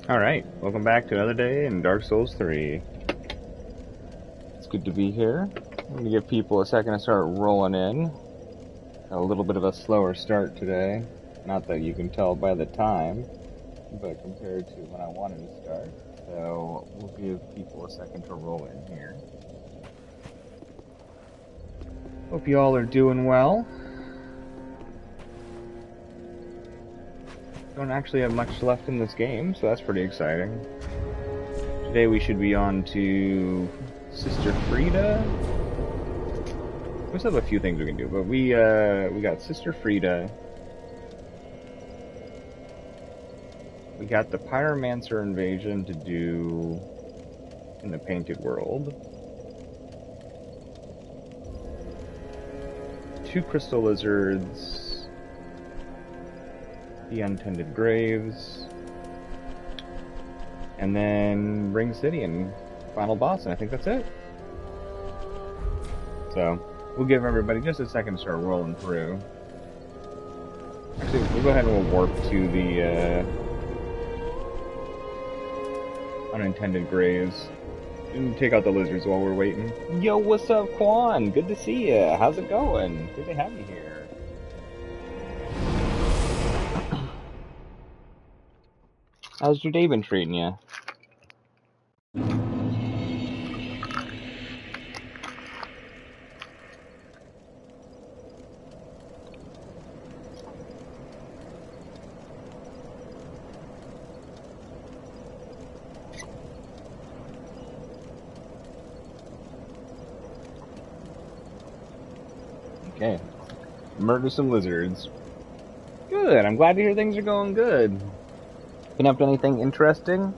Alright, welcome back to another day in Dark Souls 3. It's good to be here. I'm going to give people a second to start rolling in. A little bit of a slower start today. Not that you can tell by the time, but compared to when I wanted to start. So we'll give people a second to roll in here. Hope you all are doing well. Don't actually have much left in this game, so that's pretty exciting. Today we should be on to Sister Friede. We still have a few things we can do, but we got Sister Friede. We got the Pyromancer invasion to do in the Painted World. 2 crystal lizards. The Untended graves. And then Ring City and final boss, and I think that's it. So, we'll give everybody just a second to start rolling through. Actually, we'll go ahead and we'll warp to the Unintended graves. And take out the lizards while we're waiting. Yo, what's up, Quan? Good to see ya. How's it going? Good to have you here. How's your day been treating you? Okay. Murder some lizards. Good, I'm glad to hear things are going good. Been up to anything interesting?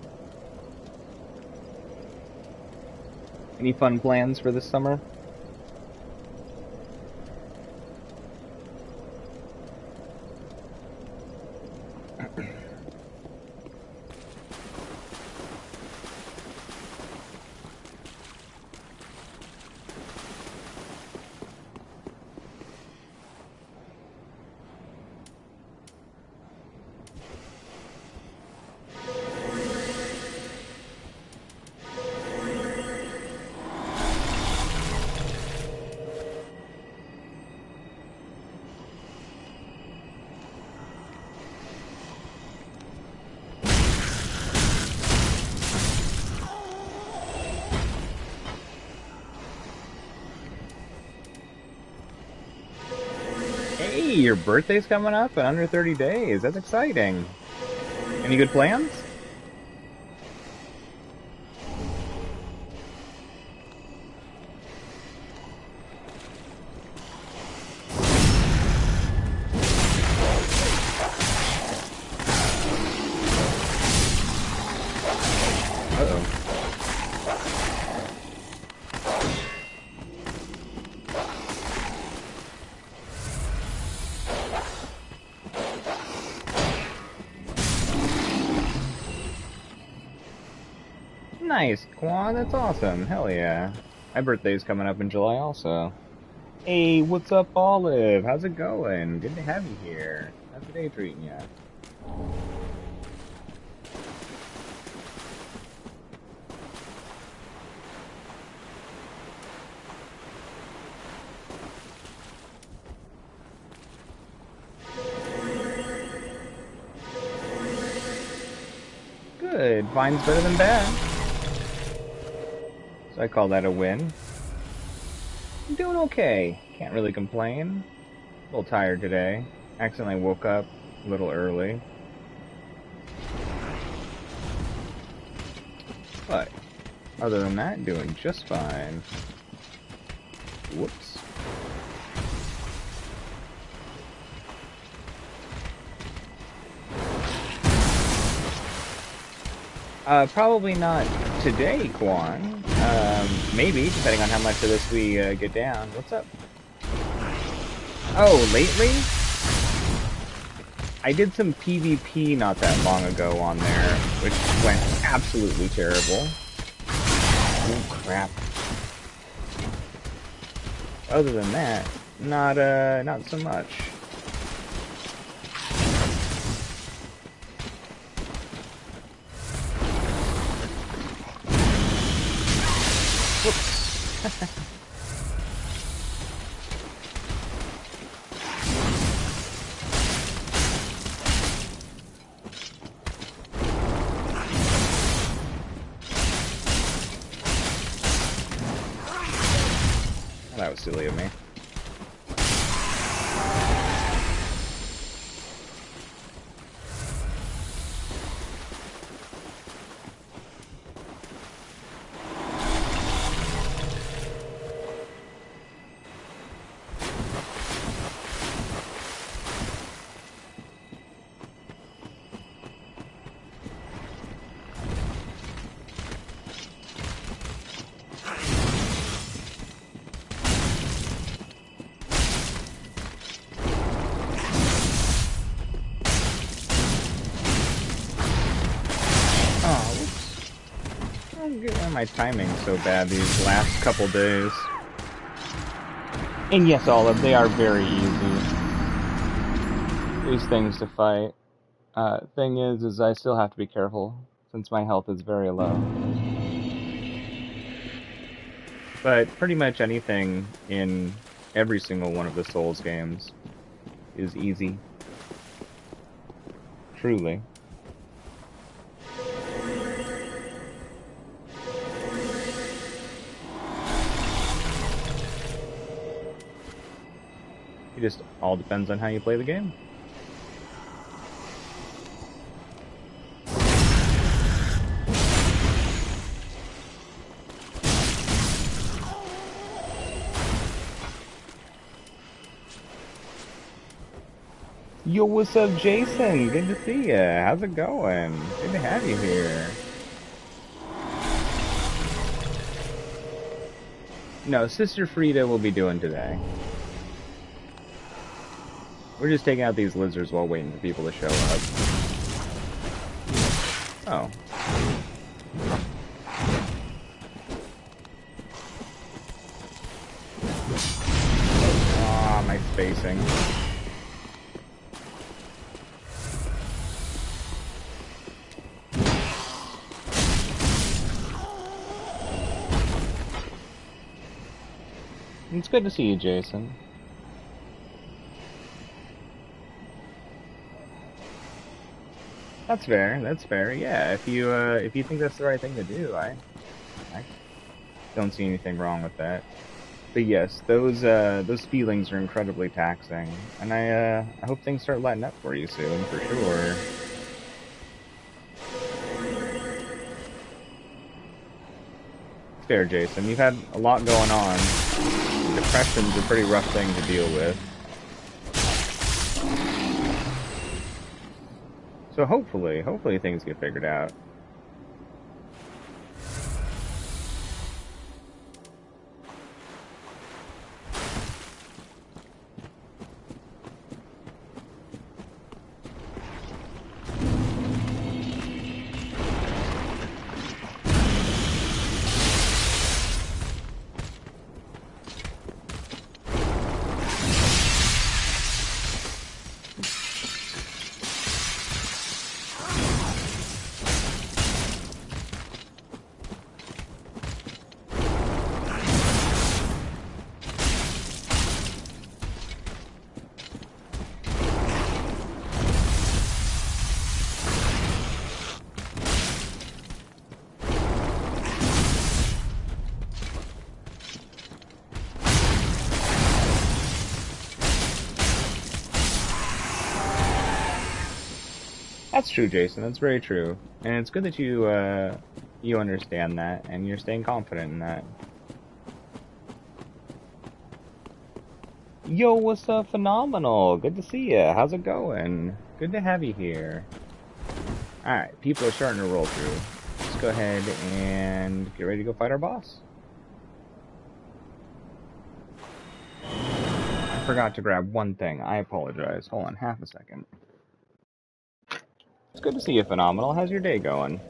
Any fun plans for this summer? Hey, your birthday's coming up in under 30 days. That's exciting. Any good plans? Uh-oh. Nice, Quan, that's awesome. Hell yeah. My birthday's coming up in July also. Hey, what's up, Olive? How's it going? Good to have you here. How's the day treating you? Good. Fine's better than bad. So I call that a win. I'm doing okay. Can't really complain. A little tired today. Accidentally woke up a little early. But, other than that, doing just fine. Whoops. Probably not today, Quan. Maybe, depending on how much of this we get down. What's up? Oh, lately? I did some PvP not that long ago on there, which went absolutely terrible. Oh, crap. Other than that, not so much. Whoops. That was silly of me. My timing's so bad these last couple days. And yes, Olive, they are very easy. These things to fight. Thing is I still have to be careful, since my health is very low. But pretty much anything in every single one of the Souls games is easy. Truly. It just all depends on how you play the game. Yo, what's up, Jason? Good to see ya. How's it going? Good to have you here. No, Sister Friede will be doing today. We're just taking out these lizards while waiting for people to show up. Oh. Ah, my spacing. It's good to see you, Jason. That's fair. That's fair. Yeah, if you think that's the right thing to do, I don't see anything wrong with that. But yes, those feelings are incredibly taxing, and I hope things start letting up for you soon, for sure. It's fair, Jason. You've had a lot going on. Depression's a pretty rough thing to deal with. So hopefully things get figured out. That's true, Jason. That's very true. And it's good that you understand that, and you're staying confident in that. Yo, what's up, Phenomenal? Good to see ya. How's it going? Good to have you here. Alright, people are starting to roll through. Let's go ahead and get ready to go fight our boss. I forgot to grab one thing. I apologize. Hold on half a second. It's good to see you, Phenomenal. How's your day going?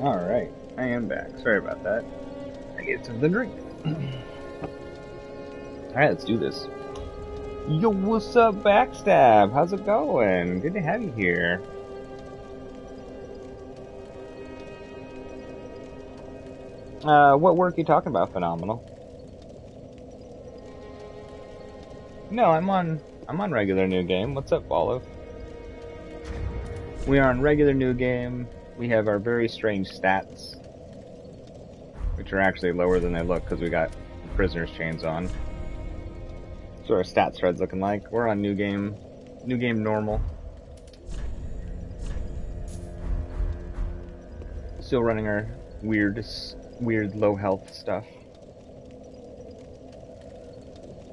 Alright, I am back. Sorry about that. I need something to drink. Alright, let's do this. Yo, what's up, Backstab? How's it going? Good to have you here. What work are you talking about, Phenomenal? No, I'm on regular new game. What's up, Olive? We are on regular new game. We have our very strange stats, which are actually lower than they look because we got prisoner's chains on. So our stats thread's looking like. We're on new game normal. Still running our weird low health stuff.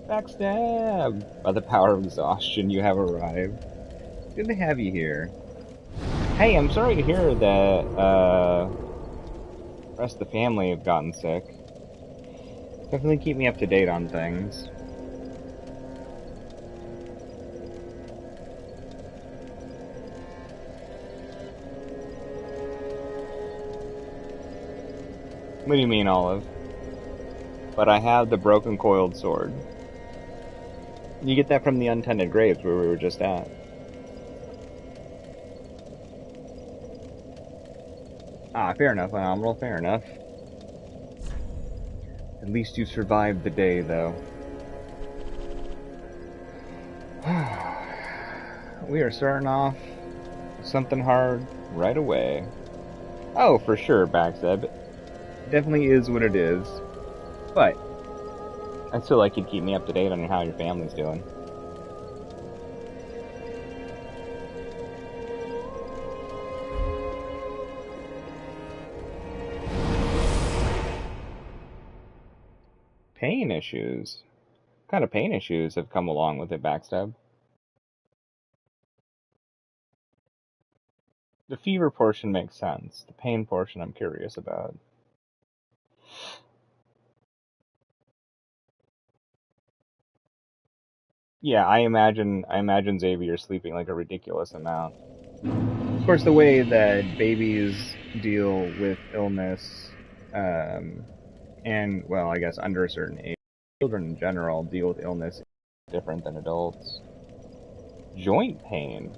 Backstab! By the power of exhaustion, you have arrived. Good to have you here. Hey, I'm sorry to hear that the rest of the family have gotten sick. Definitely keep me up to date on things. What do you mean, Olive? But I have the broken coiled sword. You get that from the Untended graves where we were just at. Ah, fair enough, Phenomenal, fair enough. At least you survived the day, though. We are starting off something hard right away. Oh, for sure, Backstab. Definitely is what it is. But I'd still like you to keep me up to date on how your family's doing. Pain issues? What kind of pain issues have come along with it, Backstab? The fever portion makes sense. The pain portion I'm curious about. Yeah, I imagine Xavier sleeping like a ridiculous amount. Of course, the way that babies deal with illness, and, well, I guess under a certain age, children in general deal with illness different than adults. Joint pain.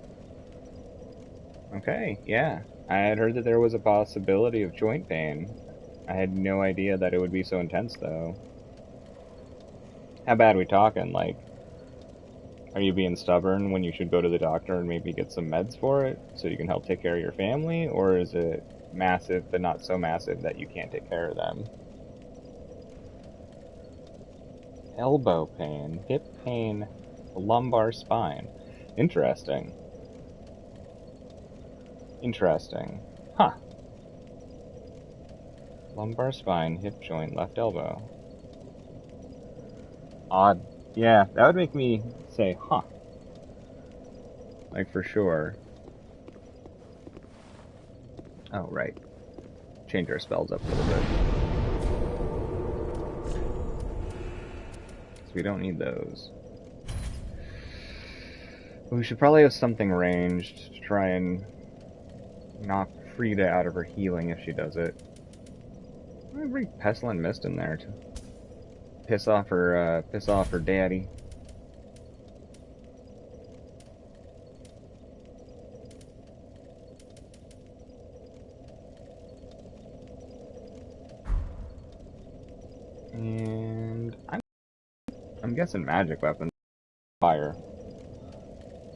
Okay, yeah. I had heard that there was a possibility of joint pain. I had no idea that it would be so intense, though. How bad are we talking? Like, are you being stubborn when you should go to the doctor and maybe get some meds for it so you can help take care of your family? Or is it massive but not so massive that you can't take care of them? Elbow pain, hip pain, lumbar spine. Interesting. Interesting. Huh. Lumbar spine, hip joint, left elbow. Odd. Yeah, that would make me say, huh. Like, for sure. Oh, right. Change our spells up a little bit. So we don't need those. But we should probably have something ranged to try and knock Friede out of her healing if she does it. I'm gonna bring Pestilent Mist in there to piss off her daddy. And I'm guessing magic weapons, fire.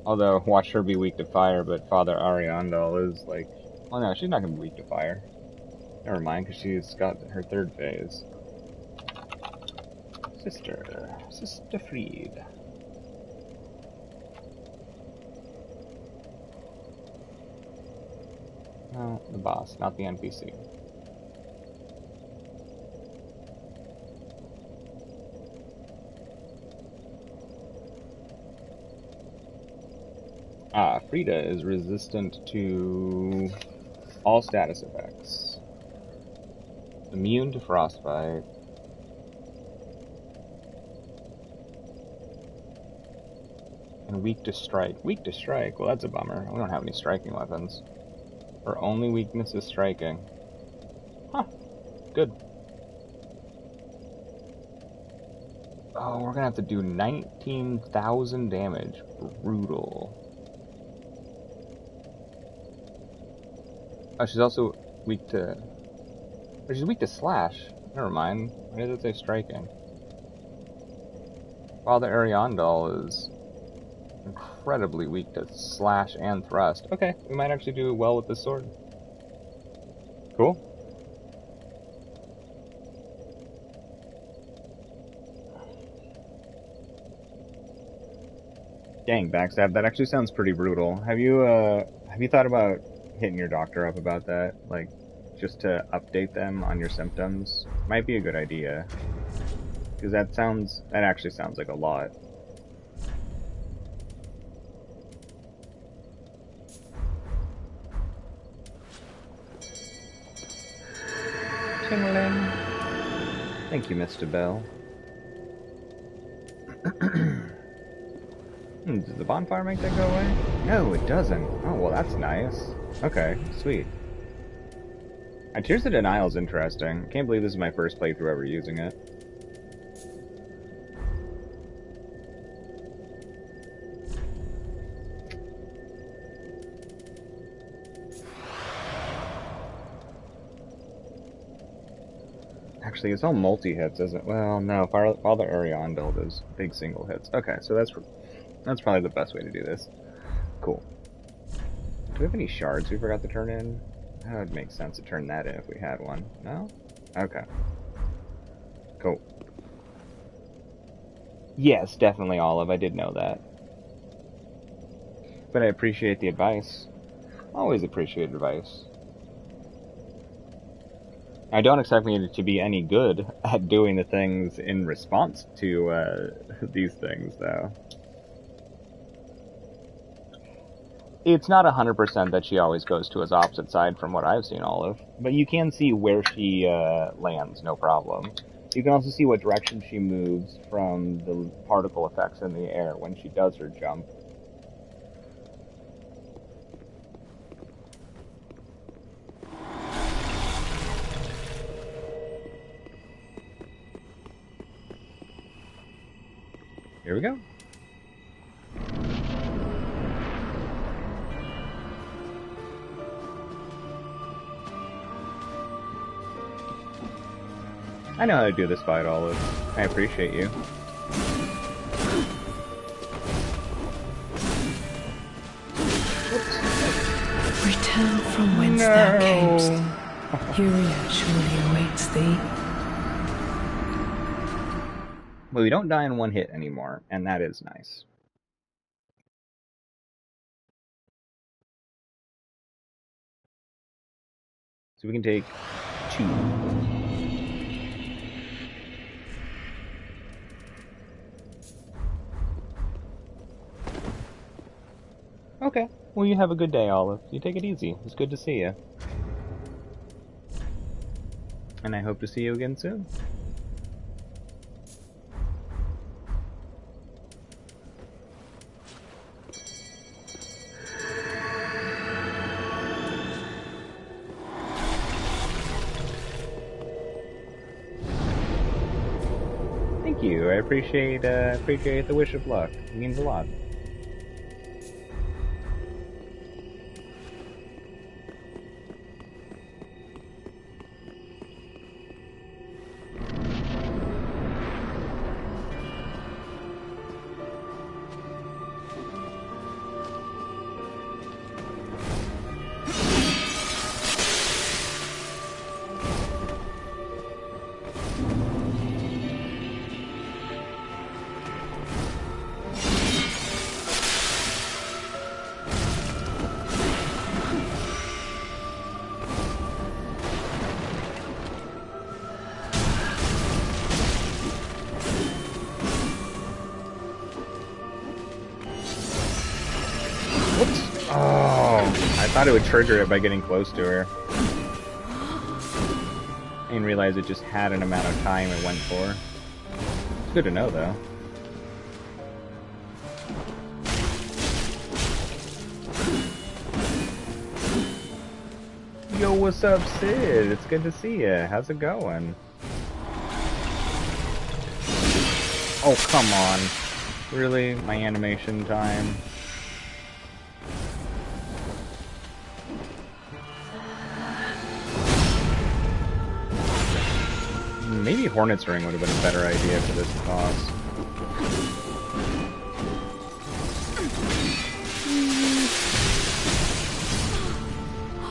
Although, watch her be weak to fire, but Father Ariandel is like... Oh no, she's not going to be weak to fire. Never mind, because she's got her third phase. Sister Friede. No, the boss, not the NPC. Friede is resistant to all status effects. Immune to frostbite. And weak to strike. Weak to strike? Well, that's a bummer. We don't have any striking weapons. Her only weakness is striking. Good. Oh, we're gonna have to do 19,000 damage. Brutal. Oh, she's also weak to... Oh, she's weak to slash. Never mind. Why does it say striking? While the Ariandel is incredibly weak to slash and thrust. Okay, we might actually do well with this sword. Cool. Dang, backstab. That actually sounds pretty brutal. Have you thought about hitting your doctor up about that? Like, just to update them on your symptoms? Might be a good idea. Because that actually sounds like a lot. Tingling. Thank you, Mr. Bell. Does the bonfire make that go away? No, it doesn't. Oh, well, that's nice. Okay, sweet. Tears of Denial is interesting. Can't believe this is my first playthrough ever using it. Actually, it's all multi-hits, isn't it? Well, no, Father Ariandel does big single hits. Okay, so that's probably the best way to do this. Cool. Do we have any shards we forgot to turn in? That would make sense to turn that in if we had one. No? Okay. Cool. Yes, definitely Olive. I did know that. But I appreciate the advice. Always appreciate advice. I don't expect me to be any good at doing the things in response to these things, though. It's not 100% that she always goes to his opposite side from what I've seen, Olive. But you can see where she lands, no problem. You can also see what direction she moves from the particle effects in the air when she does her jump. Here we go. I know how to do this fight, Olive. I appreciate you. Return from whence thou camest. Furia surely awaits thee. Well, we don't die in one hit anymore, and that is nice. So we can take 2. Okay. Well, you have a good day, Olive. You take it easy. It's good to see you. And I hope to see you again soon. Thank you. I appreciate the wish of luck. It means a lot. I thought it would trigger it by getting close to her. I didn't realize it just had an amount of time it went for. It's good to know, though. Yo, what's up, Sid? It's good to see ya. How's it going? Oh, come on. Really? My animation time? Maybe Hornet's Ring would have been a better idea for this boss.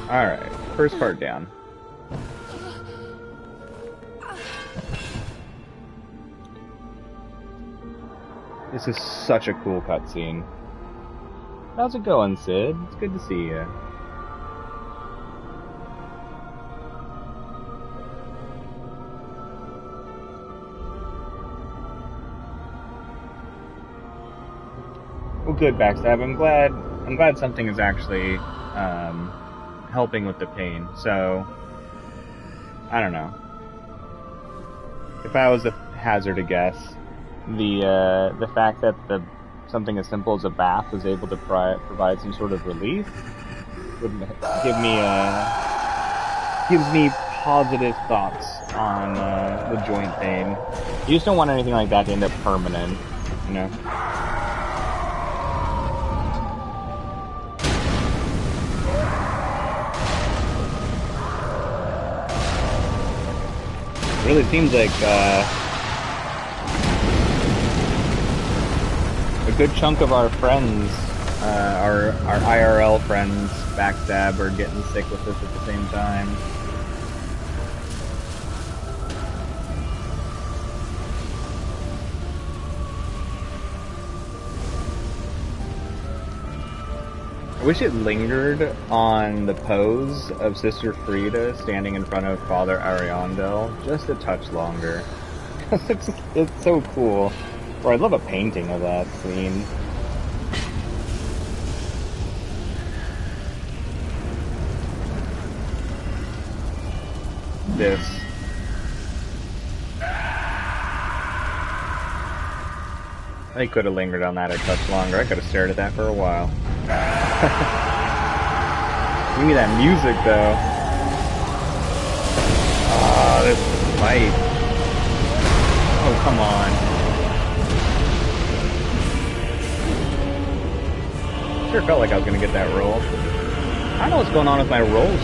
Alright, first part down. This is such a cool cutscene. How's it going, Sid? It's good to see you. Well, good, Backstab. I'm glad something is actually helping with the pain. So, I don't know. If I was to hazard a guess, the fact that something as simple as a bath was able to provide some sort of relief would gives me positive thoughts on the joint pain. You just don't want anything like that to end up permanent, you know. It really seems like a good chunk of our friends, our IRL friends, Backstab, are getting sick with this at the same time. I wish it lingered on the pose of Sister Friede standing in front of Father Ariandel just a touch longer. It's so cool. Or I'd love a painting of that scene. This. I could have lingered on that a touch longer. I could have stared at that for a while. Give me that music, though. Ah, this fight. Oh, come on. Sure felt like I was gonna get that roll. I don't know what's going on with my rolls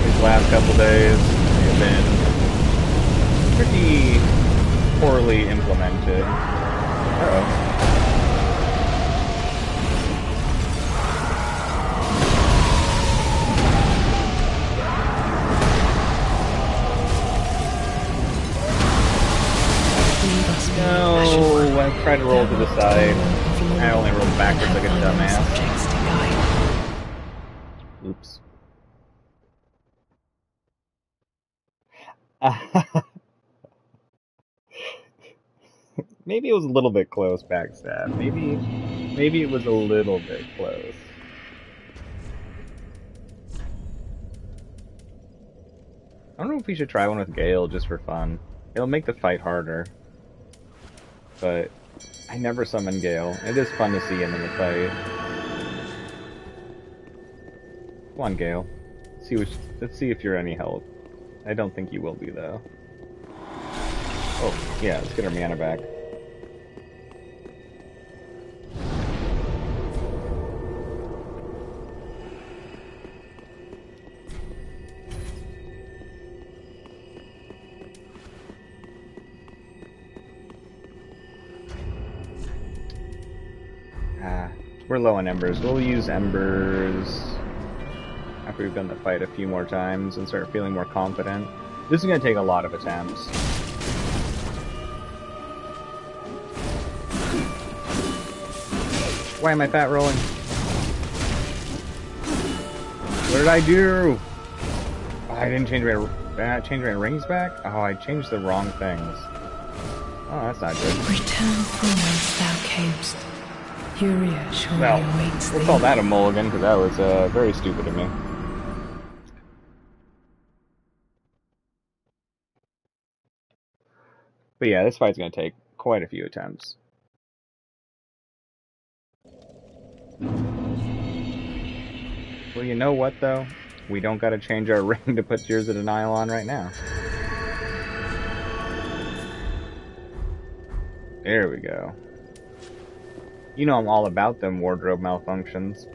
these last couple days. They've been pretty poorly implemented. Uh-oh. No, I tried to roll to the side. I only rolled backwards like a dumbass. Oops. Maybe it was a little bit close, Backstab. Maybe it was a little bit close. I don't know if we should try one with Gale just for fun. It'll make the fight harder. But I never summon Gale. It is fun to see him in the fight. Come on, Gale. Let's see if you're any help. I don't think you will be, though. Oh, yeah, let's get our mana back. We're low on embers. We'll use embers after we've done the fight a few more times and start feeling more confident. This is going to take a lot of attempts. Why am I fat rolling? What did I do? Oh, I didn't change my rings back? Oh, I changed the wrong things. Oh, that's not good. Return from whence thou camest. Furia surely awaits we'll thee. call that a mulligan, because that was very stupid of me. But yeah, this fight's going to take quite a few attempts. Well, you know what, though? we don't gotta change our ring to put Tears of Denial on right now. There we go. You know I'm all about them wardrobe malfunctions.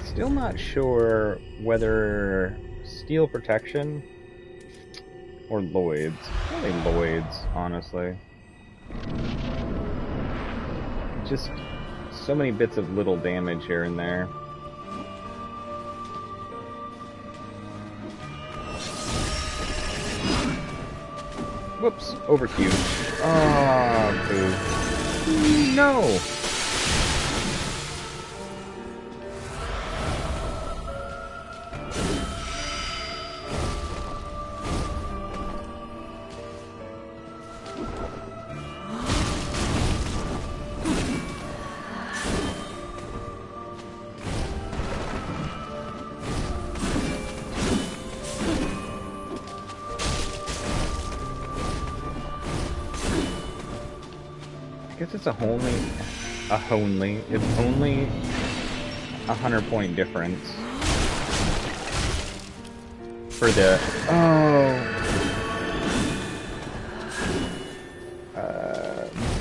Still not sure whether steel protection or Lloyd's. Probably Lloyd's, honestly. Just so many bits of little damage here and there. Whoops, overqueued. Oh, boo. No! It's only 100-point difference for the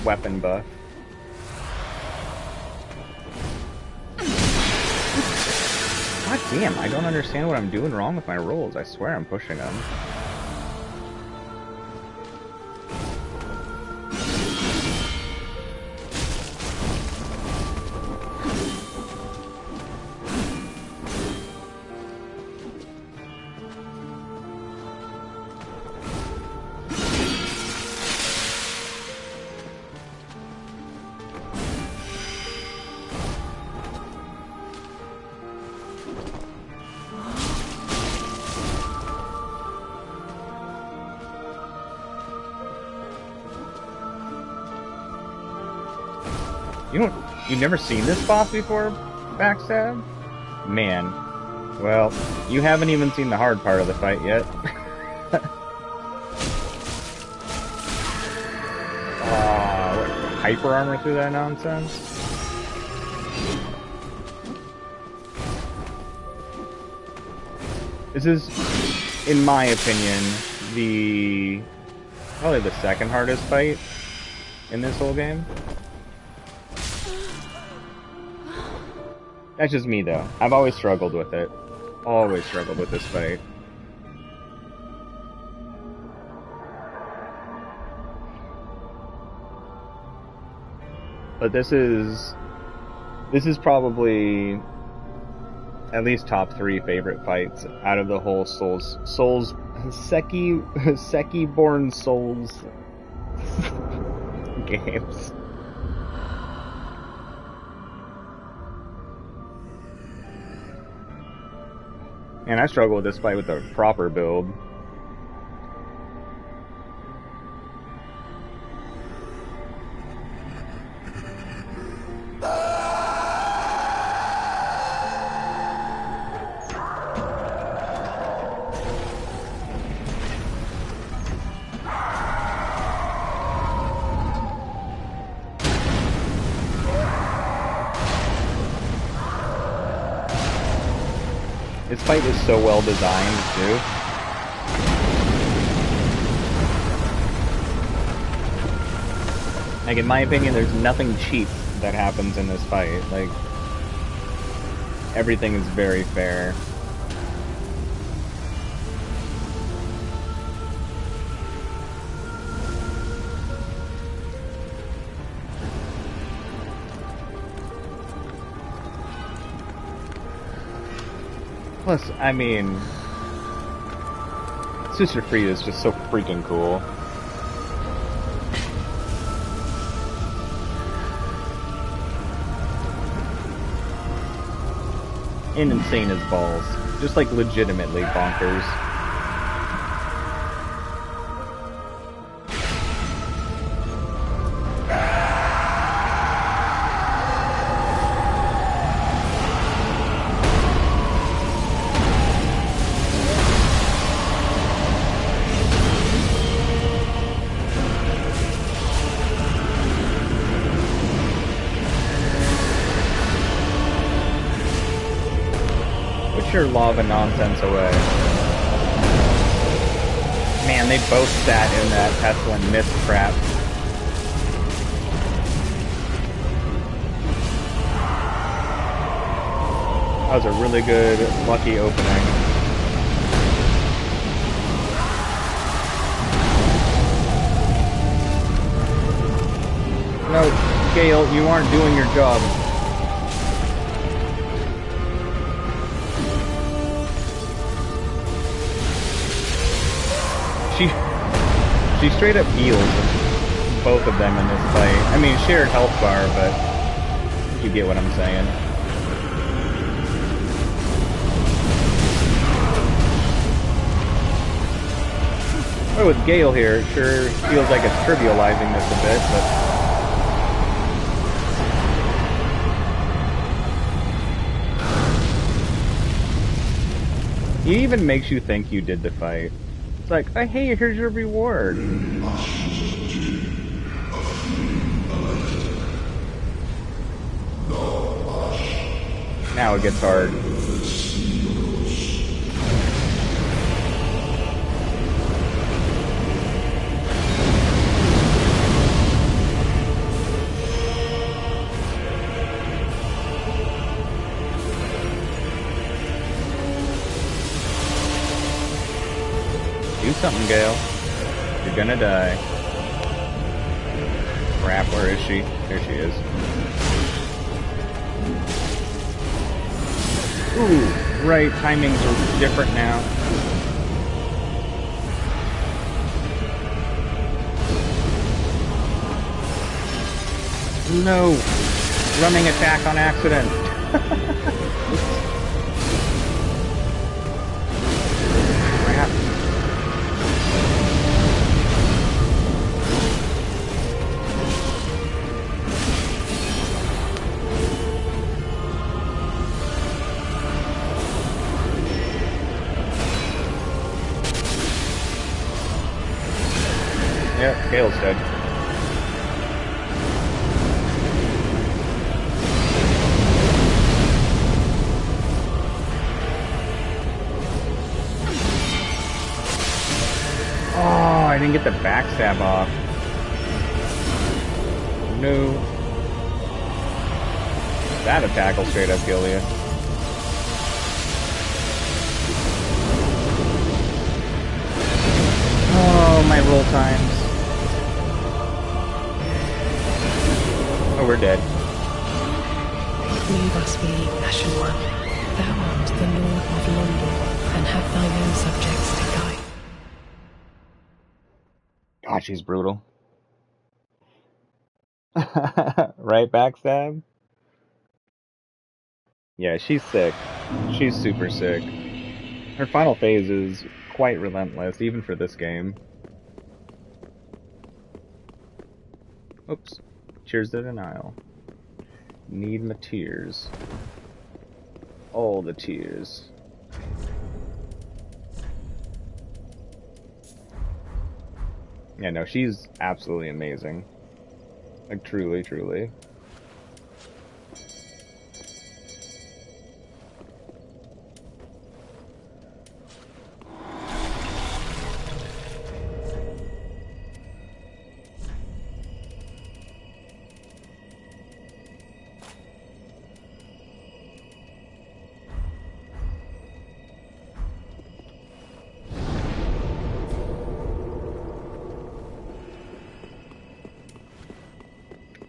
weapon buff. God damn, I don't understand what I'm doing wrong with my rolls. I swear I'm pushing them. You've never seen this boss before, Backstab? Man. Well, you haven't even seen the hard part of the fight yet. What, hyper armor through that nonsense? This is, in my opinion, probably the second hardest fight in this whole game. That's just me, though. I've always struggled with it. Always struggled with this fight. But this is probably at least top 3 favorite fights out of the whole Seki-born Souls games. And I struggle with this fight with the proper build. This fight is so well designed, too. Like, in my opinion, there's nothing cheap that happens in this fight. Like, everything is very fair. Plus, I mean, Sister Friede is just so freaking cool. And insane as balls. Just like legitimately bonkers. sheer lava nonsense away. Man, they both sat in that Pestilent mist trap. That was a really good, lucky opening. No, Gale, you aren't doing your job. She straight up healed both of them in this fight. I mean, shared health bar, but you get what I'm saying. Well, with Gale here, it sure feels like it's trivializing this a bit, but... He even makes you think you did the fight. It's like, oh, hey, here's your reward. Now it gets hard. Do something, Gale. You're gonna die. Crap, where is she? There she is. Ooh, right, timings are different now. No! Running attack on accident! Crap. Yep, Gale's dead. Oh, I didn't get the backstab off. No. That attack will straight up kill you. Oh, my roll times. Oh, we're dead. Leave us be, Ashen One. Thou art the Lord of London, and have thine own subjects to guide. God, she's brutal. Right, backstab? Yeah, she's sick. She's super sick. Her final phase is quite relentless, even for this game. Oops. Cheers to denial. Need my tears. All the tears. Yeah, no, she's absolutely amazing. Like, truly, truly.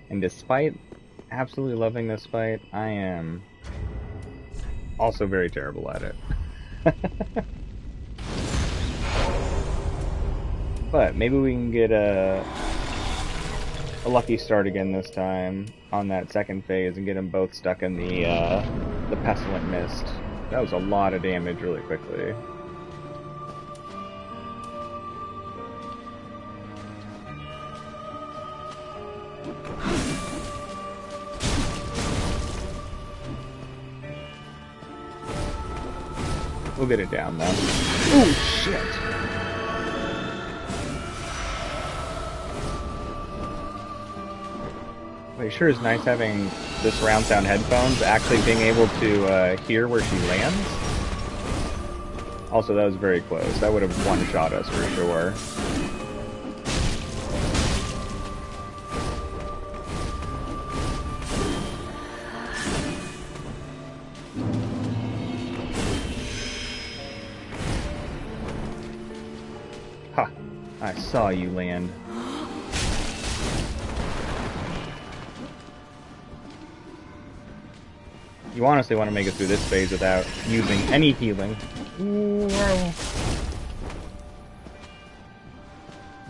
And despite absolutely loving this fight, I am also very terrible at it. But maybe we can get a lucky start again this time on that second phase and get them both stuck in the Pestilent Mist. That was a lot of damage really quickly. We'll get it down though. Oh shit! Wait, sure is nice having this round sound headphones actually being able to hear where she lands. Also, that was very close. That would have one-shot us for sure. Ha! I saw you land. You honestly want to make it through this phase without using any healing. Whoa.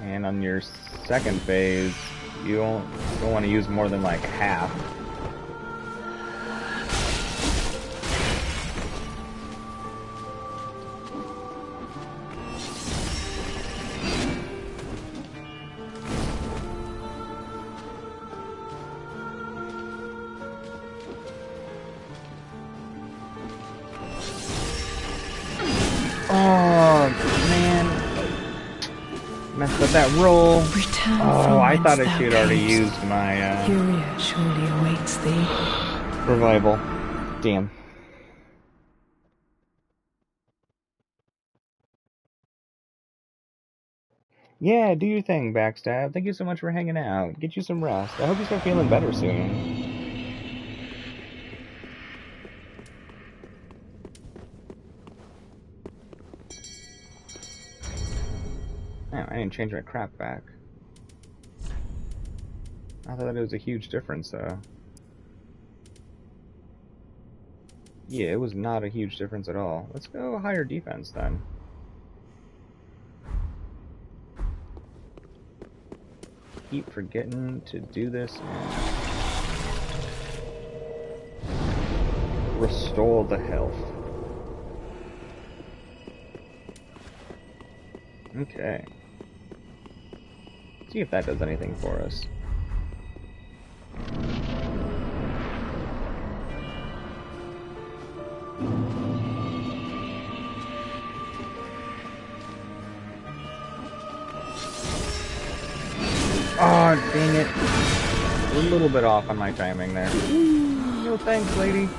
And on your second phase, you don't want to use more than like half. Oh, man. Messed up that roll. Return Oh, I thought I thou should already camest. used my Furia surely awaits thee. revival. Damn. Yeah, do your thing, Backstab. Thank you so much for hanging out. Get you some rest. I hope you start feeling better soon. Man, I didn't change my crap back. I thought it was a huge difference, though. Yeah, it was not a huge difference at all. Let's go higher defense, then. Keep forgetting to do this and restore the health. Okay. See if that does anything for us. Oh, dang it. A little bit off on my timing there. No thanks, lady.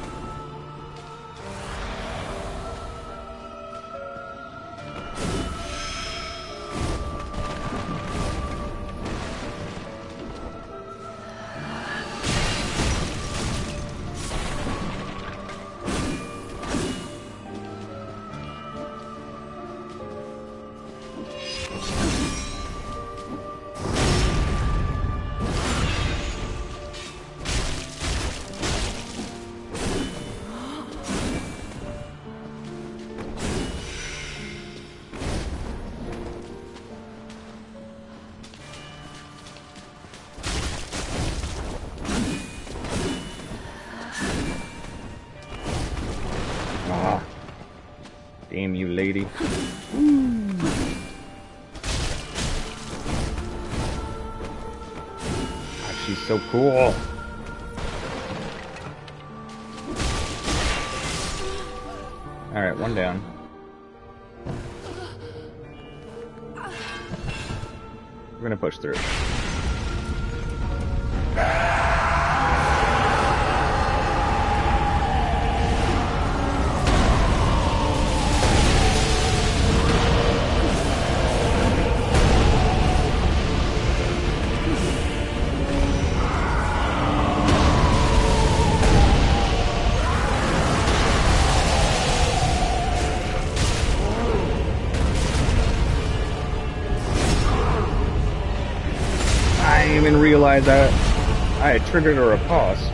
Damn you, lady. God, she's so cool. Alright, one down. We're gonna push through. I didn't even realize that I had triggered a riposte.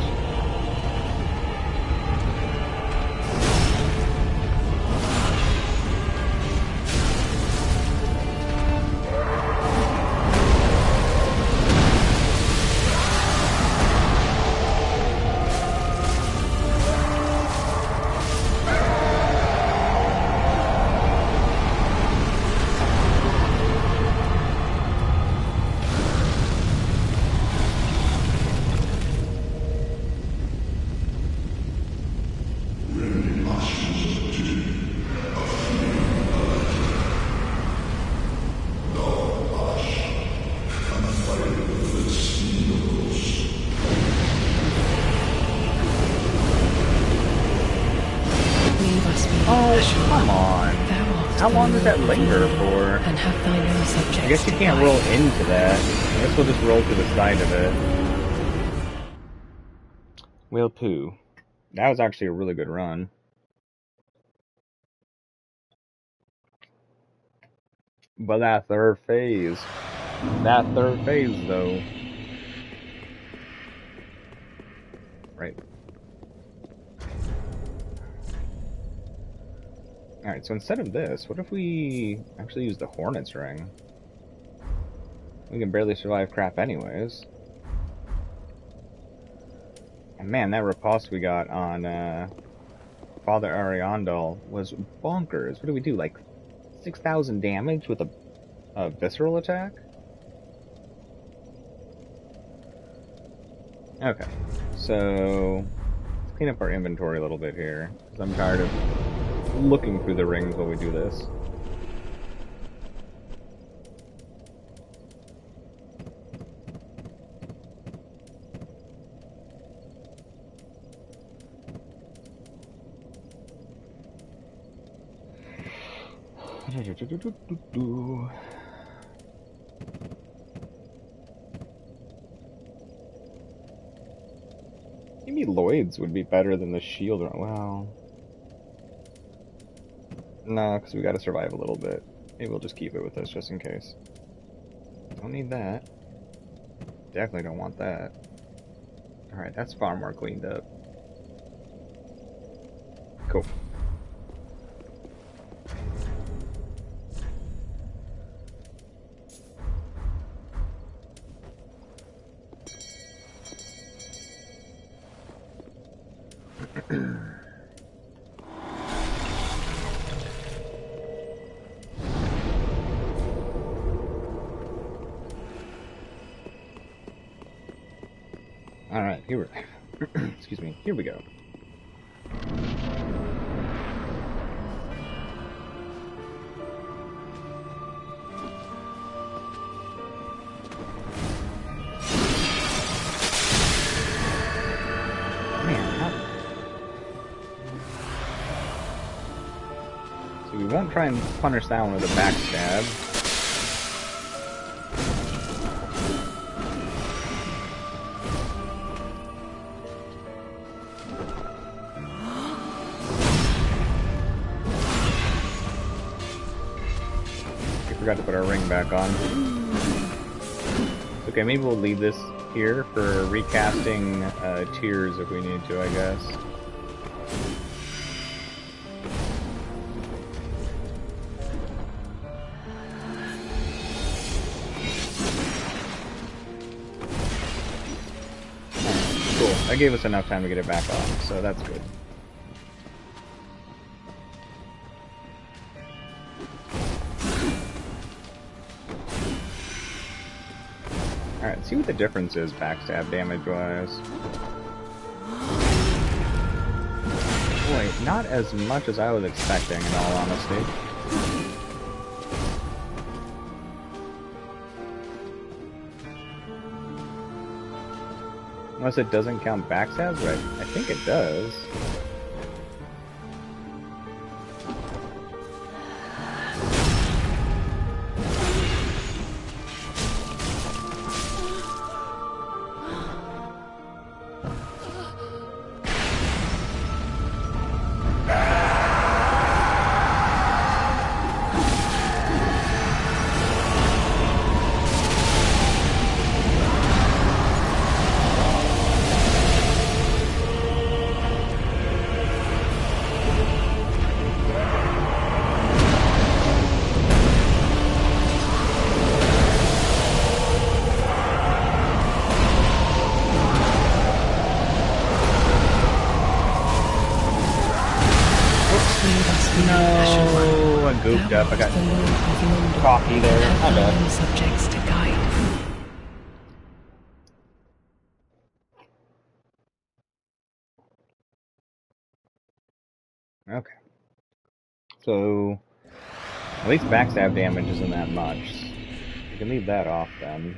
Leave us be Oh, Ashura. come on. Thou art How long does that linger for? And have thine own subjects. I guess you can't roll into that. I guess we'll just roll to the side of it. Whale poo. That was actually a really good run. But that third phase though. Right. Alright, so instead of this, what if we actually use the Hornet's Ring? We can barely survive crap anyways. And man, that riposte we got on Father Ariandel was bonkers. What do we do, like 6,000 damage with a visceral attack? Okay, so let's clean up our inventory a little bit here, because I'm tired of looking through the rings while we do this. Maybe Lloyd's would be better than the shield. Well, no, because we got to survive a little bit. Maybe we'll just keep it with us just in case. Don't need that. Definitely don't want that. Alright, that's far more cleaned up. Cool. Alright, here we excuse me, here we go. So we won't try and punish that one with a backstab. Forgot to put our ring back on. Okay, maybe we'll leave this here for recasting tiers if we need to, I guess. Cool. That gave us enough time to get it back on, so that's good. Alright, see what the difference is backstab damage-wise. Boy, not as much as I was expecting, in all honesty. Unless it doesn't count backstabs, right? I think it does. No, I goofed up. I got cocky there. My bad. Subjects to guide. Okay. So, at least backstab damage isn't that much. You can leave that off then.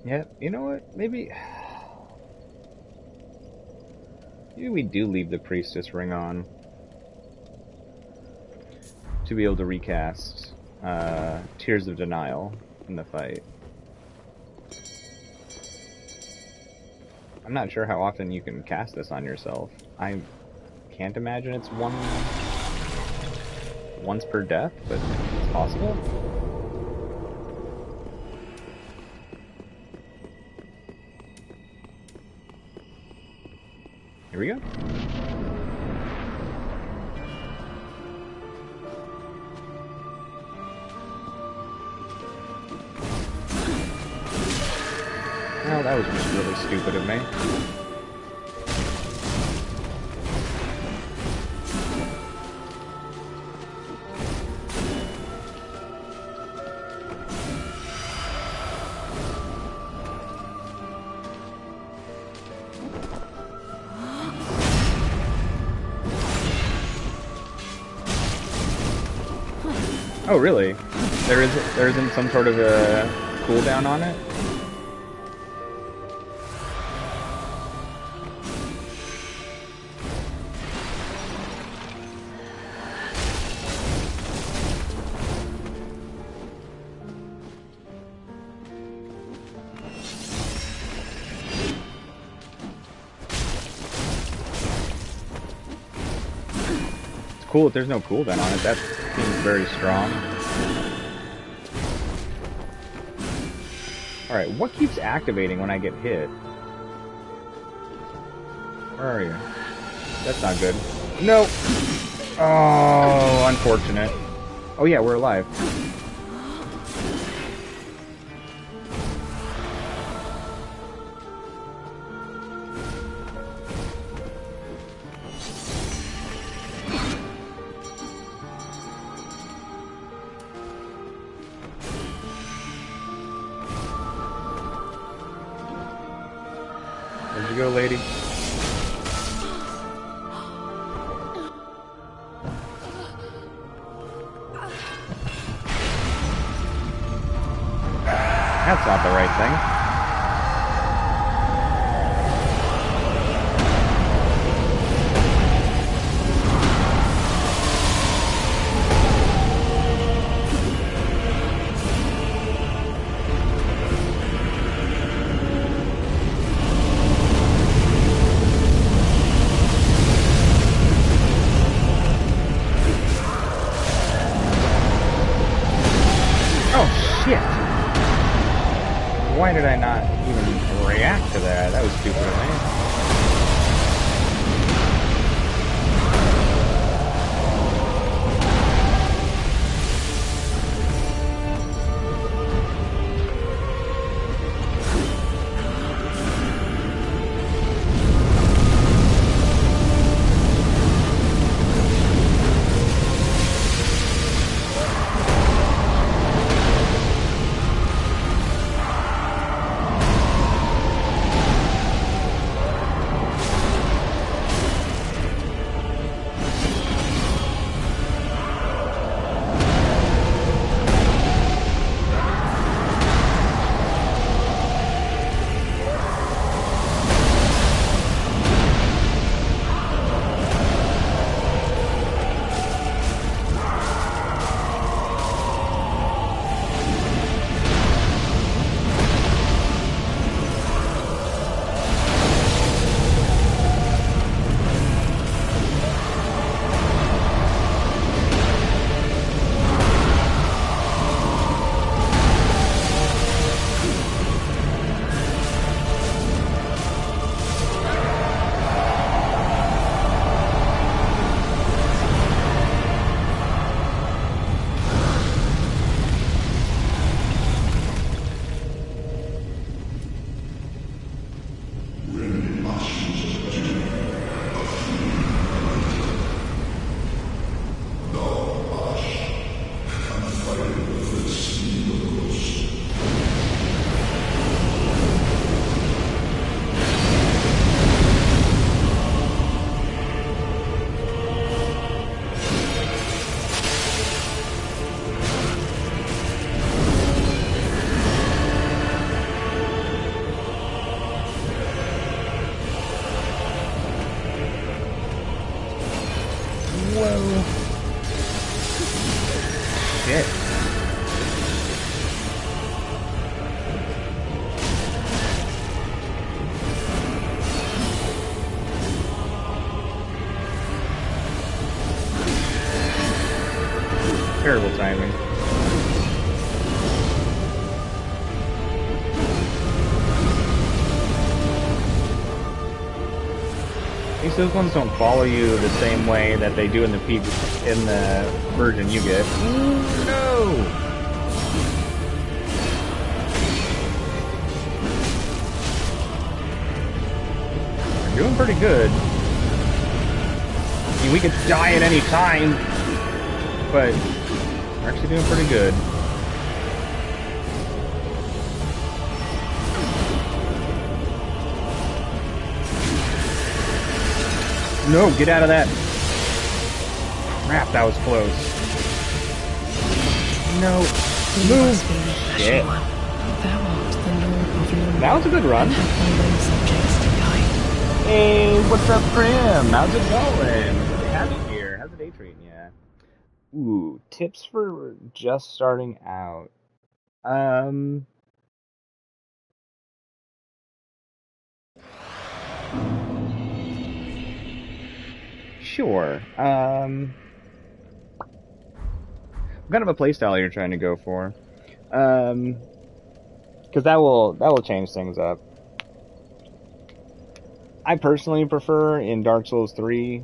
Yeah, you know what? Maybe... Maybe we do leave the Priestess ring on to be able to recast Tears of Denial in the fight. I'm not sure how often you can cast this on yourself. I can't imagine it's once per death, but it's possible. Here we go. Oh, that was just really stupid of me. Oh, really? There isn't some sort of a cooldown on it? It's cool if there's no cooldown on it. That seems very strong. Alright, what keeps activating when I get hit? Where are you? That's not good. No! Oh, unfortunate. Oh yeah, we're alive. Where'd you go, lady? That's not the right thing. Why did I not even react to that? That was stupid of me. Terrible timing. At least those ones don't follow you the same way that they do in the version you get. Ooh, no! We're doing pretty good. I mean, we could die at any time, but we're actually doing pretty good. No, get out of that. Crap, that was close. No. Move. Shit. That was a good run. Hey, what's up, Prim? How's it going? Good to have you here. How's the day treating you? Ooh, tips for just starting out. Sure. What kind of a playstyle you're trying to go for? Because that will change things up. I personally prefer in Dark Souls 3,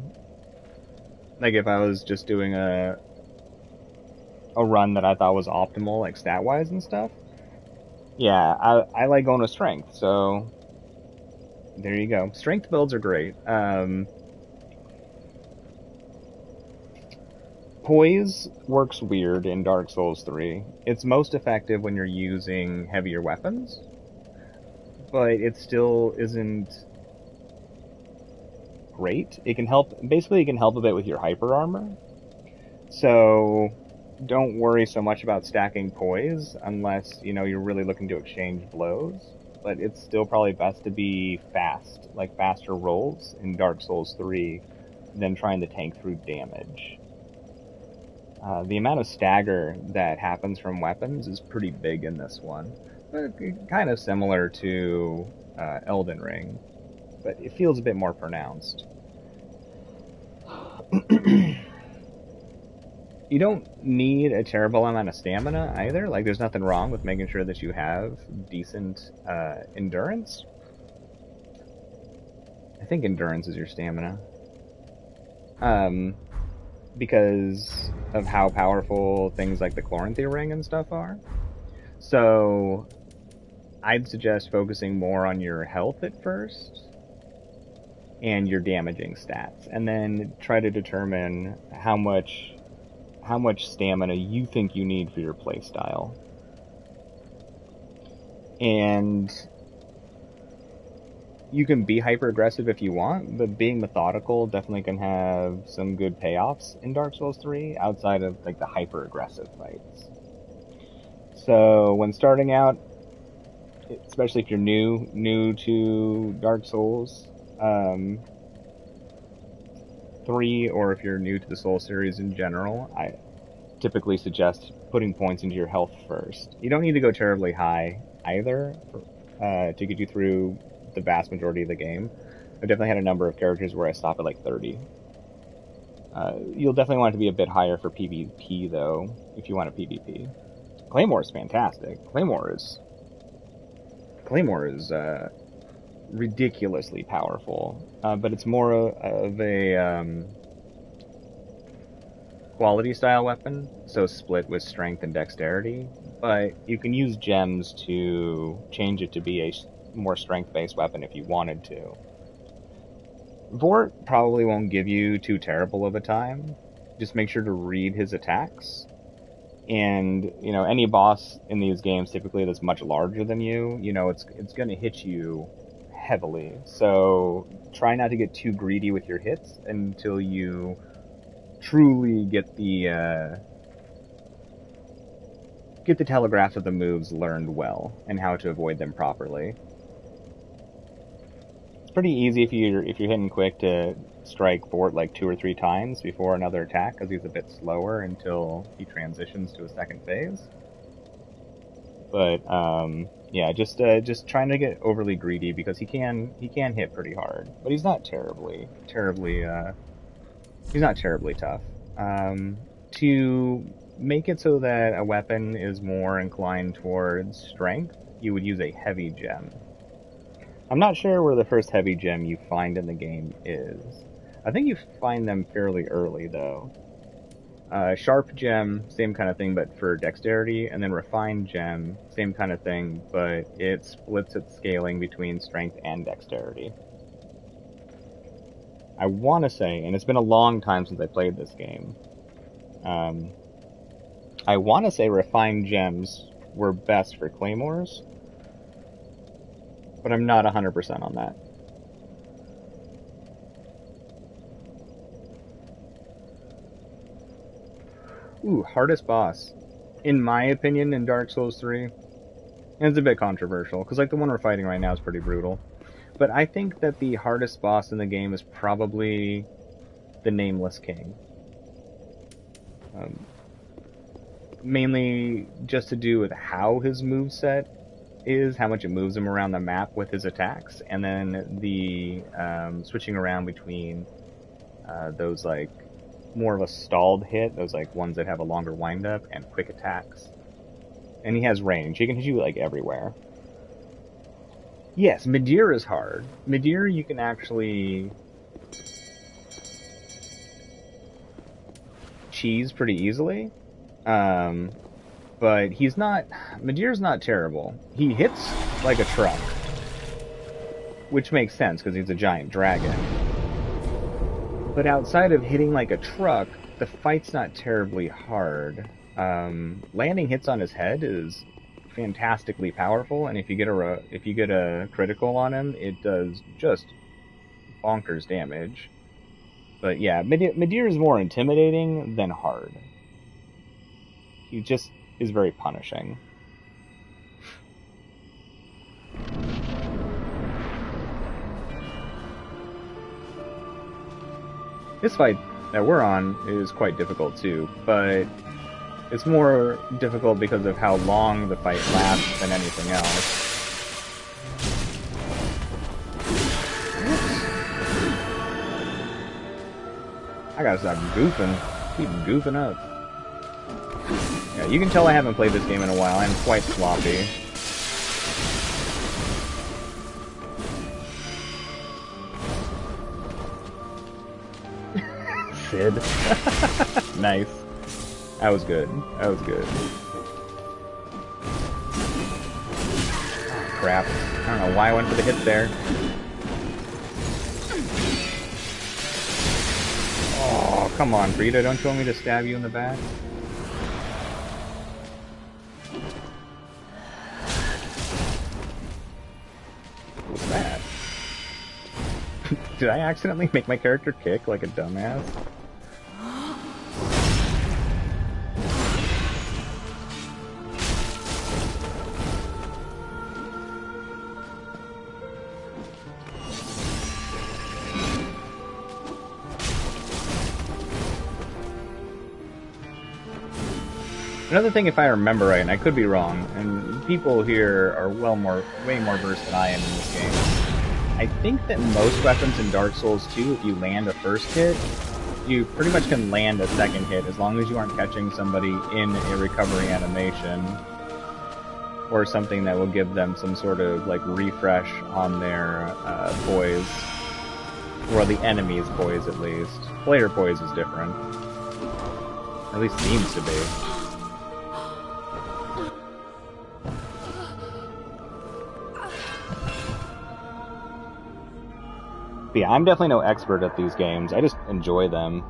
like if I was just doing a run that I thought was optimal, like stat-wise and stuff. Yeah, I like going with strength, so there you go. Strength builds are great. Poise works weird in Dark Souls 3. It's most effective when you're using heavier weapons, but it still isn't great. It can help, basically it can help a bit with your hyper armor. So don't worry so much about stacking poise unless, you know, you're really looking to exchange blows. But it's still probably best to be fast, like faster rolls in Dark Souls 3 than trying to tank through damage. The amount of stagger that happens from weapons is pretty big in this one. But kind of similar to Elden Ring, but it feels a bit more pronounced. You don't need a terrible amount of stamina either. Like, there's nothing wrong with making sure that you have decent endurance. I think endurance is your stamina. Because of how powerful things like the Chloranthy Ring and stuff are. So I'd suggest focusing more on your health at first and your damaging stats, and then try to determine how much stamina you think you need for your playstyle. And you can be hyper aggressive if you want, but being methodical definitely can have some good payoffs in Dark Souls 3 outside of like the hyper aggressive fights. So when starting out, especially if you're new to Dark Souls 3, or if you're new to the Soul series in general, I typically suggest putting points into your health first. You don't need to go terribly high either to get you through the vast majority of the game. I've definitely had a number of characters where I stop at like 30. You'll definitely want it to be a bit higher for PvP though, if you want a PvP. Claymore is fantastic. Claymore is ridiculously powerful, but it's more of a quality style weapon, so split with strength and dexterity, but you can use gems to change it to be a more strength-based weapon if you wanted to. Vort probably won't give you too terrible of a time. Just make sure to read his attacks. And, you know, any boss in these games typically that's much larger than you, you know, it's going to hit you heavily. So try not to get too greedy with your hits until you truly get the telegraph of the moves learned well and how to avoid them properly. Pretty easy if you're hitting quick to strike Vort like 2 or 3 times before another attack, because he's a bit slower until he transitions to a second phase. But yeah, just trying to get overly greedy, because he can hit pretty hard, but he's not terribly tough. To make it so that a weapon is more inclined towards strength, you would use a heavy gem. I'm not sure where the first heavy gem you find in the game is. I think you find them fairly early, though. Sharp gem, same kind of thing, but for dexterity, and then refined gem, same kind of thing, but it splits its scaling between strength and dexterity. I want to say, and it's been a long time since I played this game, I want to say refined gems were best for claymores, but I'm not 100% on that. Ooh, hardest boss. In my opinion, in Dark Souls 3, and it's a bit controversial, because like the one we're fighting right now is pretty brutal, but I think that the hardest boss in the game is probably the Nameless King. Mainly just to do with how his moveset is, how much it moves him around the map with his attacks, and then the switching around between those like more of a stalled hit, those like ones that have a longer windup, and quick attacks. And he has range. He can hit you like everywhere. Yes, Midir is hard. Midir you can actually cheese pretty easily. But he's not... Midir's not terrible. He hits like a truck. Which makes sense, because he's a giant dragon. But outside of hitting like a truck, the fight's not terribly hard. Landing hits on his head is fantastically powerful, and if you get a critical on him, it does just bonkers damage. But yeah, Midir is more intimidating than hard. He just is very punishing. This fight that we're on is quite difficult too, but it's more difficult because of how long the fight lasts than anything else. I gotta stop goofing. Keep goofing up. Yeah, you can tell I haven't played this game in a while. I'm quite sloppy. Sid. Nice. That was good. That was good. Oh, crap. I don't know why I went for the hit there. Oh, come on, Friede. Don't you want me to stab you in the back? What was that? Did I accidentally make my character kick like a dumbass? Another thing, if I remember right, and I could be wrong, and people here are way more versed than I am in this game. I think that most weapons in Dark Souls 2, if you land a first hit, you pretty much can land a second hit as long as you aren't catching somebody in a recovery animation or something that will give them some sort of like refresh on their poise, or the enemy's poise at least. Player poise is different, at least seems to be. But yeah, I'm definitely no expert at these games. I just enjoy them.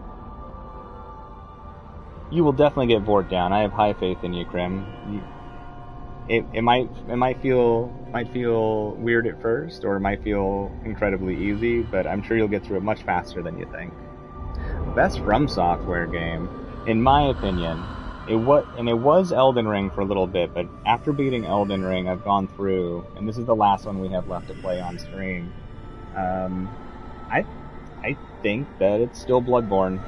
You will definitely get bored down. I have high faith in you, Krim. It might feel weird at first, or it might feel incredibly easy, but I'm sure you'll get through it much faster than you think. Best From Software game, in my opinion, it was Elden Ring for a little bit, but after beating Elden Ring, I've gone through, and this is the last one we have left to play on stream. I think that it's still Bloodborne.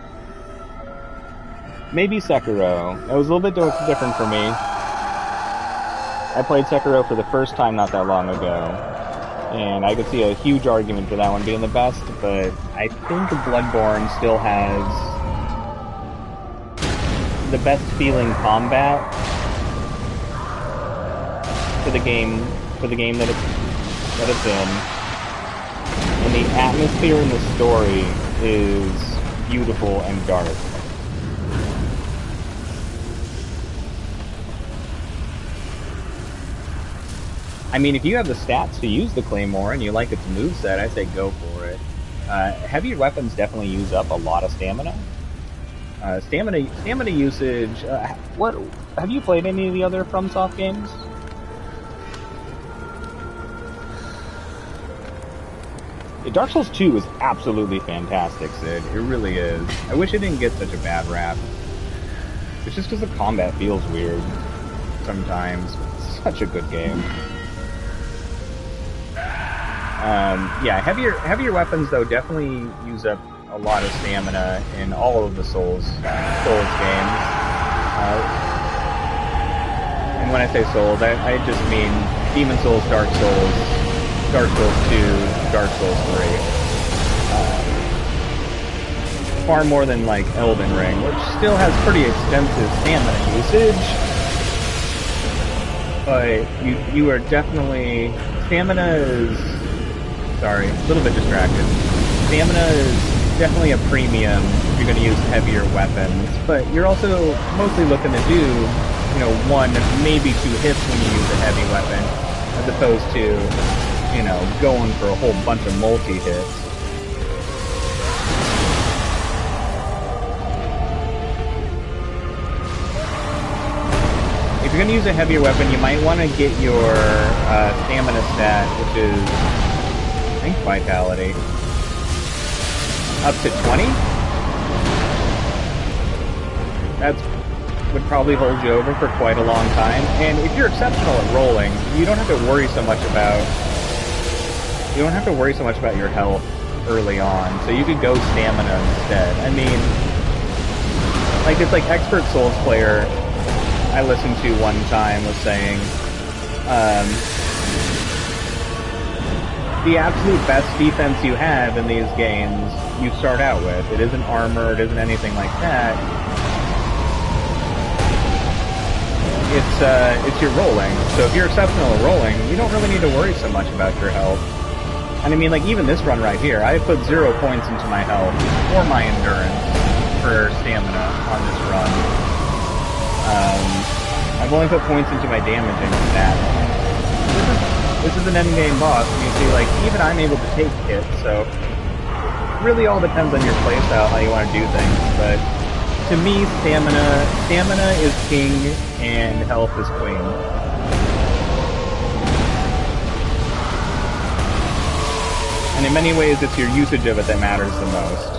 Maybe Sekiro. It was a little bit different for me. I played Sekiro for the first time not that long ago, and I could see a huge argument for that one being the best, but I think Bloodborne still has the best feeling combat for the game that it's in. And the atmosphere and the story is beautiful and dark. I mean, if you have the stats to use the Claymore and you like its moveset, I say go for it. Heavier weapons definitely use up a lot of stamina. Stamina usage. What have you played any of the other FromSoft games? Dark Souls 2 is absolutely fantastic, Sid. It really is. I wish it didn't get such a bad rap. It's just because the combat feels weird sometimes. It's such a good game. Yeah, heavier weapons though definitely use up a lot of stamina in all of the Souls games. And when I say Souls, I just mean Demon Souls, Dark Souls 2, Dark Souls 3. Far more than like Elden Ring, which still has pretty extensive stamina usage. But you are definitely stamina is. Sorry, a little bit distracted. Stamina is definitely a premium if you're going to use heavier weapons, but you're also mostly looking to do, you know, 1, maybe 2 hits when you use a heavy weapon, as opposed to, you know, going for a whole bunch of multi-hits. If you're going to use a heavier weapon, you might want to get your stamina stat, which is I think Vitality, up to 20. That would probably hold you over for quite a long time. And if you're exceptional at rolling, you don't have to worry so much about your health early on. So you could go stamina instead. I mean, like it's like Expert Souls player I listened to one time was saying, the absolute best defense you have in these games, you start out with. It isn't armor, it isn't anything like that. It's your rolling. So if you're exceptional at rolling, you don't really need to worry so much about your health. And I mean, like even this run right here, I put 0 points into my health or my endurance for stamina on this run. I've only put points into my damage and stats. This is an endgame boss, and you see, like, even I'm able to take hits, so it really all depends on your playstyle, how you want to do things, but to me, stamina is king, and health is queen. And in many ways, it's your usage of it that matters the most.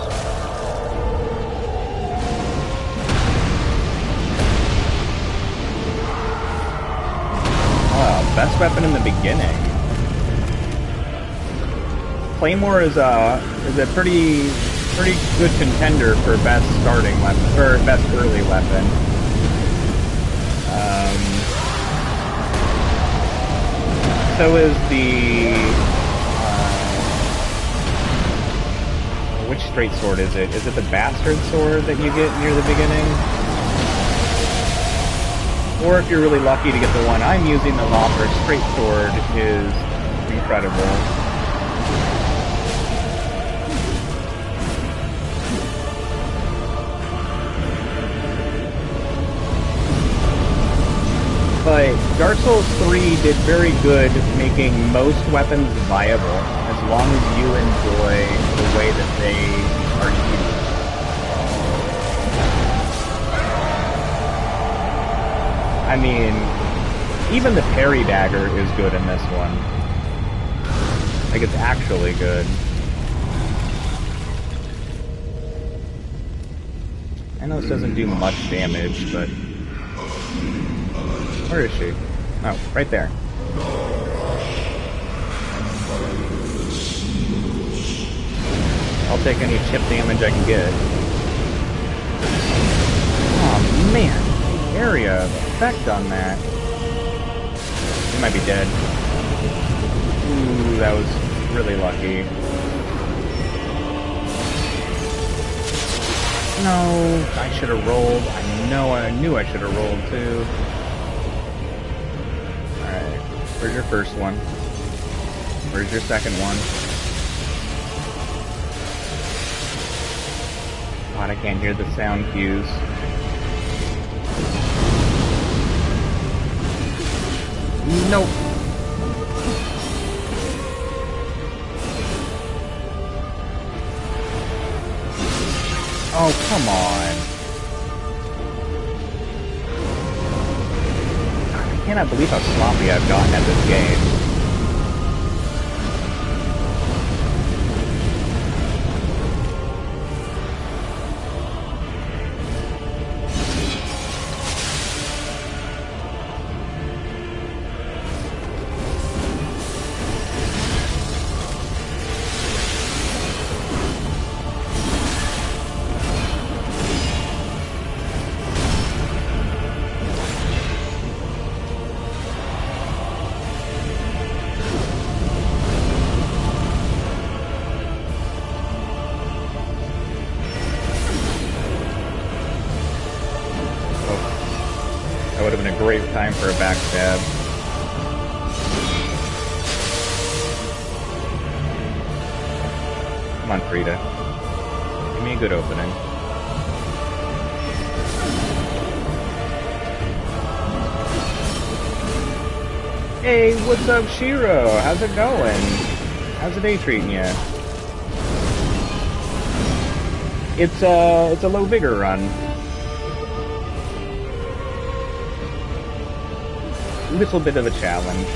Best weapon in the beginning. Claymore is a pretty good contender for best starting weapon, or best early weapon. So is the which straight sword is it? Is it the bastard sword that you get near the beginning? Or if you're really lucky to get the one I'm using, the longer straight sword is incredible. But Dark Souls 3 did very good making most weapons viable, as long as you enjoy the way that they are used. I mean, even the parry dagger is good in this one. Like, it's actually good. I know this doesn't do much damage, but... Where is she? Oh, right there. I'll take any chip damage I can get. Oh, man. Area of effect on that. He might be dead. Ooh, that was really lucky. No, I should have rolled. I knew I should have rolled too. Alright, where's your first one? Where's your second one? God, I can't hear the sound cues. Nope. Oh, come on. I cannot believe how sloppy I've gotten at this game. Time for a backstab. Come on, Friede. Give me a good opening. Hey, what's up, Shiro? How's it going? How's the day treating you? It's a low vigor run. Little bit of a challenge.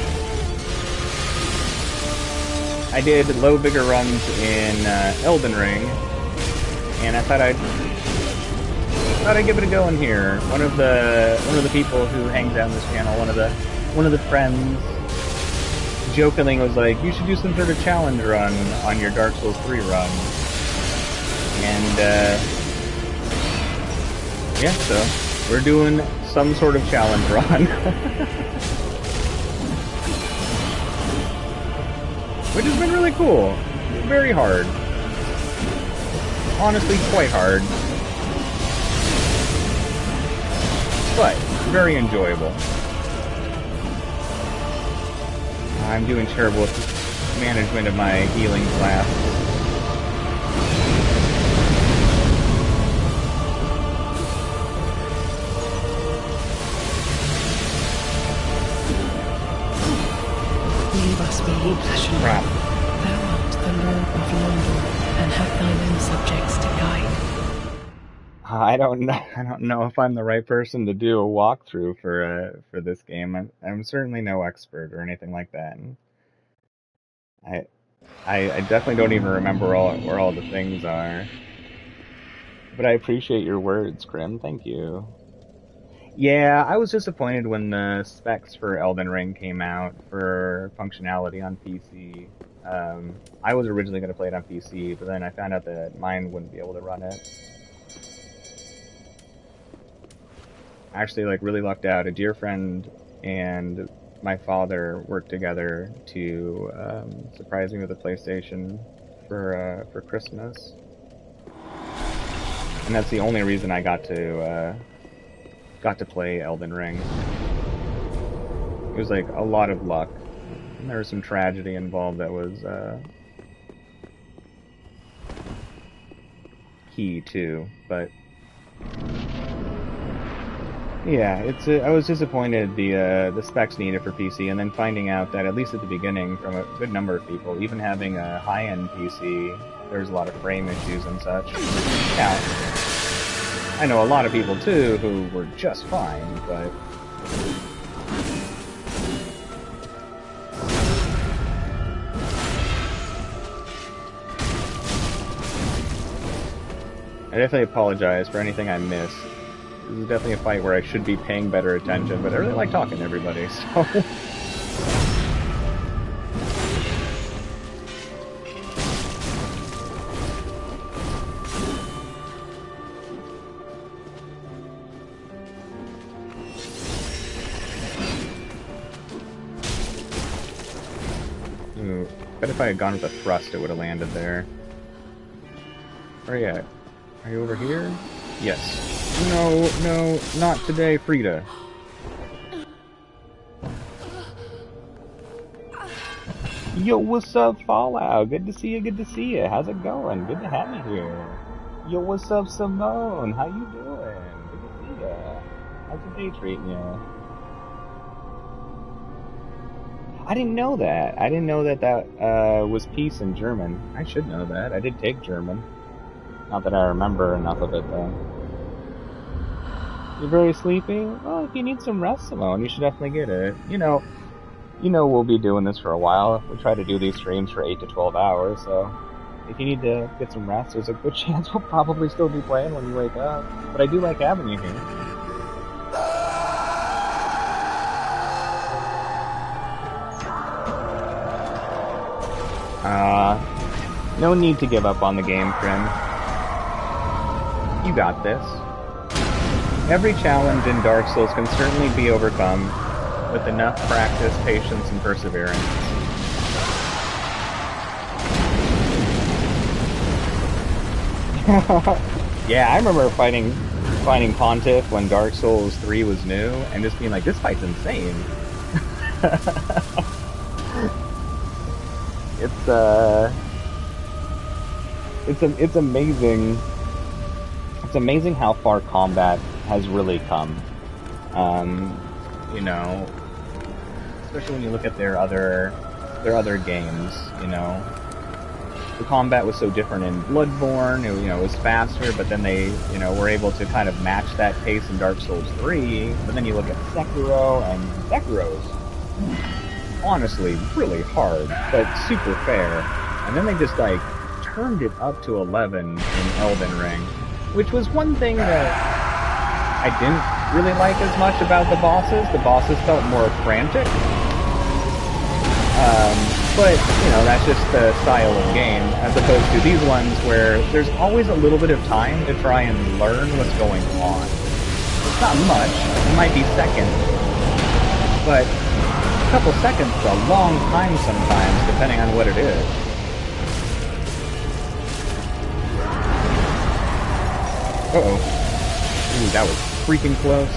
I did low vigor runs in Elden Ring, and I thought I'd give it a go in here. One of the people who hangs out on this channel, one of the friends, jokingly was like, "You should do some sort of challenge run on your Dark Souls 3 run." And yeah, so we're doing some sort of challenge run. Which has been really cool. Very hard. Honestly, quite hard. But very enjoyable. I'm doing terrible with management of my healing class. Leave us be, Crap. Thou art the Lord of London, and have thine own subjects to guide. I don't know if I'm the right person to do a walkthrough for this game. I'm certainly no expert or anything like that. And I definitely don't even remember where all the things are. But I appreciate your words, Grim. Thank you. Yeah, I was disappointed when the specs for Elden Ring came out for functionality on PC. I was originally going to play it on PC, but then I found out that mine wouldn't be able to run it. Actually, like, really lucked out. A dear friend and my father worked together to surprise me with a PlayStation for Christmas. And that's the only reason I got to play Elden Ring. It was like a lot of luck. And there was some tragedy involved that was key too, but yeah, I was disappointed the specs needed for PC, and then finding out that at least at the beginning, from a good number of people, even having a high-end PC, there's a lot of frame issues and such. Now, I know a lot of people too who were just fine, but I definitely apologize for anything I missed. This is definitely a fight where I should be paying better attention, but I really like talking to everybody, so... Ooh, bet if I had gone with a thrust, it would have landed there. Where are you at? Are you over here? Yes. No, no, not today, Friede. Yo, what's up, Fallout? Good to see you, good to see you. How's it going? Good to have you here. Yo, what's up, Simone? How you doing? Good to see ya. How's your day treating you? I didn't know that. I didn't know that that was peace in German. I should know that. I did take German. Not that I remember enough of it, though. You're very sleepy? Well, if you need some rest, Simone, you should definitely get it. You know we'll be doing this for a while. We try to do these streams for 8 to 12 hours, so if you need to get some rest, there's a good chance we'll probably still be playing when you wake up. But I do like having you here. No need to give up on the game, Prim. You got this. Every challenge in Dark Souls can certainly be overcome with enough practice, patience, and perseverance. Yeah, I remember fighting Pontiff when Dark Souls 3 was new, and just being like, this fight's insane. It's amazing. It's amazing how far combat has really come. You know, especially when you look at their other games. You know, the combat was so different in Bloodborne. It was faster, but then they were able to kind of match that pace in Dark Souls 3. But then you look at Sekiro, and Sekiro's honestly really hard, but super fair. And then they just like turned it up to 11 in Elden Ring, which was one thing that I didn't really like as much about the bosses. The bosses felt more frantic. But, that's just the style of game, as opposed to these ones where there's always a little bit of time to try and learn what's going on. It's not much. It might be seconds. But a couple seconds is a long time sometimes, depending on what it is. Uh-oh. Ooh, that was freaking close.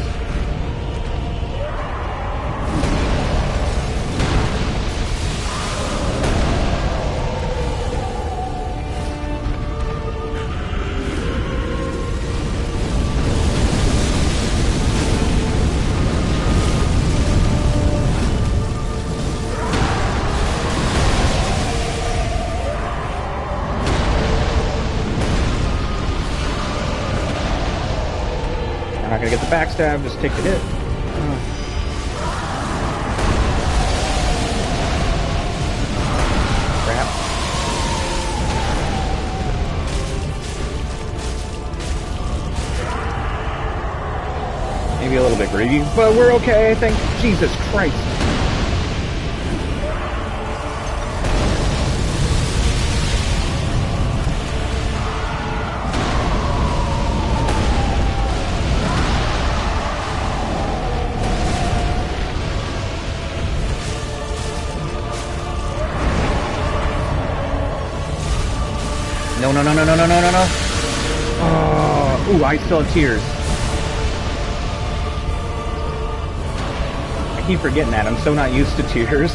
Not gonna get the backstab, just take the hit. Crap. Maybe a little bit greedy, but we're okay, thank Jesus Christ. No. Oh, ooh, I still have tears. I keep forgetting that. I'm so not used to tears.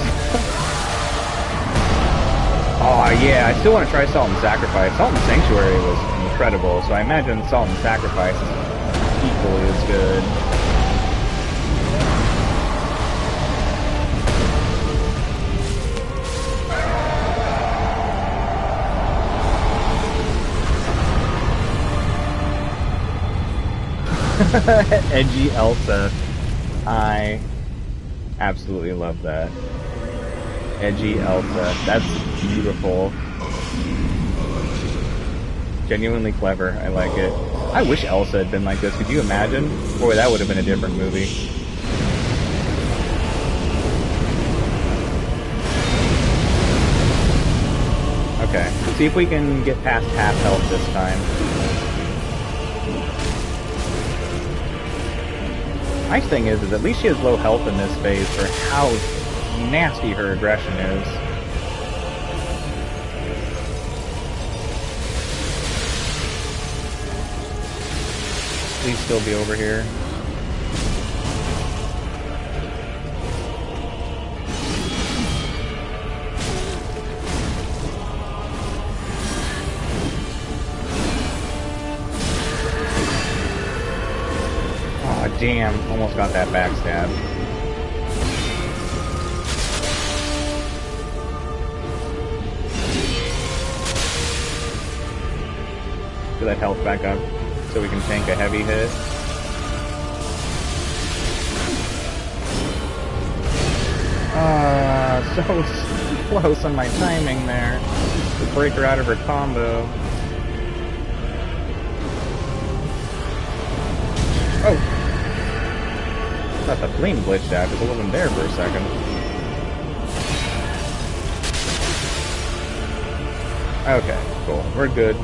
Oh, yeah, I still want to try Salt and Sacrifice. Salt and Sanctuary was incredible, so I imagine Salt and Sacrifice is equally as good. Edgy Elsa. I absolutely love that. Edgy Elsa. That's beautiful. Genuinely clever. I like it. I wish Elsa had been like this. Could you imagine? Boy, that would have been a different movie. Okay. Let's see if we can get past half health this time. Nice thing is at least she has low health in this phase for how nasty her aggression is. still be over here. Oh, damn. Almost got that backstab. Get that health back up so we can tank a heavy hit. So close on my timing there to break her out of her combo. Oh! I thought the flame glitched out because it wasn't there for a second. Okay, cool. We're good.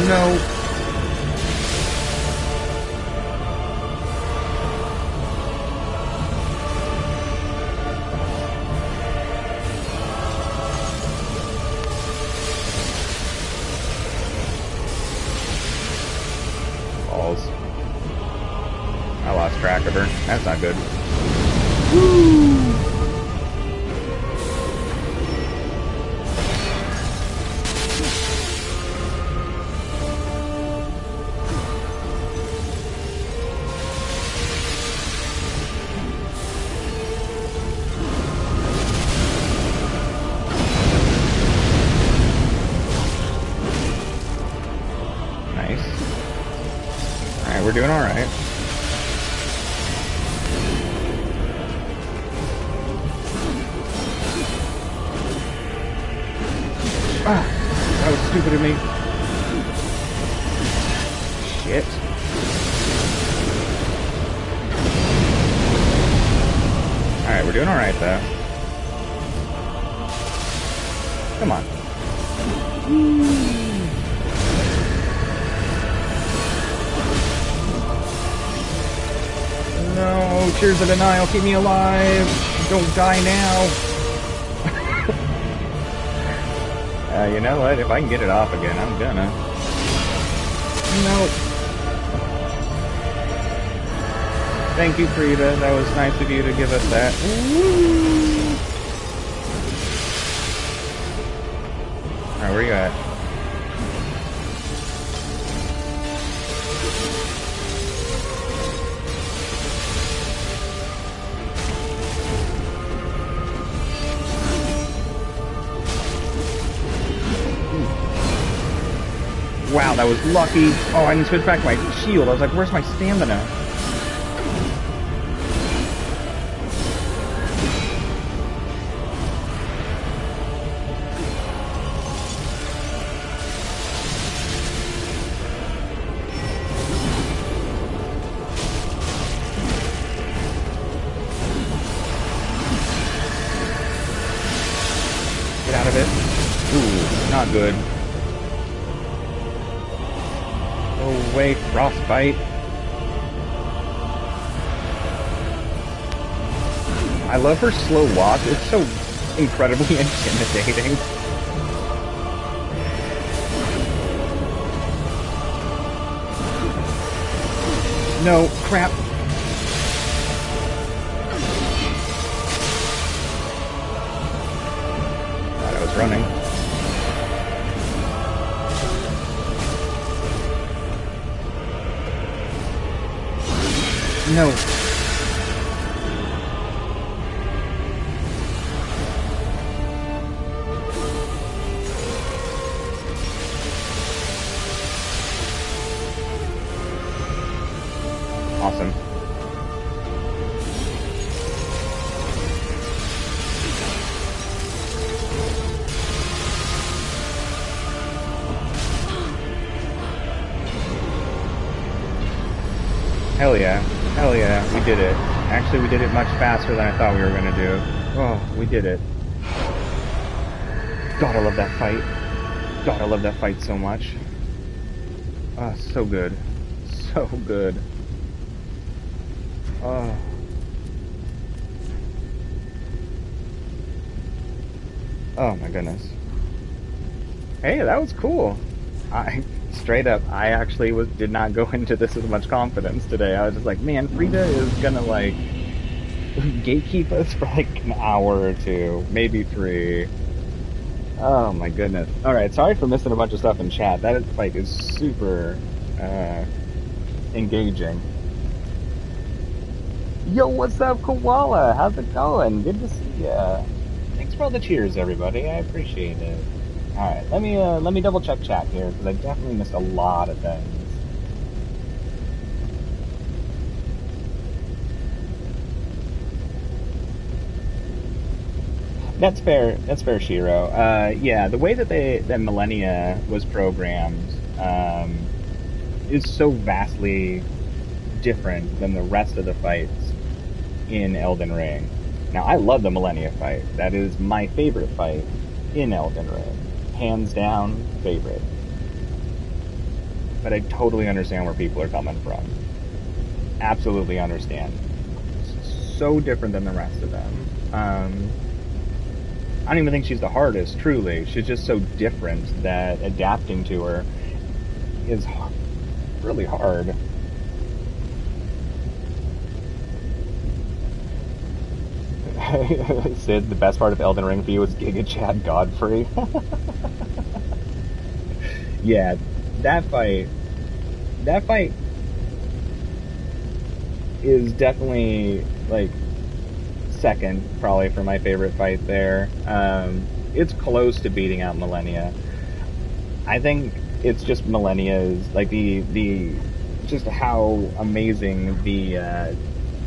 No. Balls. I lost track of her. That's not good. Woo! We're doing alright. Ah, that was stupid of me. Shit. Alright, we're doing alright though. Come on. No, Tears of Denial, keep me alive. Don't die now. You know what? If I can get it off again, I'm gonna. Nope. Thank you, Friede. That was nice of you to give us that. Alright, where you at? Wow, that was lucky. Oh, I didn't switch back to my shield. I was like, where's my stamina? Get out of it. Ooh, not good. Away, frostbite. I love her slow walk. It's so incredibly intimidating. No, crap. Thought I was running. No. Awesome. Hell yeah. Hell yeah, we did it. Actually, we did it much faster than I thought we were gonna do. Oh, we did it. God, I love that fight. God, I love that fight so much. Oh, so good. So good. Oh. Oh my goodness. Hey, that was cool. Straight up, I actually did not go into this with much confidence today. I was just like, man, Friede is gonna like gatekeep us for like an hour or two, maybe 3. Oh my goodness. Alright, sorry for missing a bunch of stuff in chat. That fight is super engaging. Yo, what's up, Koala? How's it going? Good to see ya. Thanks for all the cheers, everybody. I appreciate it. Alright, let me double check chat here, because I definitely missed a lot of things. That's fair, Shiro. Yeah, the way that Millennia was programmed, is so vastly different than the rest of the fights in Elden Ring. Now, I love the Millennia fight. That is my favorite fight in Elden Ring. Hands down, favorite. But I totally understand where people are coming from. Absolutely understand. So different than the rest of them. I don't even think she's the hardest, truly. She's just so different that adapting to her is really hard. Sid, the best part of Elden Ring for you was Giga Chad Godfrey. Yeah, that fight is definitely like second probably for my favorite fight there. It's close to beating out Millennia. I think it's just Millennia's like the just how amazing the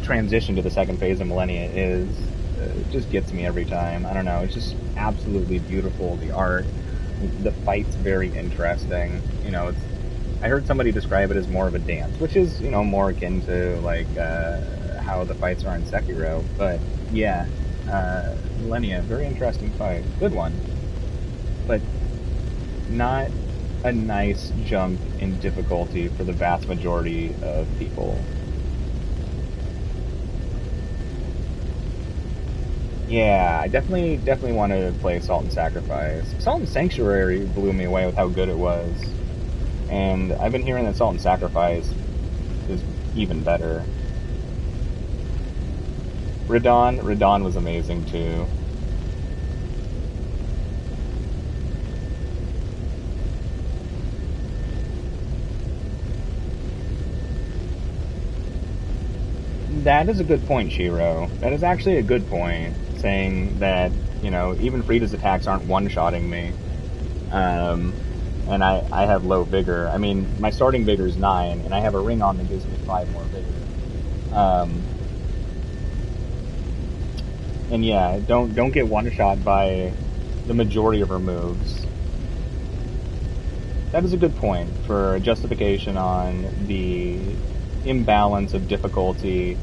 transition to the second phase of Millennia is. It just gets me every time. I don't know, it's just absolutely beautiful. The art, the fight's very interesting. You know, I heard somebody describe it as more of a dance, which is, you know, more akin to like how the fights are in Sekiro. But yeah, Millennia, very interesting fight, good one, but not a nice jump in difficulty for the vast majority of people. Yeah, I definitely want to play Salt and Sacrifice. Salt and Sanctuary blew me away with how good it was. And I've been hearing that Salt and Sacrifice is even better. Radon was amazing too. That is a good point, Shiro. That is actually a good point, saying that, you know, even Friede's attacks aren't one-shotting me. And I have low vigor. I mean, my starting vigor is 9, and I have a ring on that gives me 5 more vigor. And yeah, don't get one-shot by the majority of her moves. That is a good point for justification on the imbalance of difficulty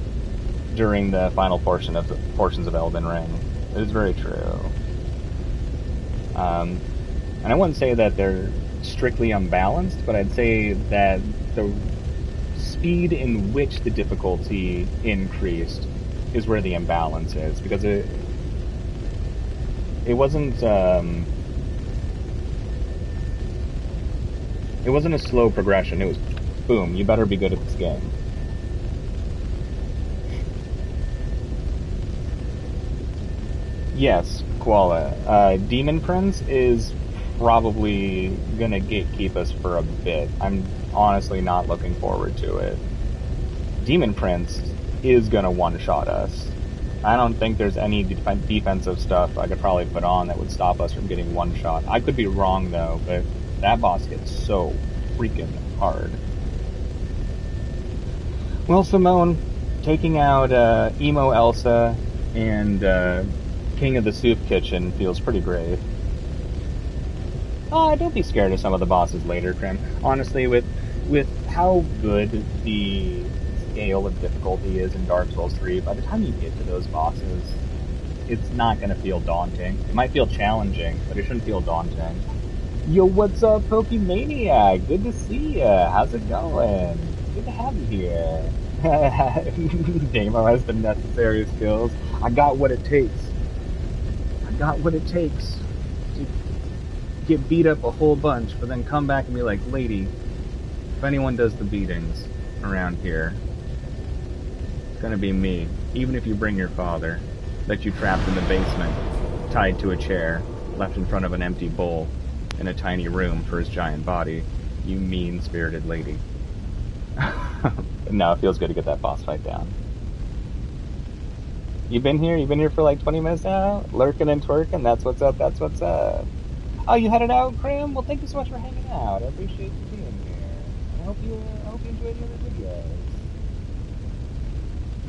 during the final portions of Elden Ring. It is very true. And I wouldn't say that they're strictly unbalanced, but I'd say that the speed in which the difficulty increased is where the imbalance is, because it wasn't a slow progression. It was boom, you better be good at this game. Yes, Koala. Demon Prince is probably gonna gatekeep us for a bit. I'm honestly not looking forward to it. Demon Prince is gonna one-shot us. I don't think there's any defensive stuff I could probably put on that would stop us from getting one-shot. I could be wrong though, but that boss gets so freaking hard. Well, Simone, taking out Emo Elsa and King of the Soup Kitchen feels pretty great. Don't be scared of some of the bosses later, Krim. Honestly, with how good the scale of difficulty is in Dark Souls 3, by the time you get to those bosses, it's not going to feel daunting. It might feel challenging, but it shouldn't feel daunting. Yo, what's up, Pokemaniac? Good to see ya. How's it going? Good to have you here. Damo has the necessary skills. I got what it takes. I got what it takes to get beat up a whole bunch, but then come back and be like, lady, if anyone does the beatings around here, it's gonna be me. Even if you bring your father, that you trapped in the basement, tied to a chair, left in front of an empty bowl, in a tiny room for his giant body, you mean-spirited lady. No, it feels good to get that boss fight down. You've been here for like 20 minutes now? Lurking and twerking? That's what's up, that's what's up. Oh, you headed out, Krim? Well, thank you so much for hanging out. I appreciate you being here. I hope you enjoyed the other videos.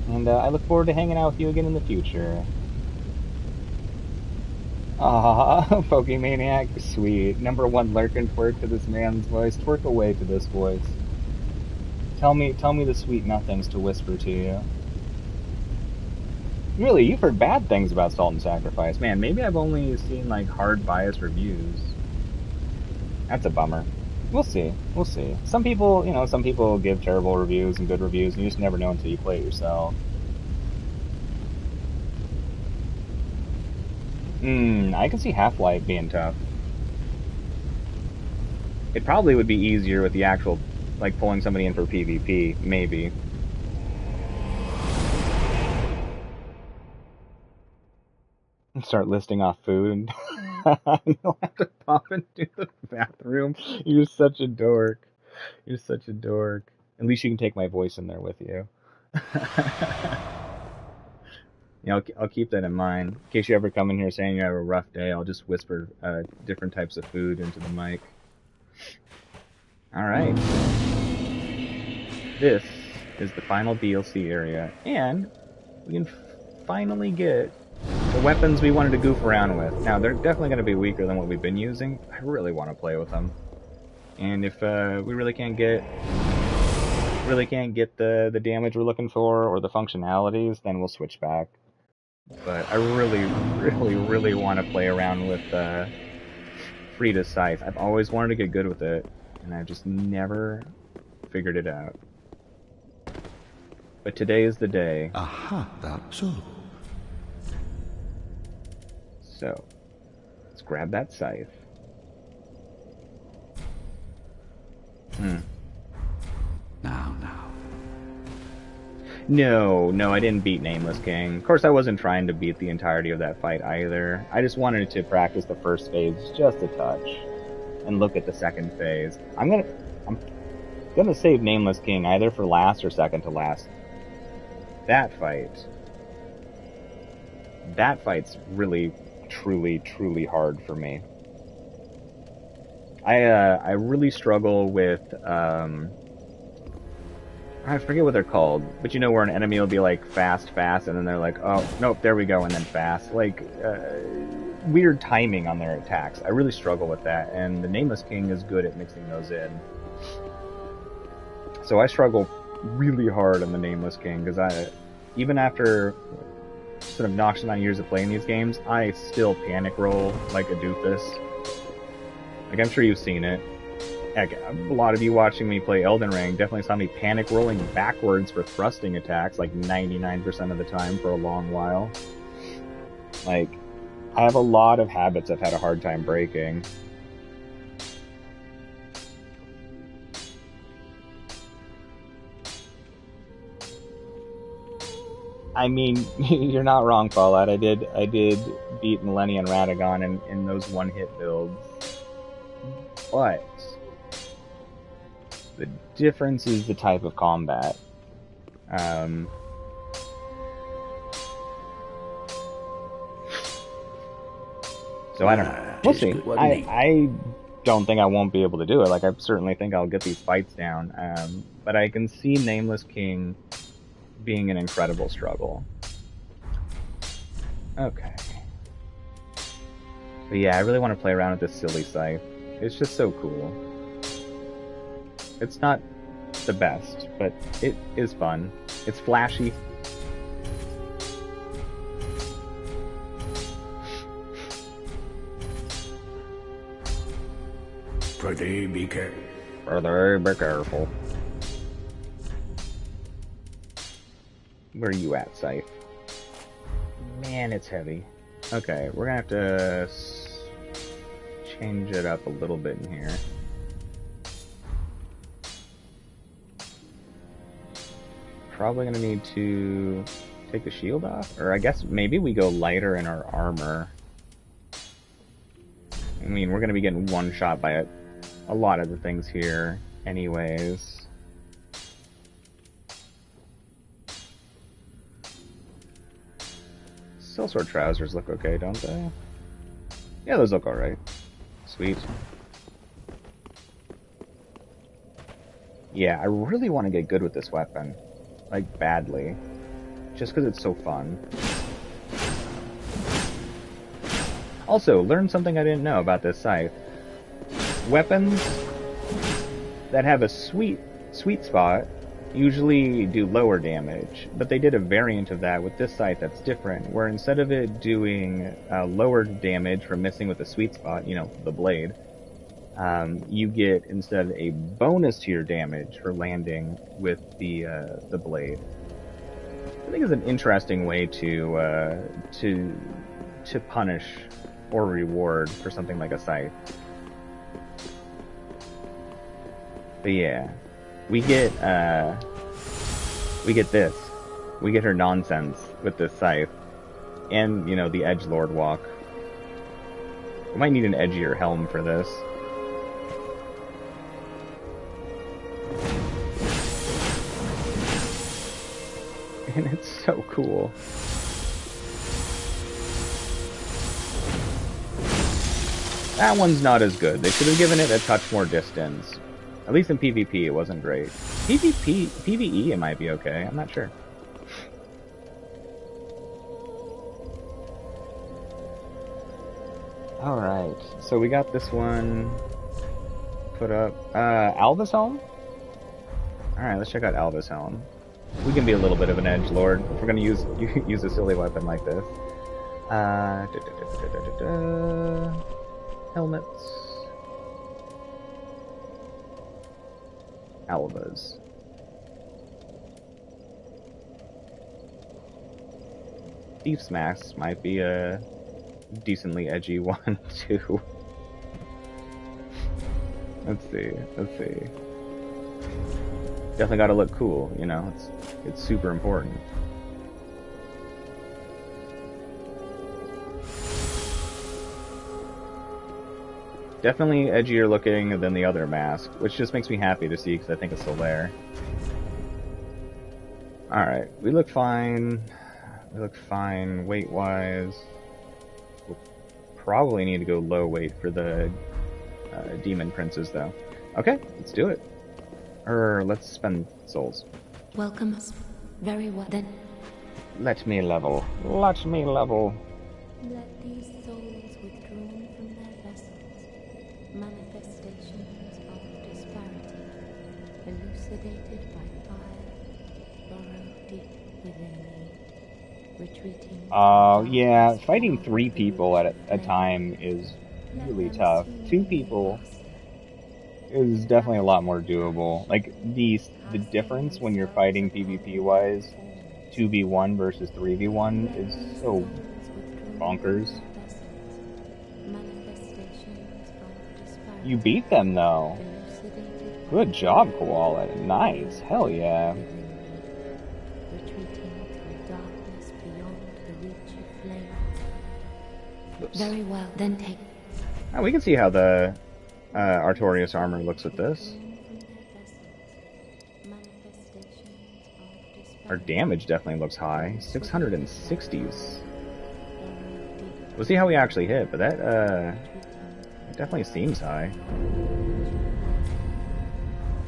And I look forward to hanging out with you again in the future. Aw, Pokemaniac, sweet. #1 lurkin' twerk to this man's voice. Twerk away to this voice. Tell me the sweet nothings to whisper to you. Really, you've heard bad things about Salt and Sacrifice. Man, maybe I've only seen, like, hard biased reviews. That's a bummer. We'll see. We'll see. Some people, some people give terrible reviews and good reviews, and you just never know until you play it yourself. I can see Half-Life being tough. It probably would be easier with the actual, like, pulling somebody in for PvP, maybe. Start listing off food. You'll have to pop into the bathroom. You're such a dork. You're such a dork. At least you can take my voice in there with you. I'll keep that in mind. In case you ever come in here saying you have a rough day, I'll just whisper different types of food into the mic. Alright. This is the final DLC area, and we can finally get the weapons we wanted to goof around with. Now, they're definitely going to be weaker than what we've been using. I really want to play with them. And if we really can't get the damage we're looking for or the functionalities, then we'll switch back. But I really, really, really want to play around with Friede's Scythe. I've always wanted to get good with it, and I've just never figured it out. But today is the day. Aha, that's so. So, let's grab that scythe. Now. No, I didn't beat Nameless King. Of course, I wasn't trying to beat the entirety of that fight either. I just wanted to practice the first phase just a touch, and look at the second phase. I'm gonna save Nameless King either for last or second to last. That fight's really, truly hard for me. I really struggle with I forget what they're called, but you know where an enemy will be like fast, and then they're like, oh, nope, there we go, and then fast. Like, weird timing on their attacks. I really struggle with that, and the Nameless King is good at mixing those in. So I struggle really hard on the Nameless King, because even after sort of knocks on years of playing these games, I still panic roll like a doofus. Like, I'm sure you've seen it. Heck, a lot of you watching me play Elden Ring definitely saw me panic rolling backwards for thrusting attacks like 99% of the time for a long while. Like, I have a lot of habits I've had a hard time breaking. I mean, you're not wrong, Fallout. I did beat Millennia and Radagon in those one-hit builds. But the difference is the type of combat. So I don't know. We'll see. I don't think I won't be able to do it. Like, I certainly think I'll get these fights down. But I can see Nameless King being an incredible struggle. Okay. But yeah, I really want to play around with this silly scythe. It's just so cool. It's not the best, but it is fun. It's flashy. Friede, be careful. Brother, be careful. Where are you at, Scythe? Man, it's heavy. Okay, we're gonna have to change it up a little bit in here. Probably gonna need to take the shield off, or I guess maybe we go lighter in our armor. I mean, we're gonna be getting one shot by a lot of the things here anyways. Sellsword trousers look okay, don't they? Yeah, those look alright. Sweet. Yeah, I really want to get good with this weapon. Like, badly. Just because it's so fun. Also, learned something I didn't know about this scythe. Weapons that have a sweet spot usually do lower damage, but they did a variant of that with this scythe that's different, where instead of it doing lower damage for missing with the sweet spot, you know, the blade, you get instead a bonus to your damage for landing with the blade. I think it's an interesting way to punish or reward for something like a scythe. But yeah. We get this. We get her nonsense with this scythe. And, you know, the edgelord walk. We might need an edgier helm for this. And it's so cool. That one's not as good. They should have given it a touch more distance. At least in PvP, it wasn't great. PvE, it might be okay. I'm not sure. Alright, so we got this one put up. Alva's Helm? Alright, let's check out Alva's Helm. We can be a little bit of an edgelord if we're gonna use a silly weapon like this. Helmets. Alvas. Thief's Mask might be a decently edgy one, too. Let's see. Definitely gotta look cool, you know, it's super important. Definitely edgier looking than the other mask, which just makes me happy to see because I think it's still there. Alright, we look fine. Weight-wise. We'll probably need to go low weight for the demon princes, though. Okay, let's do it. Or let's spend souls. Welcome us. Very well then. Let me level. Let these souls withdrawn from their vessels, manifestations of disparity, elucidated by fire, burrow deep within me, retreating. Yeah, fighting 3 people at a time is really tough. 2 people is definitely a lot more doable. Like, the difference when you're fighting PvP-wise, 2v1 versus 3v1 is so bonkers. You beat them, though. Good job, Koala. Nice. Hell yeah. Oops. Very well, then take. Oh, we can see how the Artorias armor looks with this. Our damage definitely looks high. 660s. We'll see how we actually hit, but that it definitely seems high.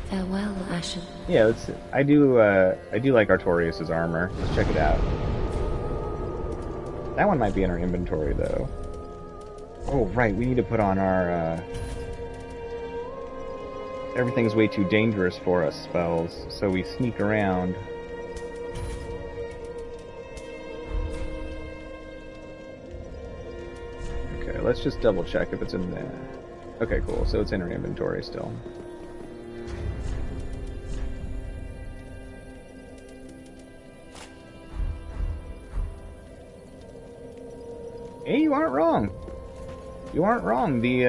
Farewell, Ashen. Yeah, I do like Artorias' armor. Let's check it out. That one might be in our inventory though. Oh right, we need to put on our everything's way too dangerous for us spells, so we sneak around. Okay, let's just double check if it's in there. Okay, cool. So it's in her inventory still. Hey, you aren't wrong. You aren't wrong. The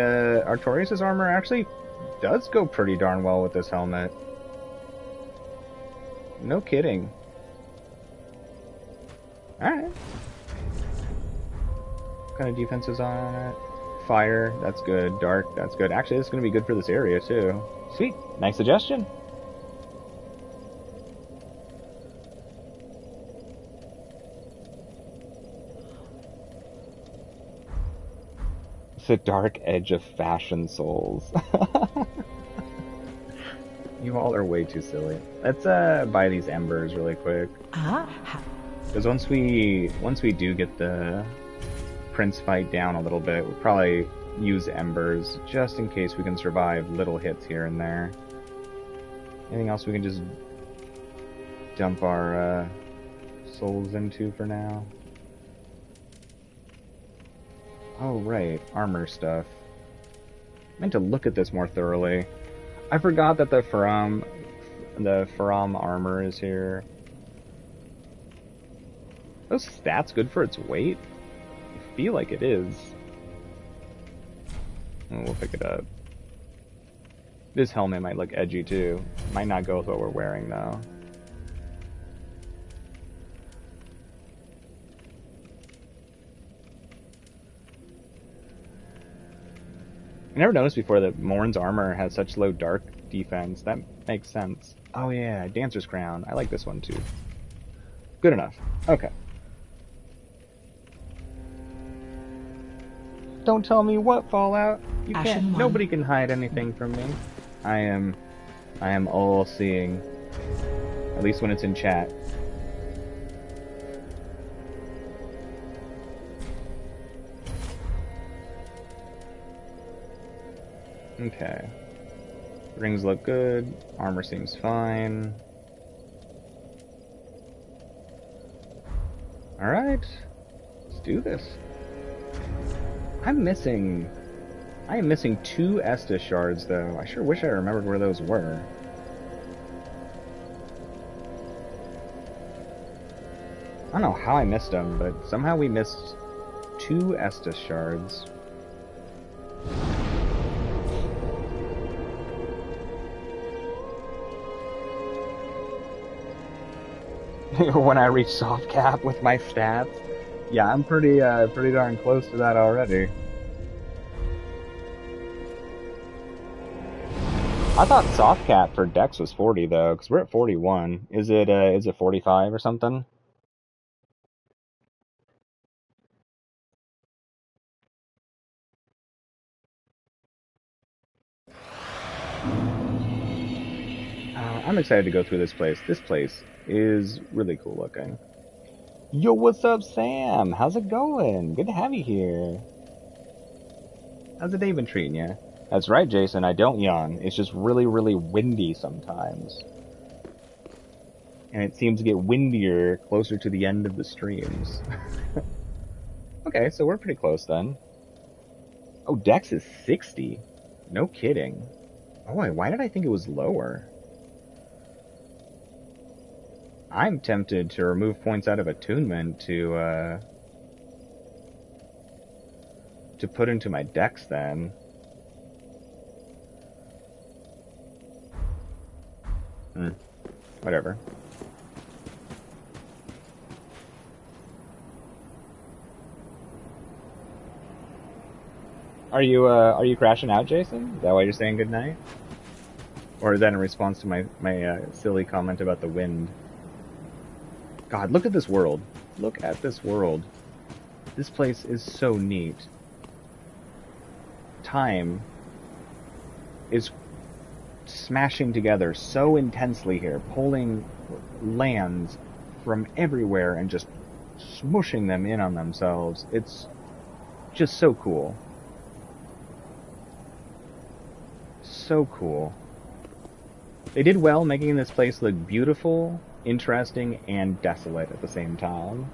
Artorias' armor actually does go pretty darn well with this helmet. No kidding. Alright. What kind of defense is on it? Fire, that's good. Dark, that's good. Actually, this is going to be good for this area, too. Sweet. Nice suggestion. It's the dark edge of fashion souls. You all are way too silly. Let's buy these embers really quick. Because once we do get the Prince fight down a little bit, we'll probably use embers just in case we can survive little hits here and there. Anything else we can just dump our souls into for now? Oh right, armor stuff. I meant to look at this more thoroughly. I forgot that the Faram armor is here. Those stats good for its weight? I feel like it is. Oh, we'll pick it up. This helmet might look edgy too. Might not go with what we're wearing though. I never noticed before that Morn's armor has such low dark defense. That makes sense. Oh yeah, Dancer's Crown. I like this one too. Good enough. Okay. Don't tell me what, Fallout. You can't. Nobody can hide anything from me. I am all seeing. At least when it's in chat. Okay. Rings look good. Armor seems fine. Alright. Let's do this. I am missing 2 Estus shards, though. I sure wish I remembered where those were. I don't know how I missed them, but somehow we missed 2 Estus shards. When I reach soft cap with my stats. Yeah, I'm pretty darn close to that already. I thought soft cap for Dex was 40 though, because we're at 41. Is it 45 or something? I'm excited to go through this place. This place is really cool looking. Yo, what's up, Sam? How's it going? Good to have you here. How's the day been treating you? That's right, Jason. I don't yawn. It's just really, really windy sometimes. And it seems to get windier closer to the end of the streams. Okay, so we're pretty close then. Oh, Dex is 60. No kidding. Oh, why did I think it was lower? I'm tempted to remove points out of attunement to put into my Dex then. Whatever. Are you crashing out, Jason? Is that why you're saying goodnight? Or is that in response to my silly comment about the wind? God, look at this world. Look at this world. This place is so neat. Time is smashing together so intensely here, pulling lands from everywhere and just smooshing them in on themselves. It's just so cool. So cool. They did well making this place look beautiful, interesting, and desolate at the same time.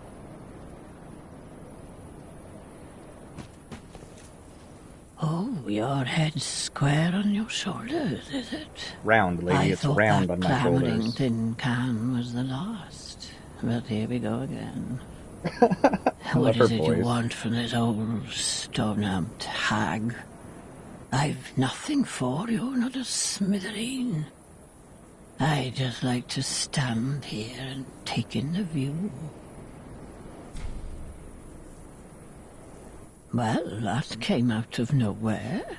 Oh? So, your head's square on your shoulders, is it? Round, lady, I it's thought round that on my clamoring shoulders. tin can was the last. But here we go again. I What love her is it you voice. want from this old stone-amped hag? I've nothing for you, not a smithereen. I just like to stand here and take in the view. Well, that came out of nowhere.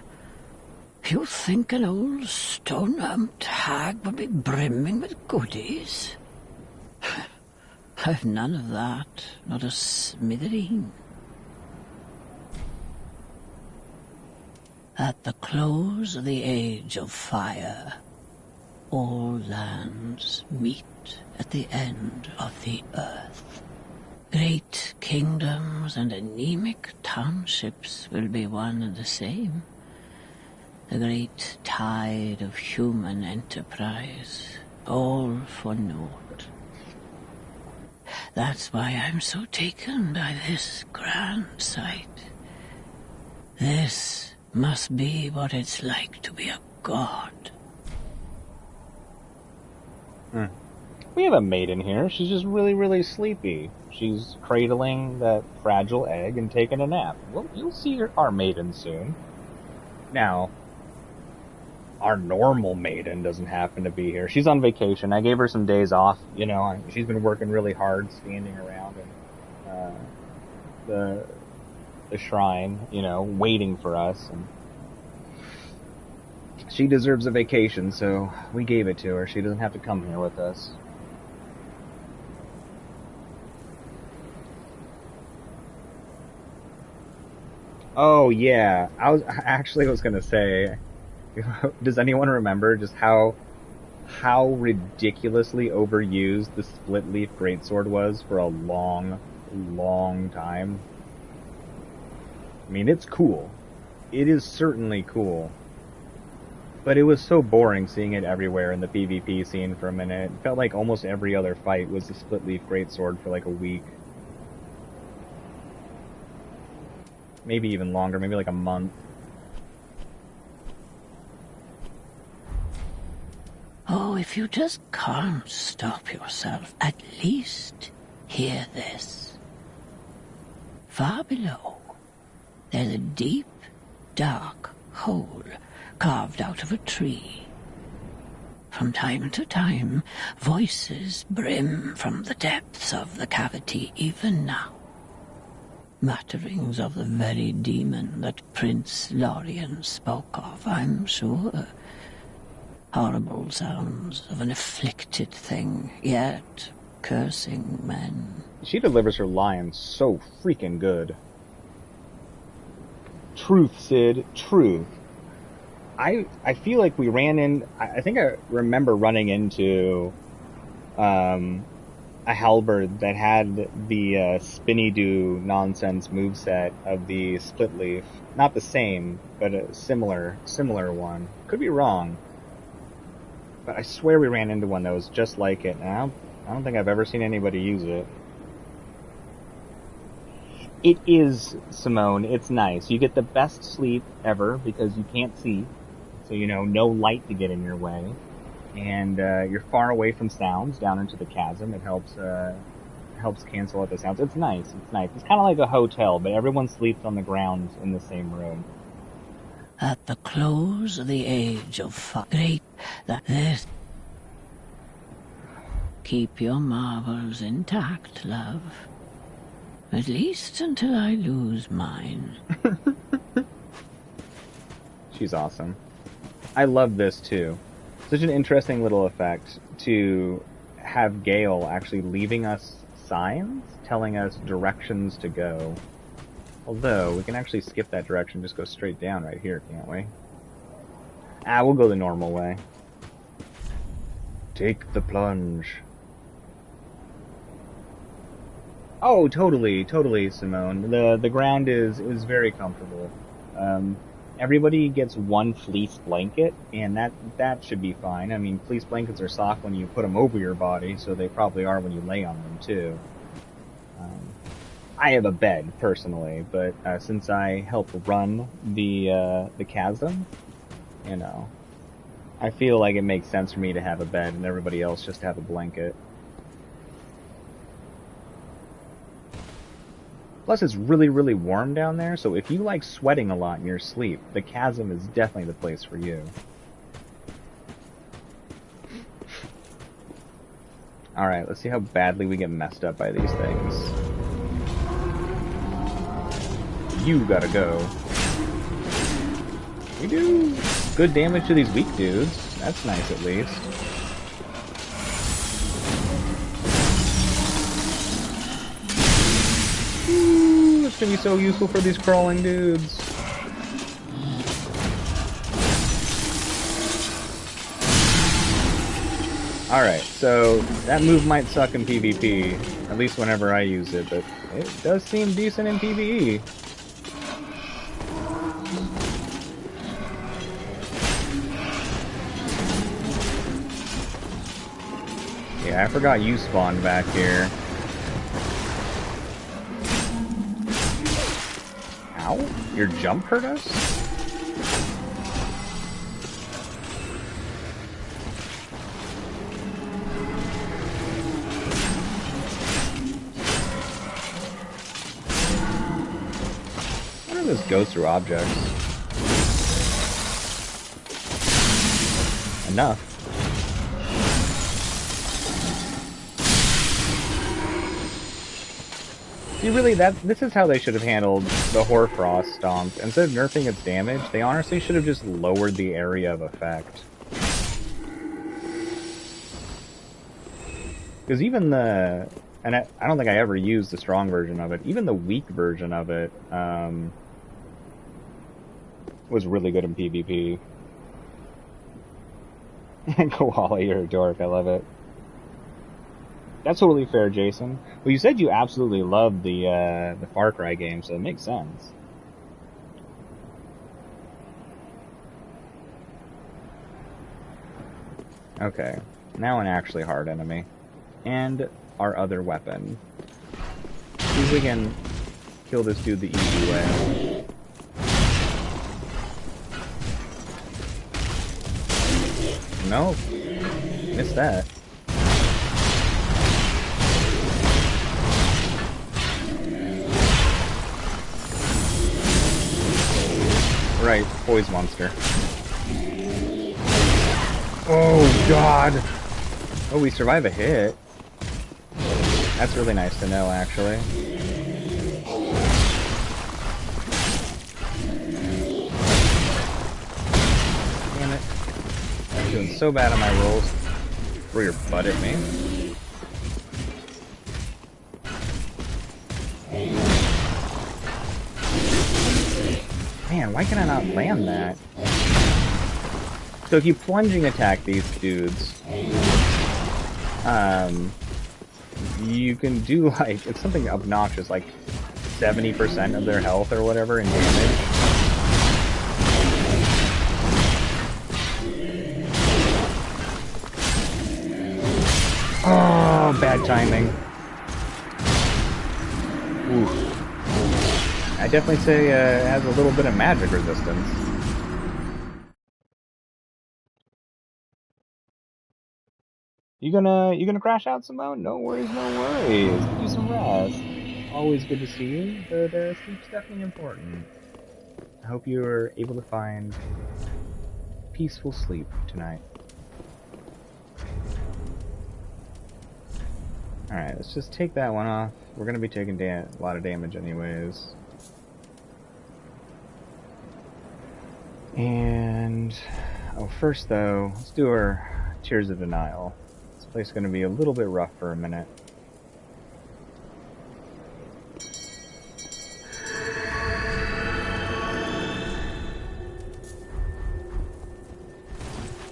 You think an old stone-amped hag would be brimming with goodies? I've none of that, not a smithereen. At the close of the age of fire, all lands meet at the end of the earth. Great kingdoms and anemic townships will be one and the same. The great tide of human enterprise, all for naught. That's why I'm so taken by this grand sight. This must be what it's like to be a god. We have a maiden here. She's just really, really sleepy. She's cradling that fragile egg and taking a nap. Well, you'll see our maiden soon. Now, our normal maiden doesn't happen to be here. She's on vacation. I gave her some days off. You know, she's been working really hard, standing around in the shrine, you know, waiting for us. And she deserves a vacation, so we gave it to her. She doesn't have to come here with us. Oh yeah, I was gonna say, does anyone remember just how ridiculously overused the split leaf greatsword was for a long, long time? I mean, it's cool. It is certainly cool. But it was so boring seeing it everywhere in the PvP scene for a minute. It felt like almost every other fight was the split leaf greatsword for like a week. Maybe even longer, maybe like a month. Oh, if you just can't stop yourself, at least hear this. Far below, there's a deep, dark hole carved out of a tree. From time to time, voices brim from the depths of the cavity even now. Mutterings of the very demon that Prince Lorien spoke of, I'm sure. Horrible sounds of an afflicted thing, yet cursing men. She delivers her lines so freaking good. Truth, Sid, truth. I feel like we ran in... I think I remember running into a halberd that had the spinny-do nonsense moveset of the split leaf. Not the same, but a similar one. Could be wrong. But I swear we ran into one that was just like it, and I don't think I've ever seen anybody use it. It is, Simone, it's nice. You get the best sleep ever because you can't see. So, you know, no light to get in your way. And you're far away from sounds down into the chasm. It helps cancel out the sounds. It's nice. It's nice. It's kind of like a hotel, but everyone sleeps on the ground in the same room. At the close of the age of fire, that this... Keep your marvels intact, love. At least until I lose mine. She's awesome. I love this too. Such an interesting little effect to have Gale actually leaving us signs, telling us directions to go. Although, we can actually skip that direction, just go straight down right here, can't we? We'll go the normal way. Take the plunge. Oh, totally, Simone. The ground is very comfortable. Everybody gets one fleece blanket, and that should be fine. I mean, fleece blankets are soft when you put them over your body, so they probably are when you lay on them, too. I have a bed personally, but since I help run the chasm, you know, I feel like it makes sense for me to have a bed and everybody else just to have a blanket. Plus, it's really, really warm down there, so if you like sweating a lot in your sleep, the chasm is definitely the place for you. Alright, let's see how badly we get messed up by these things. You gotta go. We do good damage to these weak dudes. That's nice at least. Ooh, it's gonna be so useful for these crawling dudes. Alright, so that move might suck in PvP, at least whenever I use it, but it does seem decent in PvE. Yeah, I forgot you spawned back here. Ow? Your jump hurt us? I wonder if this goes through objects. Enough. See, really, this is how they should have handled the Hoarfrost Stomp. Instead of nerfing its damage, they honestly should have just lowered the area of effect. Because even the... And I don't think I ever used the strong version of it. Even the weak version of it was really good in PvP. Koala, you're a dork. I love it. That's totally fair, Jason. Well, you said you absolutely loved the Far Cry game, so it makes sense. Okay, now an actually hard enemy. And our other weapon. See if we can kill this dude the easy way. Nope. Missed that. Right, poise monster. Oh god! Oh, we survive a hit. That's really nice to know, actually. Damn it. I'm doing so bad on my rolls. Throw your butt at me. Man, why can I not land that? So if you plunging attack these dudes, you can do like, it's something obnoxious, like 70% of their health or whatever in damage. Oh, bad timing. Ooh. I definitely say it has a little bit of magic resistance. You gonna crash out, Simone? No worries, no worries. Do some rest. Always good to see you, but sleep's definitely important. I hope you are able to find peaceful sleep tonight. Alright, let's just take that one off. We're gonna be taking a lot of damage anyways. And... oh, first though, let's do our Tears of Denial. This place is gonna be a little bit rough for a minute.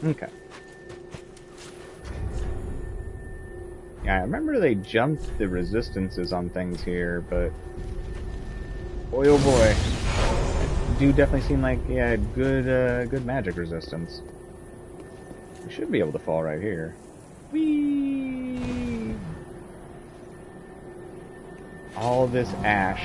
Okay. Yeah, I remember they jumped the resistances on things here, but... boy oh boy. Do definitely seem like, yeah, good magic resistance. We should be able to fall right here. Whee! all this ash.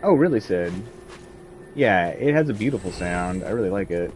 Oh, really, Sid? Yeah, it has a beautiful sound. I really like it.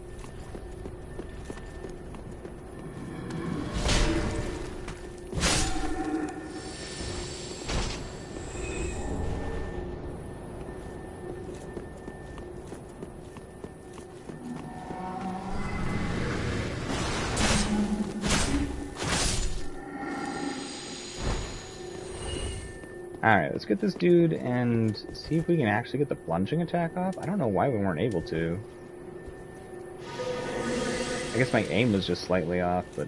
Alright, let's get this dude and see if we can actually get the plunging attack off. I don't know why we weren't able to. I guess my aim was just slightly off, but...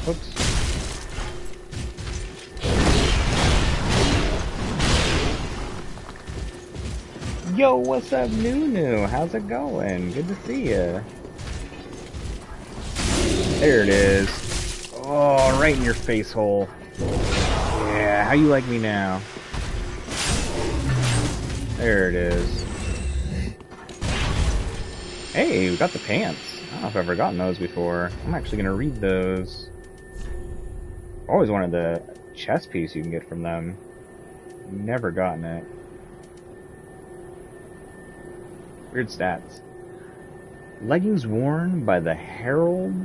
Whoops. Yo, what's up, Nunu? How's it going? Good to see ya. There it is. Oh, right in your face hole. Yeah, how you like me now? There it is. Hey, we got the pants. I don't know if I've ever gotten those before. I'm actually gonna read those. Always wanted the chest piece you can get from them. Never gotten it. Weird stats. Leggings worn by the Herald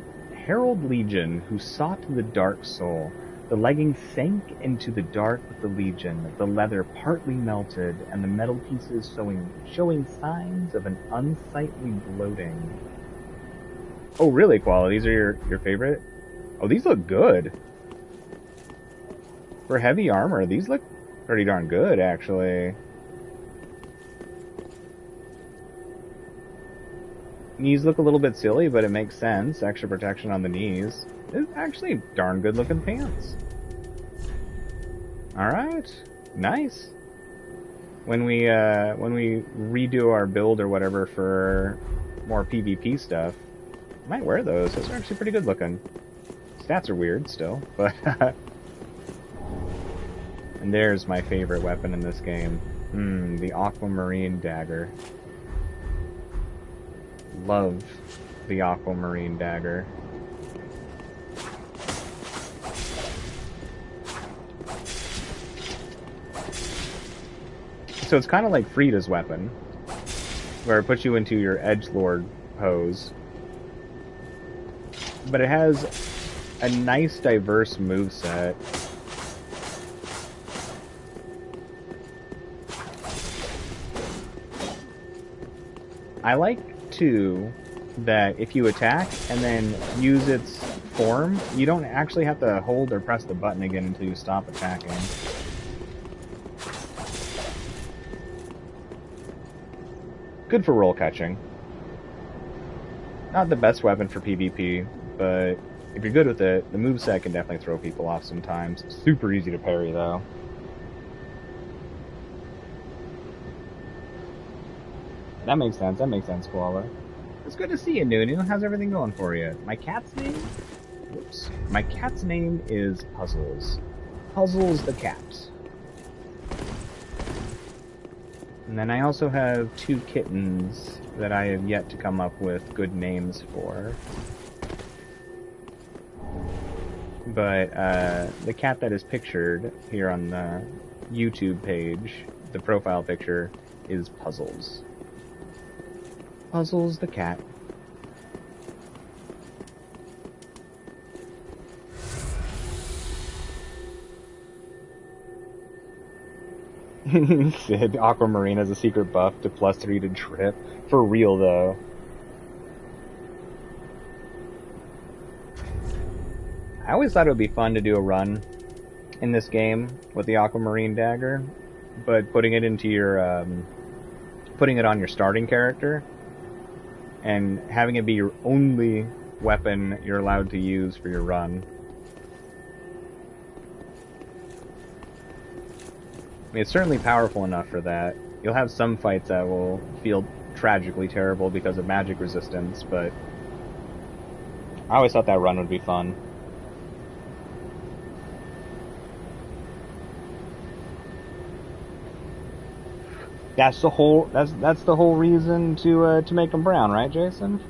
Legion who sought the Dark Soul. The leggings sank into the dark with the Legion, the leather partly melted, and the metal pieces showing signs of an unsightly bloating. Oh, really, Qual? These are your favorite? Oh, these look good. For heavy armor, these look pretty darn good, actually. Knees look a little bit silly, but it makes sense. Extra protection on the knees. It's actually darn good looking pants. Alright. Nice. When we redo our build or whatever for more PvP stuff, I might wear those. Those are actually pretty good looking. Stats are weird still, but and there's my favorite weapon in this game. The Aquamarine Dagger. Love the Aquamarine Dagger. So it's kind of like Friede's weapon, where it puts you into your edgelord pose. But it has a nice, diverse moveset. I like too that if you attack and then use its form, you don't actually have to hold or press the button again until you stop attacking. Good for roll catching. Not the best weapon for PvP, but if you're good with it, the moveset can definitely throw people off sometimes. Super easy to parry though. That makes sense, Koala. It's good to see you, Nunu. How's everything going for you? My cat's name? Whoops. My cat's name is Puzzles. Puzzles the cat. And then I also have 2 kittens that I have yet to come up with good names for. But the cat that is pictured here on the YouTube page, the profile picture, is Puzzles. Puzzles the cat. Sid, Aquamarine has a secret buff to +3 to trip. For real, though. I always thought it would be fun to do a run in this game with the Aquamarine Dagger, but putting it into your, putting it on your starting character, and having it be your only weapon you're allowed to use for your run. I mean, it's certainly powerful enough for that. You'll have some fights that will feel tragically terrible because of magic resistance, but I always thought that run would be fun. That's the whole reason to make them brown, right, Jason?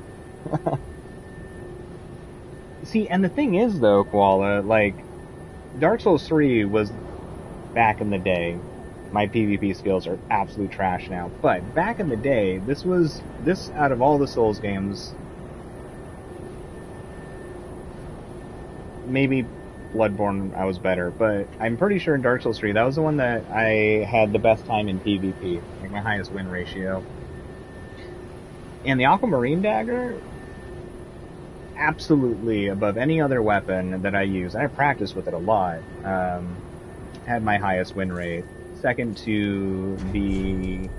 See, and the thing is, though, Koala, like, Dark Souls 3 was back in the day. My PvP skills are absolute trash now. But back in the day, this out of all the Souls games, maybe Bloodborne I was better, but I'm pretty sure in Dark Souls 3, that was the one that I had the best time in PvP, like my highest win ratio. And the Aquamarine Dagger, absolutely above any other weapon that I use. I practiced with it a lot. Had my highest win rate. Second to the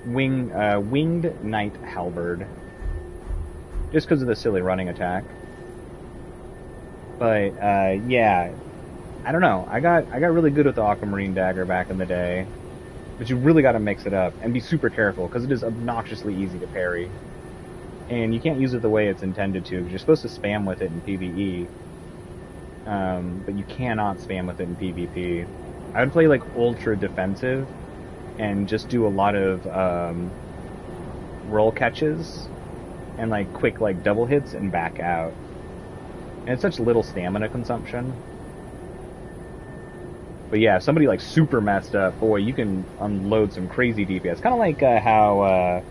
Winged Knight Halberd, just because of the silly running attack. But yeah, I don't know. I got really good with the Aquamarine Dagger back in the day, but you really got to mix it up and be super careful because it is obnoxiously easy to parry, and you can't use it the way it's intended to. Because you're supposed to spam with it in PvE. But you cannot spam with it in PvP. I would play like ultra defensive and just do a lot of roll catches and like quick like double hits and back out. And it's such little stamina consumption. But yeah, if somebody like super messed up, boy, you can unload some crazy DPS. Kind of like how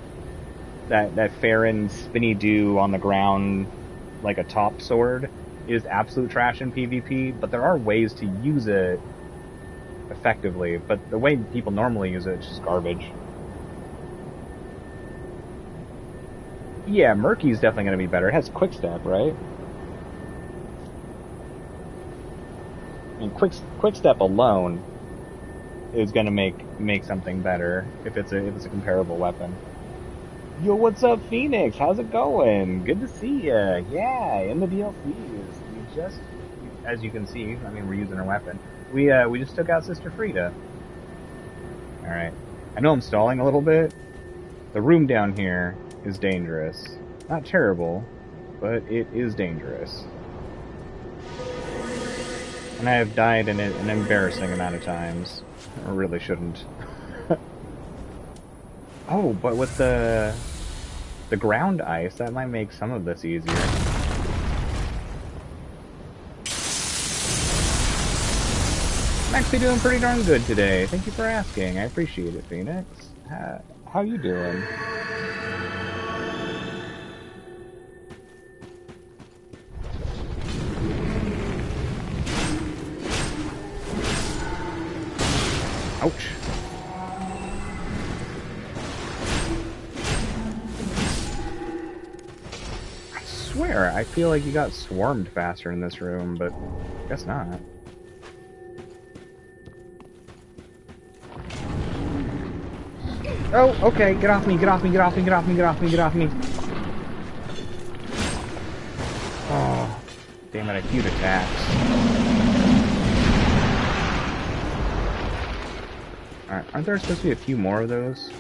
that Farron spinny do on the ground like a top sword is absolute trash in PvP, but there are ways to use it effectively, but the way people normally use it is just garbage. Yeah, Murky's definitely going to be better. It has quick step, right? I mean, quick step alone is going to make something better if it's a comparable weapon. Yo, what's up, Phoenix? How's it going? Good to see ya. Yeah, in the DLCs. We just, as you can see, I mean, we're using our weapon. We just took out Sister Friede. Alright. I know I'm stalling a little bit. The room down here is dangerous. Not terrible, but it is dangerous. And I have died in it an embarrassing amount of times. I really shouldn't. Oh, but with the ground ice, that might make some of this easier. I'm actually doing pretty darn good today. Thank you for asking. I appreciate it, Phoenix. How you doing? Ouch. I swear, I feel like you got swarmed faster in this room, but I guess not. Oh, okay, get off me, get off me, get off me, get off me, get off me, get off me. Oh, damn it, I queued attacks. Alright, aren't there supposed to be a few more of those?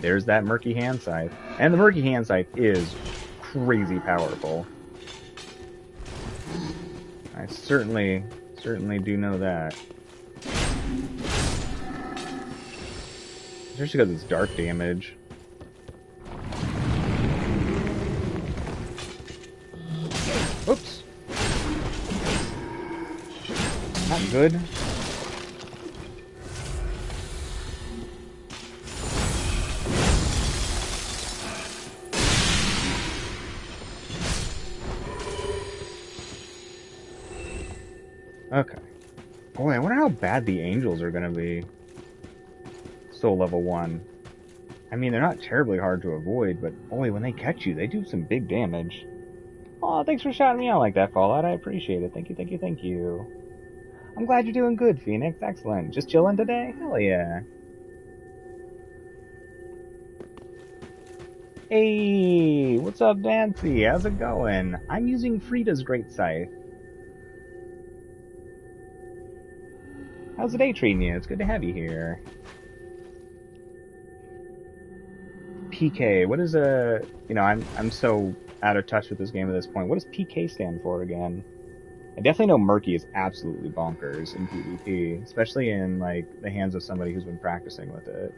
There's that Murky Hand Scythe. And the Murky Hand Scythe is crazy powerful. I certainly do know that. Especially because it's dark damage. Oops. Not good. Okay. Boy, I wonder how bad the angels are gonna be. Still level 1. I mean, they're not terribly hard to avoid, but boy, when they catch you, they do some big damage. Aw, thanks for shouting me out like that, Fallout. I appreciate it. Thank you, thank you, thank you. I'm glad you're doing good, Phoenix. Excellent. Just chilling today? Hell yeah. Hey, what's up, Nancy? How's it going? I'm using Frieda's Great Scythe. How's the day treating you? It's good to have you here. PK, what is a... You know, I'm so out of touch with this game at this point. What does PK stand for again? I definitely know Murky is absolutely bonkers in PvP, especially in, like, the hands of somebody who's been practicing with it.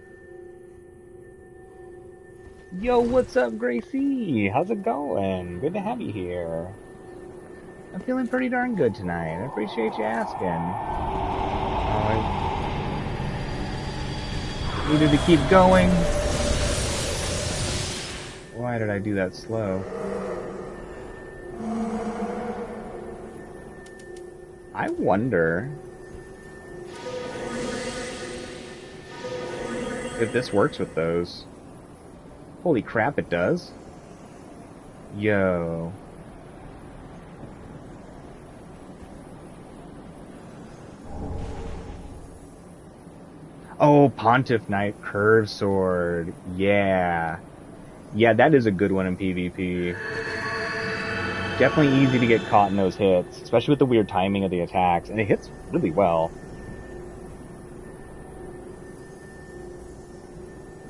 Yo, what's up, Gracie? How's it going? Good to have you here. I'm feeling pretty darn good tonight. I appreciate you asking. I needed to keep going. Why did I do that slow? I wonder if this works with those. Holy crap, it does. Yo. Oh, Pontiff Knight Curve Sword. Yeah. Yeah, that is a good one in PvP. Definitely easy to get caught in those hits, especially with the weird timing of the attacks, and it hits really well.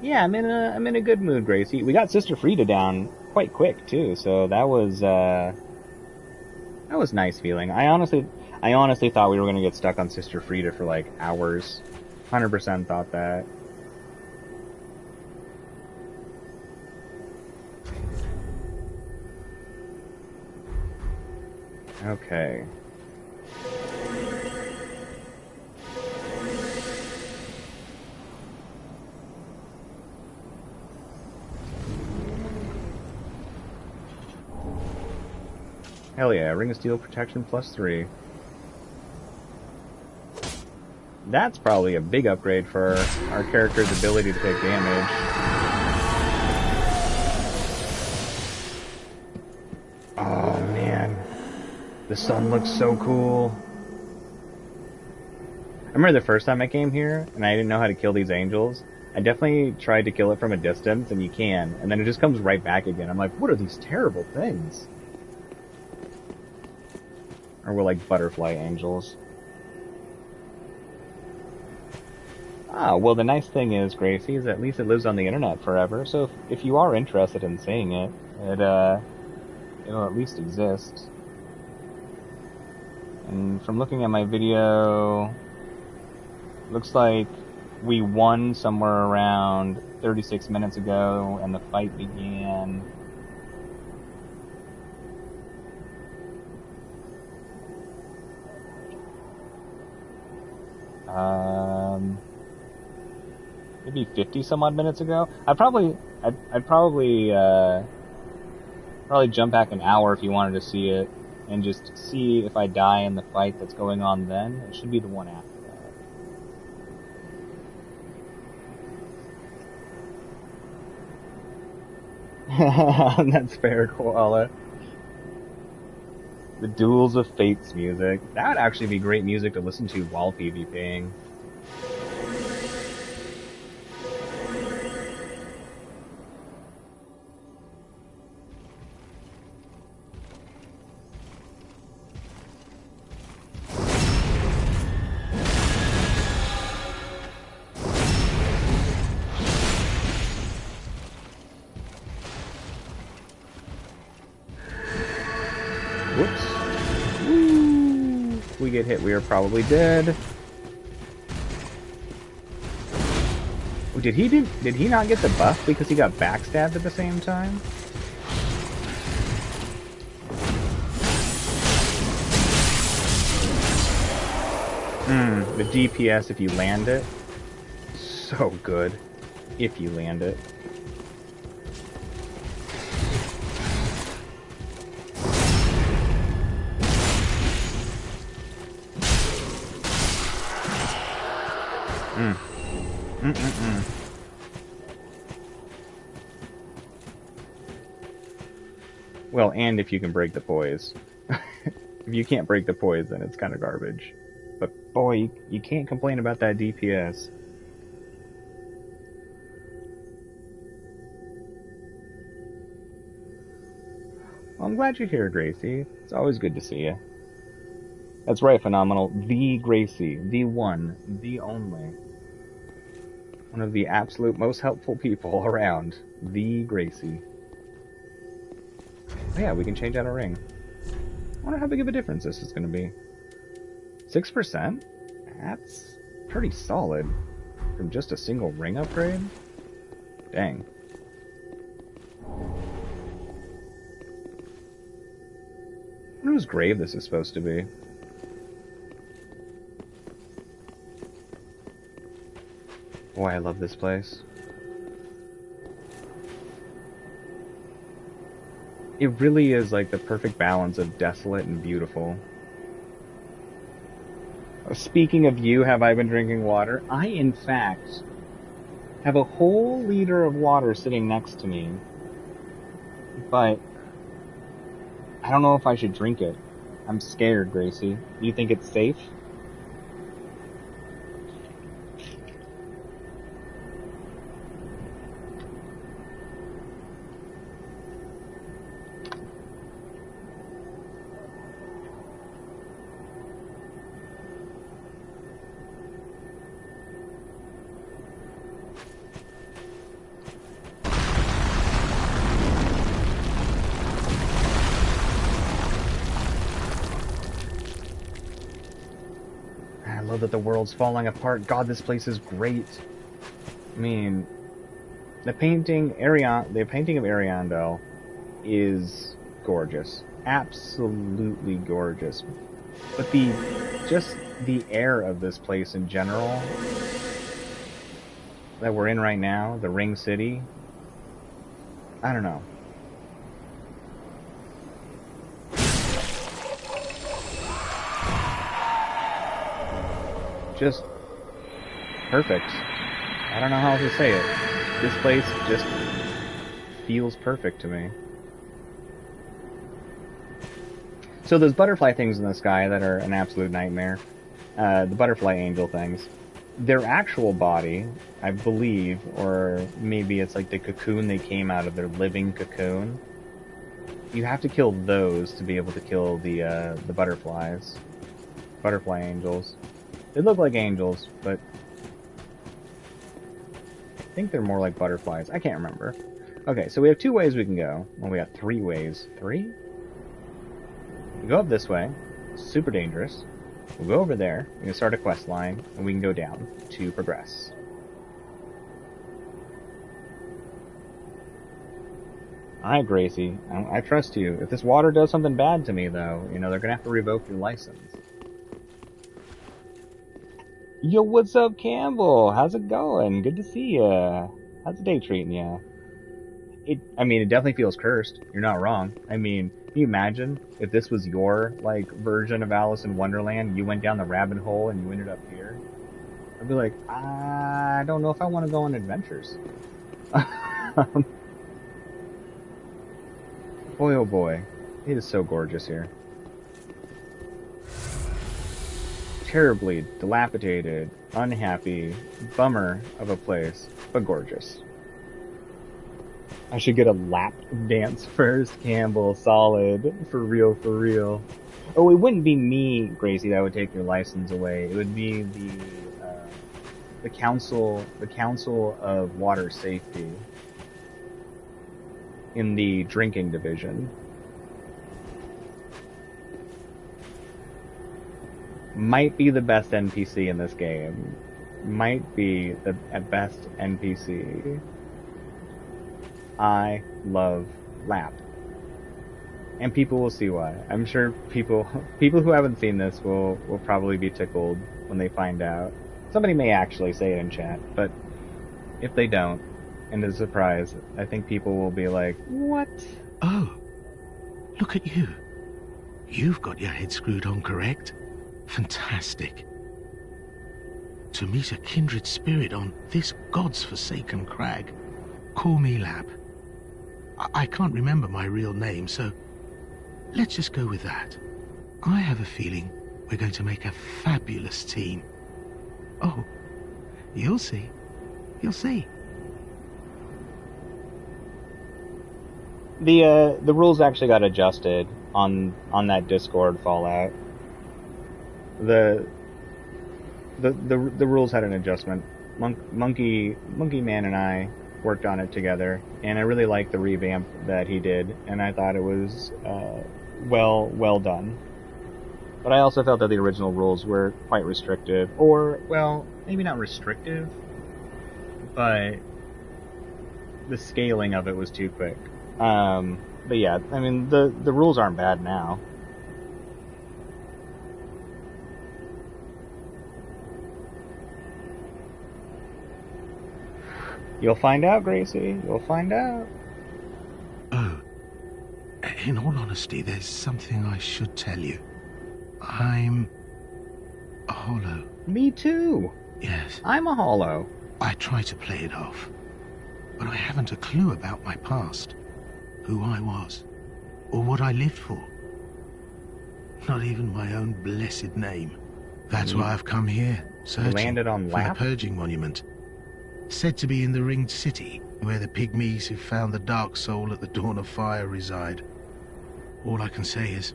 Yeah, I'm in a good mood, Gracie. We got Sister Friede down quite quick too, so that was nice feeling. I honestly thought we were gonna get stuck on Sister Friede for like hours. 100% thought that. Okay. Hell yeah, Ring of Steel Protection +3. That's probably a big upgrade for our character's ability to take damage. Oh man, the sun looks so cool. I remember the first time I came here and I didn't know how to kill these angels. I definitely tried to kill it from a distance, and you can, and then it just comes right back again. I'm like, what are these terrible things? Or we're like butterfly angels. Ah, well, the nice thing is, Gracie, is at least it lives on the internet forever, so if you are interested in seeing it, it'll at least exist. And from looking at my video, looks like we won somewhere around 36 minutes ago, and the fight began... maybe 50 some odd minutes ago. I'd probably jump back an hour if you wanted to see it, and just see if I die in the fight that's going on then. It should be the one after that. That's fair, Koala. The Duels of Fates music. That would actually be great music to listen to while PvPing. Whoops. Woo. If we get hit, we are probably dead. Oh, did he not get the buff because he got backstabbed at the same time? The DPS if you land it. So good. If you land it. Well, and if you can break the poise. If you can't break the poise, then it's kind of garbage. But boy, you can't complain about that DPS. Well, I'm glad you're here, Gracie. It's always good to see you. That's right, Phenomenal. The Gracie. The one. The only. One of the absolute most helpful people around. The Gracie. Oh yeah, we can change out a ring. I wonder how big of a difference this is going to be. 6%? That's pretty solid. From just a single ring upgrade? Dang. I wonder whose grave this is supposed to be. Boy, I love this place. It really is like the perfect balance of desolate and beautiful. Speaking of you, have I been drinking water? I, in fact, have a whole liter of water sitting next to me. But I don't know if I should drink it. I'm scared, Gracie. Do you think it's safe? That the world's falling apart. God, this place is great. I mean, the painting of Ariandel is gorgeous. Absolutely gorgeous. But just the air of this place in general that we're in right now, the Ring City, I don't know. Just perfect. I don't know how else to say it. This place just feels perfect to me. So those butterfly things in the sky that are an absolute nightmare, the butterfly angel things, their actual body, I believe, or maybe it's like the cocoon they came out of, their living cocoon, you have to kill those to be able to kill the butterflies. Butterfly angels. They look like angels, but I think they're more like butterflies. I can't remember. Okay, so we have 2 ways we can go. Well, we got 3 ways. 3? We go up this way. Super dangerous. We'll go over there. We can start a quest line, and we can go down to progress. Alright, Gracie. I trust you. If this water does something bad to me, though, you know, they're gonna have to revoke your license. Yo, what's up, Campbell? How's it going? Good to see ya. How's the day treating ya? I mean, it definitely feels cursed. You're not wrong. I mean, can you imagine if this was your, like, version of Alice in Wonderland? You went down the rabbit hole and you ended up here? I'd be like, I don't know if I want to go on adventures. Boy, oh boy. It is so gorgeous here. Terribly dilapidated, unhappy, bummer of a place, but gorgeous. I should get a lap dance first, Campbell. Solid. For real, for real. Oh, it wouldn't be me, Gracie, that would take your license away. It would be the council of water safety in the drinking division. Might be the best NPC in this game. Might be the best NPC. I love Lap. And people will see why. I'm sure people who haven't seen this will probably be tickled when they find out. Somebody may actually say it in chat, but if they don't, and it's a surprise, I think people will be like, what? Oh, look at you. You've got your head screwed on correct. Fantastic. To meet a kindred spirit on this god's forsaken crag. Call me Lap. I can't remember my real name, so let's just go with that. I have a feeling we're going to make a fabulous team. Oh, you'll see. You'll see. The rules actually got adjusted on that Discord Fallout. The rules had an adjustment. Monkey Man and I worked on it together, and I really liked the revamp that he did, and I thought it was well done. But I also felt that the original rules were quite restrictive, or, well, maybe not restrictive, but the scaling of it was too quick. But yeah, I mean, the rules aren't bad now. You'll find out, Gracie. You'll find out. Oh, in all honesty, there's something I should tell you. I'm a hollow. Me too. Yes. I'm a hollow. I try to play it off, but I haven't a clue about my past, who I was, or what I lived for. Not even my own blessed name. That's why I've come here, searching landed on for the Lap? Purging Monument. Said to be in the Ringed City, where the pygmies who found the Dark Soul at the Dawn of Fire reside. All I can say is,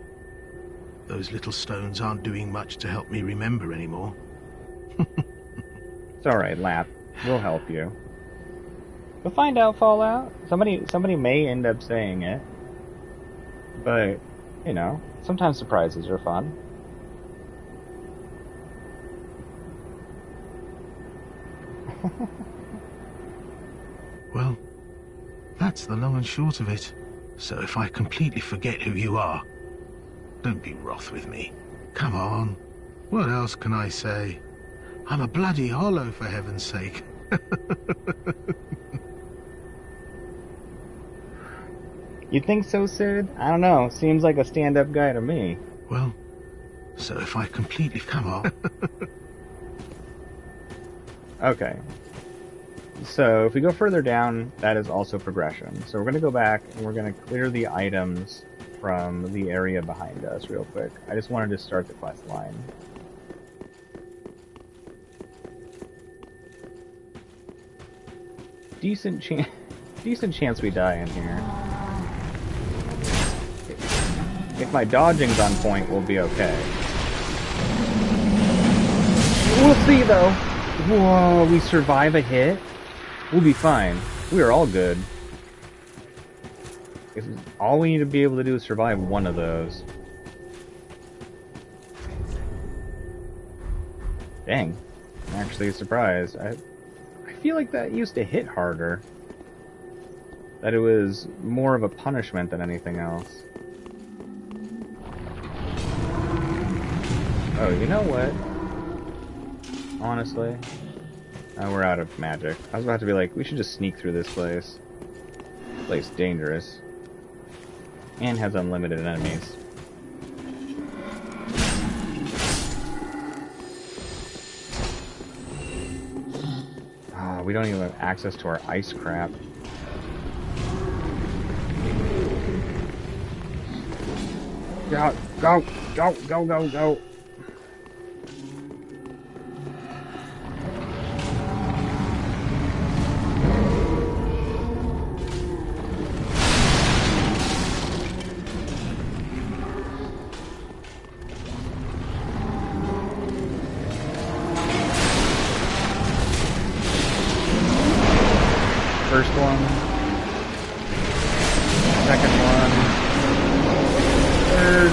those little stones aren't doing much to help me remember anymore. It's alright, Lap. We'll help you. We'll find out, Fallout. Somebody may end up saying it. But, you know, sometimes surprises are fun. Well, that's the long and short of it. So if I completely forget who you are, don't be wroth with me. Come on. What else can I say? I'm a bloody hollow, for heaven's sake. You think so, Sid? I don't know. Seems like a stand-up guy to me. Well, so if I completely come on. Okay. So if we go further down, that is also progression. So we're going to go back and we're going to clear the items from the area behind us real quick. I just wanted to start the quest line. Decent chance we die in here. If my dodging's on point, we'll be okay. We'll see, though. Whoa, we survive a hit? We'll be fine. We are all good. All we need to be able to do is survive one of those. Dang. I'm actually surprised. I feel like that used to hit harder. That it was more of a punishment than anything else. Oh, you know what? Honestly, we're out of magic. I was about to be like, we should just sneak through this place. This place dangerous. And has unlimited enemies. We don't even have access to our ice crap. Go, go, go, go, go, go. First one. Second one. Third.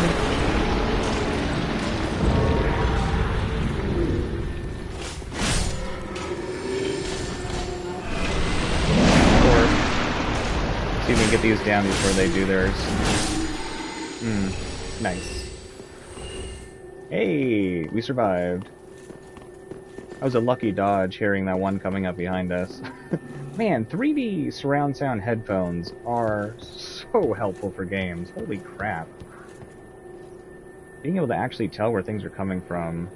Fourth. See if we can get these down before they do theirs. Nice. Hey, we survived. That was a lucky dodge, hearing that one coming up behind us. Man, 3D surround sound headphones are so helpful for games. Holy crap. Being able to actually tell where things are coming from,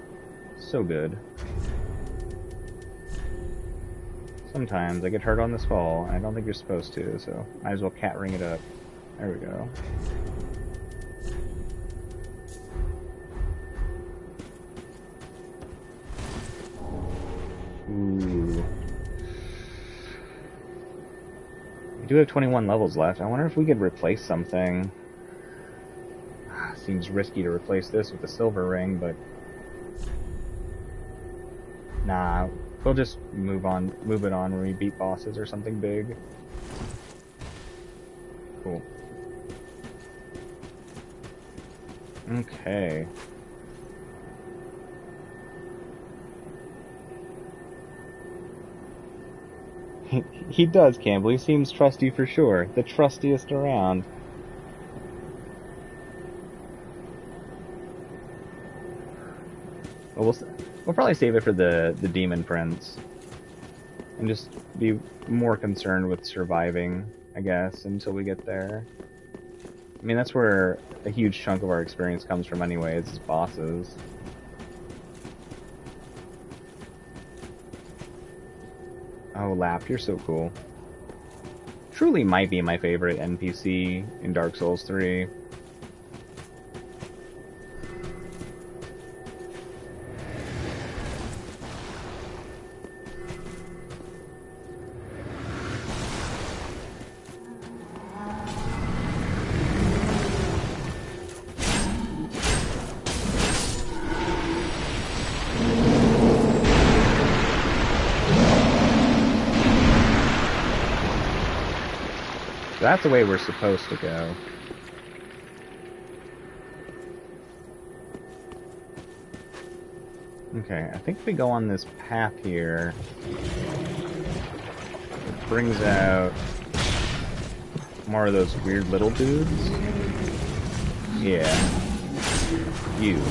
so good. Sometimes I get hurt on this fall, and I don't think you're supposed to, so might as well cat ring it up. There we go. Ooh. do have 21 levels left. I wonder if we could replace something. Seems risky to replace this with a silver ring, but nah, we'll just move it on when we beat bosses or something big. Cool. Okay. He does, Campbell. He seems trusty for sure. The trustiest around. Well, we'll probably save it for the Demon Prince. And just be more concerned with surviving, I guess, until we get there. I mean, that's where a huge chunk of our experience comes from anyways, is bosses. Oh, Lap, you're so cool. Truly might be my favorite NPC in Dark Souls 3. That's the way we're supposed to go. Okay, I think if we go on this path here, it brings out more of those weird little dudes. Yeah. You.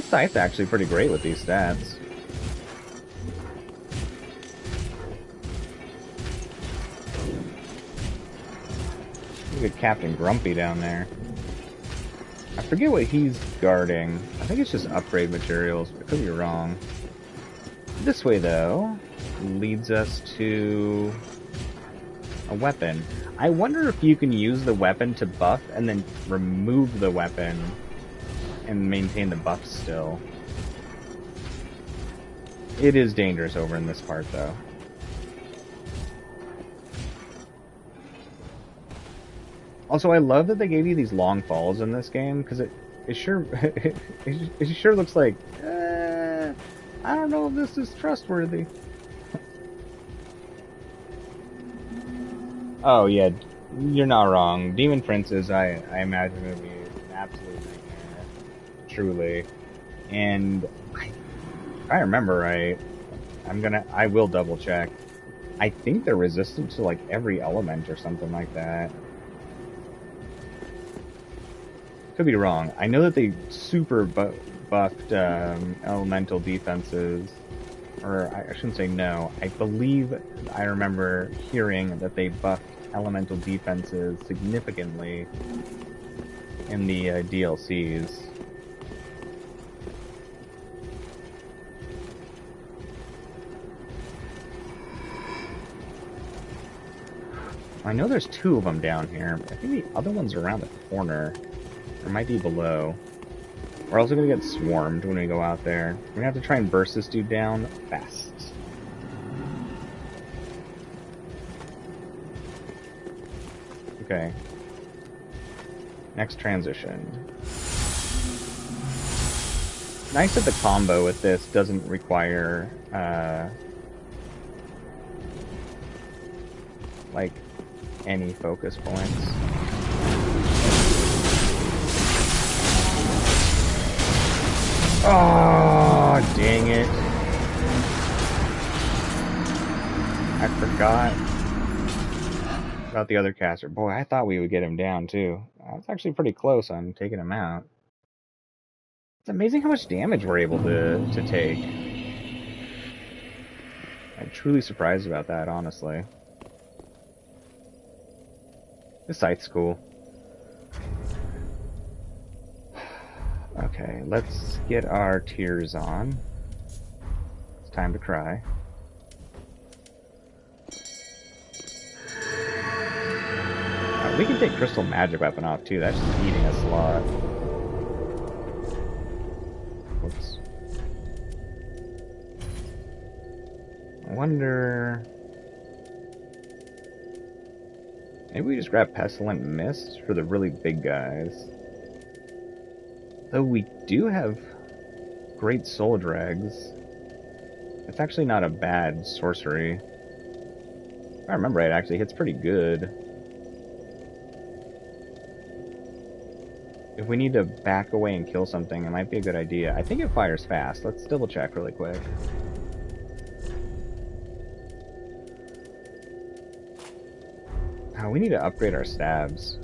Scythe's actually pretty great with these stats. Look at Captain Grumpy down there. I forget what he's guarding. I think it's just upgrade materials, but I could be wrong. This way, though, leads us to a weapon. I wonder if you can use the weapon to buff and then remove the weapon and maintain the buff still. It is dangerous over in this part, though. Also, I love that they gave you these long falls in this game, because it sure it sure looks like I don't know if this is trustworthy. Oh yeah, you're not wrong. Demon Princes, I imagine would be an absolute nightmare. Truly. And if I remember right, I will double check. I think they're resistant to like every element or something like that. Could be wrong. I know that they super buffed elemental defenses, or I shouldn't say no. I believe I remember hearing that they buffed elemental defenses significantly in the DLCs. I know there's two of them down here. I think the other one's around the corner. Or might be below. We're also gonna get swarmed when we go out there. We're gonna have to try and burst this dude down fast. Okay. Next transition. Nice that the combo with this doesn't require, like, any focus points. Oh, dang it. I forgot about the other caster. Boy, I thought we would get him down, too. I was actually pretty close on taking him out. It's amazing how much damage we're able to take. I'm truly surprised about that, honestly. This site's cool. Okay, let's get our tears on. It's time to cry. We can take Crystal Magic Weapon off too, that's just eating us a lot. Whoops. wonder... Maybe we just grab Pestilent Mist for the really big guys. Though we do have great soul dregs. It's actually not a bad sorcery. If I remember right, it actually hits pretty good. If we need to back away and kill something, it might be a good idea. I think it fires fast. Let's double check really quick. Oh, we need to upgrade our stabs.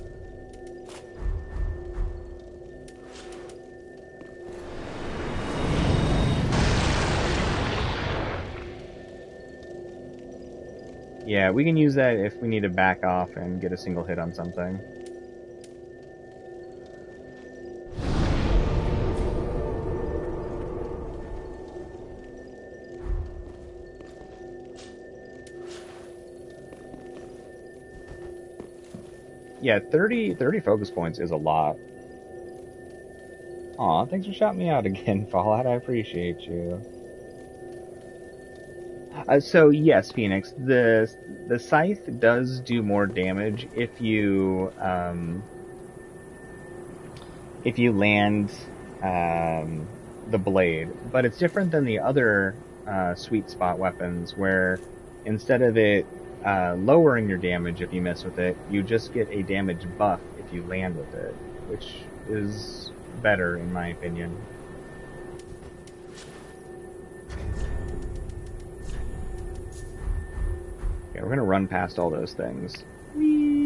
Yeah, we can use that if we need to back off and get a single hit on something. Yeah, 30 focus points is a lot. Aw, thanks for shouting me out again, Fallout. I appreciate you. So yes, Phoenix, the scythe does do more damage if you land the blade, but it's different than the other sweet spot weapons, where instead of it lowering your damage if you miss with it, you just get a damage buff if you land with it, which is better in my opinion. Okay, we're gonna run past all those things. Whee!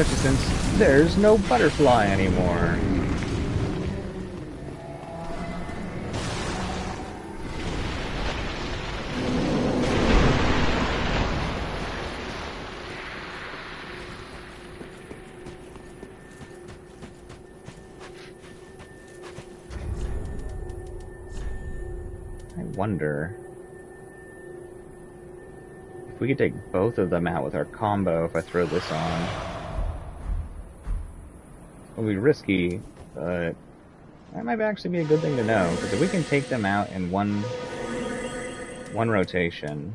Especially since there's no butterfly anymore. I wonder if we could take both of them out with our combo if I throw this on. It'll be risky, but that might actually be a good thing to know, because if we can take them out in one rotation,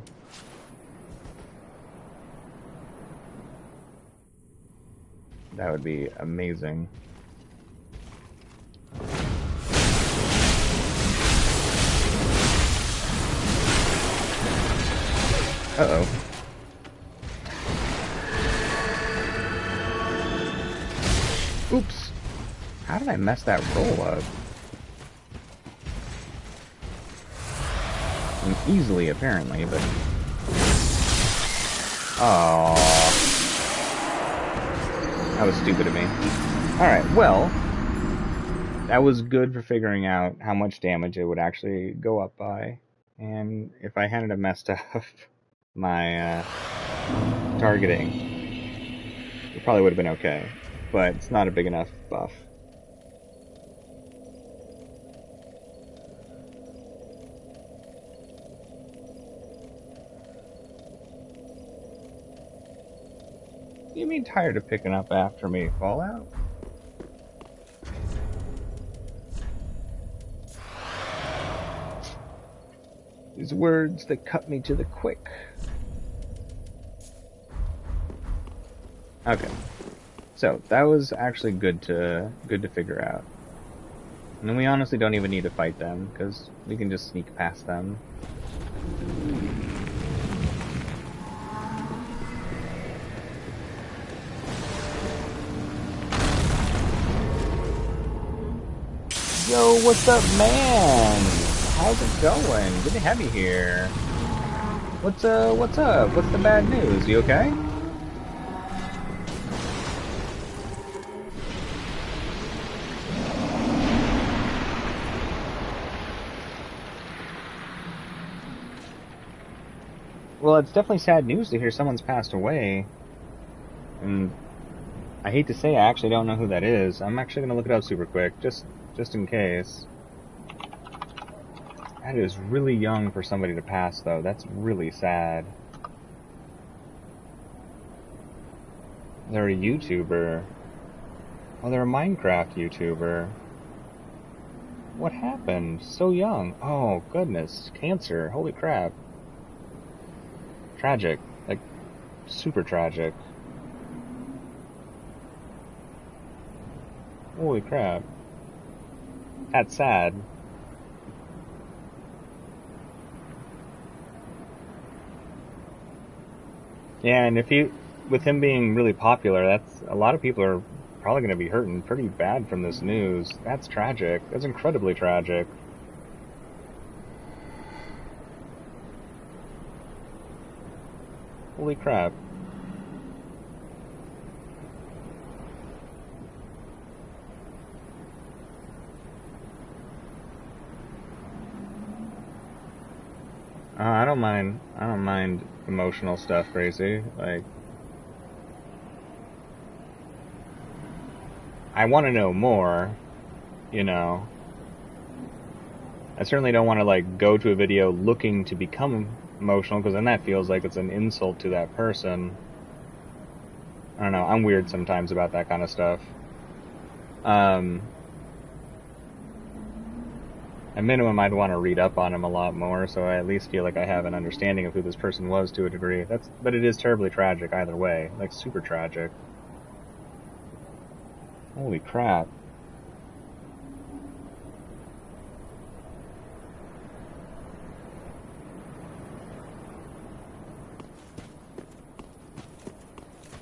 that would be amazing. Uh-oh. Oops. How did I mess that roll up? Easily, apparently, but... Oh, that was stupid of me. Alright, well, that was good for figuring out how much damage it would actually go up by. And if I hadn't have messed up my targeting, it probably would have been okay. But it's not a big enough buff. You mean tired of picking up after me, Fallout? These words that cut me to the quick. Okay. So, that was actually good to figure out. And then we honestly don't even need to fight them, because we can just sneak past them. Yo, what's up, man? How's it going? Good to have you here. What's up? What's the bad news? You okay? Well, it's definitely sad news to hear someone's passed away. And I hate to say I actually don't know who that is. I'm actually going to look it up super quick, just in case. That is really young for somebody to pass, though. That's really sad. They're a YouTuber. Oh, they're a Minecraft YouTuber. What happened? So young. Oh, goodness. Cancer. Holy crap. Tragic. Like, super tragic. Holy crap. That's sad. Yeah, and with him being really popular, that's a lot of people are probably going to be hurting pretty bad from this news. That's tragic. That's incredibly tragic. Holy crap. I don't mind emotional stuff, Crazy. Like, I want to know more, you know. I certainly don't want to, like, go to a video looking to become emotional, because then that feels like it's an insult to that person. I don't know, I'm weird sometimes about that kind of stuff. At minimum, I'd want to read up on him a lot more, so I at least feel like I have an understanding of who this person was to a degree. But it is terribly tragic either way. Like, super tragic. Holy crap.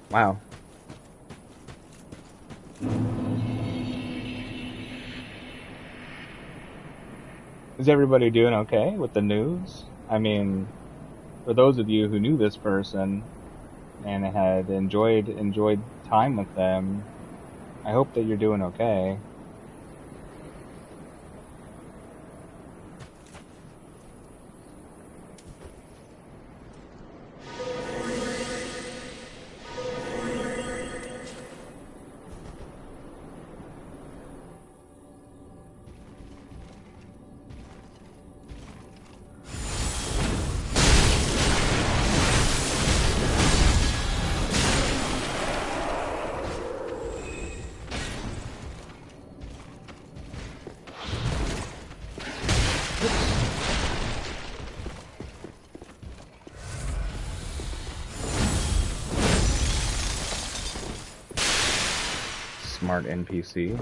Wow. Is everybody doing okay with the news? I mean, for those of you who knew this person and had enjoyed time with them, I hope that you're doing okay. Smart NPC.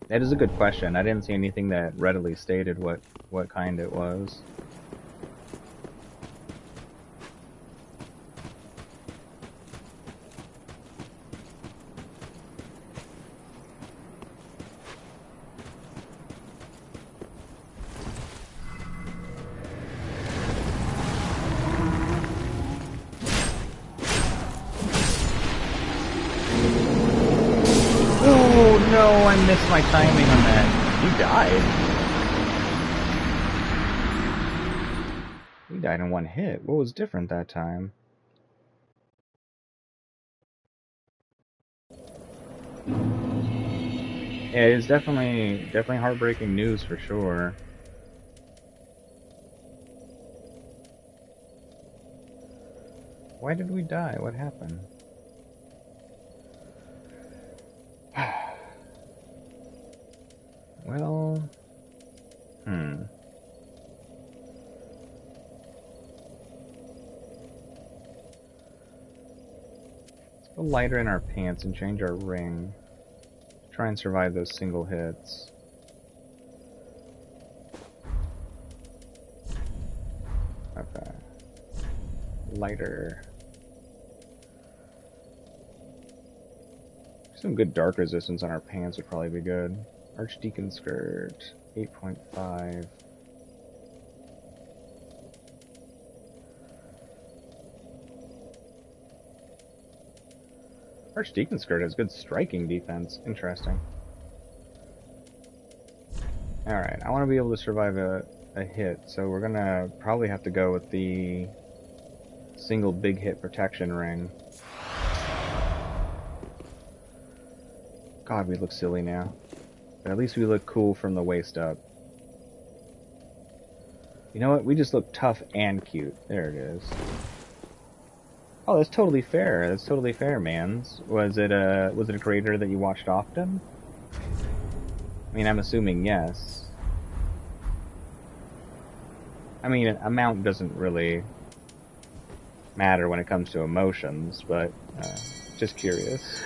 That is a good question. I didn't see anything that readily stated what kind it was. No, I missed my timing on that. You died. You died in one hit. What was different that time? Yeah, it's definitely heartbreaking news for sure. Why did we die? What happened? Well, Let's put lighter in our pants and change our ring. Try and survive those single hits. Okay. Lighter. Some good dark resistance on our pants would probably be good. Archdeacon skirt, 8.5. Archdeacon Skirt has good striking defense. Interesting. Alright, I want to be able to survive a hit, so we're gonna probably have to go with the single big hit protection ring. God, we look silly now. But at least we look cool from the waist up. You know what? We just look tough and cute. There it is. Oh, that's totally fair. That's totally fair, mans. Was it a creator that you watched often? I mean, I'm assuming yes. I mean, amount doesn't really matter when it comes to emotions, but just curious.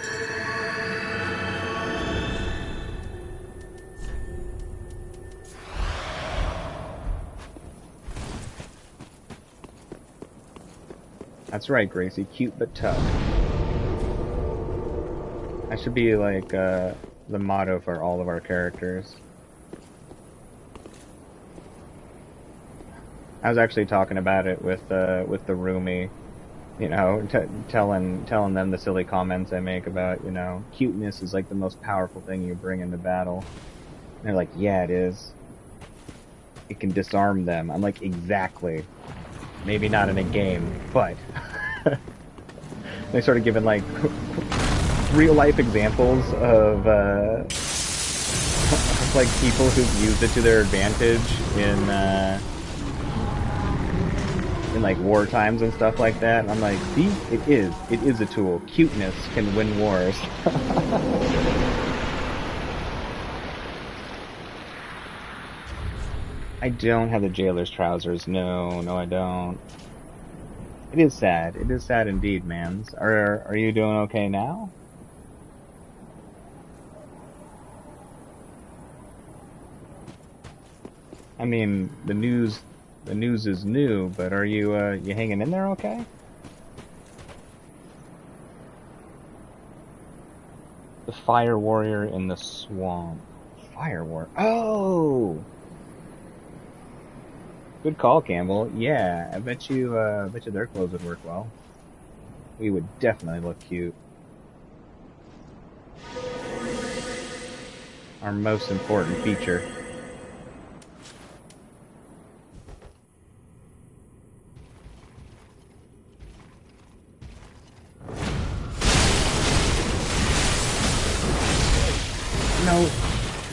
That's right, Gracie. Cute but tough. That should be like the motto for all of our characters. I was actually talking about it with the roomie, you know, telling them the silly comments I make about, you know, cuteness is like the most powerful thing you bring into battle. And they're like, yeah, it is. It can disarm them. I'm like, exactly. Maybe not in a game, but they started giving like real life examples of like people who've used it to their advantage in like war times and stuff like that. And I'm like, see, it is a tool. Cuteness can win wars. I don't have the jailer's trousers. No, I don't. It is sad. It is sad indeed, mans. Are you doing okay now? I mean, the news is new, but are you you hanging in there okay? The fire warrior in the swamp. Fire warrior. Oh! Good call, Campbell. Yeah, I bet you their clothes would work well. We would definitely look cute. Our most important feature.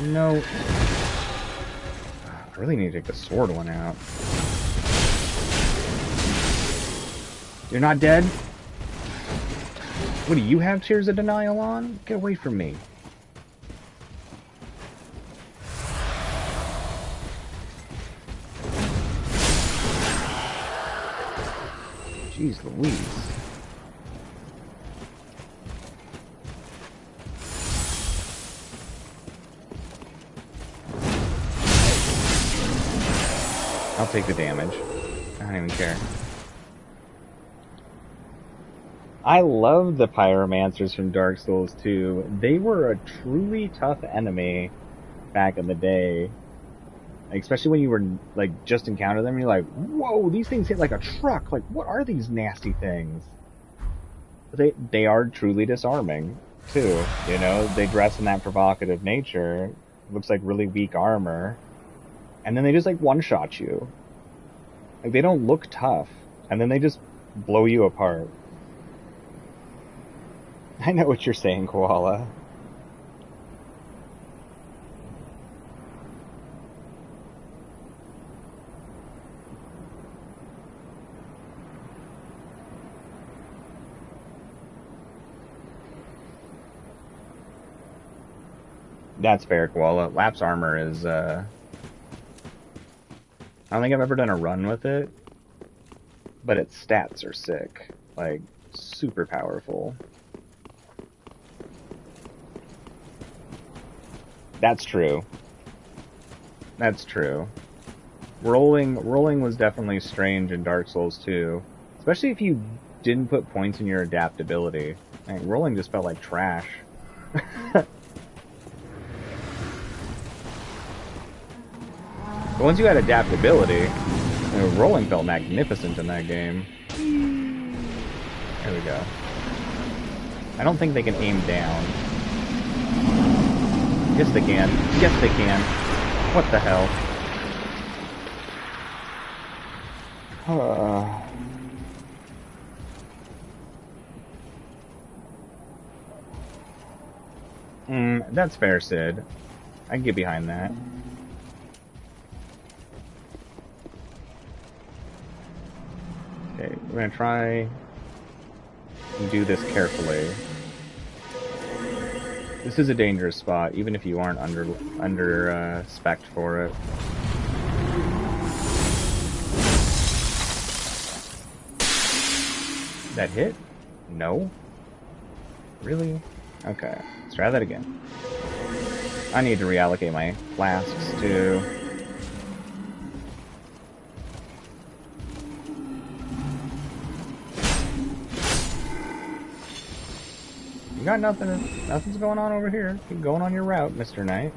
No. I really need to take the sword one out. You're not dead? What do you have Tears of Denial on? Get away from me. Jeez Louise. I'll take the damage. I don't even care. I love the pyromancers from Dark Souls 2. They were a truly tough enemy back in the day. Like, especially when you were, like, just encounter them, you're like, whoa, these things hit like a truck. Like, what are these nasty things? But they are truly disarming, too. You know, they dress in that provocative nature. Looks like really weak armor. And then they just, like, one-shot you. Like, they don't look tough. And then they just blow you apart. I know what you're saying, Koala. That's fair, Koala. Lapse armor is, I don't think I've ever done a run with it, but its stats are sick. Like, super powerful. That's true. That's true. Rolling was definitely strange in Dark Souls 2. Especially if you didn't put points in your adaptability. Like, rolling just felt like trash. But once you had adaptability, you know, rolling felt magnificent in that game. There we go. I don't think they can aim down. Yes, they can. Yes, they can. What the hell? That's fair, Sid. I can get behind that. Okay, we're gonna try and do this carefully. This is a dangerous spot, even if you aren't under spec for it. That hit? No? Really? Okay, let's try that again. I need to reallocate my flasks too. You got nothing. Nothing's going on over here. Keep going on your route, Mr. Knight.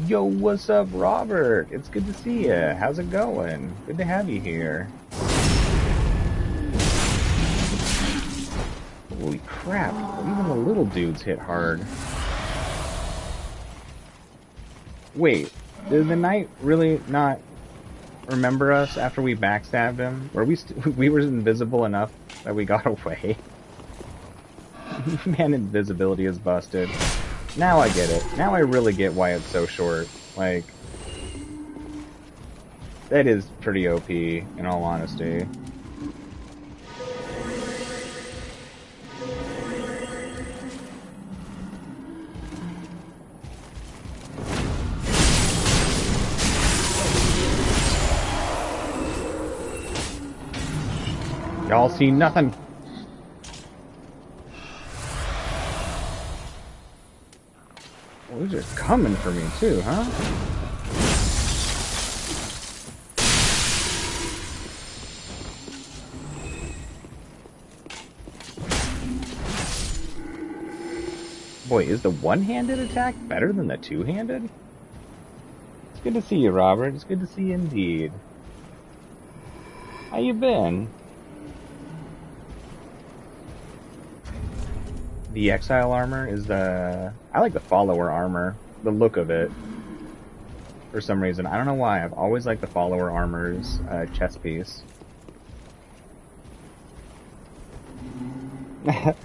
Yo, what's up, Robert? It's good to see you. How's it going? Good to have you here. Holy crap, even the little dudes hit hard. Wait, did the knight really not remember us after we backstabbed him? Were we were invisible enough that we got away? Man, invisibility is busted. Now I get it. Now I really get why it's so short. Like, that is pretty OP, in all honesty. Y'all see nothing. Well, they're just coming for me too, huh? Boy, is the one-handed attack better than the two-handed? It's good to see you, Robert. It's good to see you indeed. How you been? The Exile armor is the... I like the Follower armor. The look of it. For some reason. I don't know why. I've always liked the Follower armor's chest piece.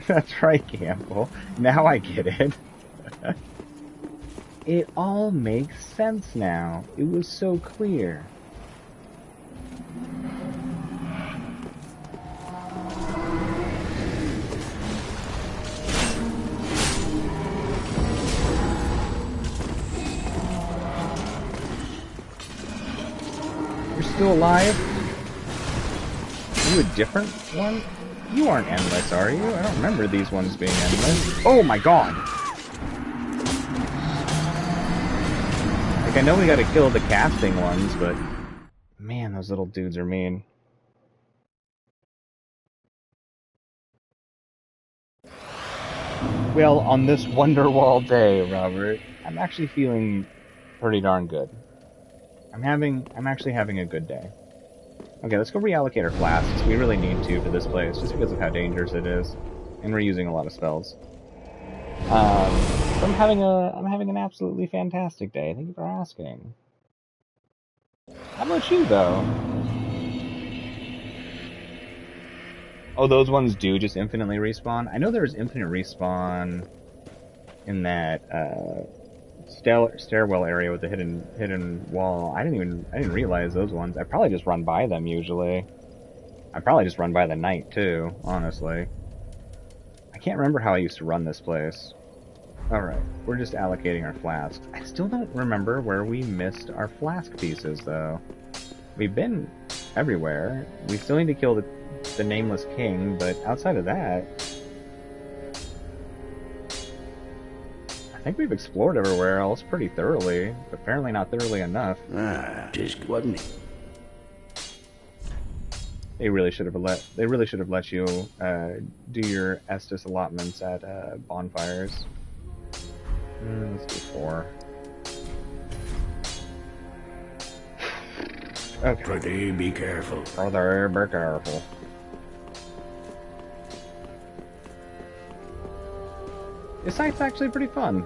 That's right, Campbell. Now I get it. It all makes sense now. It was so clear. Still alive? Are you a different one? You aren't endless, are you? I don't remember these ones being endless. Oh my god! Like, I know we gotta kill the casting ones, but... Man, those little dudes are mean. Well, on this Wonderwall day, Robert, I'm actually feeling pretty darn good. I'm actually having a good day. Okay, let's go reallocate our flasks. We really need to for this place, just because of how dangerous it is. And we're using a lot of spells. So I'm having an absolutely fantastic day. Thank you for asking. How about you, though? Oh, those ones do just infinitely respawn? I know there was infinite respawn in that, stairwell area with the hidden wall. I didn't realize those ones. I probably just run by them usually. I probably just run by the knight too, honestly. I can't remember how I used to run this place. Alright, we're just allocating our flasks. I still don't remember where we missed our flask pieces though. We've been everywhere. We still need to kill the nameless king, but outside of that, I think we've explored everywhere else pretty thoroughly, but apparently not thoroughly enough. Just wasn't it? They really should have let you do your Estus allotments at bonfires. Let's do 4. Okay. Friede, be careful. Brother, be careful. This site's actually pretty fun.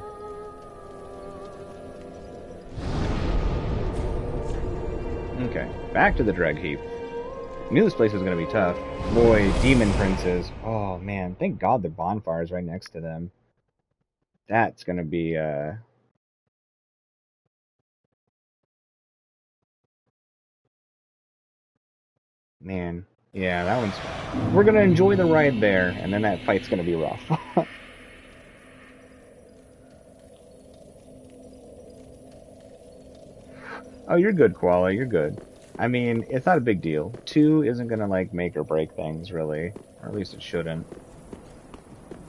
Okay, back to the Dreg Heap. I knew this place was going to be tough. Boy, demon princes. Oh man, thank God the bonfire's right next to them. That's going to be, man. Yeah, that one's... We're going to enjoy the ride there, and then that fight's going to be rough. Oh, you're good, Koala, you're good. I mean, it's not a big deal. 2 isn't gonna, like, make or break things, really. Or at least it shouldn't.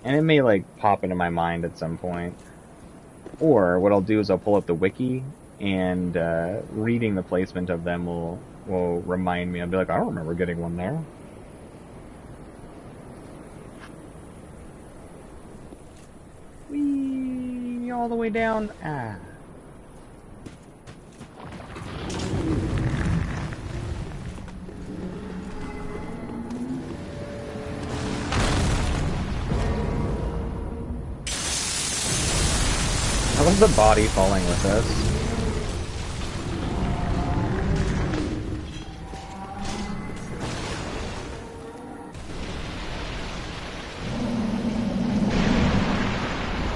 And it may, like, pop into my mind at some point. Or, what I'll do is I'll pull up the wiki, and, reading the placement of them will remind me. I'll be like, I don't remember getting one there. Whee! All the way down. Ah. I love the body falling with us.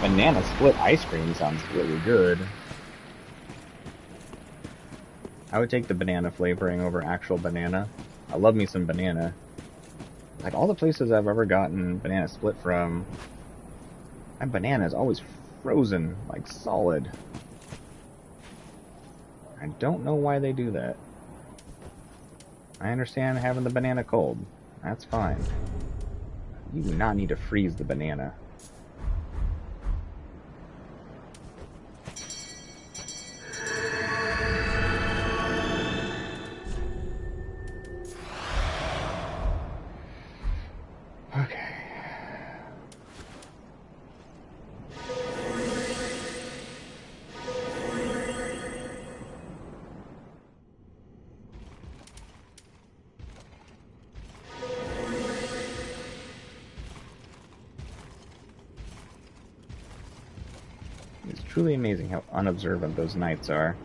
Banana split ice cream sounds really good. I would take the banana flavoring over actual banana. I love me some banana. Like all the places I've ever gotten banana split from, my banana is always frozen, like solid. I don't know why they do that. I understand having the banana cold. That's fine. You do not need to freeze the banana. Okay. It's truly amazing how unobservant those knights are.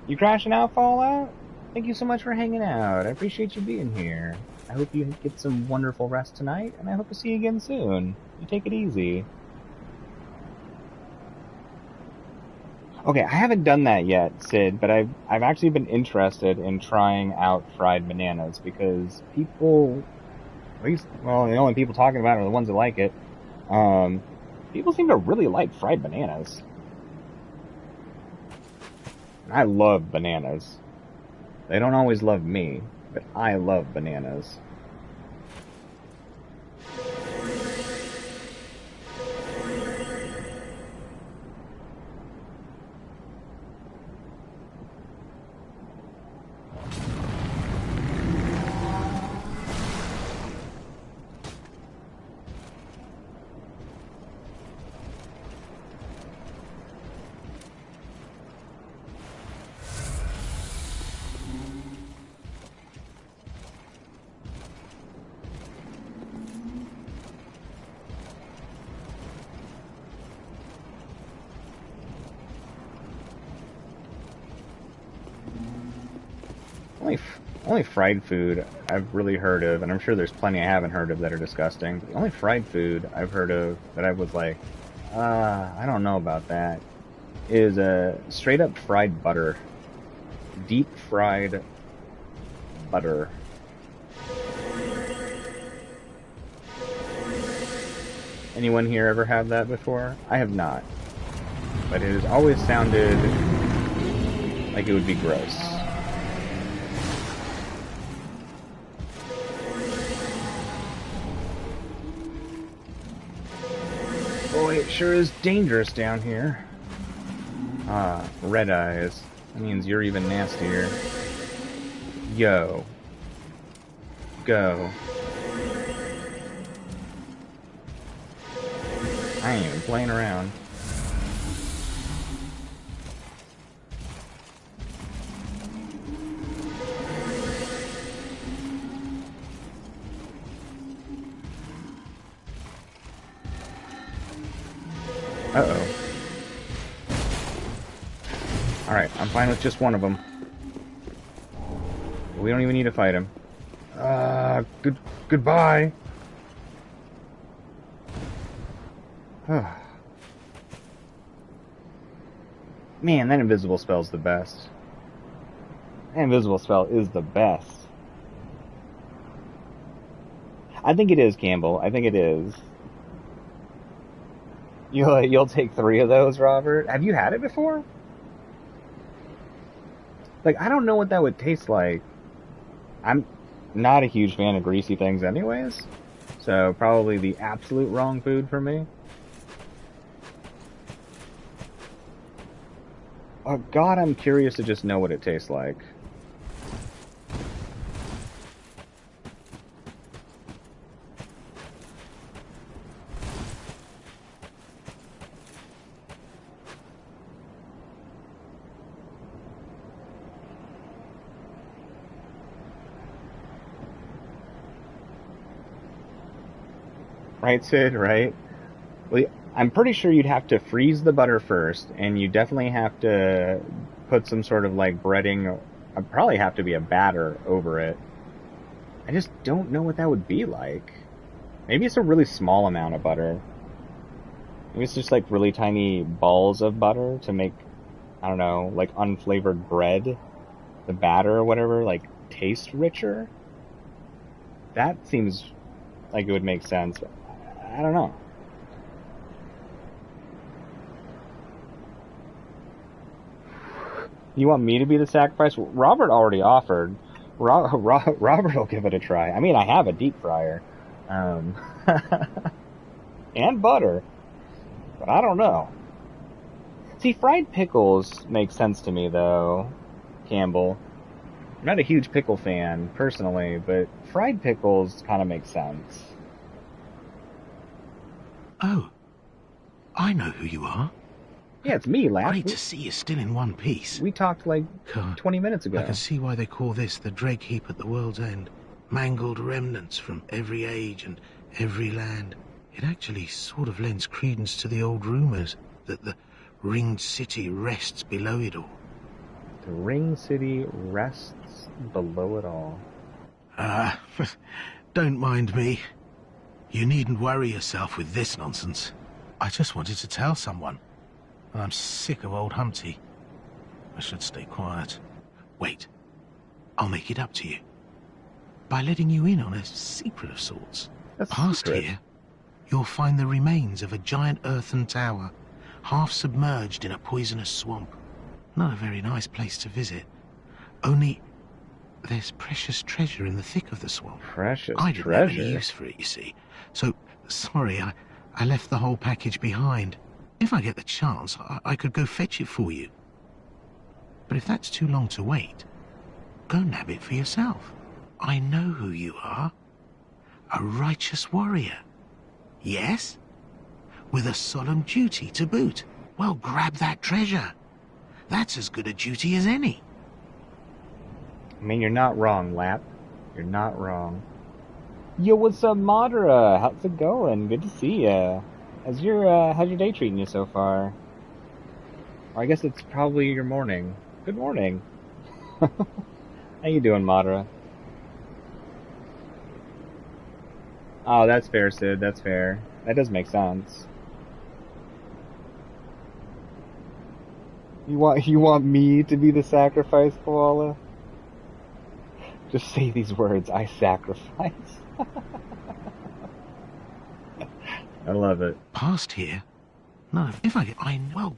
You crashing out, Fallout? Thank you so much for hanging out. I appreciate you being here. I hope you get some wonderful rest tonight, and I hope to see you again soon. You take it easy. Okay, I haven't done that yet, Sid, but I've actually been interested in trying out fried bananas because people, at least, well, the only people talking about it are the ones that like it. People seem to really like fried bananas. I love bananas. They don't always love me, but I love bananas. Only fried food I've really heard of, and I'm sure there's plenty I haven't heard of that are disgusting, but the only fried food I've heard of that I was like, I don't know about that, is straight up fried butter. Deep fried butter. Anyone here ever have that before? I have not. But it has always sounded like it would be gross. Boy, it sure is dangerous down here. Ah, red eyes. That means you're even nastier. Yo. Go. I ain't even playing around. Uh-oh. Alright, I'm fine with just one of them. We don't even need to fight him. Goodbye. Man, that invisible spell's the best. That invisible spell is the best. I think it is, Campbell. I think it is. You'll take 3 of those, Robert? Have you had it before? Like, I don't know what that would taste like. I'm not a huge fan of greasy things anyways, so probably the absolute wrong food for me. Oh God, I'm curious to just know what it tastes like. Right, Sid, right? Well, I'm pretty sure you'd have to freeze the butter first, and you definitely have to put some sort of like breading, probably have to be a batter over it. I just don't know what that would be like. Maybe it's a really small amount of butter. Maybe it's just like really tiny balls of butter to make, I don't know, like unflavored bread, the batter or whatever, like taste richer. That seems like it would make sense. I don't know. You want me to be the sacrifice? Robert already offered. Robert will give it a try. I mean, I have a deep fryer. And butter. But I don't know. See, fried pickles make sense to me, though, Campbell. I'm not a huge pickle fan, personally, but fried pickles kind of make sense. Oh, I know who you are. Yeah, it's me, Lap. Great to see you still in one piece. We talked like God, 20 minutes ago. I can see why they call this the Dreg Heap at the world's end. Mangled remnants from every age and every land. It actually sort of lends credence to the old rumors that the ringed city rests below it all. The ringed city rests below it all. Don't mind me. You needn't worry yourself with this nonsense. I just wanted to tell someone. And I'm sick of old Humpty. I should stay quiet. Wait. I'll make it up to you. By letting you in on a secret of sorts. Past here, you'll find the remains of a giant earthen tower, half submerged in a poisonous swamp. Not a very nice place to visit. Only there's precious treasure in the thick of the swamp. Precious I didn't have treasure? any use for it, you see. So, sorry, I left the whole package behind. If I get the chance, I could go fetch it for you. But if that's too long to wait, go nab it for yourself. I know who you are. A righteous warrior. Yes? With a solemn duty to boot. Well, grab that treasure. That's as good a duty as any. I mean, you're not wrong, Lap. You're not wrong. Yo, what's up, Madara? How's it going? Good to see ya. How's your day treating you so far? Or I guess it's probably your morning. Good morning. How you doing, Madara? Oh, that's fair, Sid. That's fair. That does make sense. You want me to be the sacrifice, Koala? Just say these words, I sacrifice. I love it. Past here? No, if I well...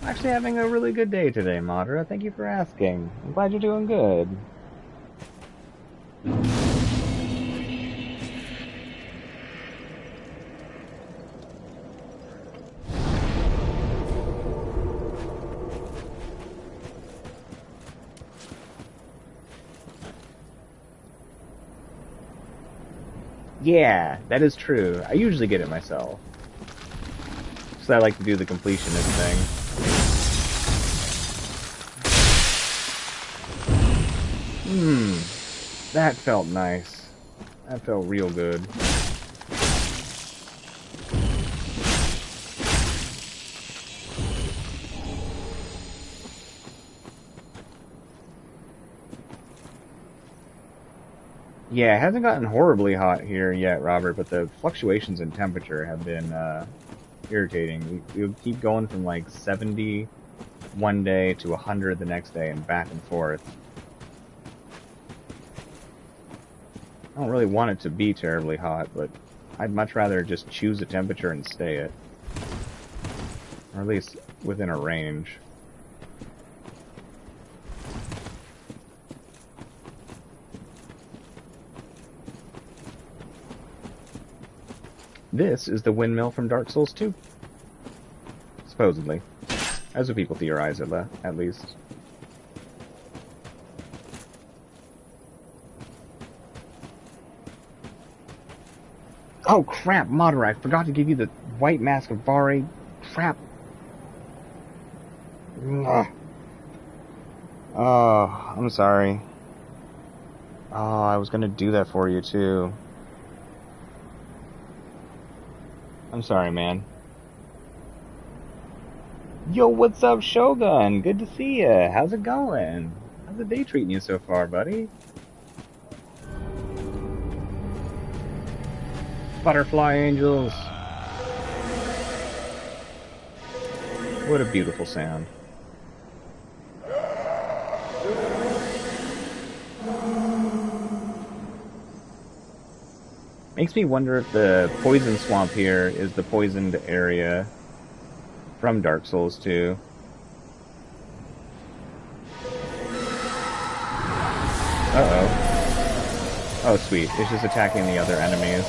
I'm actually having a really good day today, Madara. Thank you for asking. I'm glad you're doing good. Yeah, that is true. I usually get it myself. So I like to do the completionist thing. That felt nice. That felt real good. Yeah, it hasn't gotten horribly hot here yet, Robert, but the fluctuations in temperature have been irritating. We keep going from like 70 one day to 100 the next day and back and forth. I don't really want it to be terribly hot, but I'd much rather just choose a temperature and stay it. Or at least within a range. This is the windmill from Dark Souls 2. Supposedly. That's what people theorize at least. Oh crap, Madara, I forgot to give you the white mask of Bari. Crap. Ugh. Oh, I'm sorry. Oh, I was gonna do that for you too. I'm sorry, man. Yo, what's up, Shogun? Good to see ya. How's it going? How's the day treating you so far, buddy? Butterfly angels. What a beautiful sound. Makes me wonder if the poison swamp here is the poisoned area from Dark Souls 2. Uh-oh. Oh, sweet. It's just attacking the other enemies.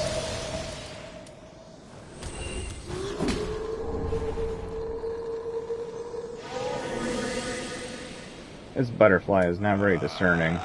This butterfly is not very discerning.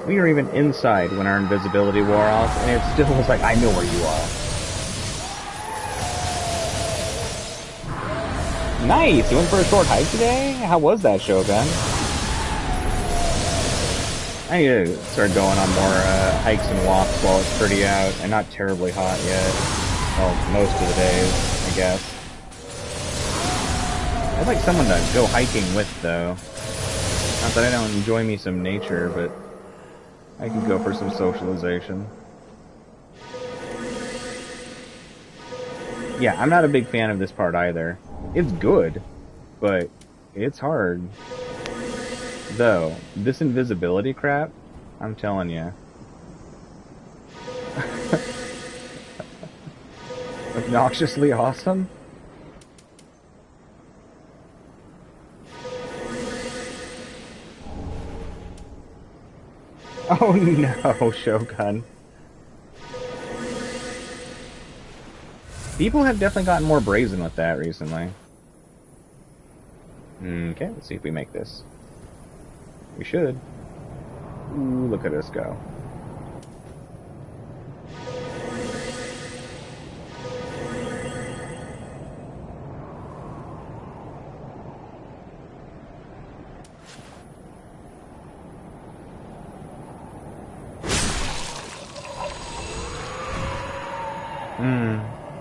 We were even inside when our invisibility wore off, and it still was like, I know where you are. Nice! You went for a short hike today? How was that, Shogun? I need to start going on more hikes and walks while it's pretty out, and not terribly hot yet. Well, most of the days, I guess. I'd like someone to go hiking with, though. Not that I don't enjoy me some nature, but I could go for some socialization. Yeah, I'm not a big fan of this part either. It's good, but it's hard. Though, this invisibility crap, I'm telling you. Obnoxiously awesome? Oh no, Shogun. People have definitely gotten more brazen with that recently. Okay, let's see if we make this. We should. Ooh, look at us go.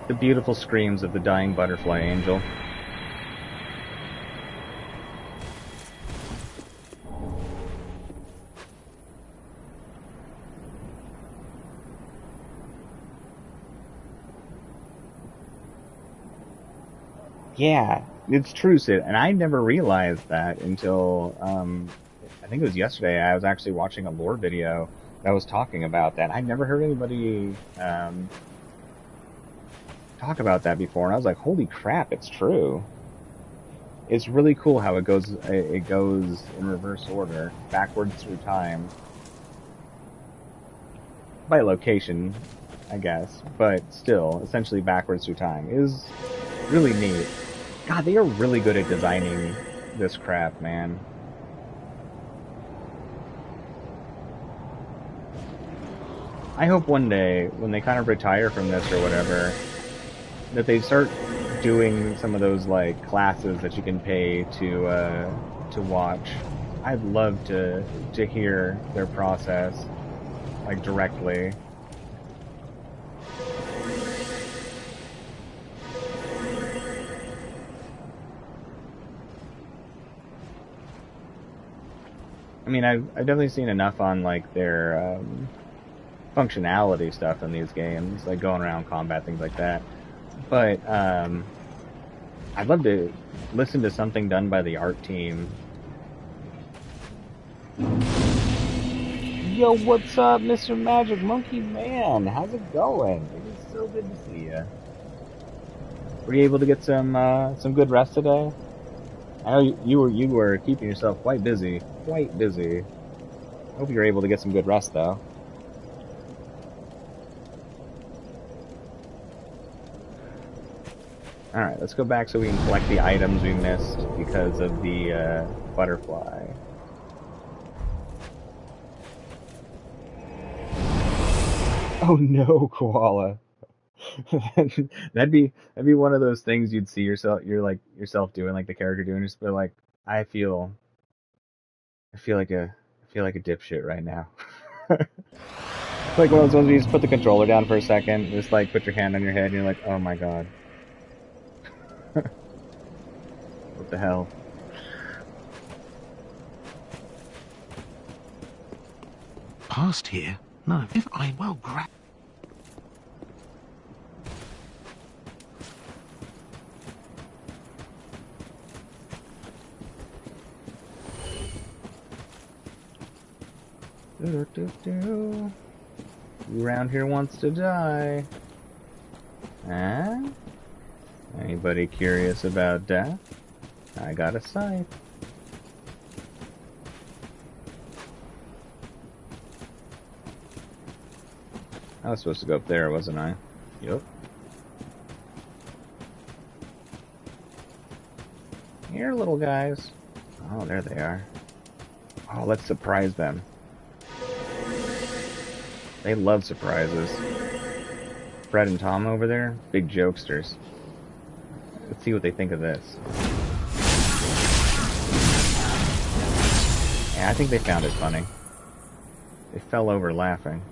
The beautiful screams of the dying butterfly angel. Yeah, it's true, Sid, and I never realized that until, I think it was yesterday. I was actually watching a lore video that was talking about that. I'd never heard anybody, talk about that before, and I was like, holy crap, it's true. It's really cool how it goes in reverse order, backwards through time. By location, I guess, but still, essentially backwards through time. It is really neat. God, they are really good at designing this crap, man. I hope one day, when they kind of retire from this or whatever, that they start doing some of those, like, classes that you can pay to watch. I'd love to hear their process, like, directly. I mean, I've definitely seen enough on, like, their functionality stuff in these games, like going around combat, things like that. But I'd love to listen to something done by the art team. Yo, what's up, Mr. Magic Monkey Man? How's it going? It is so good to see you. Were you able to get some good rest today? I know you were keeping yourself quite busy. Quite busy. Hope you're able to get some good rest though. Alright, let's go back so we can collect the items we missed because of the butterfly. Oh no, koala. that'd be one of those things you'd see yourself doing, like the character doing, just be like, I feel like a dipshit right now. Like one of those ones where you just put the controller down for a second, just like put your hand on your head and you're like, oh my god. What the hell? Past here? No, if I well grab... Who around here wants to die? Huh? Anybody curious about death? I got a scythe. I was supposed to go up there, wasn't I? Yup. Here, little guys. Oh, there they are. Oh, let's surprise them. They love surprises. Fred and Tom over there, big jokesters. Let's see what they think of this. Yeah, I think they found it funny. They fell over laughing.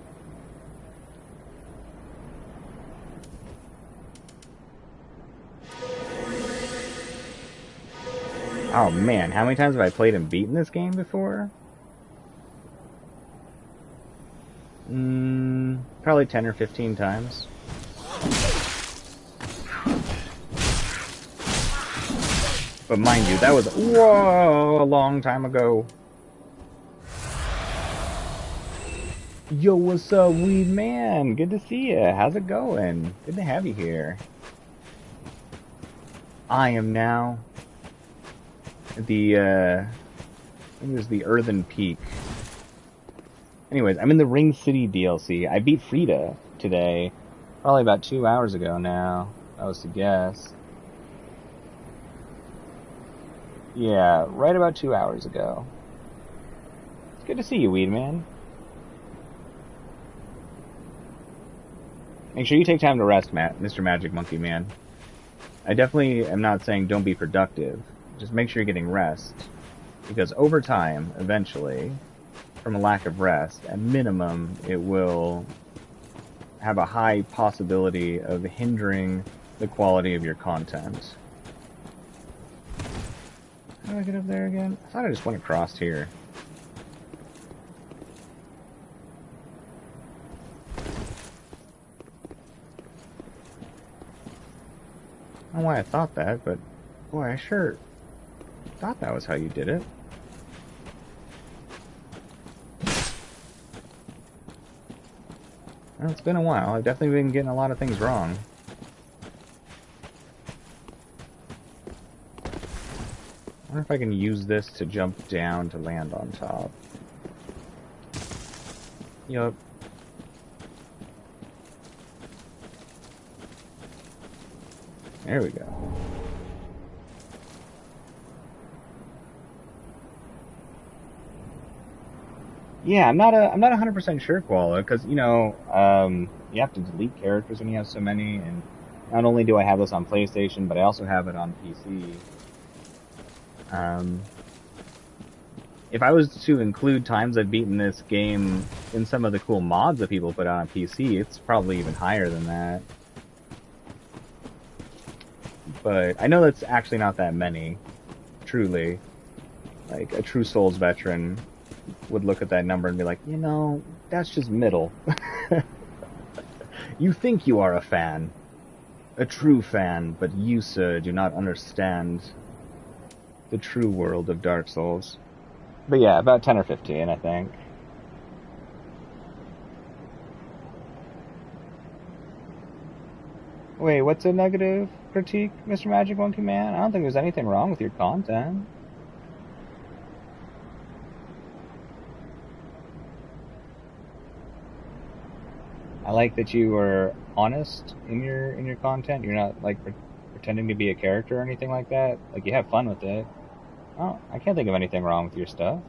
Oh man, how many times have I played and beaten this game before? Probably 10 or 15 times. But mind you, that was, whoa, a long time ago. Yo, what's up, weed man? Good to see ya. How's it going? Good to have you here. I am now the, I think it was the Earthen Peak. Anyways, I'm in the Ring City DLC. I beat Friede today, probably about 2 hours ago now, if I was to guess. Yeah, right about 2 hours ago. It's good to see you, Weed Man. Make sure you take time to rest, Mr. Magic Monkey Man. I definitely am not saying don't be productive. Just make sure you're getting rest. Because over time, eventually, from a lack of rest, at minimum, it will have a high possibility of hindering the quality of your content. How do I get up there again? I thought I just went across here. I don't know why I thought that, but boy, I sure thought that was how you did it. Well, it's been a while. I've definitely been getting a lot of things wrong. I wonder if I can use this to jump down to land on top. Yup. There we go. Yeah, I'm not 100% sure, Koala, because you know, you have to delete characters when you have so many, and not only do I have this on PlayStation, but I also have it on PC. If I was to include times I've beaten this game in some of the cool mods that people put out on PC, it's probably even higher than that. But I know that's actually not that many, truly. Like, a true Souls veteran would look at that number and be like, you know, that's just middle. You think you are a fan. A true fan, but you, sir, do not understand the true world of Dark Souls. But yeah, about 10 or 15, I think. Wait, what's a negative critique, Mr. Magic Monkey Man? I don't think there's anything wrong with your content. I like that you are honest in your content. You're not like pretending to be a character or anything like that. Like, you have fun with it. Oh, I can't think of anything wrong with your stuff.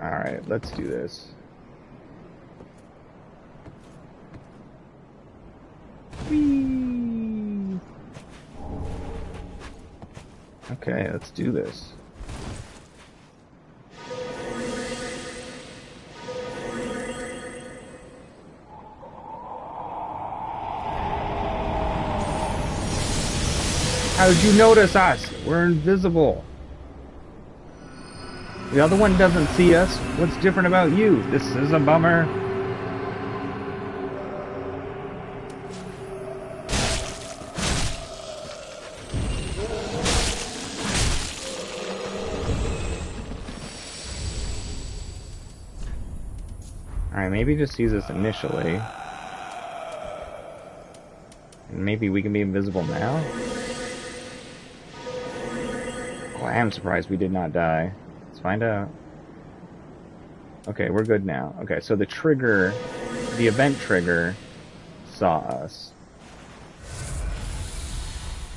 Alright, let's do this. Whee! Okay, let's do this. How did you notice us? We're invisible. The other one doesn't see us. What's different about you? This is a bummer. Alright, maybe he just sees us initially. And maybe we can be invisible now? Oh, I am surprised we did not die. Let's find out. Okay, we're good now. Okay, so the trigger, the event trigger, saw us.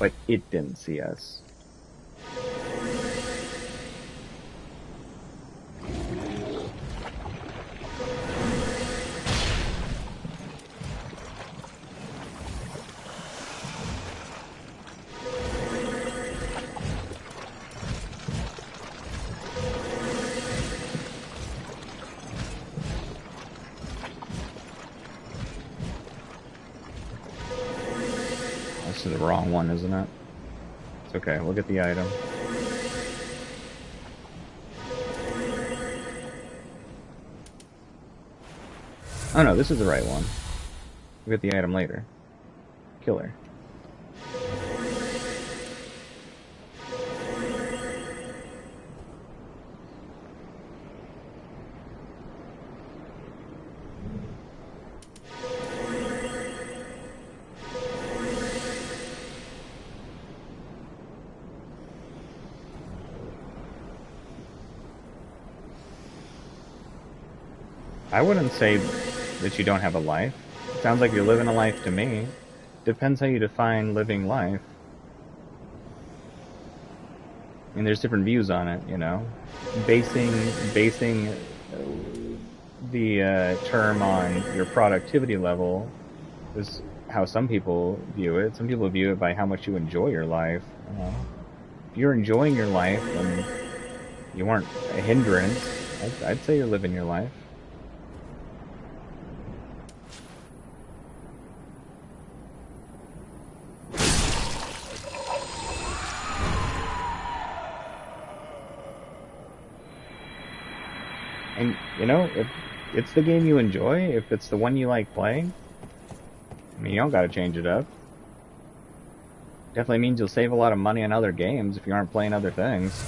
But it didn't see us. This is the wrong one, isn't it? It's okay, we'll get the item. Oh no, this is the right one. We'll get the item later. Killer. I wouldn't say that you don't have a life. It sounds like you're living a life to me. Depends how you define living life. I mean, there's different views on it, you know. Basing the term on your productivity level is how some people view it. Some people view it by how much you enjoy your life. If you're enjoying your life and you aren't a hindrance, I'd say you're living your life. And, you know, if it's the game you enjoy, if it's the one you like playing, I mean, you don't gotta change it up. Definitely means you'll save a lot of money on other games if you aren't playing other things.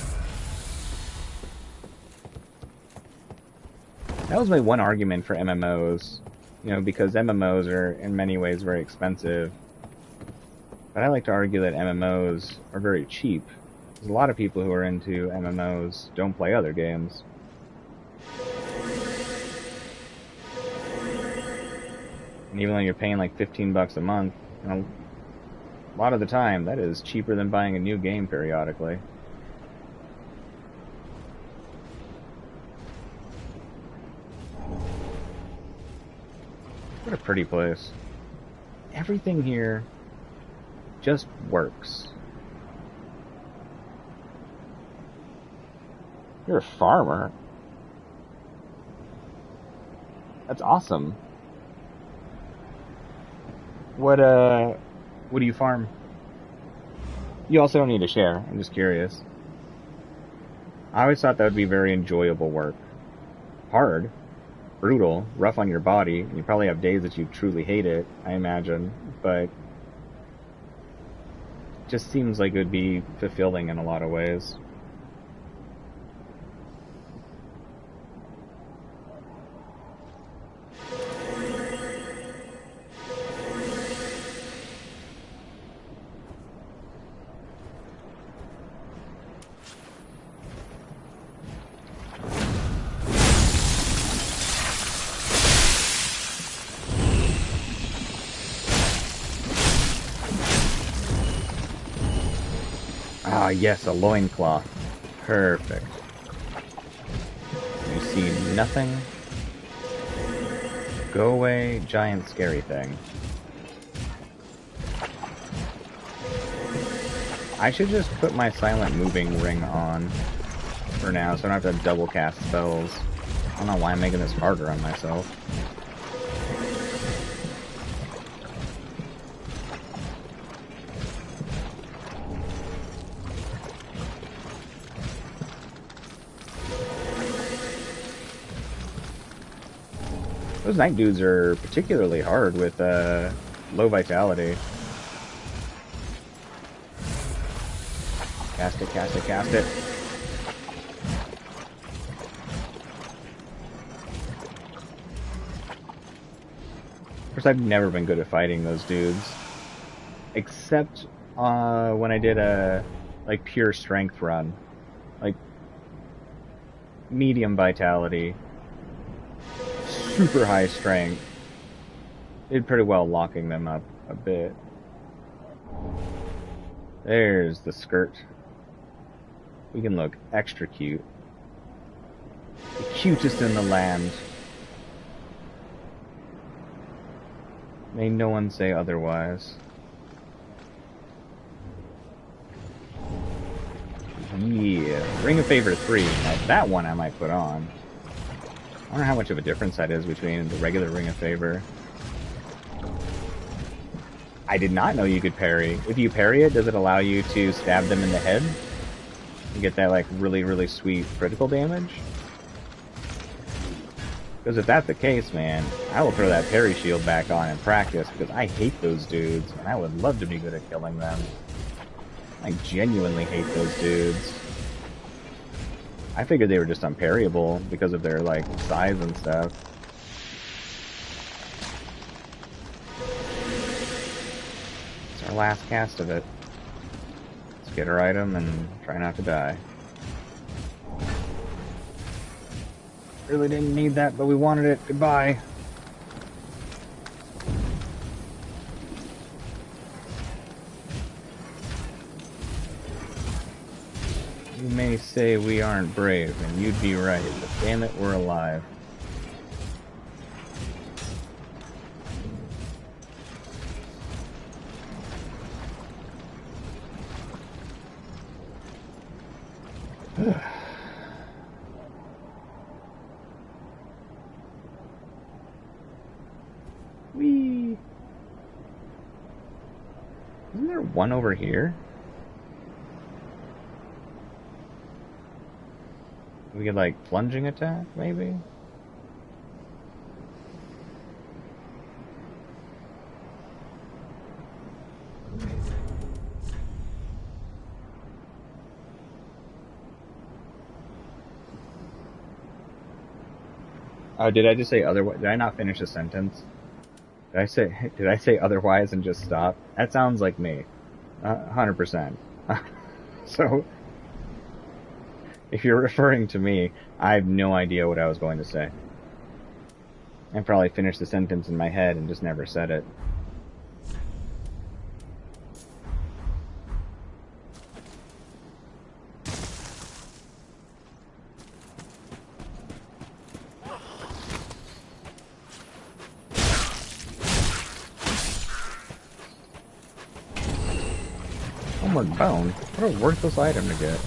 That was my one argument for MMOs, you know, because MMOs are in many ways very expensive. But I like to argue that MMOs are very cheap. Because a lot of people who are into MMOs don't play other games. And even though you're paying like $15 a month, you know, a lot of the time that is cheaper than buying a new game periodically. What a pretty place. Everything here just works. You're a farmer. That's awesome. What do you farm? You also don't need to share. I'm just curious. I always thought that would be very enjoyable work. Hard, brutal, rough on your body. You probably have days that you truly hate it, I imagine, but it just seems like it would be fulfilling in a lot of ways. Ah, yes, a loincloth. Perfect. You see nothing. Go away, giant scary thing. I should just put my silent moving ring on for now, so I don't have to double cast spells. I don't know why I'm making this harder on myself. Those night dudes are particularly hard with low vitality. Cast it, cast it, cast it. Of course, I've never been good at fighting those dudes. Except when I did a like pure strength run. Like medium vitality. Super high strength. Did pretty well locking them up a bit. There's the skirt. We can look extra cute. The cutest in the land. May no one say otherwise. Yeah. Ring of Favor 3. Now that one I might put on. I don't know how much of a difference that is between the regular Ring of Favor. I did not know you could parry. If you parry it, does it allow you to stab them in the head? And get that, like, really, really sweet critical damage? Because if that's the case, man, I will throw that parry shield back on and practice, because I hate those dudes, and I would love to be good at killing them. I genuinely hate those dudes. I figured they were just unparryable because of their, like, size and stuff. It's our last cast of it. Let's get our item and try not to die. Really didn't need that, but we wanted it. Goodbye. You may say we aren't brave, and you'd be right, but damn it, we're alive. Whee! Isn't there one over here? We could, like, plunging attack, maybe? Oh, did I just say otherwise? Did I not finish a sentence? Did I say otherwise and just stop? That sounds like me. 100%. So, if you're referring to me, I have no idea what I was going to say. I probably finished the sentence in my head and just never said it. Homeward Bone? What a worthless item to get.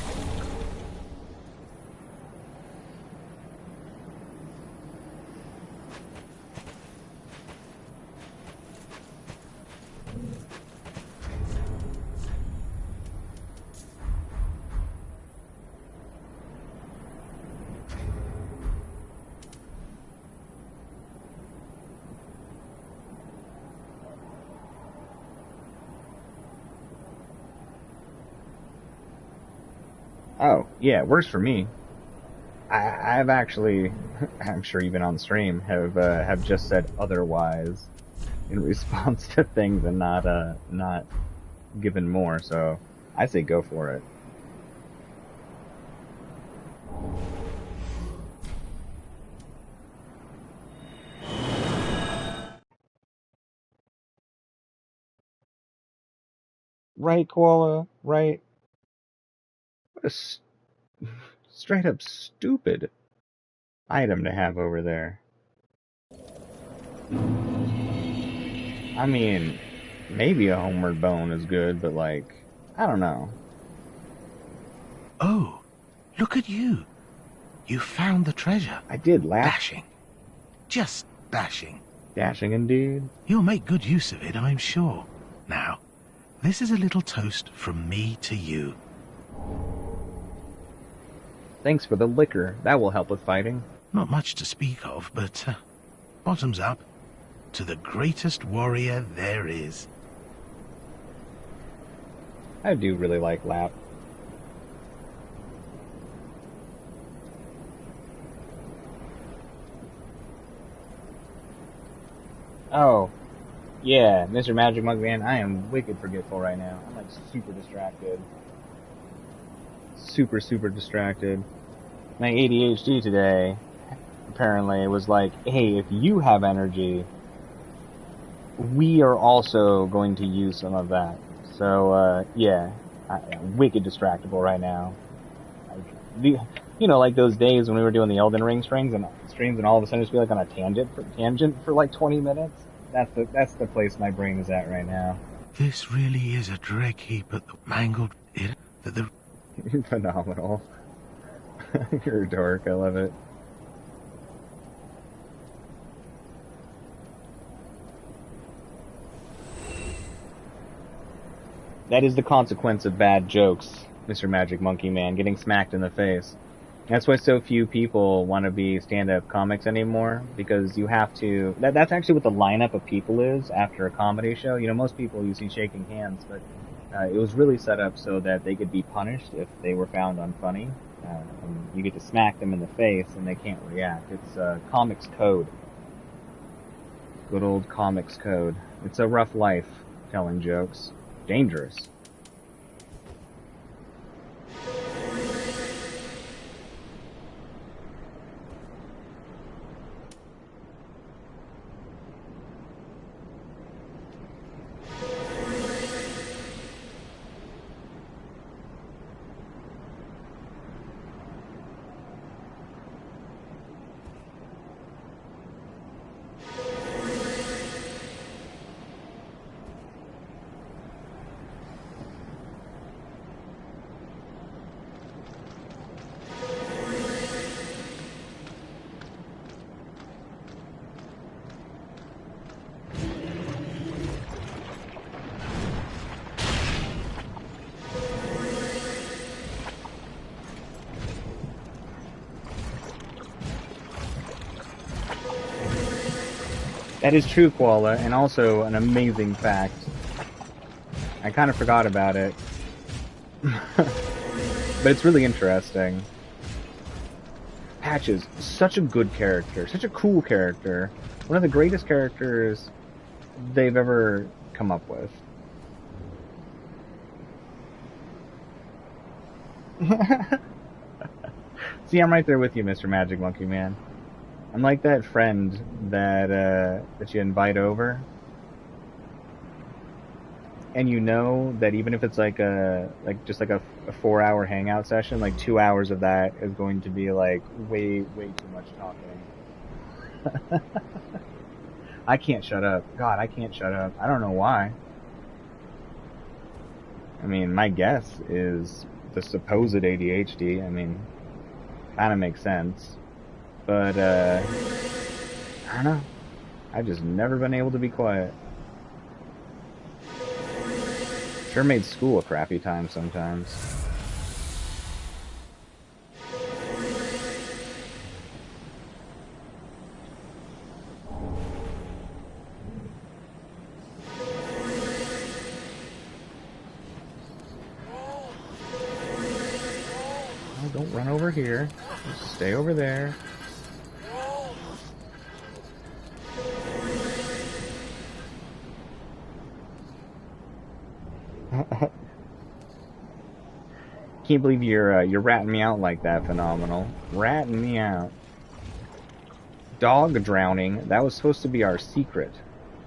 Oh, yeah, works for me. I've actually, I'm sure you've been on stream, have just said otherwise in response to things and not given more, so I say go for it. Right, Koala? Right? What a straight up stupid item to have over there. I mean, maybe a Homeward Bone is good, but like, I don't know. Oh, look at you. You found the treasure. I did, laugh. Dashing. Just dashing. Dashing indeed. You'll make good use of it, I'm sure. Now, this is a little toast from me to you. Thanks for the liquor. That will help with fighting. Not much to speak of, but bottoms up. To the greatest warrior there is. I do really like Lap. Oh, yeah, Mr. Magic Mug Man, I am wicked forgetful right now. I'm like super distracted. Super distracted. My ADHD today, apparently, was like, hey, if you have energy, we are also going to use some of that. So, yeah, I'm wicked distractible right now. You know, like those days when we were doing the Elden Ring streams and all of a sudden just be like on a tangent for like 20 minutes. That's the place my brain is at right now. This really is a Dreg Heap at the mangled it that the You're phenomenal. You're a dork, I love it. That is the consequence of bad jokes, Mr. Magic Monkey Man, getting smacked in the face. That's why so few people want to be stand-up comics anymore, because you have to... That's actually what the lineup of people is after a comedy show. You know, most people you see shaking hands, but it was really set up so that they could be punished if they were found unfunny. And you get to smack them in the face and they can't react. It's comics code. Good old comics code. It's a rough life, telling jokes. Dangerous. That is true, Koala, and also an amazing fact. I kind of forgot about it. But it's really interesting. Patches, such a good character, such a cool character. One of the greatest characters they've ever come up with. See, I'm right there with you, Mr. Magic Monkey Man. I'm like that friend that you invite over, and you know that even if it's like just like a 4-hour hangout session, like 2 hours of that is going to be like way too much talking. I can't shut up. God, I can't shut up. I don't know why. I mean, my guess is the supposed ADHD. I mean, kind of makes sense. But, I don't know. I've just never been able to be quiet. Sure made school a crappy time sometimes. Oh, don't run over here. Just stay over there. Can't believe you're ratting me out like that, Phenomenal. Ratting me out. Dog drowning, that was supposed to be our secret.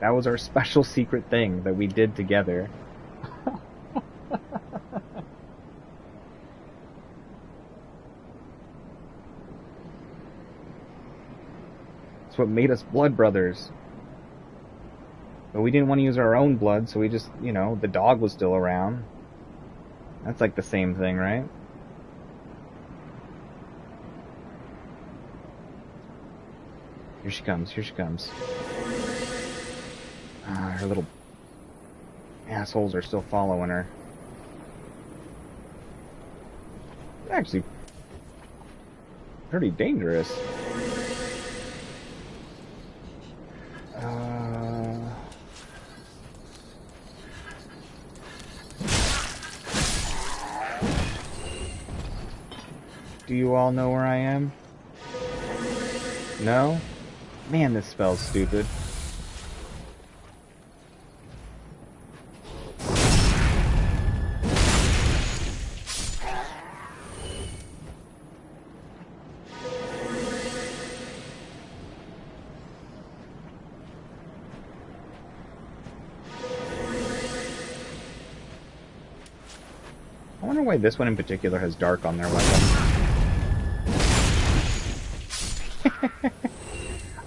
That was our special secret thing that we did together. It's what made us blood brothers. But we didn't want to use our own blood, so we just, you know, the dog was still around. That's like the same thing, right? Here she comes, here she comes. Her little assholes are still following her. Actually, pretty dangerous. Do you all know where I am? No? Man, this spell's stupid. I wonder why this one in particular has dark on their weapon.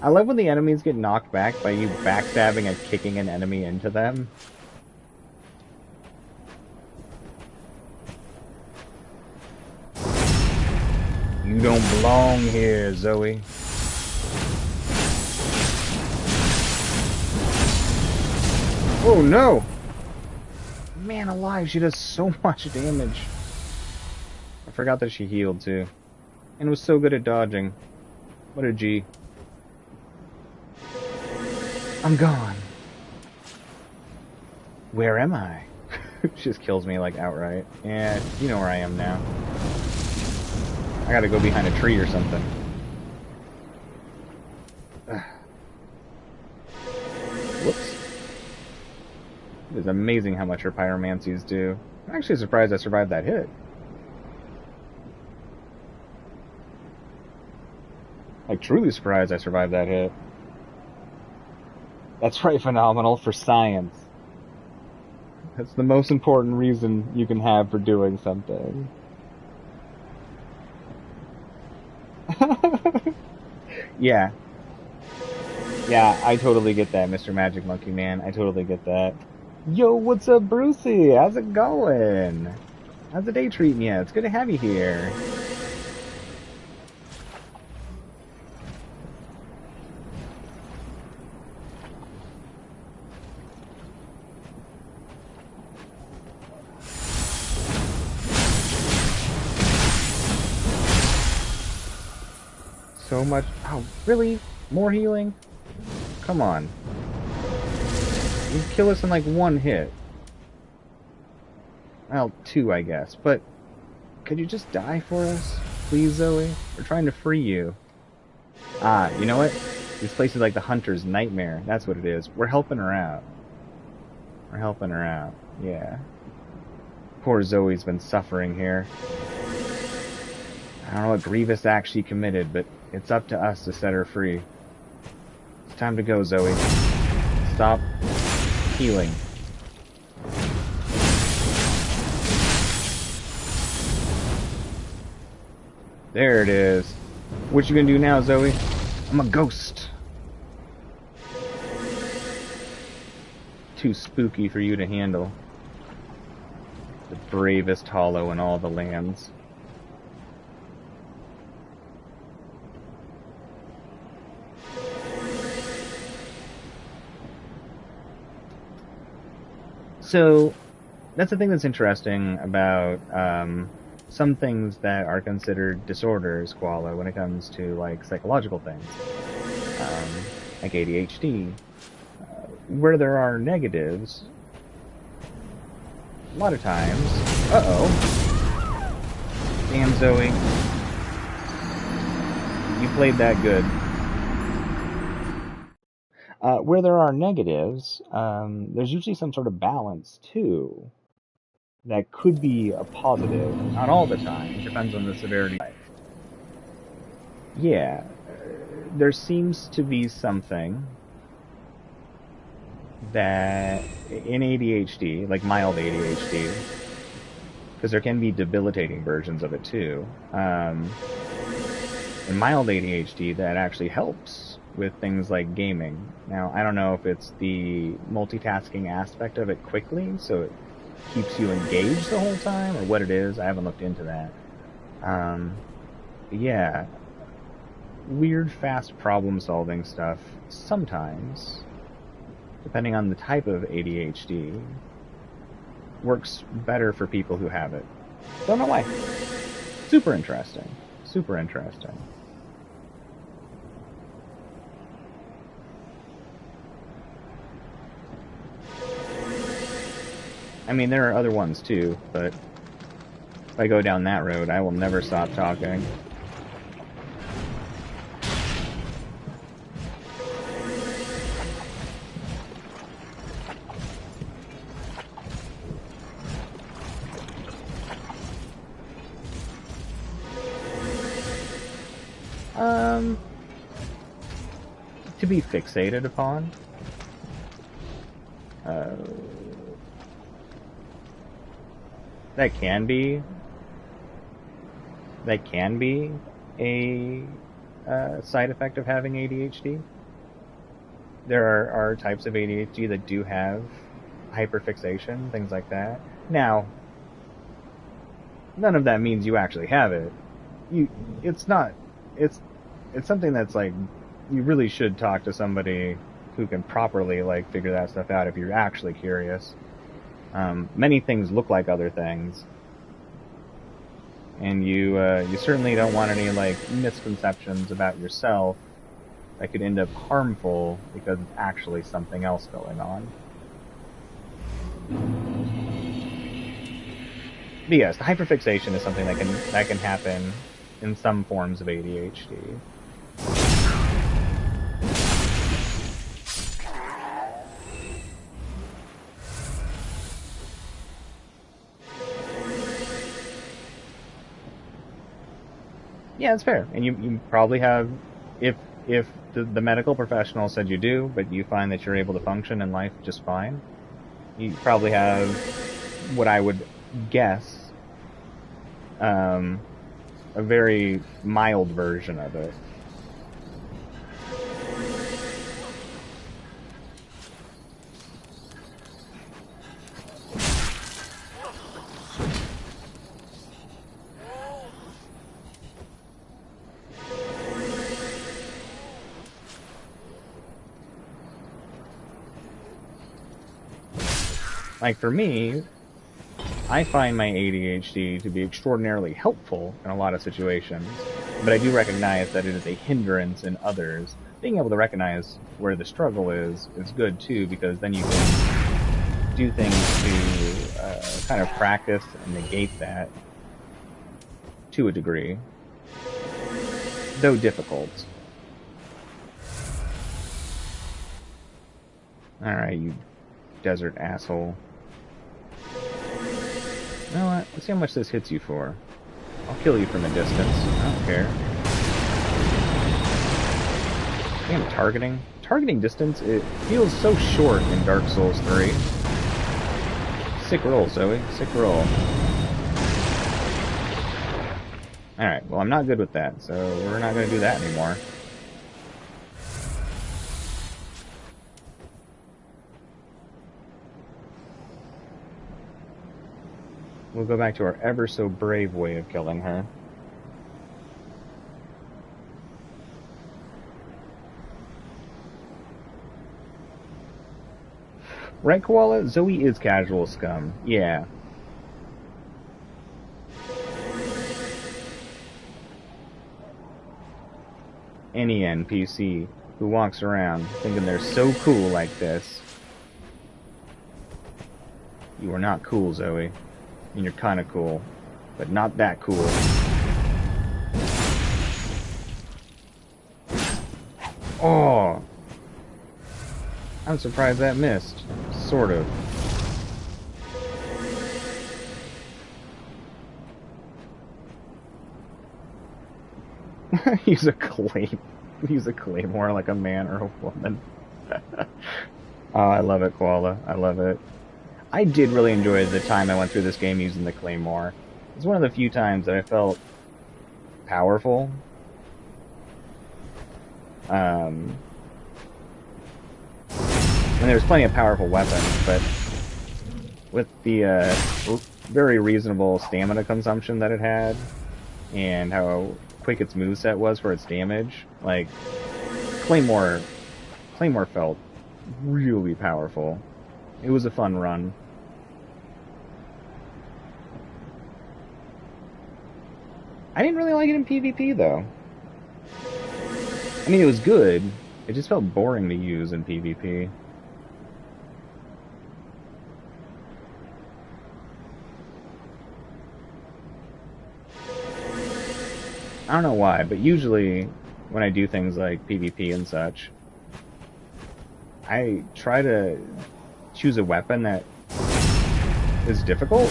I love when the enemies get knocked back by you backstabbing and kicking an enemy into them. You don't belong here, Zoe. Oh no! Man alive, she does so much damage. I forgot that she healed too. And was so good at dodging. What a G. I'm gone. Where am I? She just kills me like outright. Yeah, you know where I am now. I gotta go behind a tree or something. Whoops. It is amazing how much her pyromancies do. I'm actually surprised I survived that hit. Like, truly surprised I survived that hit. That's right, Phenomenal, for science. That's the most important reason you can have for doing something. Yeah. Yeah, I totally get that, Mr. Magic Monkey Man. I totally get that. Yo, what's up, Brucey? How's it going? How's the day treating you? It's good to have you here. So much. Oh, really? More healing? Come on. You kill us in like one hit. Well, two, I guess. But could you just die for us? Please, Zoe? We're trying to free you. Ah, you know what? This place is like the hunter's nightmare. That's what it is. We're helping her out. We're helping her out. Yeah. Poor Zoe's been suffering here. I don't know what grievous act she committed, but It's up to us to set her free. It's time to go, Zoe. Stop healing. There it is. What you gonna do now, Zoe? I'm a ghost. Too spooky for you to handle. The bravest hollow in all the lands. So, that's the thing that's interesting about some things that are considered disorders, Koala, when it comes to like psychological things, like ADHD, where there are negatives. A lot of times, damn Zoe, you played that good. Where there are negatives, there's usually some sort of balance too. That could be a positive, not all the time, it depends on the severity. Yeah, there seems to be something that in ADHD, like mild ADHD, because there can be debilitating versions of it too, in mild ADHD that actually helps with things like gaming. Now, I don't know if it's the multitasking aspect of it quickly, so it keeps you engaged the whole time, or what it is. I haven't looked into that. Yeah, weird, fast problem-solving stuff sometimes, depending on the type of ADHD, works better for people who have it. Don't know why. Super interesting. Super interesting. I mean, there are other ones too, but if I go down that road, I will never stop talking. To be fixated upon. That can be a side effect of having ADHD. There are types of ADHD that do have hyperfixation, things like that. Now, none of that means you actually have it. It's something that's like, you really should talk to somebody who can properly like figure that stuff out if you're actually curious. Many things look like other things, and you certainly don't want any like misconceptions about yourself that could end up harmful because it's actually something else going on. But yes, the hyperfixation is something that can happen in some forms of ADHD. Yeah, it's fair. And you probably have, if the medical professional said you do, but you find that you're able to function in life just fine, you probably have what I would guess a very mild version of it. Like for me, I find my ADHD to be extraordinarily helpful in a lot of situations, but I do recognize that it is a hindrance in others. Being able to recognize where the struggle is good too, because then you can do things to kind of practice and negate that to a degree, though difficult. Alright, you desert asshole. You know what? Let's see how much this hits you for. I'll kill you from a distance. I don't care. Damn, targeting. Targeting distance, it feels so short in Dark Souls 3. Sick roll, Zoe. Sick roll. Alright, well I'm not good with that, so we're not going to do that anymore. We'll go back to our ever so brave way of killing her. Right, Koala? Zoe is casual scum. Yeah. Any NPC who walks around thinking they're so cool like this. You are not cool, Zoe. And you're kinda cool. But not that cool. Oh! I'm surprised that missed. Sort of. Use a claymore like a man or a woman. Oh, I love it, Koala. I love it. I did really enjoy the time I went through this game using the claymore. It's one of the few times that I felt powerful. And there's plenty of powerful weapons, but with the very reasonable stamina consumption that it had, and how quick its moveset was for its damage, like, Claymore felt really powerful. It was a fun run. I didn't really like it in PvP, though. I mean, it was good. It just felt boring to use in PvP. I don't know why, but usually when I do things like PvP and such, I try to choose a weapon that is difficult,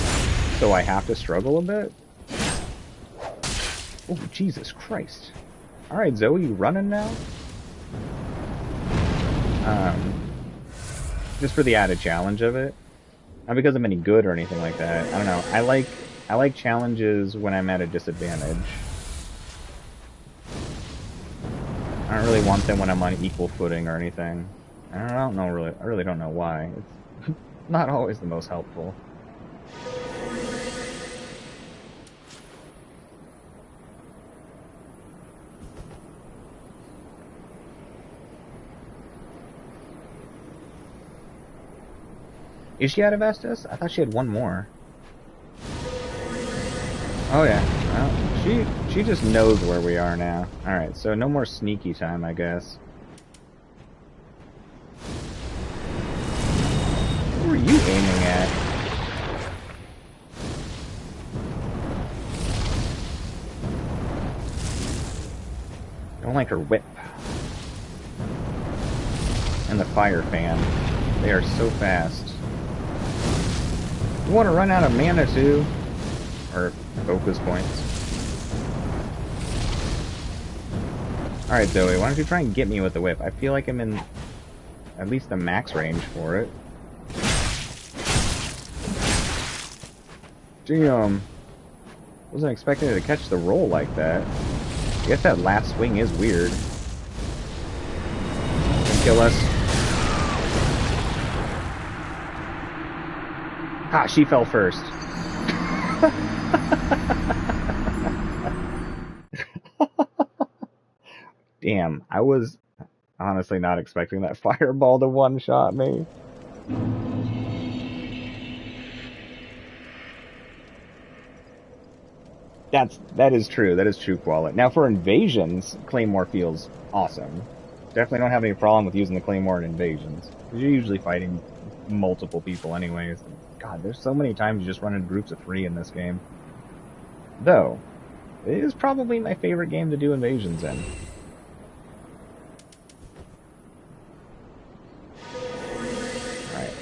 so I have to struggle a bit. Oh, Jesus Christ. Alright, Zoe, you running now? Just for the added challenge of it. Not because I'm any good or anything like that. I don't know. I like challenges when I'm at a disadvantage. I don't really want them when I'm on equal footing or anything. I really don't know why. It's not always the most helpful. Is she out of Estus? I thought she had one more. Oh yeah. Well, she just knows where we are now. Alright, so no more sneaky time, I guess. Who are you aiming at? I don't like her whip. And the fire fan. They are so fast. You want to run out of mana too? Or focus points. Alright, Zoe, why don't you try and get me with the whip? I feel like I'm in at least the max range for it. Damn. Wasn't expecting it to catch the roll like that. I guess that last swing is weird. Can kill us. Ah, she fell first. Damn, I was honestly not expecting that fireball to one-shot me. That is true. That is true, Koala. Now for invasions, Claymore feels awesome. Definitely don't have any problem with using the Claymore in invasions. Because you're usually fighting multiple people anyways. God, there's so many times you just run in groups of 3 in this game. Though, it is probably my favorite game to do invasions in. Alright.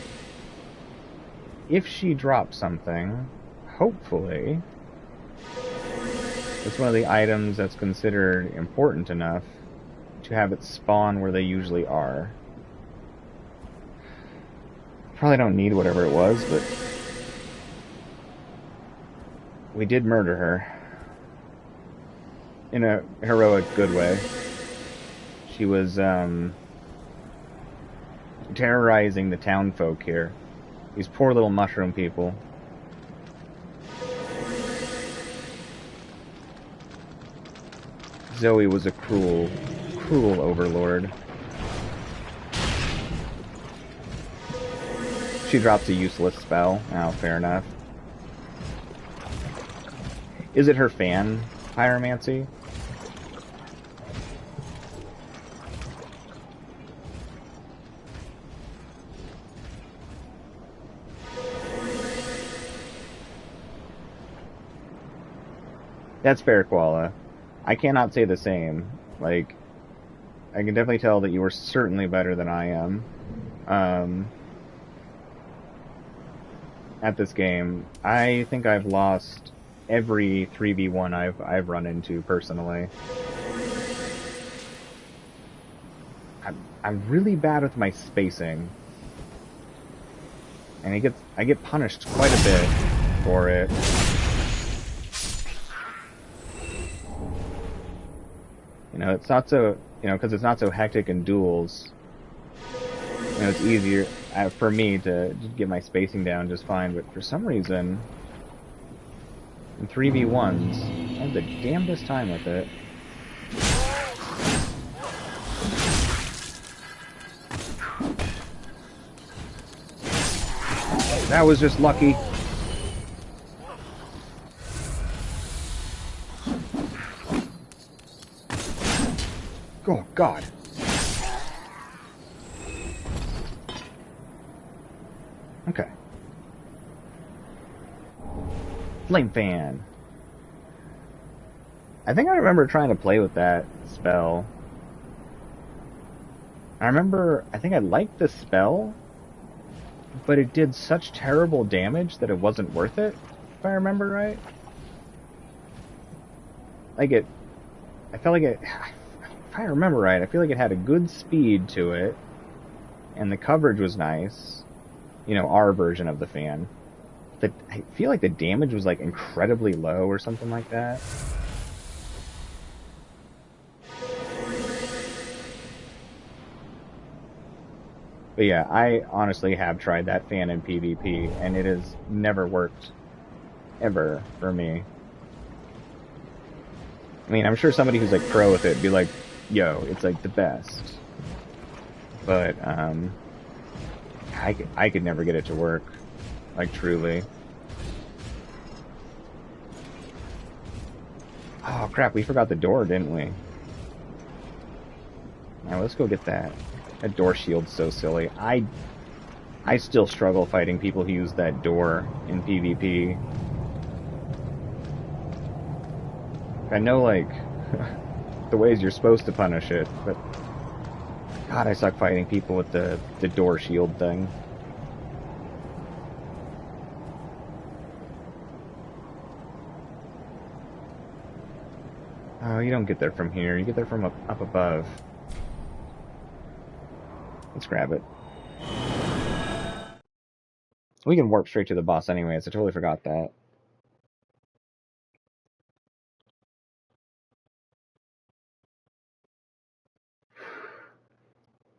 If she drops something, hopefully, it's one of the items that's considered important enough to have it spawn where they usually are. Probably don't need whatever it was, but we did murder her. In a heroic, good way. She was, terrorizing the town folk here. These poor little mushroom people. Zoe was a cruel, cruel overlord. She drops a useless spell. Oh, fair enough. Is it her fan, pyromancy? That's fair, Koala. I cannot say the same. Like, I can definitely tell that you were certainly better than I am. At this game. I think I've lost every 3v1 I've run into personally. I'm really bad with my spacing. And I get punished quite a bit for it. You know, it's not so, you know, because it's not so hectic in duels. You know, it's easier for me to just get my spacing down just fine, but for some reason, in 3v1s, I have the damnedest time with it. That was just lucky. Oh, God. Okay. Flame Fan. I think I remember trying to play with that spell. I think I liked the spell, but it did such terrible damage that it wasn't worth it, if I remember right. I felt like it, if I remember right, I feel like it had a good speed to it, and the coverage was nice. You know, our version of the fan. But I feel like the damage was like incredibly low or something like that. But yeah, I honestly have tried that fan in PvP, and it has never worked. Ever, for me. I mean, I'm sure somebody who's like pro with it would be like, yo, it's like the best. But, I could never get it to work. Like, truly. Oh, crap, we forgot the door, didn't we? Now, let's go get that. That door shield's so silly. I still struggle fighting people who use that door in PvP. I know, like, the ways you're supposed to punish it, but God, I suck fighting people with the door shield thing. Oh, you don't get there from here. You get there from up above. Let's grab it. We can warp straight to the boss anyways. I totally forgot that.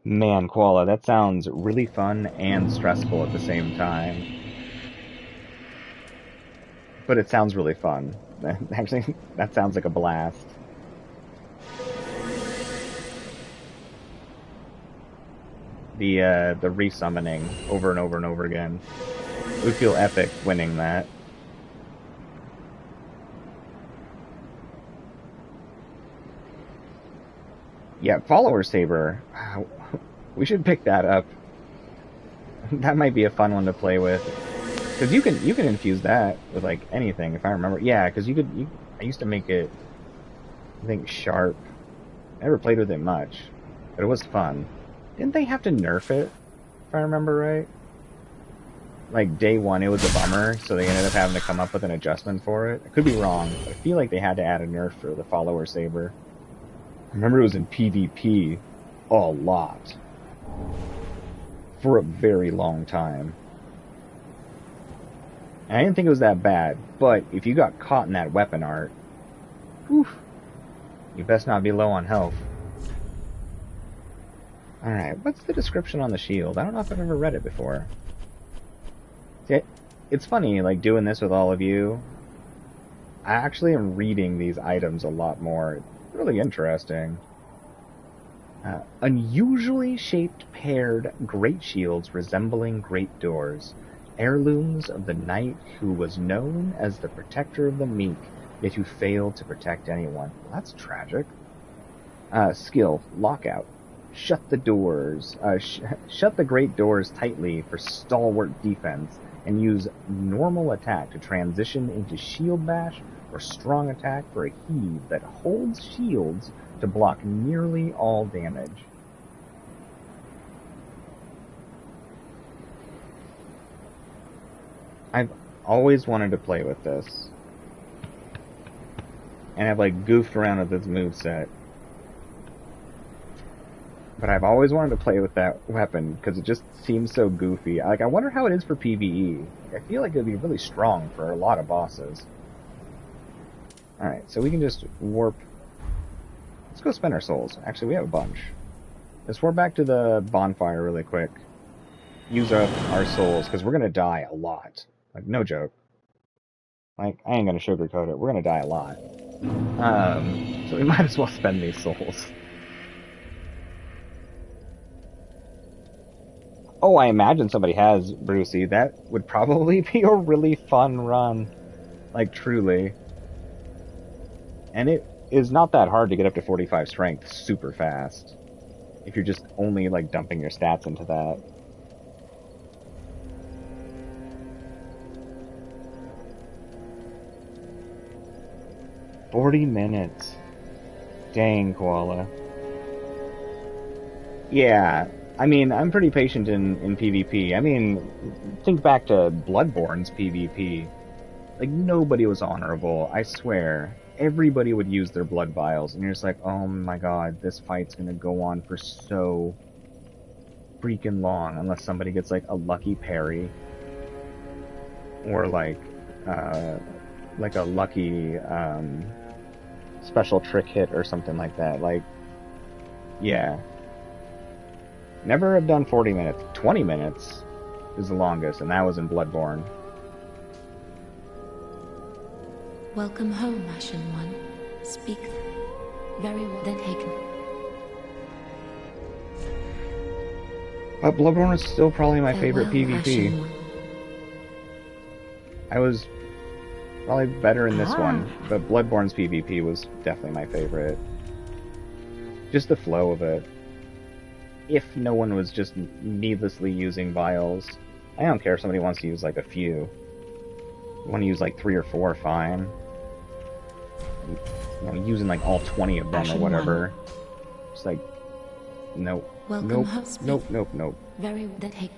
Man, Koala, that sounds really fun and stressful at the same time. But it sounds really fun. Actually, that sounds like a blast. The resummoning over and over and over again. It would feel epic winning that. Yeah, Follower Saber. We should pick that up. That might be a fun one to play with. Because you can infuse that with like anything, if I remember. Yeah, because I used to make it, I think, sharp. I never played with it much, but it was fun. Didn't they have to nerf it, if I remember right? Like, day one, it was a bummer, so they ended up having to come up with an adjustment for it. I could be wrong, but I feel like they had to add a nerf for the Follower Saber. remember it was in PvP a lot. For a very long time. And I didn't think it was that bad, but if you got caught in that weapon art, whew, you best not be low on health. Alright, what's the description on the shield? I don't know if I've ever read it before. See, it's funny, like, doing this with all of you. I actually am reading these items a lot more. It's really interesting. Unusually shaped paired great shields resembling great doors. Heirlooms of the knight who was known as the protector of the meek, yet who failed to protect anyone. Well, that's tragic. Skill, lockout. Shut the doors. Shut the great doors tightly for stalwart defense, and use normal attack to transition into shield bash or strong attack for a heave that holds shields to block nearly all damage. I've always wanted to play with this. And I've like goofed around with this moveset. But I've always wanted to play with that weapon because it just seems so goofy. Like, I wonder how it is for PvE. I feel like it would be really strong for a lot of bosses. Alright, so we can just warp. Let's go spend our souls. Actually, we have a bunch. Let's warp back to the bonfire really quick. Use up our souls, because we're going to die a lot. Like, no joke. Like, I ain't going to sugarcoat it. We're going to die a lot. So we might as well spend these souls. Oh, I imagine somebody has, Brucey. That would probably be a really fun run. Like, truly. And it is not that hard to get up to 45 strength super fast. If you're just only, like, dumping your stats into that. $40 minutes. Dang, Koala. Yeah, I mean, I'm pretty patient in PvP. I mean, think back to Bloodborne's PvP. Like, nobody was honorable, I swear. Everybody would use their blood vials, and you're just like, oh my god, this fight's gonna go on for so freaking long, unless somebody gets, like, a lucky parry. Or, like a lucky, special trick hit or something like that. Like, yeah. Never have done 40 minutes. 20 minutes is the longest, and that was in Bloodborne. Welcome home, Ashen One. Speak. Very well then taken. But Bloodborne is still probably my favorite Farewell, Ashen PvP. One. I was probably better in this one, but Bloodborne's PvP was definitely my favorite. Just the flow of it. If no one was just needlessly using vials. I don't care if somebody wants to use like a few. You want to use like 3 or 4, fine. You know, using like all 20 of them Ashen or whatever. One. It's like, nope. Welcome Nope, home, speak. nope, nope, nope. Very well then taken.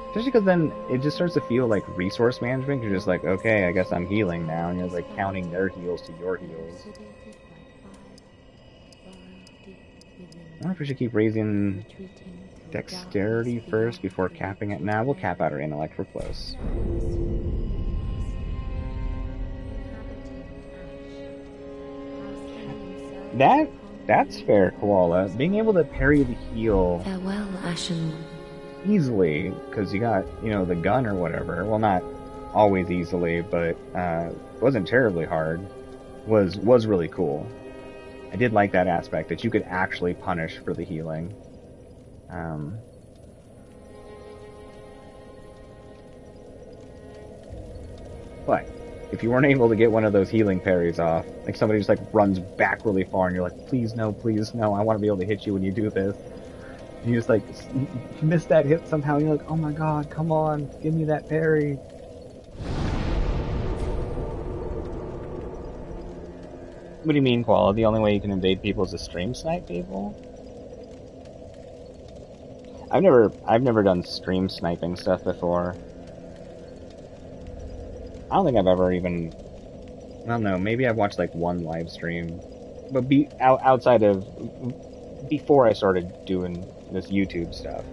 Especially because then it just starts to feel like resource management. You're just like, okay, I guess I'm healing now. And you're like counting their heals to your heals. I wonder if we should keep raising dexterity first before capping it. Nah, we'll cap out our intellect. We're close. That's fair, Koala. Being able to parry the heal Farewell, Ashen One. easily, because you got, you know, the gun or whatever. Well, not always easily, but wasn't terribly hard. Was really cool. I did like that aspect, that you could actually punish for the healing. But if you weren't able to get one of those healing parries off, like somebody just like runs back really far and you're like, please no, I want to be able to hit you when you do this. And you just like miss that hit somehow and you're like, oh my god, come on, give me that parry. What do you mean, Koala? The only way you can invade people is to stream snipe people? I've never done stream sniping stuff before. I don't think I've ever even I don't know, maybe I've watched like one live stream, but outside of before I started doing this YouTube stuff.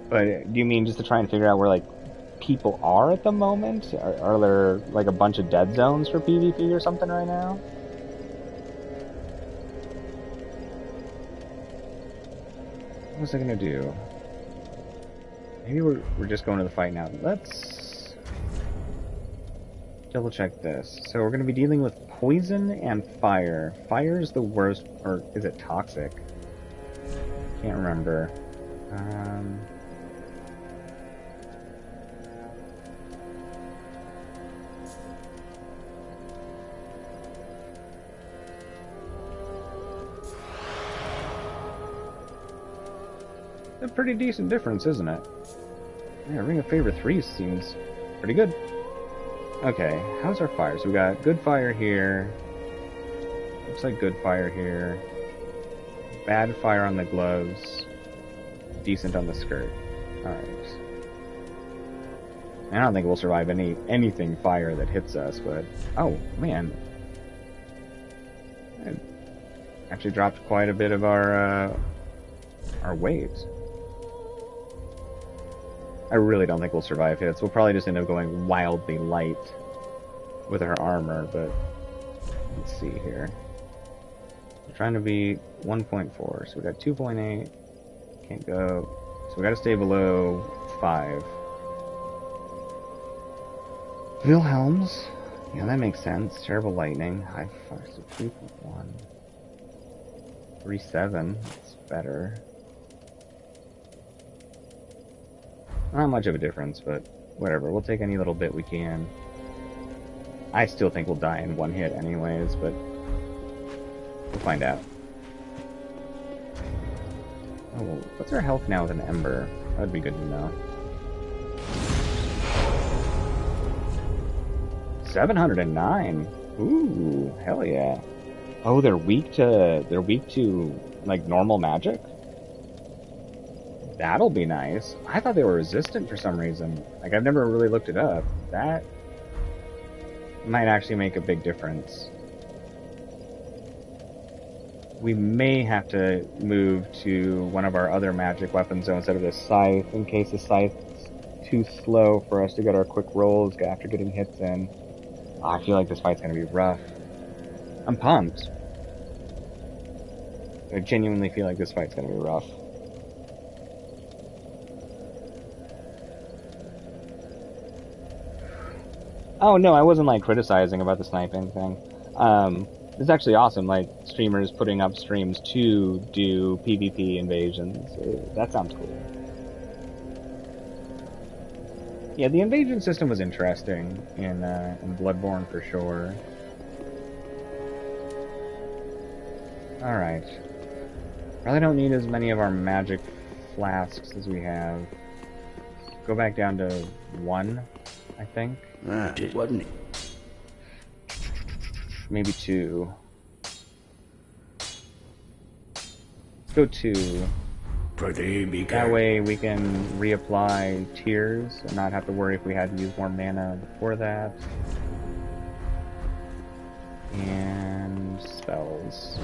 But do you mean just to try and figure out where like people are at the moment? Are there like a bunch of dead zones for PvP or something right now? What was I gonna do? Maybe we're just going to the fight now. Let's double check this. So we're gonna be dealing with poison and fire. Fire is the worst, or is it toxic? Can't remember. A pretty decent difference, isn't it? Yeah, Ring of Favor 3 seems pretty good. Okay, how's our fire? So we got good fire here. Looks like good fire here. Bad fire on the gloves. Decent on the skirt. Alright. I don't think we'll survive anything fire that hits us, but... Oh, man. I actually dropped quite a bit of our weight. I really don't think we'll survive hits. We'll probably just end up going wildly light with our armor, but let's see here. We're trying to be 1.4, so we got 2.8. Can't go. So we gotta stay below 5. Wilhelms. Yeah, that makes sense. Terrible lightning. High 5, so 3.1. 3.7. That's better. Not much of a difference, but whatever. We'll take any little bit we can. I still think we'll die in one hit anyways, but we'll find out. Oh, well, what's our health now with an Ember? That'd be good to know. 709. Ooh, hell yeah. Oh, they're weak to like normal magic? That'll be nice. I thought they were resistant for some reason. Like, I've never really looked it up. That might actually make a big difference. We may have to move to one of our other magic weapons though, instead of this scythe, in case the scythe's too slow for us to get our quick rolls after getting hits in. Oh, I feel like this fight's gonna be rough. I'm pumped. I genuinely feel like this fight's gonna be rough. Oh no, I wasn't like criticizing about the sniping thing. It's actually awesome, like streamers putting up streams to do PvP invasions. That sounds cool. Yeah, the invasion system was interesting in Bloodborne for sure. Alright. Probably don't need as many of our magic flasks as we have. Go back down to 1, I think. Ah, it wasn't it? Maybe 2. Let's go 2. That way we can reapply tears and not have to worry if we had to use more mana before that. And spells.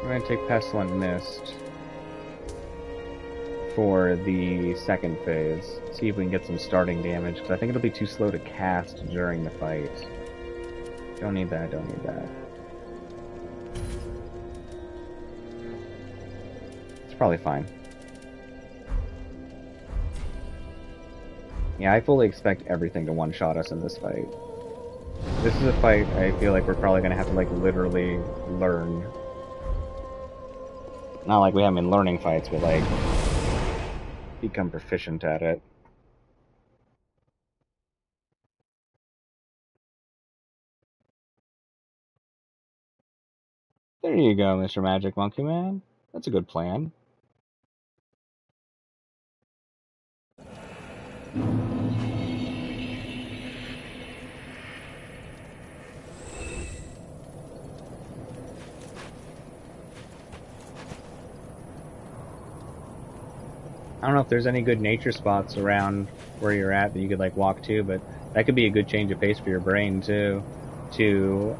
We're going to take Pestilent Mist for the second phase. See if we can get some starting damage, because I think it'll be too slow to cast during the fight. Don't need that, don't need that. It's probably fine. Yeah, I fully expect everything to one-shot us in this fight. This is a fight I feel like we're probably going to have to, like, literally learn. Not like we haven't been learning fights, but, like, become proficient at it. There you go, Mr. Magic Monkey Man. That's a good plan. I don't know if there's any good nature spots around where you're at that you could like walk to, but that could be a good change of pace for your brain too, to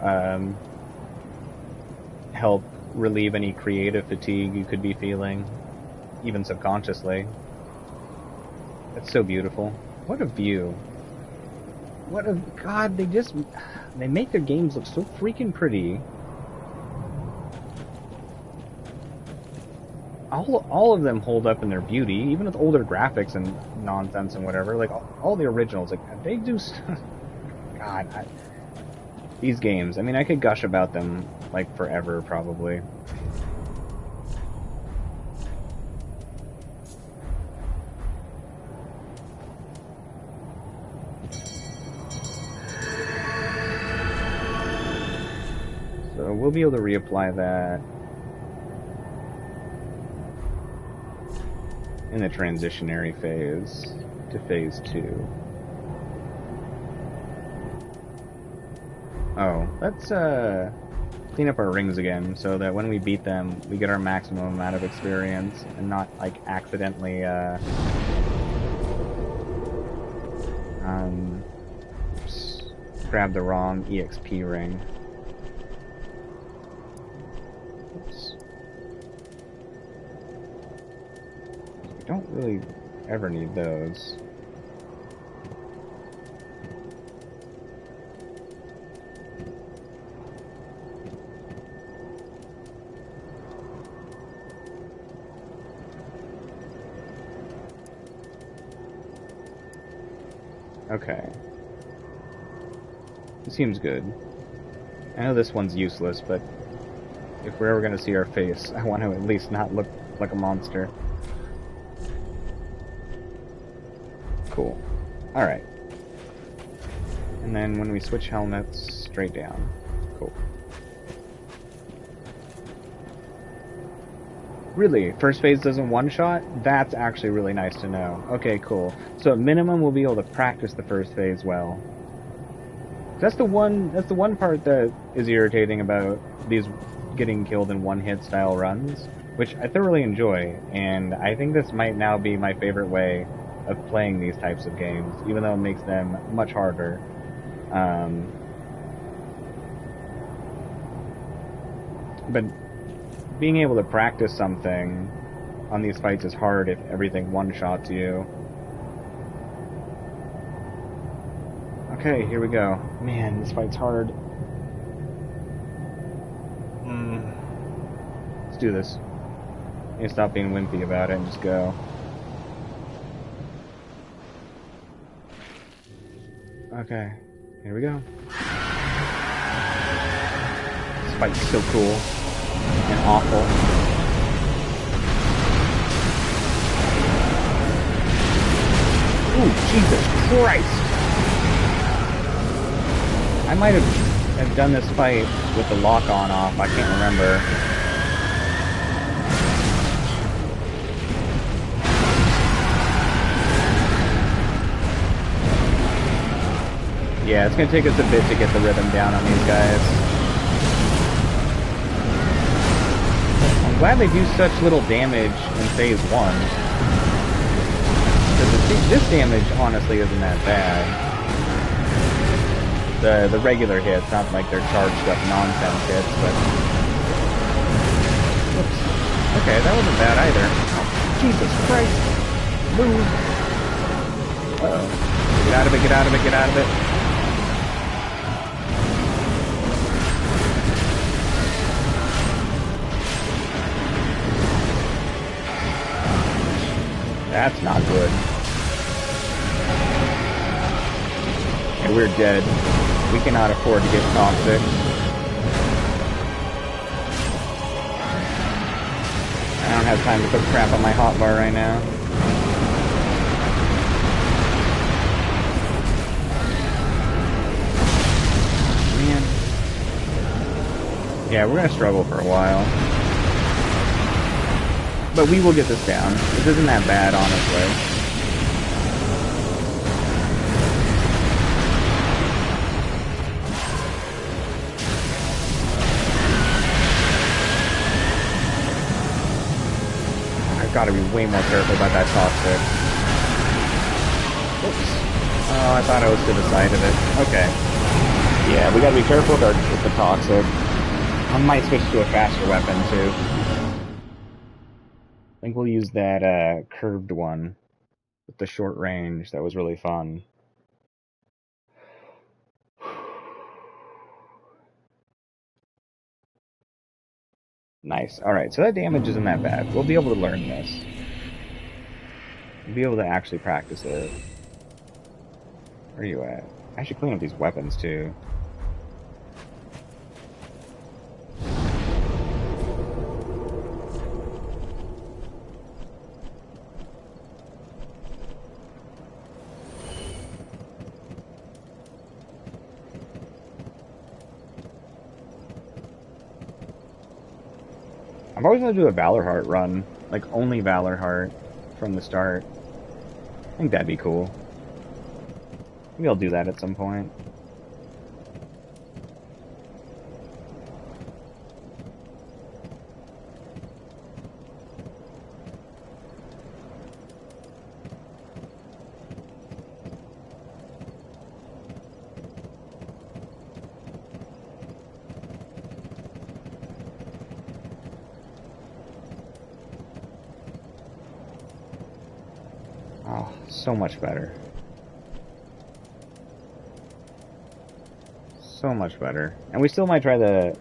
help relieve any creative fatigue you could be feeling, even subconsciously. That's so beautiful. What a view. What a... God, they make their games look so freaking pretty. All of them hold up in their beauty, even with older graphics and nonsense and whatever. Like, all the originals, like, they do... God, these games, I mean, I could gush about them, like, forever, probably. So we'll be able to reapply that in the transitionary phase to phase 2. Oh, let's clean up our rings again so that when we beat them, we get our maximum amount of experience and not like accidentally grab the wrong EXP ring. Oops. We don't really ever need those. Okay. It seems good. I know this one's useless, but if we're ever going to see our face, I want to at least not look like a monster. Cool. Alright. And then when we switch helmets, straight down. Cool. Really? First phase doesn't one-shot? That's actually really nice to know. Okay, cool. So at minimum, we'll be able to practice the first phase well. That's the one part that is irritating about these getting killed in one-hit style runs, which I thoroughly enjoy, and I think this might now be my favorite way of playing these types of games, even though it makes them much harder. But being able to practice something on these fights is hard if everything one-shots you. Okay, here we go. Man, this fight's hard. Let's do this. I need to stop being wimpy about it and just go. Okay, here we go. This fight's so cool and awful. Ooh, Jesus Christ! I might have done this fight with the lock on off, I can't remember. Yeah, it's gonna take us a bit to get the rhythm down on these guys. I'm glad they do such little damage in phase 1. Because this damage honestly isn't that bad. The regular hits, not like they're charged up nonsense hits, but... Whoops. Okay, that wasn't bad either. Oh, Jesus Christ! Move! Uh-oh. Get out of it, get out of it, get out of it. That's not good. Okay, we're dead. We cannot afford to get toxic. I don't have time to put crap on my hotbar right now. Man. Yeah, we're gonna struggle for a while. But we will get this down. This isn't that bad, honestly. I I've got to be way more careful about that toxic. Oops. Oh, I thought I was to the side of it. Okay. Yeah, we gotta be careful with the toxic. I might switch to a faster weapon, too. I think we'll use that, curved one with the short range. That was really fun. Nice. Alright, so that damage isn't that bad. We'll be able to learn this. We'll be able to actually practice it. Where are you at? I should clean up these weapons, too. I'm always going to do a Valor Heart run. Like, only Valor Heart from the start. I think that'd be cool. Maybe I'll do that at some point. Oh, so much better. So much better. And we still might try the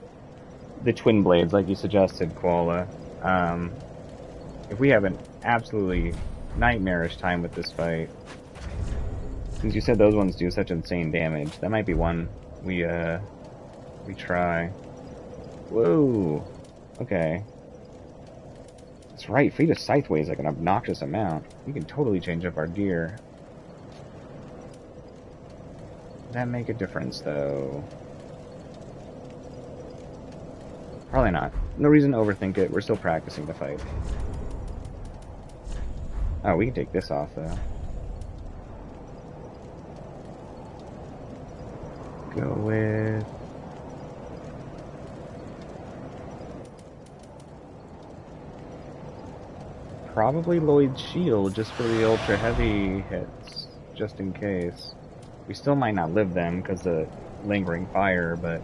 twin blades like you suggested, Koala. If we have an absolutely nightmarish time with this fight, since you said those ones do such insane damage, that might be one we try. Whoa. Okay. That's right, Friede's scythe weighs like an obnoxious amount. We can totally change up our gear. That make a difference, though? Probably not. No reason to overthink it. We're still practicing the fight. Oh, we can take this off, though. Go with... probably Lloyd's shield, just for the ultra heavy hits, just in case. We still might not live them because of lingering fire, but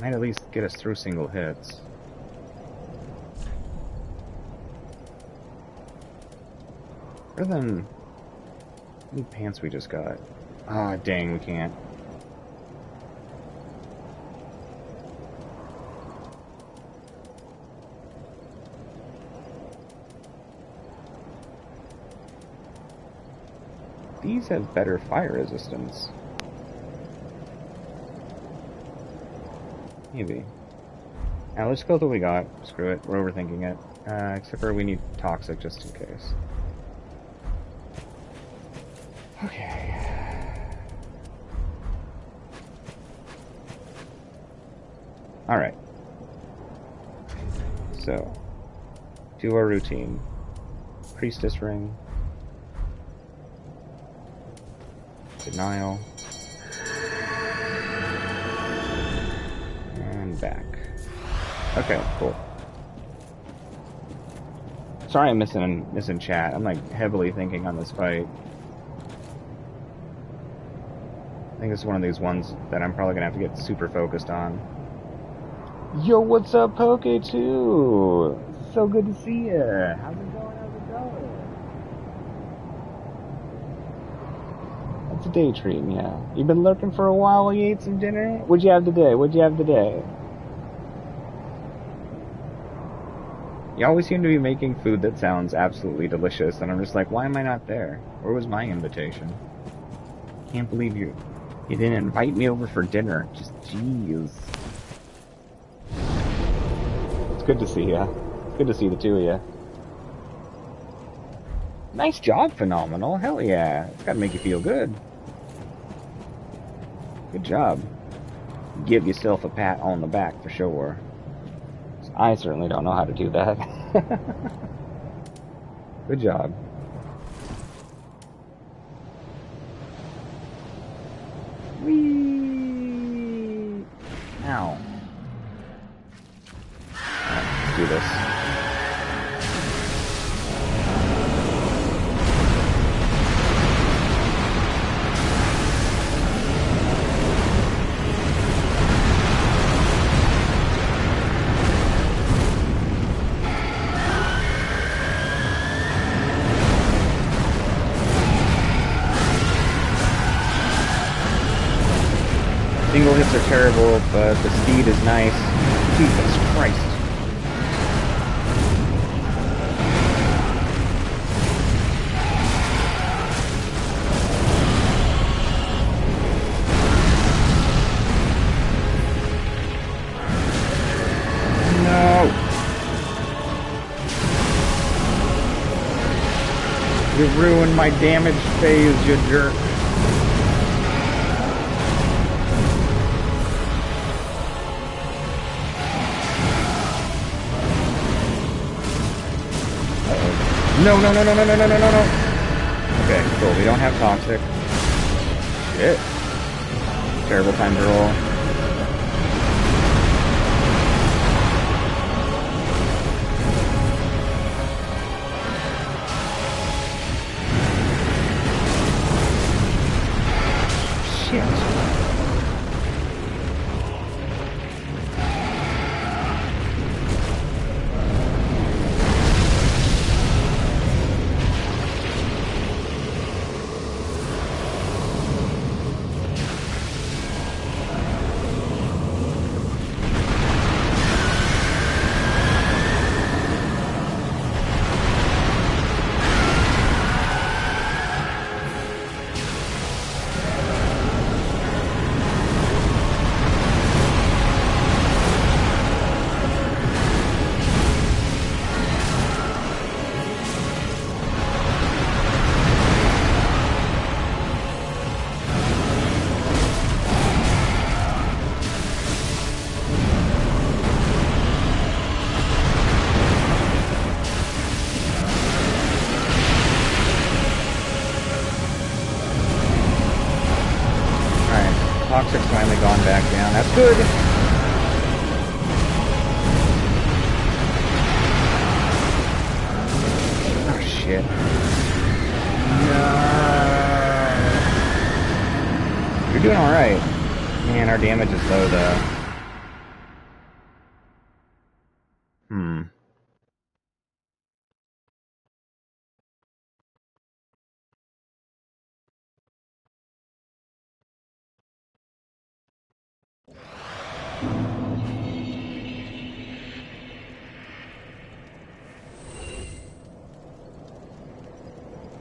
might at least get us through single hits. Other than how many pants we just got. Ah, dang, we can't. These have better fire resistance. Maybe. Now let's go with what we got. Screw it, we're overthinking it. Except for we need toxic just in case. Okay. Alright. So, do our routine. Priestess ring. Denial. And back. Okay, cool. Sorry I'm missing chat. I'm like heavily thinking on this fight. I think this is one of these ones that I'm probably gonna have to get super focused on. Yo, what's up, Poke2? So good to see ya. How's it going? It's a day treat, yeah. You've been lurking for a while while you ate some dinner? What'd you have today? You always seem to be making food that sounds absolutely delicious, and I'm just like, why am I not there? Where was my invitation? Can't believe you didn't invite me over for dinner. Just jeez. It's good to see ya. It's good to see the two of ya. Nice job, Phenomenal. Hell yeah. It's gotta make you feel good. Good job. Give yourself a pat on the back for sure. I certainly don't know how to do that. Good job. Whee! Ow. Alright, let's do this. hits are terrible, but the speed is nice. Jesus Christ. No! You ruined my damage phase, you jerk. No. Okay, cool. We don't have toxic. Shit. Terrible time to roll. Shit. Toxic's finally gone back down. That's good. Oh, shit. No. You're doing alright. Man, our damage is low, though.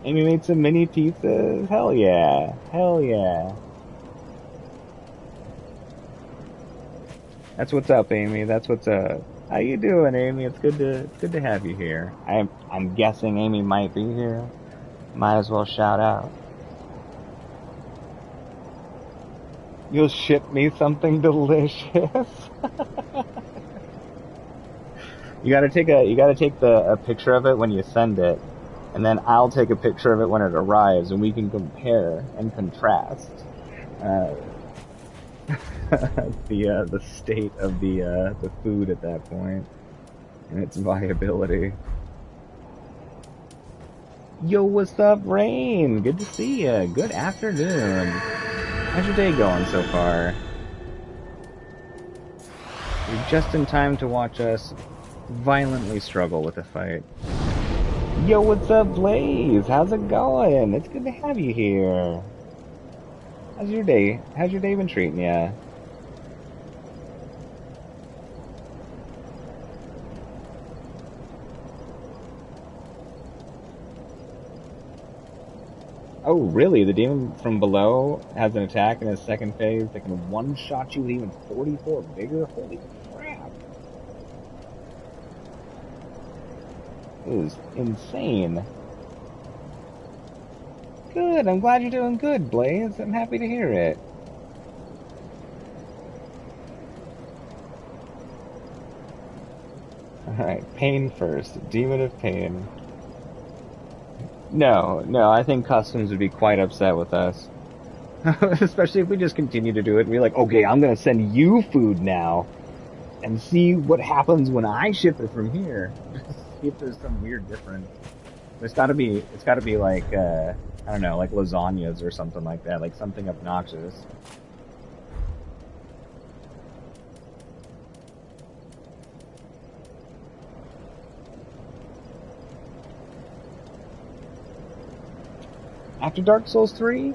Amy made some mini pizzas? Hell yeah. Hell yeah. That's what's up, Amy. That's what's up. How you doing, Amy? It's good to have you here. I'm guessing Amy might be here. Might as well shout out. You'll ship me something delicious. You gotta take a picture of it when you send it. And then I'll take a picture of it when it arrives, and we can compare and contrast the state of the food at that point and its viability. Yo, what's up, Rain? Good to see ya. Good afternoon. How's your day going so far? You're just in time to watch us violently struggle with a fight. Yo, what's up, Blaze? How's it going? It's good to have you here. How's your day? How's your day been treating ya? Oh, really? The demon from below has an attack in his second phase that can one-shot you with even 44 vigor? Holy crap. It is insane. Good, I'm glad you're doing good, Blaze. I'm happy to hear it. Alright, pain first. Demon of pain. No, I think Customs would be quite upset with us. Especially if we just continue to do it and be like, okay, I'm gonna send you food now. And see what happens when I ship it from here. See if there's some weird difference. It's gotta be like, I don't know, like lasagnas or something like that. Like something obnoxious. After Dark Souls 3?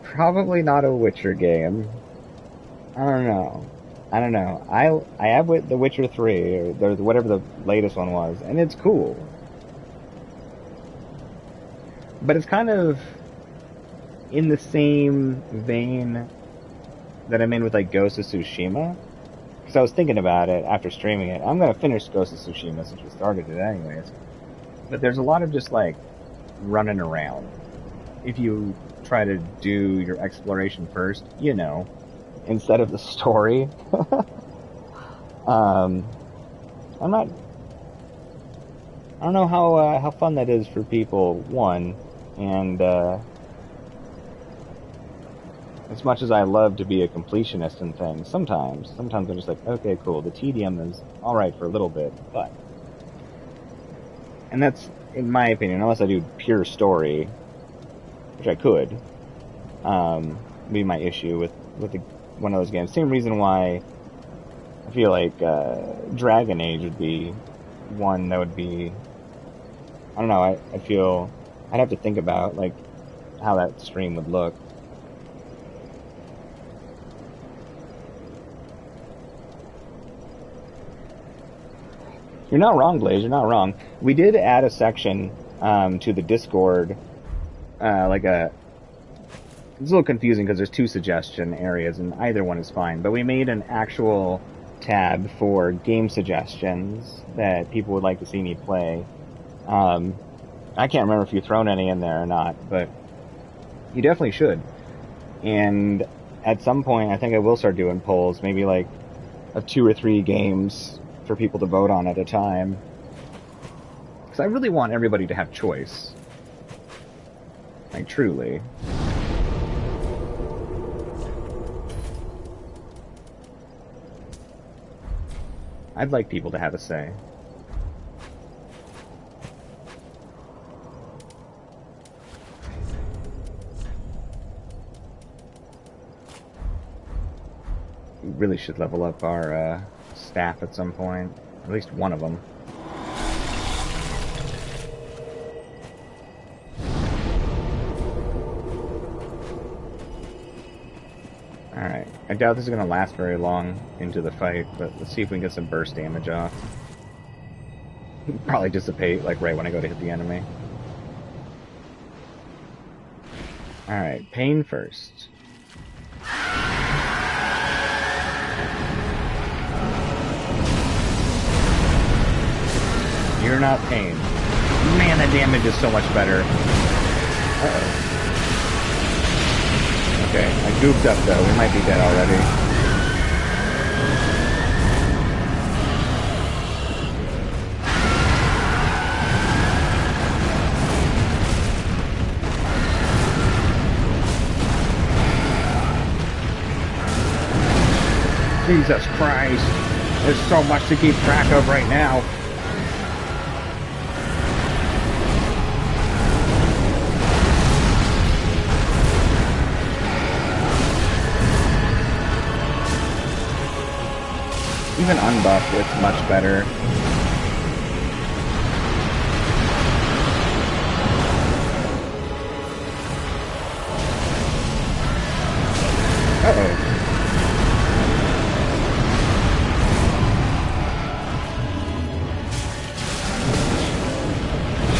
Probably not a Witcher game. I don't know. I don't know. I have The Witcher 3, or whatever the latest one was, and it's cool. But it's kind of in the same vein that I'm in with like Ghost of Tsushima. Because I was thinking about it after streaming it. I'm going to finish Ghost of Tsushima since we started it anyways. But there's a lot of just like running around. If you try to do your exploration first, you know, instead of the story. I don't know how fun that is for people, one, and as much as I love to be a completionist and things, sometimes I'm just like, okay, cool, the tedium is alright for a little bit, but... And that's, in my opinion, unless I do pure story, which I could, be my issue with one of those games. Same reason why I feel like Dragon Age would be one that would be... I don't know, I feel... I'd have to think about, like, how that stream would look. You're not wrong, Blaze, you're not wrong. We did add a section to the Discord, it's a little confusing because there's two suggestion areas and either one is fine, but we made an actual tab for game suggestions that people would like to see me play. I can't remember if you've thrown any in there or not, but you definitely should. And at some point, I think I will start doing polls, maybe like of 2 or 3 games for people to vote on at a time. Because I really want everybody to have choice. Like, truly. I'd like people to have a say. We really should level up our staff at some point. At least one of them. Alright, I doubt this is going to last very long into the fight, but let's see if we can get some burst damage off. Probably dissipate, like, right when I go to hit the enemy. Alright, pain first. You're not pain. Man, that damage is so much better. Uh-oh. Okay, I goofed up though. We might be dead already. Jesus Christ. There's so much to keep track of right now. Even unbuffed, it's much better. Uh-oh.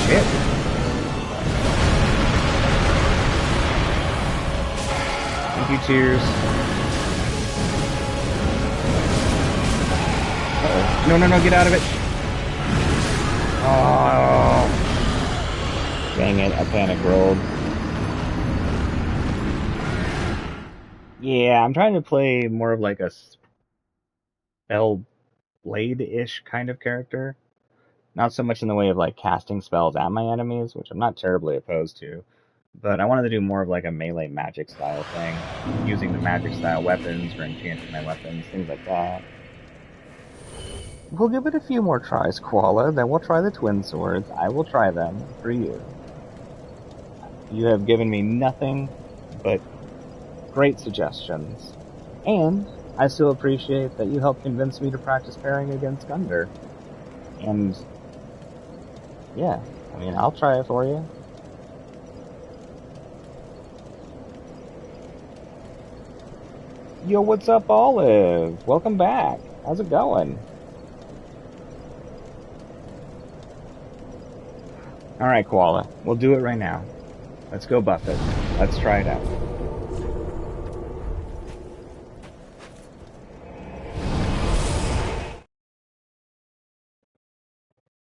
Shit. Thank you, Tears. No, get out of it. Oh. Dang it, I panic rolled. Yeah, I'm trying to play more of like a spell blade-ish kind of character. Not so much in the way of like casting spells at my enemies, which I'm not terribly opposed to. But I wanted to do more of like a melee magic style thing. Using the magic style weapons for enchanting my weapons, things like that. We'll give it a few more tries, Koala, then we'll try the twin swords. I will try them for you. You have given me nothing but great suggestions. And I still appreciate that you helped convince me to practice pairing against Gunder. And yeah, I mean, I'll try it for you. Yo, what's up, Olive? Welcome back. How's it going? Alright, Koala. We'll do it right now. Let's go buff it. Let's try it out.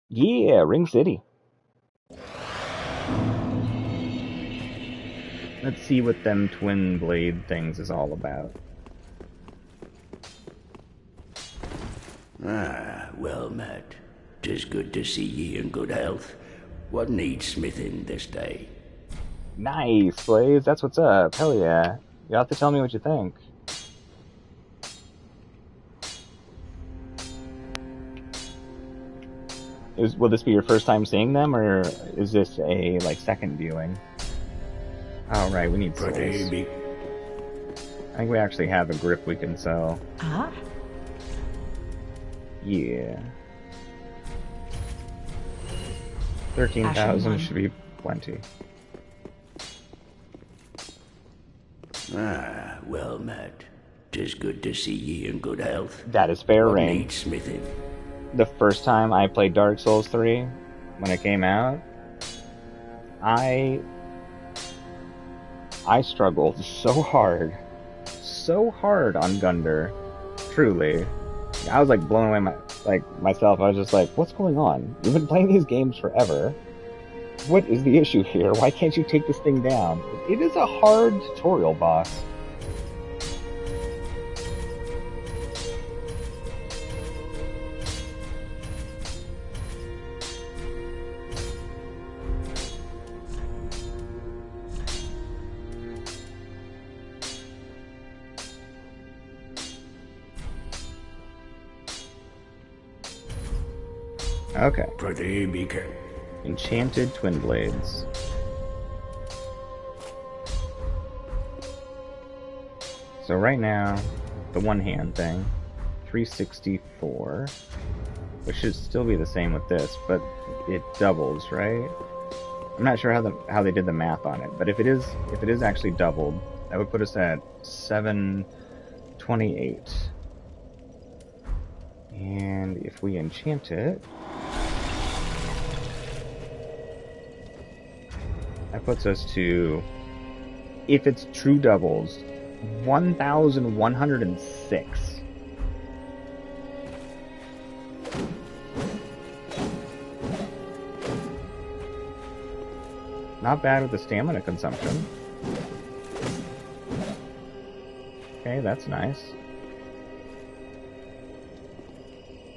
Yeah, Ring City. Let's see what them twin blade things is all about. Ah, well met. 'Tis good to see ye in good health. What needs smithing this day? Nice, Blaze. That's what's up. Hell yeah. You have to tell me what you think. Will this be your first time seeing them, or is this a, like, second viewing? Oh, right, we need souls. I think we actually have a grip we can sell. Ah? Yeah. 13,000 should be plenty. Ah, well met. 'Tis good to see ye in good health. That is fair, What Rain. needs smithing? The first time I played Dark Souls 3, when it came out, I struggled so hard on Gundar. Truly, I was like blown away myself. I was just like, "What's going on? You've been playing these games forever. What is the issue here? Why can't you take this thing down?" It is a hard tutorial boss. Okay. Pretty be careful. Enchanted Twin Blades. So right now, the one hand thing, 364, which should still be the same with this, but it doubles, right? I'm not sure how they did the math on it, but if it is actually doubled, that would put us at 728. And if we enchant it, that puts us to, if it's true doubles, 1,106. Not bad with the stamina consumption. Okay, that's nice.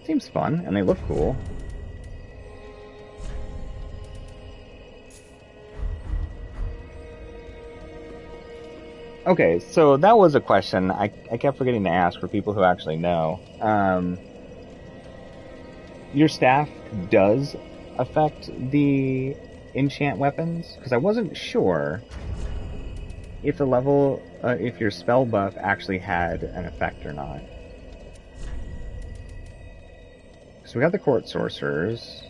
Seems fun, and they look cool. Okay, so that was a question I kept forgetting to ask for people who actually know. Your staff does affect the enchant weapons? Because I wasn't sure if the level, if your spell buff actually had an effect or not. So we got the Court Sorcerers.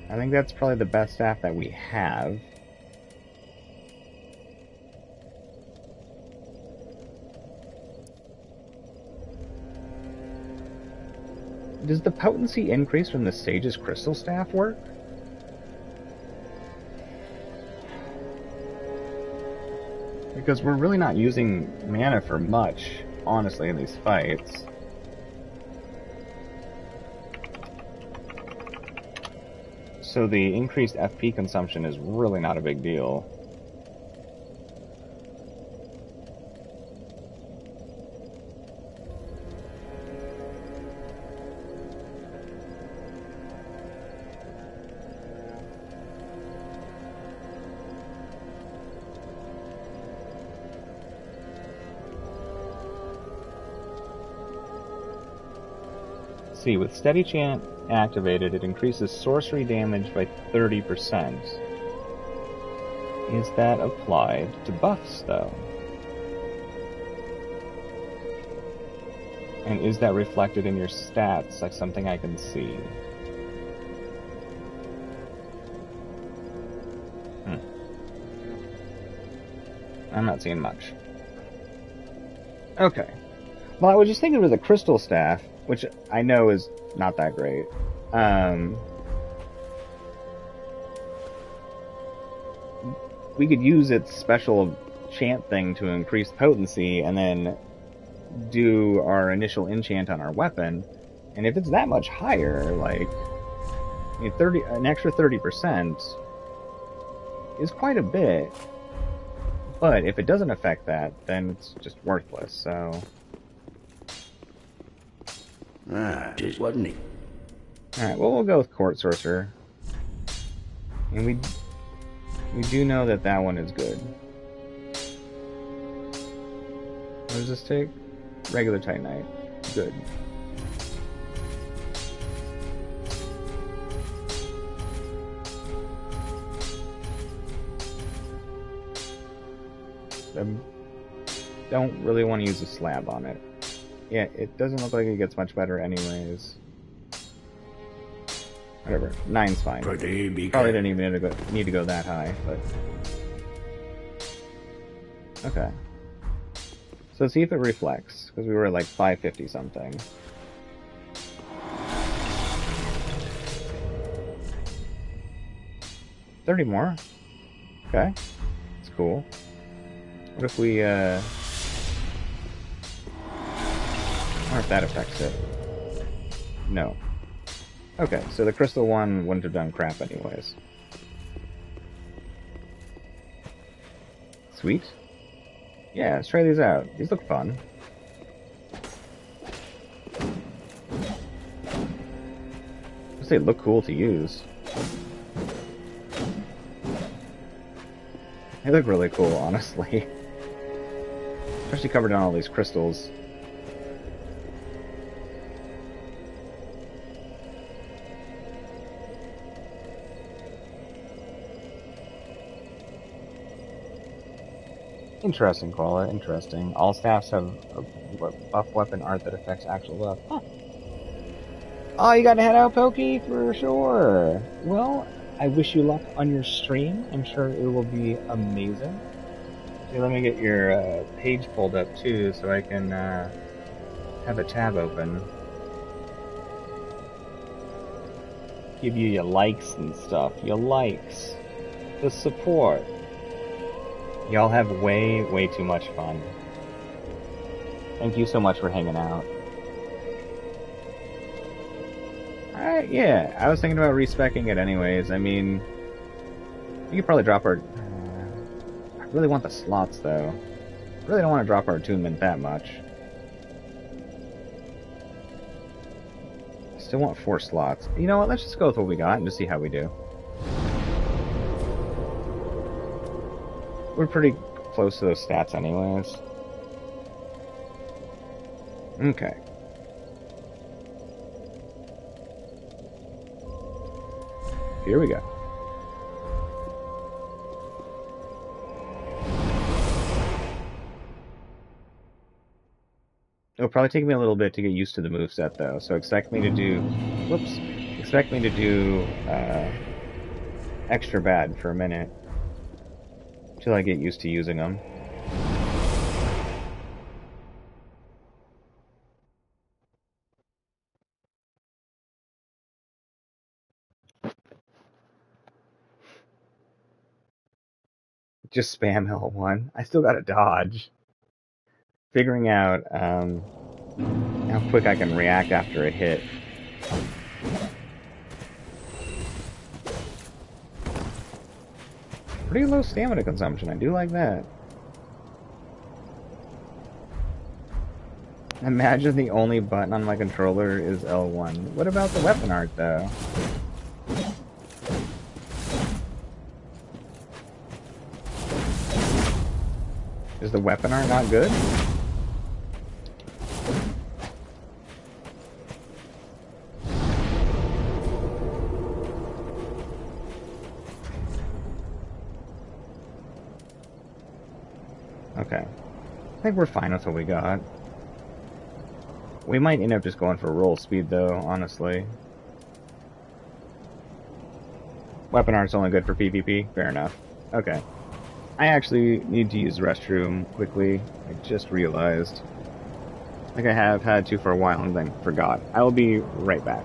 I think that's probably the best staff that we have. Does the potency increase from the Sage's Crystal Staff work? Because we're really not using mana for much, honestly, in these fights. So the increased FP consumption is really not a big deal. See, with Steady Chant activated, it increases sorcery damage by 30%. Is that applied to buffs, though? And is that reflected in your stats, like something I can see? I'm not seeing much. Okay. Well, I was just thinking with a crystal staff, which I know is not that great. We could use its special chant thing to increase potency, and then do our initial enchant on our weapon. And if it's that much higher, like, I mean, an extra 30% is quite a bit. But if it doesn't affect that, then it's just worthless, so... Just wasn't it? Alright, well, we'll go with Court Sorcerer. And we do know that that one is good. What does this take? Regular Titanite. Good. I don't really want to use a slab on it. Yeah, it doesn't look like it gets much better anyways. Whatever. 9's fine. Probably didn't even need to go that high, but... Okay. So let's see if it reflects, because we were at like 550 something. $30 more. Okay. It's cool. What if we, I wonder if that affects it. No. Okay, so the crystal one wouldn't have done crap anyways. Sweet. Yeah, let's try these out. These look fun. They look cool to use. They look really cool, honestly. Especially covered in all these crystals. Interesting, Koala. Interesting. All staffs have a buff weapon art that affects actual buff. Huh. Oh, you gotta head out, Pokey, for sure. Well, I wish you luck on your stream. I'm sure it will be amazing. Okay, let me get your page pulled up, too, so I can have a tab open. Give you your likes and stuff. Your likes. The support. Y'all have way, way too much fun. Thank you so much for hanging out. Alright, yeah, I was thinking about respecking it anyways. I mean, we could probably drop our... I really want the slots, though. I really don't want to drop our attunement that much. Still want 4 slots. You know what, let's just go with what we got and just see how we do. We're pretty close to those stats anyways. Okay. Here we go. It'll probably take me a little bit to get used to the moveset though, so expect me to do... Whoops. Expect me to do extra bad for a minute. Till I get used to using them. Just spam L1. I still gotta dodge. Figuring out how quick I can react after a hit. Pretty low stamina consumption, I do like that. Imagine the only button on my controller is L1. What about the weapon art, though? Is the weapon art not good? Okay. I think we're fine with what we got. We might end up just going for roll speed, though, honestly. Weapon art's only good for PvP? Fair enough. Okay. I actually need to use the restroom quickly. I just realized. Like I have had to for a while and then forgot. I will be right back.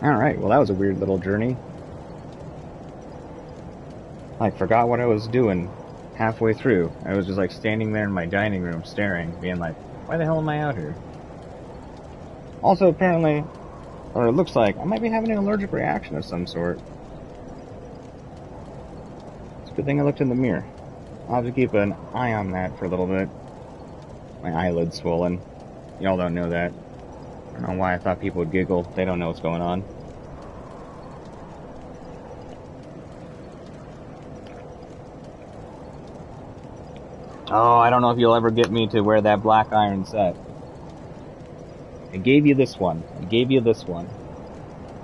Alright, well that was a weird little journey. I forgot what I was doing halfway through. I was just like standing there in my dining room staring, being like, why the hell am I out here? Also, apparently, or it looks like, I might be having an allergic reaction of some sort. It's a good thing I looked in the mirror. I'll have to keep an eye on that for a little bit. My eyelid's swollen. Y'all don't know that. I don't know why I thought people would giggle. They don't know what's going on. Oh, I don't know if you'll ever get me to wear that black iron set. I gave you this one. I gave you this one.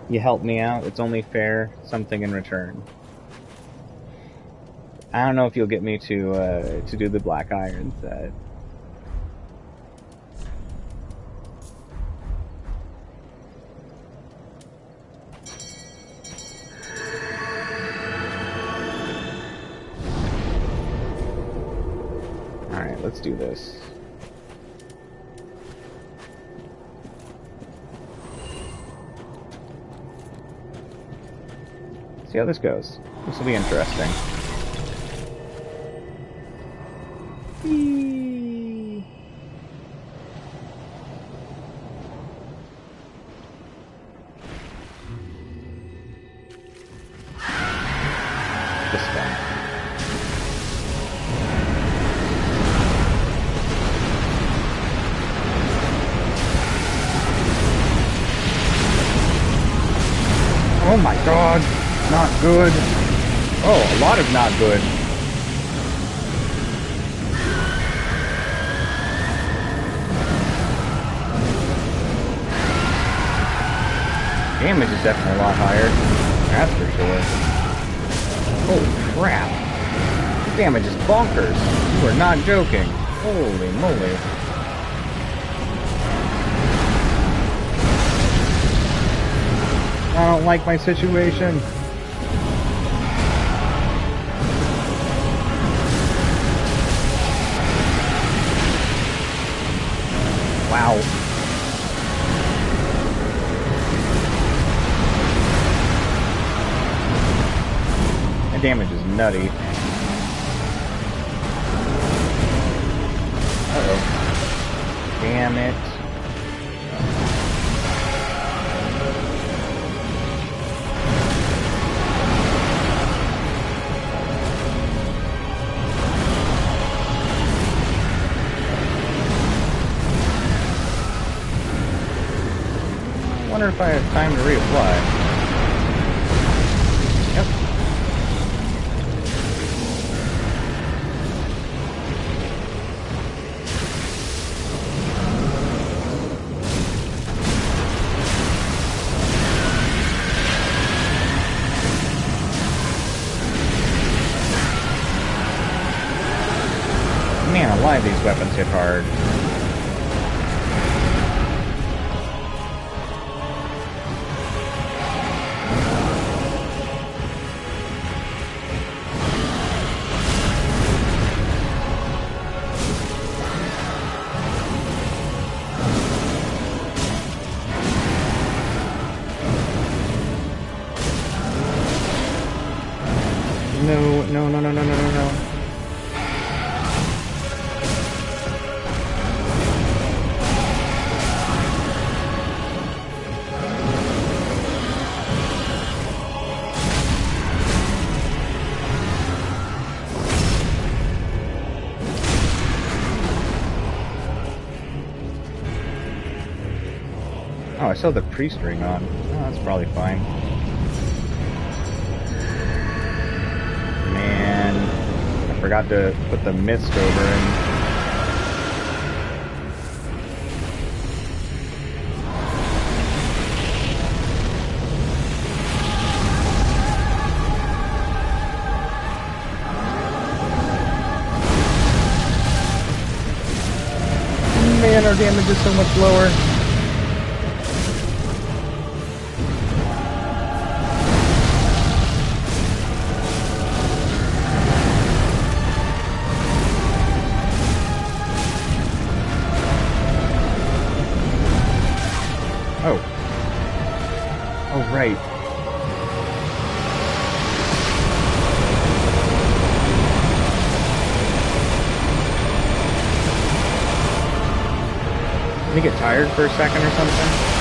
You helped me out. It's only fair. Something in return. I don't know if you'll get me to do the black iron set. Alright, let's do this. See how this goes. This will be interesting. This one. my god! Not good. Oh, a lot of not good. Damage is definitely a lot higher. That's for sure. Holy crap. Damage is bonkers. You are not joking. Holy moly. I don't like my situation. Wow. That damage is nutty. Uh-oh. Damn it. I wonder if I have time to reapply. Yep. Man, alive, these weapons hit hard. No. Oh, I still have the priest ring on. Oh, that's probably fine. Man, I forgot to put the mist over him. Man, our damage is so much lower. Oh, right. Did he get tired for a second or something?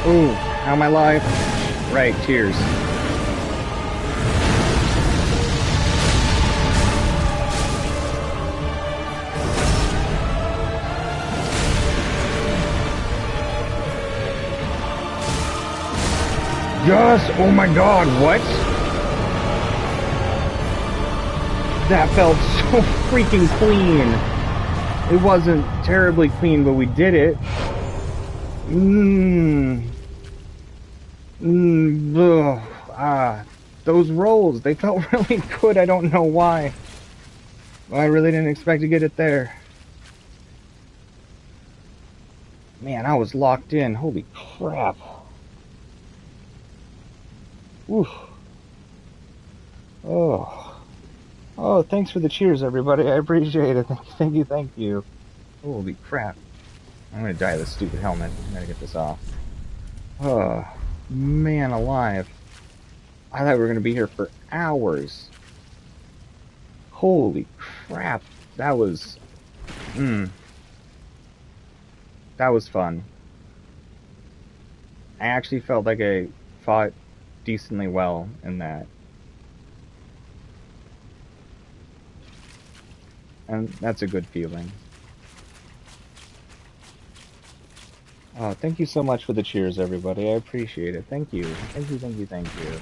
Ooh, how am I alive? Right, tears. Yes! Oh my god, what? That felt so freaking clean. It wasn't terribly clean, but we did it. Those rolls, they felt really good. I don't know why. I really didn't expect to get it there. Man, I was locked in. Holy crap. Oof. Oh. Oh, thanks for the cheers, everybody. I appreciate it. Thank you, thank you. Holy crap. I'm gonna die of this stupid helmet. I gotta get this off. Oh, man alive. I thought we were gonna be here for hours. Holy crap. That was... that was fun. I actually felt like I fought decently well in that. And that's a good feeling. Oh, thank you so much for the cheers, everybody. I appreciate it. Thank you. Thank you, thank you, thank you.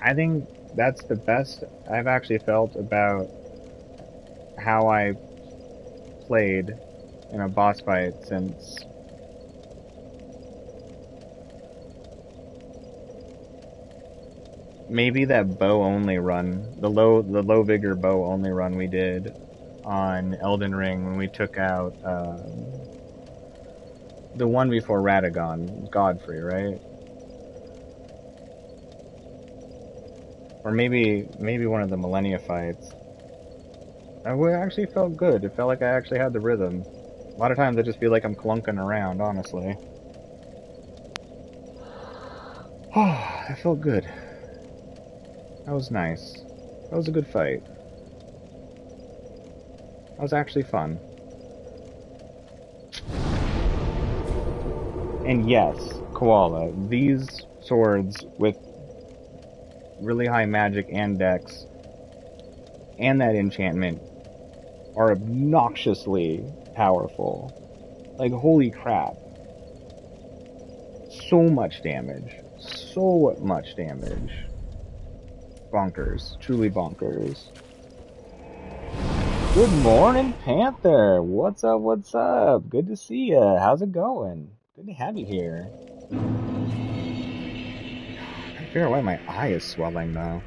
I think that's the best I've actually felt about how I played in a boss fight since maybe that bow only run, the low vigor bow only run we did on Elden Ring when we took out the one before Radagon, Godfrey, right? Or maybe one of the Millennia fights. I actually felt good. It felt like I actually had the rhythm. A lot of times I just feel like I'm clunking around, honestly. Oh, that felt good. That was nice. That was a good fight. That was actually fun. And yes, Koala, these swords with really high magic and dex and that enchantment are obnoxiously powerful. Like, holy crap. So much damage. So much damage. Bonkers. Truly bonkers. Good morning, Panther. What's up, what's up? Good to see ya. How's it going? Good to have you here. I figure out why my eye is swelling, though.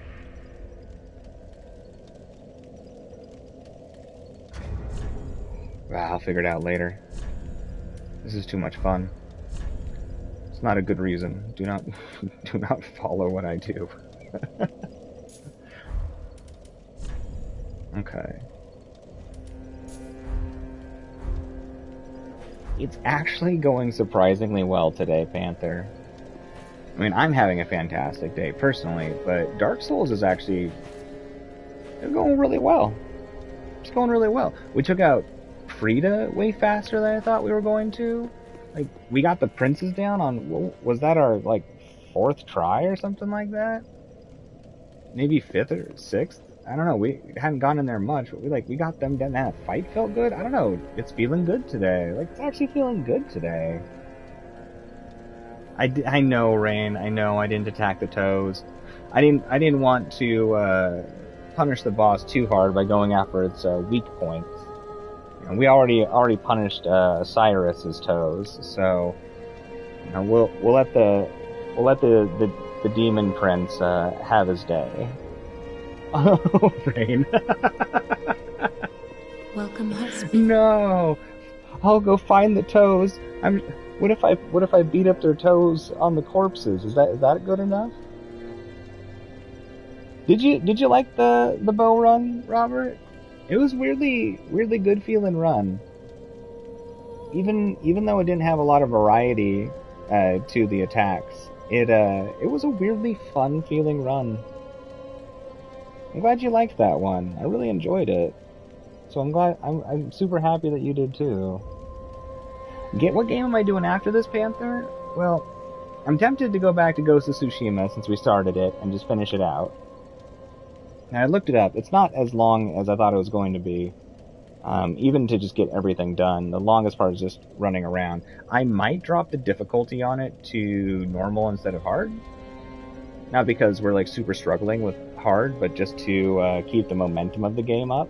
I'll figure it out later. This is too much fun. It's not a good reason. Do not follow what I do. Okay. It's actually going surprisingly well today, Panther. I mean, I'm having a fantastic day personally, but Dark Souls is actually going really well. It's going really well. We took out Friede way faster than I thought we were going to. Like, we got the princes down on, was that our, like, 4th try or something like that? Maybe 5th or 6th? I don't know, we hadn't gone in there much, but we got them done. That fight felt good. I don't know, it's feeling good today. Like, it's actually feeling good today. I know, Rain, I know I didn't attack the toes. I didn't want to, punish the boss too hard by going after its, weak points. You know, we already punished, Cyrus's toes, so, you know, we'll let the demon prince, have his day. Oh, Rain. Welcome, husband. No, I'll go find the toes. What if I beat up their toes on the corpses? Is that good enough? Did you like the bow run, Robert? It was weirdly good feeling run. Even though it didn't have a lot of variety to the attacks, it was a weirdly fun feeling run. I'm glad you liked that one. I really enjoyed it. So I'm super happy that you did too. What game am I doing after this, Panther? Well, I'm tempted to go back to Ghost of Tsushima since we started it and just finish it out. Now I looked it up. It's not as long as I thought it was going to be. Even to just get everything done. The longest part is just running around. I might drop the difficulty on it to normal instead of hard. Not because we're like super struggling with hard, but just to keep the momentum of the game up.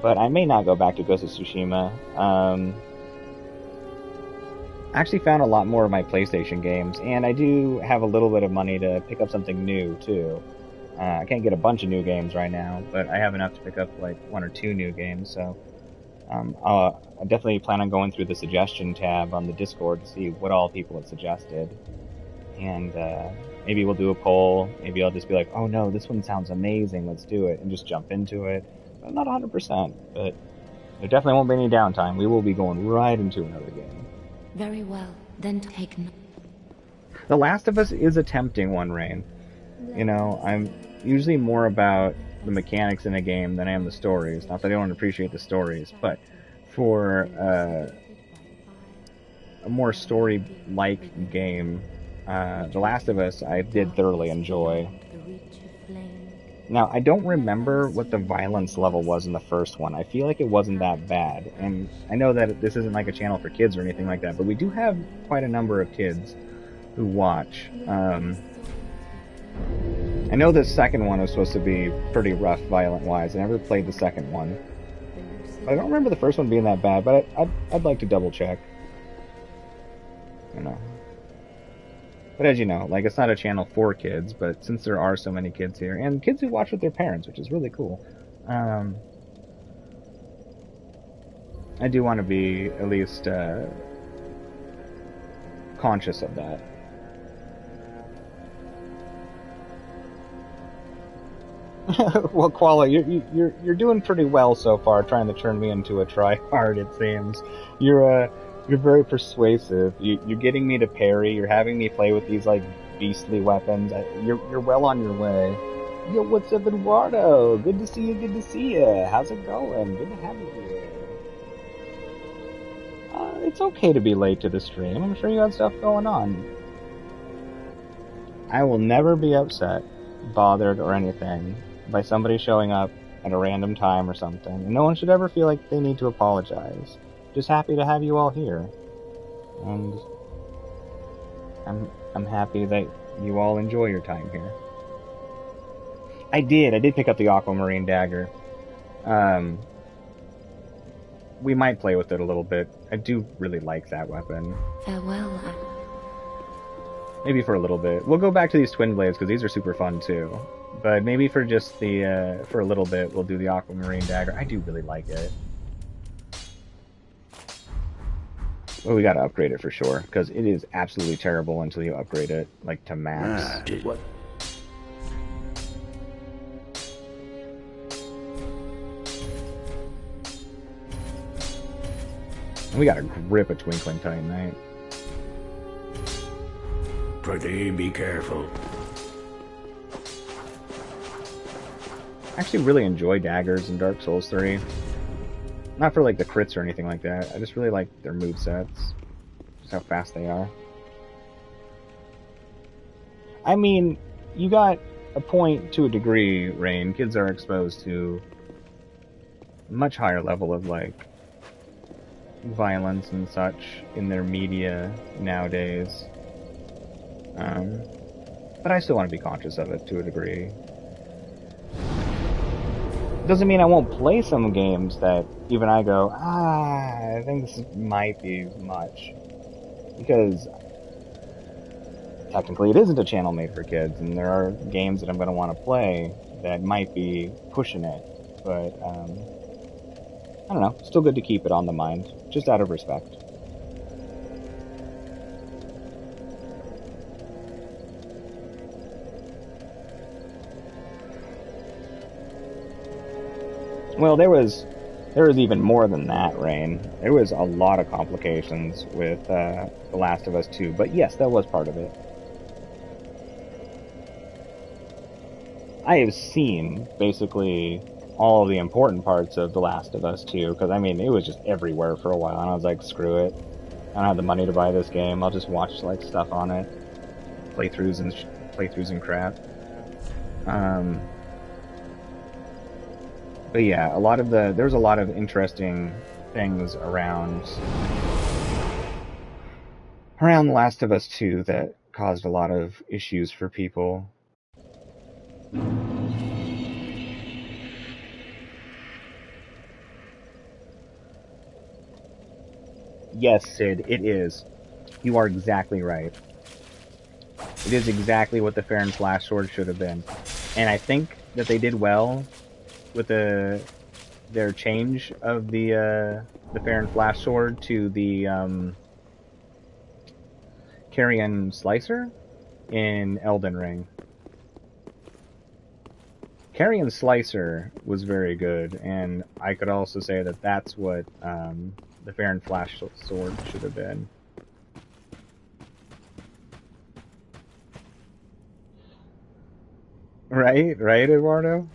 But I may not go back to Ghost of Tsushima. I actually found a lot more of my PlayStation games, and I do have a little bit of money to pick up something new, too. I can't get a bunch of new games right now, but I have enough to pick up, like, 1 or 2 new games, so I definitely plan on going through the suggestion tab on the Discord to see what all people have suggested. And maybe we'll do a poll. Maybe I'll just be like, oh no, this one sounds amazing, let's do it, and just jump into it. I'm not 100%, but there definitely won't be any downtime. We will be going right into another game. Very well, then take note. The Last of Us is a tempting one, Rain. You know, I'm usually more about the mechanics in a game than I am the stories. Not that I don't appreciate the stories, but for a more story-like game, The Last of Us I did thoroughly enjoy. Now, I don't remember what the violence level was in the first one. I feel like it wasn't that bad. And I know that this isn't like a channel for kids or anything like that, but we do have quite a number of kids who watch. I know the second one was supposed to be pretty rough, violent-wise. I never played the second one. I don't remember the first one being that bad, but I'd like to double-check. You know. But as you know, like, it's not a channel for kids, but since there are so many kids here, and kids who watch with their parents, which is really cool, I do want to be at least conscious of that. Well, Koala, you're doing pretty well so far, trying to turn me into a tryhard. It seems you're very persuasive. You're getting me to parry. You're having me play with these like beastly weapons. You're well on your way. Yo, what's up, Eduardo? Good to see you. Good to see you. How's it going? Good to have you here. It's okay to be late to the stream. I'm sure you had stuff going on. I will never be upset, bothered, or anything by somebody showing up at a random time or something. And no one should ever feel like they need to apologize. Just happy to have you all here. And I'm happy that you all enjoy your time here. I did pick up the Aquamarine dagger. We might play with it a little bit. I do really like that weapon. Farewell. Maybe for a little bit. We'll go back to these twin blades because these are super fun too. But maybe for just the for a little bit, we'll do the Aquamarine dagger. I do really like it. Well, we gotta upgrade it for sure because it is absolutely terrible until you upgrade it like to max. What? We got a grip of Twinkling Titanite. Friede, be careful. I actually really enjoy daggers in Dark Souls 3. Not for like the crits or anything like that. I just really like their movesets. Just how fast they are. I mean, you got a point to a degree, Rain. Kids are exposed to a much higher level of like violence and such in their media nowadays. But I still want to be conscious of it to a degree. Doesn't mean I won't play some games that even I go, I think this might be much. Because technically it isn't a channel made for kids, and there are games that I'm going to want to play that might be pushing it. But, I don't know, still good to keep it on the mind, just out of respect. Well, there was even more than that, Rain. There was a lot of complications with The Last of Us 2, but yes, that was part of it. I have seen, basically, all of the important parts of The Last of Us 2, because, I mean, it was just everywhere for a while, and I was like, screw it. I don't have the money to buy this game, I'll just watch, like, stuff on it. Playthroughs and crap. But yeah, there's a lot of interesting things around The Last of Us 2 that caused a lot of issues for people. Yes, Sid, it is. You are exactly right. It is exactly what the Fair and Flash sword should have been. And I think that they did well with the their change of the Fair and Flash sword to the Carrion Slicer in Elden Ring. Carrion Slicer was very good, and I could also say that that's what the Fair and Flash sword should have been. Right, Eduardo?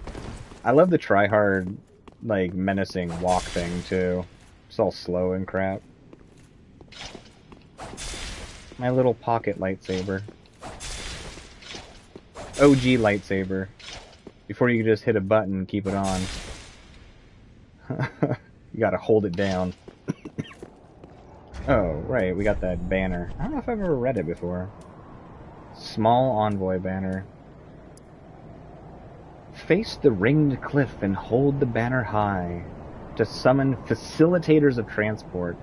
I love the try-hard, like, menacing walk thing, too. It's all slow and crap. My little pocket lightsaber. OG lightsaber. Before you can just hit a button and keep it on. You gotta hold it down. Oh, right, we got that banner. I don't know if I've ever read it before. Small envoy banner. Face the ringed cliff and hold the banner high to summon facilitators of transport.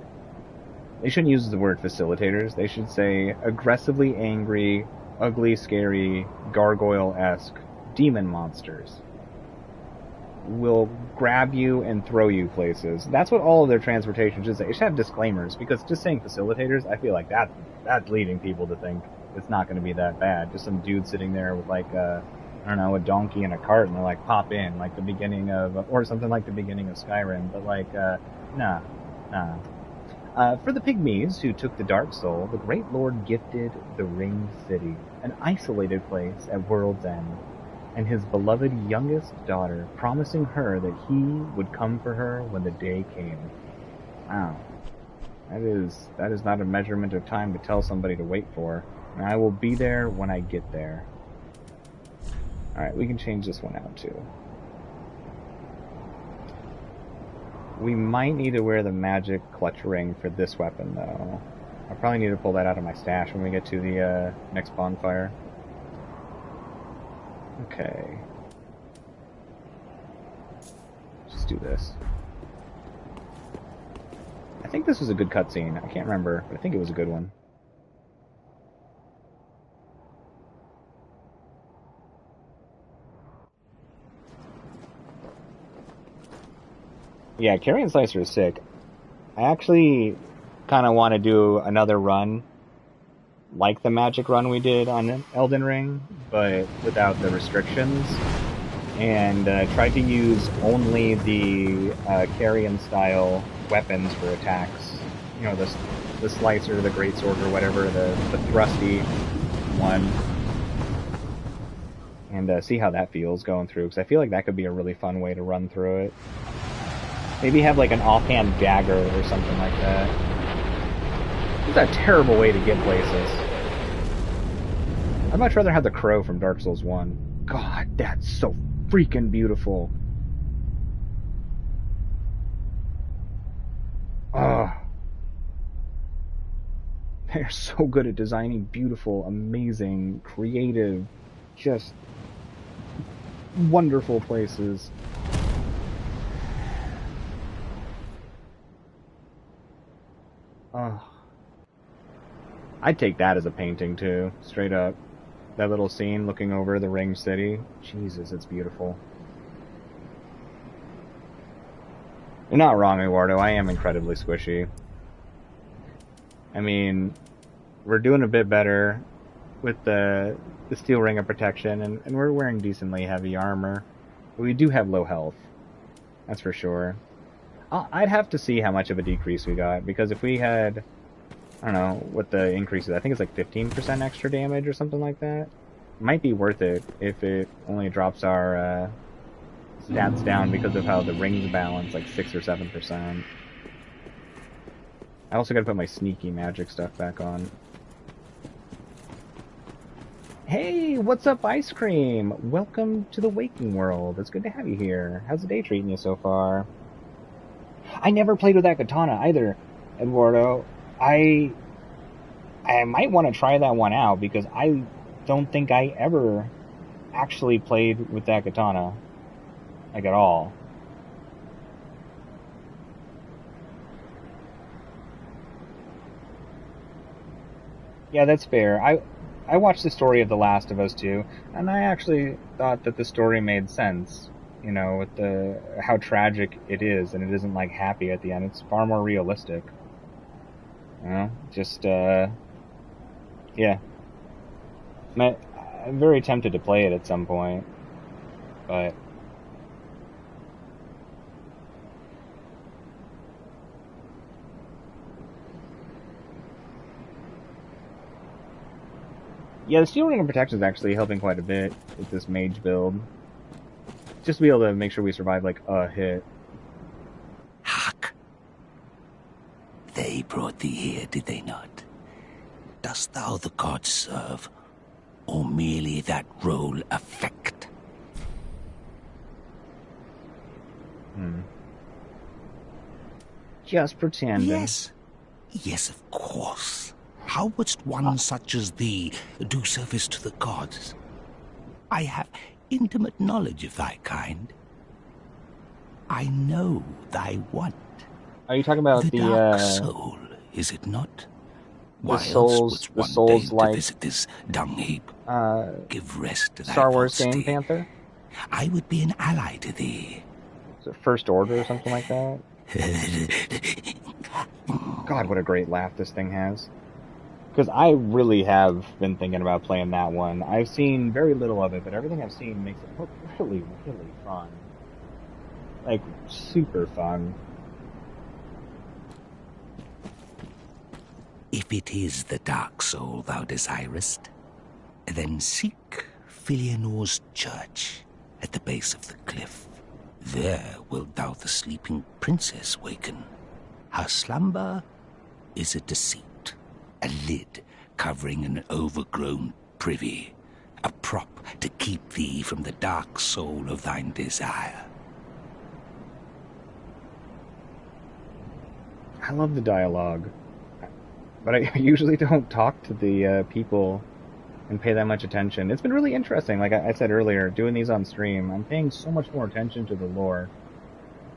They shouldn't use the word facilitators. They should say aggressively angry, ugly, scary, gargoyle-esque demon monsters. Will grab you and throw you places. That's what all of their transportation should say. It should have disclaimers, because just saying facilitators, I feel like that's leading people to think it's not going to be that bad. Just some dude sitting there with like I don't know, a donkey and a cart, and they're like, pop in, like the beginning of, or something like the beginning of Skyrim, but like, nah. For the pygmies who took the Dark Soul, the Great Lord gifted the Ringed City, an isolated place at World's End, and his beloved youngest daughter, promising her that he would come for her when the day came. Wow. That is not a measurement of time to tell somebody to wait for. And I will be there when I get there. Alright, we can change this one out too. We might need to wear the magic clutch ring for this weapon though. I'll probably need to pull that out of my stash when we get to the next bonfire. Okay. Just do this. I think this was a good cutscene. I can't remember, but I think it was a good one. Yeah, Carrion Slicer is sick. I actually kind of want to do another run like the magic run we did on Elden Ring, but without the restrictions, and tried to use only the Carrion-style weapons for attacks. You know, the Slicer, the Greatsword, or whatever, the thrusty one. And see how that feels going through, because I feel like that could be a really fun way to run through it. Maybe have like an offhand dagger or something like that. It's a terrible way to get places. I'd much rather have the crow from Dark Souls 1. God, that's so freaking beautiful. Ugh. They're so good at designing beautiful, amazing, creative, just wonderful places. I'd take that as a painting too, straight up. That little scene looking over the Ringed City. Jesus, it's beautiful. You're not wrong, Eduardo. I am incredibly squishy. I mean, we're doing a bit better with the steel ring of protection, and we're wearing decently heavy armor. But we do have low health. That's for sure. I'd have to see how much of a decrease we got, because if we had, I don't know what the increase is, I think it's like 15% extra damage or something like that. Might be worth it if it only drops our stats down because of how the rings balance, like 6 or 7%. I also gotta put my sneaky magic stuff back on. Hey, what's up, Ice Cream? Welcome to the Waking World. It's good to have you here. How's the day treating you so far? I never played with that katana either, Eduardo. I might want to try that one out, because I don't think I ever actually played with that katana, like at all. Yeah, that's fair. I watched the story of The Last of Us 2, and I actually thought that the story made sense. you know, with the how tragic it is, and it isn't like happy at the end. It's far more realistic. You know, just yeah. I'm very tempted to play it at some point, but yeah, the Steel Ring of Protection is actually helping quite a bit with this mage build. Just to be able to make sure we survive like a hit. Hark! They brought thee here, did they not? Dost thou the gods serve, or merely that role affect? Just pretending. Yes. Yes, of course. How wouldst one such as thee do service to the gods? I have intimate knowledge of thy kind. I know thy want. Are you talking about the dark soul, is it not? Why else would one deign to visit this dung heap? Give rest to thy Star Wars false game, state. Panther? I would be an ally to thee. Is it First Order or something like that? God, what a great laugh this thing has. Because I really have been thinking about playing that one. I've seen very little of it, but everything I've seen makes it look really, really fun. Like, super fun. If it is the dark soul thou desirest, then seek Filianor's church at the base of the cliff. There wilt thou the sleeping princess waken. Her slumber is a deceit, a lid covering an overgrown privy, a prop to keep thee from the dark soul of thine desire. I love the dialogue, but I usually don't talk to the people and pay that much attention. It's been really interesting. Like I said earlier, doing these on stream, I'm paying so much more attention to the lore.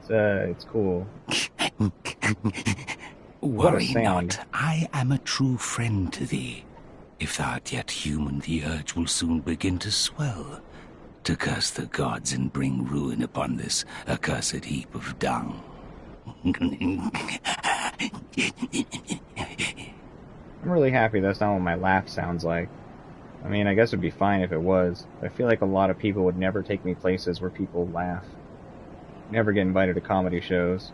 It's cool. Worry not, I am a true friend to thee. If thou art yet human, the urge will soon begin to swell, to curse the gods and bring ruin upon this accursed heap of dung. I'm really happy that's not what my laugh sounds like. I mean, I guess it'd be fine if it was. I feel like a lot of people would never take me places where people laugh. Never get invited to comedy shows.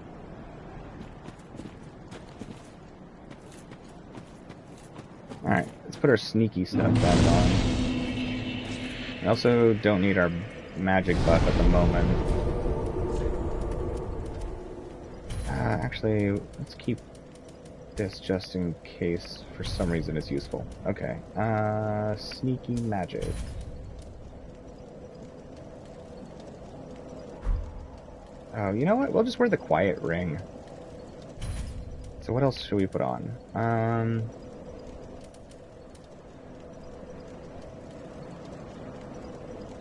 Alright, let's put our sneaky stuff back on. We also don't need our magic buff at the moment. Actually, let's keep this just in case for some reason it's useful. Okay, sneaky magic. Oh, you know what? We'll just wear the quiet ring. So what else should we put on?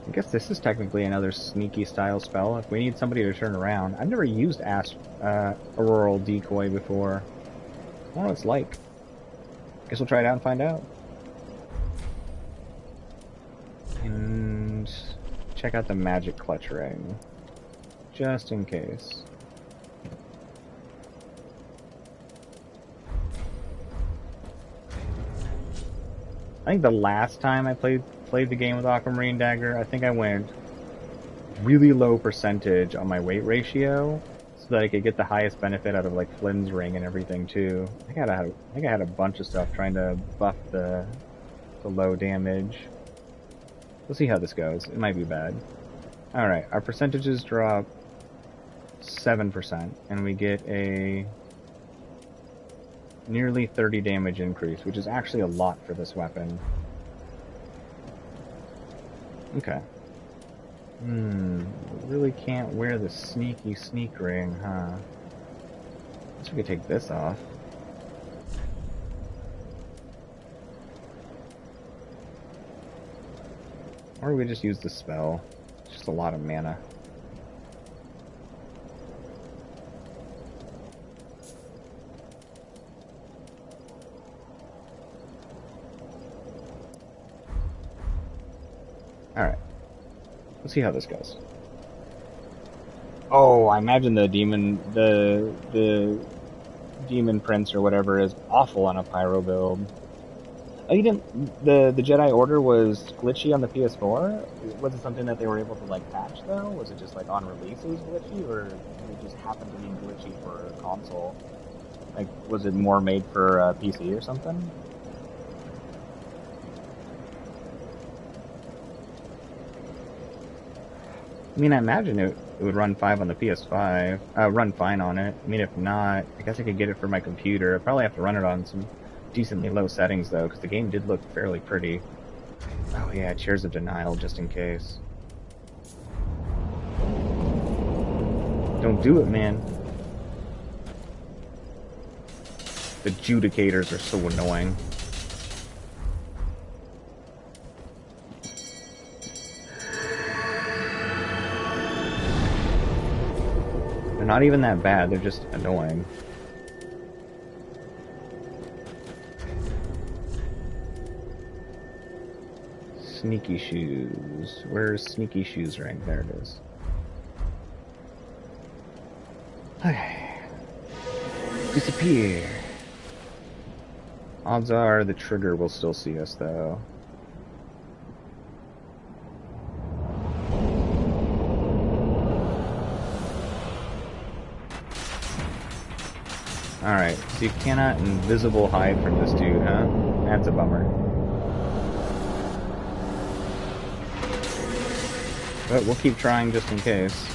I guess this is technically another sneaky style spell if we need somebody to turn around. I've never used Auroral Decoy before. I don't know what it's like. Guess we'll try it out and find out. And check out the magic clutch ring. Just in case. I think the last time I played the game with Aquamarine Dagger, I think I went really low percentage on my weight ratio so that I could get the highest benefit out of like Flynn's ring and everything too. I think I had a bunch of stuff trying to buff the low damage. We'll see how this goes. It might be bad. Alright, our percentages drop 7% and we get a nearly 30 damage increase, which is actually a lot for this weapon. Okay. Really can't wear the sneaky sneak ring, huh? Guess we could take this off. Or we just use the spell. It's just a lot of mana. Alright. Let's see how this goes. Oh, I imagine the demon prince or whatever is awful on a pyro build. Oh, you didn't. The Jedi Order was glitchy on the PS4. Was it something that they were able to like patch though? Was it just like on release it was glitchy, or did it just happen to be glitchy for console? Like, was it more made for PC or something? I mean, I imagine it would run 5 on the PS5. Run fine on it. I mean, if not, I guess I could get it for my computer. I'd probably have to run it on some decently low settings, though, because the game did look fairly pretty. Oh, yeah, Chairs of Denial, just in case. Don't do it, man. The Judicators are so annoying. They're not even that bad, they're just annoying. Sneaky Shoes. Where's Sneaky Shoes rank? There it is. Okay. Disappear. Odds are the trigger will still see us, though. Alright, so you cannot invisible hide from this dude, huh? That's a bummer. But we'll keep trying just in case.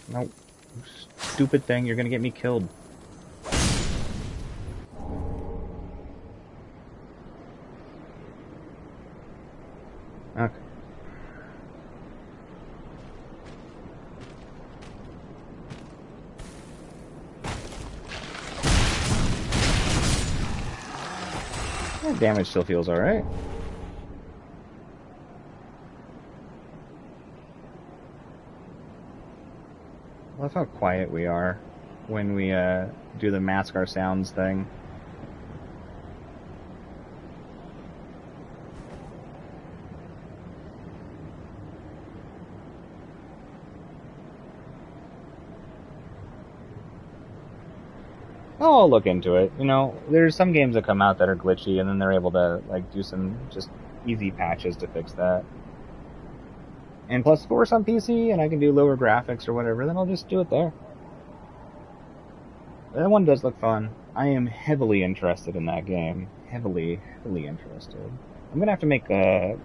Nope. Stupid thing, you're gonna get me killed. Okay. That damage still feels alright. I love how quiet we are when we do the mask our sounds thing. I'll look into it. You know, there's some games that come out that are glitchy, and then they're able to like do some just easy patches to fix that. And plus, if it works on PC and I can do lower graphics or whatever, then I'll just do it there. That one does look fun. I am heavily interested in that game. Heavily interested. I'm gonna have to make an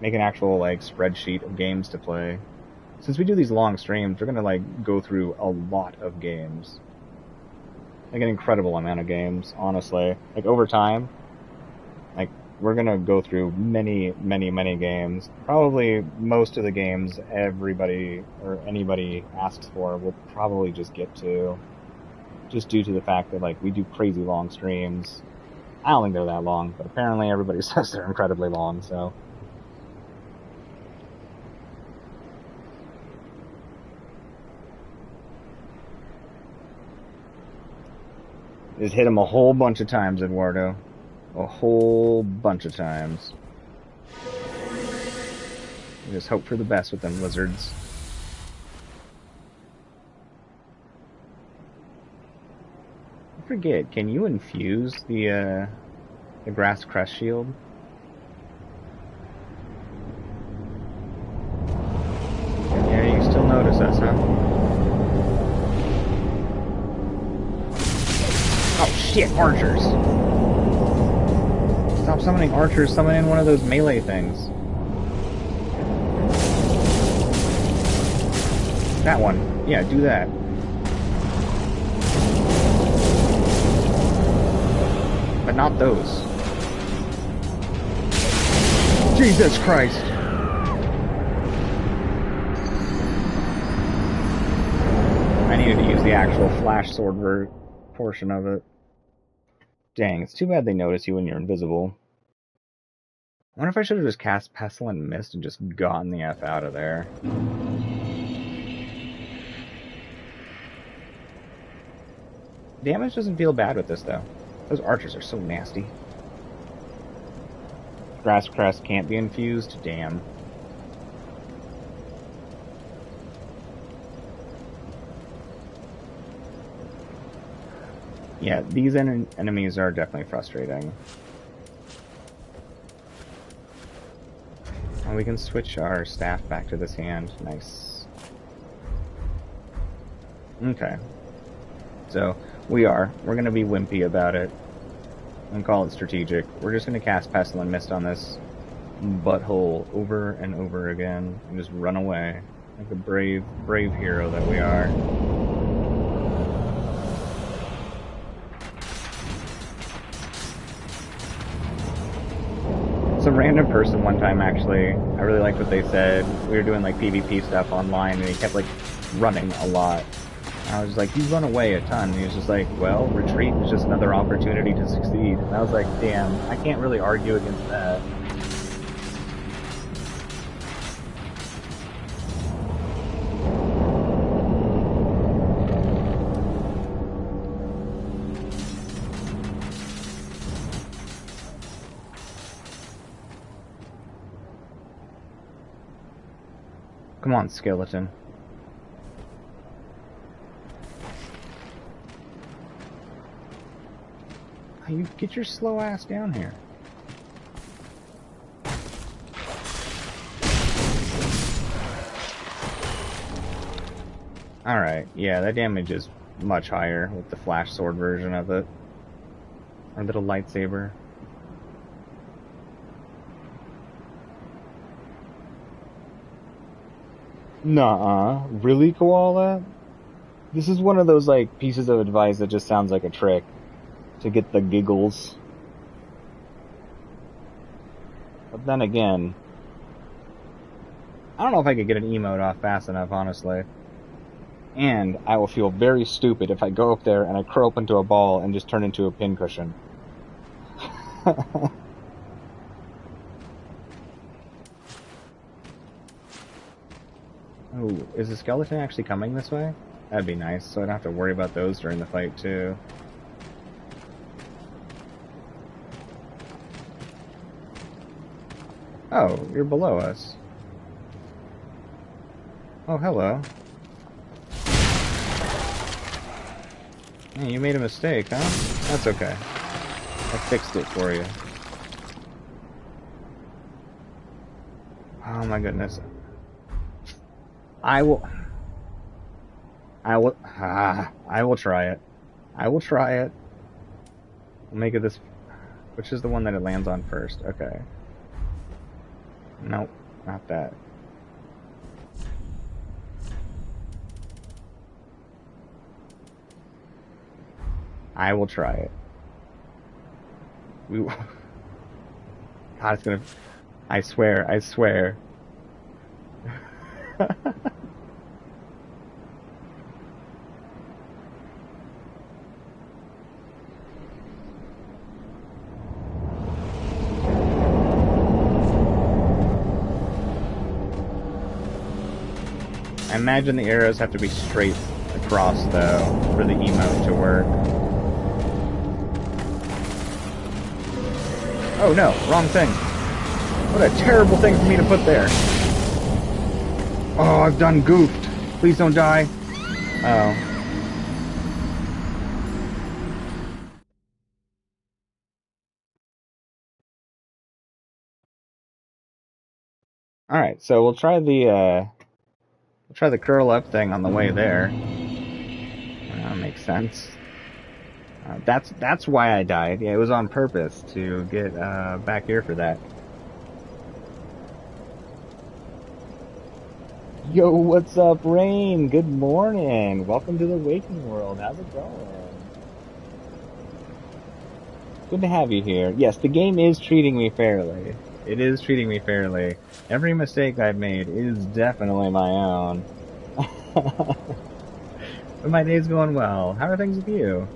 actual like spreadsheet of games to play. Since we do these long streams, we're gonna like go through a lot of games. Like an incredible amount of games, honestly. Like over time, like we're gonna go through many games. Probably most of the games everybody or anybody asks for we'll probably just get to. Just due to the fact that like we do crazy long streams. I don't think they're that long, but apparently everybody says they're incredibly long, so. Just hit him a whole bunch of times, Eduardo. A whole bunch of times. Just hope for the best with them lizards. I forget, can you infuse the grass crest shield? Yeah, you can still notice us, huh? Oh shit, archers! Stop summoning archers, summon in one of those melee things. That one. Yeah, do that. But not those. Jesus Christ! I needed to use the actual flash sword portion of it. Dang, it's too bad they notice you when you're invisible. I wonder if I should have just cast Pestilent Mist and just gotten the F out of there. Damage doesn't feel bad with this, though. Those archers are so nasty. Grass Crest can't be infused? Damn. Yeah, these enemies are definitely frustrating. And we can switch our staff back to this hand. Nice. Okay. So, we're going to be wimpy about it and call it strategic. We're just going to cast Pestilent Mist on this butthole over and over again and just run away like the brave hero that we are. Some random person one time, actually, I really liked what they said. We were doing like PvP stuff online and he kept like running a lot. I was like, you run away a ton. And he was just like, well, retreat is just another opportunity to succeed. And I was like, damn, I can't really argue against that. Come on, skeleton. You get your slow ass down here. Alright, yeah, that damage is much higher with the flash sword version of it. Our little lightsaber. Nuh-uh. Really, Koala? This is one of those, like, pieces of advice that just sounds like a trick. To get the giggles. But then again, I don't know if I could get an emote off fast enough, honestly. And I will feel very stupid if I go up there and I curl up into a ball and just turn into a pincushion. Oh, is the skeleton actually coming this way? That'd be nice, so I don't have to worry about those during the fight, too. Oh, you're below us. Oh, hello. Hey, you made a mistake, huh? That's okay. I fixed it for you. Oh my goodness. I will try it. I will try it. I'll make it this... Which is the one that it lands on first? Okay. Nope, not that. I will try it. God, it's gonna... I swear. I imagine the arrows have to be straight across, though, for the emote to work. Oh no, wrong thing. What a terrible thing for me to put there. Oh, I've done goofed. Please don't die. Oh. Alright, so we'll try the curl up thing on the way there. That makes sense. That's why I died. Yeah, it was on purpose to get back here for that. Yo, what's up, Rain? Good morning. Welcome to the Waking World. How's it going? Good to have you here. Yes, the game is treating me fairly. It is treating me fairly. Every mistake I've made is definitely my own. But my day's going well. How are things with you?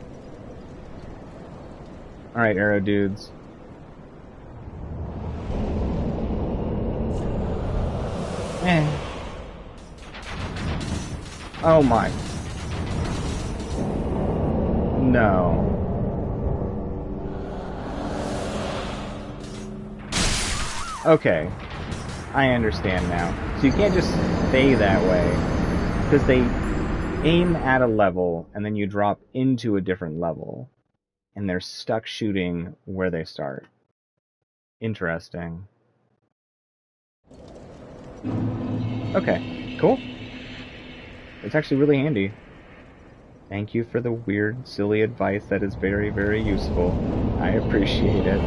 Alright, arrow dudes. Eh. Oh my. No. Okay. I understand now. So you can't just stay that way. Because they aim at a level, and then you drop into a different level. And they're stuck shooting where they start. Interesting. Okay, cool. It's actually really handy. Thank you for the weird, silly advice that is very, very useful. I appreciate it.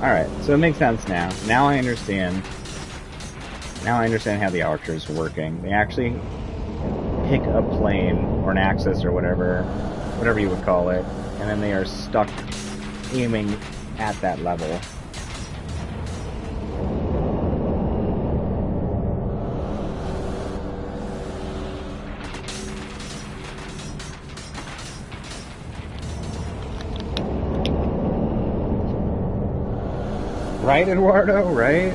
Alright, so it makes sense now. Now I understand. Now I understand how the archer's working. They actually pick a plane, or an axis, or whatever you would call it, and then they are stuck aiming at that level. Right, Eduardo? Right?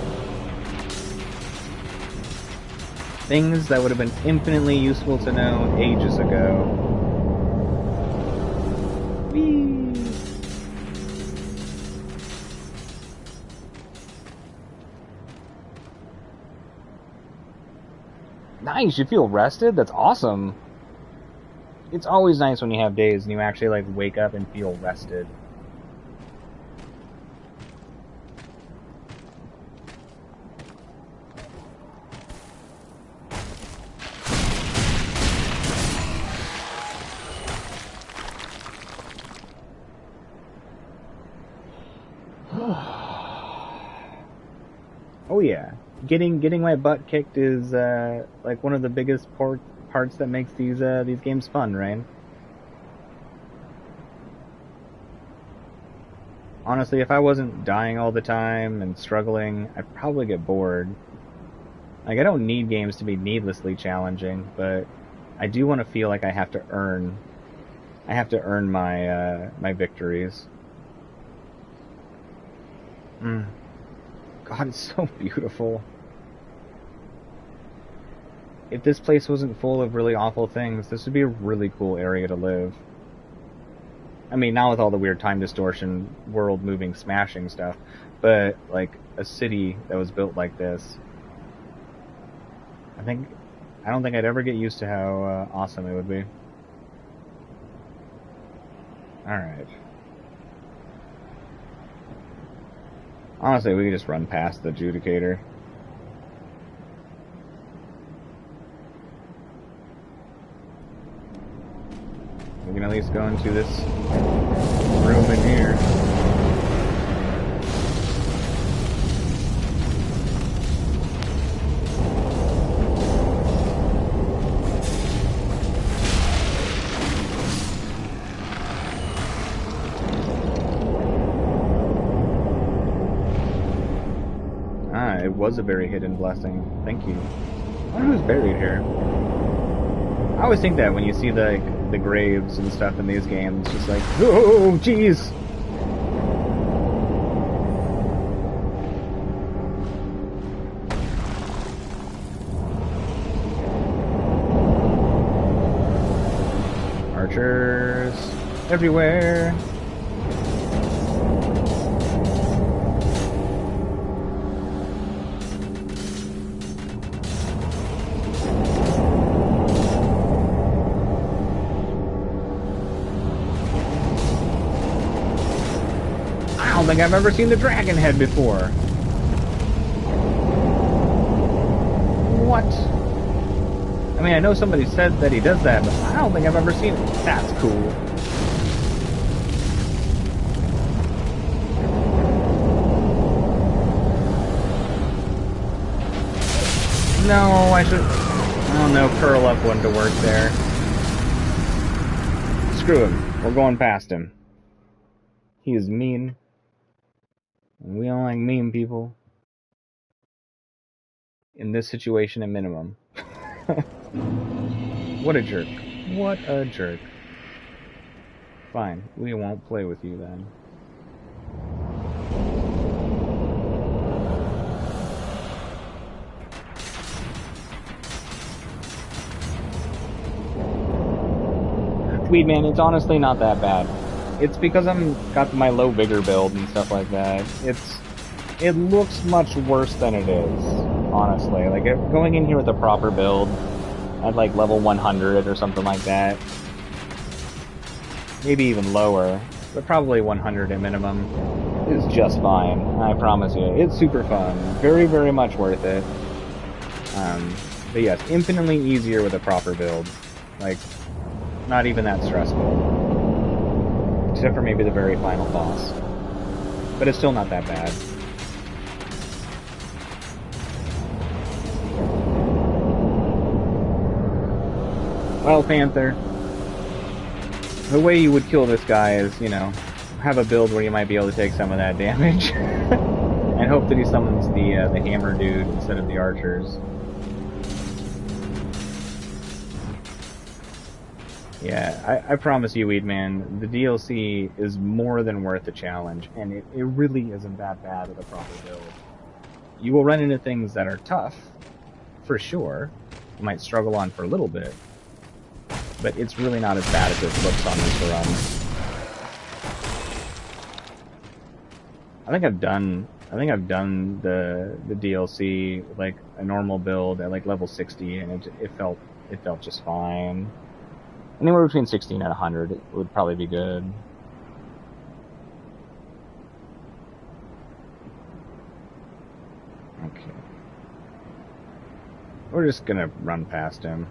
Things that would have been infinitely useful to know ages ago. Whee! Nice, you feel rested? That's awesome. It's always nice when you have days and you actually like wake up and feel rested. Oh yeah, getting my butt kicked is like one of the biggest parts that makes these games fun, right? Honestly, if I wasn't dying all the time and struggling, I'd probably get bored. Like, I don't need games to be needlessly challenging, but I do want to feel like I have to earn my my victories. God, it's so beautiful. If this place wasn't full of really awful things, this would be a really cool area to live. I mean, not with all the weird time distortion, world-moving, smashing stuff, but, like, a city that was built like this. I don't think I'd ever get used to how awesome it would be. Alright. Honestly, we could just run past the adjudicator. We can at least go into this room in here. It was a very hidden blessing. Thank you. I wonder who's buried here. I always think that when you see the graves and stuff in these games, just like, oh, jeez! Archers everywhere. I don't think I've ever seen the dragon head before. What? I mean, I know somebody said that he does that, but I don't think I've ever seen it. That's cool. No, I should... I don't know, curl up one to work there. Screw him. We're going past him. He is mean. And we don't like mean people. In this situation, at minimum. What a jerk. What a jerk. Fine, we won't play with you then. Weed man, it's honestly not that bad. It's because I'm got my low vigor build and stuff like that. It looks much worse than it is, honestly. Like, going in here with a proper build at like level 100 or something like that, maybe even lower, but probably 100 at minimum, is just fine. I promise you. It's super fun. Very, very much worth it. But yes, infinitely easier with a proper build. Like, not even that stressful. Except for maybe the very final boss. But it's still not that bad. Well, Panther, the way you would kill this guy is, you know, have a build where you might be able to take some of that damage. And hope that he summons the hammer dude instead of the archers. Yeah, I promise you, Weedman, the DLC is more than worth the challenge, and it really isn't that bad with a proper build. You will run into things that are tough, for sure. You might struggle on for a little bit, but it's really not as bad as it looks on this run. I think I've done the DLC with like a normal build at like level 60, and it felt just fine. Anywhere between 16 and 100 would probably be good. Okay. We're just gonna run past him.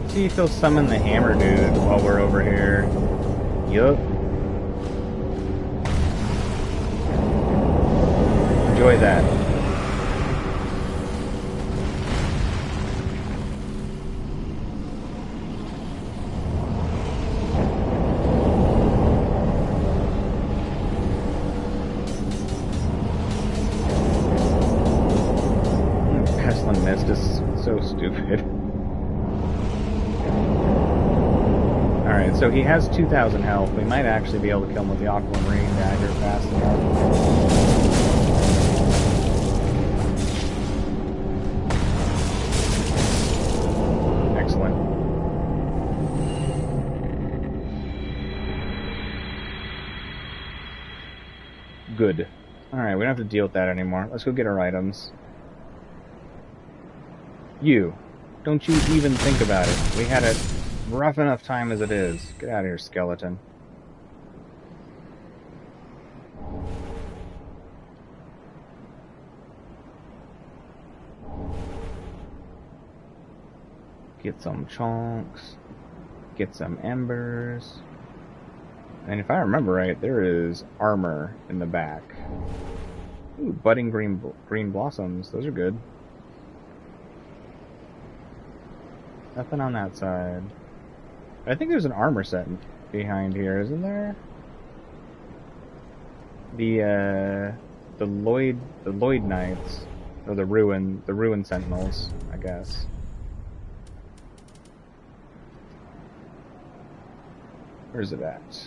See if he'll summon the hammer dude while we're over here. Yup. Enjoy that. Pestilent Mist is so stupid. Alright, so he has 2,000 health. We might actually be able to kill him with the Aquamarine Dagger fast enough. Excellent. Good. Alright, we don't have to deal with that anymore. Let's go get our items. You. Don't you even think about it. We had it rough enough time as it is. Get out of here, skeleton. Get some chunks. Get some embers. And if I remember right, there is armor in the back. Ooh, budding green blossoms. Those are good. Nothing on that side. I think there's an armor set behind here, isn't there? The Lloyd Knights, or the Ruin Sentinels, I guess. Where's it at?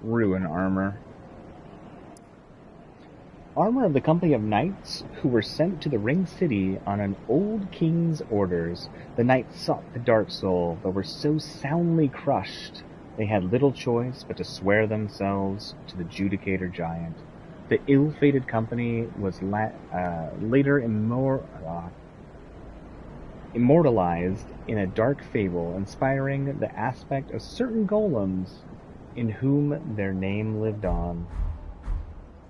Ruin armor. Armor of the company of knights who were sent to the Ring City on an old king's orders. The knights sought the Dark Soul, but were so soundly crushed they had little choice but to swear themselves to the Judicator Giant. The ill-fated company was later immortalized in a dark fable, inspiring the aspect of certain golems in whom their name lived on.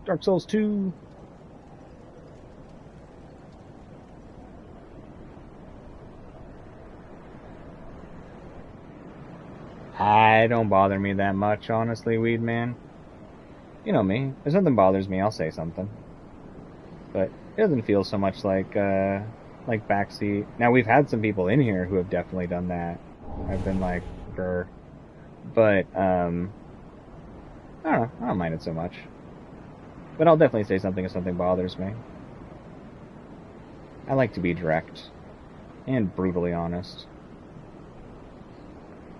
Dark Souls 2. I don't bother me that much, honestly, Weedman. You know me. If something bothers me, I'll say something. But it doesn't feel so much like backseat. Now, we've had some people in here who have definitely done that. I've been like, grr. But, I don't know. I don't mind it so much. But I'll definitely say something if something bothers me. I like to be direct. And brutally honest.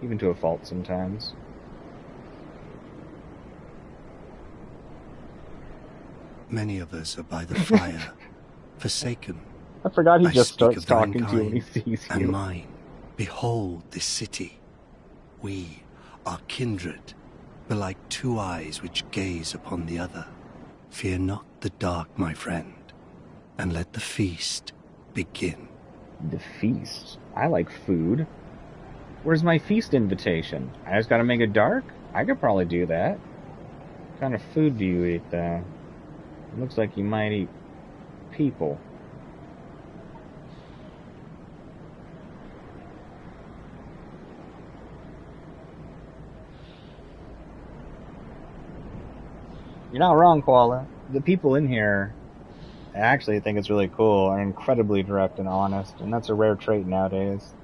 Even to a fault sometimes. Many of us are by the fire, forsaken. I forgot he I just speak starts of thine talking to you when he kind sees and you. mine. Behold this city. We are kindred, belike two eyes which gaze upon the other. Fear not the dark, my friend, and let the feast begin. The feast? I like food. Where's my feast invitation? I just gotta make it dark? I could probably do that. What kind of food do you eat, though? It looks like you might eat people. You're not wrong, Koala. The people in here, I actually think it's really cool, are incredibly direct and honest, and that's a rare trait nowadays.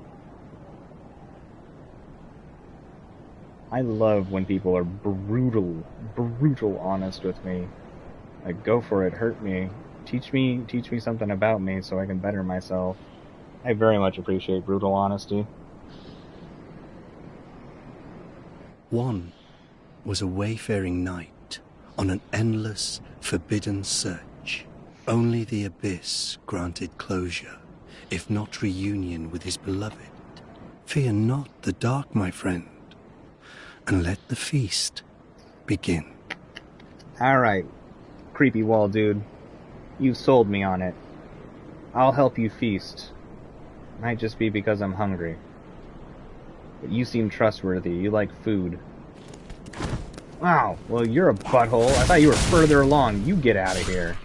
I love when people are brutal honest with me. Like, go for it, hurt me, teach me something about me so I can better myself. I very much appreciate brutal honesty. One was a wayfaring knight on an endless, forbidden search. Only the abyss granted closure, if not reunion with his beloved. Fear not the dark, my friend, and let the feast begin. Alright, creepy wall dude. You've sold me on it. I'll help you feast. Might just be because I'm hungry. But you seem trustworthy. You like food. Wow, well, you're a butthole. I thought you were further along. You get out of here.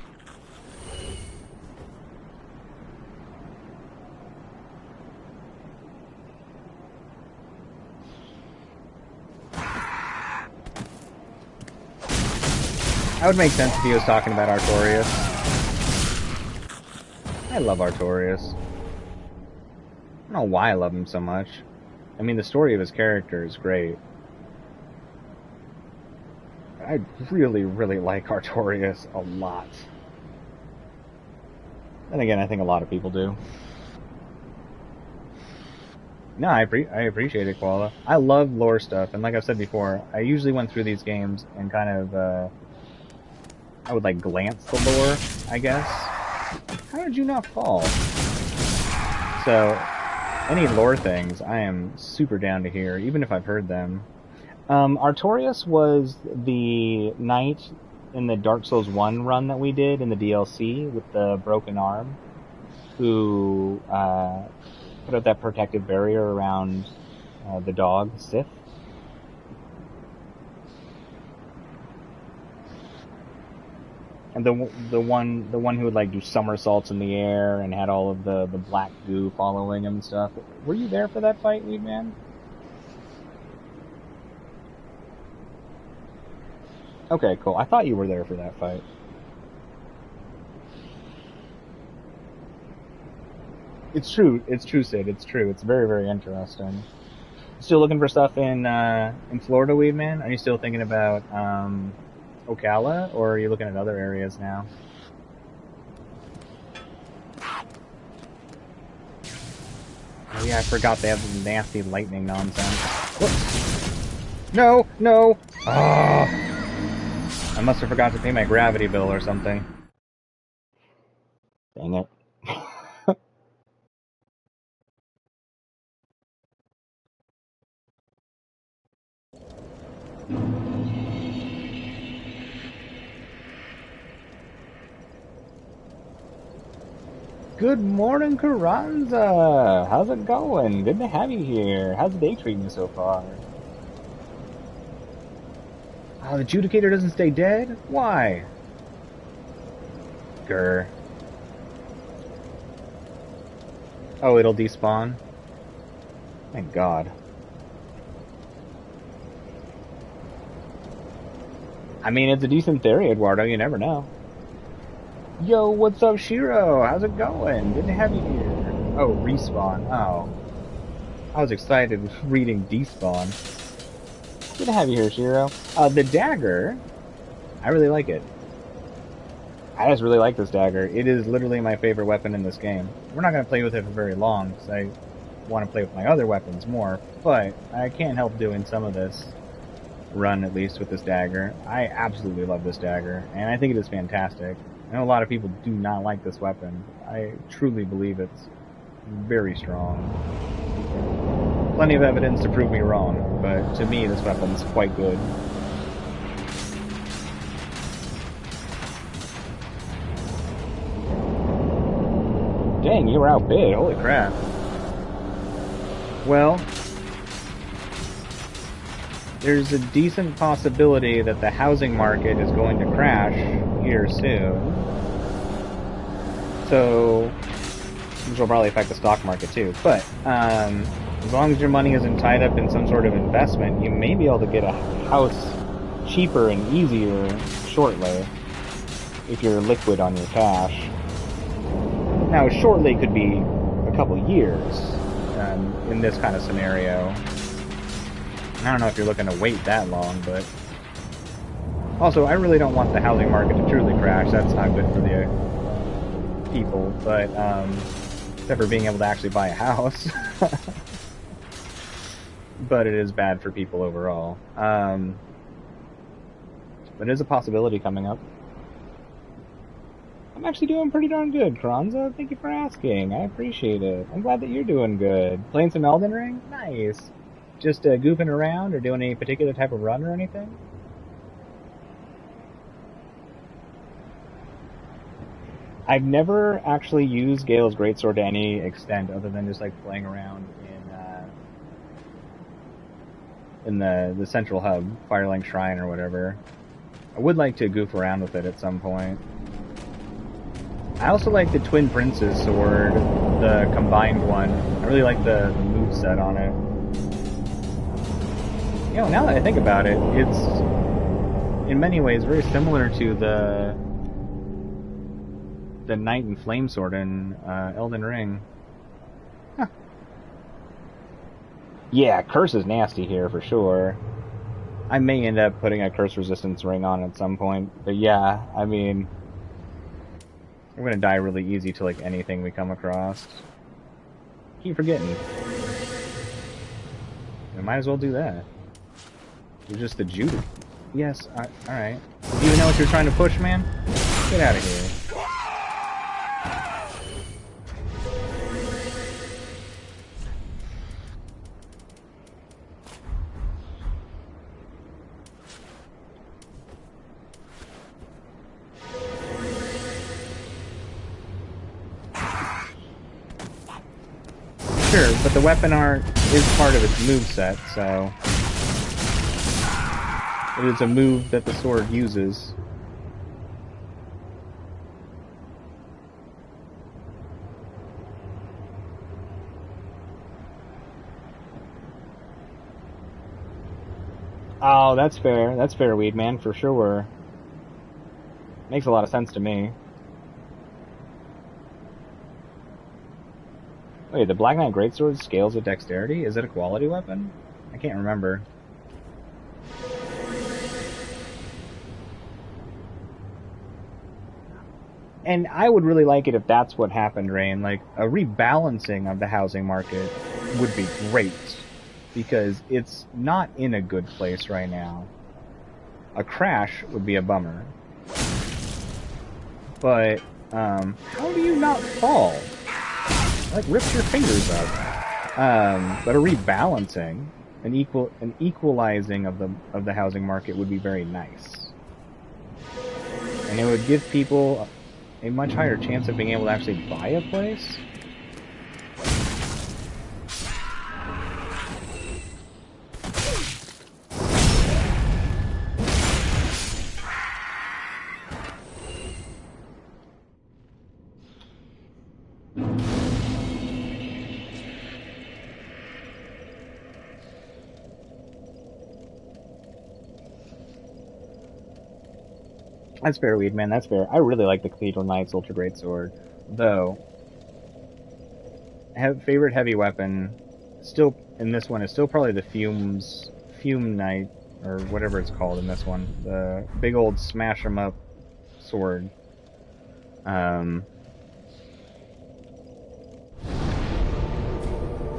That would make sense if he was talking about Artorias. I love Artorias. I don't know why I love him so much. I mean, the story of his character is great. I really like Artorias a lot. Then again, I think a lot of people do. No, I appreciate it, Koala. I love lore stuff, and like I've said before, I usually went through these games and kind of, I would, like, glance the lore, I guess. How did you not fall? So, any lore things, I am super down to hear, even if I've heard them. Artorias was the knight in the Dark Souls 1 run that we did in the DLC with the broken arm, who put up that protective barrier around the dog, Sif. And the one who would, like, do somersaults in the air and had all of the black goo following him and stuff. Were you there for that fight, Weed Man? Okay, cool. I thought you were there for that fight. It's true, Sid. It's true. It's very, very interesting. Still looking for stuff in Florida, Weed Man? Are you still thinking about Ocala, or are you looking at other areas now? Oh yeah, I forgot they have the nasty lightning nonsense. Whoops. No! No! Oh! I must have forgot to pay my gravity bill or something. Dang it. Good morning, Carranza! How's it going? Good to have you here. How's the day treating you so far? Oh, the Judicator doesn't stay dead? Why? Grr. Oh, it'll despawn? Thank God. I mean, it's a decent theory, Eduardo. You never know. Yo, what's up, Shiro? How's it going? Good to have you here. Oh, respawn. Oh. I was excited reading despawn. Good to have you here, Shiro. The dagger, I really like it. I just really like this dagger. It is literally my favorite weapon in this game. We're not going to play with it for very long, because I want to play with my other weapons more, but I can't help doing some of this run, at least, with this dagger. I absolutely love this dagger, and I think it is fantastic. I know a lot of people do not like this weapon. I truly believe it's very strong. Plenty of evidence to prove me wrong, but to me, this weapon's quite good. Dang, you were outbid. Holy crap. Well, there's a decent possibility that the housing market is going to crash here soon. So, which will probably affect the stock market too. But, as long as your money isn't tied up in some sort of investment, you may be able to get a house cheaper and easier shortly if you're liquid on your cash. Now, shortly could be a couple years in this kind of scenario. I don't know if you're looking to wait that long, but... Also, I really don't want the housing market to truly crash. That's not good for the people, but, except for being able to actually buy a house. But it is bad for people overall. But it is a possibility coming up. I'm actually doing pretty darn good, Kronza. Thank you for asking. I appreciate it. I'm glad that you're doing good. Playing some Elden Ring? Nice. Just goofing around or doing any particular type of run or anything? I've never actually used Gale's Greatsword to any extent other than just like playing around in the central hub, Firelink Shrine or whatever. I would like to goof around with it at some point. I also like the Twin Prince's sword, the combined one. I really like the moveset on it. You know, now that I think about it, it's in many ways very similar to the Knight and Flame Sword in Elden Ring. Huh. Yeah, Curse is nasty here for sure. I may end up putting a Curse Resistance ring on at some point, but yeah, I mean... We're gonna die really easy to, like, anything we come across. Keep forgetting. We might as well do that. You're just the Judas. Yes, alright. You even know what you're trying to push, man? Get out of here. Sure, but the weapon art is part of its moveset, so... It is a move that the sword uses. Oh, that's fair. That's fair, Weedman, for sure. Makes a lot of sense to me. Wait, the Black Knight Greatsword scales with dexterity? Is it a quality weapon? I can't remember. And I would really like it if that's what happened, Rain. Like, a rebalancing of the housing market would be great. Because it's not in a good place right now. A crash would be a bummer. But, how do you not fall? Like, rips your fingers up. But a rebalancing, an equalizing of the housing market would be very nice. And it would give people a much higher chance of being able to actually buy a place. That's fair, Weedman, that's fair. I really like the Cathedral Knight's Ultra Great Sword. Though, favorite heavy weapon, still, in this one, is still probably the Fume Knight or whatever it's called in this one. The big old smash 'em up sword.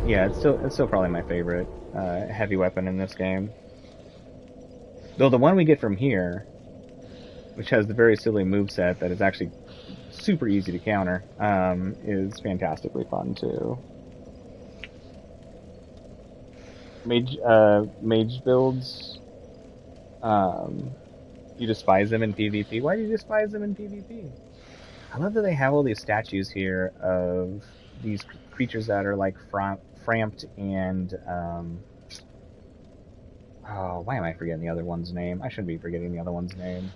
Yeah, it's still probably my favorite heavy weapon in this game. Though the one we get from here, which has the very silly moveset that is actually super easy to counter, is fantastically fun too. Mage builds, you despise them in PvP. Why do you despise them in PvP? I love that they have all these statues here of these creatures that are like framped and oh, why am I forgetting the other one's name? I shouldn't be forgetting the other one's name.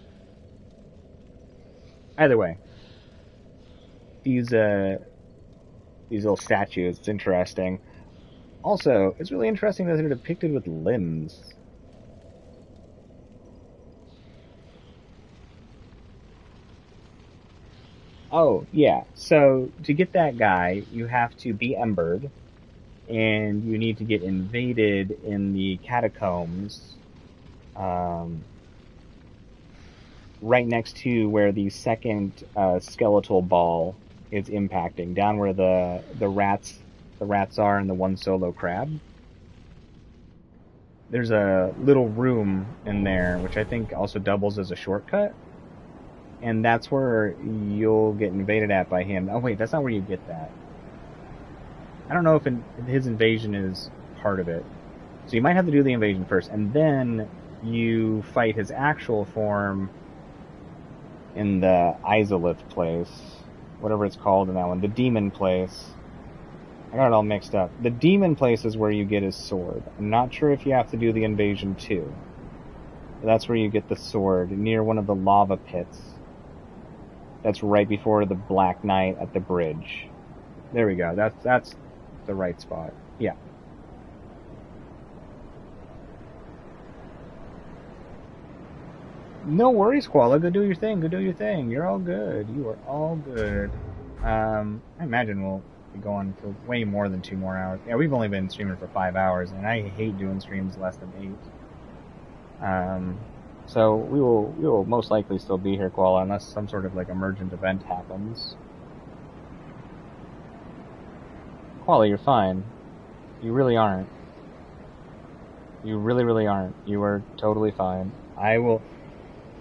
Either way, these little statues, it's interesting. Also, it's really interesting that they're depicted with limbs. Oh, yeah. So, to get that guy, you have to be embered, and you need to get invaded in the catacombs, right next to where the second skeletal ball is impacting, down where the rats are and the one solo crab. There's a little room in there, which I think also doubles as a shortcut. And that's where you'll get invaded at by him. Oh wait, that's not where you get that. I don't know if his invasion is part of it. So you might have to do the invasion first, and then you fight his actual form in the Izolith place. Whatever it's called in that one. The demon place. I got it all mixed up. The demon place is where you get his sword. I'm not sure if you have to do the invasion too. But that's where you get the sword, near one of the lava pits. That's right before the Black Knight at the bridge. There we go. That's the right spot. Yeah. No worries, Koala. Go do your thing. Go do your thing. You're all good. You are all good. I imagine we'll be going for way more than 2 more hours. Yeah, we've only been streaming for 5 hours, and I hate doing streams less than 8. So we will most likely still be here, Koala, unless some sort of like emergent event happens. Koala, you're fine. You really aren't. You really, really aren't. You are totally fine. I will...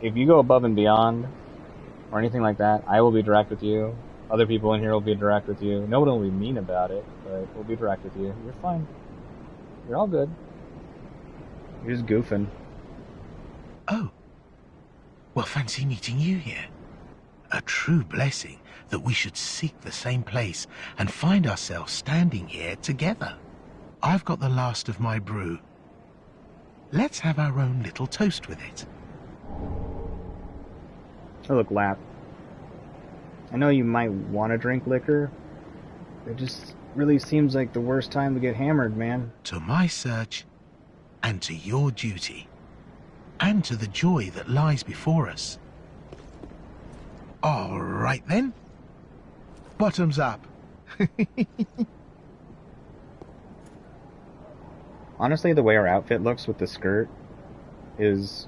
If you go above and beyond, or anything like that, I will be direct with you. Other people in here will be direct with you. No one will be mean about it, but we'll be direct with you. You're fine. You're all good. You're just goofing. Oh. Well, fancy meeting you here. A true blessing that we should seek the same place and find ourselves standing here together. I've got the last of my brew. Let's have our own little toast with it. Oh, look, Lap. I know you might want to drink liquor. It just really seems like the worst time to get hammered, man. To my search, and to your duty, and to the joy that lies before us. All right, then. Bottoms up. Honestly, the way our outfit looks with the skirt is...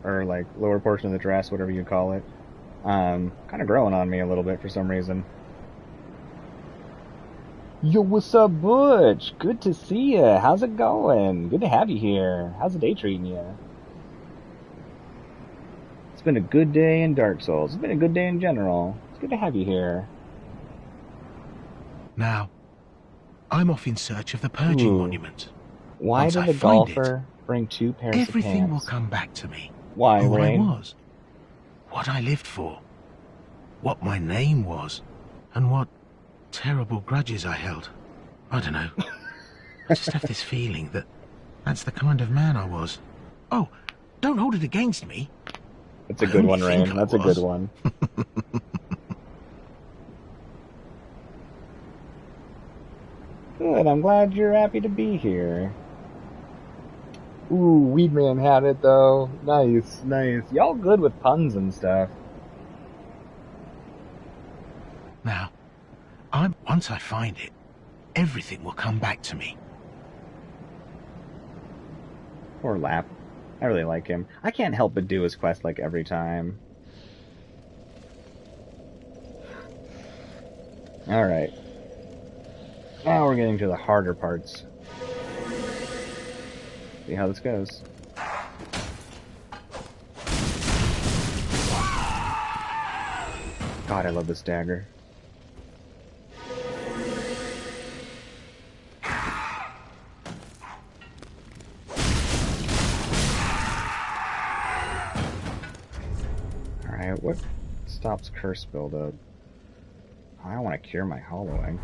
or like lower portion of the dress, whatever you call it, kind of growing on me a little bit for some reason. Yo, what's up, Butch? Good to see ya. How's it going? Good to have you here. How's the day treating you? It's been a good day in Dark Souls. It's been a good day in general. It's good to have you here. Now, I'm off in search of the Purging Monument. Why did the golfer bring 2 pairs of pants? Everything will come back to me. Why, who Rain? I was, what I lived for, what my name was, and what terrible grudges I held. I don't know. I just have this feeling that that's the kind of man I was. Oh, don't hold it against me. That's a good one, Rain. That's a good one. Good, I'm glad you're happy to be here. Ooh, Weedman had it, though. Nice, nice. Y'all good with puns and stuff. Now, once I find it, everything will come back to me. Poor Lap. I really like him. I can't help but do his quest like every time. Alright. Now we're getting to the harder parts. See how this goes. God, I love this dagger. Alright, what stops curse buildup? I don't want to cure my hollowing.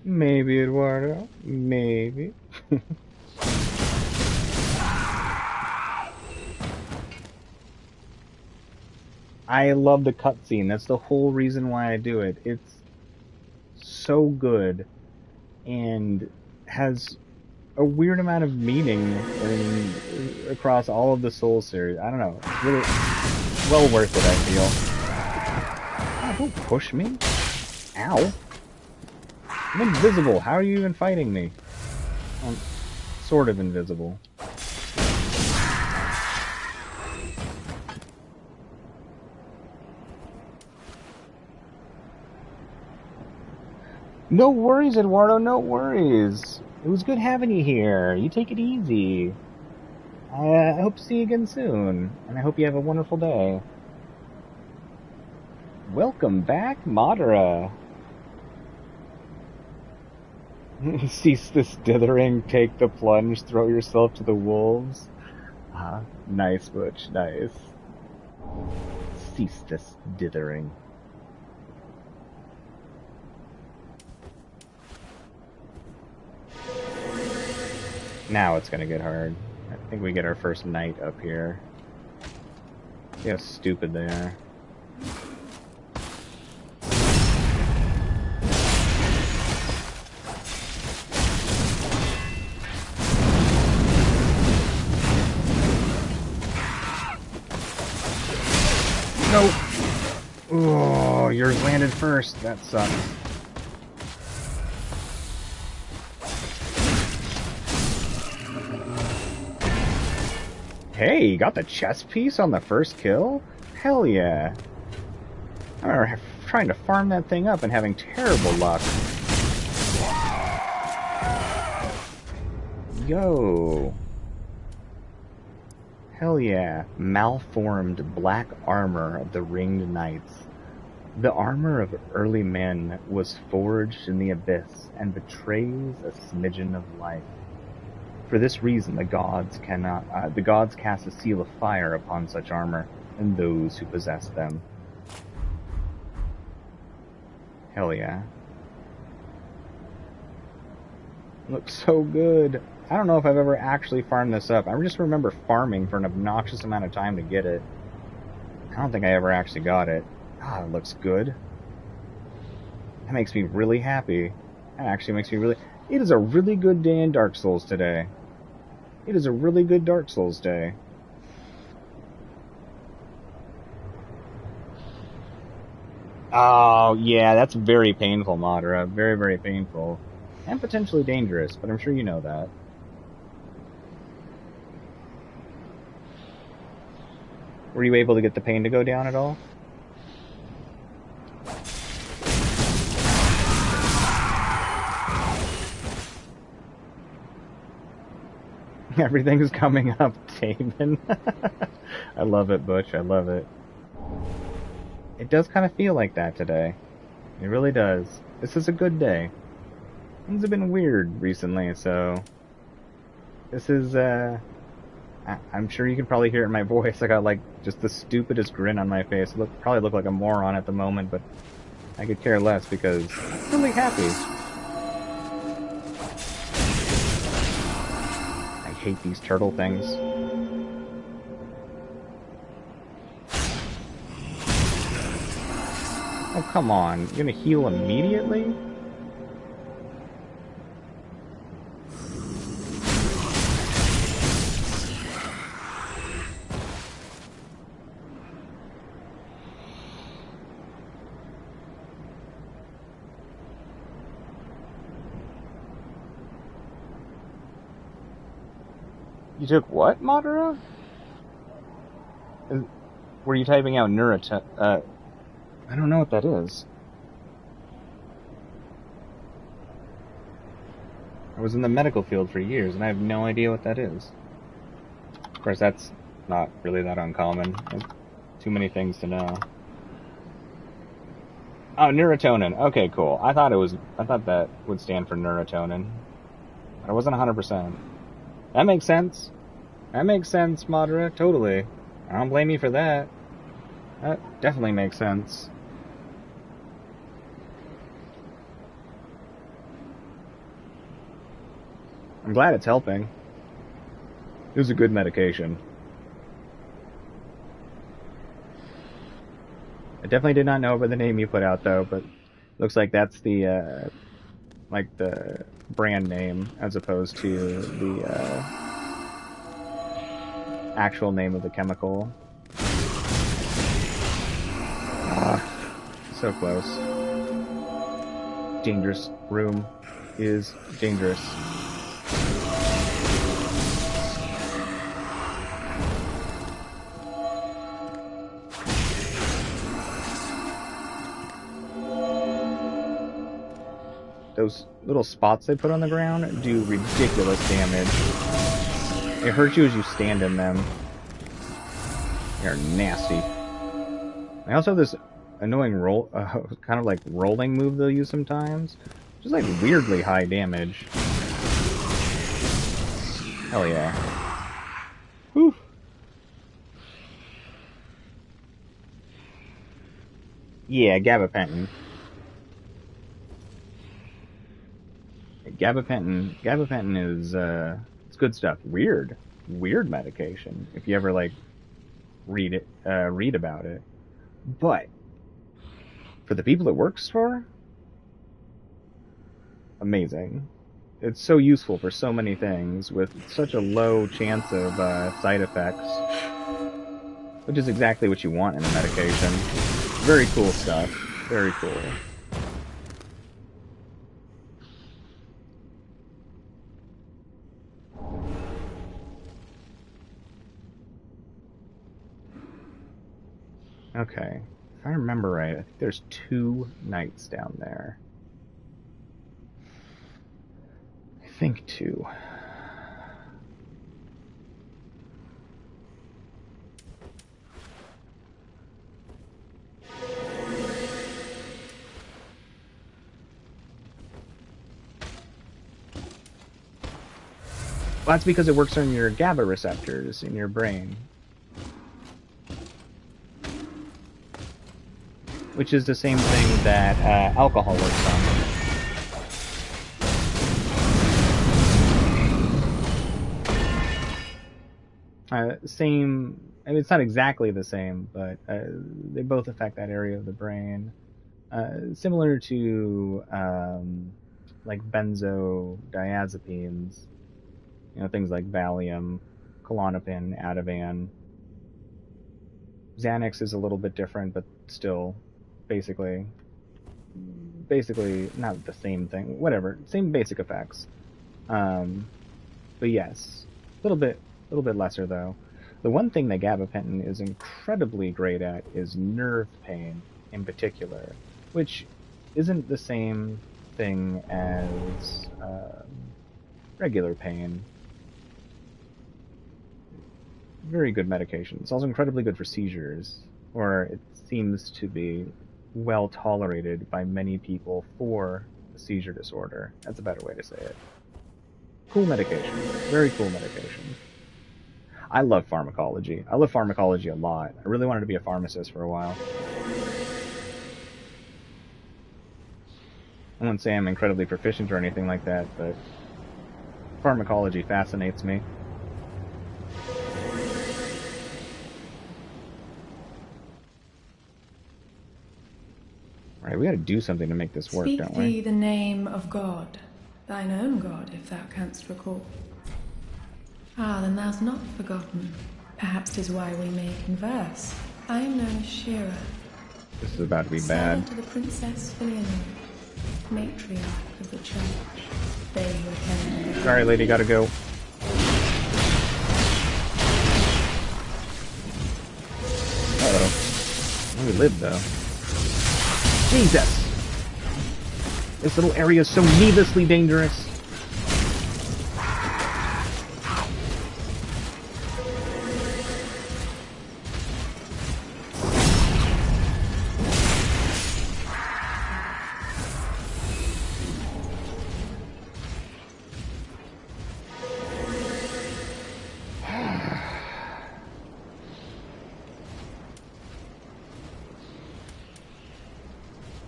Maybe, Eduardo. Maybe. I love the cutscene. That's the whole reason why I do it. It's so good and has a weird amount of meaning across all of the Souls series. I don't know. It's really well worth it, I feel. Oh, don't push me. Ow. I'm invisible. How are you even fighting me? I'm sort of invisible. No worries, Eduardo, no worries. It was good having you here. You take it easy. I hope to see you again soon, and I hope you have a wonderful day. Welcome back, Madara. Cease this dithering, take the plunge, throw yourself to the wolves. Ah, nice, Butch, nice. Cease this dithering. Now it's gonna get hard. I think we get our first knight up here. See how stupid they are. Nope. Oh, yours landed first. That sucks. Hey, you got the chest piece on the first kill? Hell yeah. I remember trying to farm that thing up and having terrible luck. Yo. Hell yeah. Malformed black armor of the Ringed Knights. The armor of early men was forged in the abyss and betrays a smidgen of life. For this reason, the gods cast a seal of fire upon such armor and those who possess them. Hell yeah. Looks so good. I don't know if I've ever actually farmed this up. I just remember farming for an obnoxious amount of time to get it. I don't think I ever actually got it. Ah, it looks good. That makes me really happy. That actually makes me really... It is a really good day in Dark Souls today. It is a really good Dark Souls day. Oh, yeah, that's very painful, Madara. Very, very painful. And potentially dangerous, but I'm sure you know that. Were you able to get the pain to go down at all? Everything's coming up, Damon. I love it, Butch. I love it. It does kind of feel like that today. It really does. This is a good day. Things have been weird recently, so... This is, I'm sure you can probably hear it in my voice. I got, like, just the stupidest grin on my face. I probably look like a moron at the moment, but I could care less because I'm really happy. I hate these turtle things. Oh, come on. You're gonna heal immediately? You took what, Madara? Were you typing out I don't know what that is. I was in the medical field for years, and I have no idea what that is. Of course, that's not really that uncommon. There's too many things to know. Oh, neurotonin. Okay, cool. I thought that would stand for neurotonin. But I wasn't 100%. That makes sense. That makes sense, Madara. Totally. I don't blame you for that. That definitely makes sense. I'm glad it's helping. It was a good medication. I definitely did not know about the name you put out, though, but looks like that's the, like the brand name as opposed to the, actual name of the chemical. So close. Dangerous room is dangerous. Those little spots they put on the ground do ridiculous damage. It hurts you as you stand in them. They're nasty. I also have this annoying roll, kind of like rolling move they'll use sometimes. Just like weirdly high damage. Hell yeah. Whew. Yeah, gabapentin. Gabapentin is it's good stuff. Weird medication. If you ever like read about it, but for the people it works for, amazing. It's so useful for so many things with such a low chance of side effects, which is exactly what you want in a medication. Very cool stuff. Very cool. Okay, if I remember right, I think there's 2 knights down there. I think 2. Well, that's because it works on your GABA receptors in your brain. Which is the same thing that alcohol works on. Same, I mean, it's not exactly the same, but they both affect that area of the brain. Similar to like benzodiazepines, you know, things like Valium, Klonopin, Ativan. Xanax is a little bit different, but still basically not the same thing. Whatever, same basic effects. But yes, a little bit lesser though. The one thing that gabapentin is incredibly great at is nerve pain in particular, which isn't the same thing as regular pain. Very good medication. It's also incredibly good for seizures, or it seems to be well tolerated by many people for a seizure disorder. That's a better way to say it. Cool medication. Very cool medication. I love pharmacology. I love pharmacology a lot. I really wanted to be a pharmacist for a while. I wouldn't say I'm incredibly proficient or anything like that, but pharmacology fascinates me. Alright, we gotta do something to make this work, don't we? Speak thee the name of God, thine own God, if thou canst recall. Ah, then thou'st not forgotten. Perhaps 'tis why we may converse. I am known as Shira. This is about to be bad. To the Princess Friede, matriarch of the church. They who attend. Sorry, lady, gotta go. live, though. Jesus! This little area is so needlessly dangerous.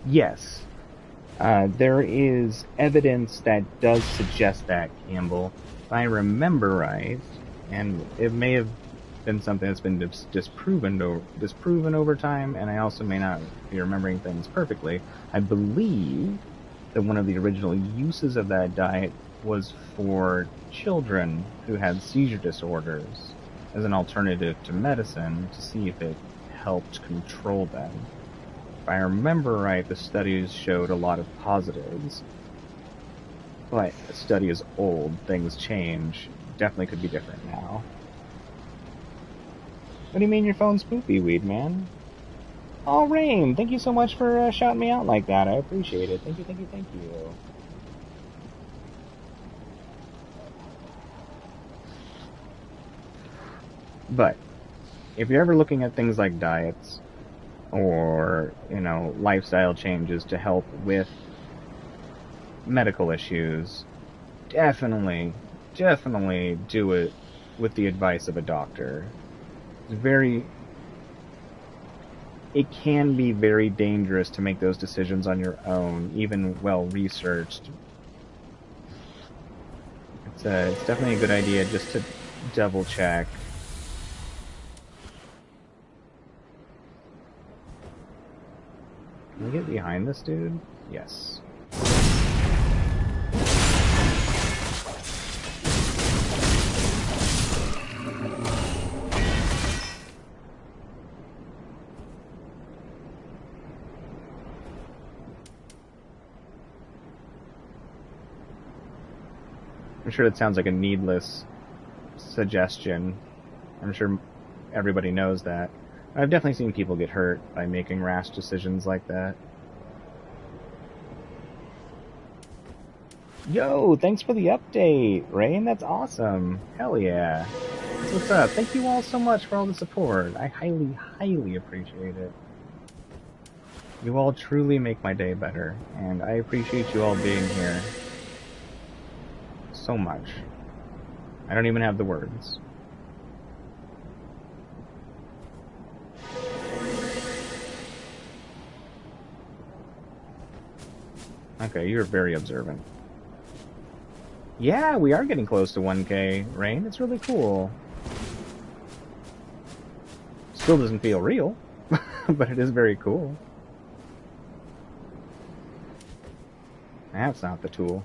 Yes. There is evidence that does suggest that, Campbell. If I remember right, and it may have been something that's been disproven over time, and I also may not be remembering things perfectly. I believe that one of the original uses of that diet was for children who had seizure disorders as an alternative to medicine to see if it helped control them. If I remember right, the studies showed a lot of positives. But the study is old, things change. Definitely could be different now. What do you mean your phone's poopy, Weed Man? Oh, Rain, thank you so much for shouting me out like that. I appreciate it. Thank you, thank you, thank you. But, if you're ever looking at things like diets, or, lifestyle changes to help with medical issues, definitely do it with the advice of a doctor. It can be very dangerous to make those decisions on your own, even well-researched. It's definitely a good idea just to double-check. Can we get behind this dude? Yes. I'm sure that sounds like a needless suggestion. I'm sure everybody knows that. I've definitely seen people get hurt by making rash decisions like that. Yo, thanks for the update, Rain. That's awesome. Hell yeah. That's what's up. Thank you all so much for all the support. I highly, highly appreciate it. You all truly make my day better, and I appreciate you all being here so much. I don't even have the words. Okay, you're very observant. Yeah, we are getting close to 1K, Rain. It's really cool. Still doesn't feel real, but it is very cool. That's not the tool.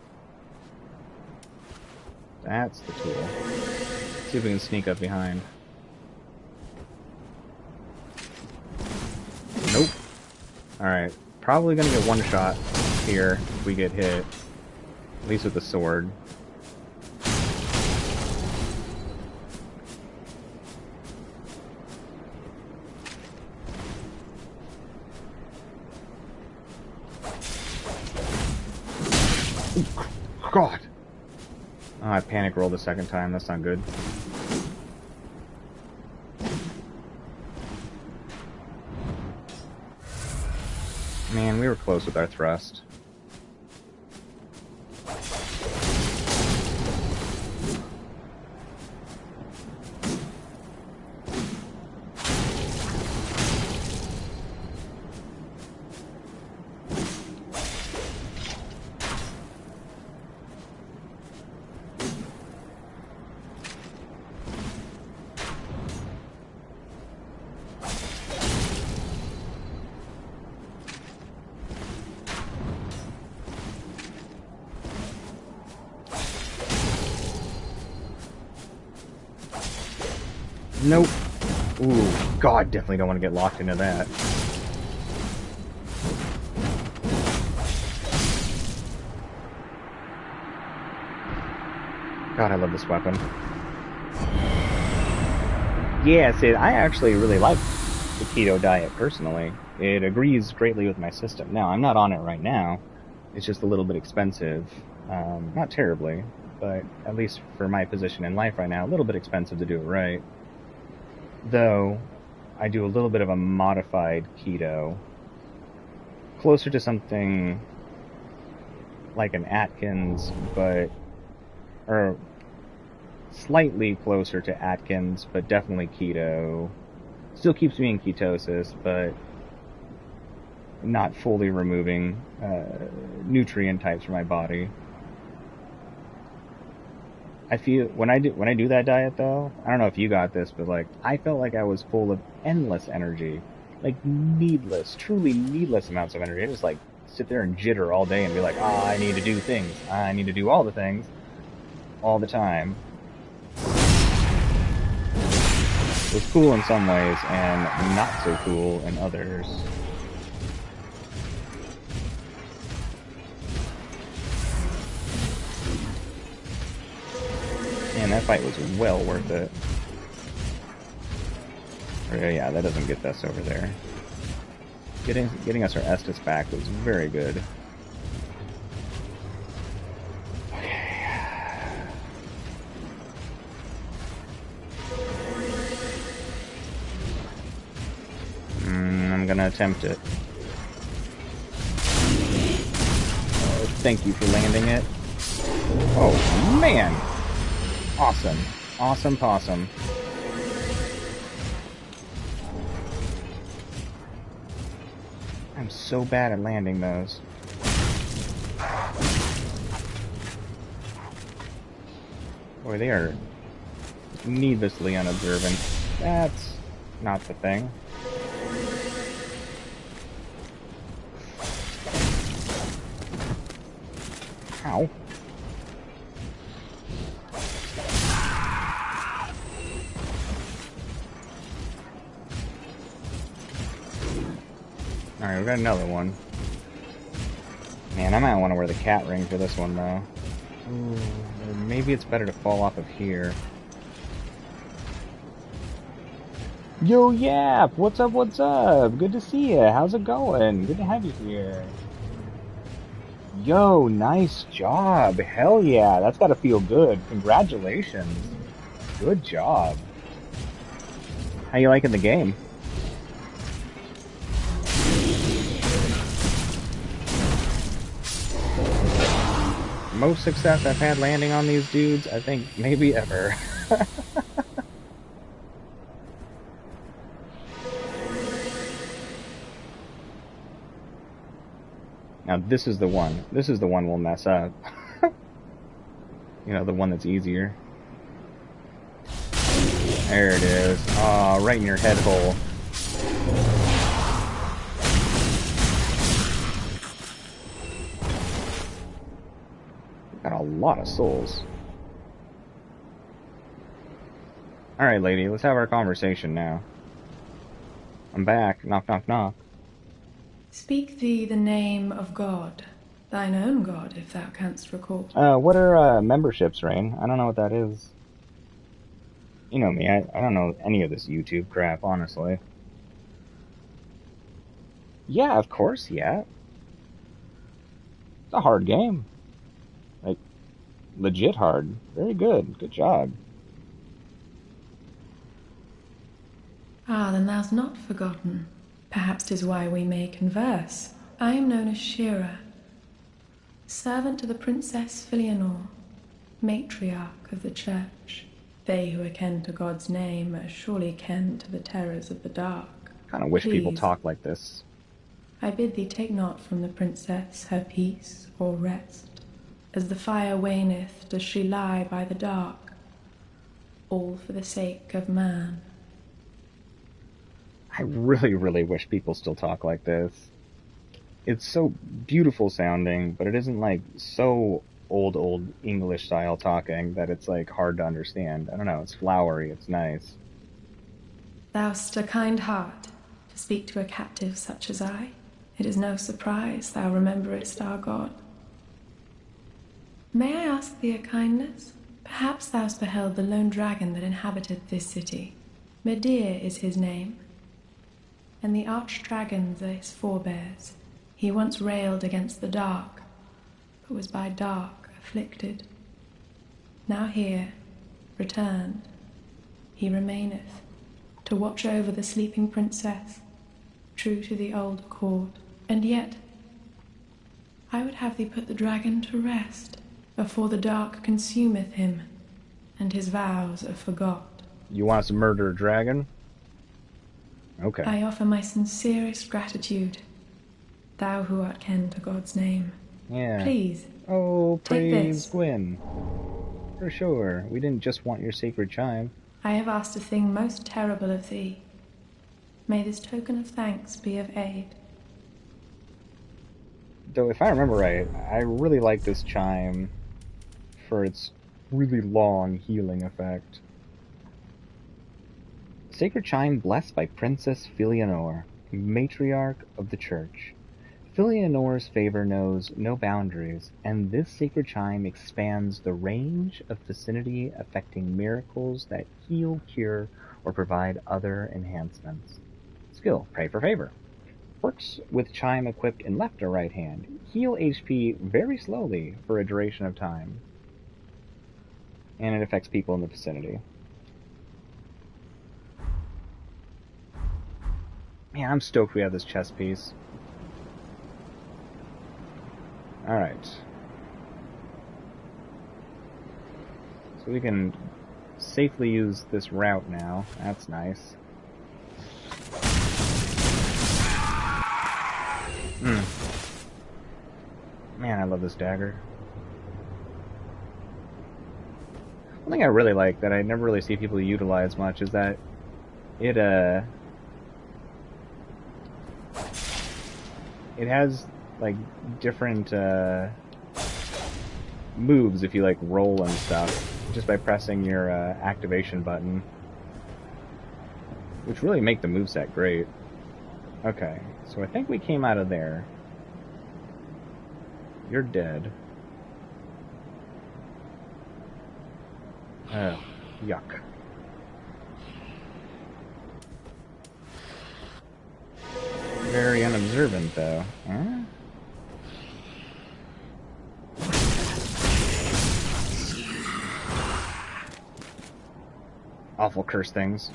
That's the tool. Let's see if we can sneak up behind. Nope. Alright, probably gonna get one shot here if we get hit. At least with the sword. God! Oh, I panic rolled a second time. That's not good. Man, we were close with our thrust. Nope. Ooh, God, definitely don't want to get locked into that. God, I love this weapon. Yeah, Sid, I actually really like the keto diet, personally. It agrees greatly with my system. Now, I'm not on it right now. It's just a little bit expensive. Not terribly, but at least for my position in life right now, a little bit expensive to do it right. Though, I do a little bit of a modified keto. Closer to something like an Atkins, or slightly closer to Atkins, but definitely keto. Still keeps me in ketosis, but not fully removing nutrient types from my body. I feel when I do that diet though, I don't know if you got this, but like I felt like I was full of endless energy, like truly needless amounts of energy. I just like sit there and jitter all day and be like, I need to do things. I need to do all the things, all the time. It was cool in some ways and not so cool in others. Man, that fight was well worth it. Yeah, that doesn't get us over there. Getting us our Estus back was very good. Okay. I'm gonna attempt it. Thank you for landing it. Oh, man! Awesome. Awesome possum. I'm so bad at landing those. Boy, they are needlessly unobservant. That's not the thing. Ow. Alright, we got another one. Man, I might want to wear the cat ring for this one, though. Ooh, maybe it's better to fall off of here. Yo, Yap! What's up, what's up? Good to see you. How's it going? Good to have you here. Yo, nice job. Hell yeah, that's gotta feel good. Congratulations. Good job. How you liking the game? Most success I've had landing on these dudes, I think, maybe ever. Now this is the one. This is the one we'll mess up. You know, the one that's easier. There it is. Aw, right in your head hole. Got a lot of souls. Alright, lady, let's have our conversation now. I'm back. Knock, knock, knock. Speak thee the name of God, thine own God, if thou canst recall. What are memberships, Rain? I don't know what that is. You know me, I don't know any of this YouTube crap, honestly. Yeah, of course, yeah. It's a hard game. Like, legit hard. Very good. Good job. Ah, then thou'st not forgotten. Perhaps 'tis why we may converse. I am known as Shira, servant to the Princess Filianor, matriarch of the Church. They who are ken to God's name are surely ken to the terrors of the dark. Kind of wish people talk like this. I bid thee take not from the princess her peace or rest. As the fire waneth, does she lie by the dark, all for the sake of man. I really, really wish people still talk like this. It's so beautiful sounding, but it isn't like so old English style talking that it's like hard to understand. I don't know, it's flowery, it's nice. Thou'st a kind heart to speak to a captive such as I. It is no surprise thou rememberest our God. May I ask thee a kindness? Perhaps thou'st beheld the lone dragon that inhabiteth this city. Medir is his name. and the archdragons are his forebears. He once railed against the dark, but was by dark afflicted. Now here, returned, he remaineth, to watch over the sleeping princess, true to the old accord. And yet, I would have thee put the dragon to rest, afore the dark consumeth him, and his vows are forgot. You want us to murder a dragon? Okay. I offer my sincerest gratitude, thou who art ken to God's name. Yeah. Please, Oh, take praise this. Gwyn. For sure. We didn't just want your sacred chime. I have asked a thing most terrible of thee. May this token of thanks be of aid. Though, if I remember right, I really like this chime for its really long healing effect. Sacred chime blessed by Princess Filianore, matriarch of the church. Filianore's favor knows no boundaries, and this sacred chime expands the range of vicinity affecting miracles that heal, cure, or provide other enhancements. Skill, pray for favor. Works with chime equipped in left or right hand. Heal HP very slowly for a duration of time. And it affects people in the vicinity. Man, I'm stoked we have this chess piece. Alright. So we can safely use this route now. That's nice. Man, I love this dagger. One thing I really like that I never really see people utilize much is that it has like different moves if you like roll and stuff just by pressing your activation button, which really make the moveset great. Okay, so I think we came out of there. You're dead. Oh, yuck. Very unobservant, though. Huh? Awful curse things.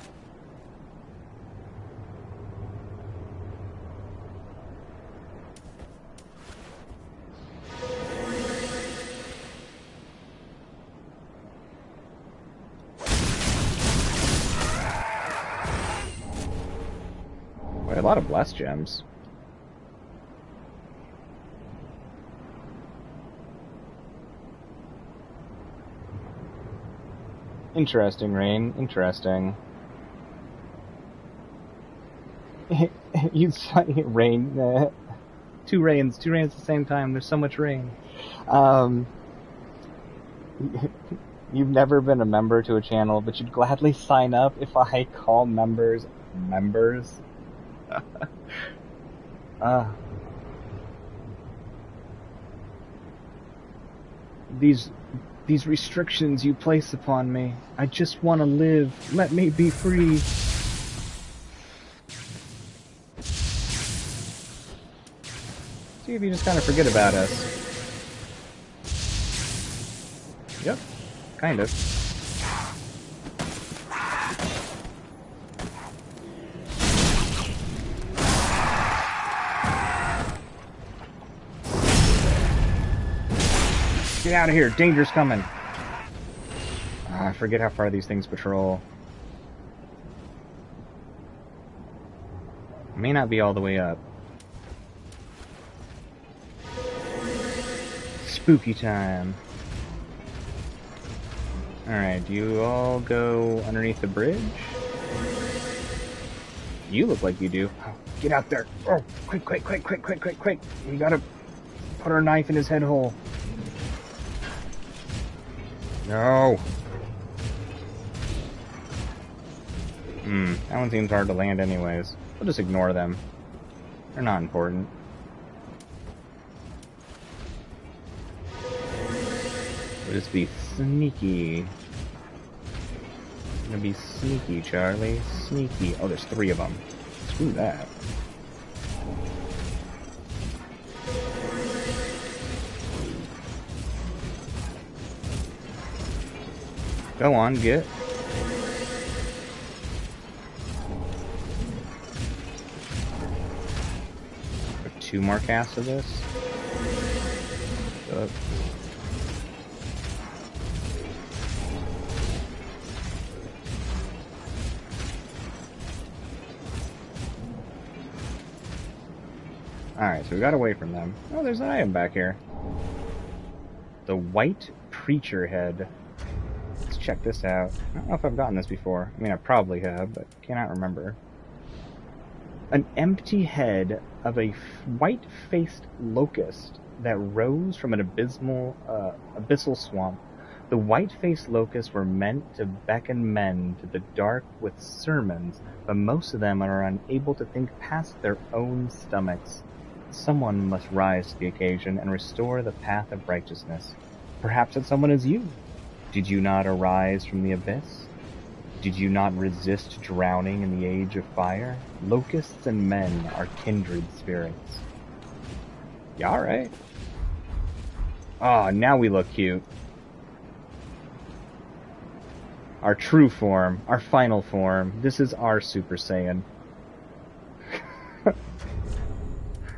A lot of blessed gems. Interesting, Rain. Interesting. You saw rain. Two rains at the same time. There's so much rain. You've never been a member to a channel, but you'd gladly sign up if I call members members. These restrictions you place upon me. I just want to live. Let me be free. See if you just kind of forget about us. Yep, kind of. Get out of here, danger's coming. I forget how far these things patrol. May not be all the way up. Spooky time. Alright, do you all go underneath the bridge? You look like you do. Oh, get out there. Oh, quick. You gotta put our knife in his head hole. No. That one seems hard to land anyways. We'll just ignore them. They're not important. We'll just be sneaky. Gonna be sneaky, Charlie. Sneaky. Oh, there's 3 of them. Do that. Go on, get. Put 2 more casts of this. Up. Alright, so we got away from them. Oh, there's an item back here. The White Preacher Head. Let's check this out. I don't know if I've gotten this before. I mean, I probably have, but cannot remember. An empty head of a white-faced locust that rose from an abyssal swamp. The white-faced locusts were meant to beckon men to the dark with sermons, but most of them are unable to think past their own stomachs. Someone must rise to the occasion and restore the path of righteousness. Perhaps that someone is you. Did you not arise from the abyss? Did you not resist drowning in the age of fire? Locusts and men are kindred spirits. Yeah, alright. Oh, now we look cute. Our true form, our final form. This is our Super Saiyan.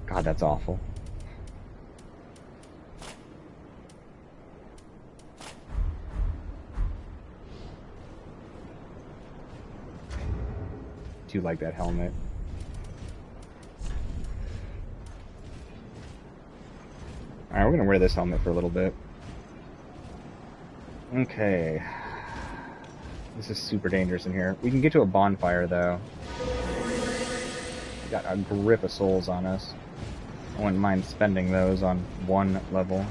God, that's awful. Do like that helmet. Alright, we're gonna wear this helmet for a little bit. Okay. This is super dangerous in here. We can get to a bonfire, though. We got a grip of souls on us. I wouldn't mind spending those on 1 level.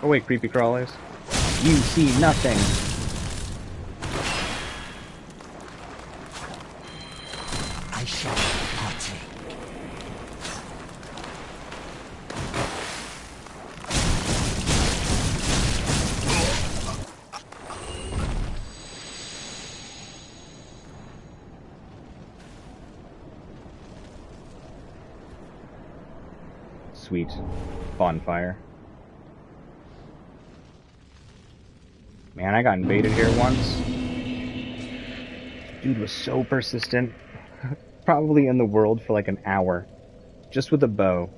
Oh wait, creepy crawlers. You see nothing! I shall partake. Sweet. Bonfire. Man, I got invaded here once. Dude was so persistent. Probably in the world for like an hour. Just with a bow.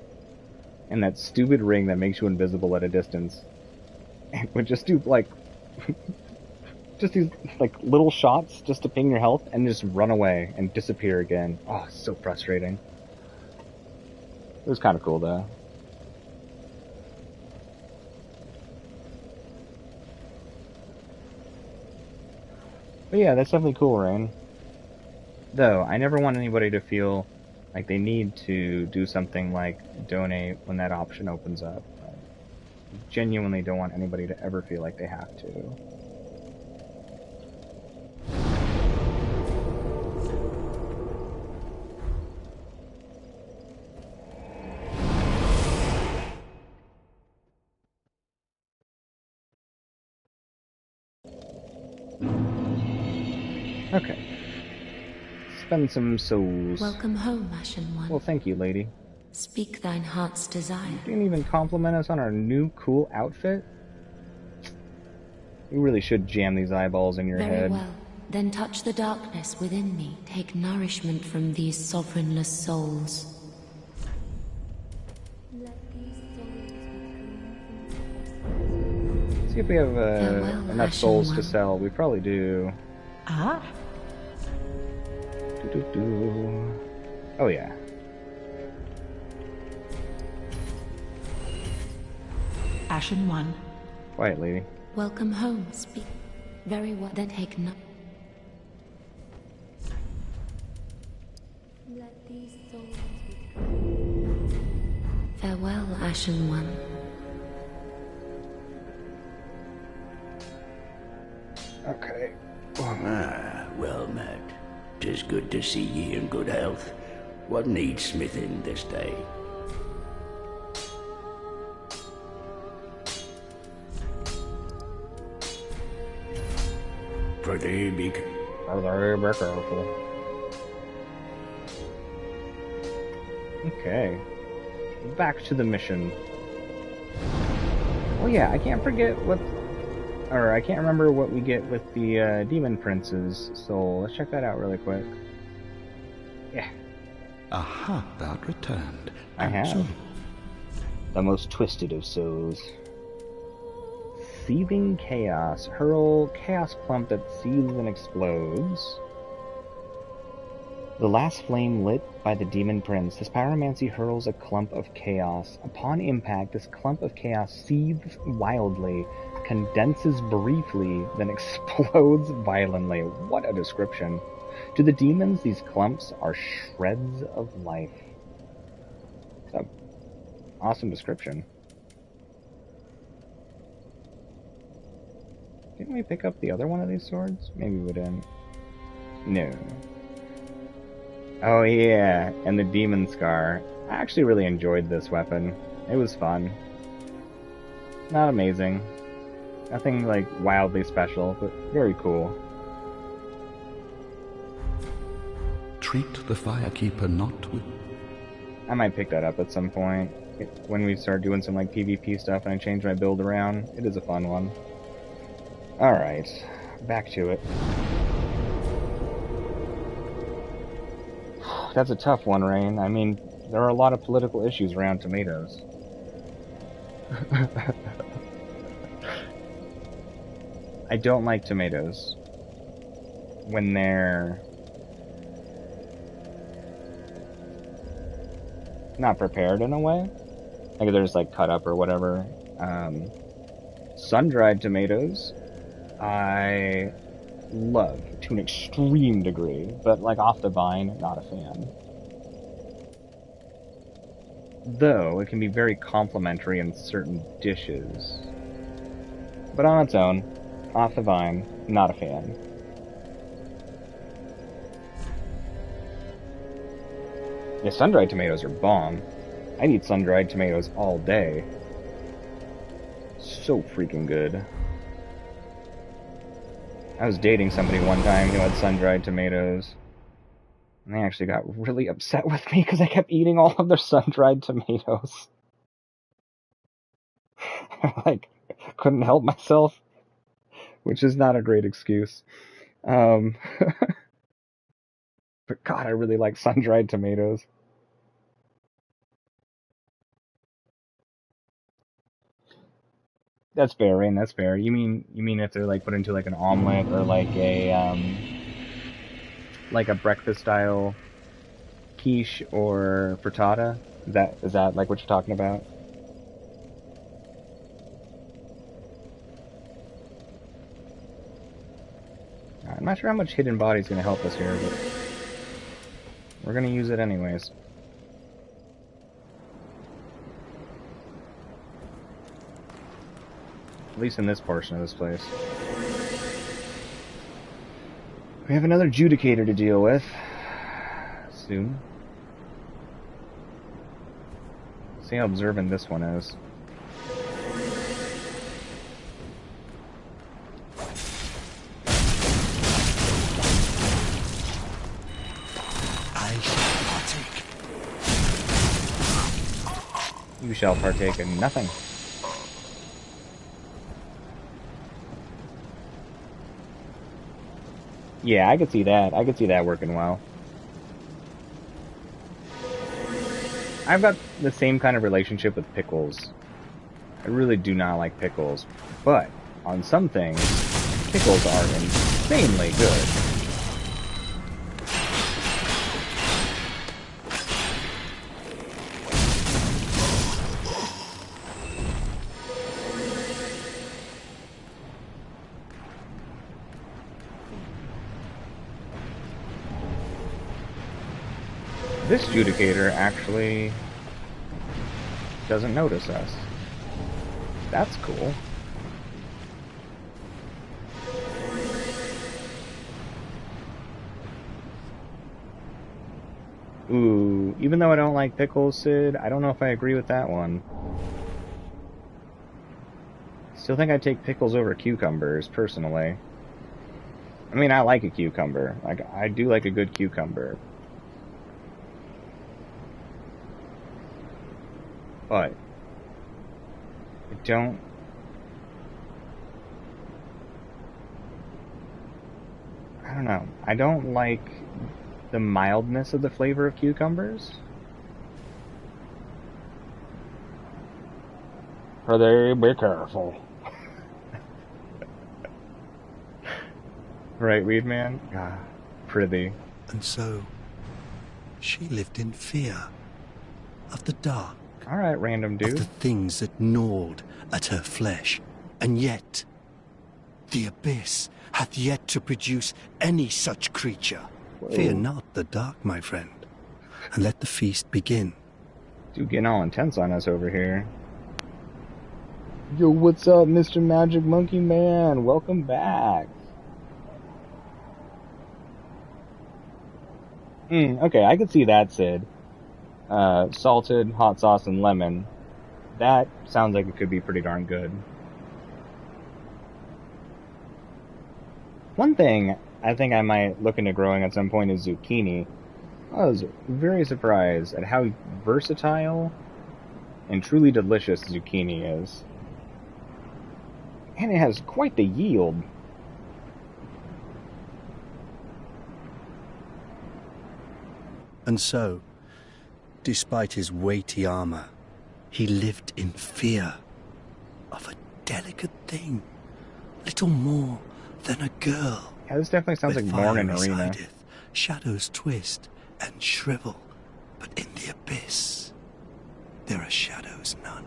And that stupid ring that makes you invisible at a distance. And would just do like... just these like little shots just to ping your health and just run away and disappear again. Oh, so frustrating. It was kind of cool though. But yeah, that's definitely cool, Rain. Though, I never want anybody to feel like they need to do something like donate when that option opens up. I genuinely don't want anybody to ever feel like they have to. Okay. Spend some souls. Welcome home, Ashen One. Well, thank you, lady. Speak thine heart's desire. You didn't even compliment us on our new cool outfit? You really should jam these eyeballs in your Very head. well. Then touch the darkness within me. Take nourishment from these sovereignless souls. See if we have Farewell, enough Ashen souls One. to sell. We probably do. Ah, Oh yeah. Ashen One. Quiet, lady. Welcome home. Speak. Very well. Then take no. Let these souls farewell, Ashen One. Okay. Ah, well met. 'Tis good to see ye in good health. What needs smithing this day? Friede, be Very careful. Okay. Back to the mission. Oh yeah, I can't forget what... Or I can't remember what we get with the Demon Prince's soul. Let's check that out really quick. Yeah. Aha, thou returned. I have. So, The most twisted of souls. Seething Chaos. Hurl Chaos Clump that seethes and explodes. The last flame lit by the Demon Prince, this pyromancy hurls a clump of chaos. Upon impact, this clump of chaos seethes wildly, condenses briefly, then explodes violently. What a description. To the demons, these clumps are shreds of life. It's an awesome description. Didn't we pick up the other one of these swords? Maybe we didn't. No. Oh yeah, and the Demon Scar. I actually really enjoyed this weapon. It was fun. Not amazing. Nothing like wildly special, but very cool. treat the Firekeeper not with... I might pick that up at some point. When we start doing some like PvP stuff and I change my build around. It is a fun one. Alright, back to it. That's a tough one, Rain. I mean, there are a lot of political issues around tomatoes. I don't like tomatoes when they're not prepared in a way. Like they're just like cut up or whatever. Sun-dried tomatoes, I love to an extreme degree, but like off the vine, not a fan. Though it can be very complimentary in certain dishes. But on its own, off the vine, not a fan. Yeah, sun-dried tomatoes are bomb. I'd eat sun-dried tomatoes all day. So freaking good. I was dating somebody one time who had sun-dried tomatoes. And they actually got really upset with me because I kept eating all of their sun-dried tomatoes. Like, couldn't help myself. Which is not a great excuse. But God, I really like sun-dried tomatoes. That's fair, Rain, that's fair. You mean if they're like put into like an omelet or like a breakfast style quiche or frittata? Is that like what you're talking about? I'm not sure how much hidden body is going to help us here, but we're going to use it anyways. At least in this portion of this place. We have another Judicator to deal with soon. See how observant this one is. You shall partake in nothing. Yeah, I could see that. I could see that working well. I've got the same kind of relationship with pickles. I really do not like pickles, but on some things, pickles are insanely good. This Judicator actually doesn't notice us. That's cool. Ooh, even though I don't like pickles, Sid, I don't know if I agree with that one. Still think I'd take pickles over cucumbers, personally. I mean, I like a cucumber. Like, I do like a good cucumber. But I don't... I don't know. I don't like the mildness of the flavor of cucumbers. Friede, be careful. Right, Weed Man? Ah, Friede. And so, she lived in fear of the dark. Alright, random dude. Of the things that gnawed at her flesh. And yet, the abyss hath yet to produce any such creature. Whoa. Fear not the dark, my friend, and let the feast begin. Dude, getting all intense on us over here. Yo, what's up, Mr. Magic Monkey Man? Welcome back. Okay, I could see that, Sid. Salted, hot sauce, and lemon. That sounds like it could be pretty darn good. One thing I think I might look into growing at some point is zucchini. I was very surprised at how versatile and truly delicious zucchini is. And it has quite the yield. And so, despite his weighty armor, he lived in fear of a delicate thing, little more than a girl. Yeah, this definitely sounds like Morning Arena. Shadows twist and shrivel, but in the abyss, there are shadows none.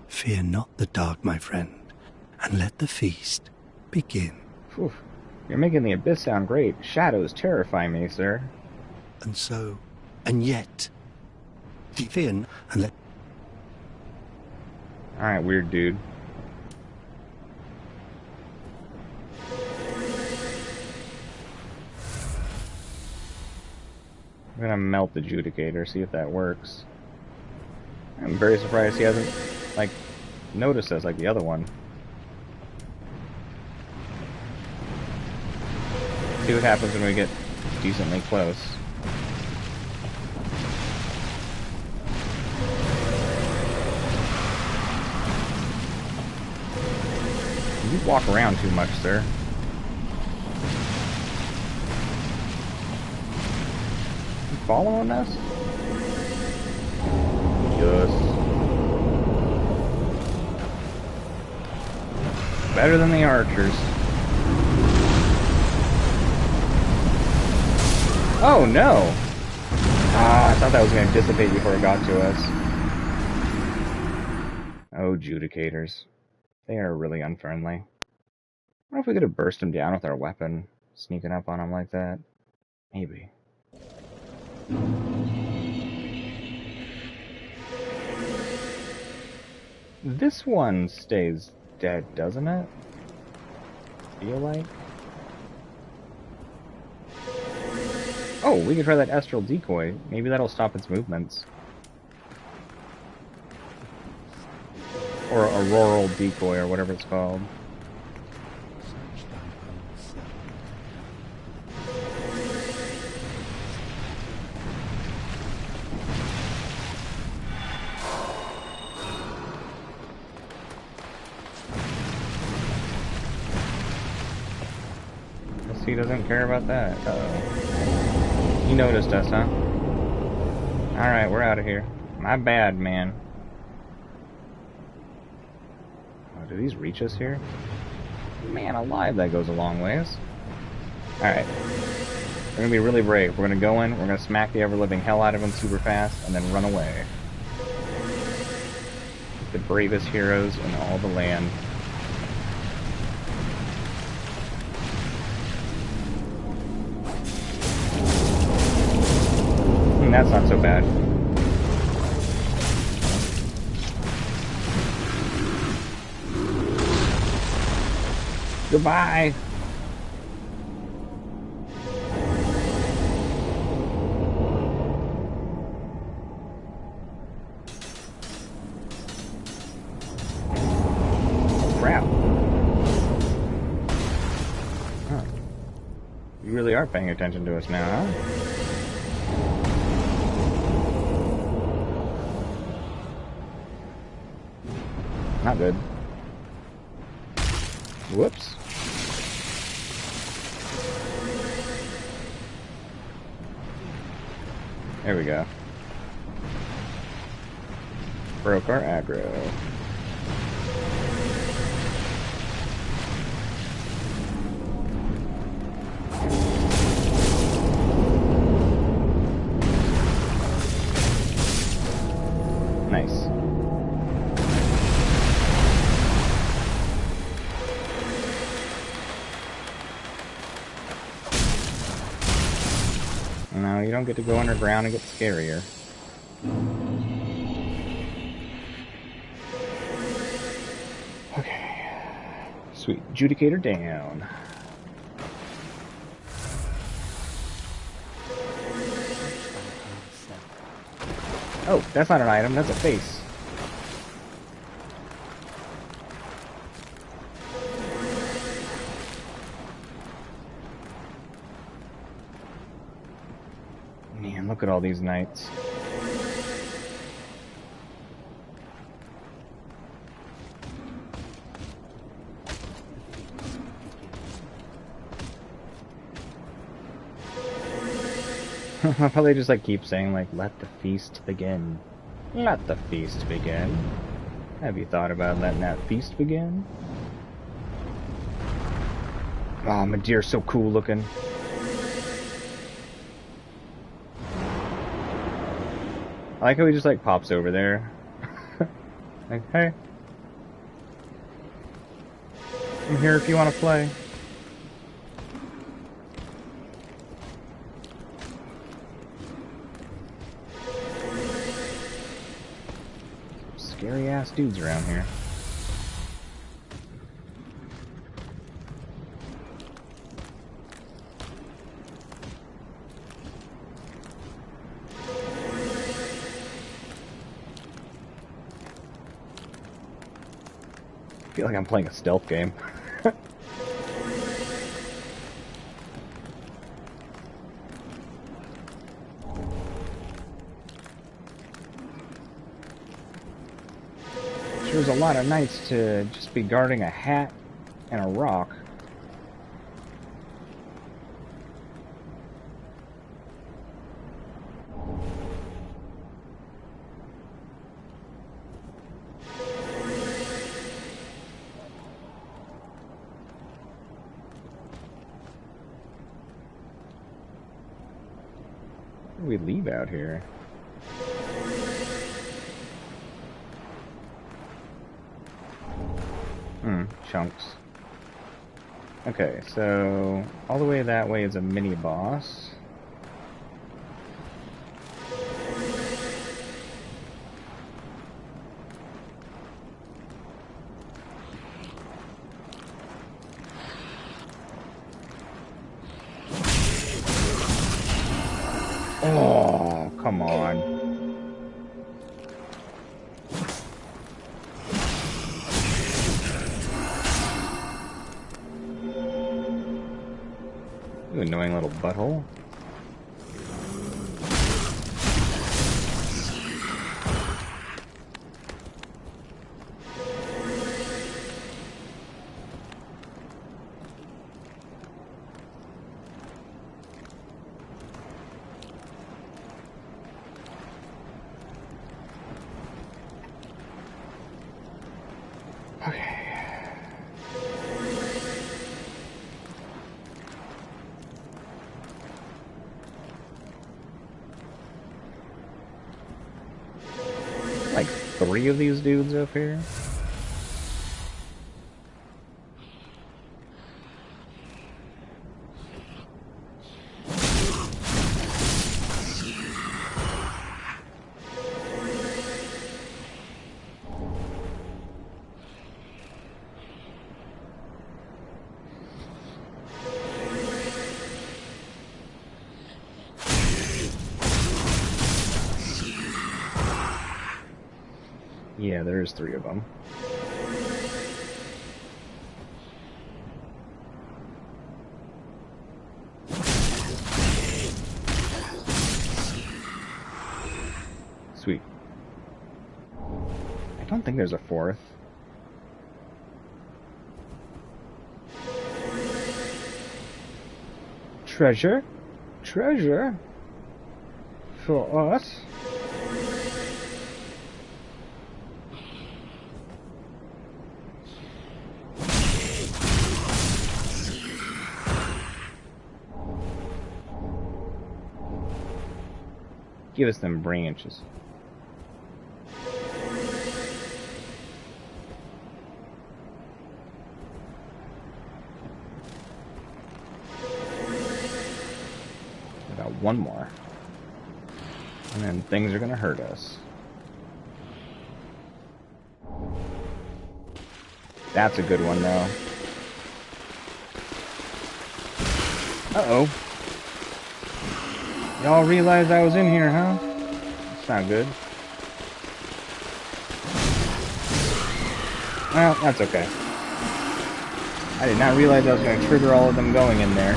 Fear not the dark, my friend, and let the feast begin. Whew. You're making the abyss sound great. Shadows terrify me, sir. And so, and yet, the fear and let... Alright, weird dude. I'm gonna melt the Judicator, see if that works. I'm very surprised he hasn't, like, noticed us like the other one. See what happens when we get decently close. You walk around too much, sir. You following us? Yes. Better than the archers. Oh no! Ah, I thought that was going to dissipate before it got to us. Oh, Judicators. They are really unfriendly. I wonder if we could have burst them down with our weapon, sneaking up on them like that. Maybe. This one stays dead, doesn't it? Feel like? Oh, we can try that astral decoy. Maybe that'll stop its movements. Or auroral decoy, or whatever it's called. Guess he doesn't care about that. Uh-oh. He noticed us, huh? Alright, we're out of here. My bad, man. Do these reach us here? Man alive, that goes a long ways. Alright. We're gonna be really brave. We're gonna go in, we're gonna smack the ever-living hell out of them super fast, and then run away. The bravest heroes in all the land. That's not so bad. Goodbye! Crap. Huh. You really are paying attention to us now, huh? Not good. Whoops. There we go. Broke our aggro. Nice. No, you don't get to go underground and get scarier. Okay. Sweet. Judicator down. Oh, that's not an item, that's a face. Man, look at all these knights. I'll probably just like keep saying like, let the feast begin. Let the feast begin. Have you thought about letting that feast begin? Oh, Madeir's so cool looking. I like how he just like pops over there. Like, hey. I'm here if you want to play. Scary ass dudes around here. I feel like I'm playing a stealth game. There's a lot of knights to just be guarding a hat and a rock. Where do we leave out here? Chunks. Okay, so all the way that way is a mini boss. Oh, come on. You annoying little butthole. Like 3 of these dudes up here. Yeah, there's 3 of them. Sweet. I don't think there's a fourth. Treasure? Treasure? For us? Give us them branches. We got one more. And then things are gonna hurt us. That's a good one, though. Uh-oh. Y'all realized I was in here, huh? That's not good. Well, that's okay. I did not realize I was going to trigger all of them going in there.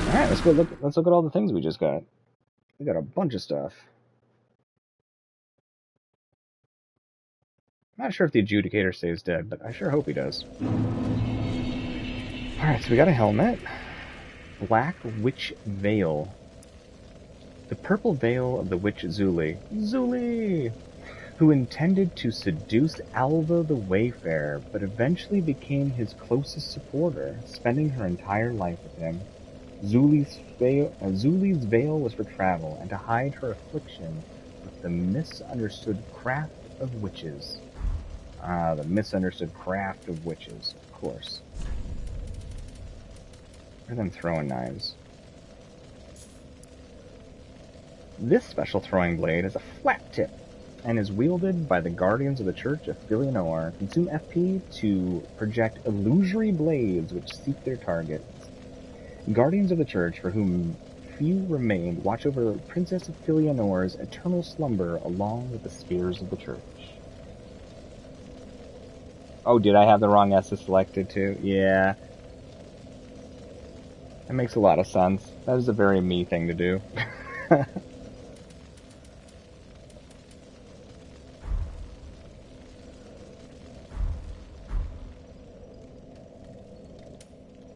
Alright, let's look at all the things we just got. We got a bunch of stuff. I'm not sure if the Adjudicator stays dead, but I sure hope he does. Alright, so we got a helmet. Black Witch Veil. The purple veil of the witch Zuli, who intended to seduce Alva the Wayfarer, but eventually became his closest supporter, spending her entire life with him. Zuli's veil was for travel, and to hide her affliction with the misunderstood craft of witches. Ah, the misunderstood craft of witches, of course. Or them throwing knives. This special throwing blade has a flat tip, and is wielded by the Guardians of the Church of Filianor. Consume FP to project illusory blades which seek their targets. Guardians of the Church, for whom few remain, watch over Princess of Filianor's eternal slumber along with the spears of the Church. Oh, did I have the wrong S's selected too? Yeah. That makes a lot of sense. That is a very me thing to do.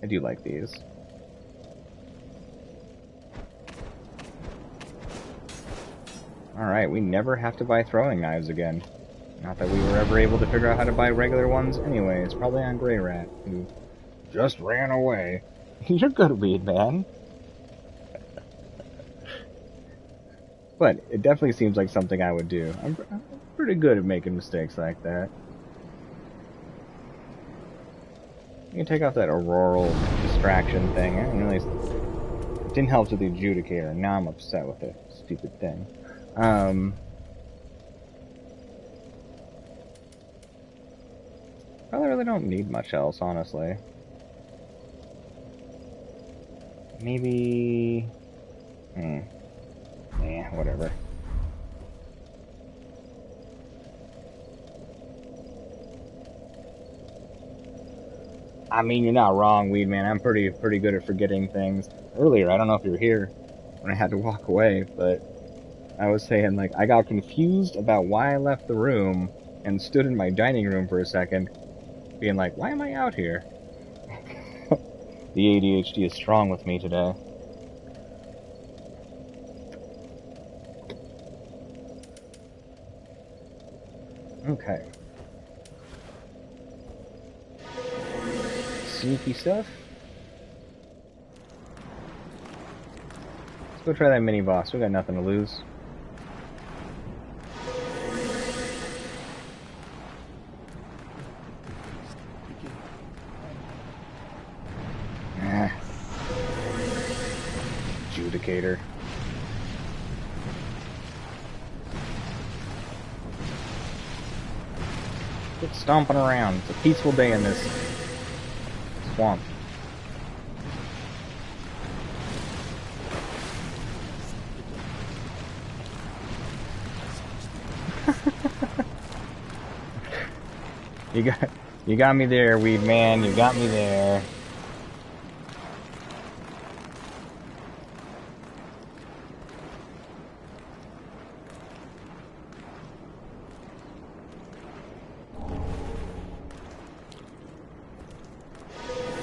I do like these. Alright, we never have to buy throwing knives again. Not that we were ever able to figure out how to buy regular ones anyway. It's probably on Grey Rat, who just ran away. You're good, weed man. But it definitely seems like something I would do. I'm pretty good at making mistakes like that. You can take off that auroral distraction thing. I didn't really... It didn't help with the Adjudicator. Now I'm upset with it. Stupid thing. Probably really don't need much else, honestly. Maybe... Yeah, whatever. I mean, you're not wrong, Weed Man. I'm pretty good at forgetting things. Earlier, I don't know if you were here when I had to walk away, but I was saying, like, I got confused about why I left the room and stood in my dining room for a second, being like, why am I out here? The ADHD is strong with me today. Okay. Sneaky stuff. Let's go try that mini boss. We got nothing to lose. Adjudicator. Quit stomping around. It's a peaceful day in this swamp. You got me there, Weed Man. You got me there.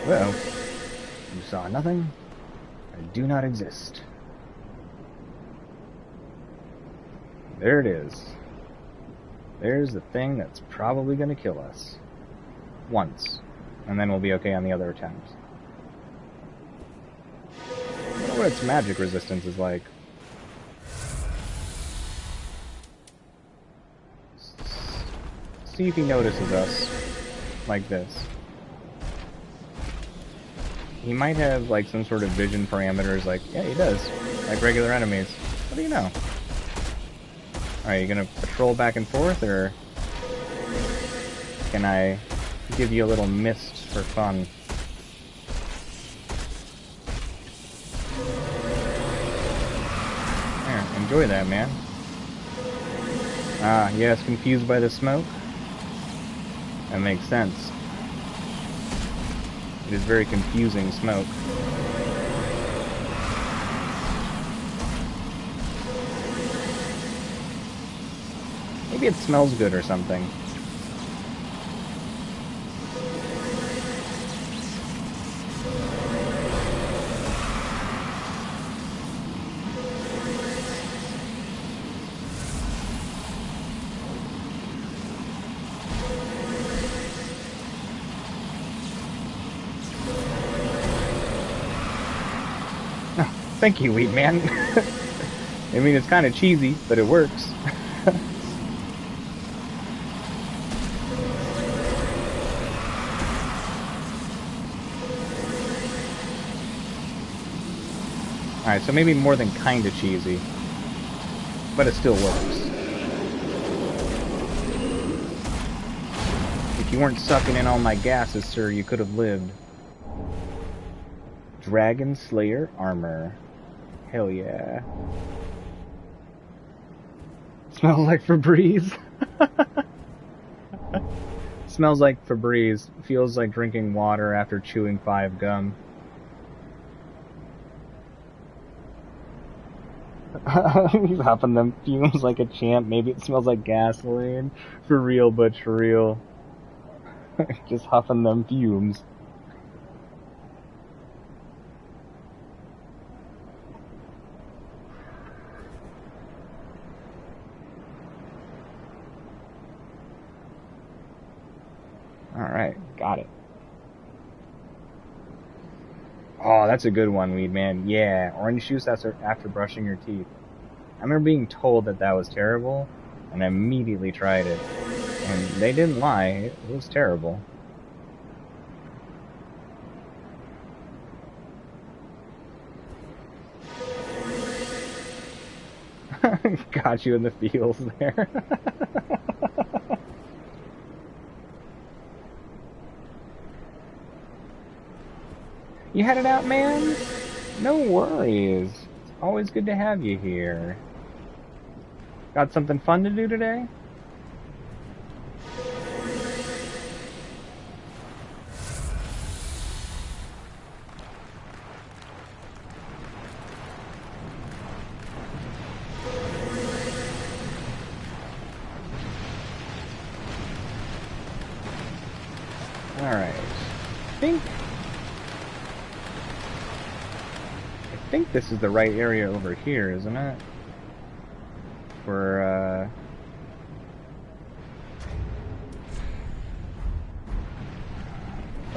Well, you saw nothing. I do not exist. There it is. There's the thing that's probably going to kill us. Once. And then we'll be okay on the other attempts. I wonder what its magic resistance is like. See if he notices us like this. He might have like some sort of vision parameters like, yeah, he does. Like regular enemies. What do you know? Alright, you gonna patrol back and forth, or can I give you a little mist for fun? There, enjoy that, man. Ah, yes, confused by the smoke? That makes sense. It is very confusing smoke. Maybe it smells good or something. Thank you, Wheat Man. I mean, it's kind of cheesy, but it works. Alright, so maybe more than kinda cheesy. But it still works. If you weren't sucking in all my gases, sir, you could have lived. Dragon Slayer armor. Hell yeah. Smells like Febreze. Smells like Febreze. Feels like drinking water after chewing 5 gum. He's huffing them fumes like a champ. Maybe it smells like gasoline. For real, Butch, for real. Just huffing them fumes. Alright, got it. Oh, that's a good one, Weed Man. Yeah, orange juice after brushing your teeth. I remember being told that that was terrible, and I immediately tried it. And they didn't lie, it was terrible. Got you in the feels there. You had it out, man? No worries. It's always good to have you here. Got something fun to do today? Alright. I think this is the right area over here, isn't it? For,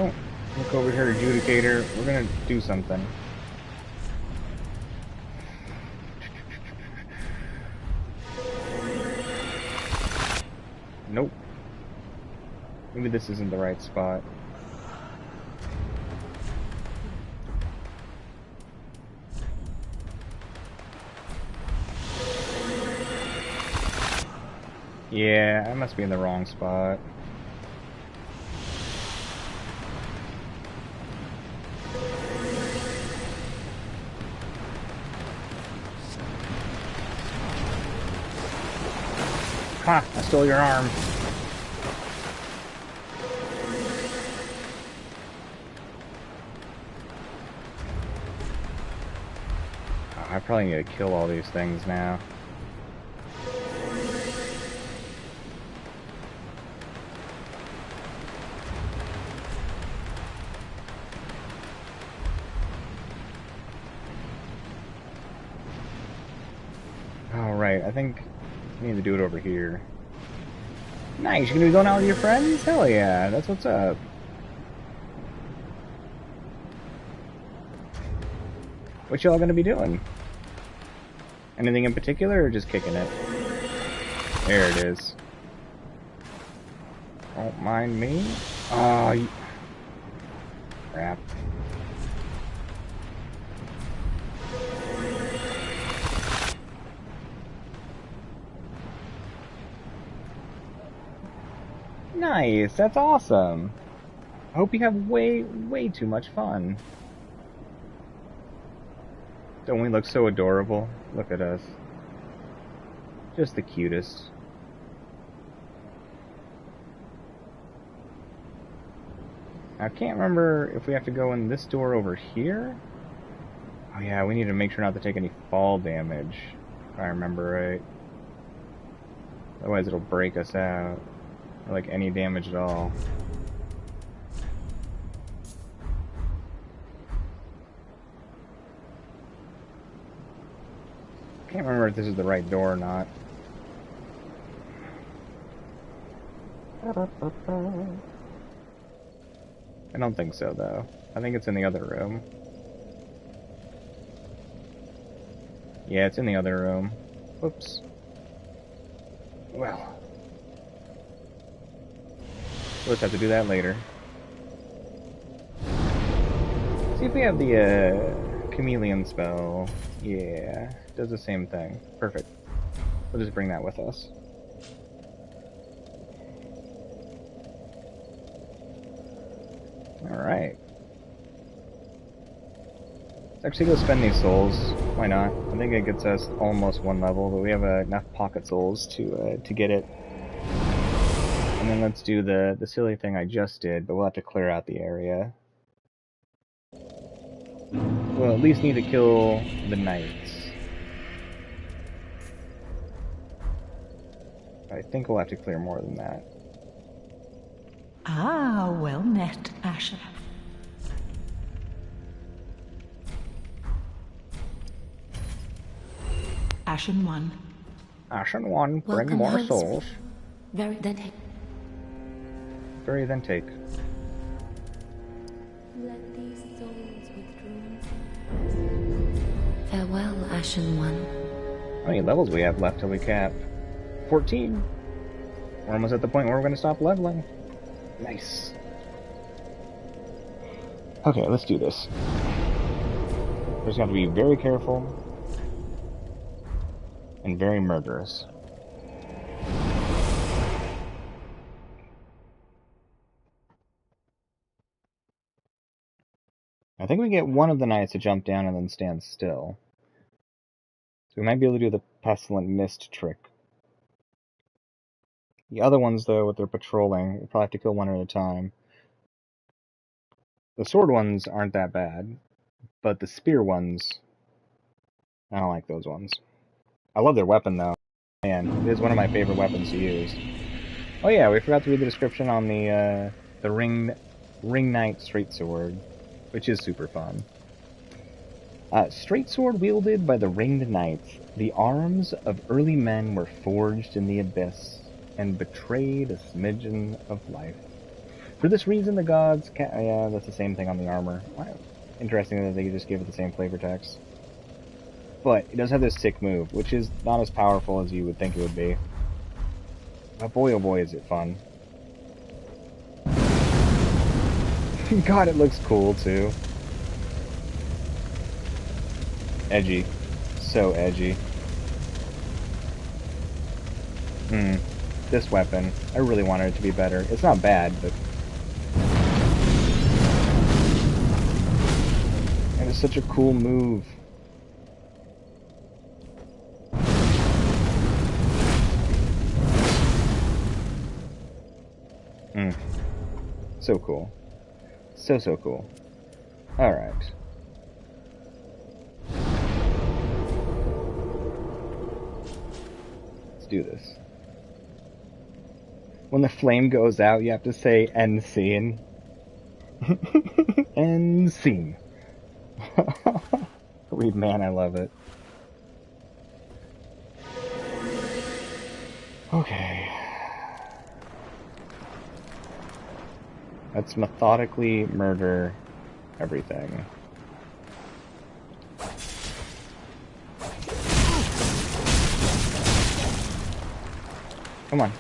Oh, look over here, Adjudicator. We're gonna do something. Nope. Maybe this isn't the right spot. Yeah, I must be in the wrong spot. Ha! I stole your arm. I probably need to kill all these things now. think I need to do it over here. Nice, you gonna be going out with your friends? Hell yeah, that's what's up. What y'all gonna be doing? Anything in particular, or just kicking it? There it is. Don't mind me. Oh, crap. Nice, that's awesome. I hope you have way too much fun. Don't we look so adorable? Look at us. Just the cutest. I can't remember if we have to go in this door over here. Oh yeah, we need to make sure not to take any fall damage, if I remember right. Otherwise it'll break us out. Or like any damage at all. Can't remember if this is the right door or not. I don't think so, though. I think it's in the other room. Yeah, it's in the other room. Whoops. Well. We'll just have to do that later. See if we have the, chameleon spell. Yeah, does the same thing. Perfect. We'll just bring that with us. Alright. Let's actually go spend these souls. Why not? I think it gets us almost one level, but we have enough pocket souls to get it. And then let's do the silly thing I just did, but we'll have to clear out the area. We'll at least need to kill the knights. I think we'll have to clear more than that. Ah, well met, Asher. Ashen one. Ashen one, bring Welcome more home, souls. Very then take. Very then take. Let these souls withdraw. Farewell, Ashen One. How many levels we have left till we cap? 14. We're almost at the point where we're going to stop leveling. Nice. Okay, let's do this. Just got to be very careful and very murderous. I think we get one of the knights to jump down and then stand still. So we might be able to do the Pestilent Mist trick. The other ones, though, with their patrolling, we'll probably have to kill one at a time. The sword ones aren't that bad, but the spear ones, I don't like those ones. I love their weapon, though. Man, it is one of my favorite weapons to use. Oh yeah, we forgot to read the description on the Ring Knight Straight Sword, which is super fun. Straight sword wielded by the ringed knights, the arms of early men were forged in the abyss, and betrayed a smidgen of life. For this reason, the gods yeah, that's the same thing on the armor. Wow. Interesting that they just gave it the same flavor text. But it does have this sick move, which is not as powerful as you would think it would be. But boy, oh boy, is it fun. God, it looks cool, too. Edgy. So edgy. This weapon. I really wanted it to be better. It's not bad, but... And it's such a cool move. So cool. So cool. Alright. Let's do this. When the flame goes out, you have to say end scene. End scene. Man, I love it. Okay. Let's methodically murder everything. Come on.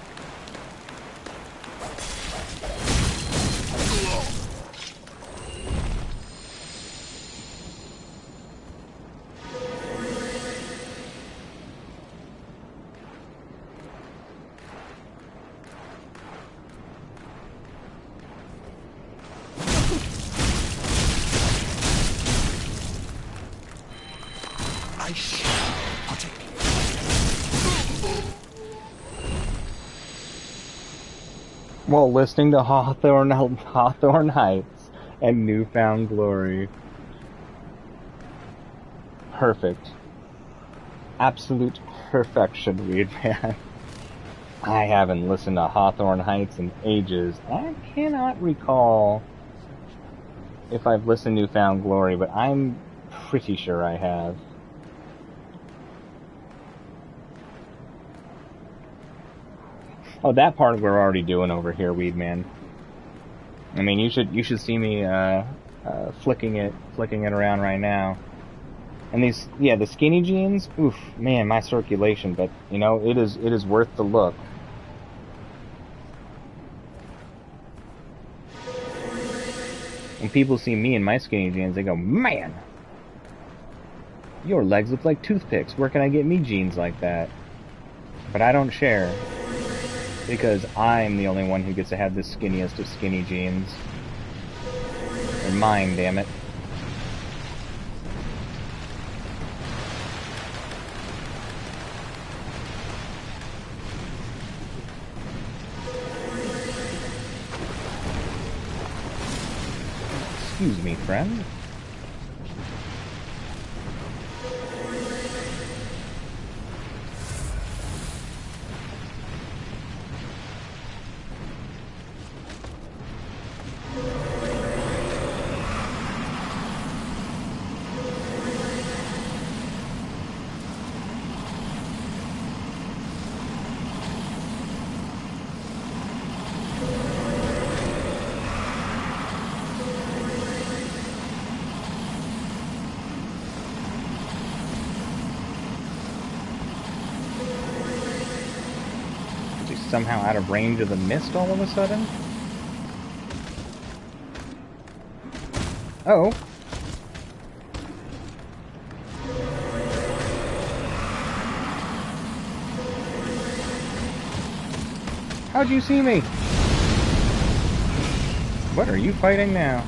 While listening to Hawthorne Heights and Newfound Glory. Perfect. Absolute perfection, Weed Man. I haven't listened to Hawthorne Heights in ages. I cannot recall if I've listened to Newfound Glory, but I'm pretty sure I have. Oh, that part we're already doing over here, Weed Man. I mean, you should see me flicking it around right now. And these, yeah, the skinny jeans. Oof, man, my circulation. But you know, it is worth the look. When people see me in my skinny jeans, they go, "Man, your legs look like toothpicks. Where can I get me jeans like that?" But I don't share. Because I'm the only one who gets to have the skinniest of skinny jeans. They're mine, damn it. Excuse me, friend. Somehow out of range of the mist all of a sudden? Oh. How'd you see me? What are you fighting now?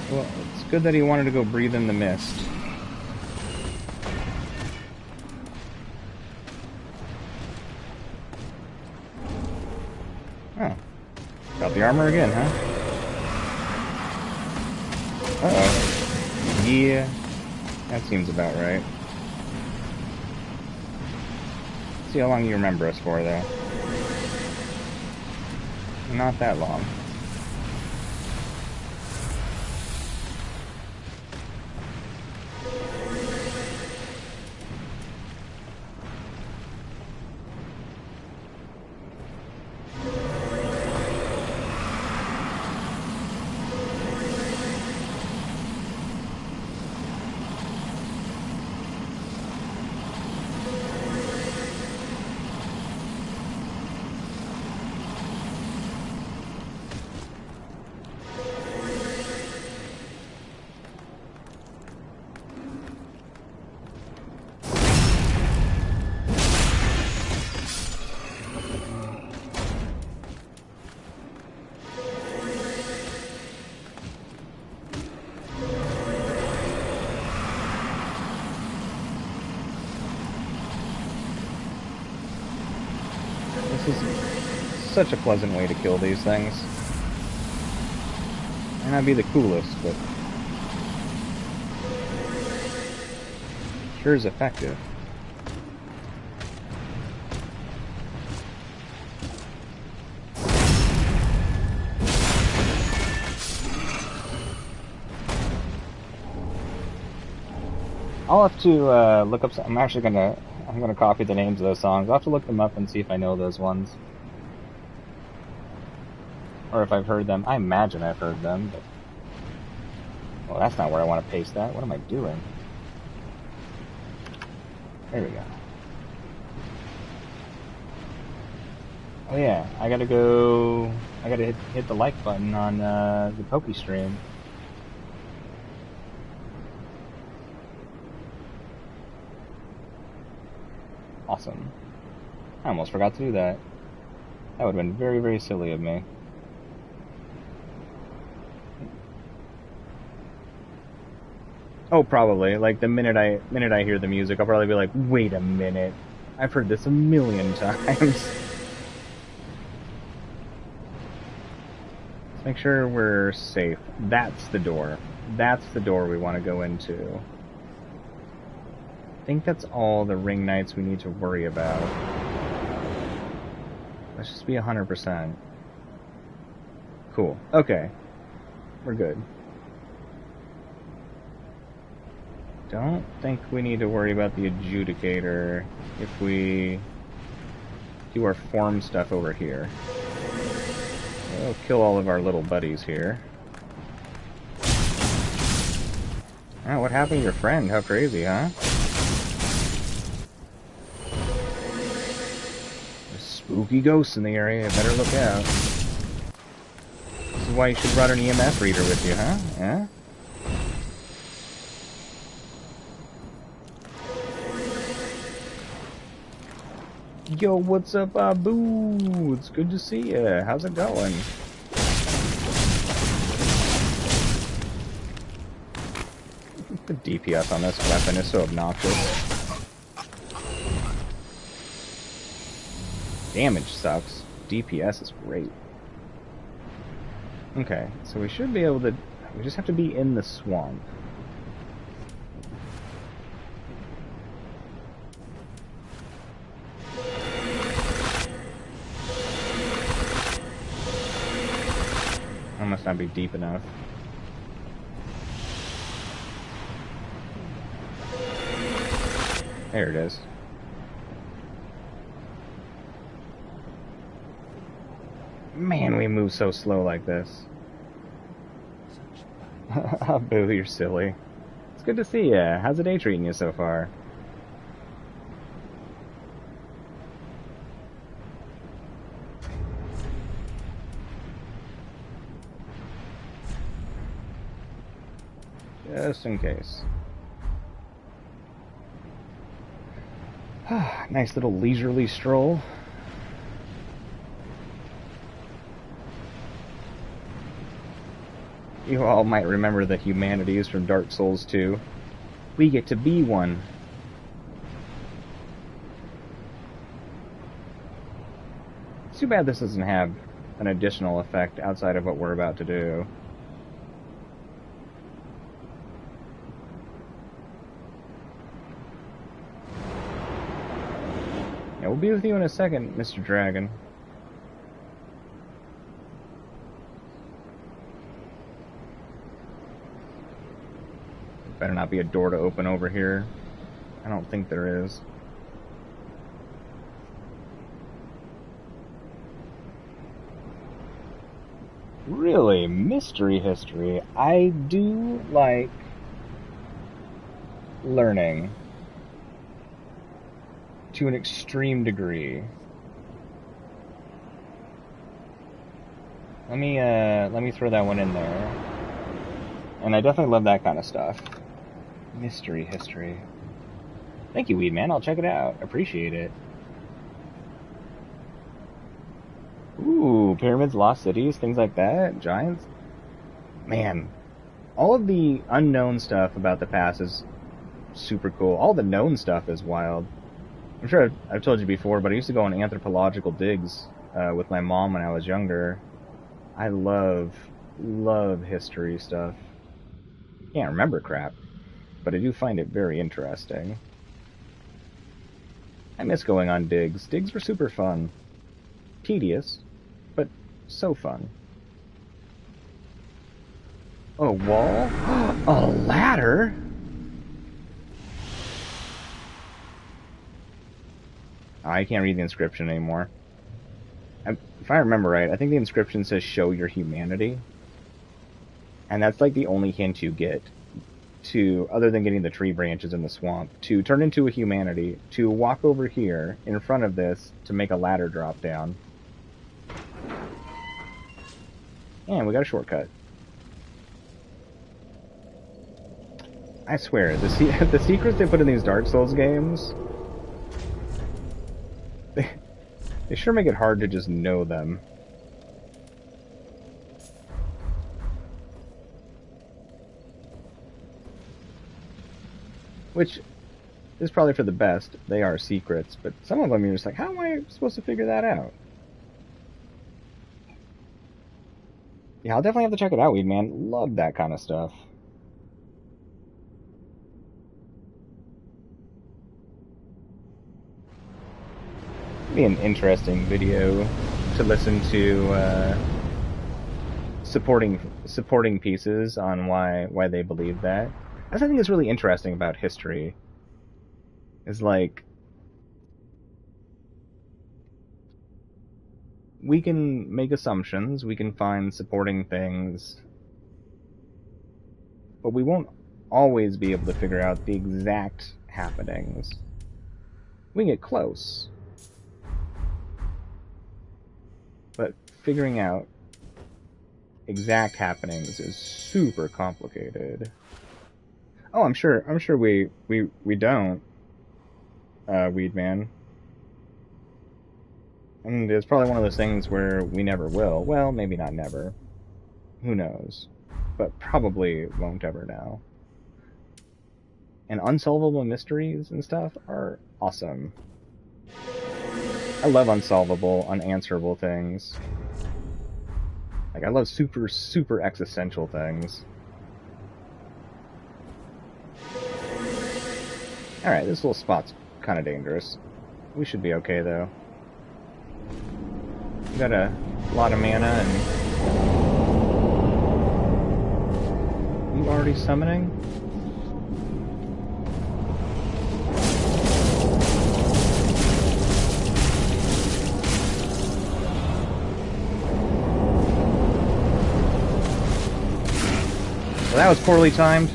Well, it's good that he wanted to go breathe in the mist. Oh. Got the armor again, huh? Uh-oh. Yeah. That seems about right. Let's see how long you remember us for, though. Not that long. Such a pleasant way to kill these things. May not be the coolest, but sure is effective. I'll have to look up. I'm I'm gonna copy the names of those songs. I'll have to look them up and see if I know those ones. Or if I've heard them. I imagine I've heard them, but... Well, that's not where I want to paste that. What am I doing? There we go. Oh yeah, I gotta hit the like button on the Poke stream. Awesome. I almost forgot to do that. That would have been very, very silly of me. Oh, probably. Like, the minute I hear the music, I'll probably be like, wait a minute. I've heard this a million times. Let's make sure we're safe. That's the door. That's the door we want to go into. I think that's all the ring knights we need to worry about. Let's just be 100%. Cool. Okay. We're good. Don't think we need to worry about the adjudicator if we do our form stuff over here. We'll kill all of our little buddies here. Oh, what happened to your friend? How crazy, huh? There's spooky ghosts in the area. You better look out. This is why you should run an EMF reader with you, huh? Yeah? Yo, what's up, Abu? It's good to see ya. How's it going? The DPS on this weapon is so obnoxious. Damage sucks. DPS is great. Okay, so we should be able to... We just have to be in the swamp. That must not be deep enough. There it is. Man, we move so slow like this. Boo, you're silly. It's good to see ya. How's the day treating you so far? Just in case. Nice little leisurely stroll. You all might remember the humanities from Dark Souls 2. We get to be one. It's too bad this doesn't have an additional effect outside of what we're about to do. Yeah, we'll be with you in a second, Mr. Dragon. Better not be a door to open over here. I don't think there is. Really? Mystery history. I do like learning to an extreme degree. Let me throw that one in there. And I definitely love that kind of stuff. Mystery history. Thank you, Weed Man. I'll check it out. Appreciate it. Ooh, pyramids, lost cities, things like that. Giants. Man, all of the unknown stuff about the past is super cool. All the known stuff is wild. I'm sure I've told you before, but I used to go on anthropological digs with my mom when I was younger. I love history stuff. Can't remember crap, but I do find it very interesting. I miss going on digs. Digs were super fun. Tedious, but so fun. A wall? A ladder? I can't read the inscription anymore. If I remember right, I think the inscription says show your humanity. And that's like the only hint you get to, other than getting the tree branches in the swamp, to turn into a humanity, to walk over here in front of this to make a ladder drop down. And we got a shortcut. I swear, the secrets they put in these Dark Souls games, they sure make it hard to just know them. Which is probably for the best. They are secrets, but some of them you're just like, how am I supposed to figure that out? Yeah, I'll definitely have to check it out, Weed Man. Love that kind of stuff. Be an interesting video to listen to, supporting pieces on why they believe that. That's something that's really interesting about history. Is like, we can make assumptions, we can find supporting things, but we won't always be able to figure out the exact happenings. We can get close. But figuring out exact happenings is super complicated. Oh, I'm sure we don't, Weed Man. And it's probably one of those things where we never will. Well, maybe not never. Who knows? But probably won't ever know. And unsolvable mysteries and stuff are awesome. I love unsolvable, unanswerable things. Like, I love super, super existential things. Alright, this little spot's kind of dangerous. We should be okay, though. We got a lot of mana, and... You already summoning? Well, that was poorly timed.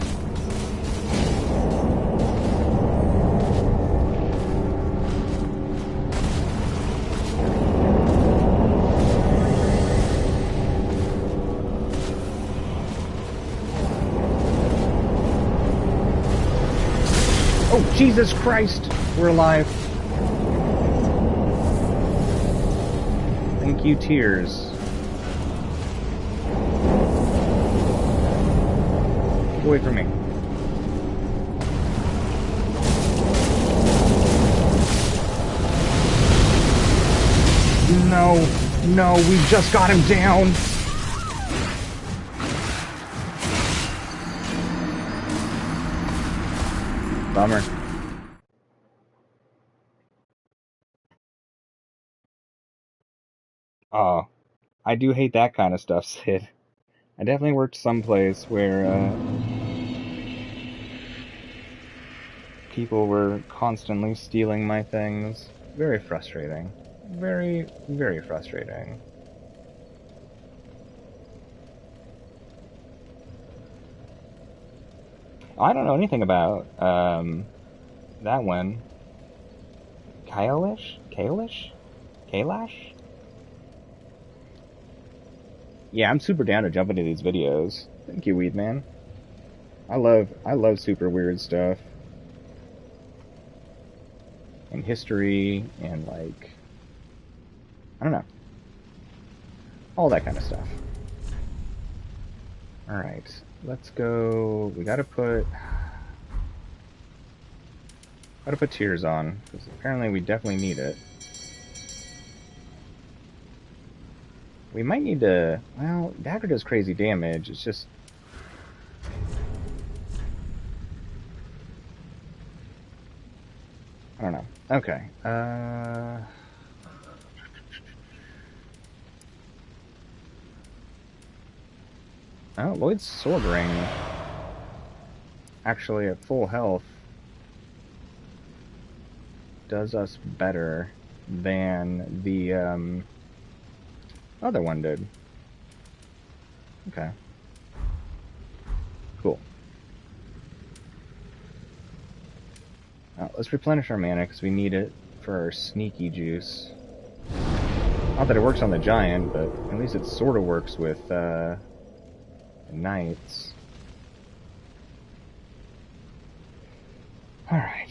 Oh, Jesus Christ! We're alive. Thank you, Tears. Get away from me. No, no, we just got him down. Bummer. Oh, I do hate that kind of stuff, Sid. I definitely worked someplace where people were constantly stealing my things. Very frustrating. Very, very frustrating. I don't know anything about that one. Kailash? Yeah, I'm super down to jump into these videos. Thank you, Weed Man. I love super weird stuff. And history, and like, I don't know. All that kind of stuff. Alright, let's go. We gotta put Tears on, because apparently we definitely need it. We might need to... Well, Dagger does crazy damage, it's just... I don't know. Okay. Oh, Lloyd's Sword Ring. Actually, at full health, does us better. than the other one did. Okay. Cool. Now, let's replenish our mana because we need it for our sneaky juice. Not that it works on the giant, but at least it sort of works with knights. Alright.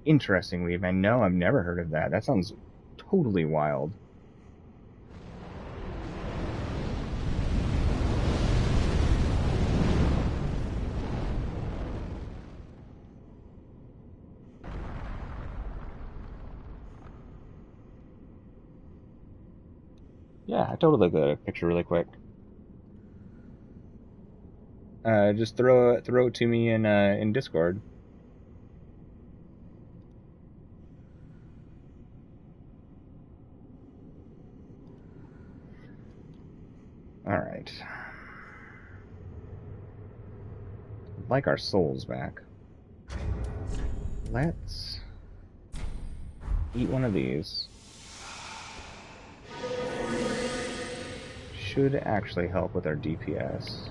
Interesting weave. I know I've never heard of that. That sounds totally wild. Yeah, I totally looked at a picture really quick. Just throw it to me in Discord. All right. I'd like our souls back. Let's eat one of these. Should actually help with our DPS.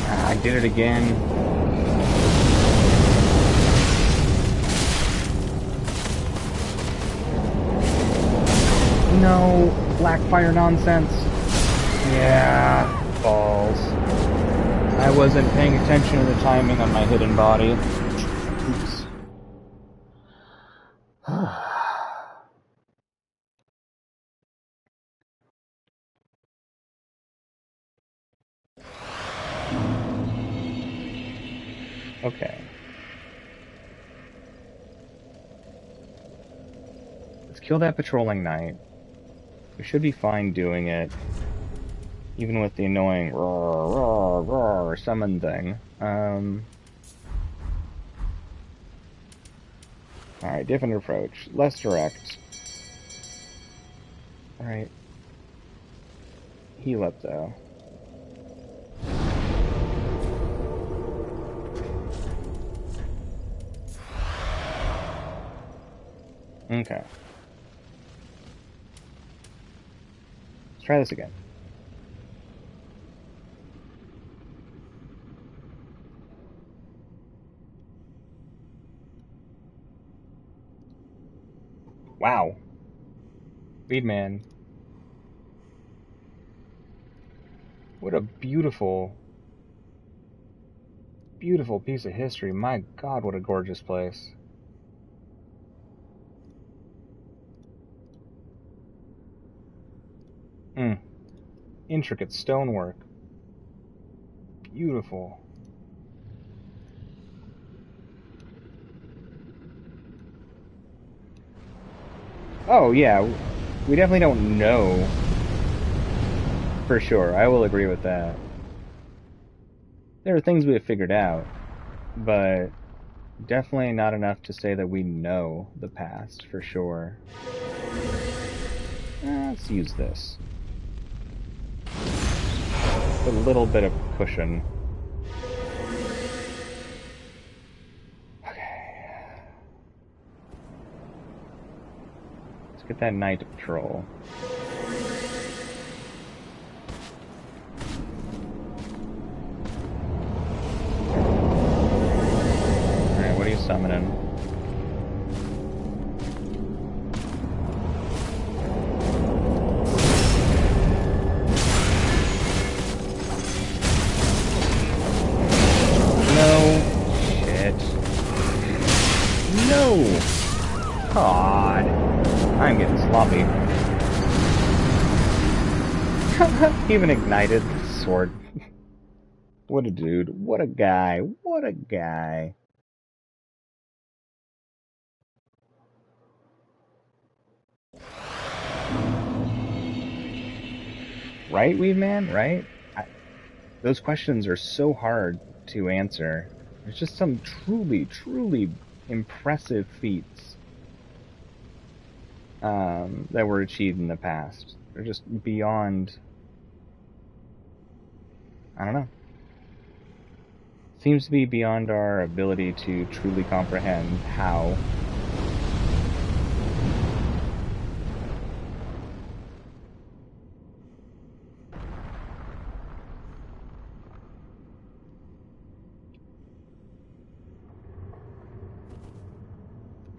I did it again. No, Blackfire nonsense. Yeah, balls. I wasn't paying attention to the timing on my hidden body. Oops. Okay. Let's kill that patrolling knight. We should be fine doing it, even with the annoying roar, roar, roar summon thing. Alright, different approach. Less direct. Alright. Heal up, though. Okay. Let's try this again. Wow. Lead man. What a beautiful, beautiful piece of history. My God, what a gorgeous place. Intricate stonework. Beautiful. Oh, yeah. We definitely don't know. For sure. I will agree with that. There are things we have figured out, but definitely not enough to say that we know the past, for sure. Let's use this. A little bit of cushion. Okay. Let's get that knight to patrol. Alright, what are you summoning? God, I'm getting sloppy. Even ignited the sword. What a dude. What a guy. What a guy. Right, Weedman? Right? Those questions are so hard to answer. There's just some truly, truly impressive feats that were achieved in the past. They're just beyond... I don't know. Seems to be beyond our ability to truly comprehend how.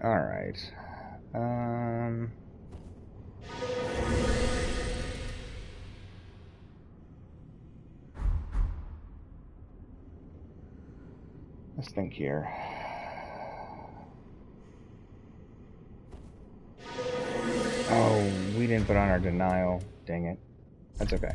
Alright. Let's think here. Oh, we didn't put on our denial. Dang it. That's okay.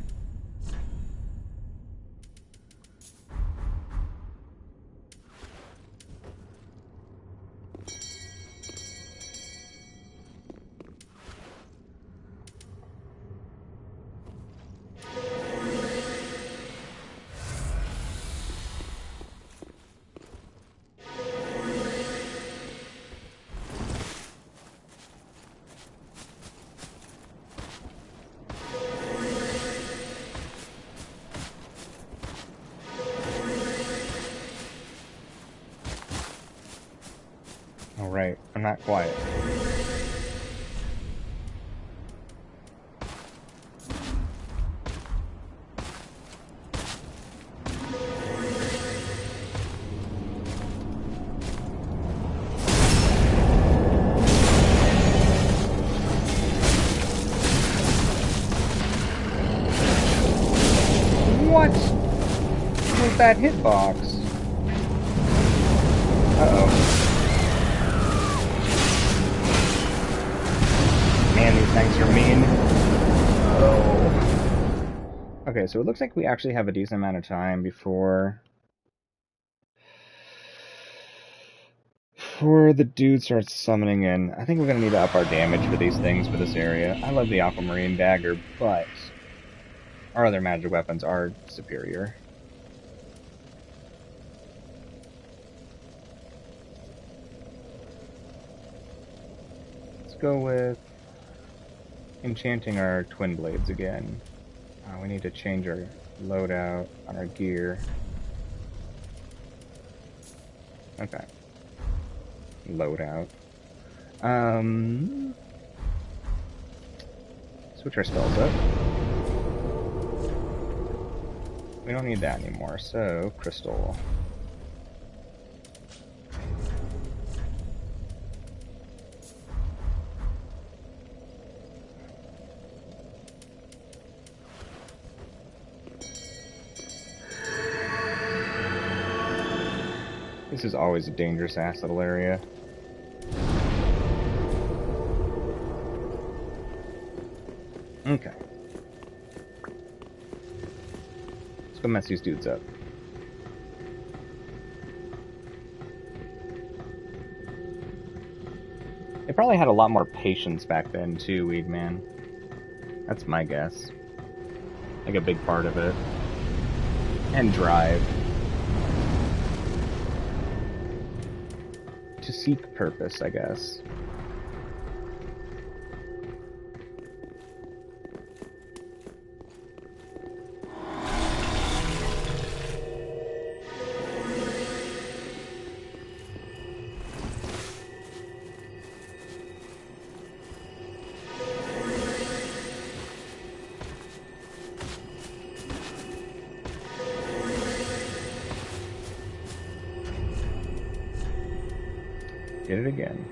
Alright, I'm not quiet. What was that hitbox? Uh-oh. Man, these things are mean. Oh. Okay, so it looks like we actually have a decent amount of time before the dude starts summoning in. I think we're going to need to up our damage for these things for this area. I love the Aquamarine Dagger, but our other magic weapons are superior. Let's go with enchanting our twin blades again. We need to change our loadout on our gear. Okay. Loadout. Switch our spells up. We don't need that anymore, so crystal. This is always a dangerous ass little area. Okay. Let's go mess these dudes up. They probably had a lot more patience back then too, Weedman. That's my guess. Like a big part of it. And drive. To seek purpose, I guess. Did it again.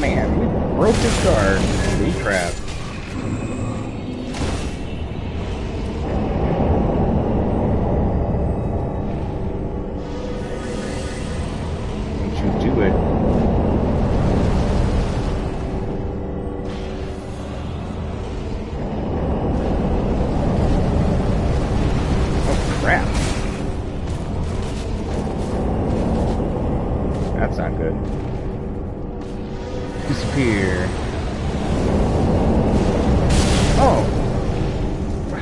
Man, we broke his guard. Holy crap. Don't you do it.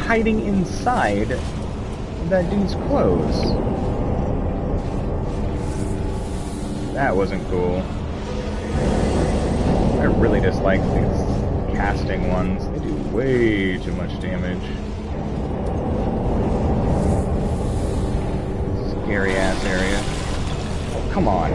hiding inside that dude's clothes. That wasn't cool. I really dislike these casting ones. They do way too much damage. Scary ass area. Oh, come on.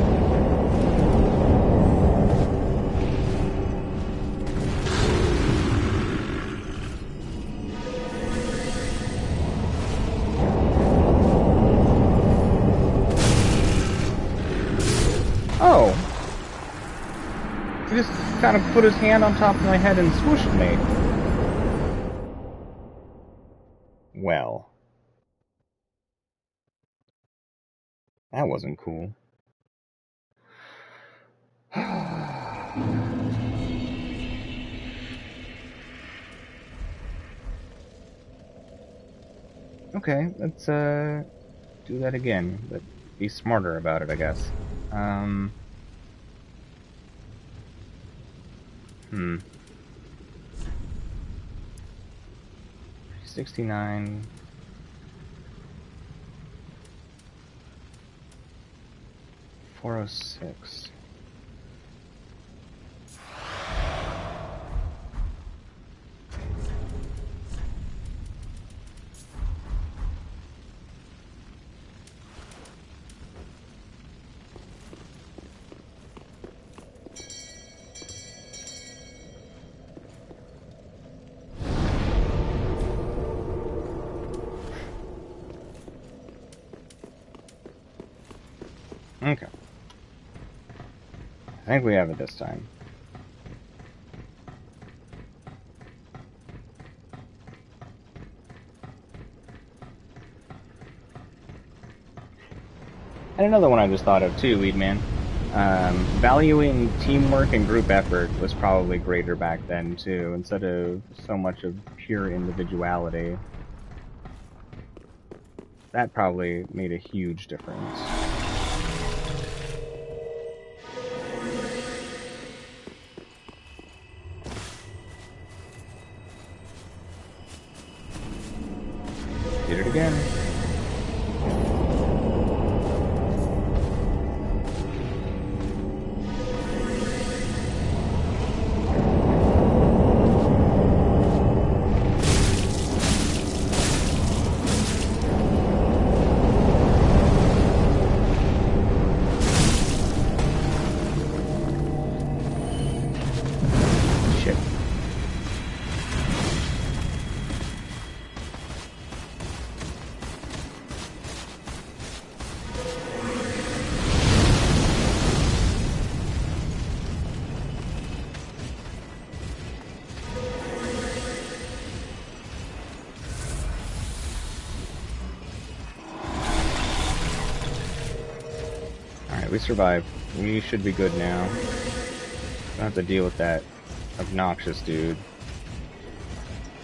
Oh! He just kind of put his hand on top of my head and swooshed me. Well. That wasn't cool. Okay, let's do that again, but be smarter about it, I guess. 69. $406. Okay. I think we have it this time. And another one I just thought of too, Weedman. Valuing teamwork and group effort was probably greater back then too, instead of so much of pure individuality. That probably made a huge difference. Did it again. We survived. We should be good now. Don't have to deal with that obnoxious dude.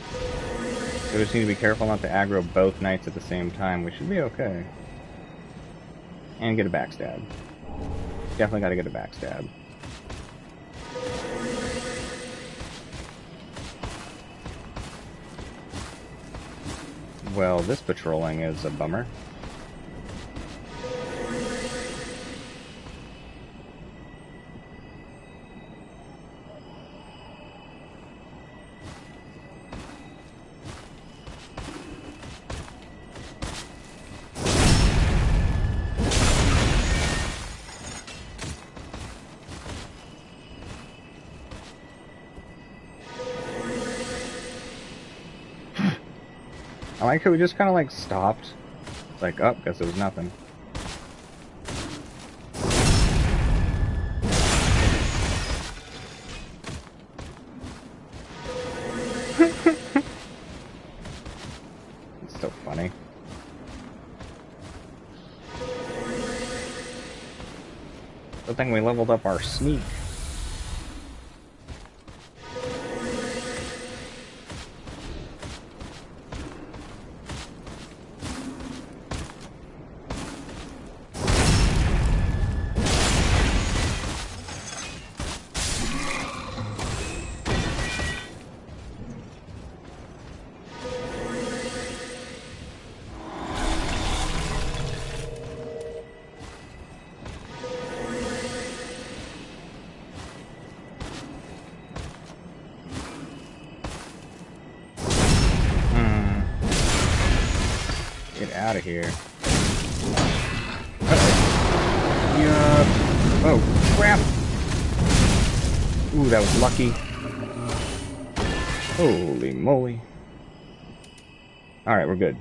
So we just need to be careful not to aggro both knights at the same time. We should be okay. And get a backstab. Definitely gotta get a backstab. Well, this patrolling is a bummer. I like how we just kind of like stopped. It's like, oh, guess it was nothing. It's so funny. Good thing we leveled up our sneak. out of here. Yeah. Oh, crap! Ooh, that was lucky. Holy moly. Alright, we're good.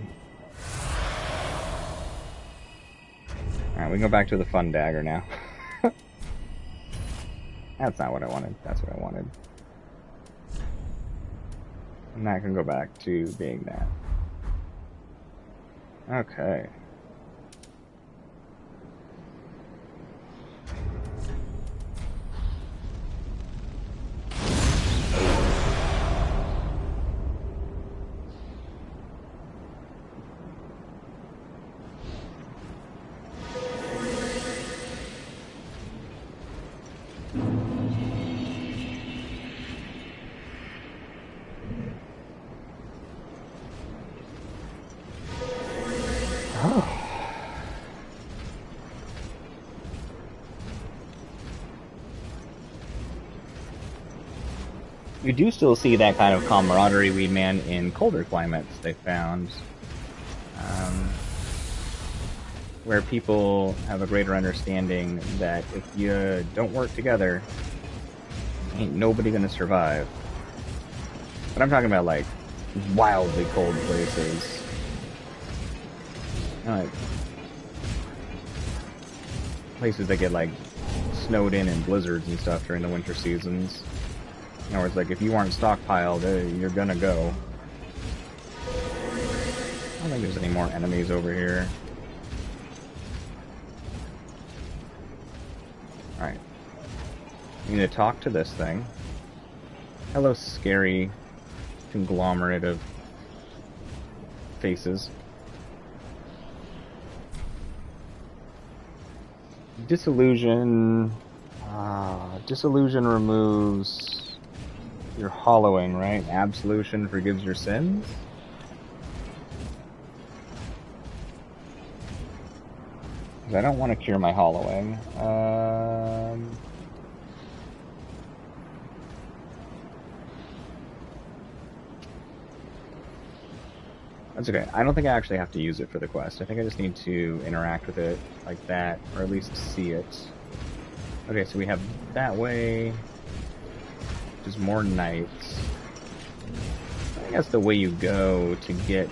Alright, we can go back to the fun dagger now. That's not what I wanted. That's what I wanted. And that can go back to being that. Okay. You do still see that kind of camaraderie, Weed Man, in colder climates, they found. Where people have a greater understanding that if you don't work together, ain't nobody gonna survive. But I'm talking about, like, wildly cold places. Like, places that get, like, snowed in and blizzards and stuff during the winter seasons. In other words, like, if you aren't stockpiled, you're gonna go. I don't think there's any more enemies over here. Alright. We need to talk to this thing. Hello, scary conglomerate of faces. Disillusion... disillusion removes... your hollowing, right? Absolution forgives your sins? Because I don't want to cure my hollowing. That's okay. I don't think I actually have to use it for the quest. I think I just need to interact with it like that, or at least see it. Okay, so we have that way. Just more knights. I guess the way you go to get...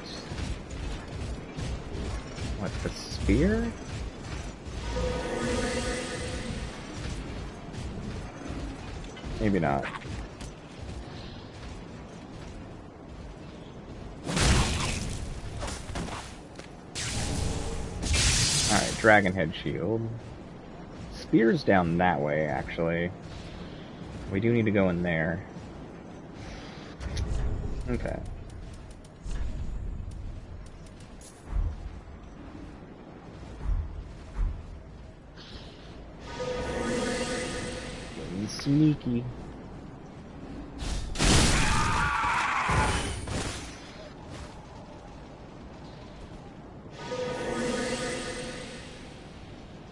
what, the spear? Maybe not. Alright, Dragon Head Shield. Spear's down that way, actually. We do need to go in there. Okay. Getting sneaky.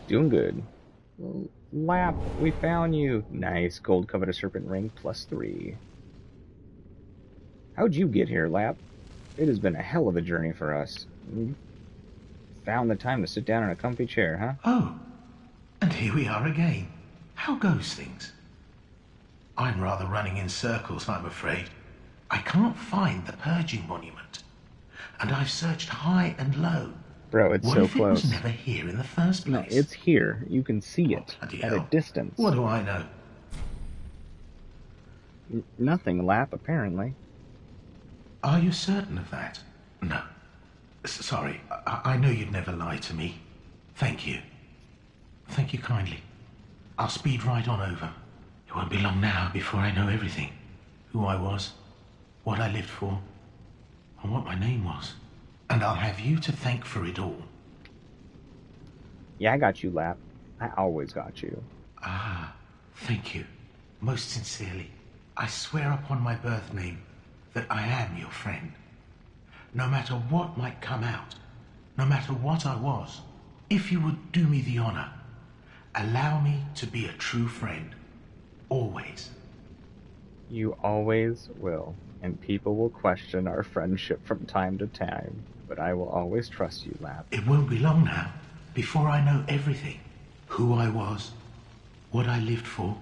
Doing good. Lap, we found you. Nice. Gold coveted serpent ring +3. How'd you get here, Lap? It has been a hell of a journey for us. You found the time to sit down in a comfy chair, huh? Oh, and here we are again. How goes things? I'm rather running in circles, I'm afraid. I can't find the purging monument. And I've searched high and low. Bro, it's so close. What if it was never here in the first place? No, it's here. You can see it at a distance. What do I know? Nothing, Lap, apparently. Are you certain of that? No. Sorry, I know you'd never lie to me. Thank you. Thank you kindly. I'll speed right on over. It won't be long now before I know everything. Who I was, what I lived for, and what my name was. And I'll have you to thank for it all. Yeah, I got you, Lap. I always got you. Ah, thank you. Most sincerely. I swear upon my birth name that I am your friend. No matter what might come out, no matter what I was, if you would do me the honor, allow me to be a true friend. Always. You always will, and people will question our friendship from time to time, but I will always trust you, Lap. It won't be long now before I know everything. Who I was, what I lived for,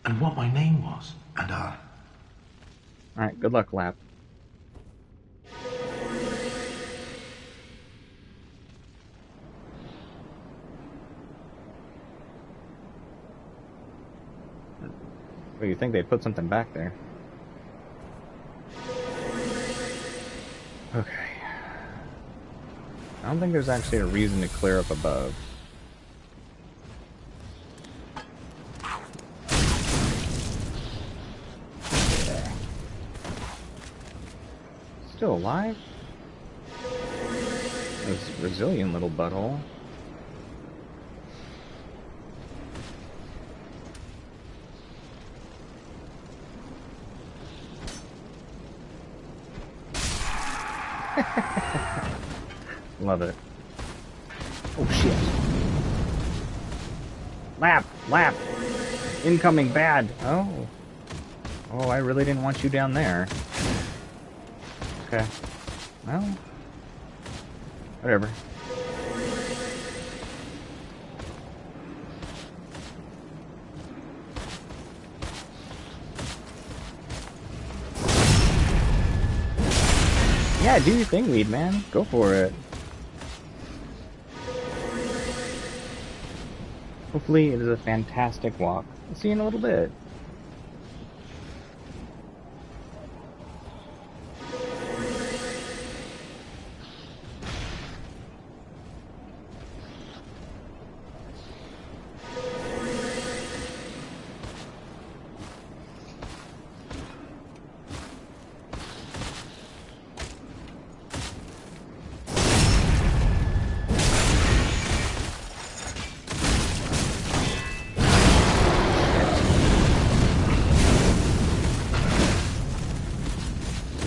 and what my name was, and Alright, good luck, Lap. Well, you think they'd put something back there. Okay. I don't think there's actually a reason to clear up above. Still alive? This resilient little butthole. Love it. Oh shit. Lap! Lap! Incoming bad! Oh. Oh, I really didn't want you down there. Okay. Well. Whatever. Yeah, do your thing, Weed Man. Go for it. Hopefully it is a fantastic walk. I'll see you in a little bit.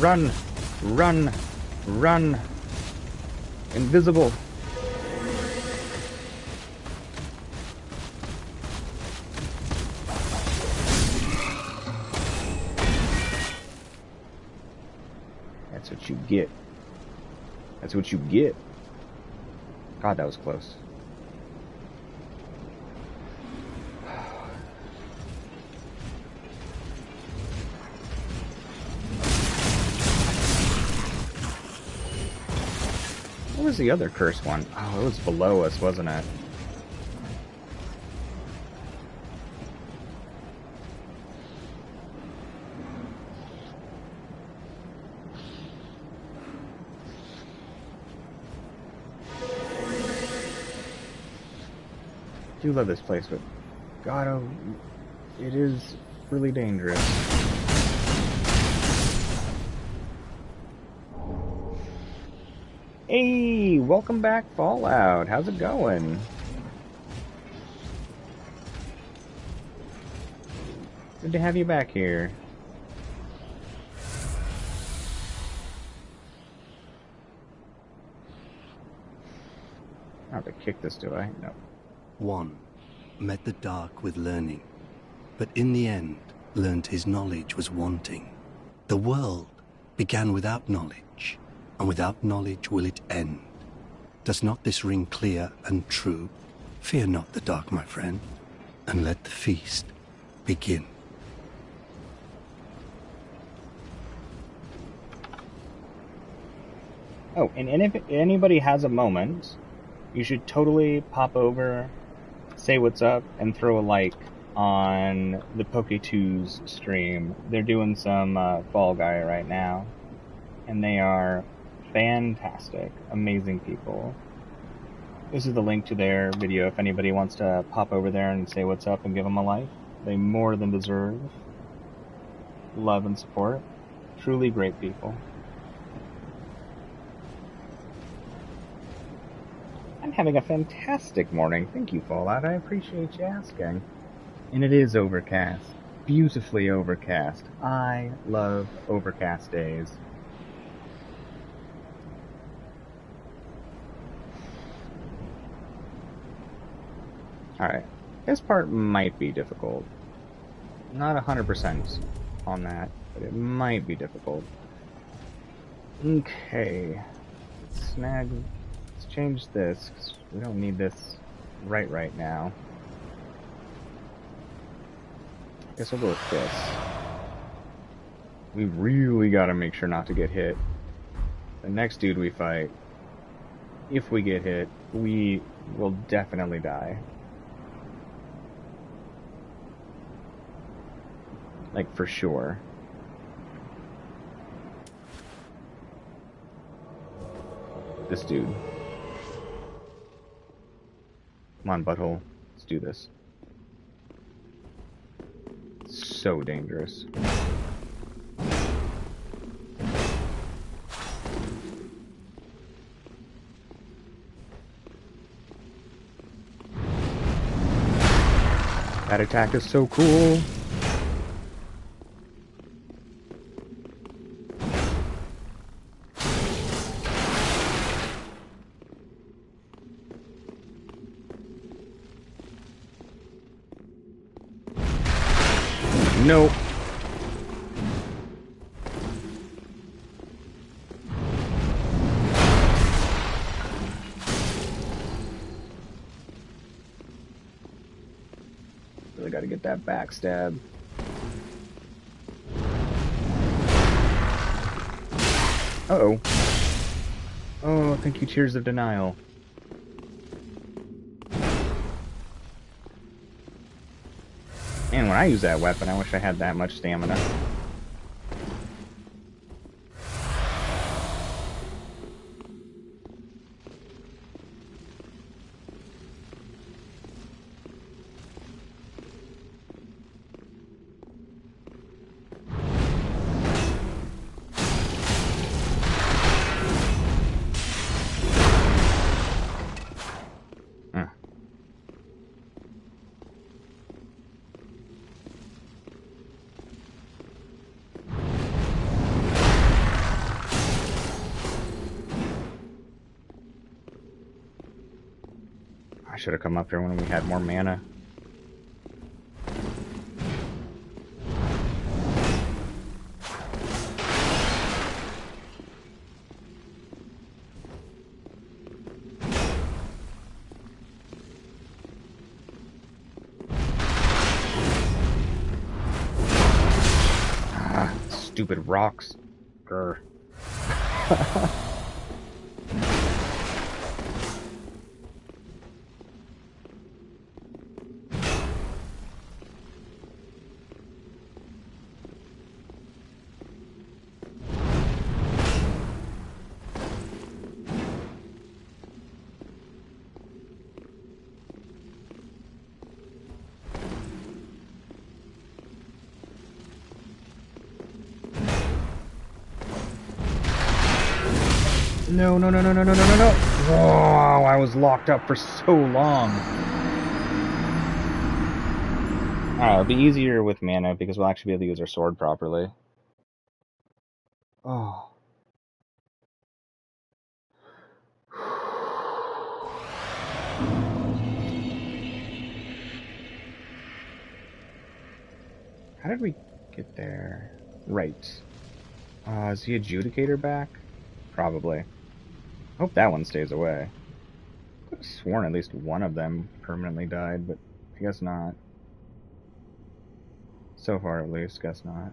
Run! Run! Run! Invisible! That's what you get. That's what you get. God, that was close. What was the other cursed one? Oh, it was below us, wasn't it? I do love this place, but God, oh, it is really dangerous. Hey, welcome back, Fallout. How's it going? Good to have you back here. I have to kick this, do I? No. 1 met the dark with learning, but in the end learned his knowledge was wanting. The world began without knowledge, and without knowledge will it end. Does not this ring clear and true? Fear not the dark, my friend, and let the feast begin. Oh, and if anybody has a moment, you should totally pop over, say what's up, and throw a like on the Poke2's stream. They're doing some Fall Guy right now, and they are fantastic, amazing people. This is the link to their video if anybody wants to pop over there and say what's up and give them a like. They more than deserve love and support. Truly great people. I'm having a fantastic morning. Thank you, Fallout. I appreciate you asking. And it is overcast. Beautifully overcast. I love overcast days. Alright. This part might be difficult. Not 100%. on that, but it might be difficult. Okay. Let's change this, 'cause we don't need this right now. Guess we'll go with this. We really gotta make sure not to get hit. The next dude we fight, if we get hit, we will definitely die. Like, for sure. This dude. Come on, butthole. Let's do this. So dangerous. That attack is so cool. Nope. Really gotta get that backstab. Uh-oh. Oh, thank you, Tears of Denial. Man, when I use that weapon, I wish I had that much stamina. I should have come up here when we had more mana. Ah, stupid rocks. Grr. No, no, no, no, no, no, no, no, no. Whoa, I was locked up for so long. Alright, it'll be easier with mana because we'll actually be able to use our sword properly. Oh. How did we get there? Right. Is the Adjudicator back? Probably. Hope that one stays away. I could have sworn at least one of them permanently died, but I guess not. So far, at least, guess not.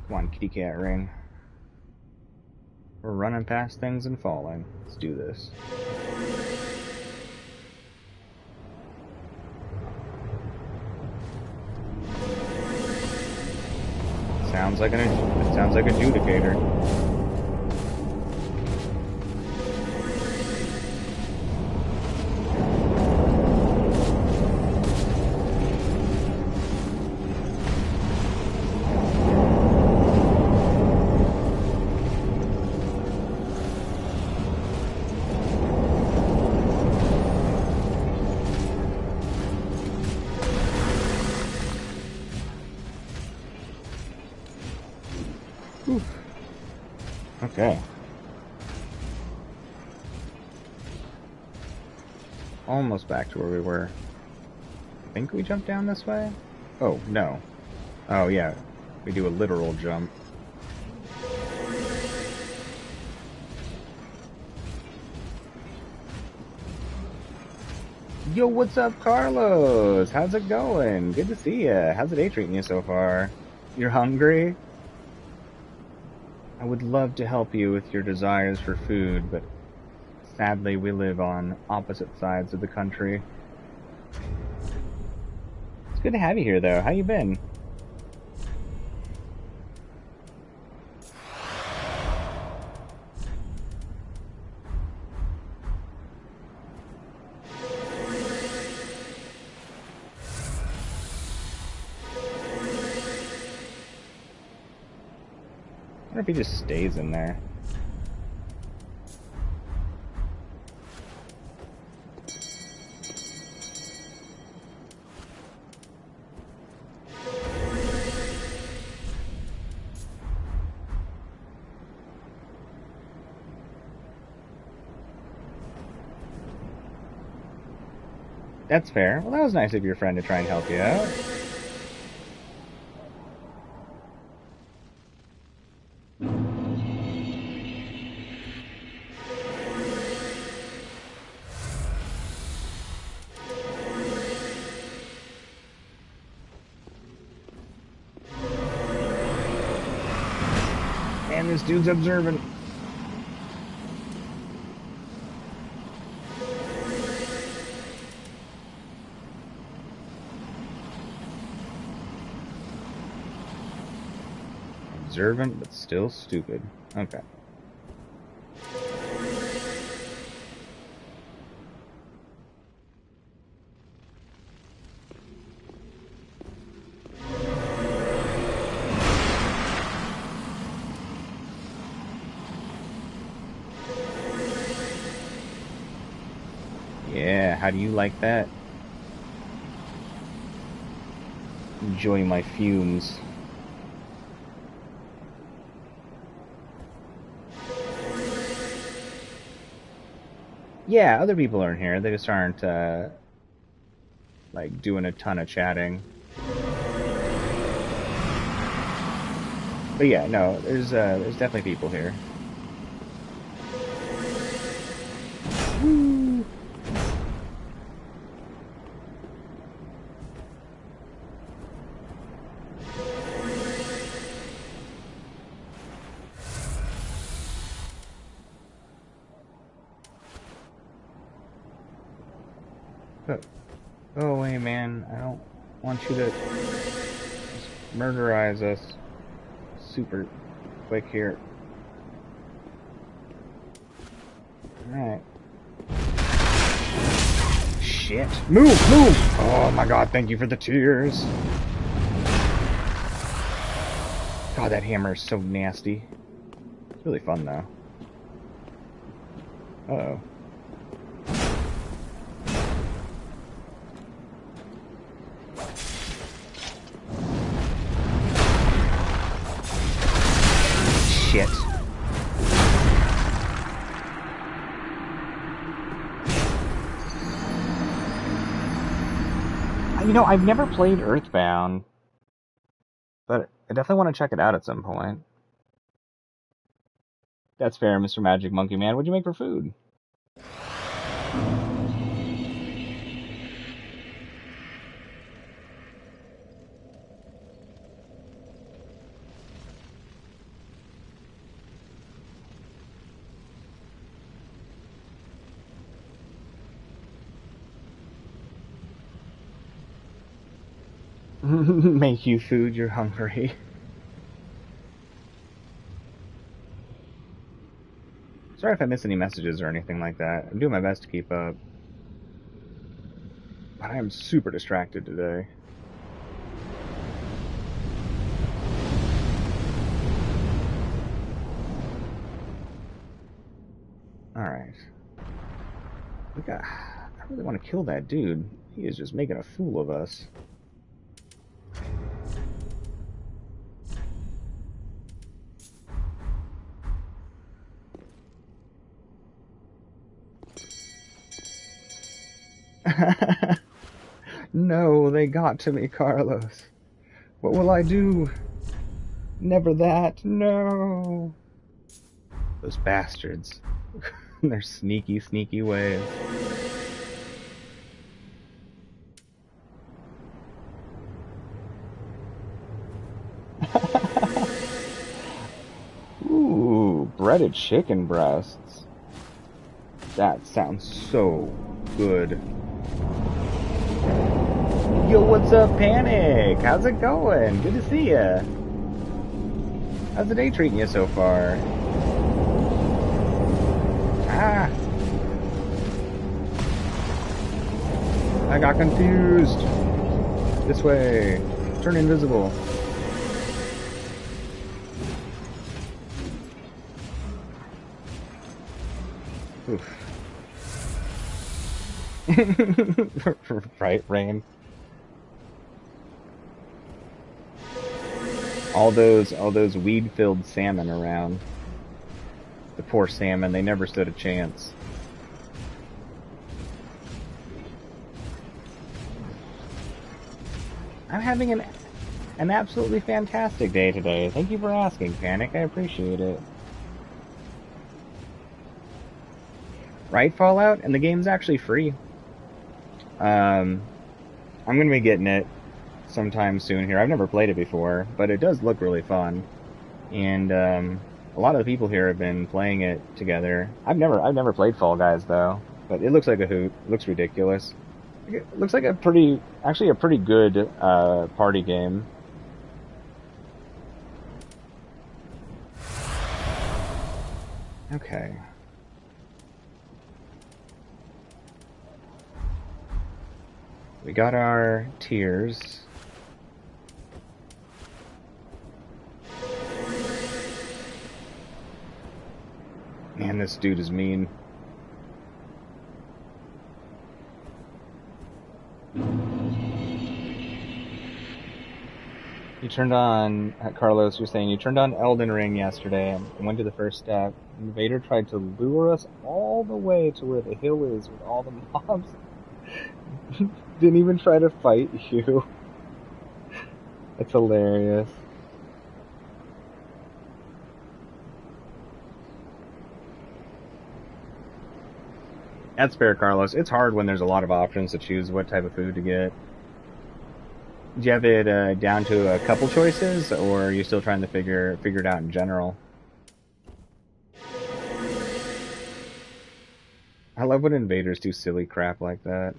Come on, kitty cat ring. We're running past things and falling. Let's do this. Sounds like Adjudicator. Whew. Okay. Almost back to where we were. I think we jumped down this way? Oh, no. Oh, yeah. We do a literal jump. Yo, what's up, Carlos? How's it going? Good to see ya. How's the day treating you so far? You're hungry? I would love to help you with your desires for food, but sadly we live on opposite sides of the country. It's good to have you here, though. How you been? I wonder if he just stays in there. That's fair. Well, that was nice of your friend to try and help you out. Man, this dude's observant. Observant, but still stupid. Okay. Yeah, how do you like that? Enjoy my fumes. Yeah, other people aren't here. They just aren't, like, doing a ton of chatting. But yeah, no, there's definitely people here. Woo! Go away, man. I don't want you to just murderize us super quick here. Alright. Shit. Move! Move! Oh my god, thank you for the tears. God, that hammer is so nasty. It's really fun, though. Uh-oh. Shit. You know, I've never played Earthbound, but I definitely want to check it out at some point. That's fair, Mr. Magic Monkey Man. What'd you make for food? Make you food, you're hungry. Sorry if I miss any messages or anything like that. I'm doing my best to keep up. But I am super distracted today. Alright. I really want to kill that dude. He is just making a fool of us. No, they got to me, Carlos. What will I do? Never that. No. Those bastards. Their sneaky, sneaky ways. Ooh, breaded chicken breasts. That sounds so good. Yo, what's up, Panic? How's it going? Good to see ya. How's the day treating you so far? Ah! I got confused. This way. Turn invisible. Oof. Right, Rain. All those weed-filled salmon around. The poor salmon, they never stood a chance. I'm having an absolutely fantastic day today. Thank you for asking, Panic. I appreciate it. Right, Fallout? And the game's actually free. I'm gonna be getting it sometime soon here. I've never played it before, but it does look really fun. And a lot of the people here have been playing it together. I've never played Fall Guys though, but it looks like a hoot. It looks ridiculous. It looks like a pretty good party game. Okay. We got our tiers. Man, this dude is mean. You turned on, Carlos, you're saying you turned on Elden Ring yesterday and went to the first step. Invader tried to lure us all the way to where the hill is with all the mobs. Didn't even try to fight you. It's hilarious. That's fair, Carlos. It's hard when there's a lot of options to choose what type of food to get. Do you have it down to a couple choices, or are you still trying to figure it out in general? I love when invaders do silly crap like that.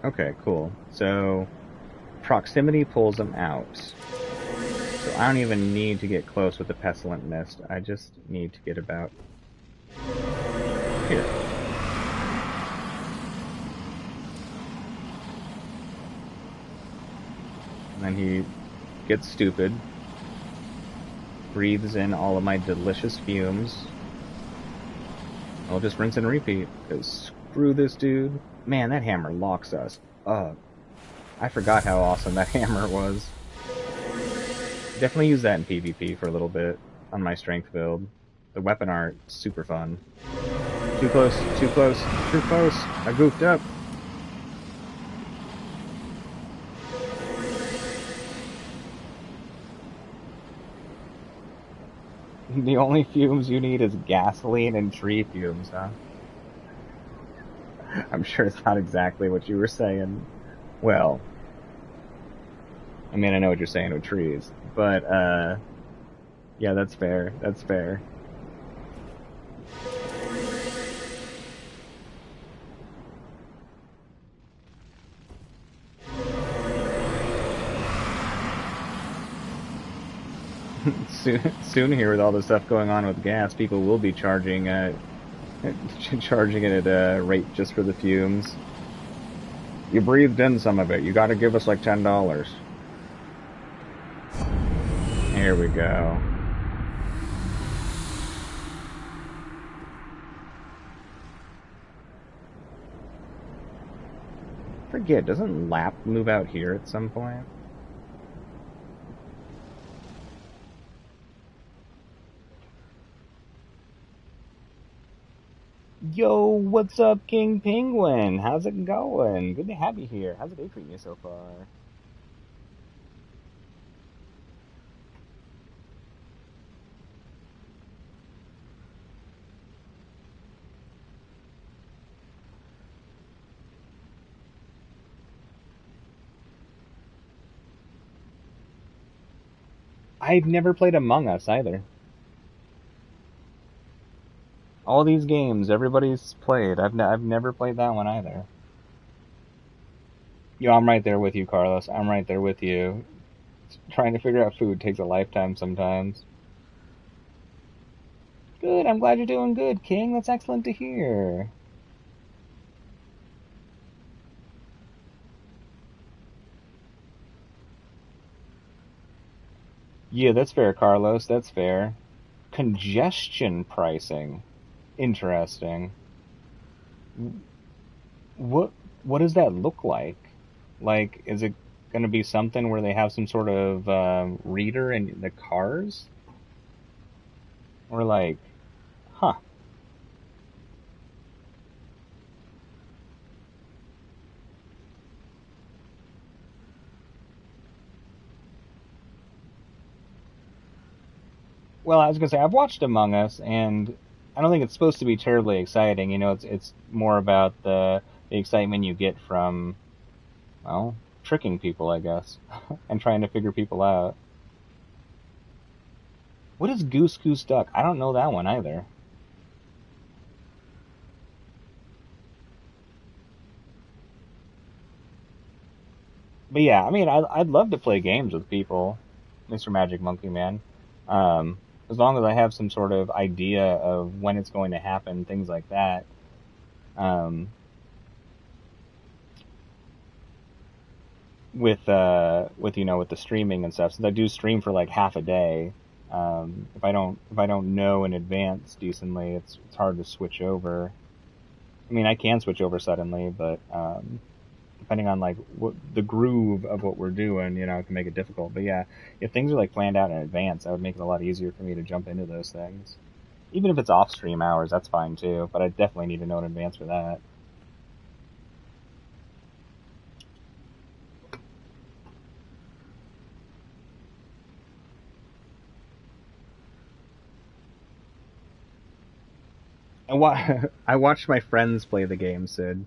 Okay, cool. So, proximity pulls them out. So I don't even need to get close with the Pestilent Mist. I just need to get about here. And then he gets stupid, breathes in all of my delicious fumes. I'll just rinse and repeat, because screw this dude. Man, that hammer locks us up. I forgot how awesome that hammer was. Definitely use that in PvP for a little bit on my strength build. The weapon art, super fun. Too close, too close, too close. I goofed up. The only fumes you need is gasoline and tree fumes, huh? I'm sure it's not exactly what you were saying. Well, I mean, I know what you're saying with trees, but, yeah, that's fair. That's fair. Soon here, with all the stuff going on with gas, people will be charging it at a rate just for the fumes. You breathed in some of it. You gotta give us like $10. Here we go. forget, doesn't Lap move out here at some point? Yo, what's up, King Penguin? How's it going? Good to have you here. How's the day treating you so far? I've never played Among Us either. All these games everybody's played, I've never played that one either. Yo, I'm right there with you, Carlos. I'm right there with you. Trying to figure out food takes a lifetime sometimes. Good, I'm glad you're doing good, King. That's excellent to hear. Yeah, that's fair, Carlos. That's fair. Congestion pricing. Interesting. What does that look like? Like, is it going to be something where they have some sort of reader in the cars? Or like, huh. Well, I was gonna say, I've watched Among Us, and I don't think it's supposed to be terribly exciting. You know, it's more about the excitement you get from, well, tricking people, I guess, and trying to figure people out. What is Goose Goose Duck? I don't know that one either. But yeah, I mean, I'd love to play games with people, Mr. Magic Monkey Man. As long as I have some sort of idea of when it's going to happen, things like that. With you know, with the streaming and stuff, since I do stream for like half a day, if I don't know in advance decently, it's hard to switch over. I mean, I can switch over suddenly, but depending on like what the groove of what we're doing, you know, it can make it difficult. But yeah, if things are like planned out in advance, that would make it a lot easier for me to jump into those things. Even if it's off stream hours, that's fine too. But I definitely need to know in advance for that. I watched my friends play the game, Sid.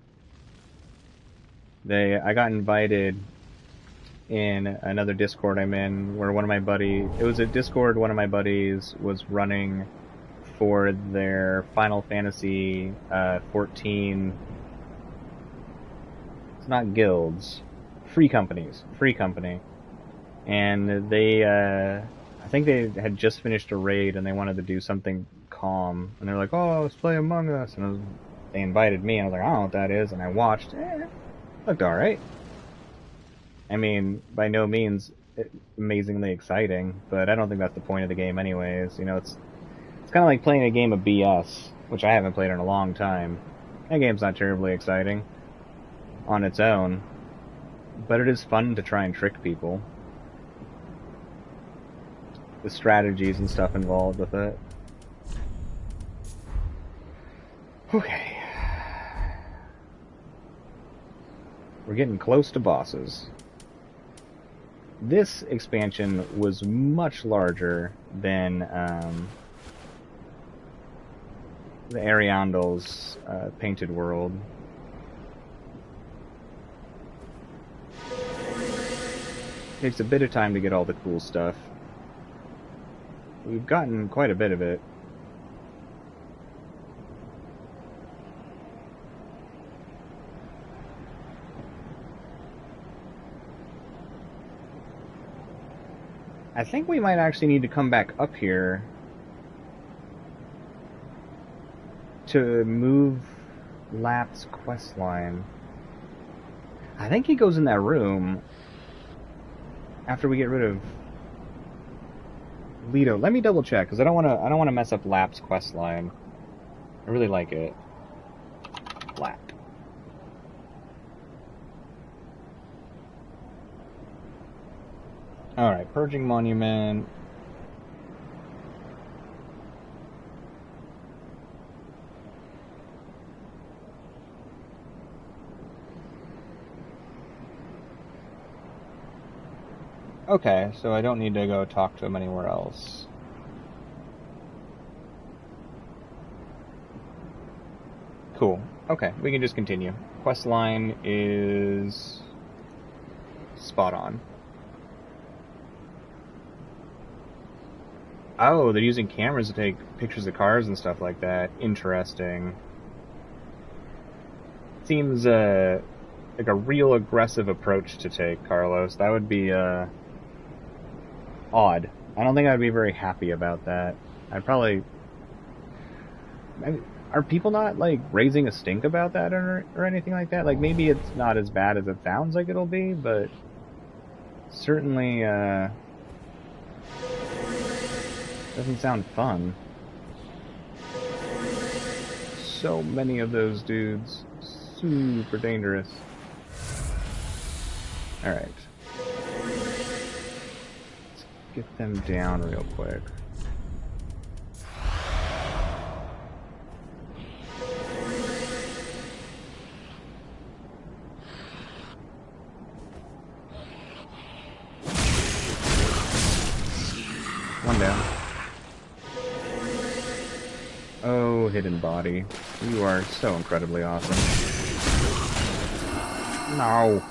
I got invited in another Discord I'm in, where it was a Discord one of my buddies was running for their Final Fantasy 14. It's not guilds, free company, and I think they had just finished a raid and they wanted to do something calm, and they're like, "Oh, let's play Among Us," and they invited me, and I was like, "I don't know what that is," and I watched. Looked alright. I mean, by no means amazingly exciting, but I don't think that's the point of the game anyways. You know, it's kind of like playing a game of BS, which I haven't played in a long time. That game's not terribly exciting on its own, but it is fun to try and trick people. The strategies and stuff involved with it. Okay. We're getting close to bosses. This expansion was much larger than the Ariandal's Painted World. Takes a bit of time to get all the cool stuff. We've gotten quite a bit of it. I think we might actually need to come back up here to move Lap's questline. I think he goes in that room after we get rid of Leto. Let me double check, because I don't want to mess up Lap's questline. I really like it. Lap. Alright, Purging Monument. Okay, so I don't need to go talk to him anywhere else. Cool. Okay, we can just continue. Quest line is spot on. Oh, they're using cameras to take pictures of cars and stuff like that. Interesting. Seems like a real aggressive approach to take, Carlos. That would be odd. I don't think I'd be very happy about that. I'd probably... Are people not, like, raising a stink about that or anything like that? Like, maybe it's not as bad as it sounds like it'll be, but certainly, doesn't sound fun. So many of those dudes. Super dangerous. Alright. Let's get them down real quick. One down. Oh, hidden body. You are so incredibly awesome. No.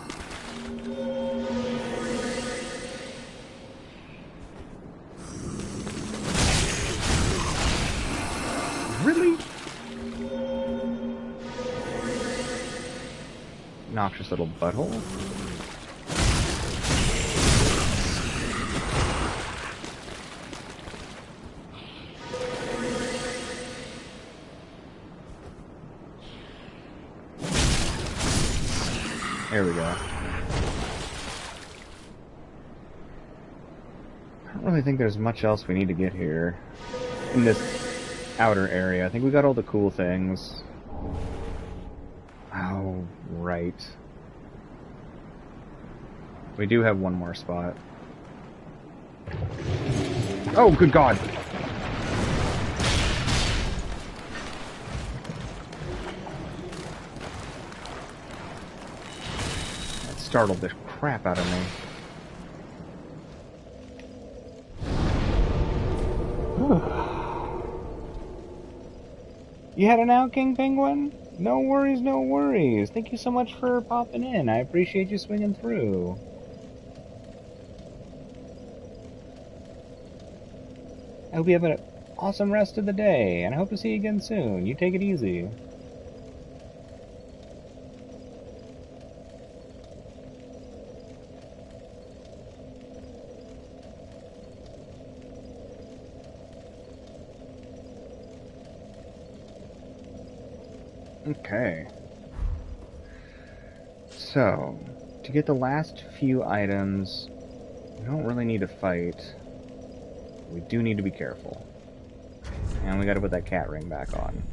Really? Noxious little butthole. There we go. I don't really think there's much else we need to get here in this outer area. I think we got all the cool things. Oh, right. We do have one more spot. Oh, good God! That startled the crap out of me. You had an out, King Penguin? No worries, no worries. Thank you so much for popping in. I appreciate you swinging through. I hope you have an awesome rest of the day, and I hope to see you again soon. You take it easy. Okay. So, to get the last few items, we don't really need to fight. We do need to be careful. And we gotta put that cat ring back on.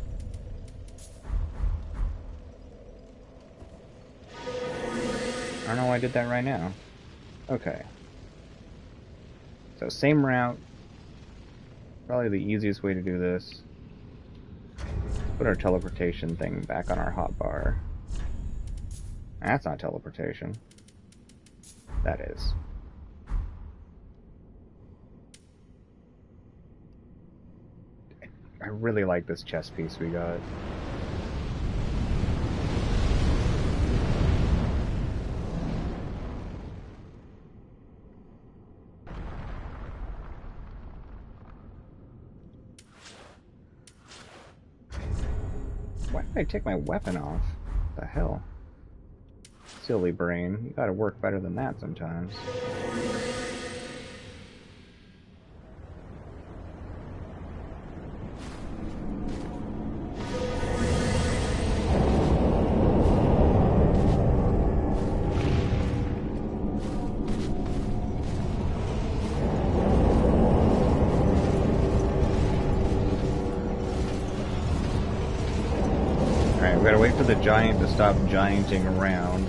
I don't know why I did that right now. Okay. So, same route. Probably the easiest way to do this. Put our teleportation thing back on our hotbar. That's not teleportation. That is. I really like this chess piece we got. Why did I take my weapon off? What the hell? Silly brain. You gotta work better than that sometimes. Alright, we gotta wait for the giant to stop gianting around.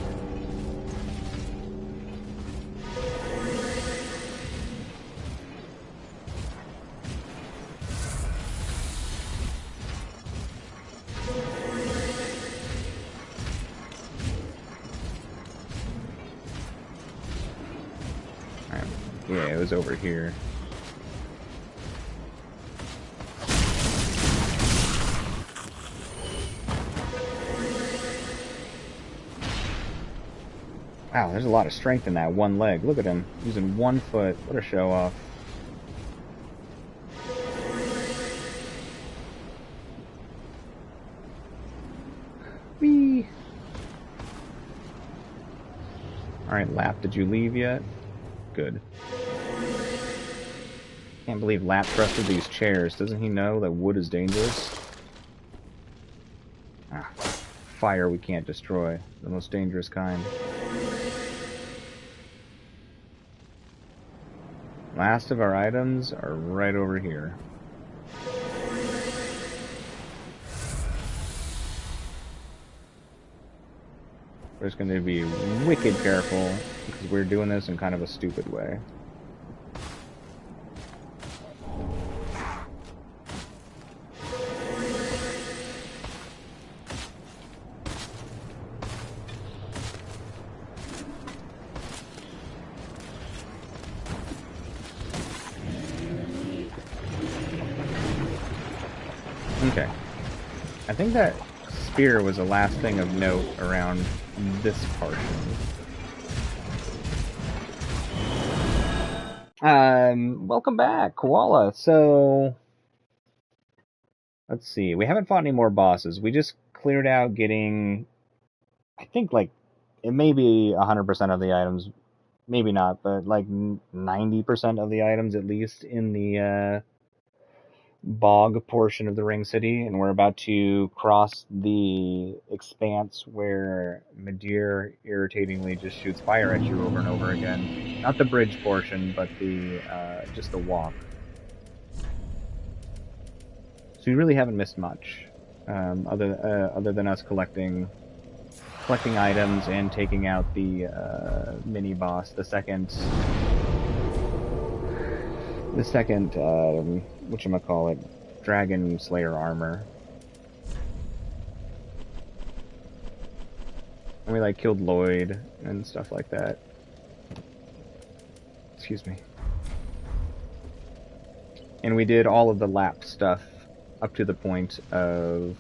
Yeah, it was over here. Wow, there's a lot of strength in that one leg. Look at him, using 1 foot. What a show off. Whee! Alright, Lap, did you leave yet? Good. Can't believe Lap trusted these chairs. Doesn't he know that wood is dangerous? Ah, fire we can't destroy. The most dangerous kind. Last of our items are right over here. We're just going to be wicked careful because we're doing this in kind of a stupid way. Okay. I think that spear was the last thing of note around this portion. Welcome back, Koala. So, let's see. We haven't fought any more bosses. We just cleared out getting, I think, like, it may be 100% of the items. Maybe not, but like 90% of the items at least in the bog portion of the Ring City, and we're about to cross the expanse where Midir irritatingly just shoots fire at you over and over again. Not the bridge portion, but the just the walk. So we really haven't missed much, other than us collecting items and taking out the mini boss, the second whatchamacallit, Dragon Slayer armor. And we like killed Lloyd and stuff like that. Excuse me. And we did all of the lap stuff up to the point of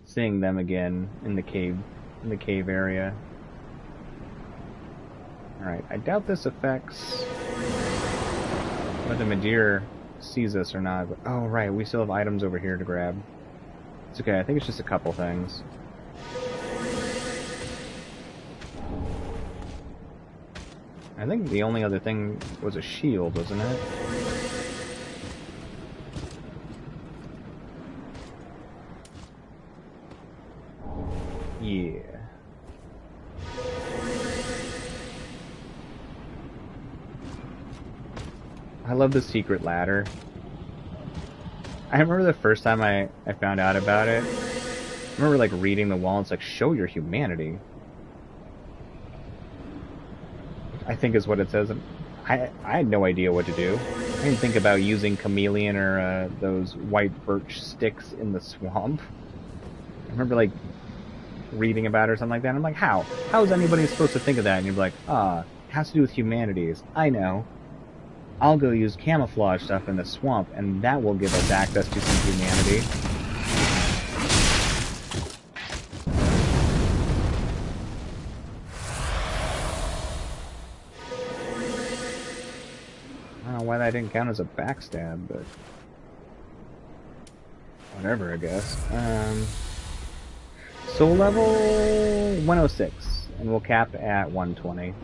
seeing them again in the cave area. Alright, I doubt this affects whether Midir sees us or not, but oh right, we still have items over here to grab. It's okay, I think it's just a couple things. I think the only other thing was a shield, wasn't it? Yeah. I love the secret ladder. I remember the first time I found out about it. I remember like reading the wall and it's like, show your humanity. I think is what it says. I had no idea what to do. I didn't think about using chameleon or those white birch sticks in the swamp. I remember like reading about it or something like that. And I'm like, how? How is anybody supposed to think of that? And you'd be like, it has to do with humanities. I know. I'll go use camouflage stuff in the swamp, and that will give us access to some humanity. I don't know why that didn't count as a backstab, but whatever, I guess. Soul level 106, and we'll cap at 120.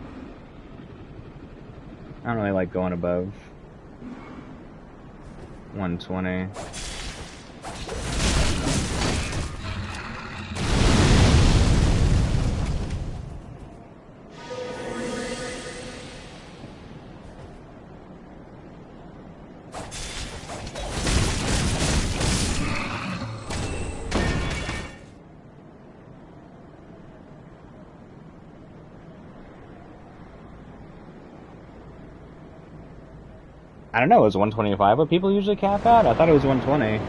I don't really like going above 120. I don't know, it was 125 what people usually cap out? I thought it was 120.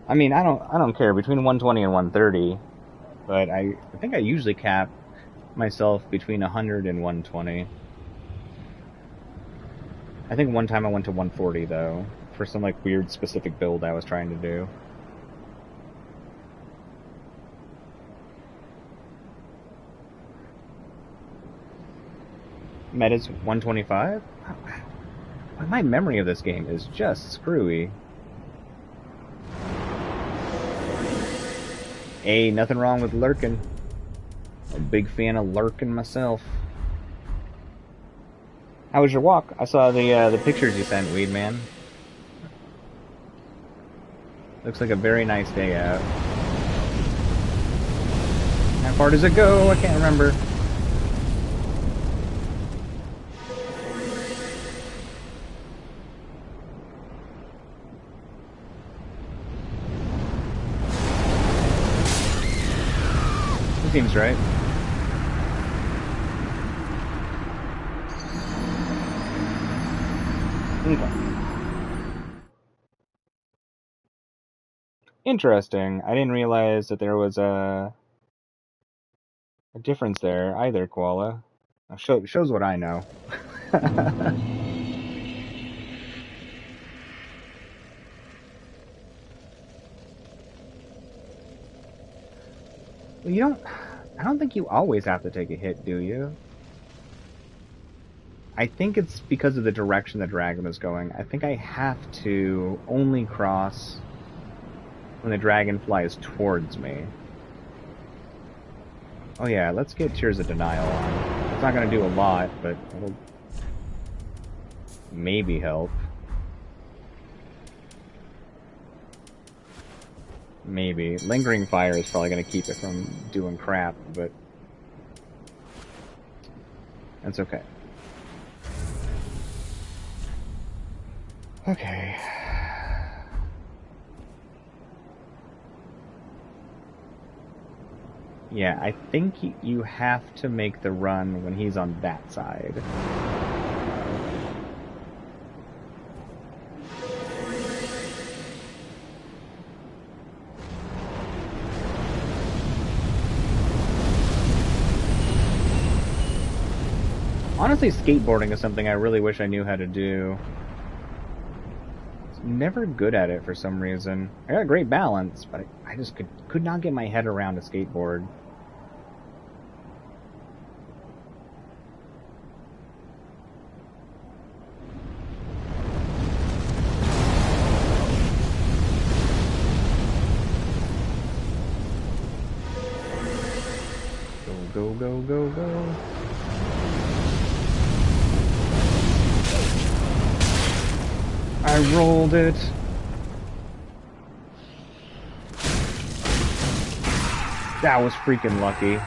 I mean, I don't care between 120 and 130, but I think I usually cap myself between 100 and 120. I think one time I went to 140 though, for some like weird specific build I was trying to do. Meta's 125? My memory of this game is just screwy. Hey, nothing wrong with lurking. I'm a big fan of lurking myself. How was your walk? I saw the pictures you sent, Weed Man. Looks like a very nice day out. How far does it go? I can't remember. Seems right. Okay. Interesting. I didn't realize that there was a difference there either, Koala. Shows what I know. Well, I don't think you always have to take a hit, do you? I think it's because of the direction the dragon is going. I think I have to only cross when the dragon flies towards me. Oh yeah, let's get Tears of Denial on. It's not going to do a lot, but it'll maybe help. Maybe. Lingering Fire is probably going to keep it from doing crap, but that's okay. Okay. Yeah, I think you have to make the run when he's on that side. Honestly, skateboarding is something I really wish I knew how to do. Never good at it for some reason. I got a great balance, but I just could not get my head around a skateboard. Go, go, go, go, go. I rolled it. That was freaking lucky.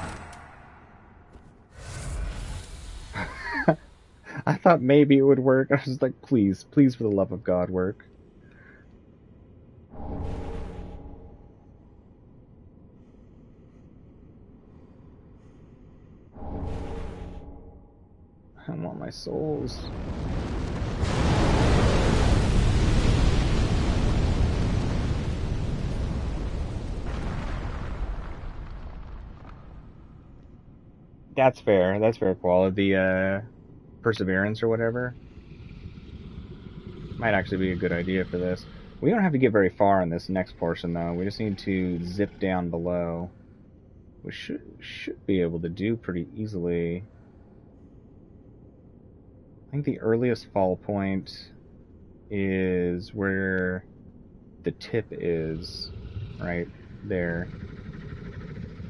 I thought maybe it would work. I was just like, please, please for the love of God, work. I want my souls. That's fair. That's fair, quality. The perseverance or whatever might actually be a good idea for this. We don't have to get very far in this next portion, though. We just need to zip down below, which should be able to do pretty easily. I think the earliest fall point is where the tip is, right there,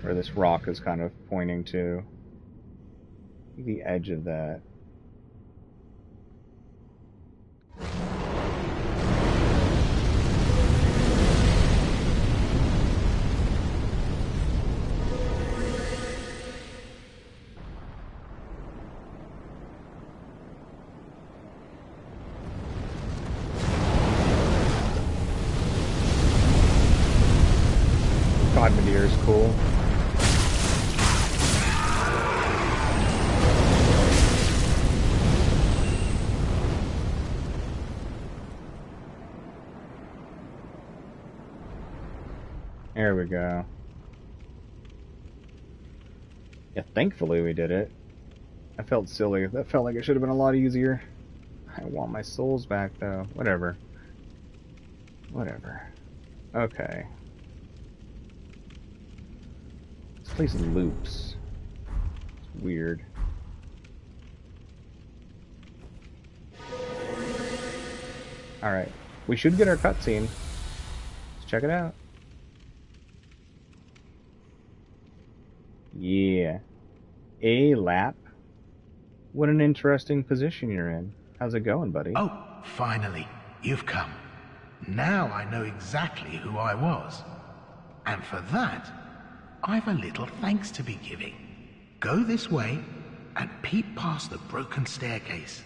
where this rock is kind of pointing to. The edge of that. God, Meteor is cool. There we go. Yeah, thankfully we did it. I felt silly. That felt like it should have been a lot easier. I want my souls back, though. Whatever. Whatever. Okay. This place loops. It's weird. Alright. We should get our cutscene. Let's check it out. Yeah. A lap. What an interesting position you're in. How's it going, buddy? Oh, finally, you've come. Now I know exactly who I was. And for that, I've a little thanks to be giving. Go this way and peep past the broken staircase.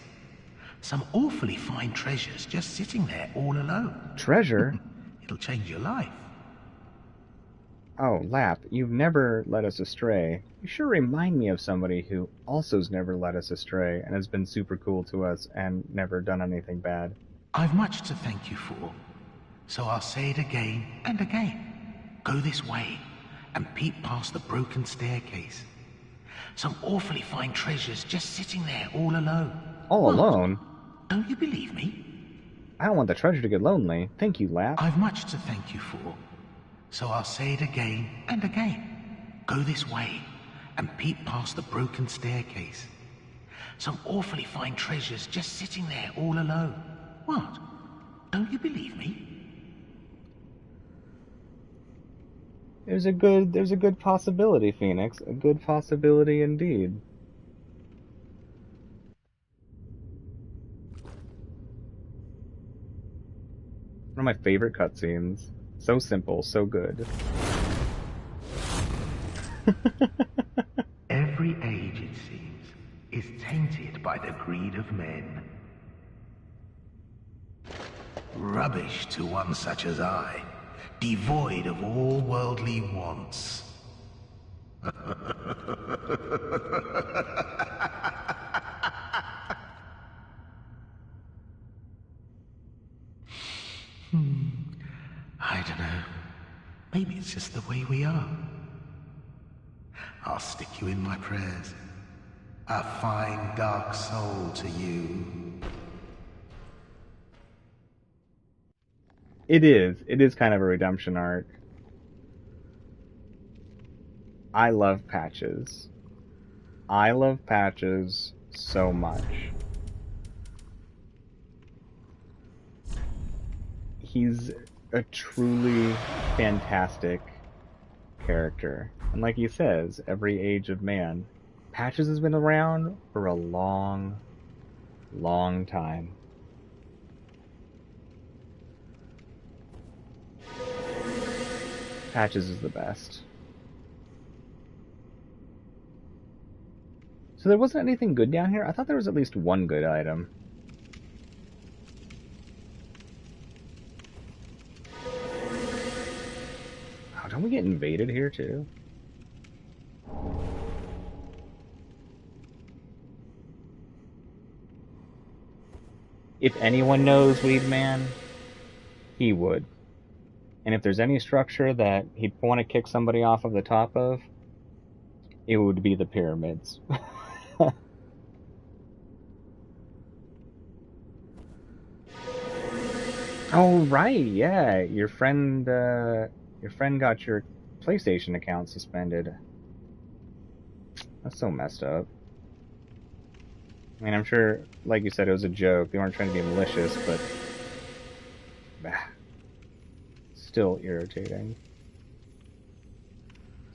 Some awfully fine treasures just sitting there all alone. Treasure? It'll change your life. Oh, Lap, you've never led us astray. You sure remind me of somebody who also's never led us astray and has been super cool to us and never done anything bad. I've much to thank you for, so I'll say it again and again. Go this way and peep past the broken staircase. Some awfully fine treasures just sitting there all alone. All alone? Don't you believe me? I don't want the treasure to get lonely. Thank you, Lap. I've much to thank you for, so I'll say it again and again. Go this way and peep past the broken staircase. Some awfully fine treasures just sitting there all alone. What? Don't you believe me? There's a good possibility, Phoenix. A good possibility indeed. One of my favorite cutscenes. So simple, so good. Every age, it seems, is tainted by the greed of men. Rubbish to one such as I, devoid of all worldly wants. I don't know. Maybe it's just the way we are. I'll stick you in my prayers. A fine dark soul to you. It is kind of a redemption arc. I love Patches. I love Patches so much. He's a truly fantastic character. And like he says, every age of man. Patches has been around for a long, long time. Patches is the best. So there wasn't anything good down here? I thought there was at least one good item. Oh, don't we get invaded here too? If anyone knows Weed Man, he would. And if there's any structure that he'd want to kick somebody off of the top of, it would be the pyramids. Oh right, yeah. Your friend got your PlayStation account suspended. That's so messed up. I mean, I'm sure, like you said, it was a joke. They weren't trying to be malicious, but still irritating.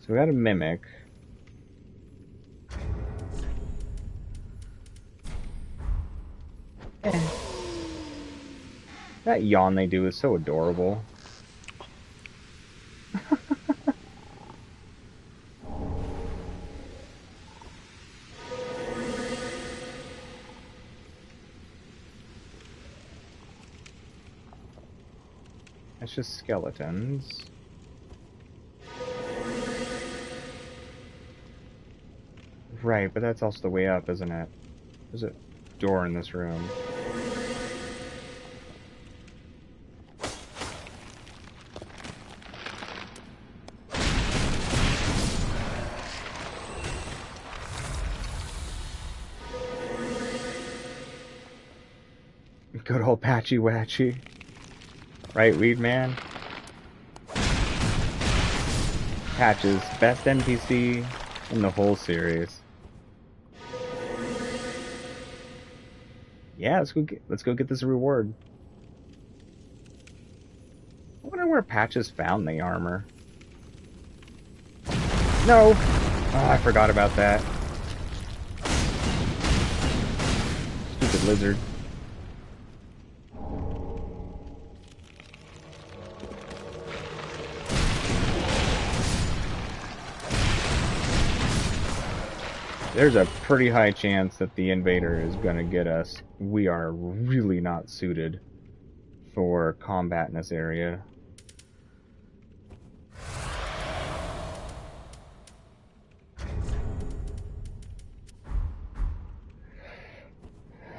So we got a mimic. That yawn they do is so adorable. It's just skeletons. Right, but that's also the way up, isn't it? There's a door in this room. Good old Patchy Watchy. Right, Weed Man? Patch's best NPC in the whole series. Yeah, let's go get this reward. I wonder where Patches found the armor. No! Oh, I forgot about that. Stupid lizard. There's a pretty high chance that the invader is gonna get us. We are really not suited for combat in this area.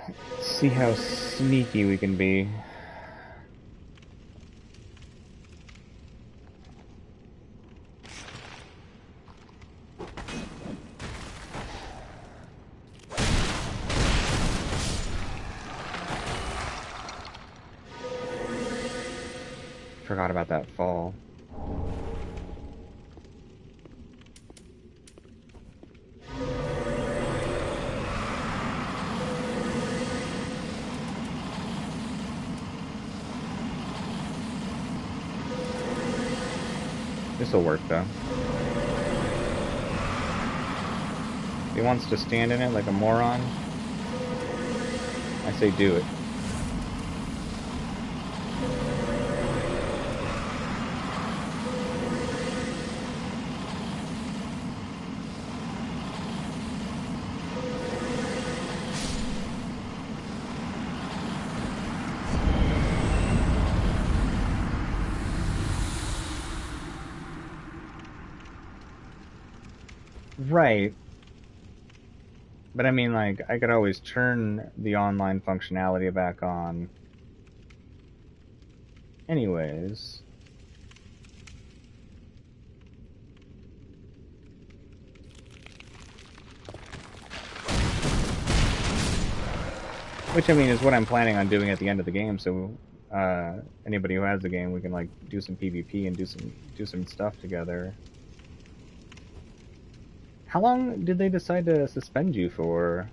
Let's see how sneaky we can be. Forgot about that fall. This'll work though. He wants to stand in it like a moron. I say do it. Right. But I mean, like, I could always turn the online functionality back on. Anyways. Which, I mean, is what I'm planning on doing at the end of the game, so anybody who has the game, we can, like, do some PvP and do some stuff together. How long did they decide to suspend you for?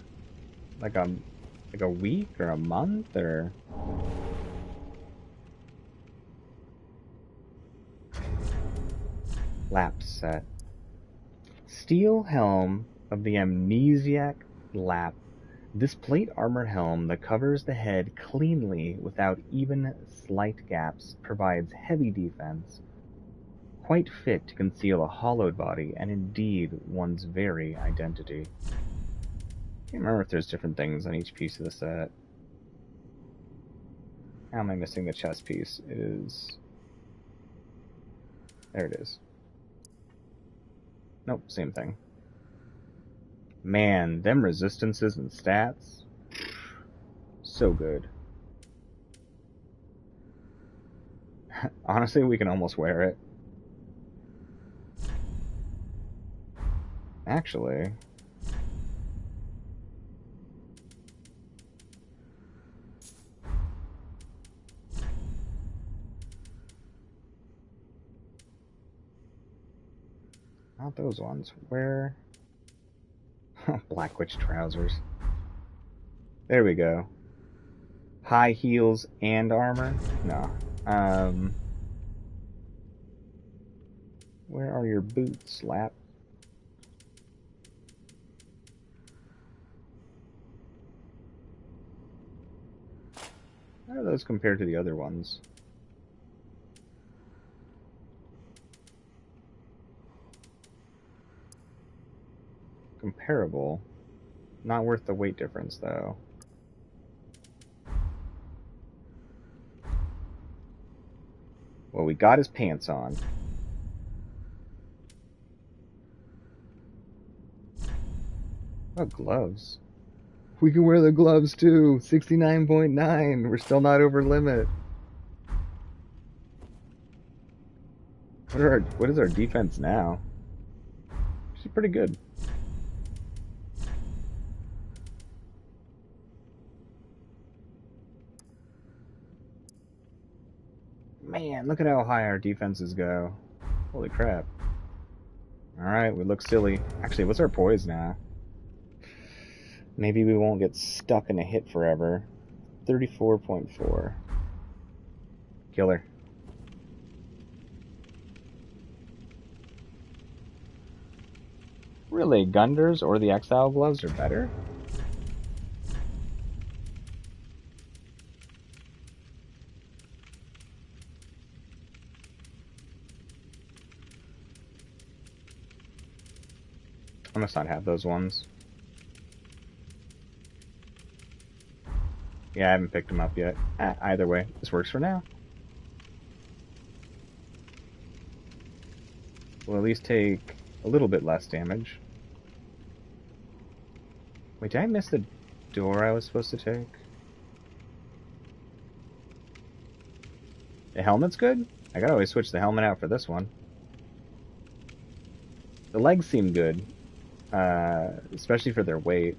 Like a week or a month or? Lapse set. Steel helm of the Amnesiac Lap. This plate armored helm that covers the head cleanly without even slight gaps provides heavy defense. Quite fit to conceal a hollowed body, and indeed one's very identity. Can't remember if there's different things on each piece of the set. How am I missing the chest piece? It is... There it is. Nope, same thing. Man, them resistances and stats. So good. Honestly, we can almost wear it. Actually, not those ones. Where? Black Witch trousers. There we go. High heels and armor? No. Where are your boots, Lap? How are those compared to the other ones? Comparable. Not worth the weight difference, though. Well, we got his pants on. Oh, gloves. We can wear the gloves too. 69.9. We're still not over limit. What is our defense now? She's pretty good. Man, look at how high our defenses go. Holy crap. Alright, we look silly. Actually, what's our poise now? Maybe we won't get stuck in a hit forever. 34.4. Killer. Really, Gunders or the Exile Gloves are better? I must not have those ones. Yeah, I haven't picked them up yet. Either way, this works for now. We'll at least take a little bit less damage. Wait, did I miss the door I was supposed to take? The helmet's good? I gotta always switch the helmet out for this one. The legs seem good. Especially for their weight.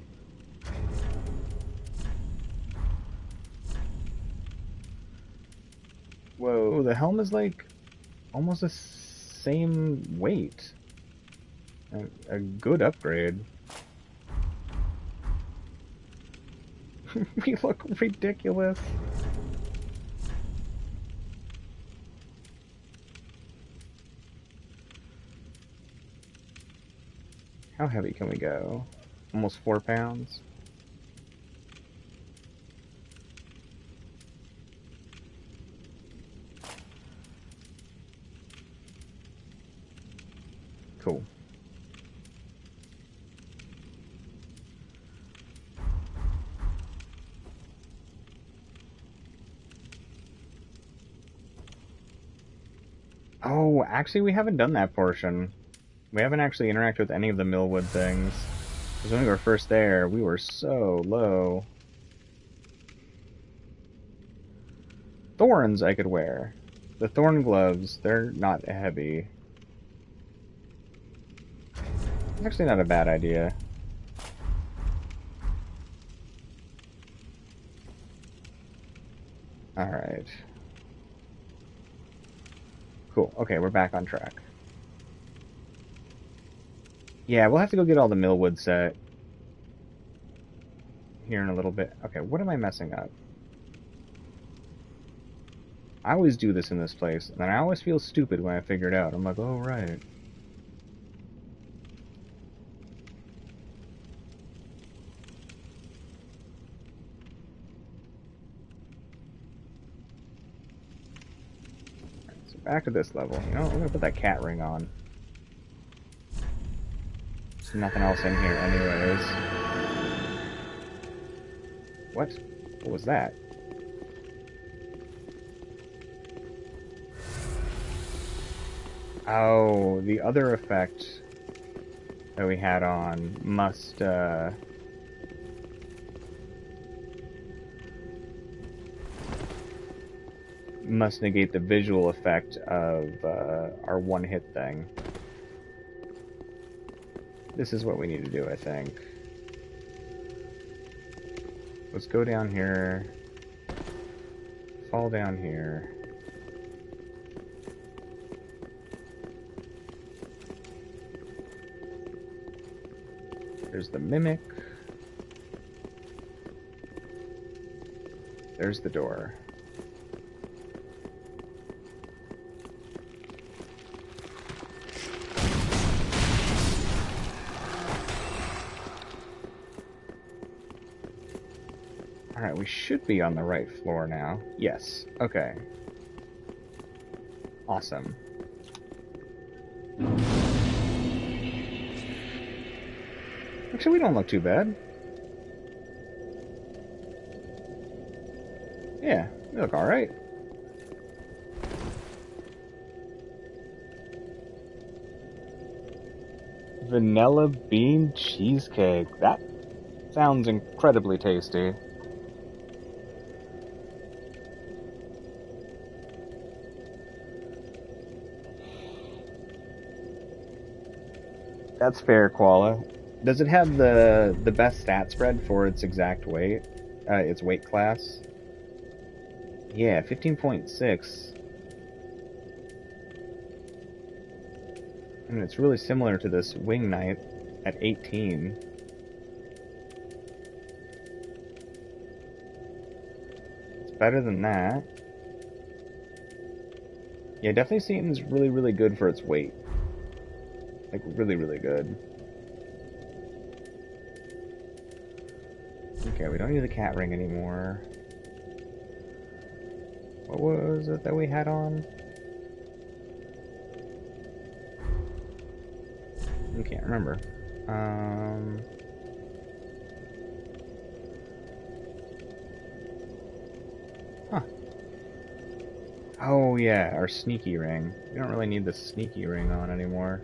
Whoa, the helm is like almost the same weight. A good upgrade. We look ridiculous. How heavy can we go? Almost 4 pounds. Cool. Oh, actually we haven't done that portion. We haven't actually interacted with any of the Millwood things. Because when we were first there, we were so low. Thorns I could wear. The thorn gloves, they're not heavy. It's actually not a bad idea. Alright. Cool. Okay, we're back on track. Yeah, we'll have to go get all the Millwood set here in a little bit. Okay, what am I messing up? I always do this in this place, and then I always feel stupid when I figure it out. I'm like, oh, right. So back to this level. You know, I'm gonna put that cat ring on. There's nothing else in here anyways. What? What was that? Oh, the other effect that we had on must negate the visual effect of our one-hit thing. This is what we need to do, I think. Let's go down here. Fall down here. There's the mimic. There's the door. Alright, we should be on the right floor now. Yes. Okay. Awesome. Actually, we don't look too bad. Yeah, we look alright. Vanilla bean cheesecake. That sounds incredibly tasty. That's fair, Koala. Does it have the best stat spread for its exact weight? Its weight class? Yeah, 15.6. And it's really similar to this Wing Knight at 18. It's better than that. Yeah, definitely Satan's really, really good for its weight. Like, really, really good. Okay, we don't need the cat ring anymore. What was it that we had on? I can't remember. Huh. Oh yeah, our sneaky ring. We don't really need the sneaky ring on anymore.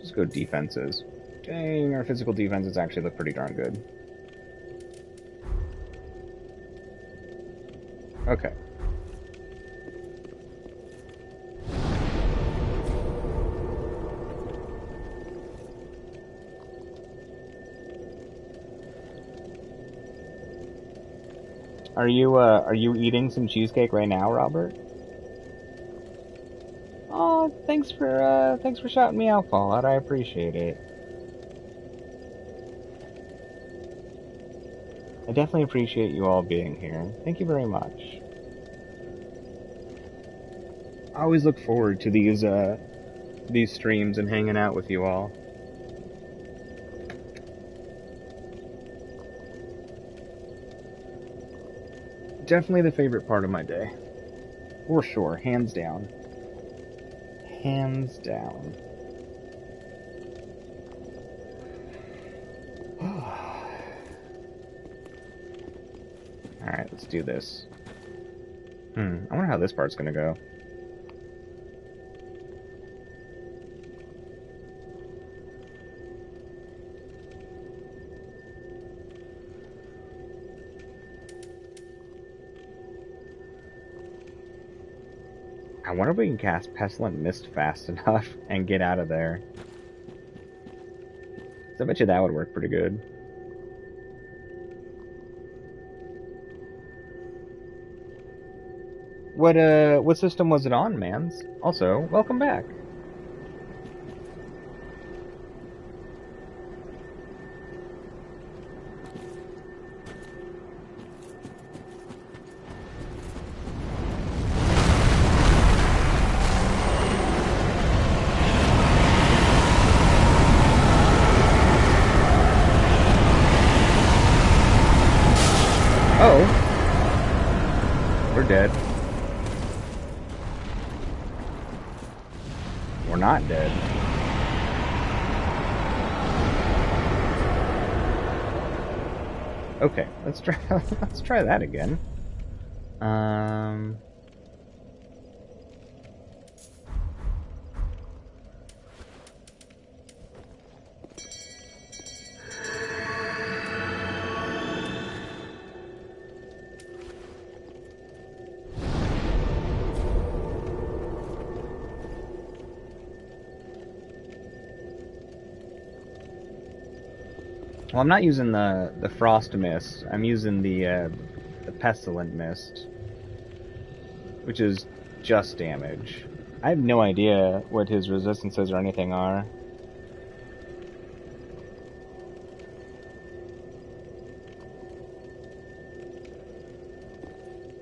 Just go defenses. Dang, our physical defenses actually look pretty darn good. Okay. Are you eating some cheesecake right now, Robert? Oh, thanks for shouting me out, Fallout. I appreciate it. I definitely appreciate you all being here. Thank you very much. I always look forward to these streams and hanging out with you all. Definitely the favorite part of my day. For sure, hands down. Hands down. Alright, let's do this. I wonder how this part's gonna go. I wonder if we can cast Pestilent Mist fast enough and get out of there. So I bet you that would work pretty good. What system was it on, mans? Also, welcome back. Oh. We're dead. We're not dead. Okay, let's try that again. Well, I'm not using the Frost Mist. I'm using the Pestilent Mist, which is just damage. I have no idea what his resistances or anything are.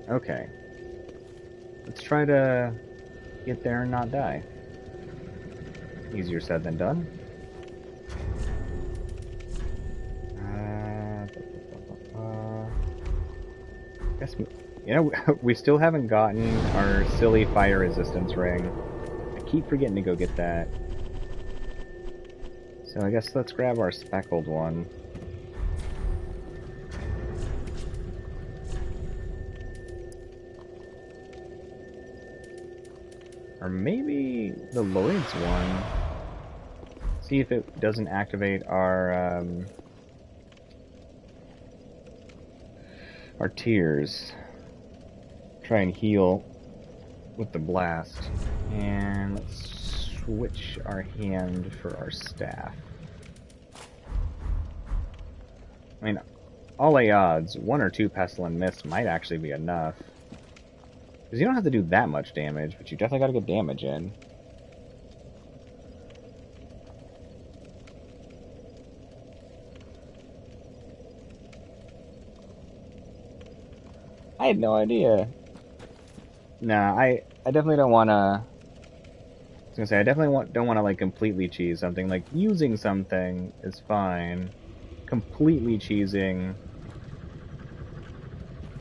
Okay. Let's try to get there and not die. Easier said than done. Guess, you know, we still haven't gotten our silly fire resistance ring. I keep forgetting to go get that. So I guess let's grab our speckled one. Or maybe the Lloyd's one. See if it doesn't activate our tears. Try and heal with the blast. And let's switch our hand for our staff. I mean, all odds, 1 or 2 Pestilent Mists might actually be enough. Because you don't have to do that much damage, but you definitely gotta get damage in. I had no idea. Nah, I definitely don't want to... I was gonna say, I definitely don't want to, like, completely cheese something. Like, using something is fine. Completely cheesing...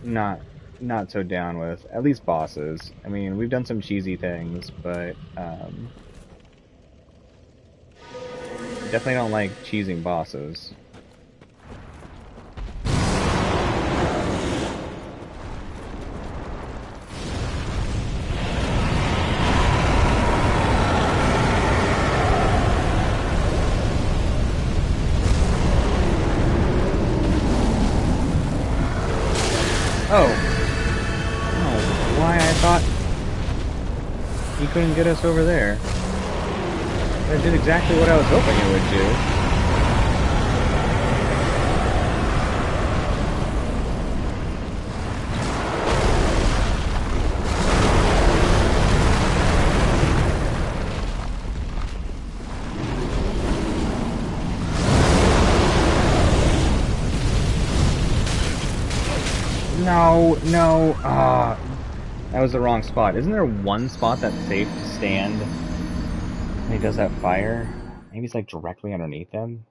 Not so down with. At least bosses. I mean, we've done some cheesy things, but, definitely don't like cheesing bosses. He couldn't get us over there. That did exactly what I was hoping it would do. No. That was the wrong spot. Isn't there one spot that's safe to stand when he does that fire? Maybe it's like directly underneath him?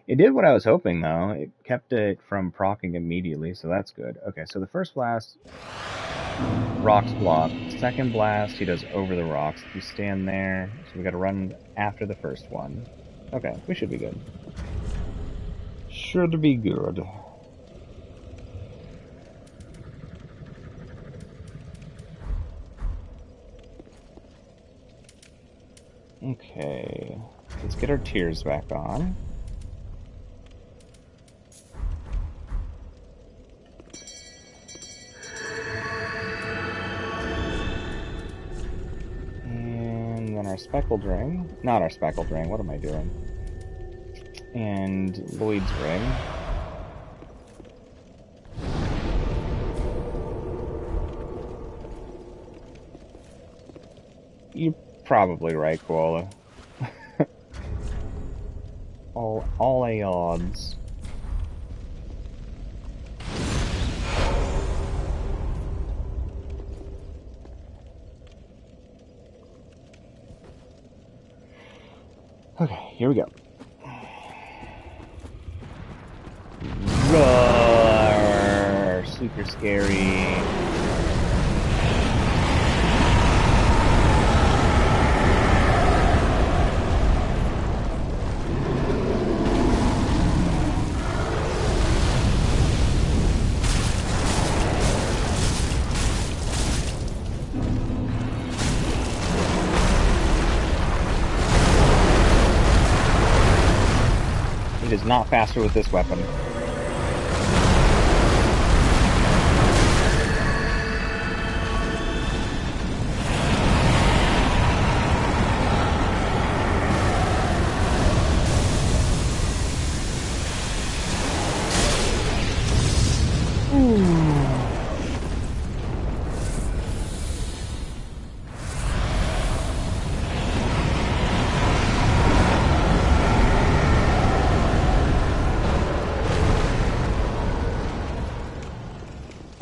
It did what I was hoping, though. It kept it from proccing immediately, so that's good. Okay, so the first blast, rocks block. Second blast, he does over the rocks. You stand there, so we gotta run after the first one. Okay, we should be good. Should be good. Okay, let's get our tears back on. And then our speckled ring. Not our speckled ring, what am I doing? And Lloyd's ring. You're probably right, Koala. all a odds. Okay, here we go. Roar! Super scary. It is not faster with this weapon.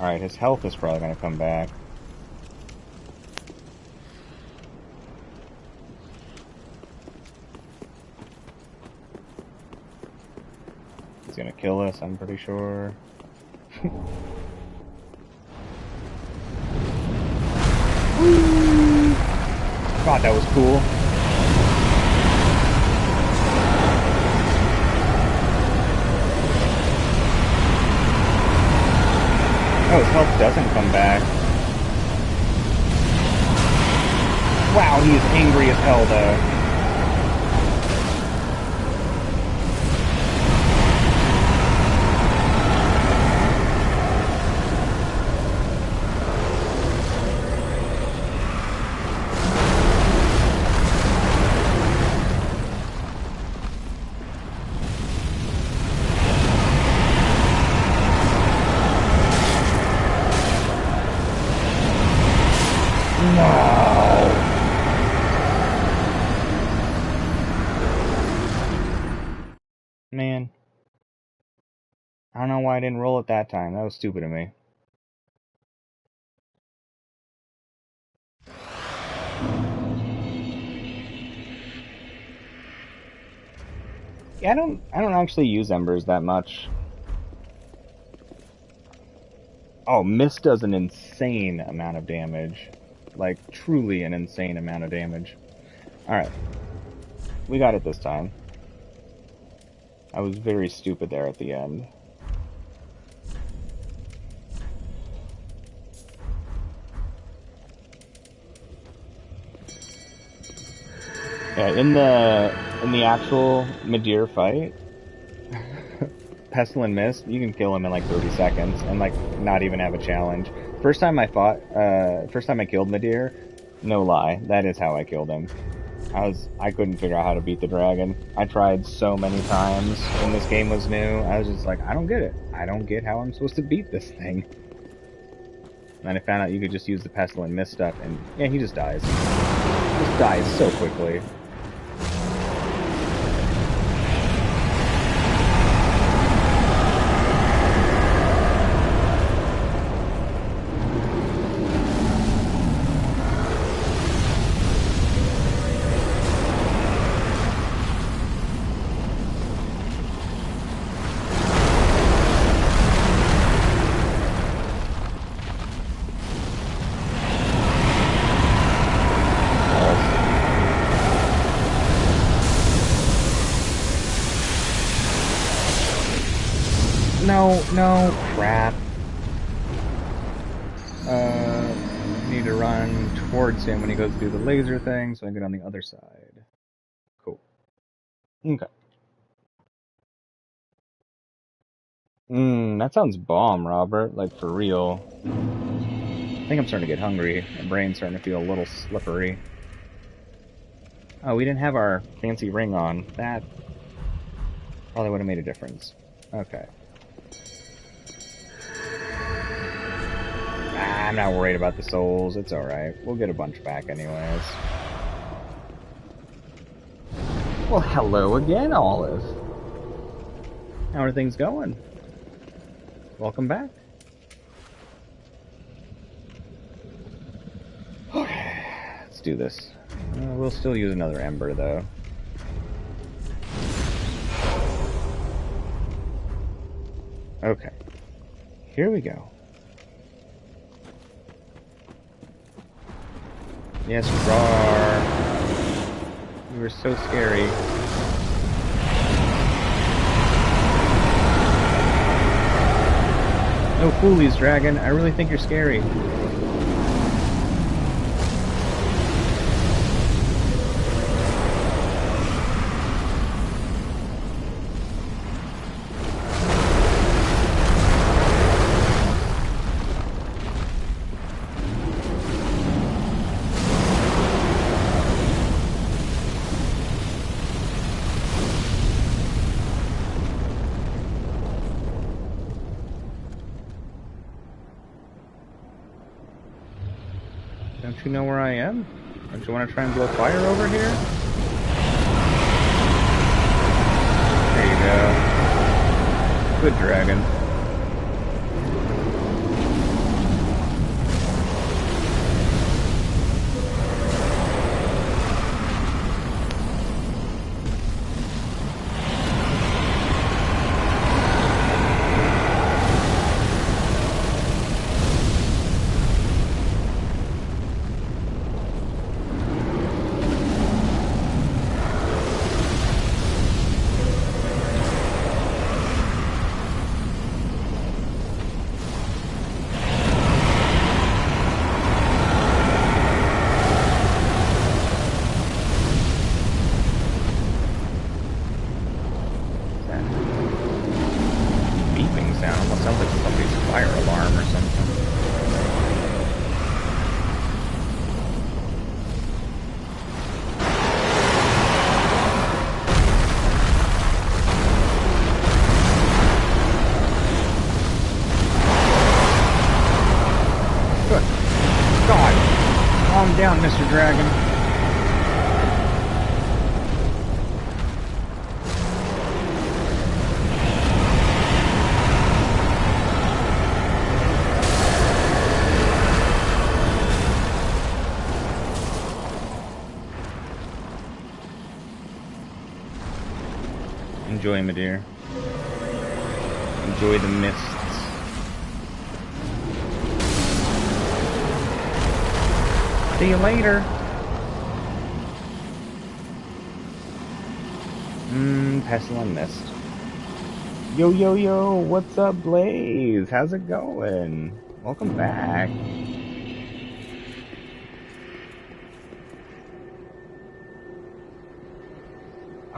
Alright, his health is probably going to come back. He's going to kill us, I'm pretty sure. God, that was cool. Oh, his health doesn't come back. Wow, he is angry as hell, though. I don't know why I didn't roll it that time. That was stupid of me. Yeah, I don't actually use embers that much. Oh, mist does an insane amount of damage. Like, truly an insane amount of damage. Alright. We got it this time. I was very stupid there at the end. Yeah, in the actual Midir fight, Pestilent Mist, you can kill him in like 30 seconds and like not even have a challenge. First time I killed Midir, no lie, that is how I killed him. I couldn't figure out how to beat the dragon. I tried so many times when this game was new. I was just like, I don't get it. I don't get how I'm supposed to beat this thing. And then I found out you could just use the Pestilent Mist stuff, and yeah, he just dies. He just dies so quickly. No, crap. Need to run towards him when he goes to do the laser thing, so I get on the other side. Cool. Okay. That sounds bomb, Robert. Like, for real. I think I'm starting to get hungry. My brain's starting to feel a little slippery. Oh, we didn't have our fancy ring on. That probably would have made a difference. Okay. I'm not worried about the souls. It's alright. We'll get a bunch back anyways. Well, hello again, Olive. How are things going? Welcome back. Okay, let's do this. We'll still use another ember, though. Okay. Here we go. Yes, roar. You were so scary. No foolies, dragon. I really think you're scary. Don't you know where I am? Don't you want to try and blow fire over here? There you go. Good dragon. Down, Mr. Dragon. Enjoy, my dear. Enjoy the mists. See you later. Pestilent mist. Yo, yo, yo, what's up, Blaze? How's it going? Welcome back.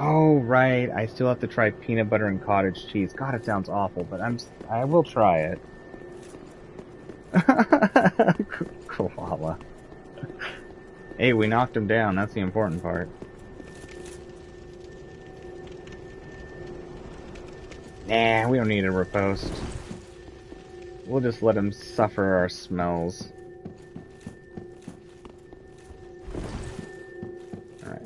Oh, right. I still have to try peanut butter and cottage cheese. God, it sounds awful, but I will try it. Koala. Hey, we knocked him down. That's the important part. Nah, we don't need a riposte. We'll just let him suffer our smells. Alright.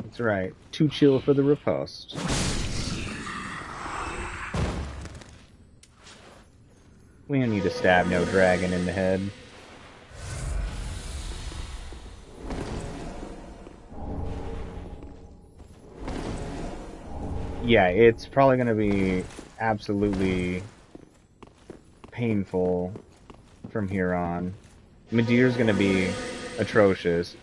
That's right. Too chill for the riposte. We don't need to stab no dragon in the head. Yeah, it's probably going to be absolutely painful from here on. Medeir's going to be atrocious.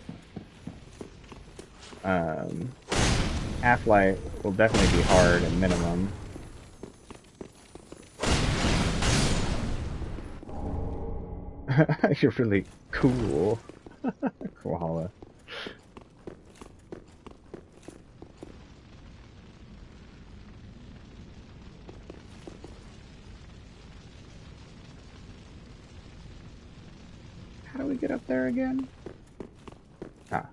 Half-Life will definitely be hard at minimum. You're really cool. Koala. How do we get up there again? Ah.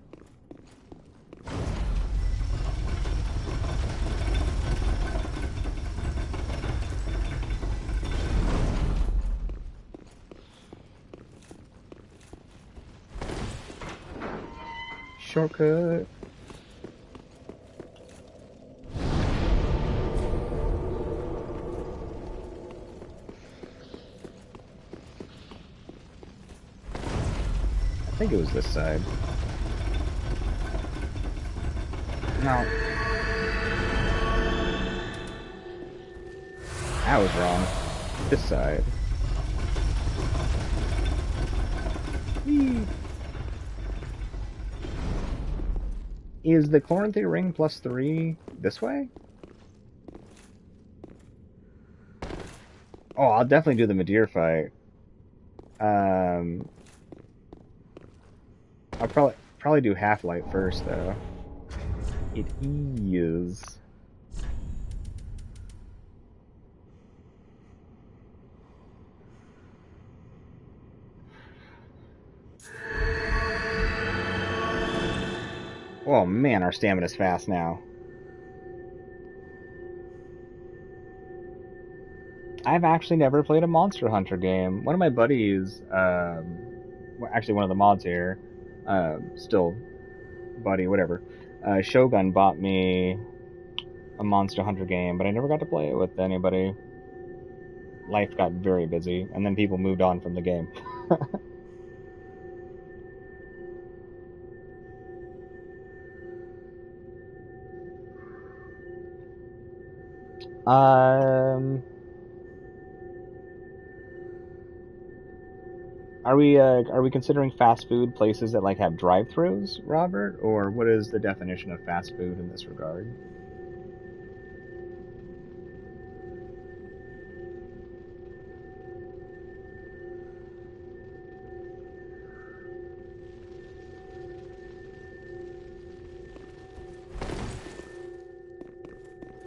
Shortcut. I think it was this side. No. I was wrong. This side. Whee. Is the Chloranthy ring +3 this way? Oh, I'll definitely do the Medeir fight. I'll probably do Half-Light first, though. It is. Oh man, our stamina's fast now. I've actually never played a Monster Hunter game. One of my buddies, well, actually one of the mods here, still buddy, whatever, Shogun bought me a Monster Hunter game, but I never got to play it with anybody. Life got very busy, and then people moved on from the game. Are we considering fast food places that like have drive-throughs, Robert? Or what is the definition of fast food in this regard?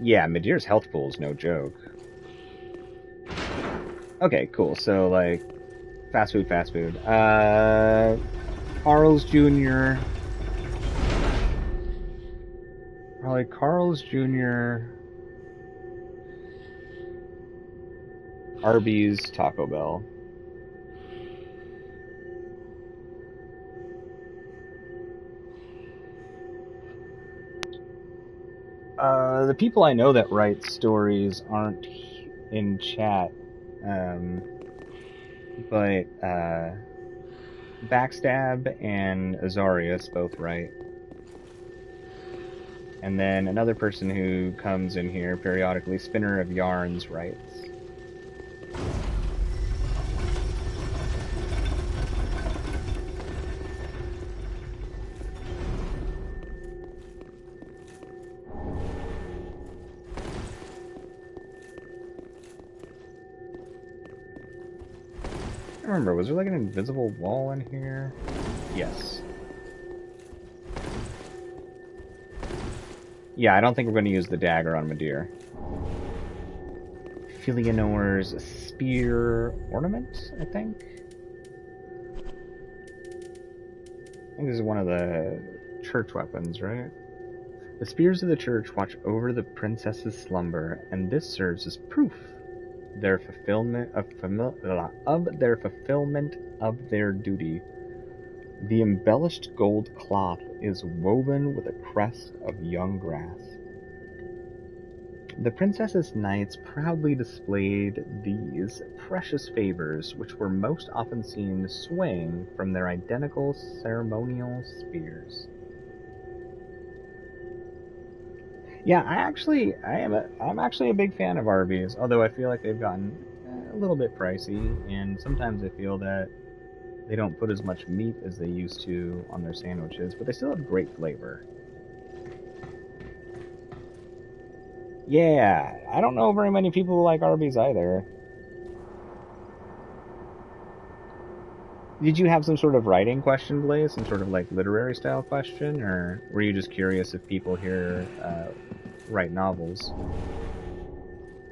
Yeah, Medeir's health pool is no joke. Okay, cool. So, like, fast food. Carl's Jr. Probably Carl's Jr. Arby's, Taco Bell. The people I know that write stories aren't in chat, but Backstab and Azarius both write. And then another person who comes in here periodically, Spinner of Yarns, writes. I don't remember, was there like an invisible wall in here? Yes. Yeah, I don't think we're going to use the dagger on Madir. Filianor's spear ornament, I think? I think this is one of the church weapons, right? The spears of the church watch over the princess's slumber, and this serves as proof their fulfillment of their fulfillment of their duty. The embellished gold cloth is woven with a crest of young grass. The princess's knights proudly displayed these precious favors, which were most often seen swaying from their identical ceremonial spears. Yeah, I'm actually a big fan of Arby's, although I feel like they've gotten a little bit pricey, and sometimes I feel that they don't put as much meat as they used to on their sandwiches, but they still have great flavor. Yeah, I don't know very many people who like Arby's either. Did you have some sort of writing question, Blaze? Some sort of like literary style question? Or were you just curious if people here write novels?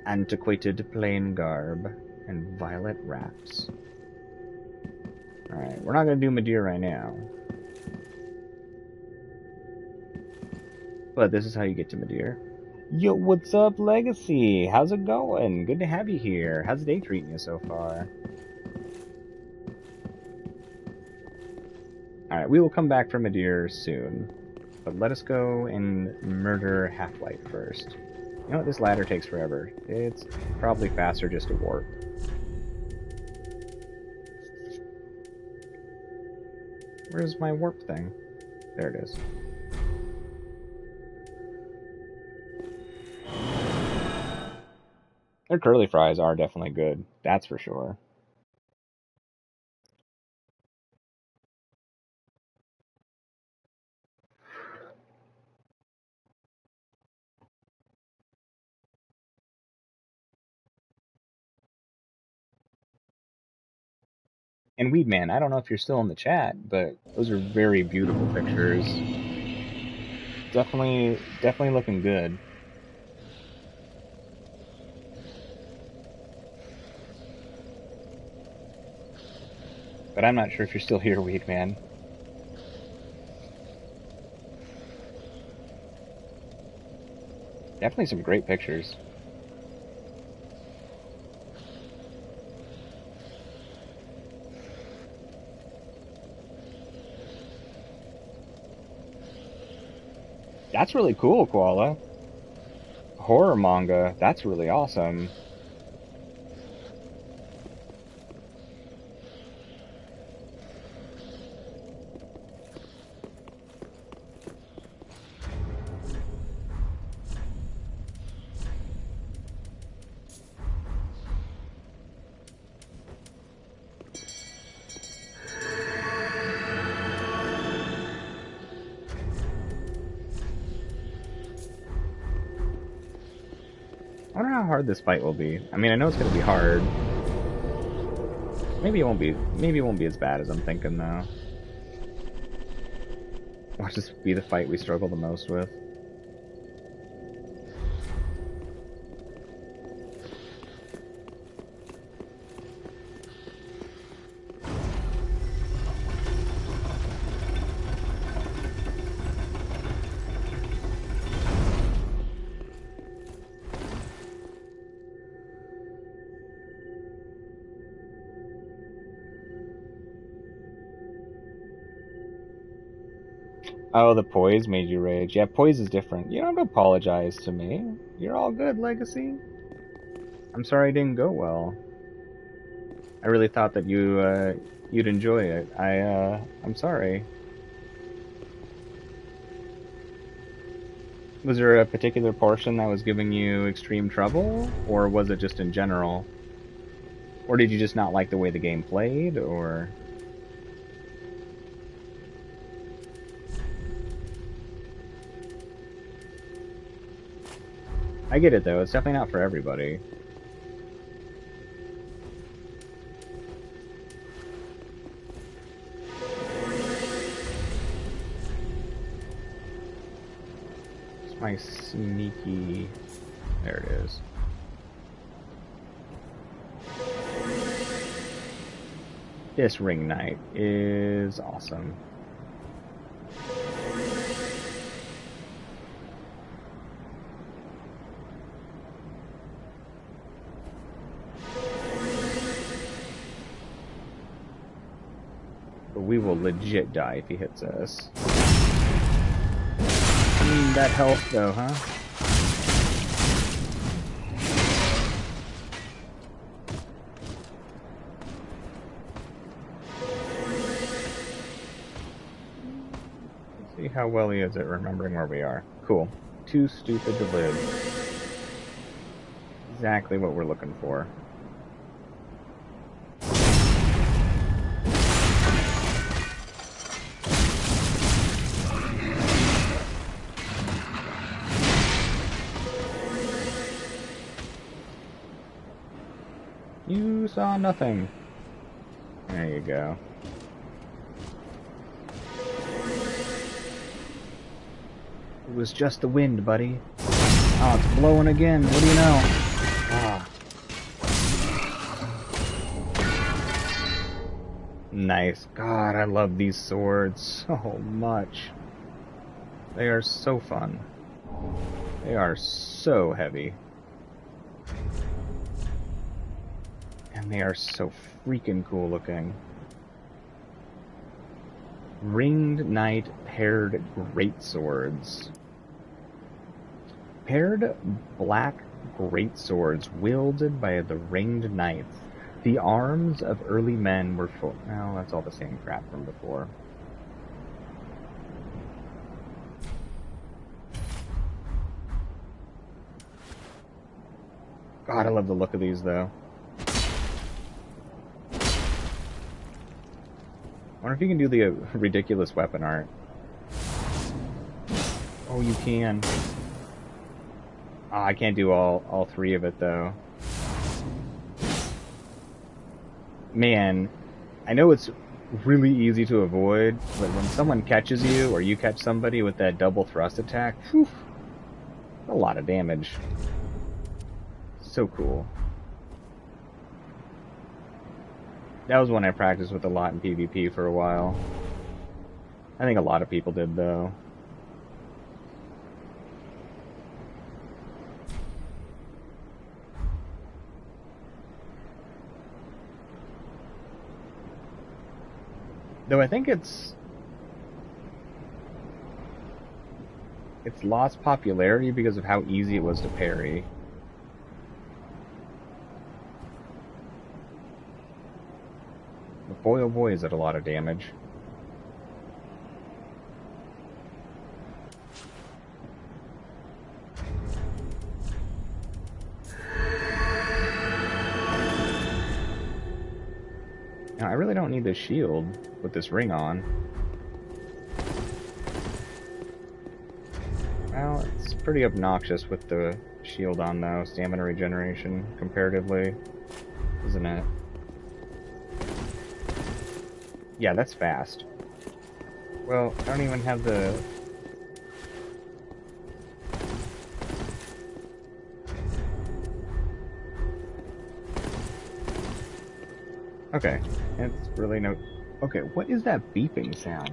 Antiquated plain garb and violet wraps. Alright, we're not going to do Madir right now. But this is how you get to Madir. Yo, what's up, Legacy? How's it going? Good to have you here. How's the day treating you so far? Alright, we will come back from Madir soon. But let us go and murder Half-Light first. You know what? This ladder takes forever. It's probably faster just to warp. Where's my warp thing? There it is. Their curly fries are definitely good. That's for sure. And Weedman, I don't know if you're still in the chat, but those are very beautiful pictures. Definitely looking good. But I'm not sure if you're still here, Weedman. Definitely some great pictures. That's really cool, Koala. Horror manga. That's really awesome. I don't know how hard this fight will be. I mean, I know it's going to be hard. Maybe it won't be as bad as I'm thinking, though. Watch this be the fight we struggle the most with. Oh, the poise made you rage. Yeah, poise is different. You don't have to apologize to me. You're all good, Legacy. I'm sorry it didn't go well. I really thought that you'd enjoy it. I'm sorry. Was there a particular portion that was giving you extreme trouble, or was it just in general? Or did you just not like the way the game played, or... I get it, though. It's definitely not for everybody. It's my sneaky... There it is. This ring knight is awesome. But we will legit die if he hits us. That health though, huh? Let's see how well he is at remembering where we are. Cool. Too stupid to live. Exactly what we're looking for. You saw nothing. There you go. It was just the wind, buddy. Oh, it's blowing again. What do you know? Ah. Nice. God, I love these swords so much. They are so fun. They are so heavy. And they are so freaking cool looking. Ringed Knight Paired Greatswords. Paired black greatswords wielded by the Ringed Knights. The arms of early men were full. Well, that's all the same crap from before. God, I love the look of these, though. I wonder if you can do the ridiculous weapon art. Oh, you can. Oh, I can't do all three of it, though. Man, I know it's really easy to avoid, but when someone catches you, or you catch somebody with that double thrust attack, whew, a lot of damage. So cool. That was one I practiced with a lot in PvP for a while. I think a lot of people did, though. Though I think it's lost popularity because of how easy it was to parry. But boy oh boy is it a lot of damage. Now, I really don't need this shield with this ring on. Well, it's pretty obnoxious with the shield on, though. Stamina regeneration, comparatively, isn't it? Yeah, that's fast. Well, I don't even have the... Okay, it's really no... Okay, what is that beeping sound?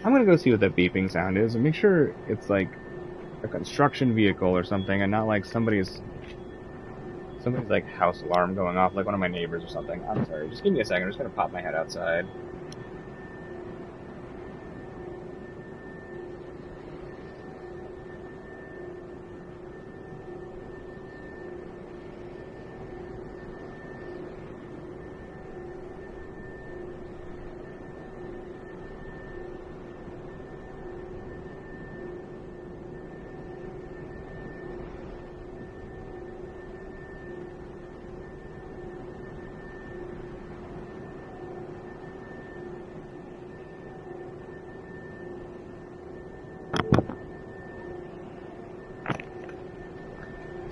I'm gonna go see what that beeping sound is and make sure it's like a construction vehicle or something and not like somebody's like house alarm going off, like one of my neighbors or something. I'm sorry, just give me a second, I'm just gonna pop my head outside.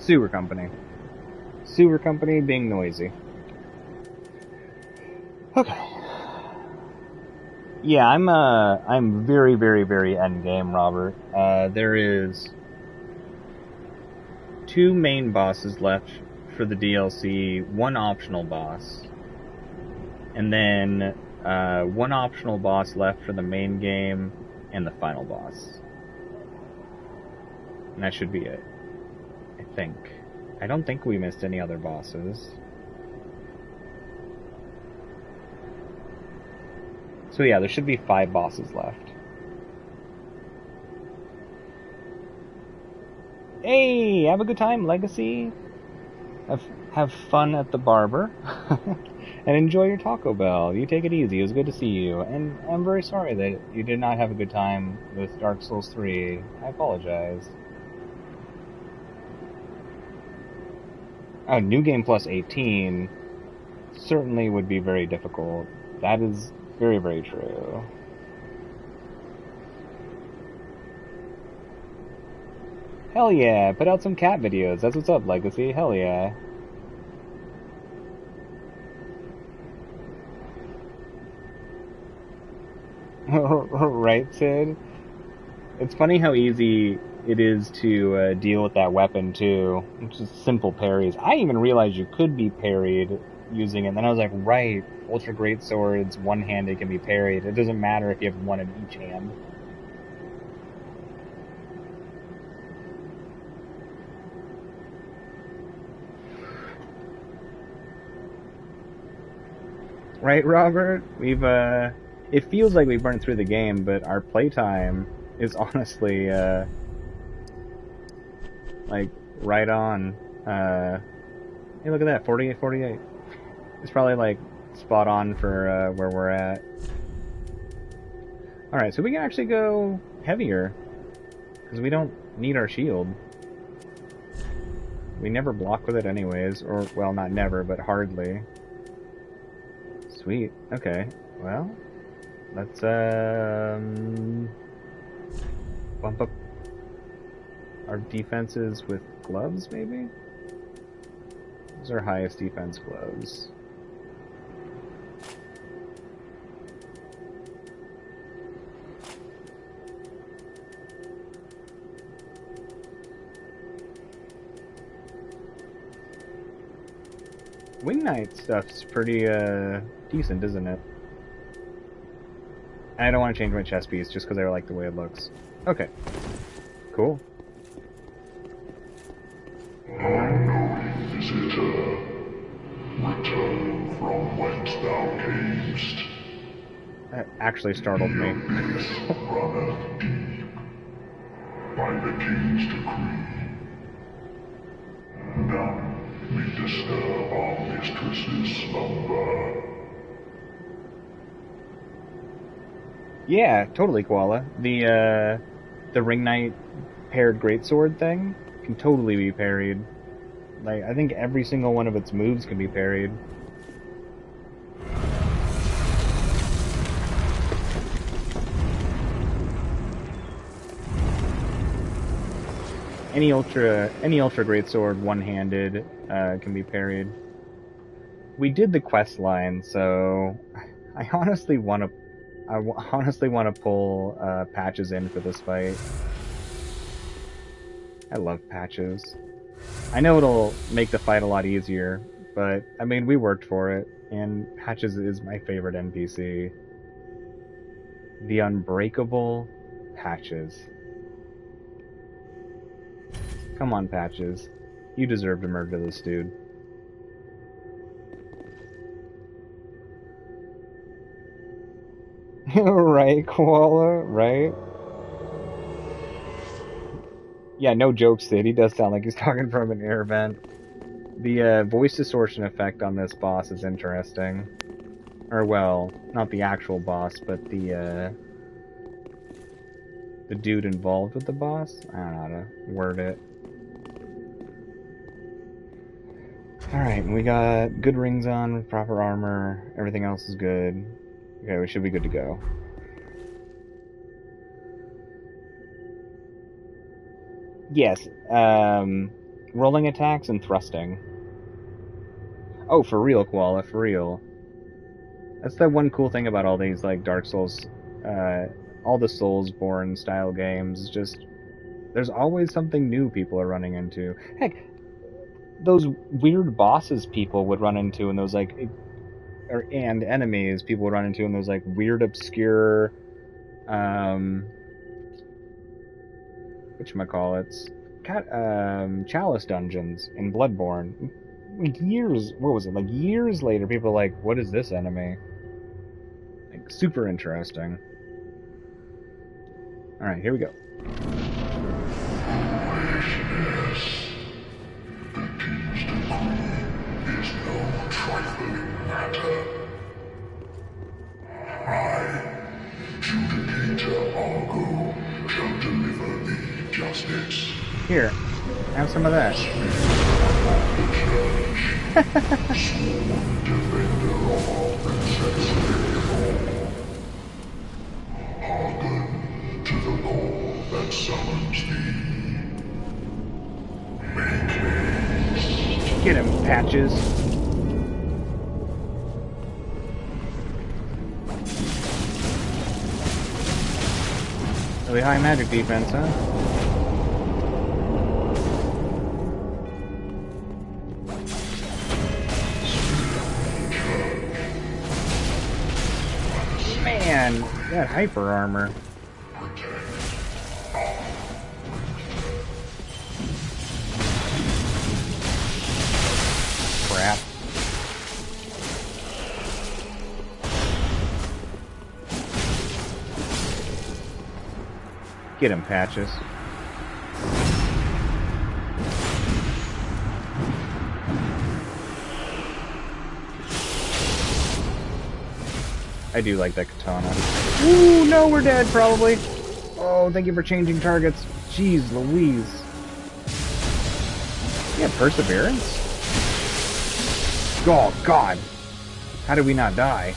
Sewer company. Sewer company being noisy. Okay. Yeah, I'm very, very, very end game, Robert. There is 2 main bosses left for the DLC, 1 optional boss, and then 1 optional boss left for the main game and the final boss. And that should be it, I think. I don't think we missed any other bosses. So yeah, there should be 5 bosses left. Hey, have a good time, Legacy. Have fun at the barber. And enjoy your Taco Bell. You take it easy. It was good to see you. And I'm very sorry that you did not have a good time with Dark Souls 3. I apologize. Oh, New Game Plus 18 certainly would be very difficult. That is very, very true. Hell yeah, put out some cat videos. That's what's up, Legacy. Hell yeah. Right, Sid? It's funny how easy it is to deal with that weapon, too. It's just simple parries. I didn't even realized you could be parried using it. And then I was like, right, Ultra Great Swords, one-handed can be parried. It doesn't matter if you have one in each hand. Right, Robert? It feels like we burned through the game, but our playtime is honestly, like, right on. Hey, look at that, 48. It's probably, like, spot on for, where we're at. Alright, so we can actually go heavier, because we don't need our shield. We never block with it anyways, or, well, not never, but hardly. Sweet, okay, well, let's, bump up our defenses with gloves, maybe? Those are highest defense gloves. Wing Knight stuff's pretty, decent, isn't it? I don't want to change my chest piece just because I like the way it looks. Okay. Cool. Unknowing visitor, return from whence thou camest. That actually startled me. This runneth deep, by the king's decree. None may disturb our mistress's slumber. Yeah, totally, Koala. The Ring Knight paired greatsword thing can totally be parried. Like, I think every single one of its moves can be parried. Any ultra greatsword one-handed can be parried. We did the quest line, so I honestly want to pull Patches in for this fight. I love Patches. I know it'll make the fight a lot easier, but I mean, we worked for it, and Patches is my favorite NPC. The unbreakable Patches. Come on, Patches. You deserve to murder this dude. Right, Koala? Right? Yeah, no joke, Sid. He does sound like he's talking from an air vent. The voice distortion effect on this boss is interesting. Or, well, not the actual boss, but the dude involved with the boss? I don't know how to word it. Alright, we got good rings on, proper armor, everything else is good. Okay, we should be good to go. Yes, rolling attacks and thrusting. Oh, for real, Koala, for real. That's the one cool thing about all these, like, Dark Souls, all the Soulsborne style games, just, there's always something new people are running into. Heck, those weird bosses people would run into in those, like, and enemies people would run into in those, like, weird, obscure, whatchamacallits, Chalice dungeons in Bloodborne. Years, what was it, like, years later, people are like, what is this enemy? Like, super interesting. Alright, here we go. Is no trifling matter. I, Judicator Argo, shall deliver thee justice. Here, have some of that. Sworn defender of our princess Eleanor. Hearken to the call that summons thee. Make haste. Get him, Patches. Really high magic defense, huh? Man, that hyper armor. Crap. Get him, Patches. I do like that katana. Ooh, no, we're dead, probably. Oh, thank you for changing targets. Jeez Louise. Yeah, perseverance? Oh, God. How did we not die?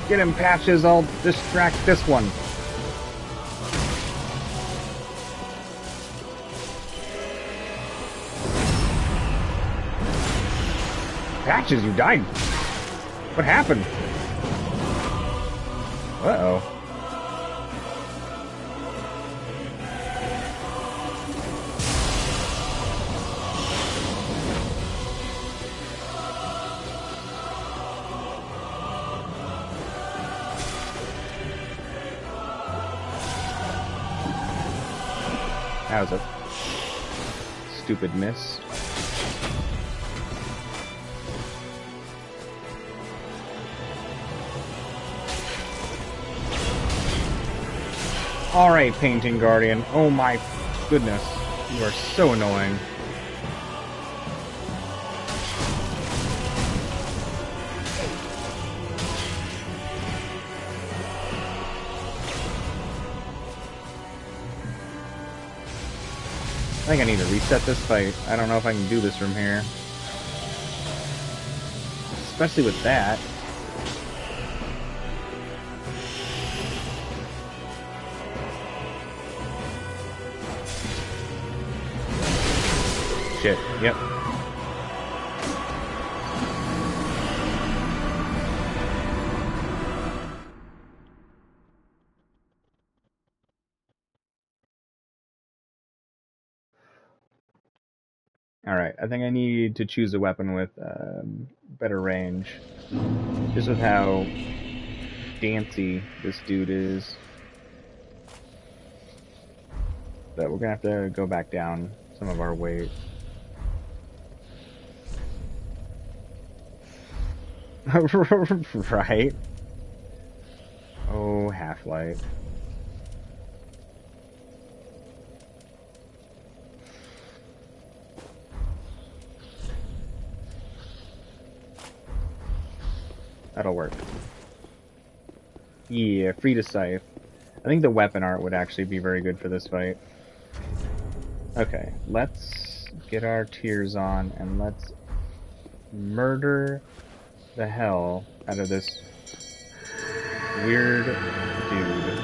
Get him, Patches. I'll distract this one. Patches, you died. What happened? Uh-oh. That was a stupid miss. Alright, Painting Guardian. Oh my goodness. You are so annoying. I think I need to reset this fight. I don't know if I can do this from here. Especially with that. Shit, yep. Alright, I think I need to choose a weapon with better range. Just with how dancy this dude is. But we're gonna have to go back down some of our weight. Right? Oh, Half-Light. That'll work. Yeah, Friede Scythe. I think the weapon art would actually be very good for this fight. Okay, let's get our tears on and let's murder the hell out of this weird dude.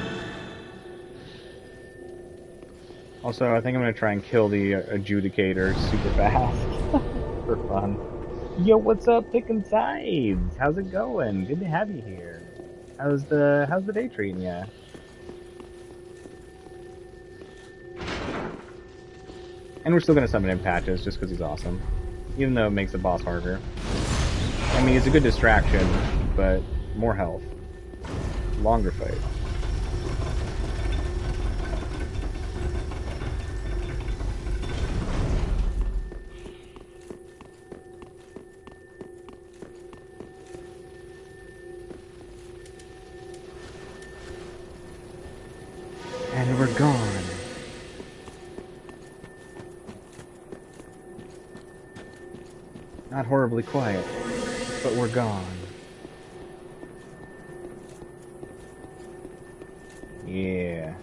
Also, I think I'm gonna try and kill the adjudicator super fast for fun. Yo, what's up, picking sides? How's it going? Good to have you here. How's the day treating ya? And we're still gonna summon in Patches just because he's awesome, even though it makes the boss harder. I mean, it's a good distraction, but more health, longer fight. And we're gone. Not horribly quiet, but we're gone. Yeah.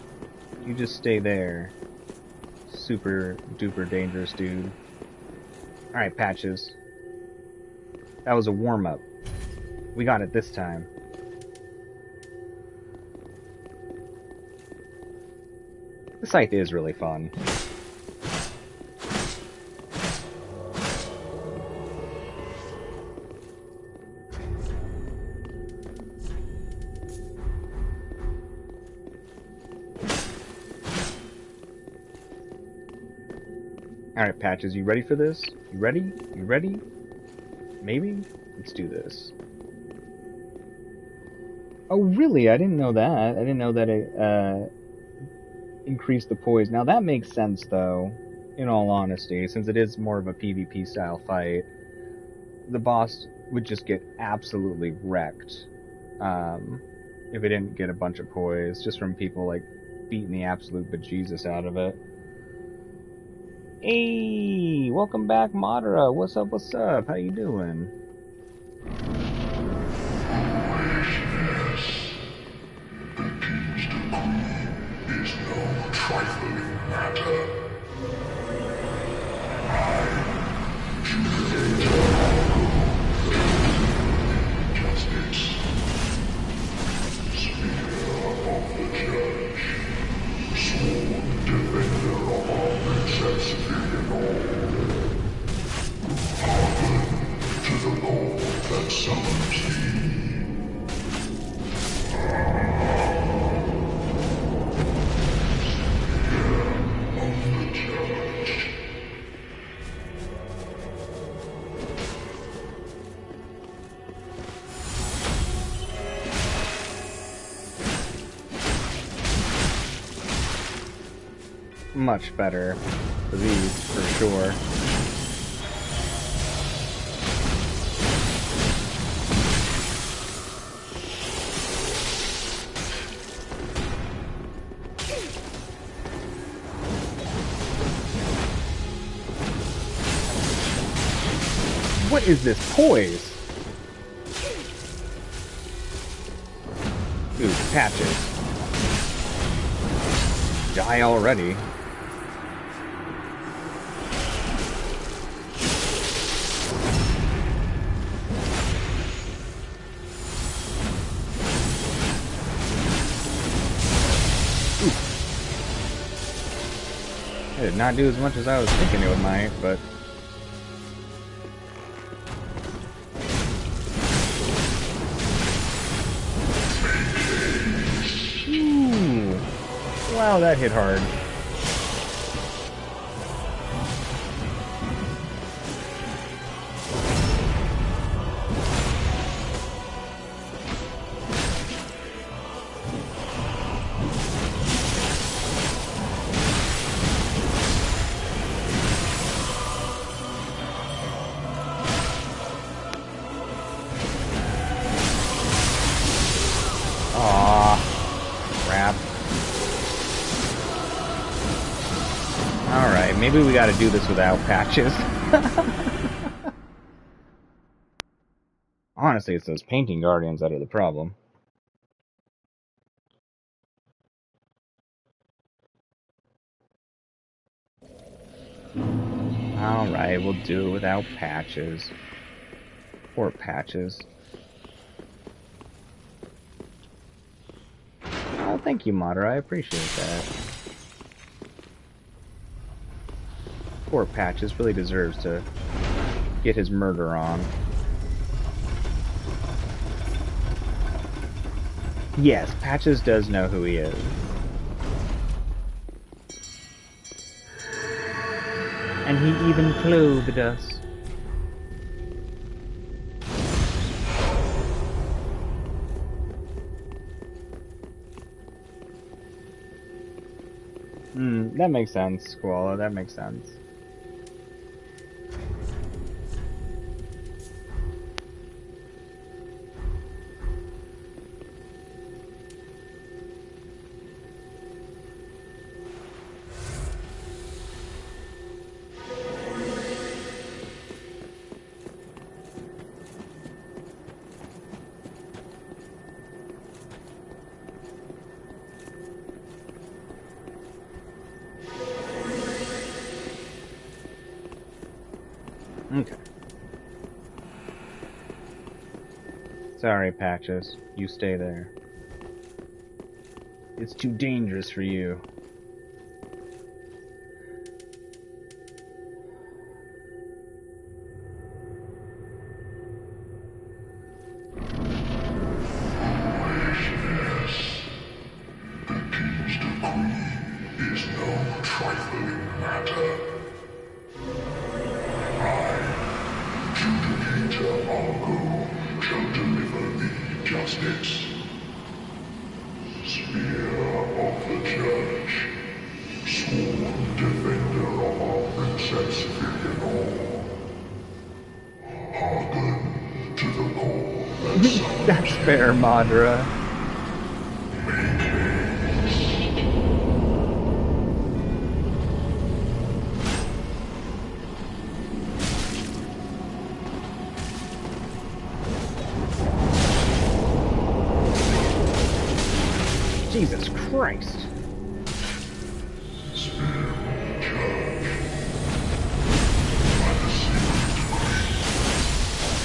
You just stay there. Super duper dangerous dude. Alright, Patches. That was a warm-up. We got it this time. The scythe is really fun. Alright, Patches, you ready for this? You ready? You ready? Maybe? Let's do this. Oh, really? I didn't know that. I didn't know that it, increased the poise. Now, that makes sense, though, in all honesty, since it is more of a PvP style fight. The boss would just get absolutely wrecked, if it didn't get a bunch of poise, just from people, like, beating the absolute bejesus out of it. Hey, welcome back, Madara. What's up, what's up? How you doing? Foolishness. The king's decree is no trifling matter. I, Jubilator, justice, spear of the church, sworn defender of our princess Filianor. Hearken to the law that summons thee. Much better for these, for sure. What is this poise? Ooh, Patches. Die already. It did not do as much as I was thinking it might, but... Ooh. Wow, that hit hard. Maybe we gotta do this without Patches. Honestly, it's those painting guardians that are the problem. Alright, we'll do it without patches. Poor patches. Oh, thank you, Madara. I appreciate that. Poor Patches really deserves to get his murder on. Yes, Patches does know who he is. And he even clothed us. That makes sense, Koala, that makes sense. Okay. Sorry, Patches. You stay there. It's too dangerous for you. That's fair, Madara. Jesus Christ.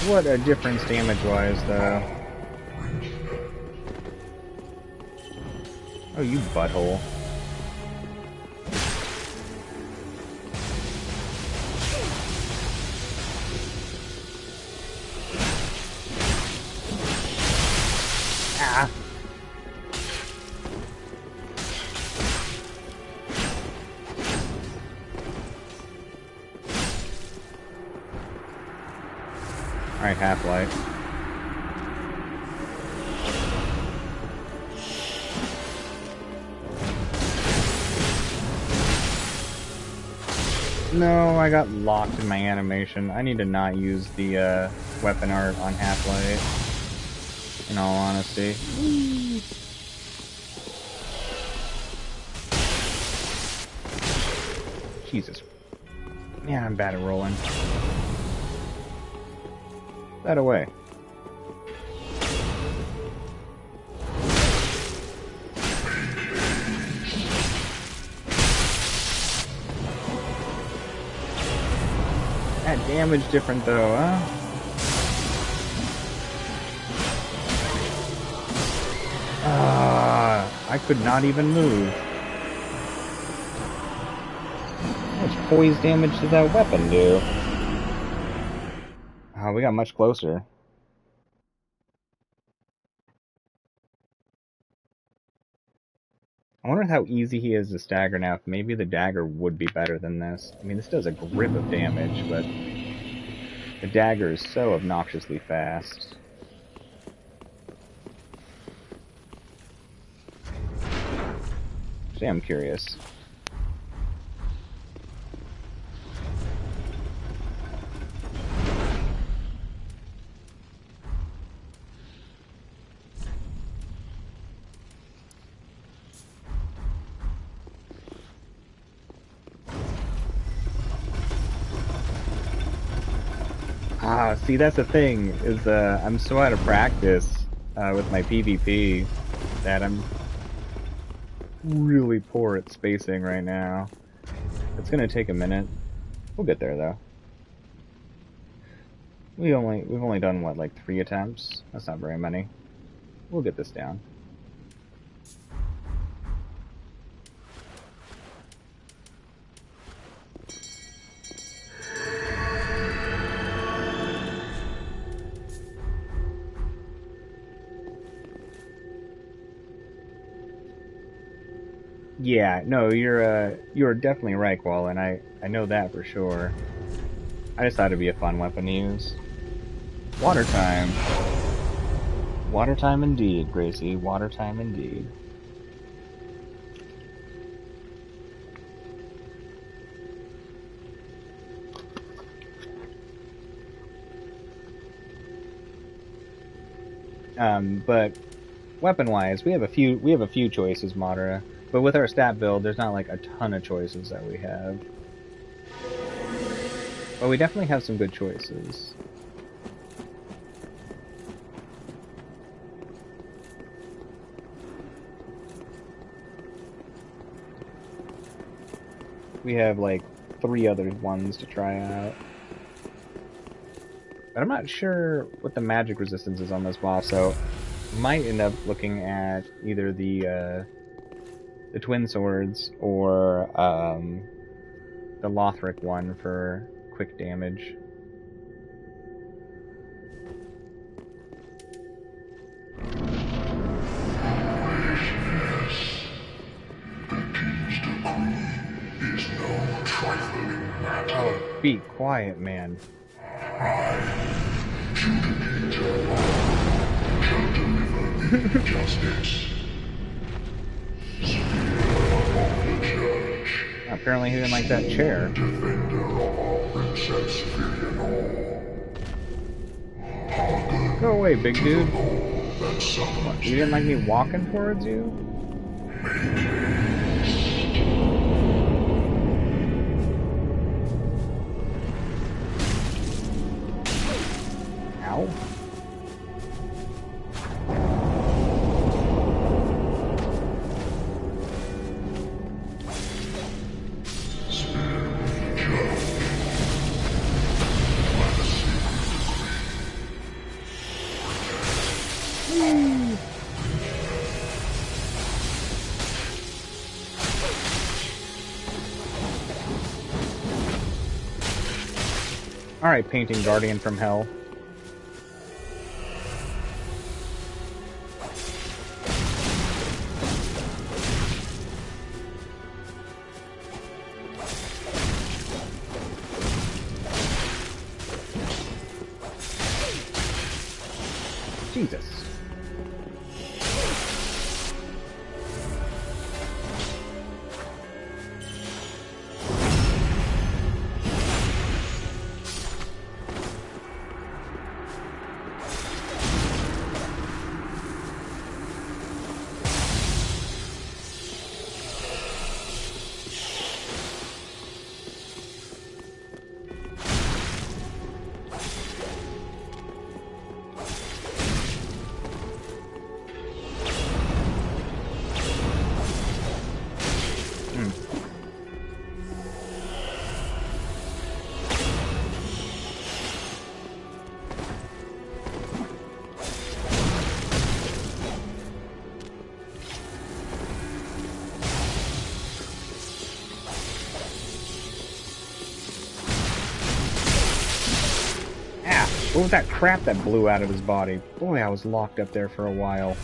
What a difference damage-wise, though. Oh, you butthole. Ah. Alright, Half-Life. No, I got locked in my animation. I need to not use the weapon art on Half-Life, in all honesty. Jesus. Yeah, I'm bad at rolling. That away. That damage different though, huh? I could not even move. How much poise damage did that weapon do? Oh, we got much closer. I wonder how easy he is to stagger now. If maybe the dagger would be better than this. I mean, this does a grip of damage, but the dagger is so obnoxiously fast. Actually, I'm curious. See, that's the thing, is I'm so out of practice with my PvP that I'm really poor at spacing right now. It's gonna take a minute. We'll get there though. We've only done what, like 3 attempts? That's not very many. We'll get this down. Yeah, no, you're definitely right, Qual, and I know that for sure. I just thought it'd be a fun weapon to use. Water time. Water time indeed, Gracie. Water time indeed. But weapon-wise, we have a few choices, Madara. But with our stat build, there's not like a ton of choices that we have. But we definitely have some good choices. We have like 3 other ones to try out. But I'm not sure what the magic resistance is on this boss, so might end up looking at either the twin swords or the Lothric one for quick damage. Oh, be quiet, man. Apparently he didn't like that chair. Go away, big dude. What, you didn't like me walking towards you? Ow. Alright, Painting Guardian from Hell. Jesus. What was that crap that blew out of his body? Boy, I was locked up there for a while.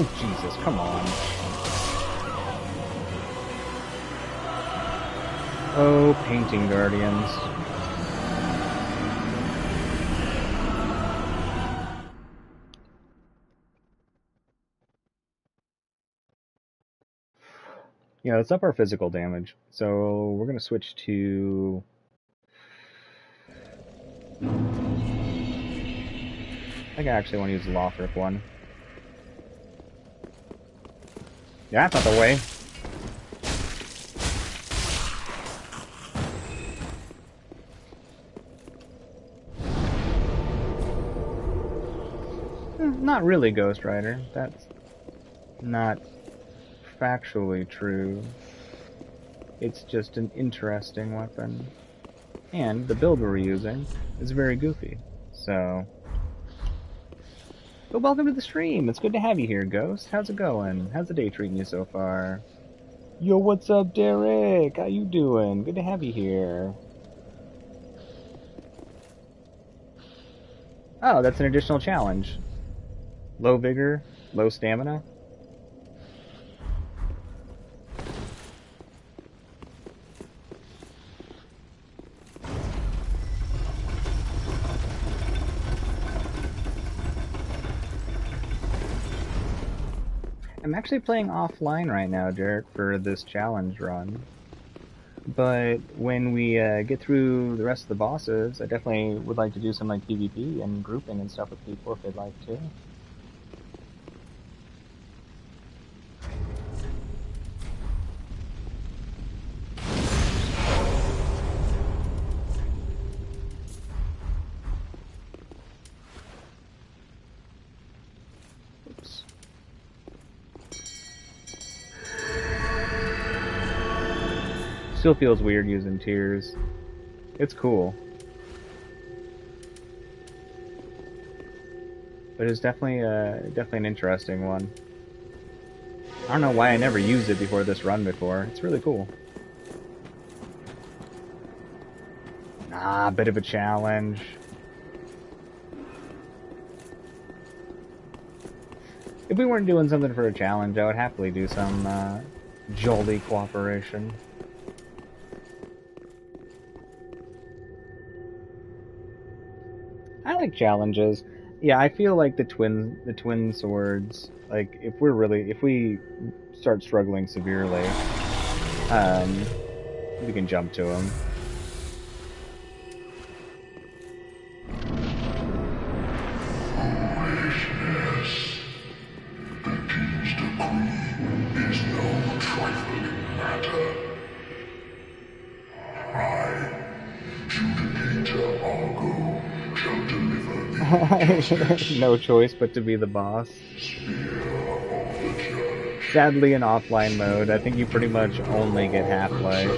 Oh, Jesus, come on. Oh, Painting Guardians. Yeah, let's up our physical damage. So we're gonna switch to. I think I actually want to use the Lothric one. Yeah, that's not the way. Not really, Ghost Rider. That's not factually true. It's just an interesting weapon. And the build we're using is very goofy. So... But welcome to the stream! It's good to have you here, Ghost. How's it going? How's the day treating you so far? Yo, what's up, Derek? How you doing? Good to have you here. Oh, that's an additional challenge. Low vigor, low stamina. I'm actually playing offline right now, Derek, for this challenge run. But when we get through the rest of the bosses, I definitely would like to do some like PvP and grouping and stuff with people if they'd like to. Oops. Still feels weird using tears. It's cool. But it's definitely an interesting one. I don't know why I never used it before this run before. It's really cool. A bit of a challenge. If we weren't doing something for a challenge, I would happily do some jolly cooperation. I like challenges. Yeah, I feel like the twin swords, like if we start struggling severely, we can jump to them. Foolishness. The king's decree is no trifling matter. I, Judicator Argo, shall deliver the No choice but to be the boss. Sadly, in offline mode, I think you pretty much only get half-life.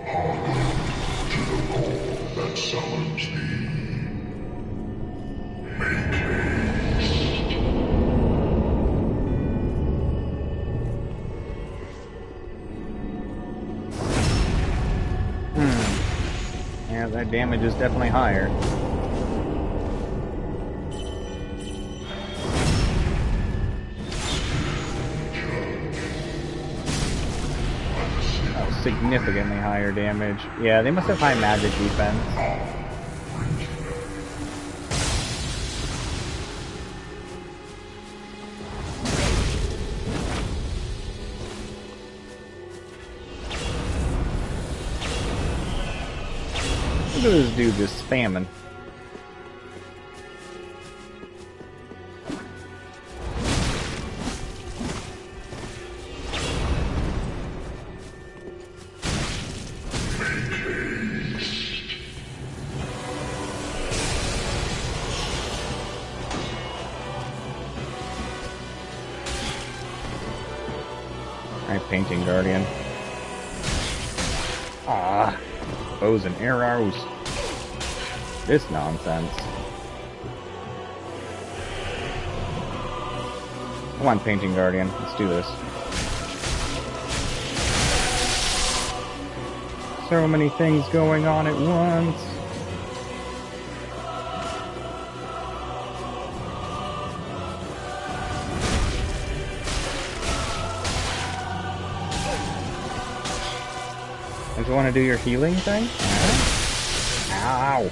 Hearken to the call that summons thee. Make haste. Yeah, that damage is definitely higher. Oh, significantly higher damage. Yeah, they must have high magic defense. Look at this dude just spamming. Alright, Painting Guardian. Ah, bows and arrows. This nonsense. Come on, Painting Guardian. Let's do this. So many things going on at once. Don't you want to do your healing thing? Ow!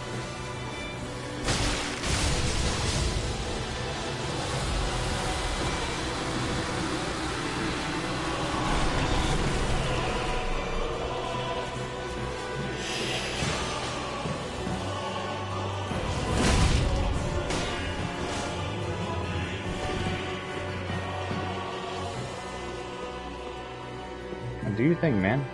Do your thing, man.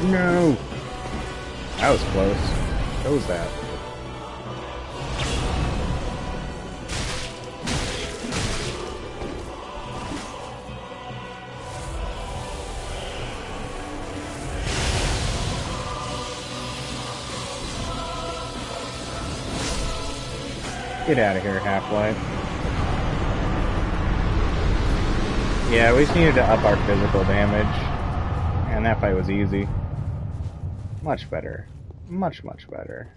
No! That was close. What was that? Get out of here, Half-Life. Yeah, we just needed to up our physical damage. And that fight was easy. Much better. Much, much better.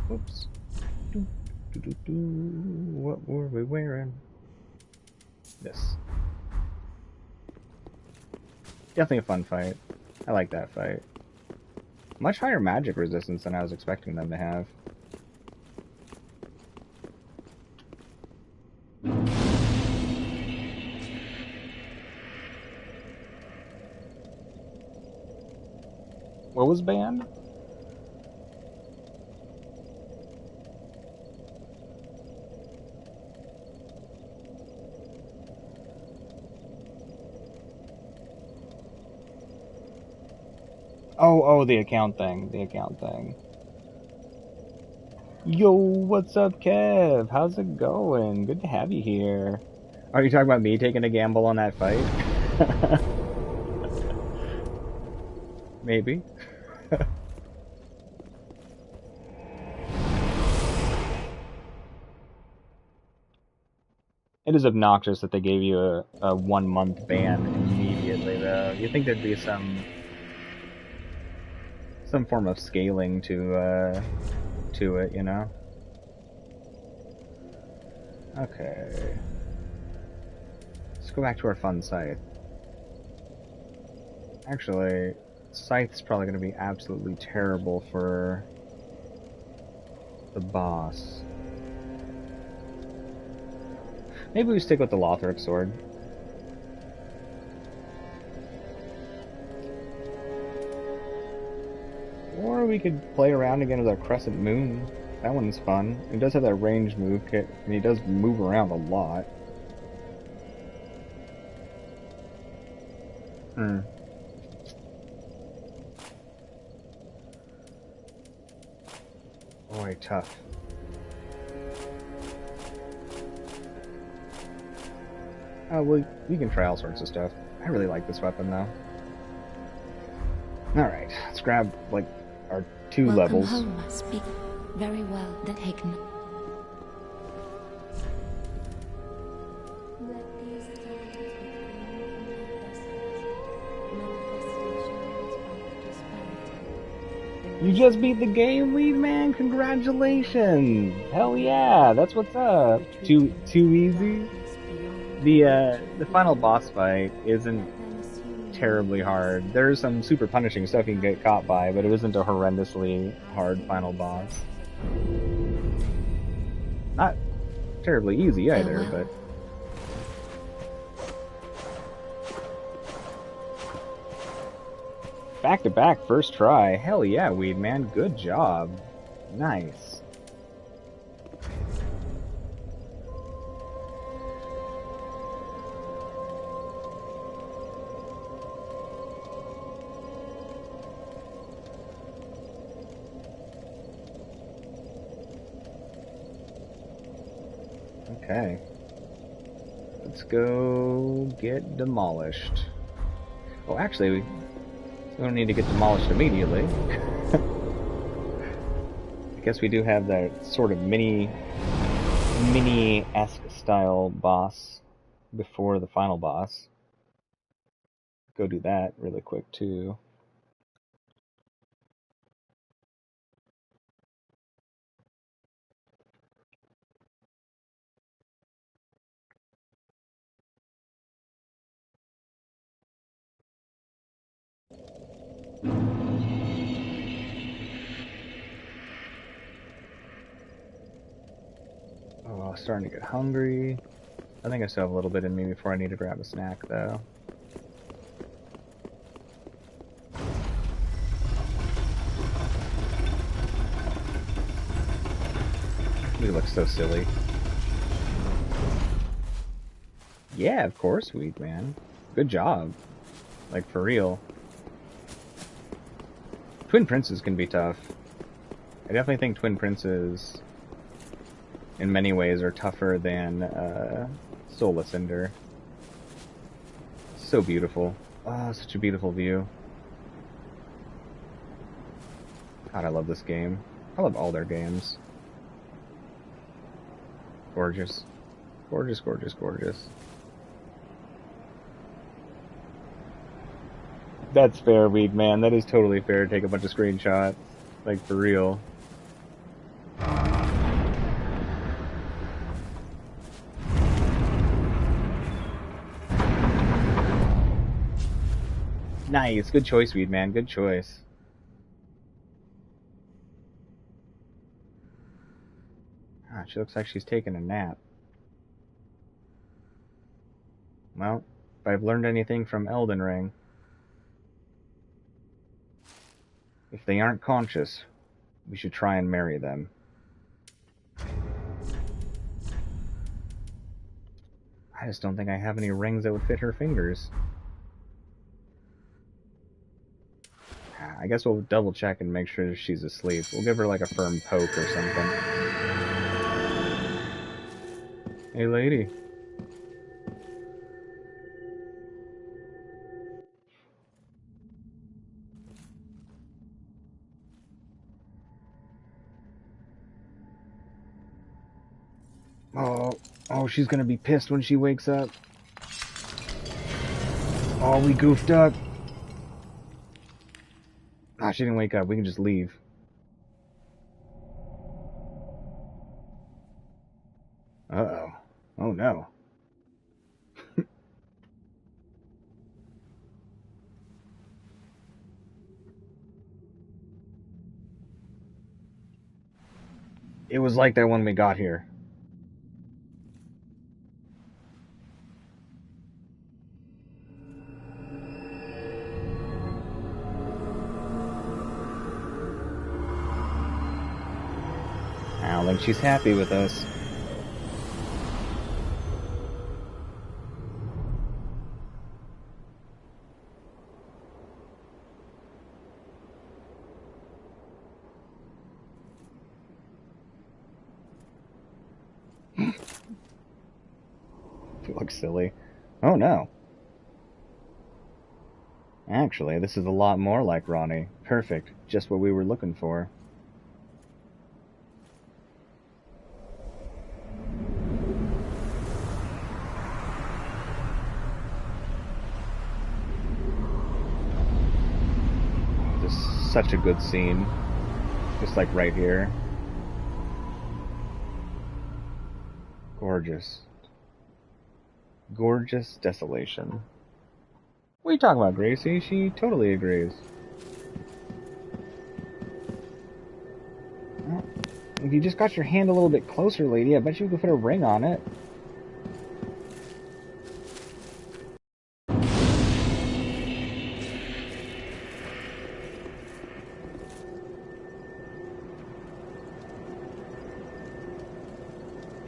Whoops. What were we wearing? This. Definitely a fun fight. I like that fight. Much higher magic resistance than I was expecting them to have. What was banned? Oh, the account thing. The account thing. Yo, what's up, Kev? How's it going? Good to have you here. Are you talking about me taking a gamble on that fight? Maybe. It is obnoxious that they gave you a 1-month ban immediately, though. You think there'd be some form of scaling to it, you know? Okay. Let's go back to our fun scythe. Actually, scythe's probably going to be absolutely terrible for the boss. Maybe we stick with the Lothric sword. Or we could play around again with our Crescent Moon. That one's fun. It does have that ranged move kit, and he does move around a lot. Boy, tough. Well, we can try all sorts of stuff. I really like this weapon, though. Alright, let's grab, like, our 2 levels. Welcome home, speak very well, that Haken. You just beat the game, Weed Man! Congratulations! Hell yeah, that's what's up! Too easy? The final boss fight isn't terribly hard. There's some super punishing stuff you can get caught by, but it isn't a horrendously hard final boss. Not terribly easy either, but... Back to back, first try. Hell yeah, Weed Man. Good job. Nice. Okay. Let's go get demolished. Oh, actually, we don't need to get demolished immediately. guess we do have that sort of mini-esque style boss before the final boss. Go do that really quick too. Oh, I'm starting to get hungry. I think I still have a little bit in me before I need to grab a snack, though. We look so silly. Yeah, of course, Weed Man. Good job. Like, for real. Twin Princes can be tough. I definitely think Twin Princes, in many ways, are tougher than Soulless Cinder. So beautiful. Ah, oh, such a beautiful view. God, I love this game. I love all their games. Gorgeous. Gorgeous, gorgeous, gorgeous. That's fair, Weed Man. That is totally fair. Take a bunch of screenshots. Like, for real. Nice. Good choice, Weed Man. Good choice. Ah, she looks like she's taking a nap. Well, if I've learned anything from Elden Ring, if they aren't conscious, we should try and marry them. I just don't think I have any rings that would fit her fingers. I guess we'll double check and make sure she's asleep. We'll give her like a firm poke or something. Hey, lady. Oh, she's gonna be pissed when she wakes up. Oh, we goofed up. Ah, she didn't wake up. We can just leave. Uh-oh. Oh, no. It was like that when we got here. I don't think she's happy with us. You look silly. Oh no. Actually, this is a lot more like Ronnie. Perfect. Just what we were looking for. This is such a good scene. Just like right here. Gorgeous. Gorgeous desolation. What are you talking about, Gracie? She totally agrees. Well, if you just got your hand a little bit closer, lady, I bet you could put a ring on it.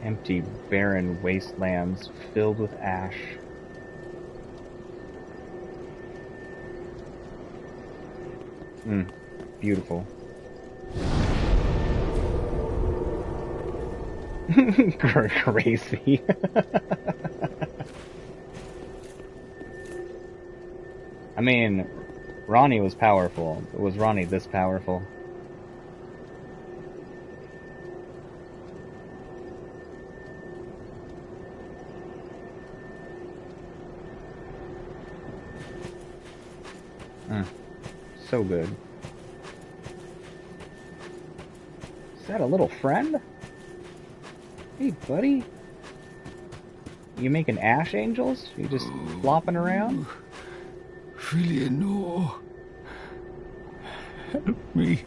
Empty, barren wastelands filled with ash. Beautiful. Crazy. I mean, Ronnie was powerful. Was Ronnie this powerful? So good. Is that a little friend? Hey, buddy. You making ash angels? You just flopping around? Filianor. Help me,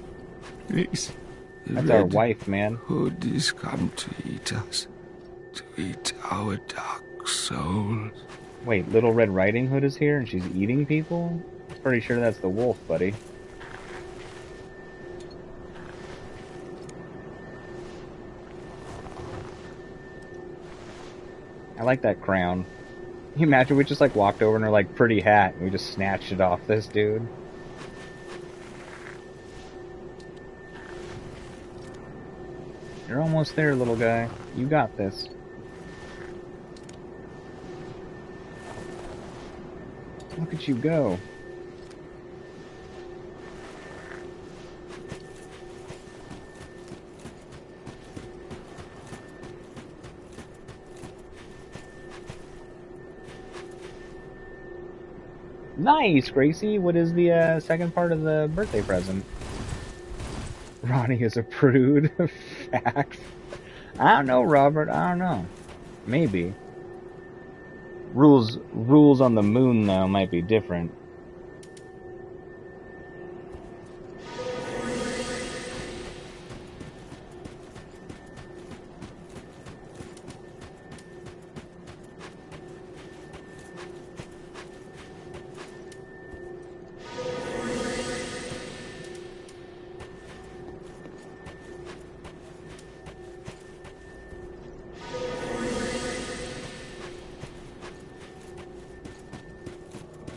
please. That's our wife, man. Hood is come to eat us. To eat our dark souls. Wait, Little Red Riding Hood is here and she's eating people? I'm pretty sure that's the wolf, buddy. I like that crown. Can you imagine we just like walked over in her like pretty hat and we just snatched it off this dude? You're almost there, little guy. You got this. Look at you go. Nice, Gracie. What is the second part of the birthday present? Ronnie is a prude. Facts. I don't know, Robert. I don't know. Maybe. Rules on the moon, though, might be different.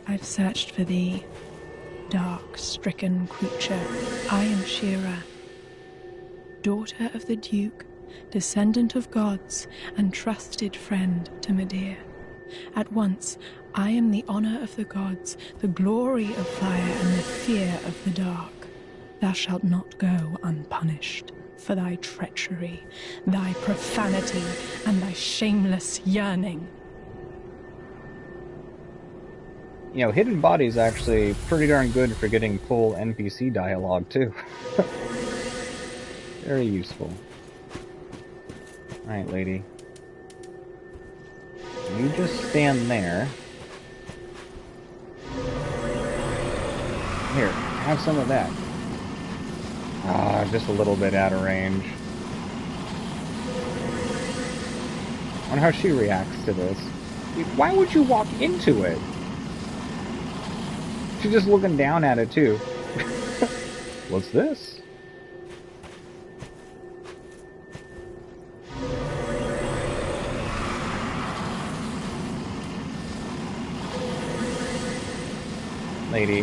I've searched for thee, dark, stricken creature. I am Shira, daughter of the Duke, descendant of gods, and trusted friend to Medea. At once, I am the honor of the gods, the glory of fire, and the fear of the dark. Thou shalt not go unpunished for thy treachery, thy profanity, and thy shameless yearning. You know, Hidden Body's actually pretty darn good for getting full NPC dialogue, too. Very useful. Alright, lady. You just stand there. Here, have some of that. Ah, just a little bit out of range. I wonder how she reacts to this. Why would you walk into it? She's just looking down at it, too. What's this? Lady.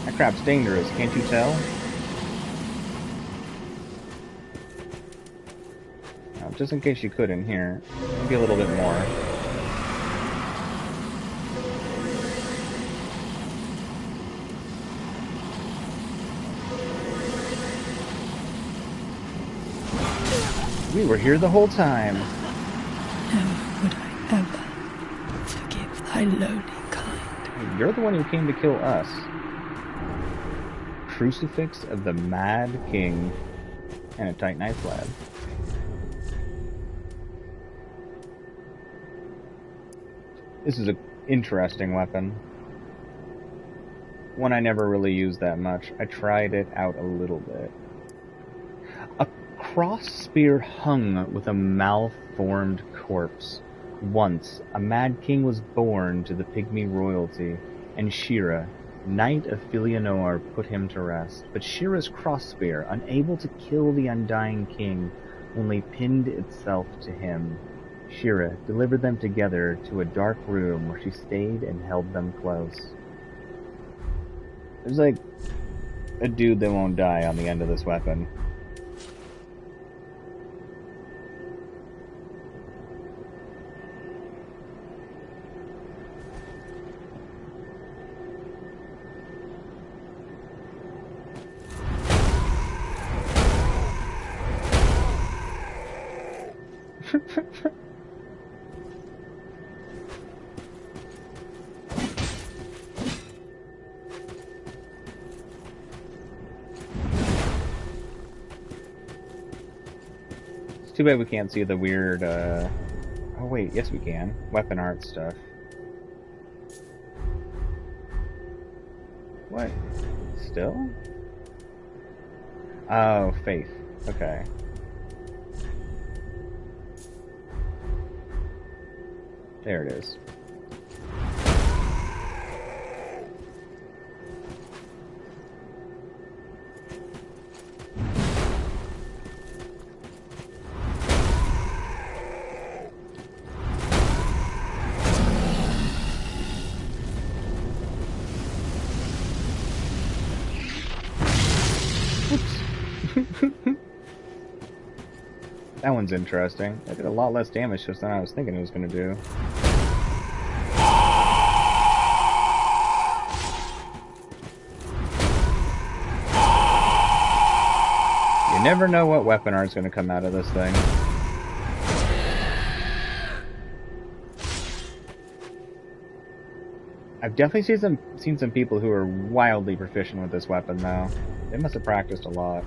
That crap's dangerous, can't you tell? Now, just in case you couldn't hear, maybe a little bit more. We were here the whole time. Never would I ever forgive thy lowly kind. You're the one who came to kill us. Crucifix of the Mad King. And a tight knife lad. This is an interesting weapon. One I never really used that much. I tried it out a little bit. A cross spear hung with a malformed corpse. Once, a mad king was born to the pygmy royalty, and Shira, knight of Filianor, put him to rest. But Shira's cross spear, unable to kill the undying king, only pinned itself to him. Shira delivered them together to a dark room where she stayed and held them close. There's like a dude that won't die on the end of this weapon. It's too bad we can't see the weird, oh wait, yes we can. Weapon art stuff. What? Still? Oh, faith. Okay. There it is. That one's interesting. That did a lot less damage just than I was thinking it was going to do. You never know what weapon art's going to come out of this thing. I've definitely seen some people who are wildly proficient with this weapon, though. They must have practiced a lot.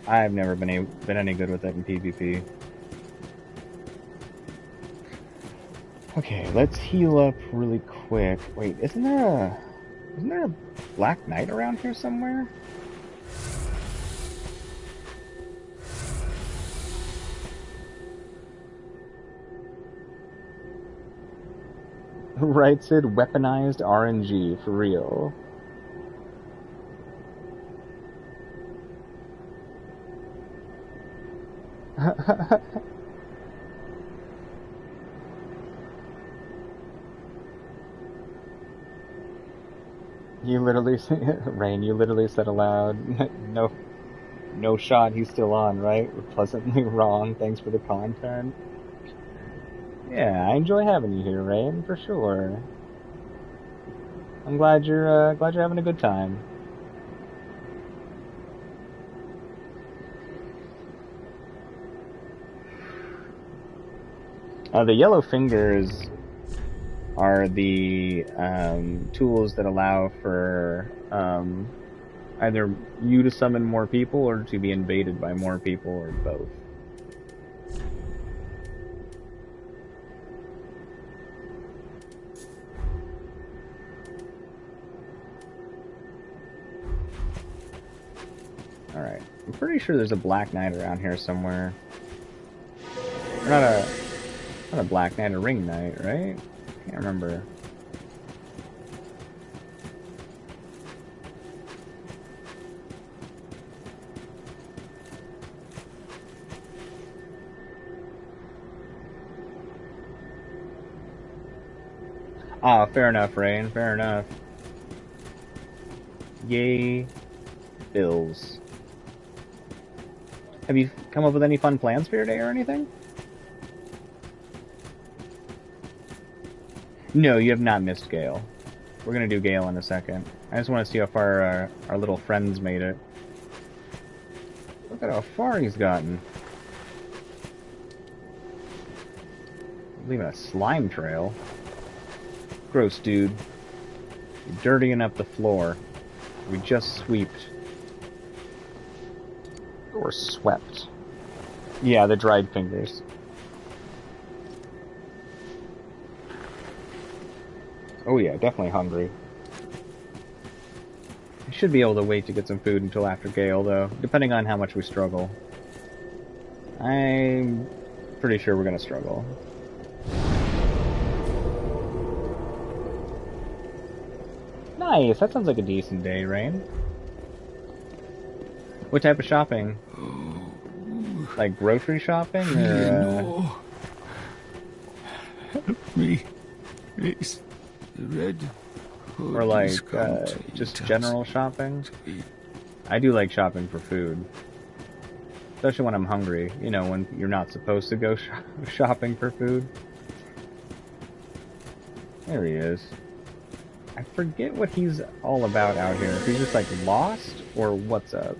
I've never been any good with it in PvP. Okay, let's heal up really quick. Wait, isn't there a Black Knight around here somewhere? Right, Sid? Weaponized RNG, for real. You literally, Rain, you literally said aloud, no shot, he's still on, right? We're pleasantly wrong, thanks for the content. Yeah, I enjoy having you here, Rain, for sure. I'm glad you're having a good time. The yellow fingers are the tools that allow for either you to summon more people or to be invaded by more people, or both. Alright, I'm pretty sure there's a Black Knight around here somewhere. Or not a Black Knight, a Ring Knight, right? Can't remember. Ah, fair enough, Rain, fair enough. Yay, bills. Have you come up with any fun plans for your day or anything? No, you have not missed Gale. We're gonna do Gale in a second. I just want to see how far our little friends made it. Look at how far he's gotten. Leaving a slime trail. Gross, dude. You're dirtying up the floor. We just sweeped. Or swept. Yeah, the dried fingers. Oh yeah, definitely hungry. I should be able to wait to get some food until after Gale, though, depending on how much we struggle. I'm pretty sure we're gonna struggle. Nice, that sounds like a decent day, Rain. What type of shopping? Like grocery shopping, or Help me, please. The red hood or like discount just general shopping? I do like shopping for food, especially when I'm hungry. You know, when you're not supposed to go shopping for food. There he is. I forget what he's all about out here. If he's just like lost, or what's up?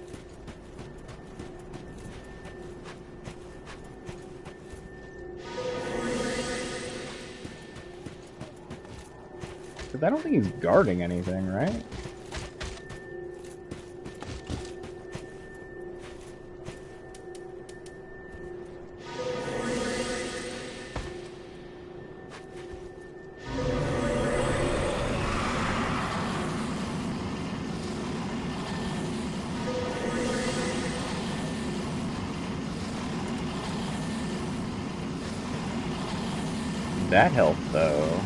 Because I don't think he's guarding anything, right? that health, though.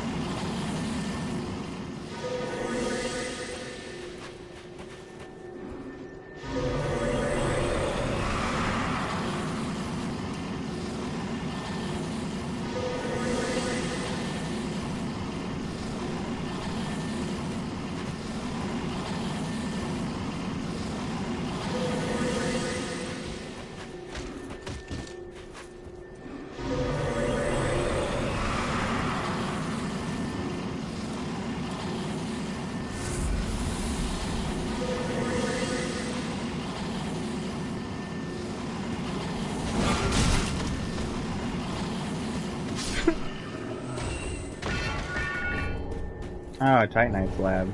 Oh, Titanite's lab.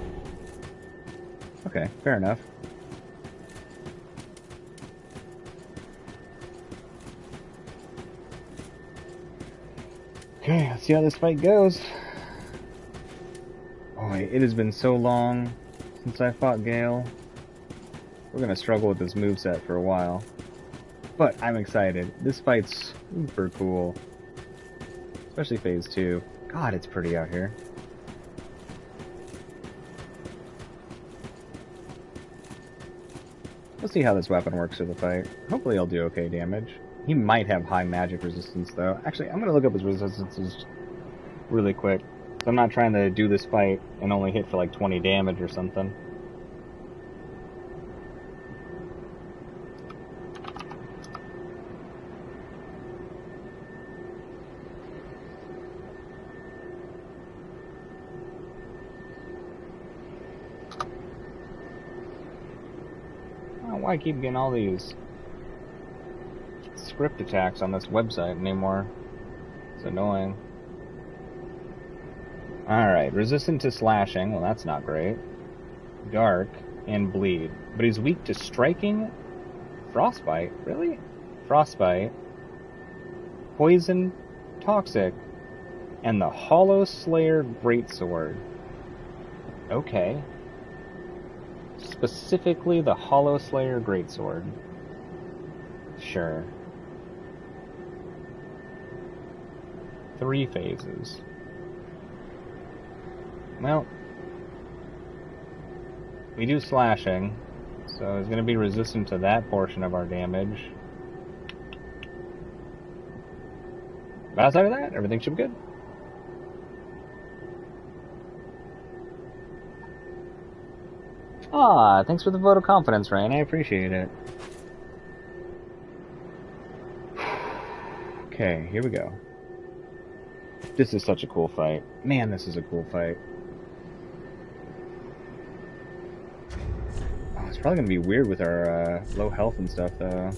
Okay, fair enough. Okay, let's see how this fight goes. Boy, it has been so long since I fought Gale. We're gonna struggle with this moveset for a while. But I'm excited. This fight's super cool. Especially phase 2. God, it's pretty out here. We'll see how this weapon works for the fight. Hopefully he'll do okay damage. He might have high magic resistance, though. Actually, I'm going to look up his resistances really quick. So I'm not trying to do this fight and only hit for like 20 damage or something. Why I keep getting all these script attacks on this website anymore? It's annoying. Alright, resistant to slashing. Well, that's not great. Dark and bleed. But he's weak to striking? Frostbite? Really? Frostbite. Poison. Toxic. And the Hollow Slayer Greatsword. Okay. Specifically the Hollow Slayer Greatsword. Sure. 3 phases. Well, we do slashing, so he's going to be resistant to that portion of our damage. But outside of that, everything should be good. Ah, thanks for the vote of confidence, Ryan. I appreciate it. Okay, here we go. This is such a cool fight. Man, this is a cool fight. Oh, it's probably going to be weird with our low health and stuff, though.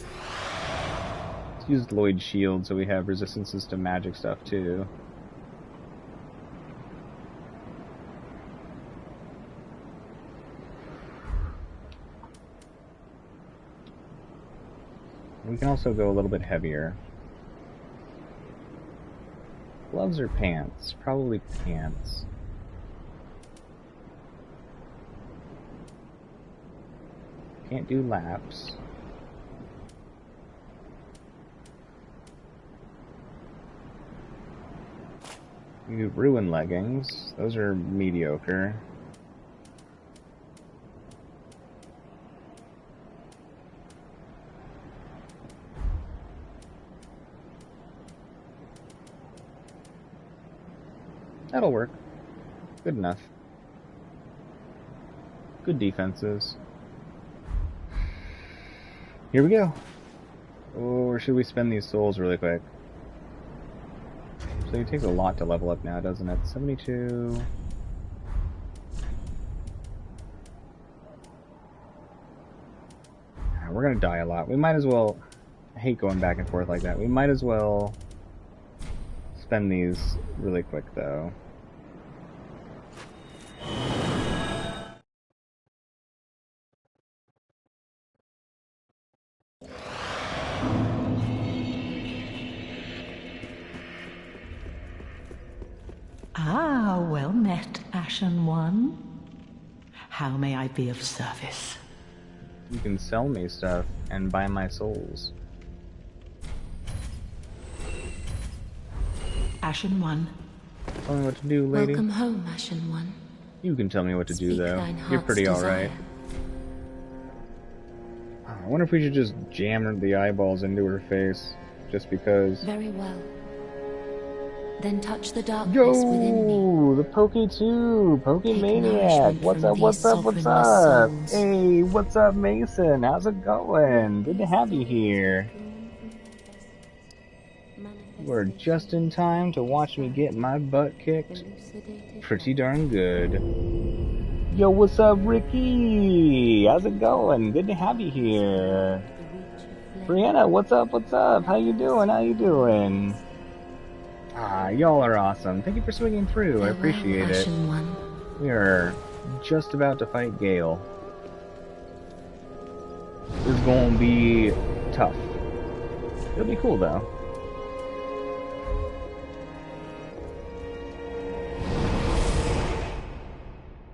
Let's use Lloyd's Shield so we have resistances to magic stuff, too. We can also go a little bit heavier. Gloves or pants? Probably pants. Can't do laps. You do ruin leggings. Those are mediocre. That'll work. Good enough. Good defenses. Here we go. Or should we spend these souls really quick? So it takes a lot to level up now, doesn't it? 72. We're gonna die a lot. We might as well... I hate going back and forth like that. We might as well spend these really quick, though. Ah, well met, Ashen One. How may I be of service? You can sell me stuff and buy my souls. Ashen One, Tell me what to do, lady. Welcome home, Ashen One. You can tell me what to do, Speak though. thine You're heart's pretty alright. desire. I wonder if we should just jam the eyeballs into her face, just because. Very well. Then touch the darkness within me. Yo, the Pokey 2, Pokey Take Maniac. nourishment What's from up? these What's up? What's sovereignless up? souls. Hey, what's up, Mason? How's it going? Good to have you here. You are just in time to watch me get my butt kicked pretty darn good. Yo, what's up, Ricky? How's it going? Good to have you here. Brianna, what's up? What's up? How you doing? How you doing? Ah, y'all are awesome. Thank you for swinging through. I appreciate it. We are just about to fight Gale. This is going to be tough. It'll be cool, though.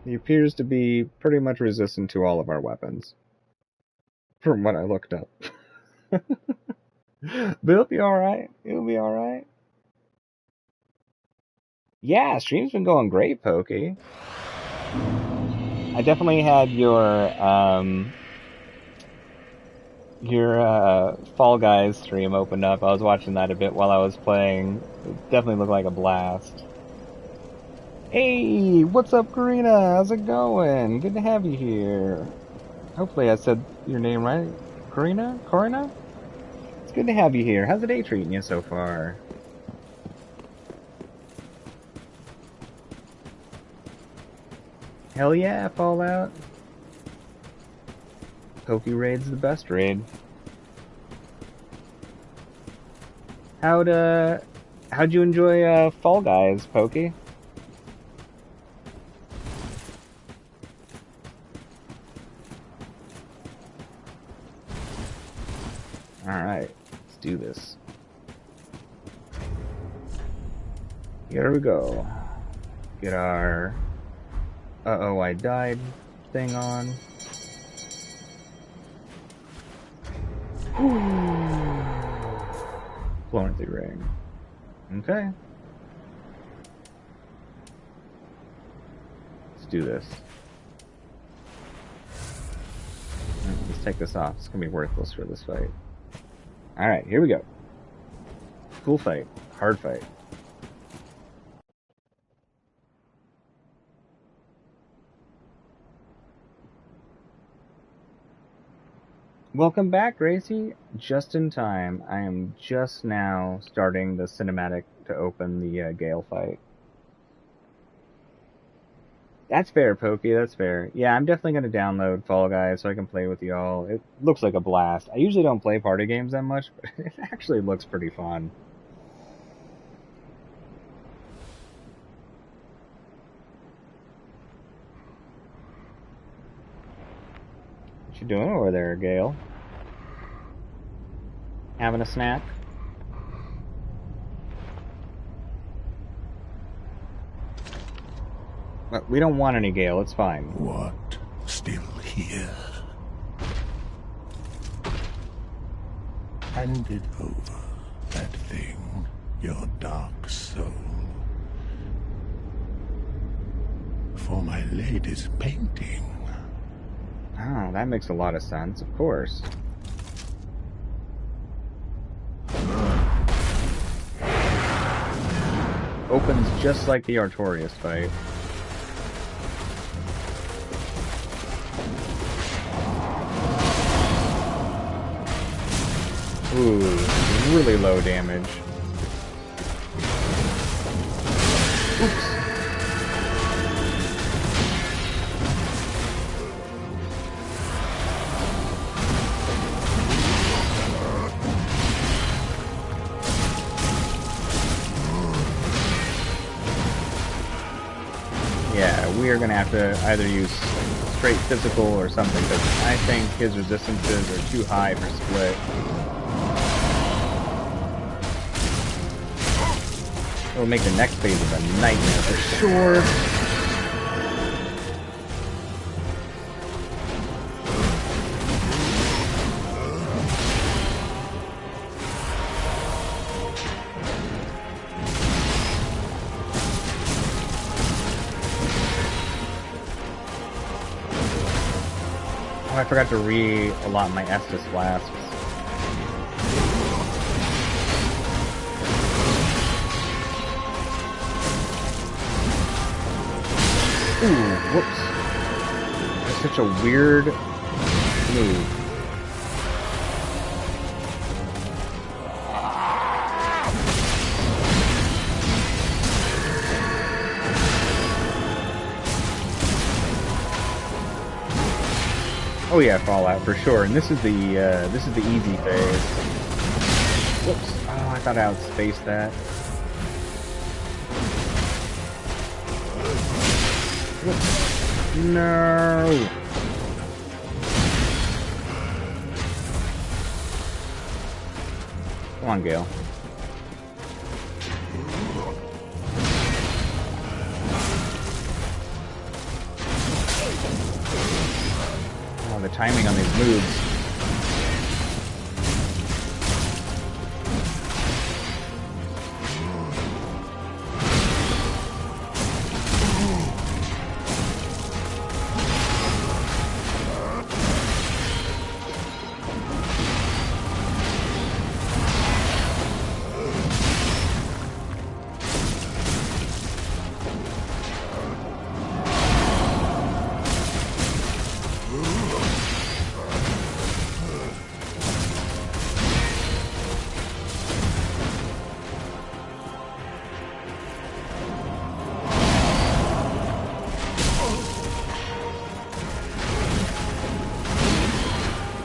He appears to be pretty much resistant to all of our weapons. From what I looked up. But it'll be alright. It'll be alright. Yeah, stream's been going great, Pokey. I definitely had your Fall Guys stream opened up. I was watching that a bit while I was playing. It definitely looked like a blast. Hey, what's up, Karina? How's it going? Good to have you here. Hopefully I said your name right. Karina? Corina? It's good to have you here. How's the day treating you so far? Hell yeah, Fallout. Pokey Raid's the best raid. How'd you enjoy Fall Guys, Pokey? Alright, let's do this. Here we go. Get our uh-oh, I died thing on. Florentine ring. Okay. Let's do this. Let's take this off. It's gonna be worthless for this fight. Alright, here we go. Cool fight. Hard fight. Welcome back, Gracie. Just in time. I am just now starting the cinematic to open the Gale fight. That's fair, Pokey. That's fair. Yeah, I'm definitely going to download Fall Guys so I can play with y'all. It looks like a blast. I usually don't play party games that much, but it actually looks pretty fun. What you doing over there, Gale? Having a snack? But we don't want any Gale, it's fine. What? Still here? Hand it over, that thing, your dark soul. For my lady's painting. Oh, that makes a lot of sense, of course. Opens just like the Artorias fight. Ooh, really low damage. Oops. Yeah, we are going to have to either use straight physical or something, because I think his resistances are too high for split. It'll make the next phase of a nightmare for sure. Oh, I forgot to re-allot my Estus flasks. Ooh, whoops. That's such a weird move. Oh yeah, Fallout for sure. And this is the easy phase. Whoops. Oh, I thought I outspaced that. Whoops. No. Come on, Gale. The timing on these moves.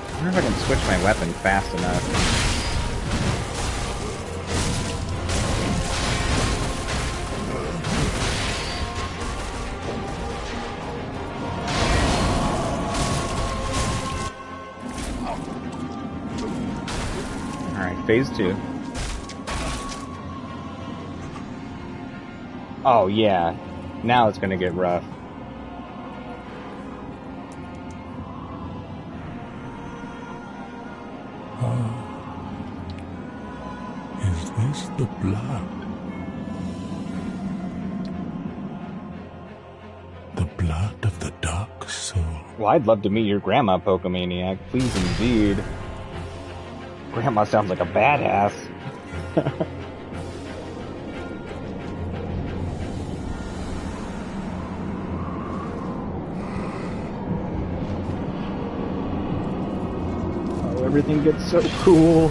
I wonder if I can switch my weapon fast enough. Alright, phase 2. Oh yeah, now it's gonna get rough. Is this the blood? The blood of the dark soul. Well, I'd love to meet your grandma, Pokemaniac. Please indeed. Grandma sounds like a badass. Oh, everything gets so cool.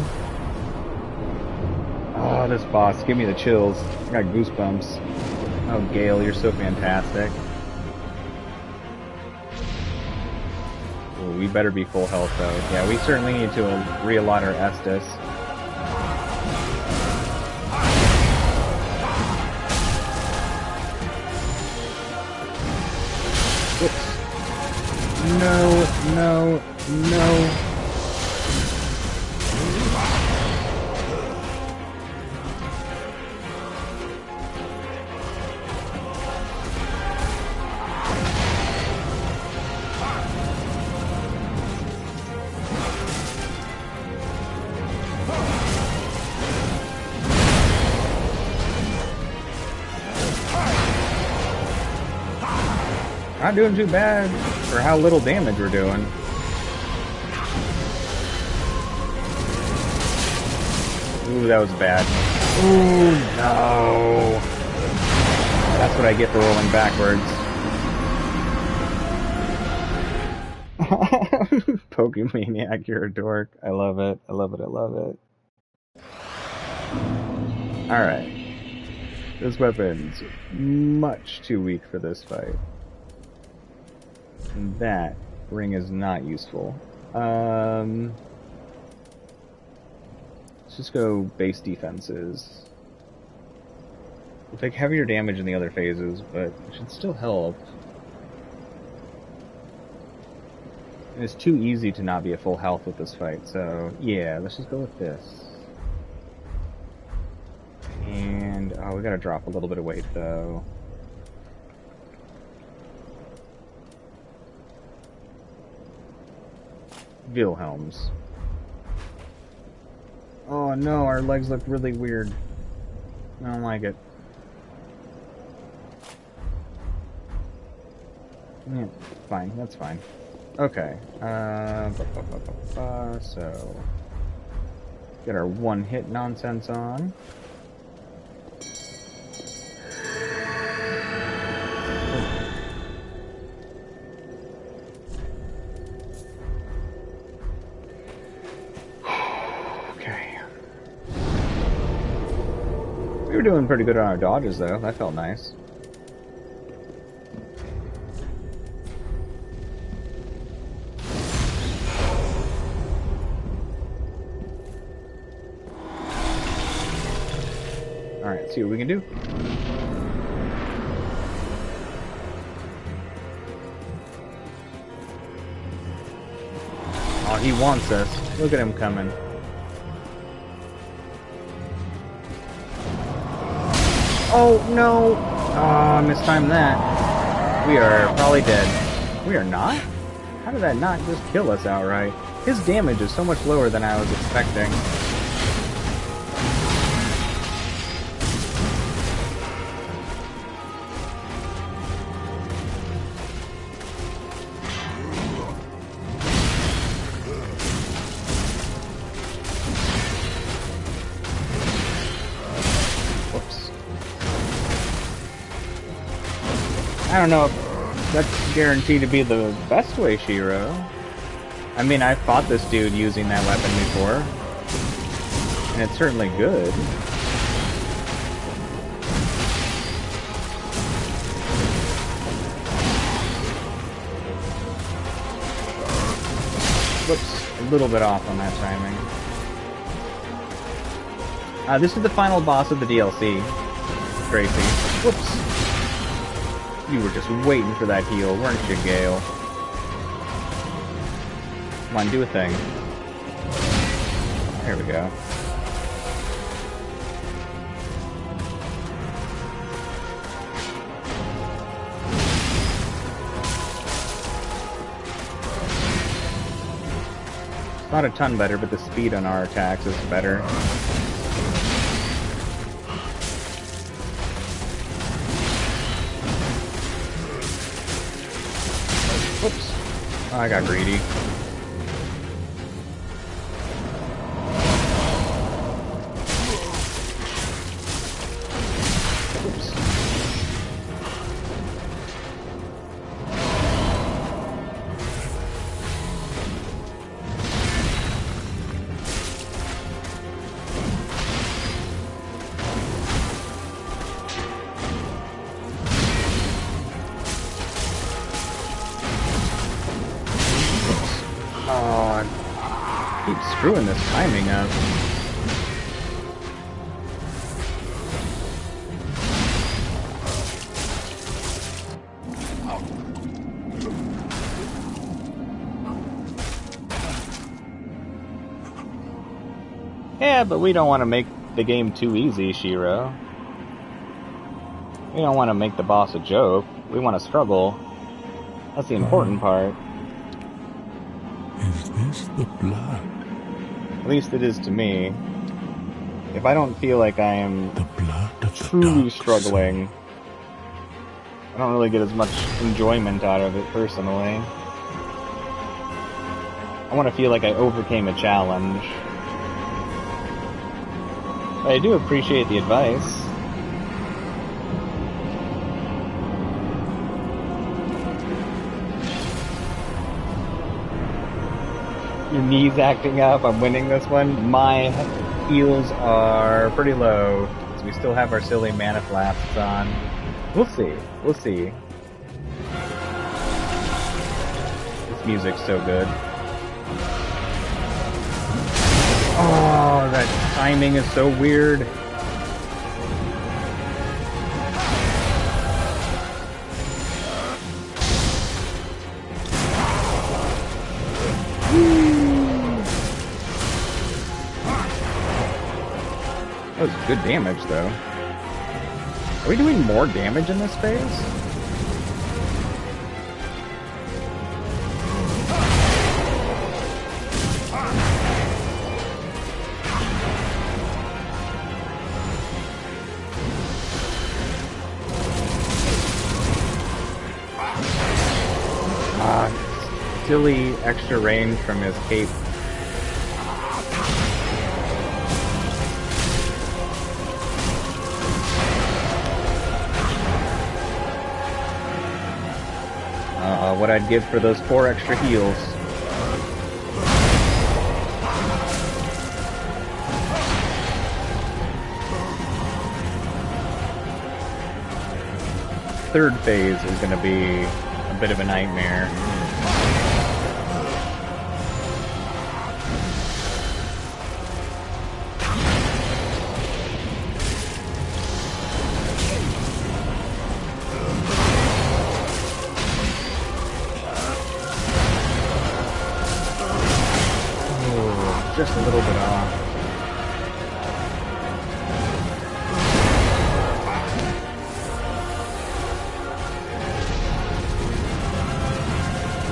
Oh, this boss, give me the chills. I got goosebumps. Oh, Gale, you're so fantastic. Ooh, we better be full health, though. Yeah, we certainly need to reallot our Estus. Oops. No, no, no. Not doing too bad for how little damage we're doing. Ooh, that was bad. Ooh, no. That's what I get for rolling backwards. Pokemaniac, you're a dork. I love it. I love it. I love it. Alright. This weapon's much too weak for this fight. And that ring is not useful. Let's just go base defenses. We'll take heavier damage in the other phases, but it should still help. And it's too easy to not be at full health with this fight, so yeah, let's just go with this. And, oh, we gotta drop a little bit of weight, though. Wilhelms. Oh no, our legs look really weird. I don't like it. Yeah, fine, that's fine. Okay. So get our one-hit nonsense on. Okay. We were doing pretty good on our dodges, though. That felt nice. Alright, see what we can do. Oh, he wants us. Look at him coming. Oh, no! Oh, I mistimed that. We are probably dead. We are not? How did that not just kill us outright? His damage is so much lower than I was expecting. I don't know if that's guaranteed to be the best way, Shiro. I mean, I've fought this dude using that weapon before, and it's certainly good. Whoops, a little bit off on that timing. This is the final boss of the DLC, Gracie. Whoops. You were just waiting for that heal, weren't you, Gale? Come on, do a thing. There we go. It's not a ton better, but the speed on our attacks is better. Whoops. Oh, I got greedy. Whoops. Screwing this timing up. Yeah, but we don't want to make the game too easy, Shiro. We don't want to make the boss a joke. We want to struggle. That's the important part. Is this the blood? At least it is to me. If I don't feel like I am the blood of truly struggling, I don't really get as much enjoyment out of it personally. I want to feel like I overcame a challenge. But I do appreciate the advice. Your knees acting up, I'm winning this one. My heals are pretty low, so we still have our silly mana flasks on. We'll see, we'll see. This music's so good. Oh, that timing is so weird. That was good damage, though. Are we doing more damage in this phase? silly extra range from his cape. What I'd give for those 4 extra heals. Third phase is going to be a bit of a nightmare. Just a little bit off.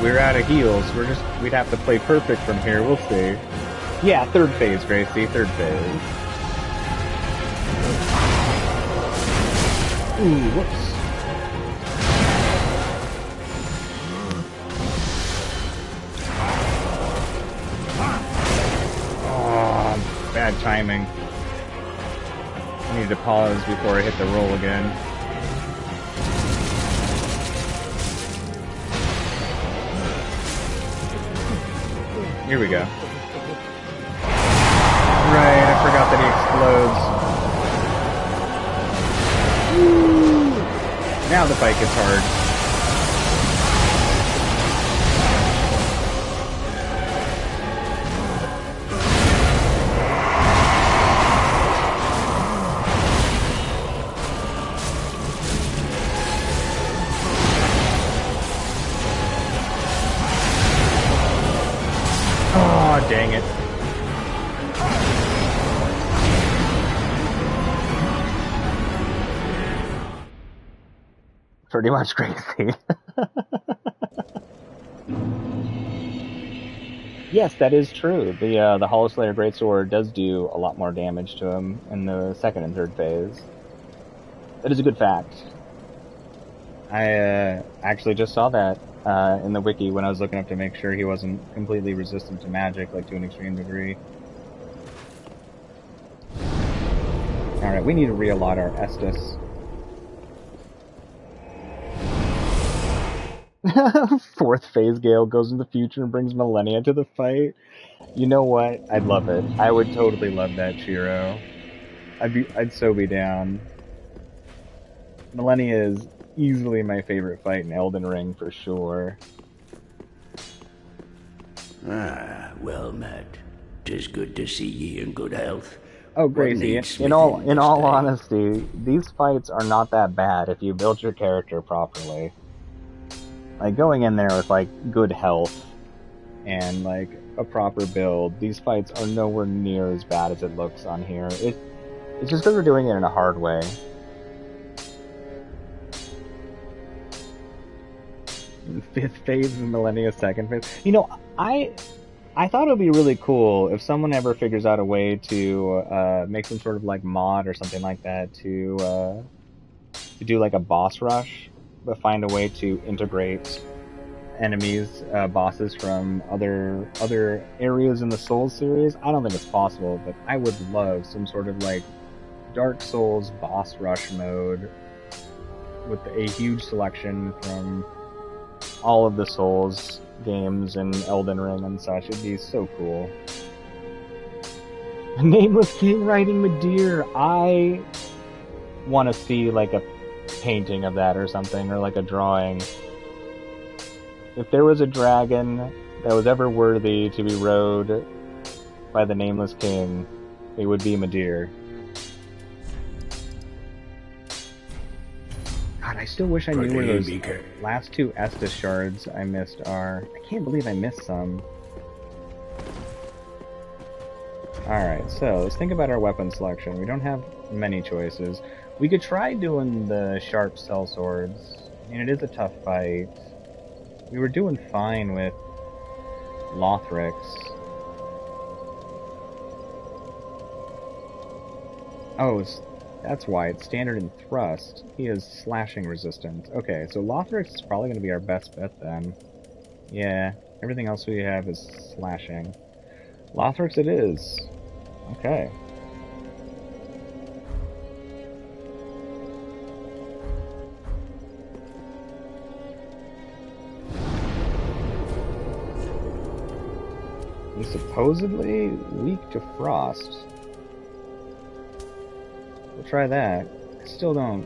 We're out of heals. We'd have to play perfect from here. We'll see. Yeah, third phase, Gracie. Third phase. Ooh, whoops. Bad timing. I need to pause before I hit the roll again. Here we go. Right, I forgot that he explodes. Woo! Now the fight gets hard. Dang it. Pretty much crazy. Yes, that is true. The Hollow Slayer Greatsword does do a lot more damage to him in the second and third phase. That is a good fact. I actually just saw that in the wiki when I was looking up to make sure he wasn't completely resistant to magic, like to an extreme degree. Alright, we need to reallot our Estus. Fourth phase Gale goes in the future and brings Millennia to the fight. You know what? I'd love it. I would totally love that, Shiro. I'd so be down. Millennia is easily my favorite fight in Elden Ring for sure. Ah, well met. 'Tis good to see ye in good health. Oh, Gracie, in all honesty, these fights are not that bad if you build your character properly. Like, going in there with, like, good health and, like, a proper build, these fights are nowhere near as bad as it looks on here. It's just because we're doing it in a hard way. Fifth phase and Millennia second phase. You know, I thought it would be really cool if someone ever figures out a way to make some sort of like mod or something like that to do like a boss rush, but find a way to integrate enemies, bosses from other areas in the Souls series. I don't think it's possible, but I would love some sort of like Dark Souls boss rush mode with a huge selection from all of the Souls games and Elden Ring and such. It'd be so cool. Nameless King riding Midir. I want to see like a painting of that or something, or like a drawing. If there was a dragon that was ever worthy to be rode by the Nameless King, it would be Midir. God, I still wish I knew where those last 2 Estus shards I missed are. I can't believe I missed some. Alright, so let's think about our weapon selection. We don't have many choices. We could try doing the sharp sellswords. I mean, it is a tough fight. We were doing fine with Lothrix. Oh, that's why. It's standard and thrust. He has slashing resistance. Okay, so Lothrix is probably going to be our best bet then. Yeah, everything else we have is slashing. Lothrix it is. Okay. He's supposedly weak to frost. We'll try that. I still don't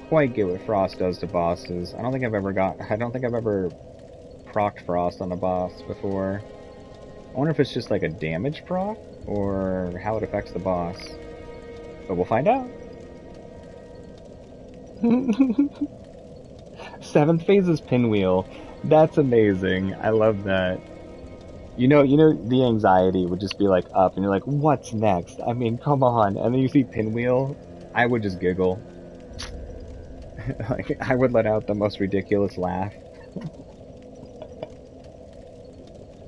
quite get what frost does to bosses. I don't think I've ever procced frost on a boss before. I wonder if it's just like a damage proc or how it affects the boss. But we'll find out. 7th phase is Pinwheel. That's amazing. I love that. You know, the anxiety would just be like up, and you're like, what's next? I mean, come on. And then you see Pinwheel, I would just giggle. Like, I would let out the most ridiculous laugh.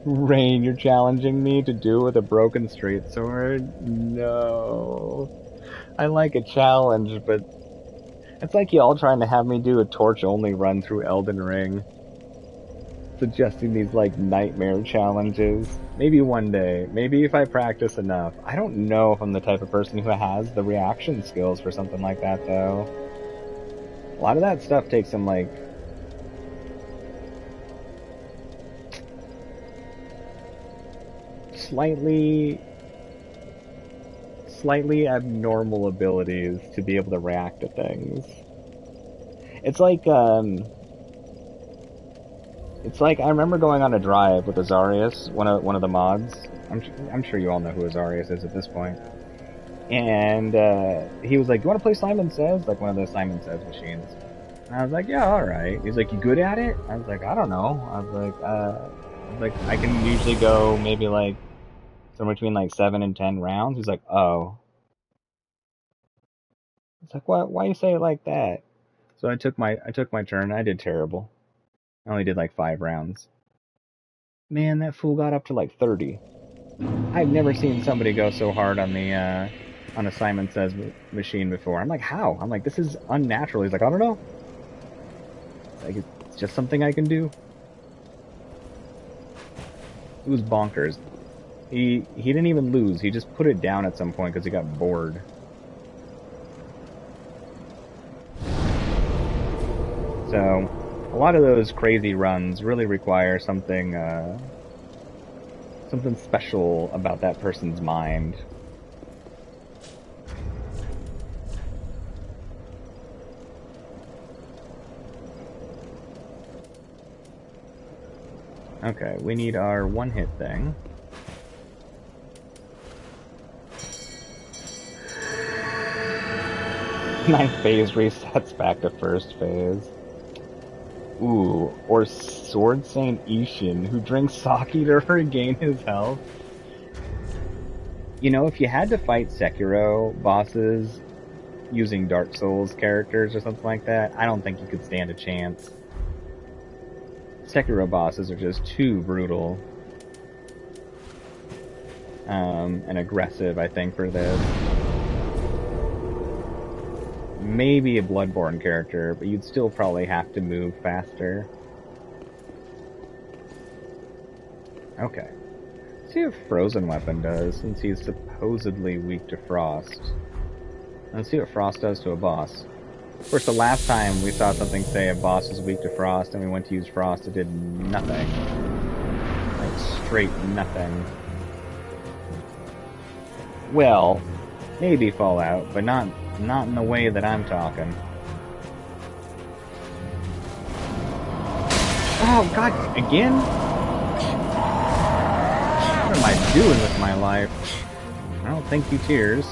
Rain, you're challenging me to do it with a broken straight sword? No. I like a challenge, but it's like y'all trying to have me do a torch-only run through Elden Ring. Suggesting these, like, nightmare challenges. Maybe one day. Maybe if I practice enough. I don't know if I'm the type of person who has the reaction skills for something like that, though. A lot of that stuff takes some, like... slightly abnormal abilities to be able to react to things. It's like, I remember going on a drive with Azarius, one of the mods. I'm sure you all know who Azarius is at this point. And he was like, "You want to play Simon Says?" Like one of those Simon Says machines. And I was like, "Yeah, all right." He's like, "You good at it?" I was like, "I don't know." I was like, "I can usually go maybe like somewhere between like 7 and 10 rounds." He's like, "Oh." It's like, "What? Why you say it like that?" So I took my turn. I did terrible. I only did like 5 rounds. Man, that fool got up to like 30. I've never seen somebody go so hard on a Simon Says machine before. I'm like, how? I'm like, this is unnatural. He's like, I don't know. It's like, it's just something I can do. It was bonkers. He didn't even lose. He just put it down at some point because he got bored. So, a lot of those crazy runs really require something special about that person's mind. Okay, we need our one-hit thing. Ninth phase resets back to first phase. Ooh, or Sword Saint Ishin, who drinks sake to regain his health. You know, if you had to fight Sekiro bosses using Dark Souls characters or something like that, I don't think you could stand a chance. Sekiro bosses are just too brutal. And aggressive, I think, for this. Maybe a Bloodborne character, but you'd still probably have to move faster. Okay. Let's see what Frozen Weapon does, since he's supposedly weak to Frost. Let's see what Frost does to a boss. Of course, the last time we saw something say a boss was weak to Frost, and we went to use Frost, it did nothing. Like, straight nothing. Well, maybe Fallout, but not in the way that I'm talking. Oh, God, again? What am I doing with my life? I don't think you tears.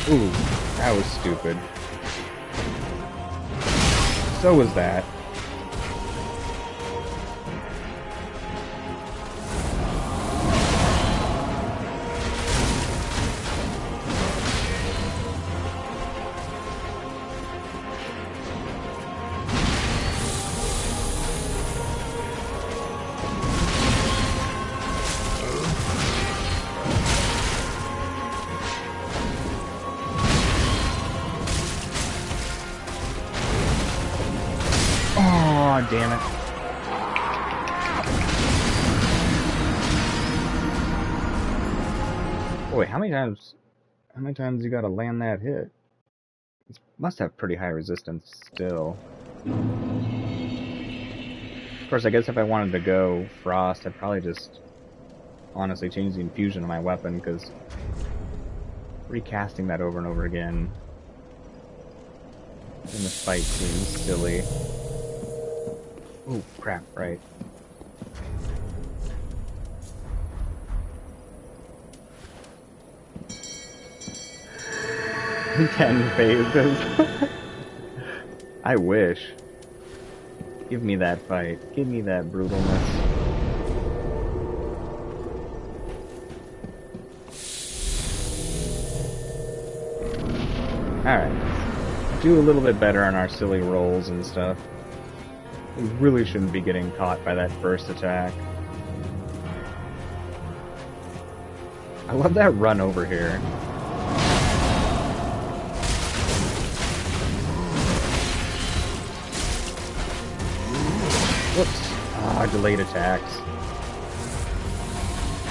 Ooh, that was stupid. So was that. God damn it. Boy, how many times you gotta land that hit? It must have pretty high resistance still. Of course, I guess if I wanted to go Frost, I'd probably just honestly change the infusion of my weapon, because recasting that over and over again in this fight seems silly. Oh, crap, right. Ten phases. I wish. Give me that fight. Give me that brutalness. Alright. Do a little bit better on our silly rolls and stuff. We really shouldn't be getting caught by that first attack. I love that run over here. Whoops. Ah, delayed attacks.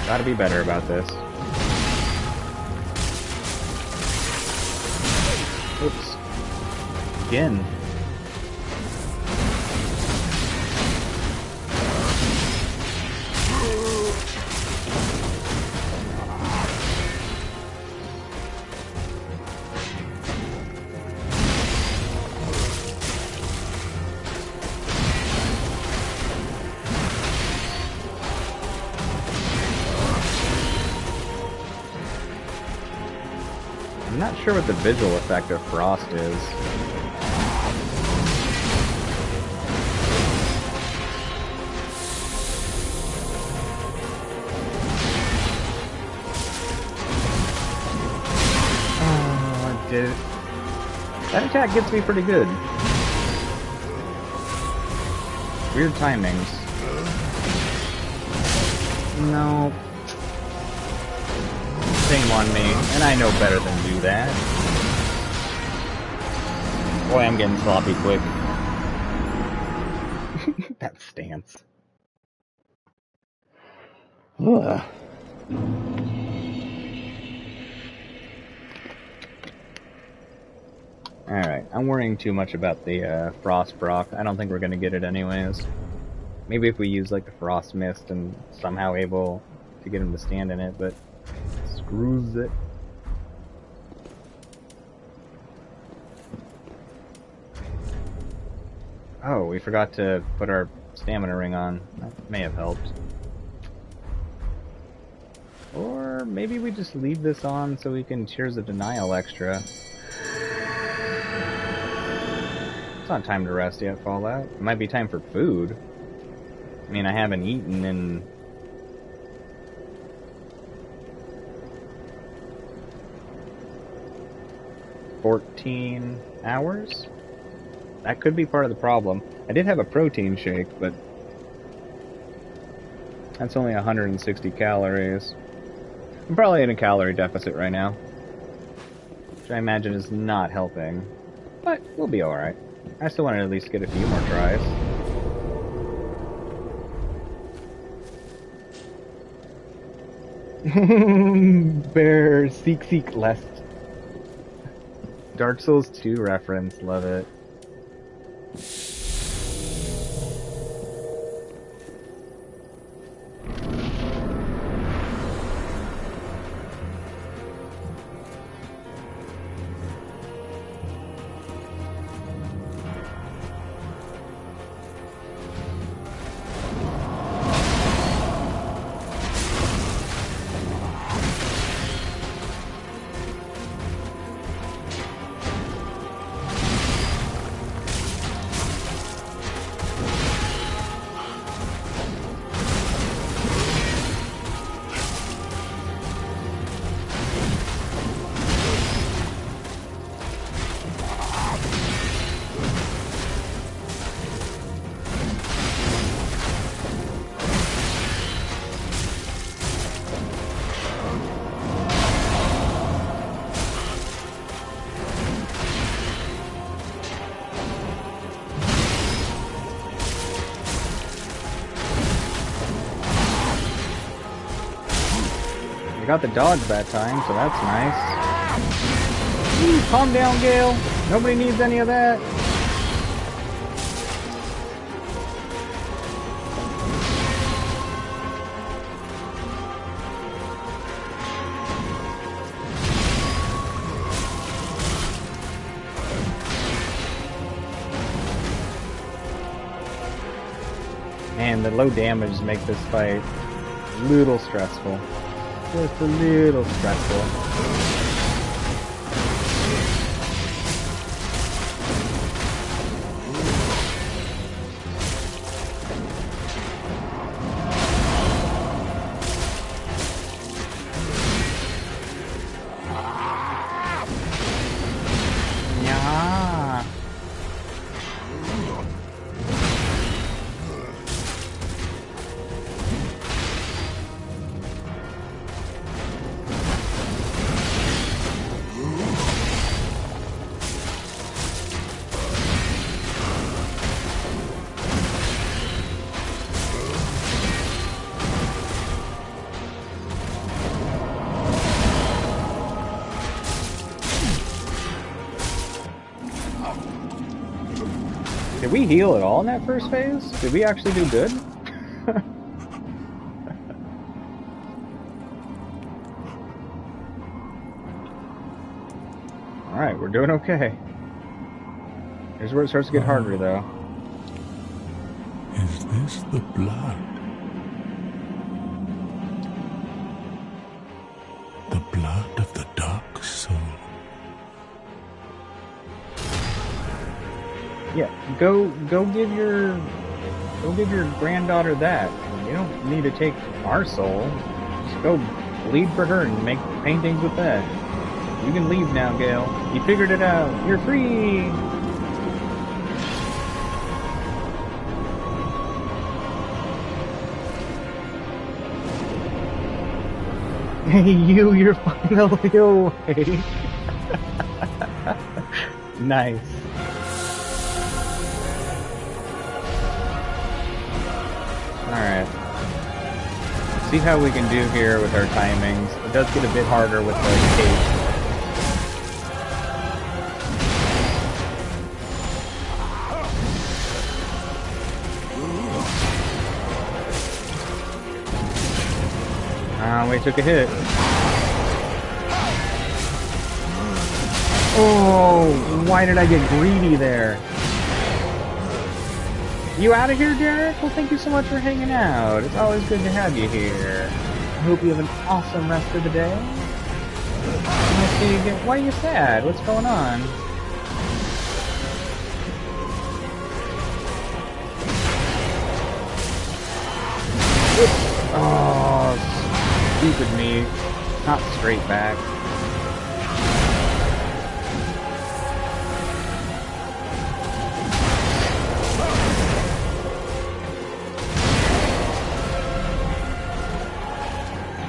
Gotta be better about this. Oops. Again. I'm not sure what the visual effect of Frost is. Oh, I did it. That attack gets me pretty good. Weird timings. No. Shame on me, and I know better than do that. Boy, I'm getting sloppy quick. That stance. Ugh. Alright, I'm worrying too much about the Frost Brock. I don't think we're gonna get it anyways. Maybe if we use like the Frost Mist and somehow able to get him to stand in it, but screws it. Oh, we forgot to put our stamina ring on. That may have helped. Or maybe we just leave this on so we can Tears of Denial extra. It's not time to rest yet, Fallout. It might be time for food. I mean, I haven't eaten in 14 hours? That could be part of the problem. I did have a protein shake, but that's only 160 calories. I'm probably in a calorie deficit right now, which I imagine is not helping, but we'll be alright. I still want to at least get a few more tries. Bear, seek, lest. Dark Souls 2 reference, love it. got the dodge that time, so that's nice. Ooh, calm down, Gale. Nobody needs any of that. Man, the low damage make this fight a little stressful. Just a little stressful. Yeah. Did we heal at all in that first phase? Did we actually do good? Alright, we're doing okay. Here's where it starts to get harder, though. Is this the blood? The blood of the dark soul? Yeah, go give your granddaughter that. You don't need to take our soul. Just go bleed for her and make paintings with that. You can leave now, Gale. You figured it out. You're free! Hey, you're finally awake. Nice. Alright. See how we can do here with our timings. It does get a bit harder with the cage. We took a hit. Oh, why did I get greedy there? You out of here, Derek? Well, thank you so much for hanging out. It's always good to have you here. I hope you have an awesome rest of the day. I'll see you again. Why are you sad? What's going on? Oh, stupid me. Not straight back.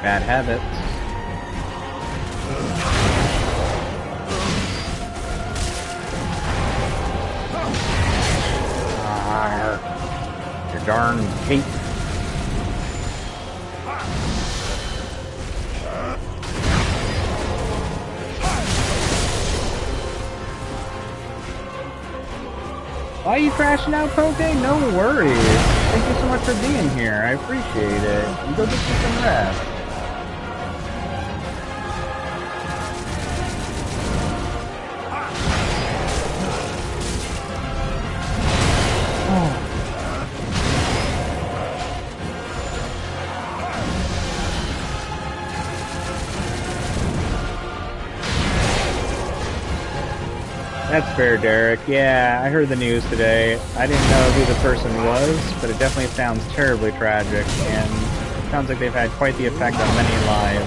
Bad habits. Your darn cape. Why are you crashing out, Poke? No worries. Thank you so much for being here. I appreciate it. You go get you some rest. That's fair, Derek. Yeah, I heard the news today. I didn't know who the person was, but it definitely sounds terribly tragic, and it sounds like they've had quite the effect on many lives.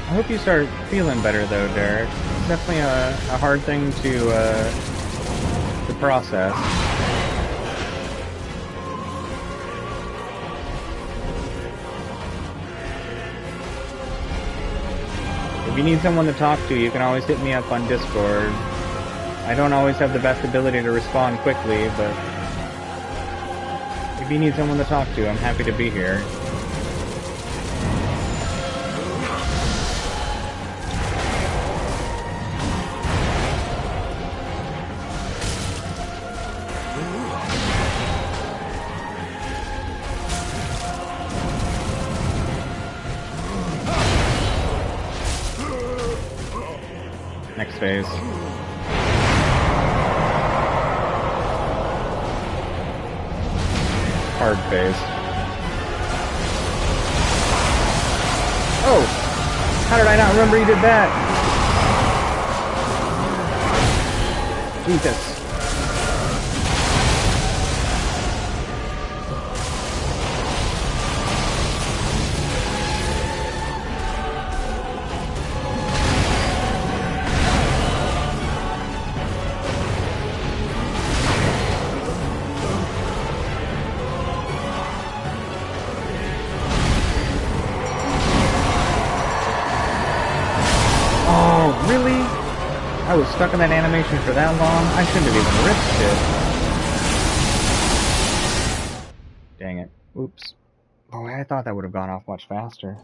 I hope you start feeling better, though, Derek. It's definitely a hard thing to process. If you need someone to talk to, you can always hit me up on Discord. I don't always have the best ability to respond quickly, but if you need someone to talk to, I'm happy to be here. Next phase. Hard phase. Oh! How did I not remember you did that? Jesus. I was stuck in that animation for that long, I shouldn't have even risked it. Dang it. Oops. Oh, I thought that would have gone off much faster.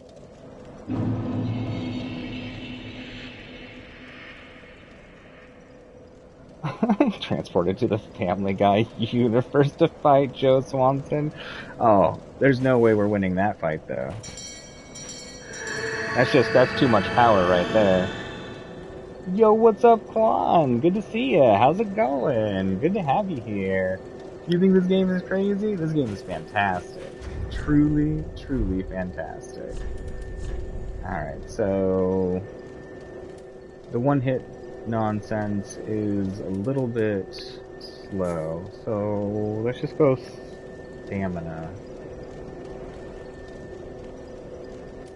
Transported to the Family Guy universe to fight Joe Swanson. Oh, there's no way we're winning that fight, though. That's too much power right there. Yo, what's up, Quan? Good to see ya. How's it going? Good to have you here. You think this game is crazy? This game is fantastic. Truly, truly fantastic. Alright, so the one-hit nonsense is a little bit slow. So let's just go stamina.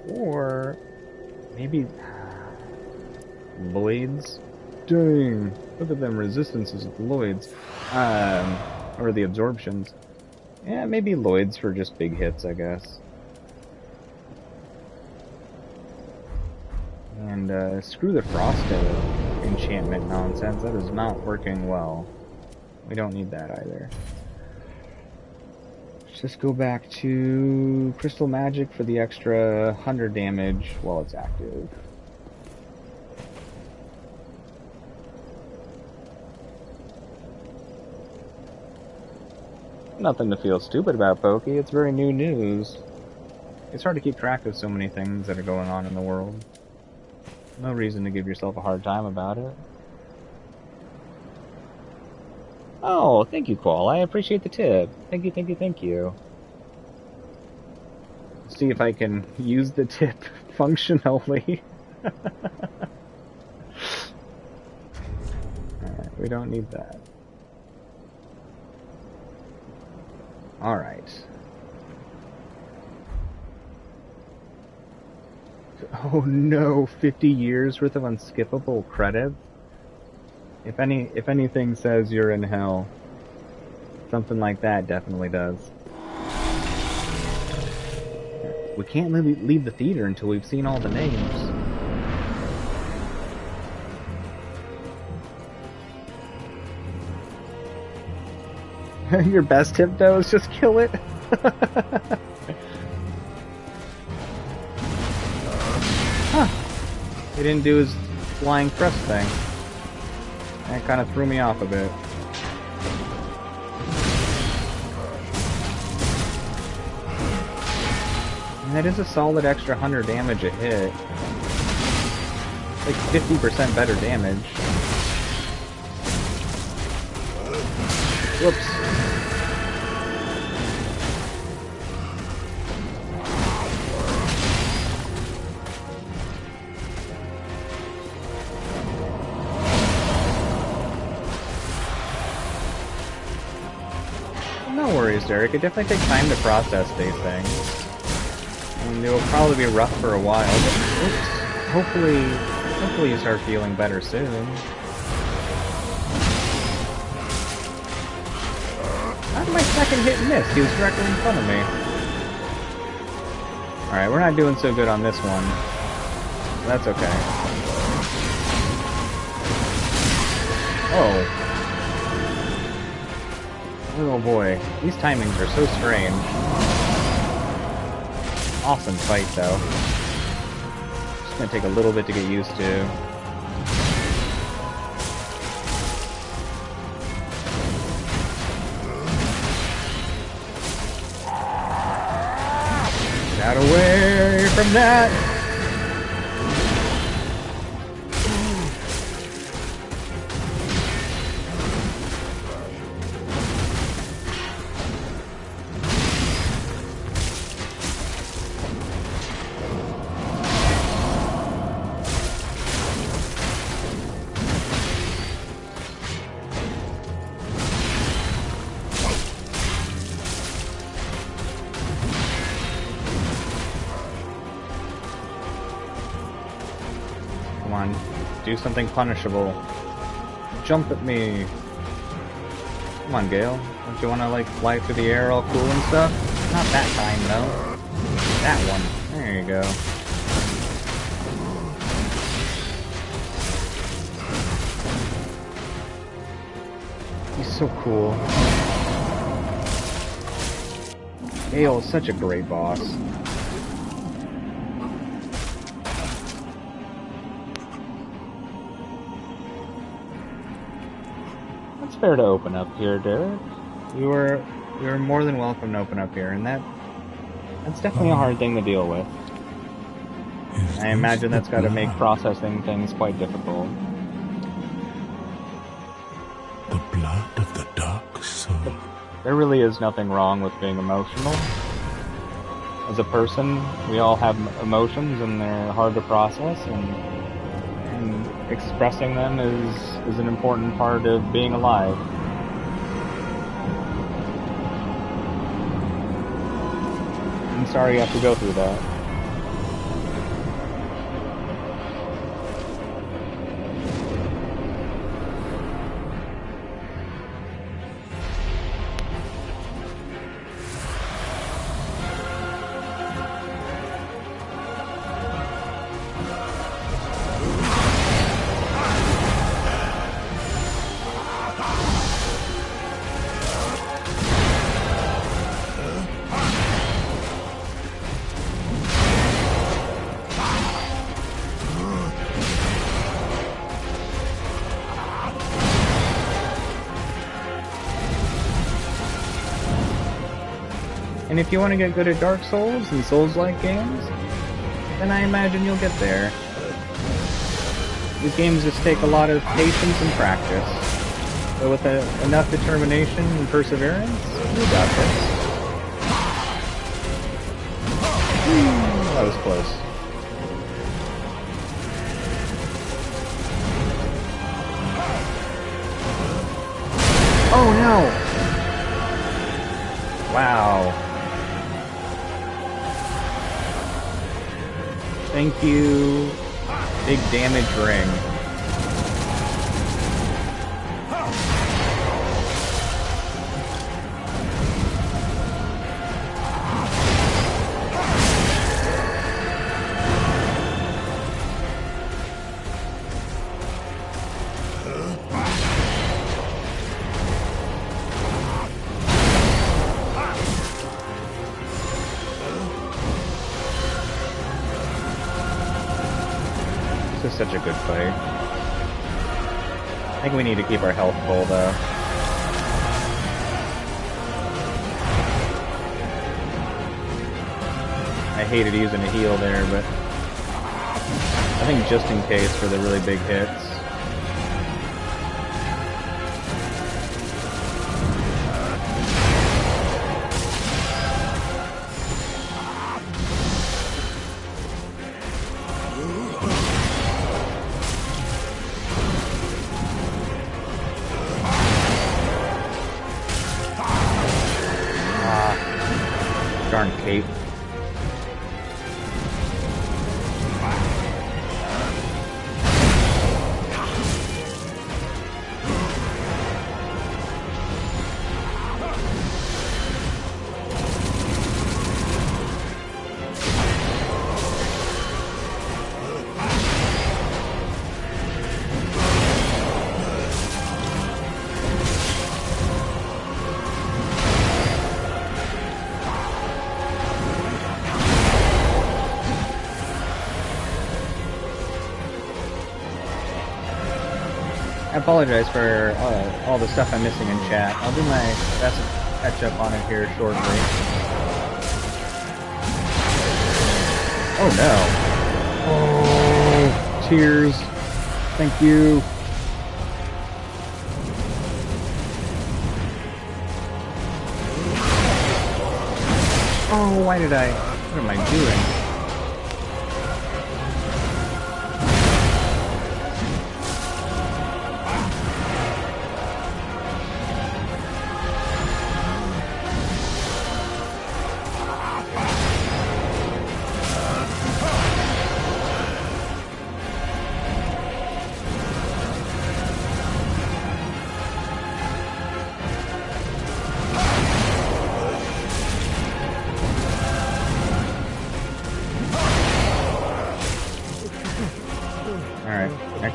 Or maybe Lloyds? Dang! Look at them resistances of Lloyds. Or the absorptions. Yeah, maybe Lloyds for just big hits, I guess. And screw the frosted enchantment nonsense. That is not working well. We don't need that either. Let's just go back to Crystal Magic for the extra 100 damage while it's active. Nothing to feel stupid about, Pokey. It's very new news. It's hard to keep track of so many things that are going on in the world. No reason to give yourself a hard time about it. Oh, thank you, Qual. I appreciate the tip. Thank you, thank you, thank you. See if I can use the tip functionally. Alright, we don't need that. Alright. Oh no, 50 years worth of unskippable credits? If anything says you're in hell, something like that definitely does. We can't leave the theater until we've seen all the names. Your best tip, though, is just kill it. Huh. He didn't do his flying thrust thing. That kind of threw me off a bit. And that is a solid extra 100 damage a hit. Like 50% better damage. Whoops. No worries, Derek. It definitely takes time to process these things. And it will probably be rough for a while, but oops, hopefully you start feeling better soon. How did my second hit miss? He was directly in front of me. Alright, we're not doing so good on this one. That's okay. Oh. Oh boy, these timings are so strange. Awesome fight though. Just gonna take a little bit to get used to. Get away from that! Come on, do something punishable. Jump at me. Come on, Gale. Don't you want to, like, fly through the air all cool and stuff? Not that time, though. That one. There you go. He's so cool. Gale is such a great boss. It's fair to open up here, Derek. You are more than welcome to open up here, and that's definitely a hard thing to deal with. I imagine that's got to make processing things quite difficult. The blood of the dark soul. There really is nothing wrong with being emotional. As a person, we all have emotions, and they're hard to process, and expressing them is an important part of being alive. I'm sorry you have to go through that. And if you want to get good at Dark Souls and Souls-like games, then I imagine you'll get there. These games just take a lot of patience and practice. But with enough determination and perseverance, you got this. That was close. Oh no! Wow. Thank you, big damage ring. This is such a good fight. I think we need to keep our health full, though. I hated using a heal there, but I think just in case for the really big hits. Darn cape. I apologize for all the stuff I'm missing in chat. I'll do my best to catch up on it here shortly. Oh no. Oh, tears. Thank you. Oh, why did I... What am I doing?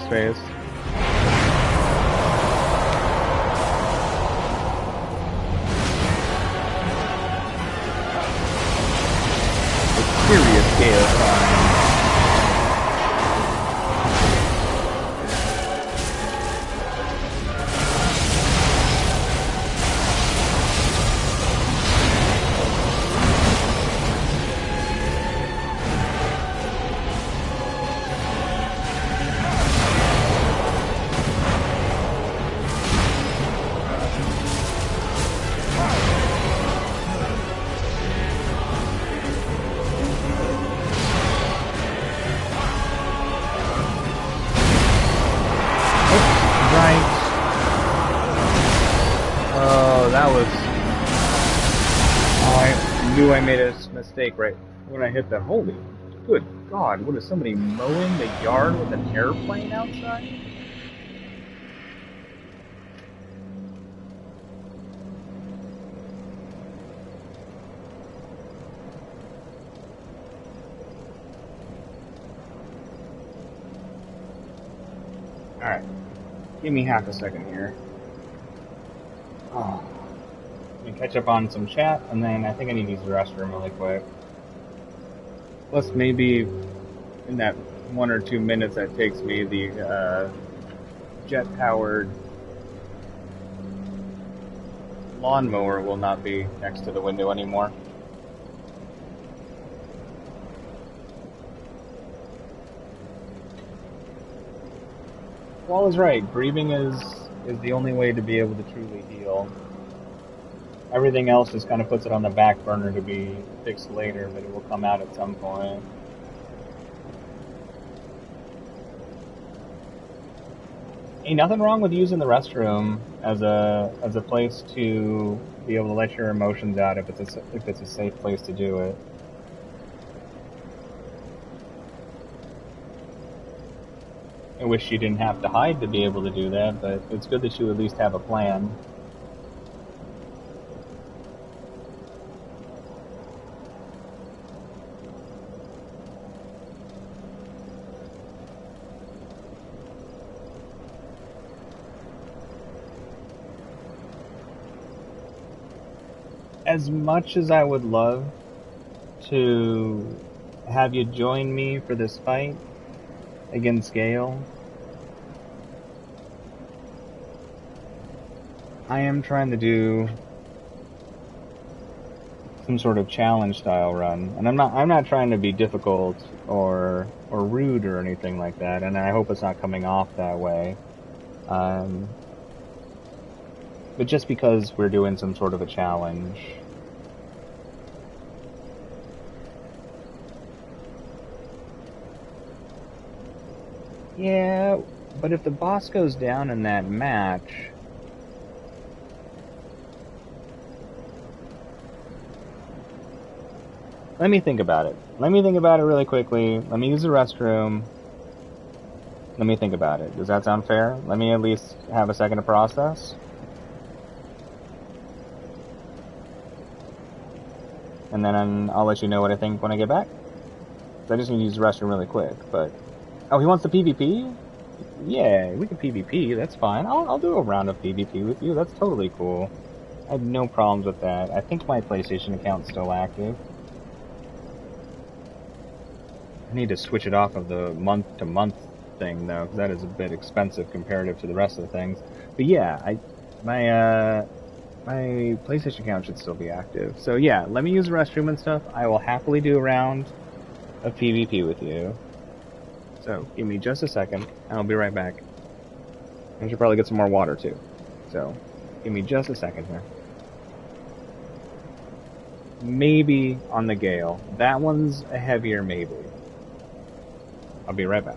Phase. Serious gale time. I made a mistake right when I hit that. Holy, good God, what is somebody mowing the yard with an airplane outside? Alright, give me half a second here. Oh. Catch up on some chat, and then I think I need to use the restroom really quick. Plus, maybe in that 1 or 2 minutes that takes me, the jet-powered lawnmower will not be next to the window anymore. Wall is right. Grieving is the only way to be able to truly heal. Everything else just kind of puts it on the back burner to be fixed later, but it will come out at some point. Ain't nothing wrong with using the restroom as a place to be able to let your emotions out if it's a safe place to do it. I wish you didn't have to hide to be able to do that, but it's good that you at least have a plan. As much as I would love to have you join me for this fight against Gale, I am trying to do some sort of challenge style run, and I'm not trying to be difficult or rude or anything like that, and I hope it's not coming off that way. But just because we're doing some sort of a challenge. Yeah, but if the boss goes down in that match... Let me think about it. Let me think about it really quickly. Let me use the restroom. Let me think about it. Does that sound fair? Let me at least have a second to process. And then I'll let you know what I think when I get back. I just need to use the restroom really quick, but... Oh, he wants the PvP? Yeah, we can PvP, that's fine. I'll do a round of PvP with you, that's totally cool. I have no problems with that. I think my PlayStation account's still active. I need to switch it off of the month-to-month thing, though, because that is a bit expensive comparative to the rest of the things. But yeah, my PlayStation account should still be active. So yeah, let me use the restroom and stuff. I will happily do a round of PvP with you. So give me just a second, and I'll be right back. I should probably get some more water, too. So give me just a second here. Maybe on the Gale. That one's a heavier maybe. I'll be right back.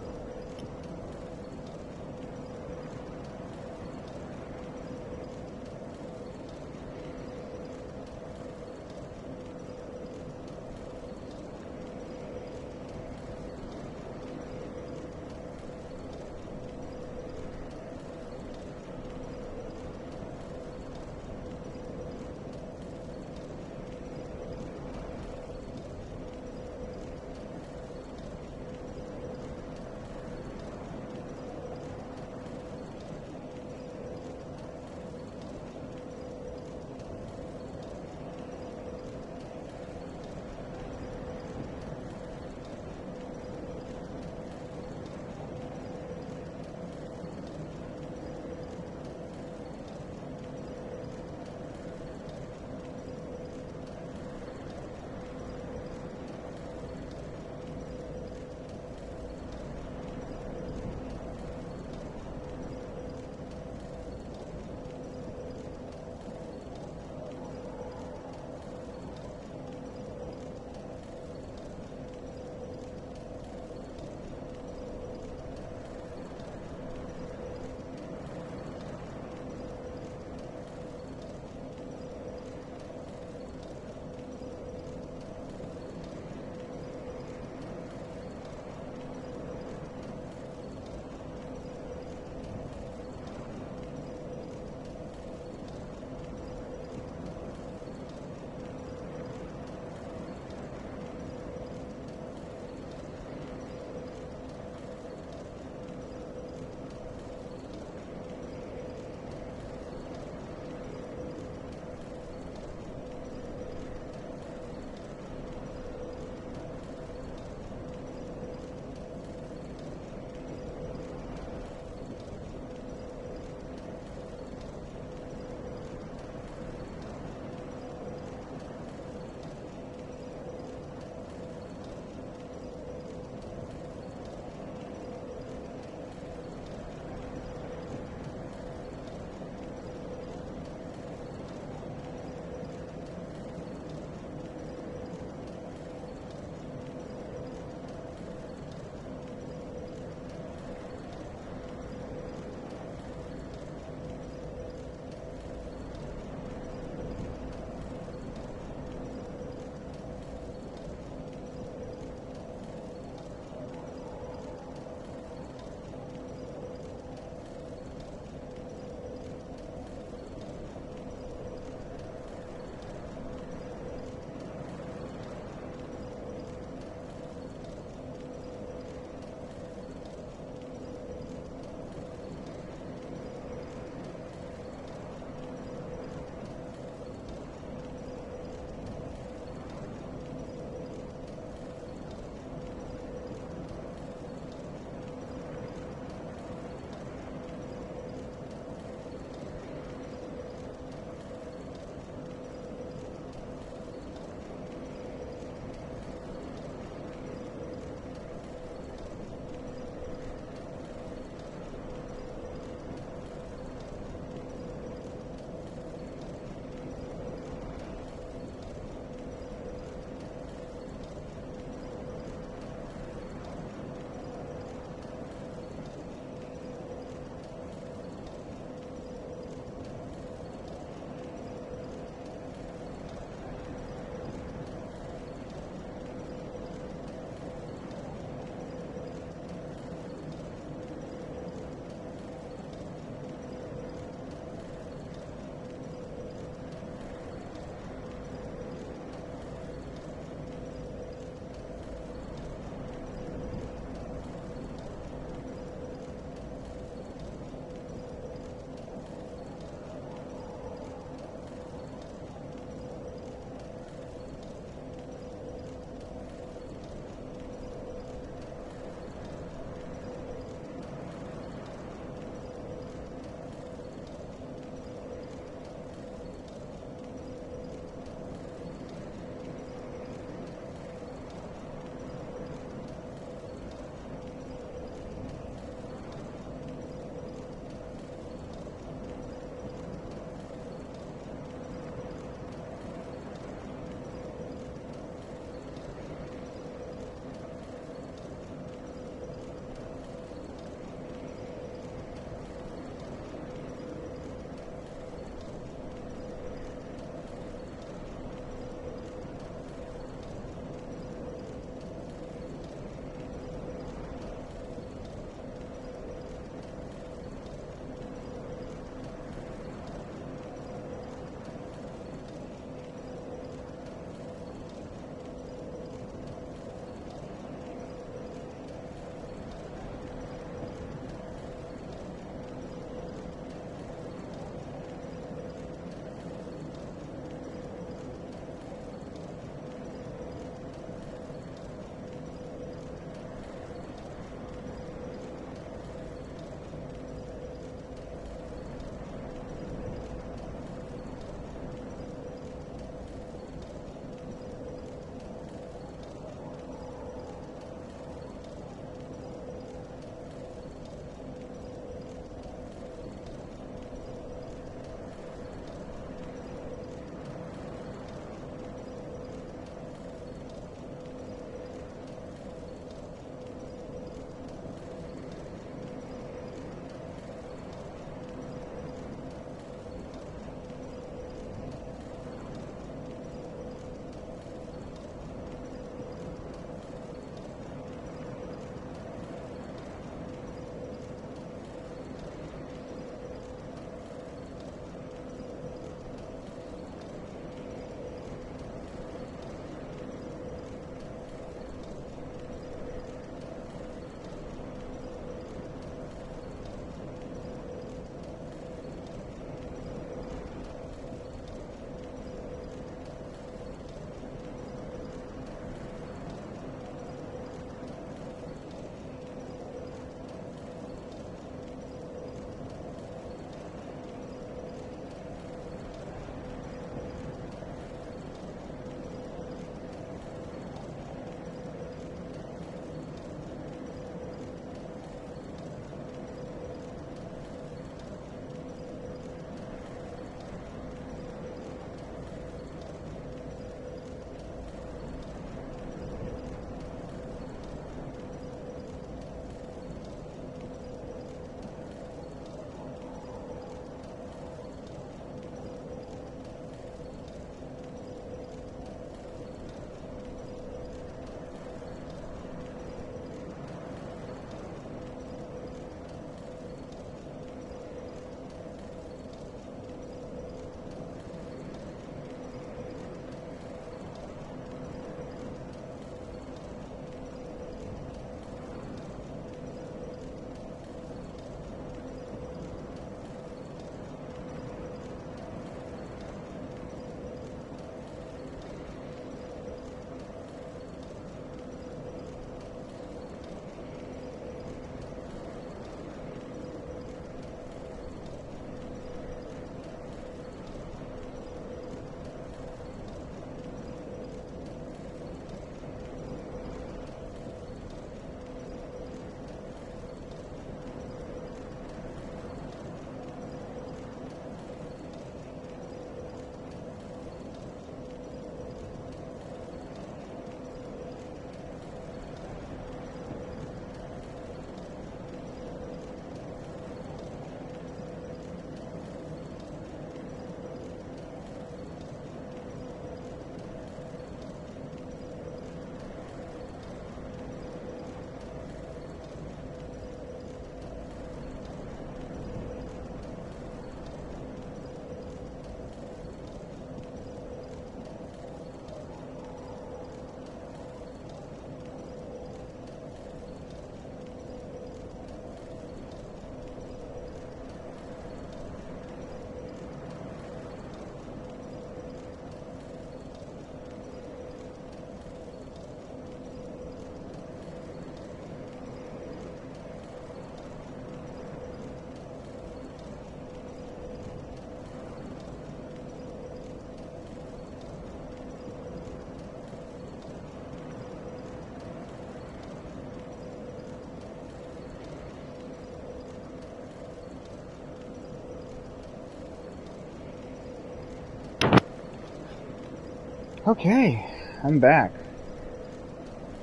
Okay, I'm back.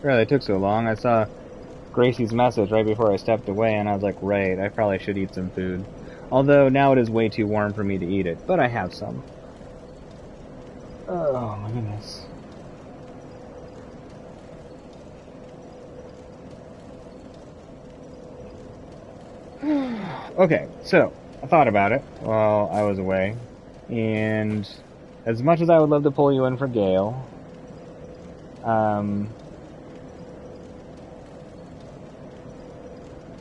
Sorry they took so long. I saw Gracie's message right before I stepped away, and I was like, right, I probably should eat some food. Although now it is way too warm for me to eat it, but I have some. Oh my goodness. Okay, so I thought about it while I was away, and as much as I would love to pull you in for Gale, I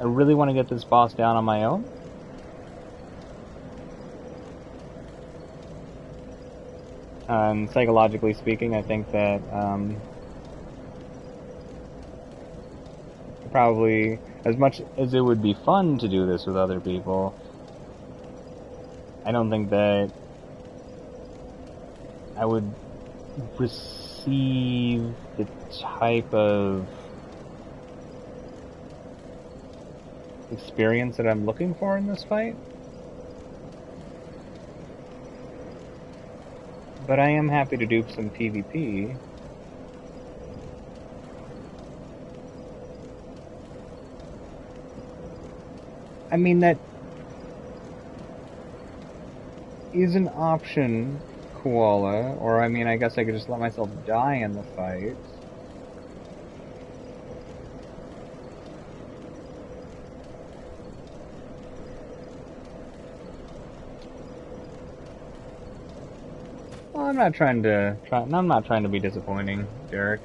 really want to get this boss down on my own. And psychologically speaking, I think that probably, as much as it would be fun to do this with other people, I don't think that I would receive the type of experience that I'm looking for in this fight. But I am happy to do some PvP. I mean, that is an option, Koala. Or, I mean, I guess I could just let myself die in the fight. Well, I'm not trying to be disappointing, Derek.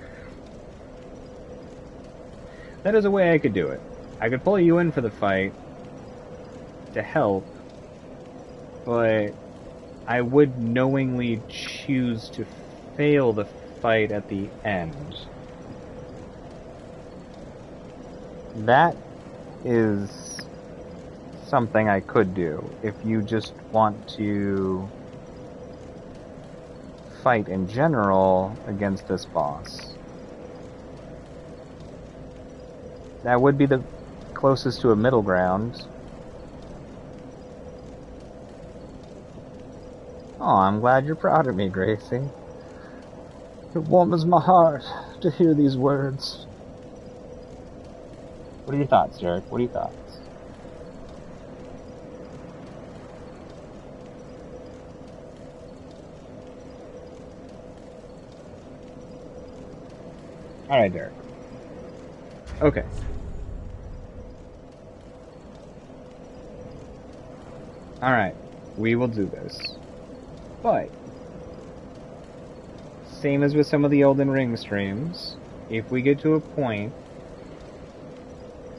That is a way I could do it. I could pull you in for the fight to help, but I would knowingly choose to fail the fight at the end. That is something I could do if you just want to fight in general against this boss. That would be the closest to a middle ground. Oh, I'm glad you're proud of me, Gracie. It warms my heart to hear these words. What are your thoughts, Derek? What are your thoughts? Alright, Derek. Okay. Alright, we will do this. But, same as with some of the Elden Ring streams, if we get to a point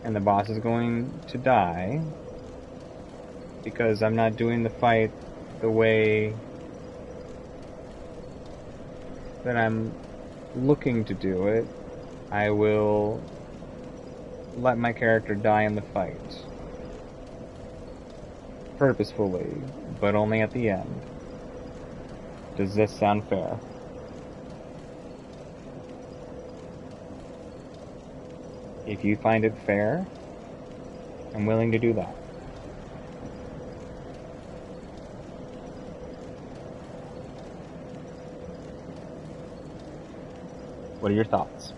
and the boss is going to die because I'm not doing the fight the way that I'm looking to do it, I will let my character die in the fight. Purposefully, but only at the end. Does this sound fair? If you find it fair, I'm willing to do that. What are your thoughts?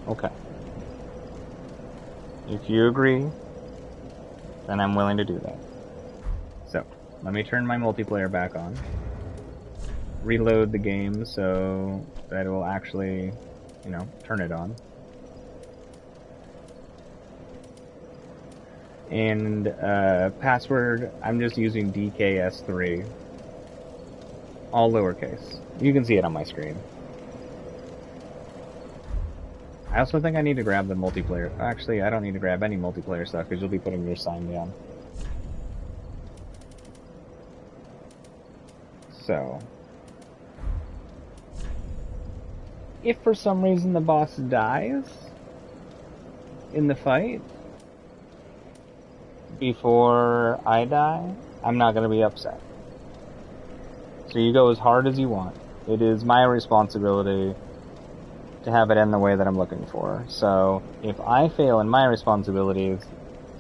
Okay. If you agree, then I'm willing to do that. So, let me turn my multiplayer back on. Reload the game so that it will actually, turn it on. And password, I'm just using DKS3. All lowercase. You can see it on my screen. I also think I need to grab the multiplayer. Actually, I don't need to grab any multiplayer stuff because you'll be putting your sign down. So, if for some reason the boss dies in the fight before I die, I'm not going to be upset. So you go as hard as you want. It is my responsibility to have it end the way that I'm looking for. So, if I fail in my responsibilities,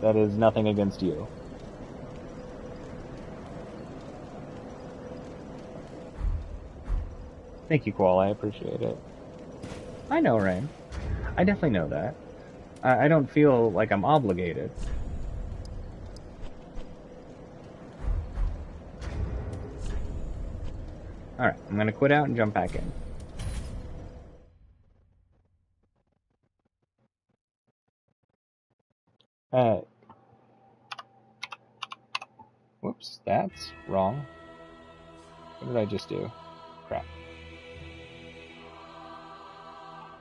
that is nothing against you. Thank you, Qual, I appreciate it. I know, Rain. I definitely know that. I don't feel like I'm obligated. Alright, I'm gonna quit out and jump back in. Whoops, that's wrong. What did I just do? Crap.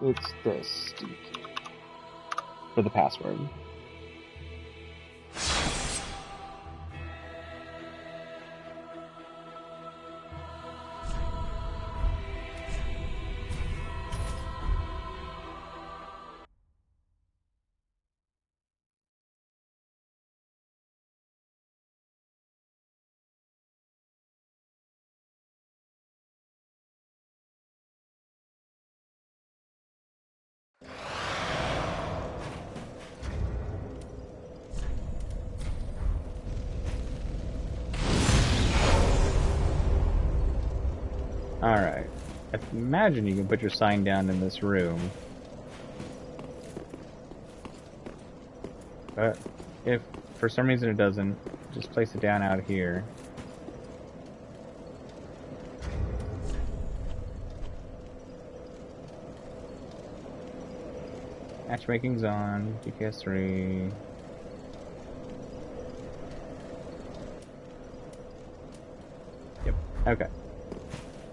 It's this for the password. Alright. I imagine you can put your sign down in this room. But if for some reason it doesn't, just place it down out here. Matchmaking's on, DPS 3. Yep, okay.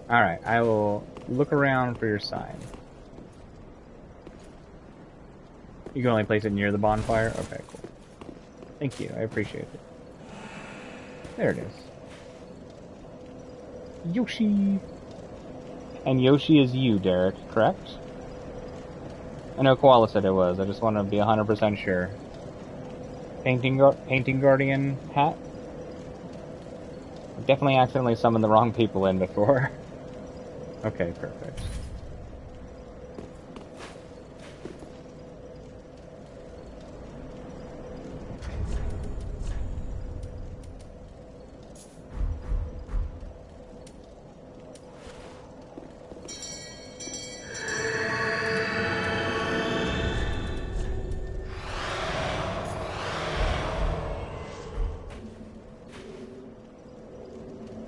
Alright, I will look around for your sign. You can only place it near the bonfire? Okay, cool. Thank you, I appreciate it. There it is. Yoshi! And Yoshi is you, Derek, correct? I know Koala said it was, I just want to be 100% sure. Painting Guardian hat? I've definitely accidentally summoned the wrong people in before. Okay, perfect.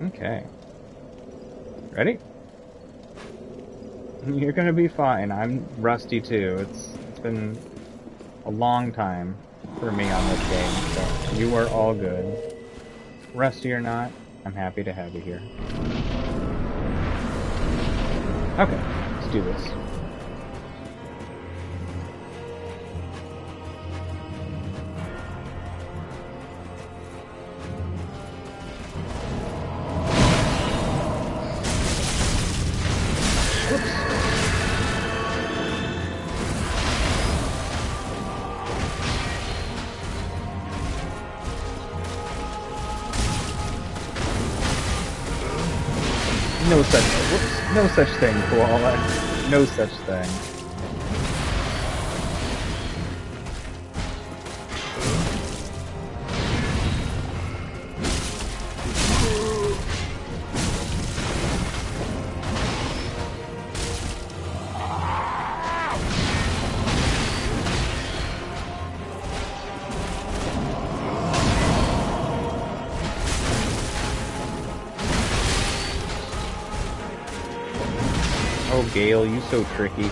Okay. Ready? You're gonna be fine. I'm rusty too. It's been a long time for me on this game, so you are all good. Rusty or not, I'm happy to have you here. Okay, let's do this. No such thing, Koala. No such thing. Oh, Gale, you so tricky.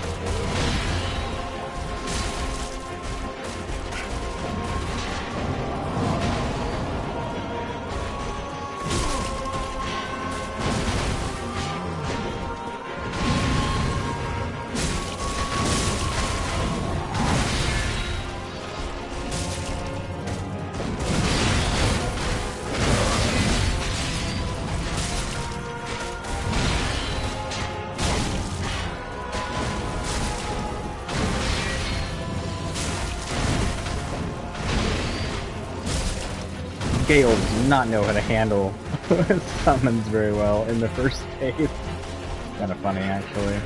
Gale does not know how to handle summons very well in the first phase. Kind of funny, actually.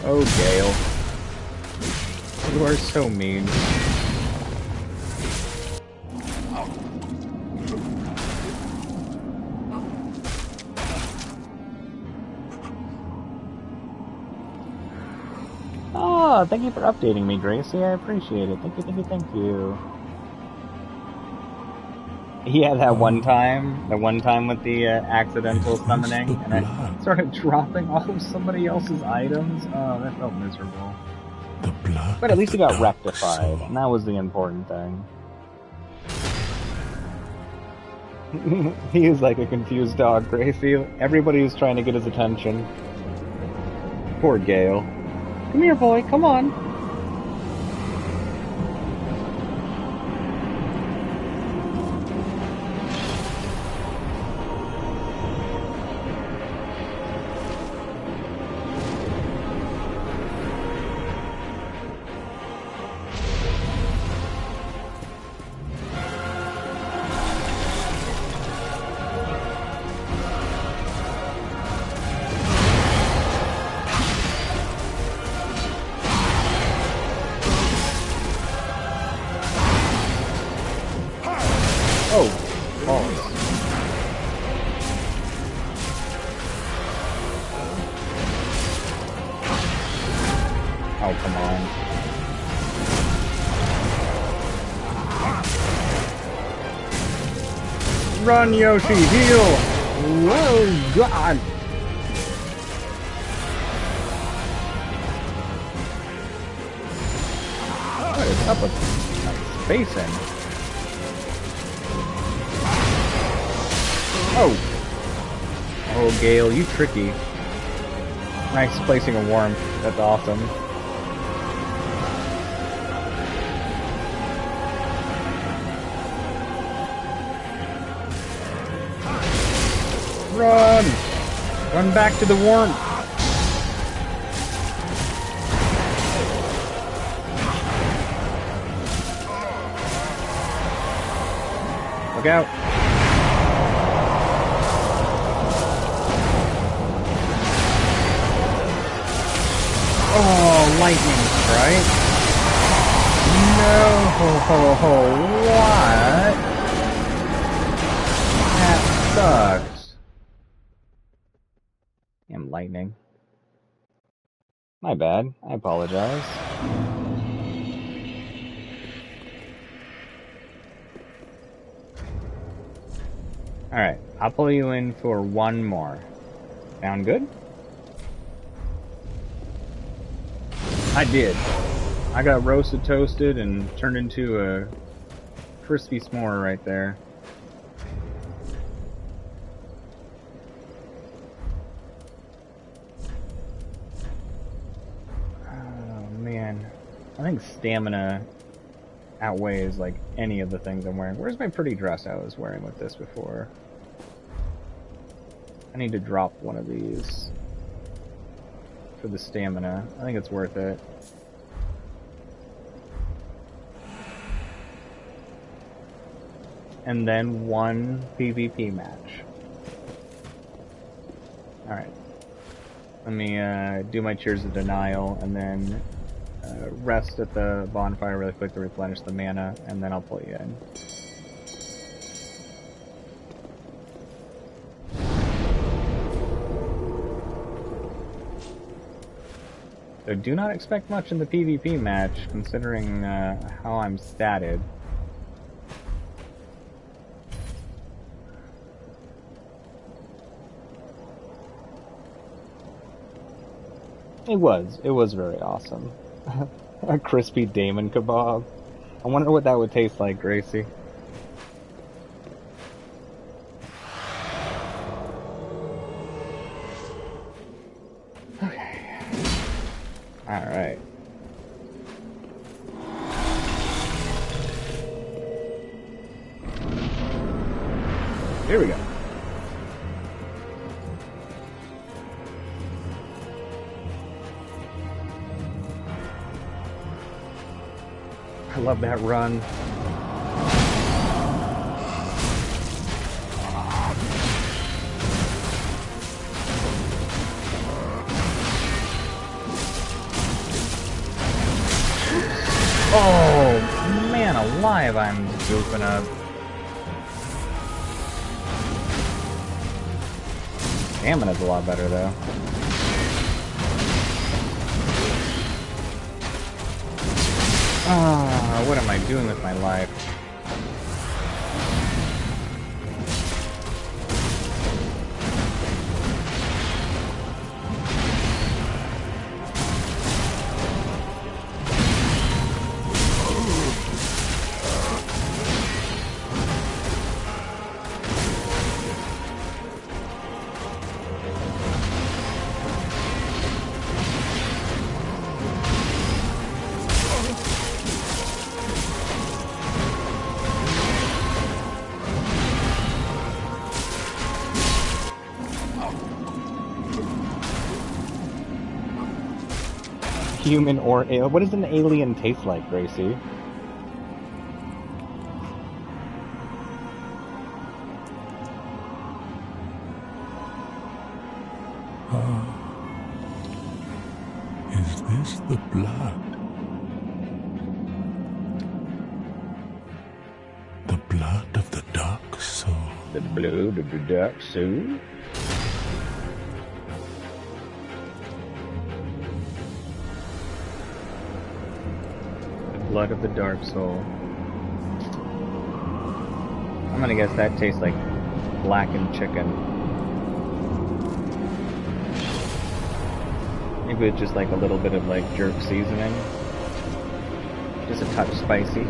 Oh, Gale. You are so mean. Oh, thank you for updating me, Gracie. I appreciate it. Thank you, thank you, thank you. Yeah, that one time with the accidental summoning, and I started dropping all of somebody else's items. Oh, that felt miserable. The blood but at least it got dark rectified, soul. and that was the important thing. He is like a confused dog, Gracie. Everybody is trying to get his attention. Poor Gale. Come here, boy, come on. Run, Yoshi, heal! Whoa, God! What is up with my spacing? Oh! Oh, Gale, you tricky. Nice placing a warmth. That's awesome. Run! Run back to the warmth! Look out! Oh, lightning strike! No! What? That sucks. Damn lightning. My bad. I apologize. Alright, I'll pull you in for one more. Sound good? I did. I got roasted, toasted, and turned into a crispy s'more right there. I think stamina outweighs, like, any of the things I'm wearing. Where's my pretty dress I was wearing with this before? I need to drop one of these for the stamina. I think it's worth it. And then one PvP match. Alright. Let me do my Cheers of Denial, and then rest at the bonfire really quick to replenish the mana, and then I'll pull you in. So do not expect much in the PvP match, considering how I'm statted. It was very awesome. A crispy Damon kebab. I wonder what that would taste like, Gracie. Okay. Alright. Here we go. I love that run. Oh, man alive, I'm goofing up. Stamina's a lot better, though. Ah, what am I doing with my life? Human or alien? What does an alien taste like, Gracie? Is this the blood? The blood of the dark soul. The blood of the dark soul? Blood of the dark soul. I'm gonna guess that tastes like blackened chicken. Maybe it's just like a little bit of like jerk seasoning. Just a touch spicy.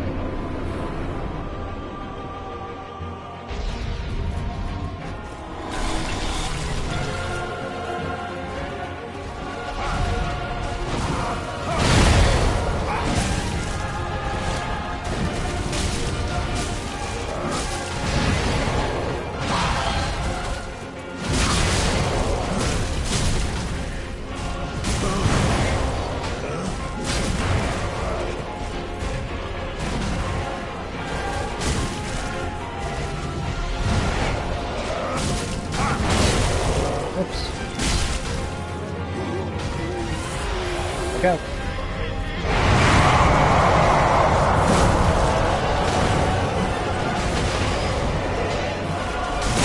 Go.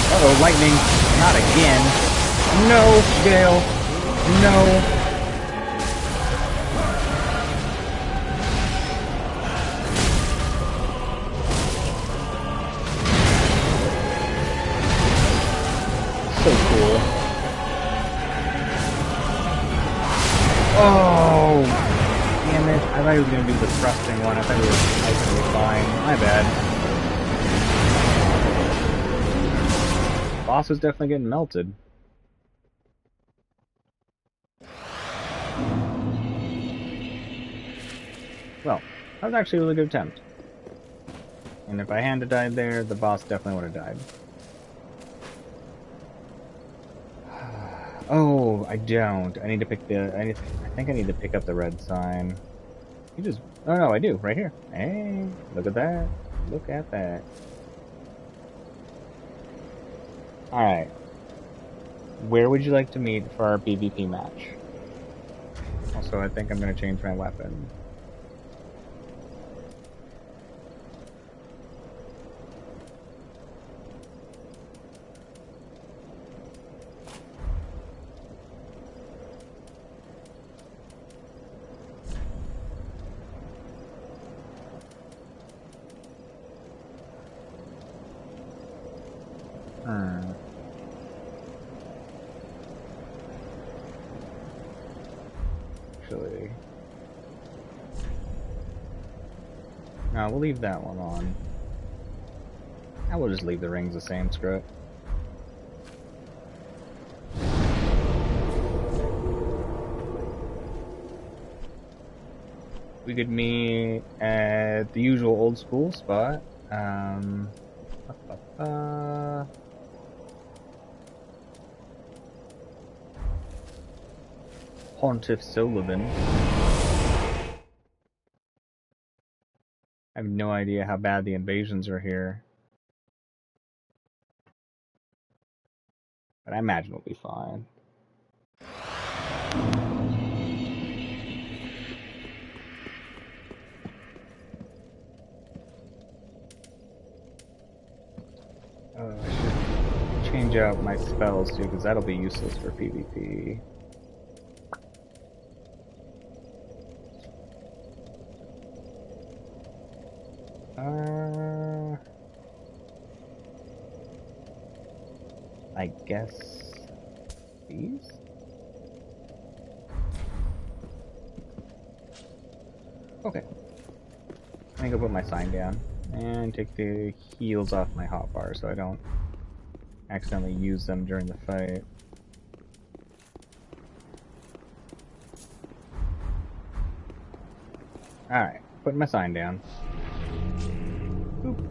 Uh-oh, lightning. Not again. No, Gale. No. So cool. Oh, damn it. I thought he was going to do the thrusting one. I thought he was going to be fine. My bad. Boss was definitely getting melted. Well, that was actually a really good attempt. And if I hadn't died there, the boss definitely would have died. Oh, I don't. I need to pick the... I think I need to pick up the red sign. You just... Oh no, I do. Right here. Hey, look at that. Look at that. Alright. Where would you like to meet for our PvP match? Also, I think I'm going to change my weapon. Actually... No, we'll leave that one on. I will just leave the rings the same, screw it. We could meet at the usual old school spot. Pontiff Sullivan. I have no idea how bad the invasions are here. But I imagine we'll be fine. I should change out my spells too, because that'll be useless for PvP. I guess these? Okay. I'm gonna go put my sign down and take the heals off my hotbar so I don't accidentally use them during the fight. Alright, putting my sign down. Boop.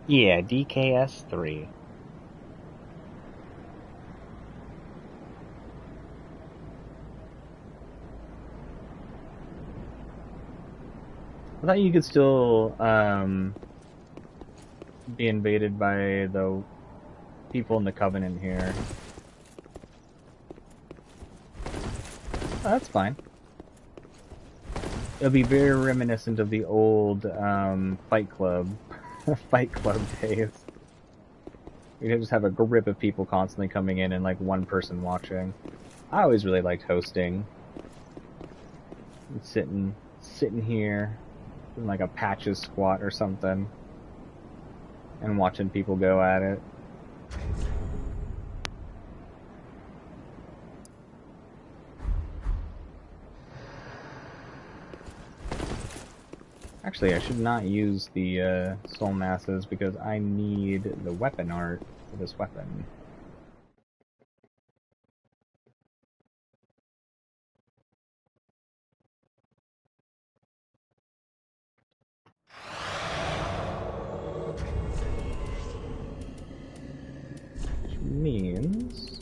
Yeah, DKS3. I thought you could still be invaded by the people in the Covenant here. Oh, that's fine. It'll be very reminiscent of the old Fight Club days. We'd just have a grip of people constantly coming in and like one person watching. I always really liked hosting. And sitting here in like a patches squat or something and watching people go at it. Actually, I should not use the soul masses because I need the weapon art for this weapon. Which means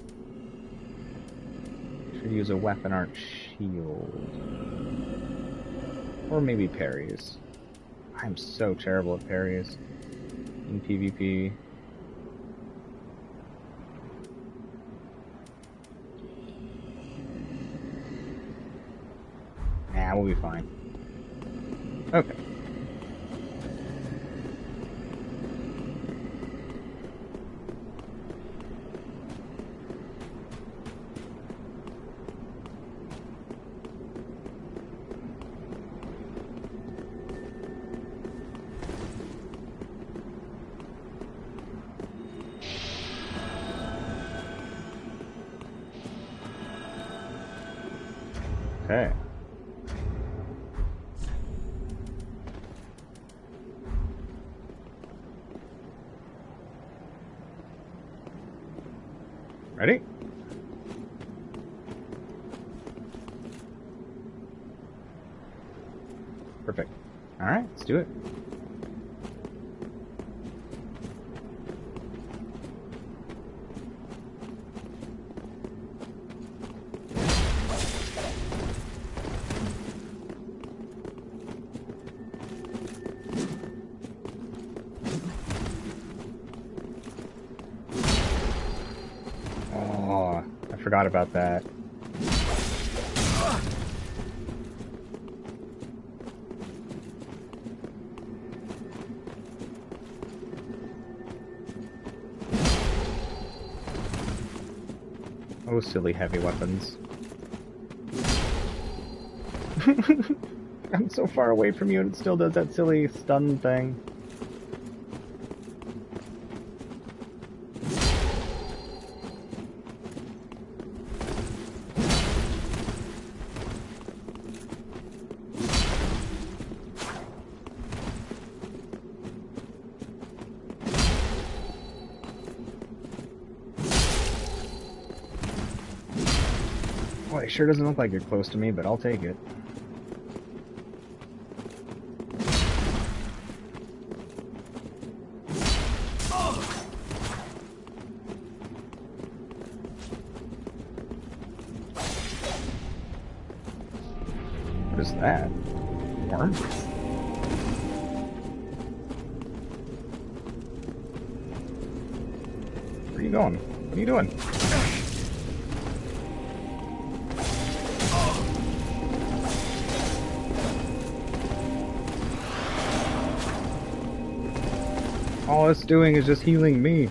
I should use a weapon art shield. Or maybe parries. I'm so terrible at parries in PvP. Nah, we'll be fine. Okay. Okay. Ready? Perfect. Alright, let's do it. Forgot about that. Oh, silly heavy weapons. I'm so far away from you and it still does that silly stun thing. Boy, it sure doesn't look like you're close to me, but I'll take it. What is that? Worm? Where are you going? What are you doing? All it's doing is just healing me.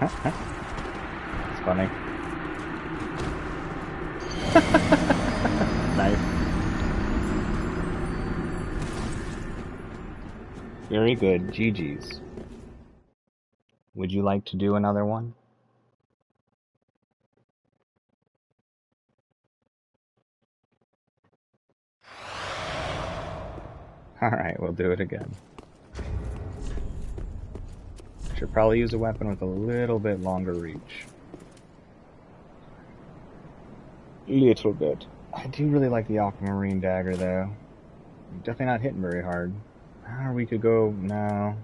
It's funny. Nice. Very good. GG's. Would you like to do another one? Alright, we'll do it again. Should probably use a weapon with a little bit longer reach. Little bit. I do really like the Aquamarine dagger, though. Definitely not hitting very hard. Or we could go... No.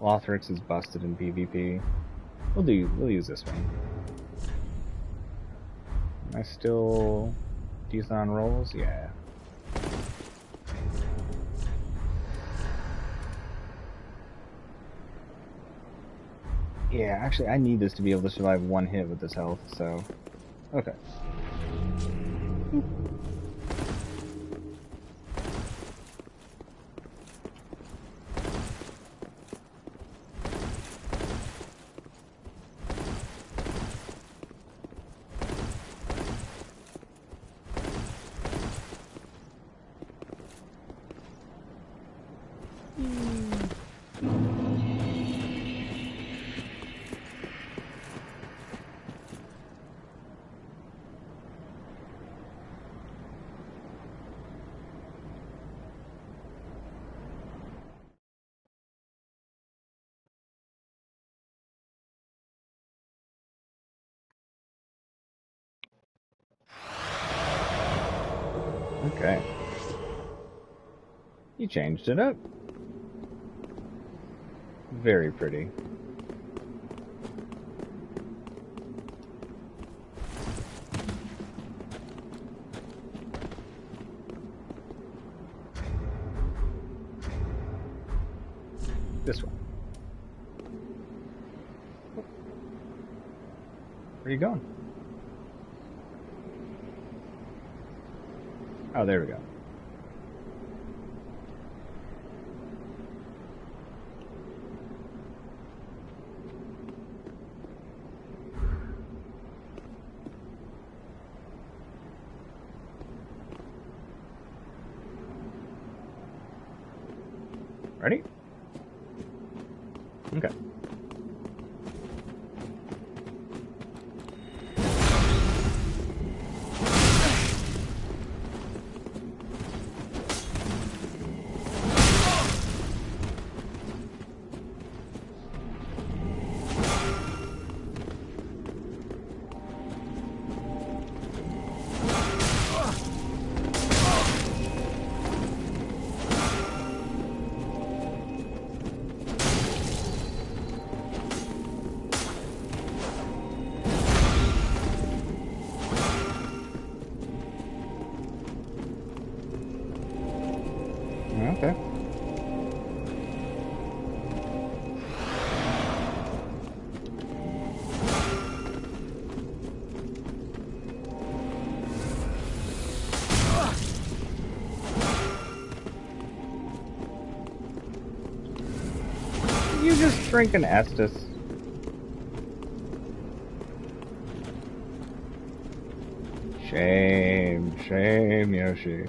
Lothrix is busted in PvP. We'll use this one. Am I still decent on rolls? Yeah. Yeah, actually, I need this to be able to survive one hit with this health, so... Okay. Okay. You changed it up. Very pretty. This one. Where are you going? Oh, there we go. Ready? Okay. Okay. You just drink an Estus. Shame, shame, Yoshi.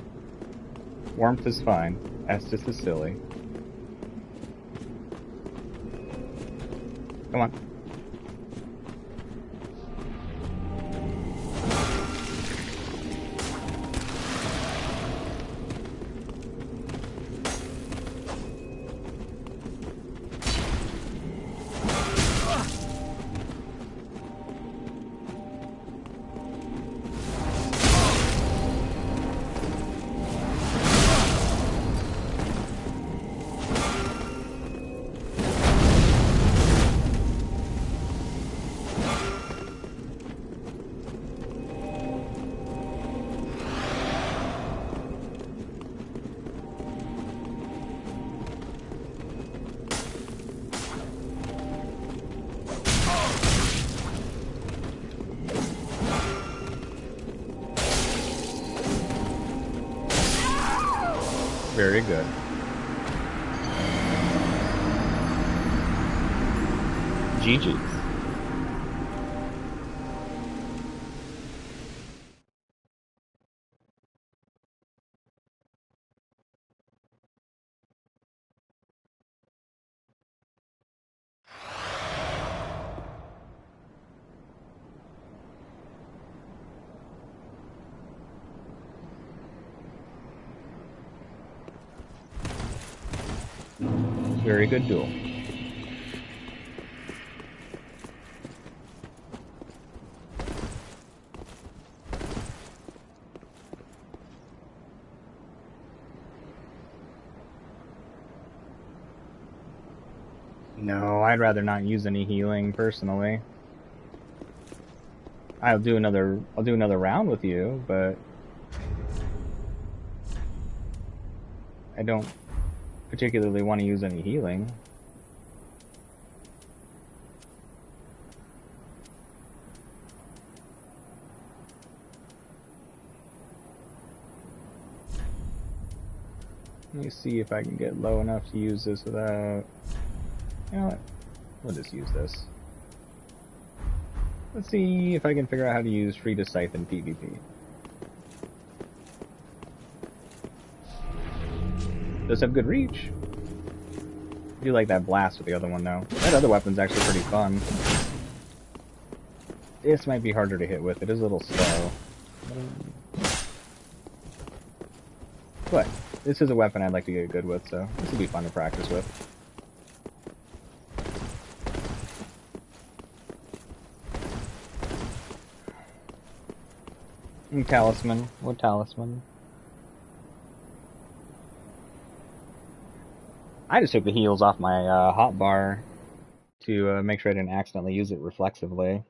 Warmth is fine. Estus is silly. Come on. Very good. GG's. Very good duel. No, I'd rather not use any healing personally. I'll do another round with you, but I don't particularly want to use any healing. Let me see if I can get low enough to use this without... You know what? We'll just use this. Let's see if I can figure out how to use Friede Scythe in PvP. Does have good reach. I do like that blast with the other one though. That other weapon's actually pretty fun. This might be harder to hit with. It is a little slow. But this is a weapon I'd like to get good with, so this would be fun to practice with. And talisman. What talisman? I just took the heals off my hotbar to make sure I didn't accidentally use it reflexively.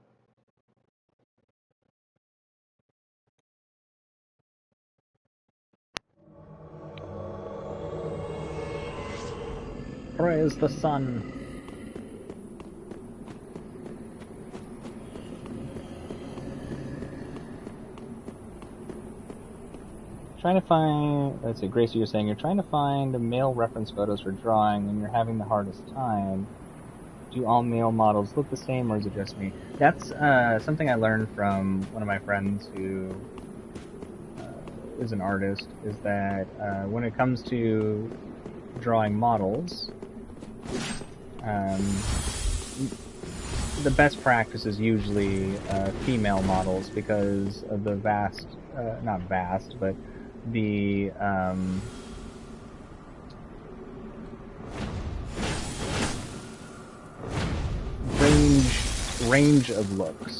Praise the sun. Trying to find, let's see, Gracie, you're saying you're trying to find male reference photos for drawing and you're having the hardest time. Do all male models look the same or is it just me? That's something I learned from one of my friends who is an artist, is that when it comes to drawing models, the best practice is usually female models because of the vast, not vast, but the range of looks.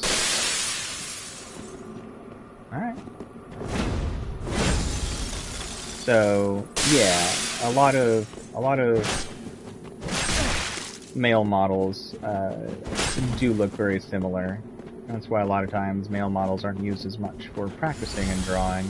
Alright. So yeah, a lot of male models do look very similar. That's why a lot of times male models aren't used as much for practicing and drawing.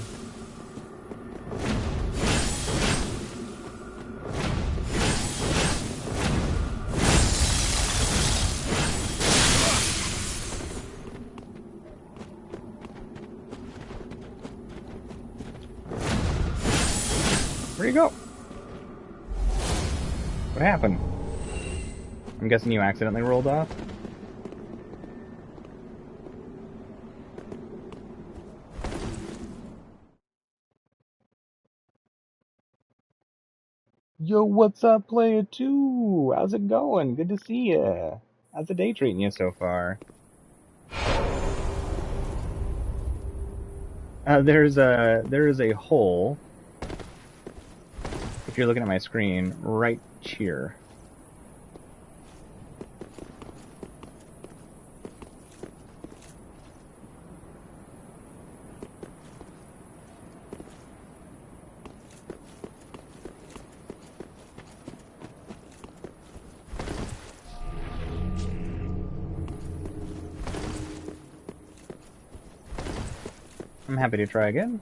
Where'd you go? What happened? I'm guessing you accidentally rolled off? Yo, what's up, player 2? How's it going? Good to see ya. How's the day treating you so far? There is a hole, if you're looking at my screen, right here. I'm happy to try again.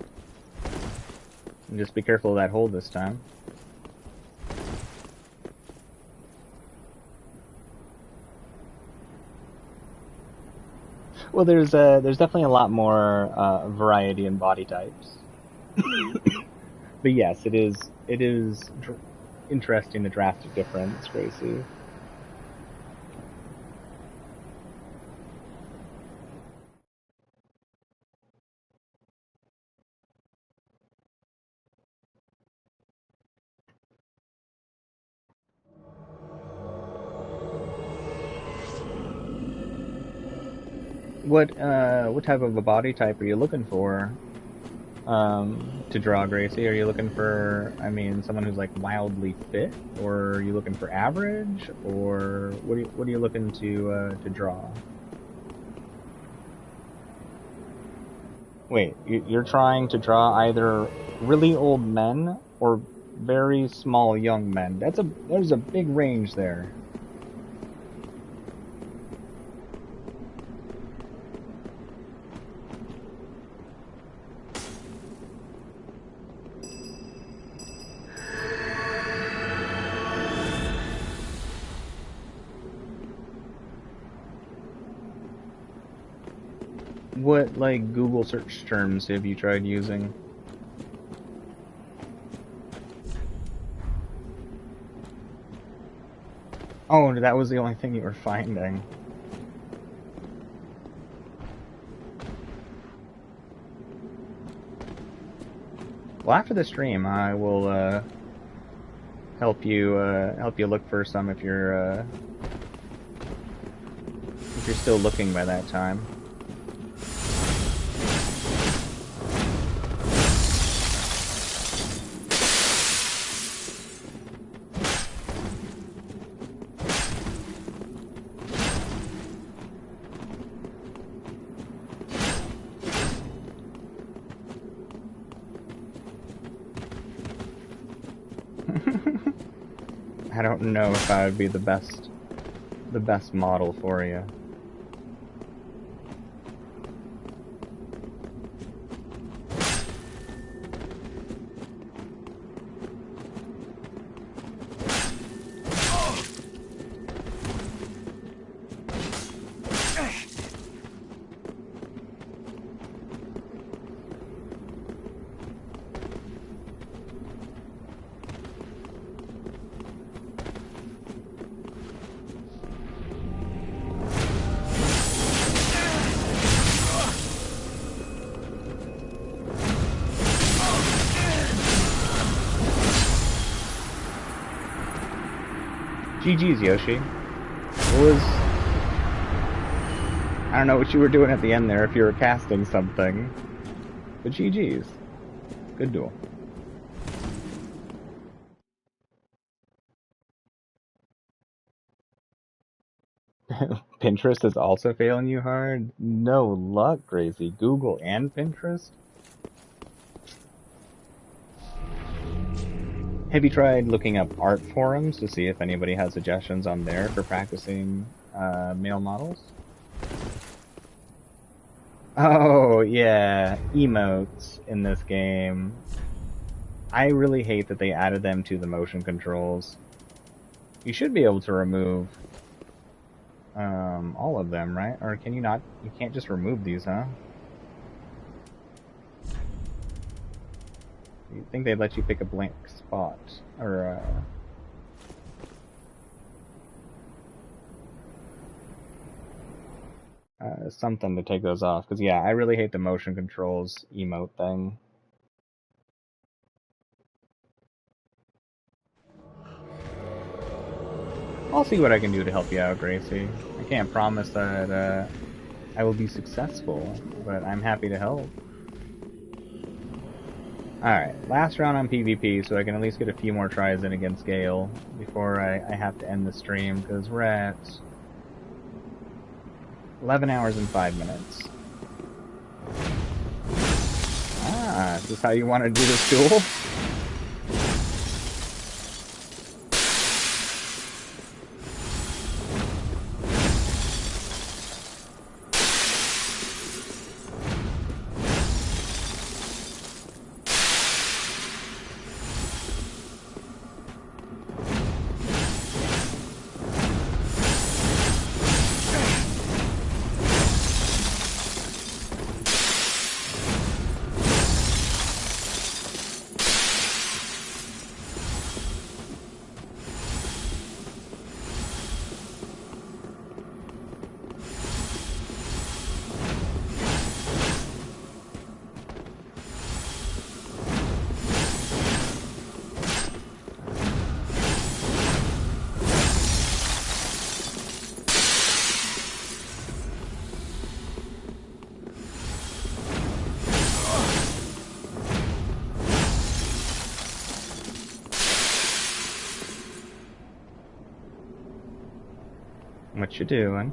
And just be careful of that hole this time. Well, there's definitely a lot more variety in body types. But yes, it is interesting, the drastic difference, Gracie. What type of a body type are you looking for to draw, Gracie? Are you looking for, I mean, someone who's like wildly fit, or are you looking for average, or what are you looking to draw? Wait, you're trying to draw either really old men or very small young men. There's a big range there. What, like, Google search terms have you tried using? Oh, that was the only thing you were finding. Well, after the stream, I will help you look for some if you're still looking by that time. I don't know if I would be the best model for you. GG's, Yoshi. I don't know what you were doing at the end there, if you were casting something. But GG's. Good duel. Pinterest is also failing you hard? No luck, Gracie. Google and Pinterest? Have you tried looking up art forums to see if anybody has suggestions on there for practicing male models? Oh, yeah, emotes in this game. I really hate that they added them to the motion controls. You should be able to remove all of them, right? Or can you not? You can't just remove these, huh? You'd think they'd let you pick a blank spot, or something to take those off. Because yeah, I really hate the motion controls emote thing. I'll see what I can do to help you out, Gracie. I can't promise that I will be successful, but I'm happy to help. Alright, last round on PvP, so I can at least get a few more tries in against Gale before I have to end the stream, because we're at 11 hours and 5 minutes. Ah, is this how you want to do this duel? What you doing?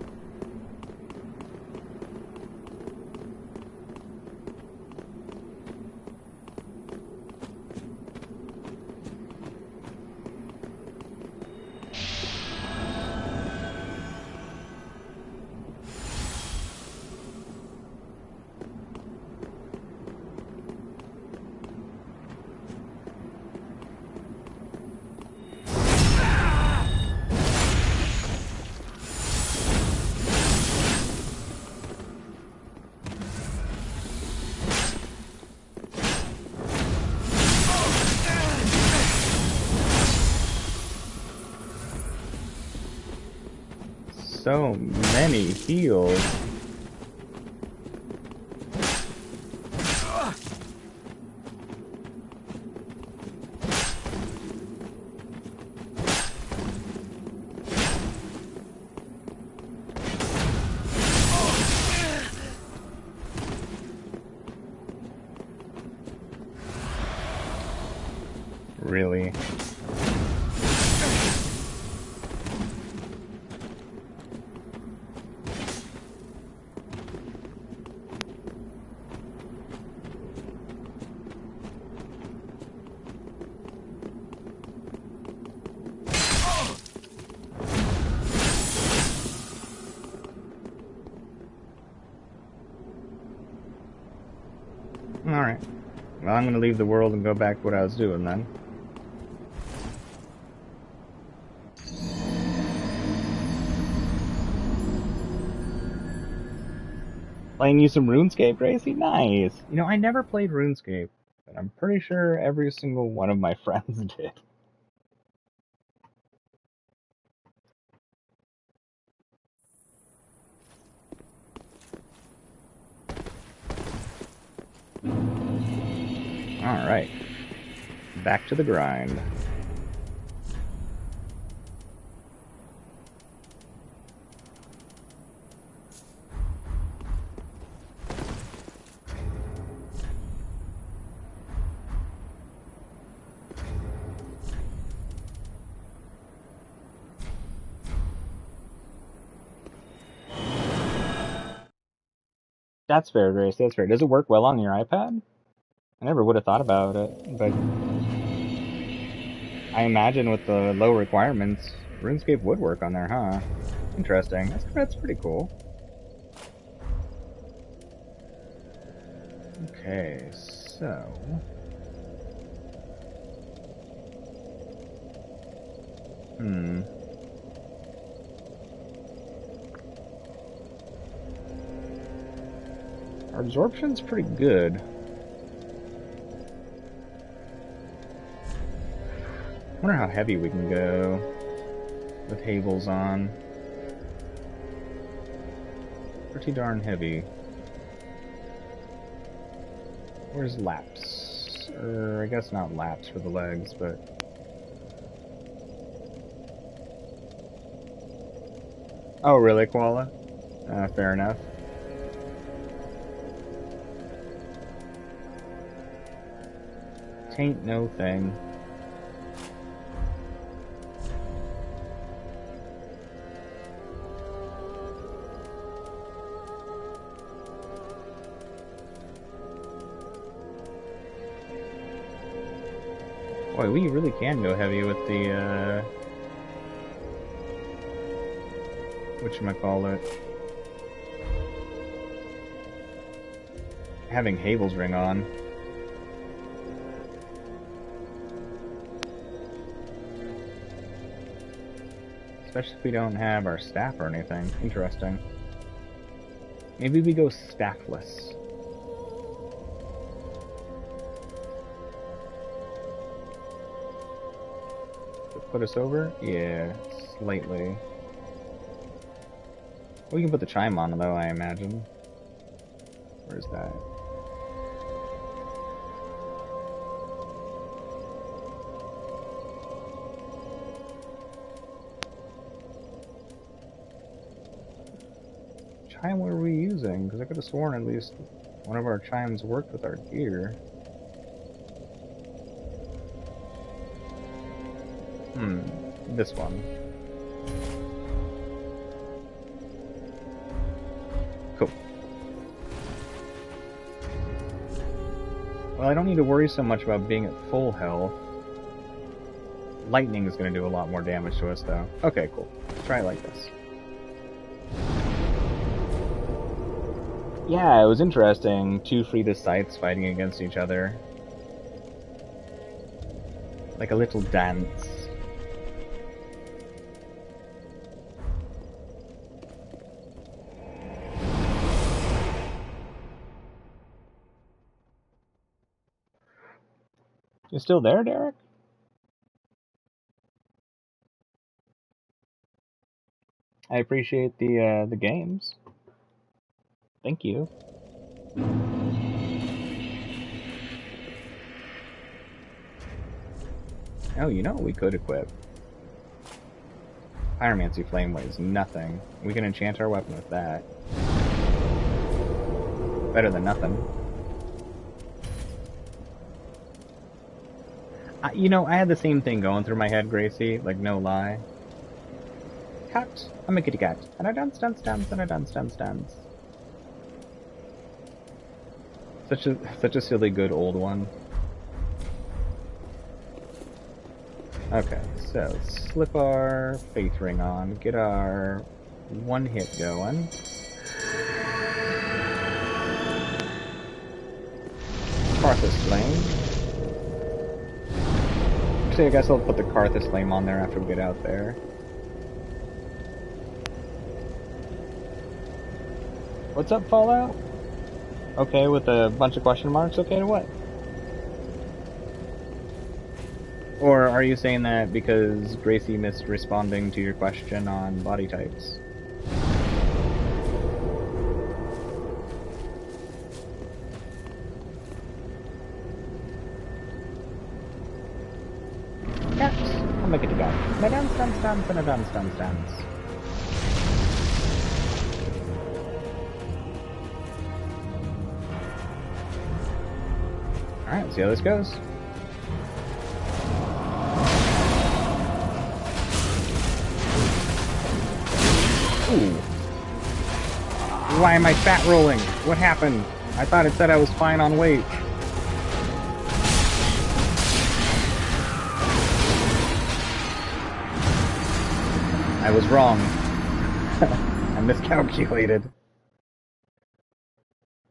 So many heals. Really? Alright. Well, I'm gonna leave the world and go back to what I was doing then. Playing you some RuneScape, Gracie? Nice! You know, I never played RuneScape, but I'm pretty sure every single one of my friends did. Alright. Back to the grind. That's fair, Grace. That's fair. Does it work well on your iPad? I never would have thought about it, but I imagine with the low requirements, RuneScape would work on there, huh? Interesting. That's pretty cool. Okay, so... Our absorption's pretty good. I wonder how heavy we can go with Havel's on. Pretty darn heavy. Where's laps? Or I guess not laps for the legs, but... Oh, really, Koala? Fair enough. Tain't no thing. Boy, we really can go heavy with the, whatchamacallit. Having Havel's ring on. Especially if we don't have our staff or anything. Interesting. Maybe we go staffless. Put us over? Yeah, slightly. We can put the chime on though, I imagine. Where's that? Chime were we using? Because I could have sworn at least one of our chimes worked with our gear. This one. Cool. Well, I don't need to worry so much about being at full health. Lightning is going to do a lot more damage to us, though. Okay, cool. Let's try it like this. Yeah, it was interesting. Two Friede sites fighting against each other. Like a little dance. You still there, Derek? I appreciate the games. Thank you. Oh, you know what we could equip? Pyromancy Flame weighs nothing. We can enchant our weapon with that. Better than nothing. You know, I had the same thing going through my head, Gracie. Like, no lie. Cut. I'm a kitty cat. And I dance, dance, dance, and I dance, dance, dance. Such a silly good old one. Okay, so let's slip our faith ring on, get our one hit going. Karthus Flame. Actually, I guess I'll put the Karthus Flame on there after we get out there. What's up, Fallout? Okay, with a bunch of question marks, okay to what? Or are you saying that because Gracie missed responding to your question on body types? Cat, I'll make it a cat. And a dance, dance, dance, and a dance, dance, dance. Alright, let's see how this goes. Ooh. Why am I fat rolling? What happened? I thought it said I was fine on weight. I was wrong. I miscalculated.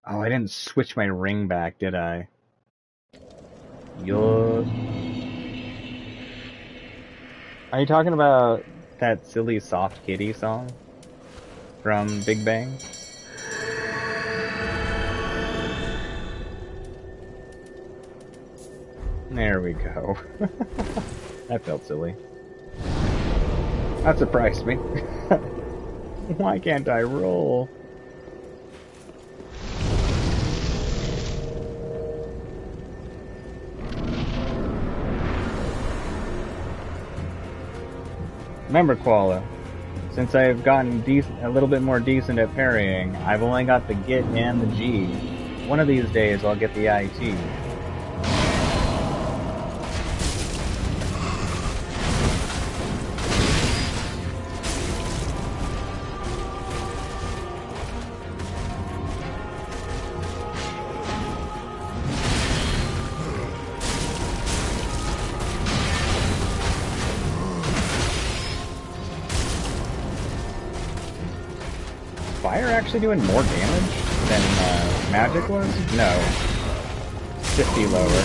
Oh, I didn't switch my ring back, did I? Are you talking about that silly Soft Kitty song from Big Bang? There we go. That felt silly. That surprised me. Why can't I roll? Remember, Koala, Since I've gotten a little bit more decent at parrying, I've only got the Git and the G. One of these days I'll get the IT. Fire actually doing more damage than magic was? No. 50 lower.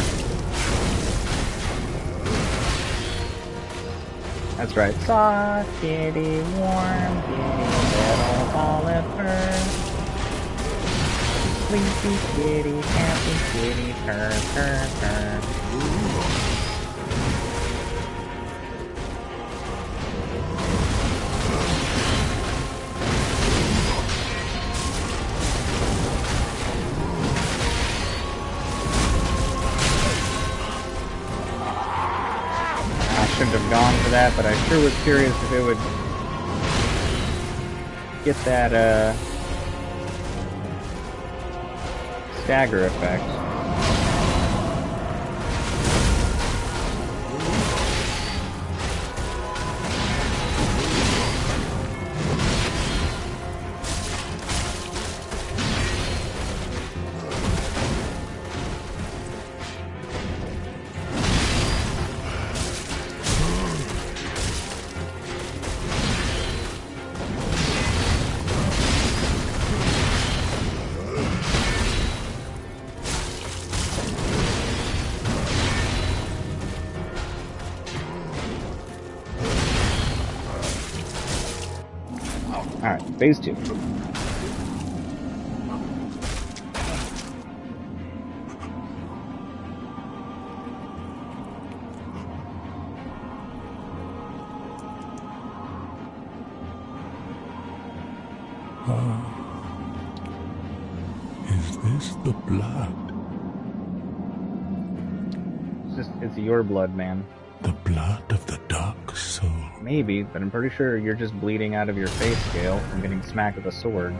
That's right. Soft, kitty, warm, kitty, little Oliver. Sleepy kitty, happy kitty, purr, purr, purr. Shouldn't have gone for that, but I sure was curious if it would get that stagger effect. Alright, phase 2. Is this the blood? It's your blood, man. The blood of the dark soul. Maybe, but I'm pretty sure you're just bleeding out of your face, Gale, from getting smacked with a sword.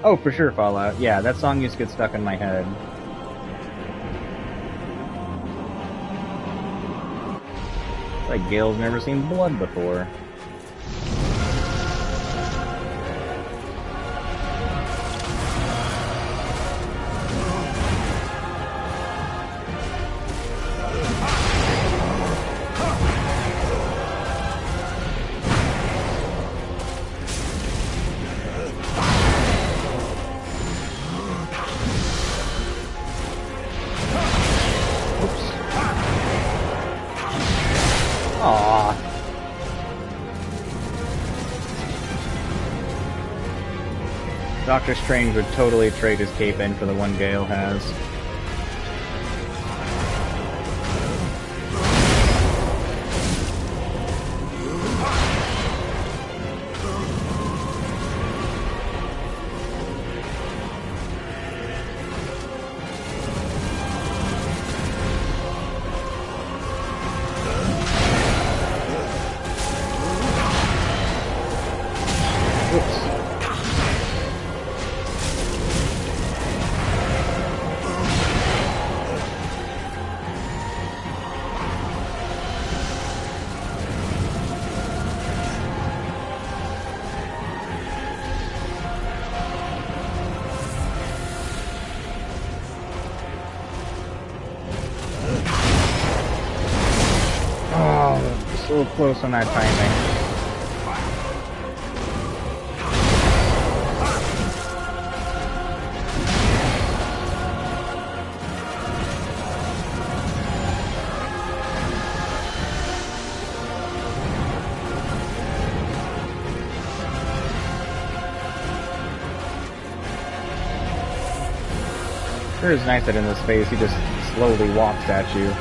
Oh, for sure, Fallout. Yeah, that song used to get stuck in my head. It's like Gale's never seen blood before. Aww. Doctor Strange would totally trade his cape in for the one Gale has. So close on that timing. Sure is nice that in this phase he just slowly walks at you.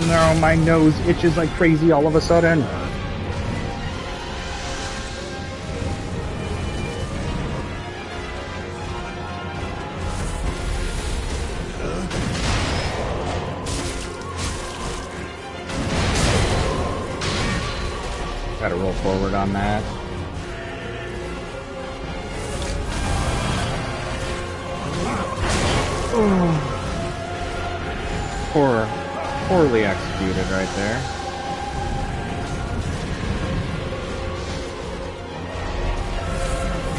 No, my nose itches like crazy all of a sudden. Gotta roll forward on that. Oh. Poorly executed right there.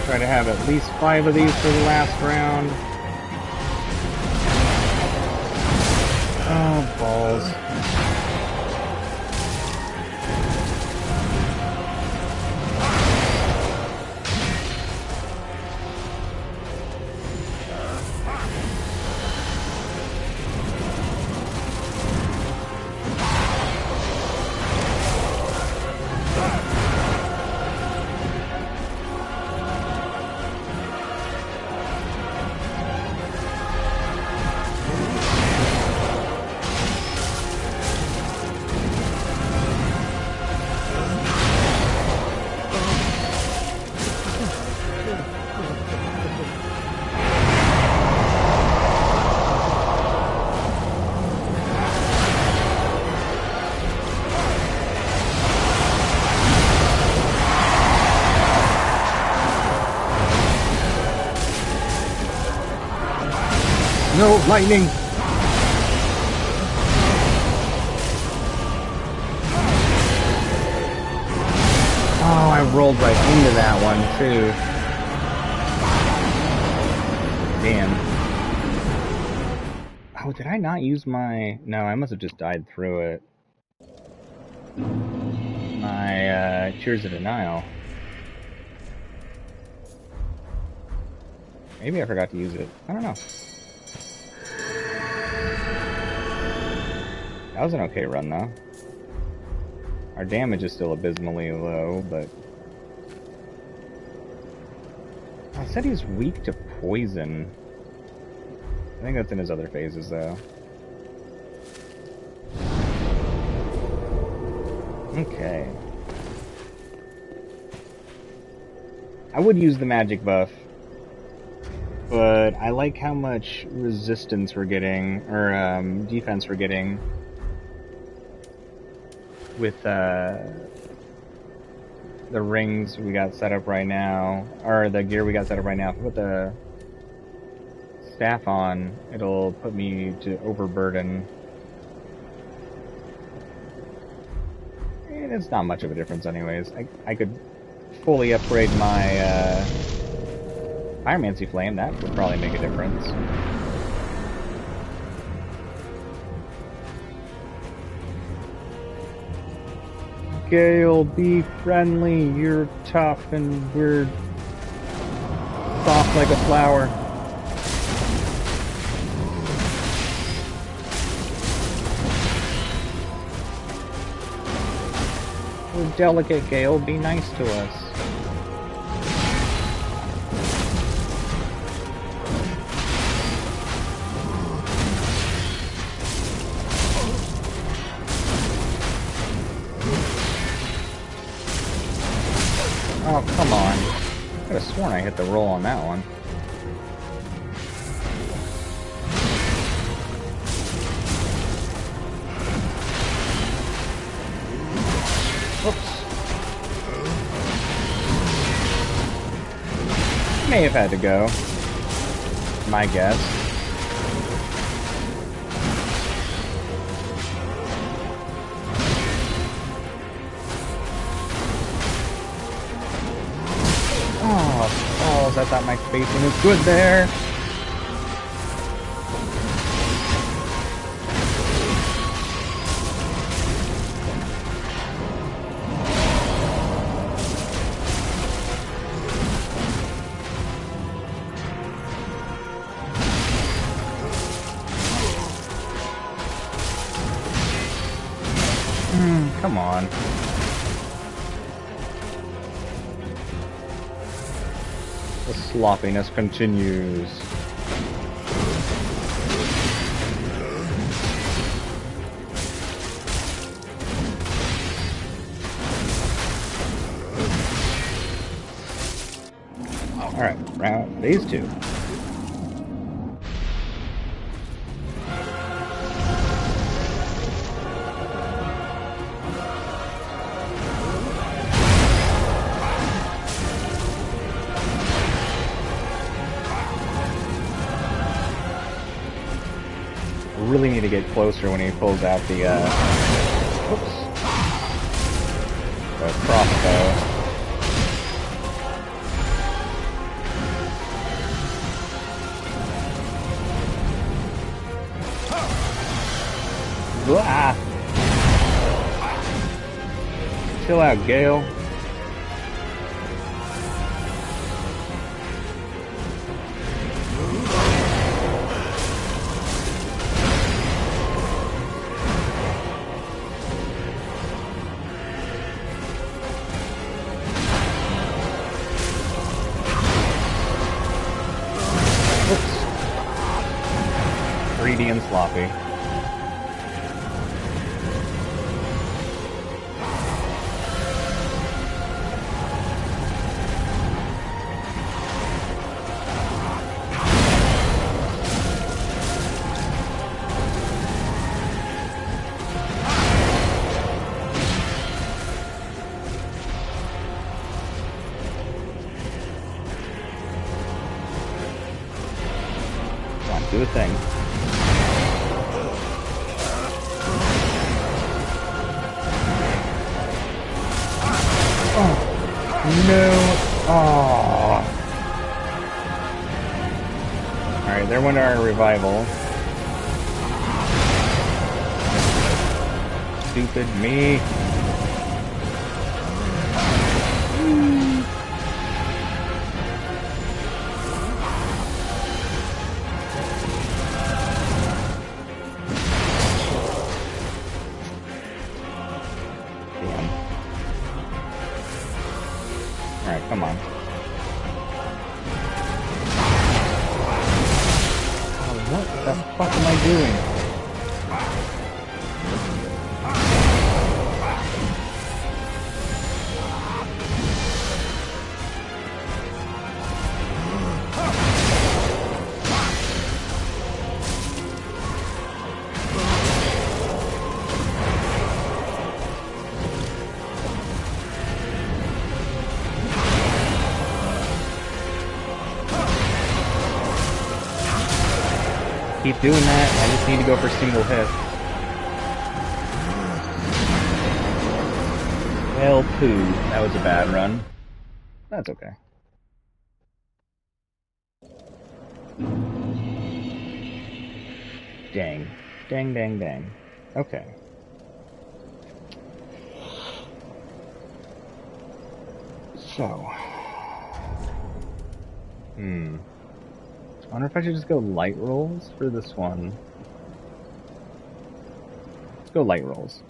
Try to have at least 5 of these for the last round. Oh, balls. No, lightning! Oh, I rolled right into that one, too. Damn. Oh, did I not use my... No, I must have just died through it. My, Tears of Denial. Maybe I forgot to use it. I don't know. That was an okay run, though. Our damage is still abysmally low, but... I said he's weak to poison. I think that's in his other phases, though. Okay. I would use the magic buff, but I like how much resistance we're getting, or defense we're getting with the rings we got set up right now, or the gear we got set up right now. If I put the staff on, it'll put me to overburden. And it's not much of a difference anyways. I could fully upgrade my Pyromancy Flame. That would probably make a difference. Gale, be friendly. You're tough and we're soft like a flower. We're delicate, Gale. Be nice to us. Oh, come on. I could have sworn I hit the roll on that one. Whoops. May have had to go. My guess. Oh, I thought my spacing was good there. Come on. The sloppiness continues. Alright, round phase 2. Really need to get closer when he pulls out the crossbow. Blah. Chill out, Gale. Friede and sloppy. Come on, do a thing. No. Oh. Alright, there went our revival. Stupid me. Alright, come on. Oh, what the fuck am I doing? Keep doing that, I just need to go for single hit. Well, poo. That was a bad run. That's okay. Dang. Dang, dang, dang. Okay. So. I wonder if I should just go light rolls for this one. Let's go light rolls.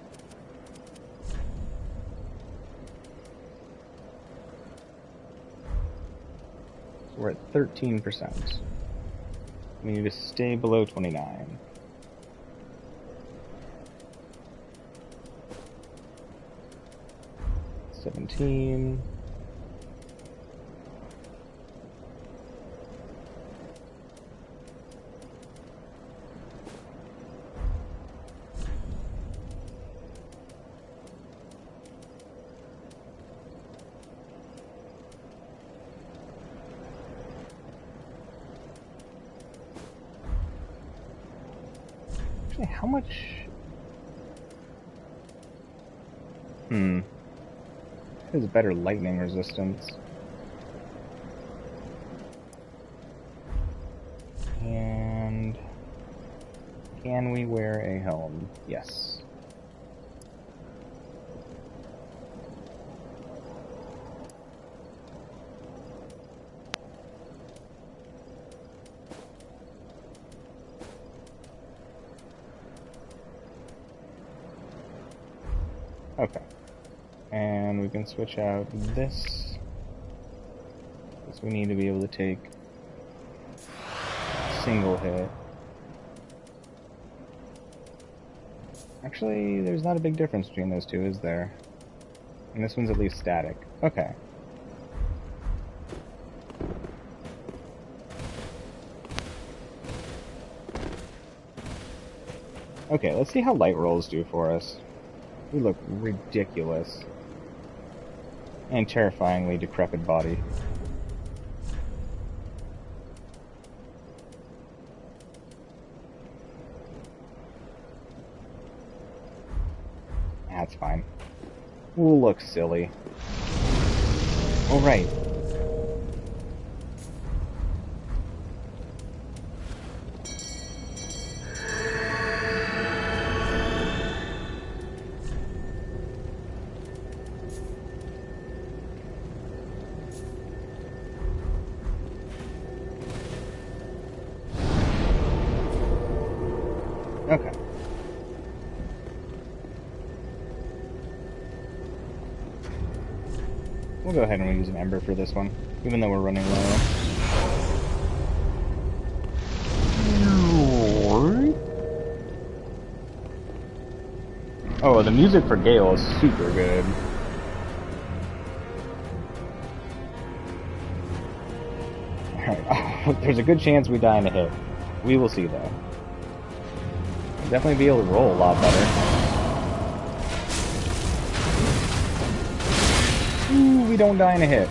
So we're at 13%. We need to stay below 29. $17. How much? Has better lightning resistance. And can we wear a helm? Yes. Okay. And we can switch out this. Because we need to be able to take single hit. Actually, there's not a big difference between those two, is there? And this one's at least static. Okay. Okay, let's see how light rolls do for us. We look ridiculous. And terrifyingly decrepit body. That's fine. We'll look silly. Alright. Okay. We'll go ahead and use an ember for this one, even though we're running low. Oh, the music for Gale is super good. Alright, there's a good chance we die in a hit. We will see, though. We'll definitely be able to roll a lot better. Ooh, we don't die in a hit.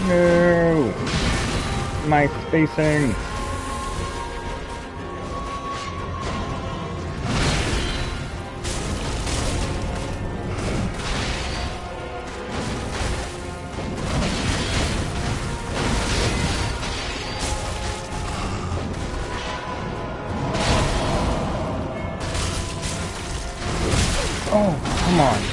No! My spacing! Oh, come on.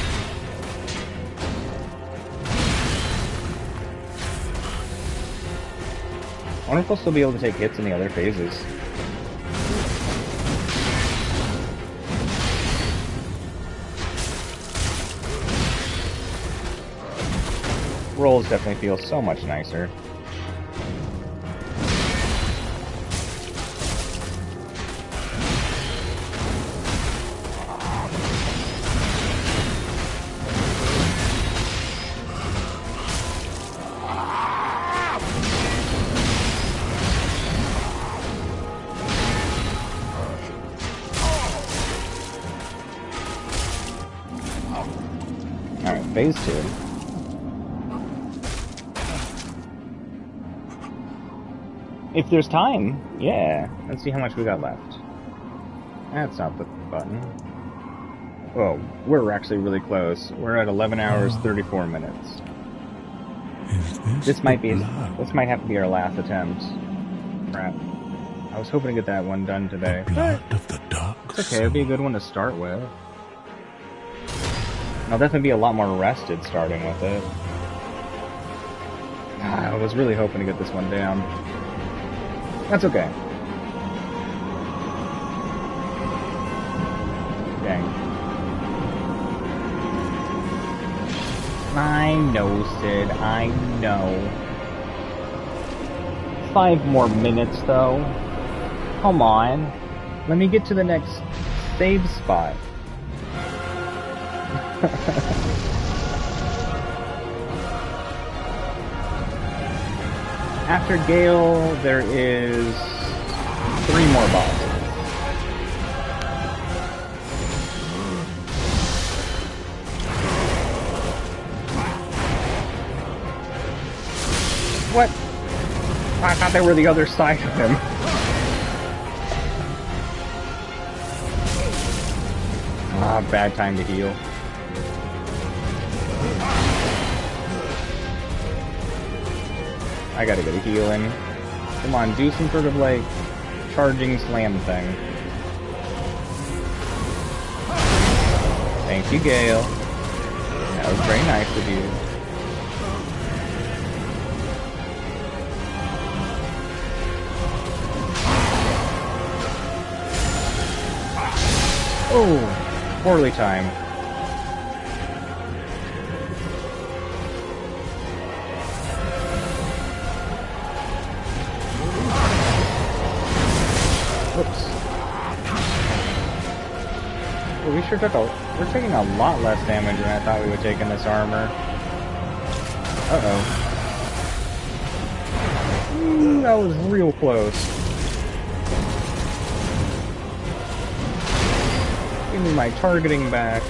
I wonder if we'll still be able to take hits in the other phases. Rolls definitely feel so much nicer. Alright, phase 2. If there's time, yeah. Let's see how much we got left. That's not the button. Oh, we're actually really close. We're at 11 hours, 34 minutes. This might have to be our last attempt. Crap. I was hoping to get that one done today. Blood of the dark. It's okay, it'd be a good one to start with. I'll definitely be a lot more rested starting with it. I was really hoping to get this one down. That's okay. Dang. I know, Sid, I know. 5 more minutes, though. Come on. Let me get to the next save spot. After Gale, there is 3 more bosses. What? I thought they were the other side of him. Ah, bad time to heal. I gotta get a heal in. Come on, do some sort of, like, charging slam thing. Thank you, Gale. That was very nice of you. Oh, poorly timed. Whoops. Well, we sure took we're taking a lot less damage than I thought we would take in this armor. Uh-oh. That was real close. Give me my targeting back.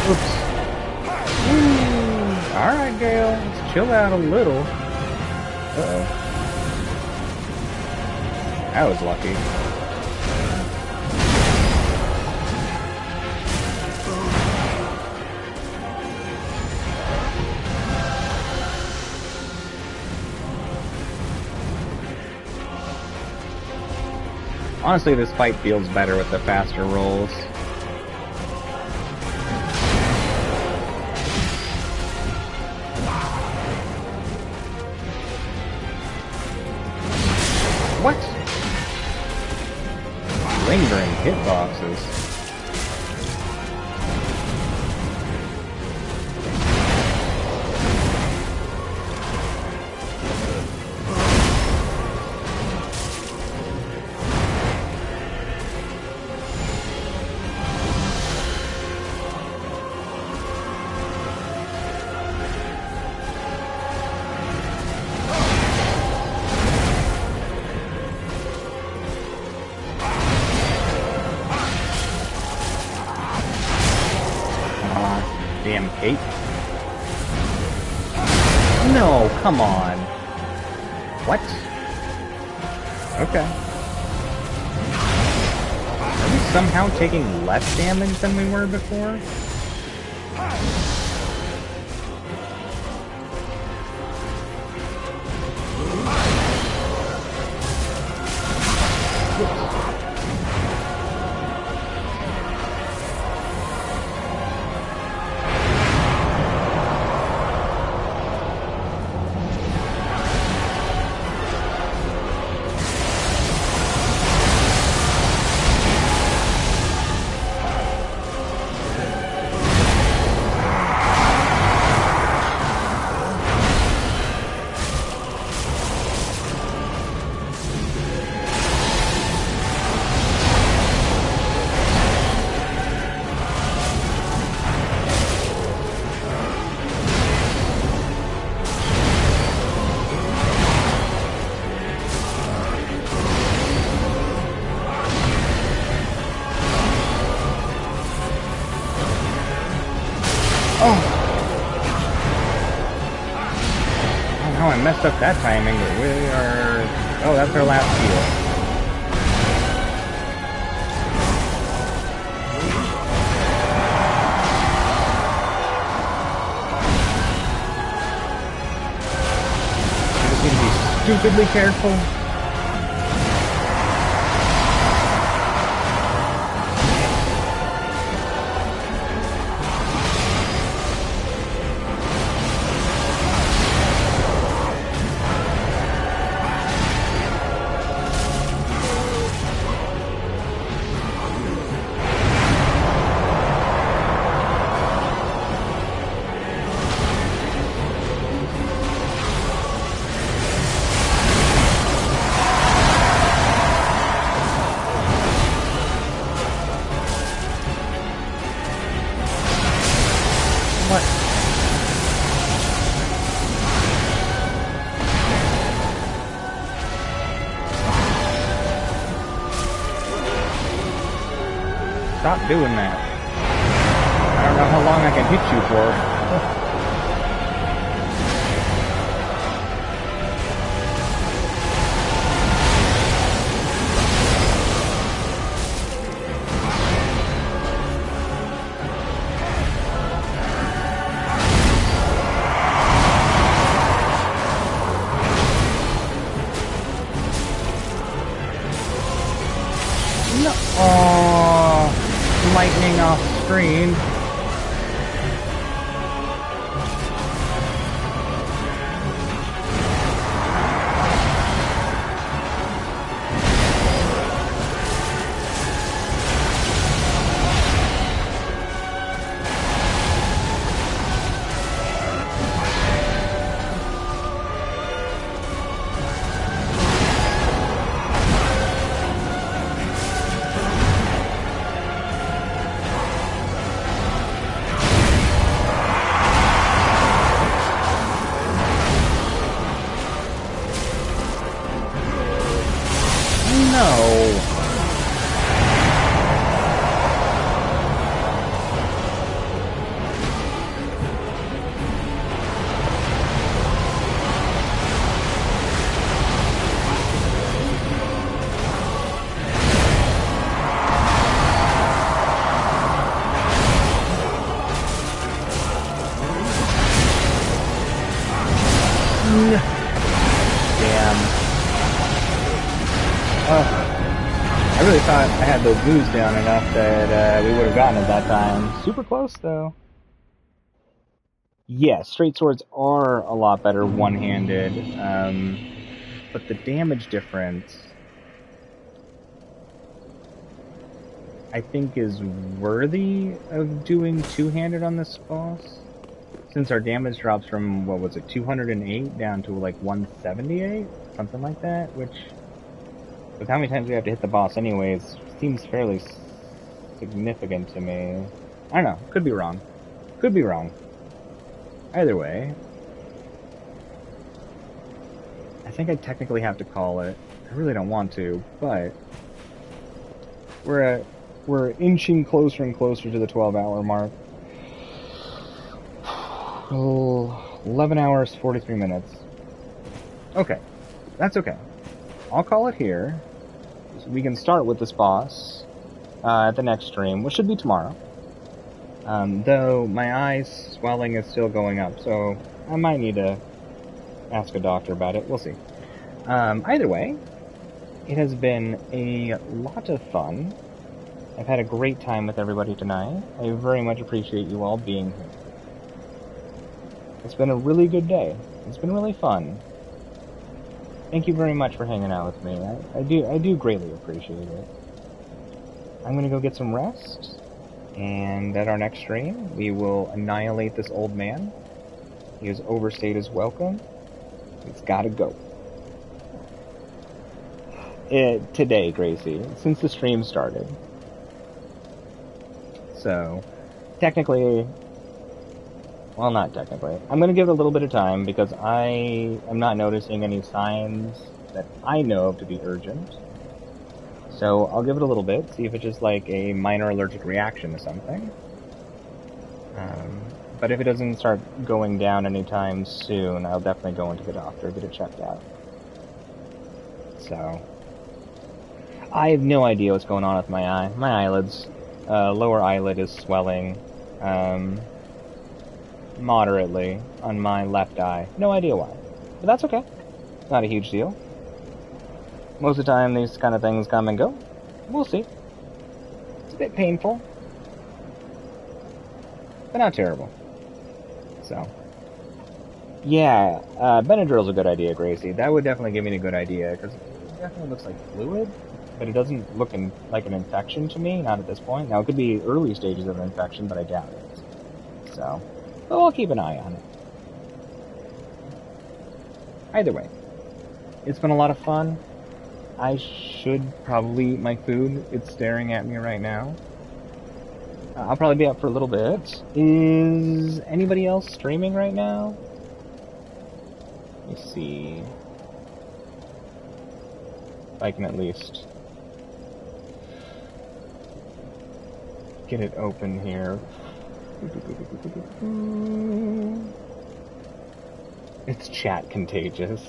Oops. Alright, Gale. Let's chill out a little. Uh-oh. That was lucky. Honestly, this fight feels better with the faster rolls. What? Lingering hitboxes. Damn cape. No, come on. What? Okay. Are we somehow taking less damage than we were before? I messed up that timing, but we are... Oh, that's our last heal. I just need to be stupidly careful. Stop doing that. I don't know how long I can hit you for. No. Aww. Lightning off screen. I really thought I had those moves down enough that we would have gotten it that time. Super close, though. Yes, straight swords are a lot better one-handed, but the damage difference, I think, is worthy of doing two-handed on this boss. Since our damage drops from, what was it, 208 down to like 178? Something like that, which, with how many times we have to hit the boss anyways, seems fairly significant to me. I don't know, could be wrong. Could be wrong. Either way, I think I technically have to call it. I really don't want to, but we're inching closer and closer to the 12-hour mark. 11 hours, 43 minutes. Okay, that's okay. I'll call it here. So we can start with this boss at the next stream, which should be tomorrow. Though my eye's swelling is still going up, so I might need to ask a doctor about it. We'll see. Either way, it has been a lot of fun. I've had a great time with everybody tonight. I very much appreciate you all being here. It's been a really good day. It's been really fun. Thank you very much for hanging out with me. I do greatly appreciate it. I'm gonna go get some rest, and at our next stream, we will annihilate this old man. He has overstayed his welcome. He's gotta go. Today, Gracie, since the stream started. So, technically, well, not technically. I'm going to give it a little bit of time because I am not noticing any signs that I know of to be urgent. So I'll give it a little bit, see if it's just like a minor allergic reaction to something. But if it doesn't start going down anytime soon, I'll definitely go into the doctor, get it checked out. So, I have no idea what's going on with my eye. My eyelids, lower eyelid is swelling. Moderately on my left eye. No idea why. But that's okay. Not a huge deal. Most of the time these kind of things come and go. We'll see. It's a bit painful. But not terrible. So. Yeah, Benadryl's a good idea, Gracie. That would definitely give me a good idea, because it definitely looks like fluid, but it doesn't look like an infection to me, not at this point. Now, it could be early stages of an infection, but I doubt it. So. But I'll keep an eye on it. Either way, it's been a lot of fun. I should probably eat my food. It's staring at me right now. I'll probably be up for a little bit. Is anybody else streaming right now? Let me see. If I can at least get it open here. It's chat contagious.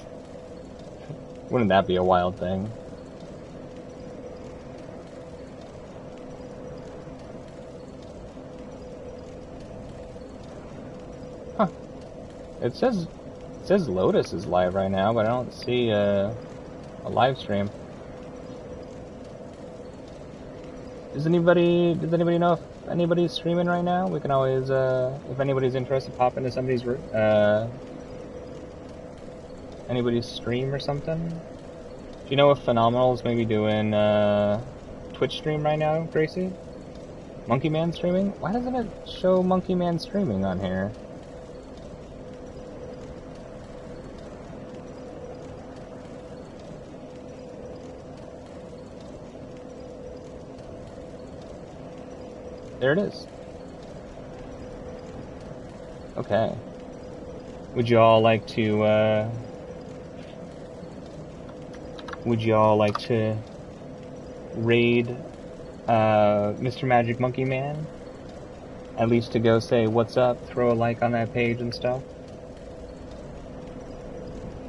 Wouldn't that be a wild thing? Huh. It says Lotus is live right now, but I don't see a live stream. Does anybody know if anybody's streaming right now? We can always, if anybody's interested, pop into somebody's anybody's stream or something. Do you know if Phenomenal's maybe doing Twitch stream right now, Gracie? Monkey Man streaming? Why doesn't it show Monkey Man streaming on here? There it is. Okay. Would you all like to, raid, Mr. Magic Monkey Man? At least to go say what's up, throw a like on that page and stuff?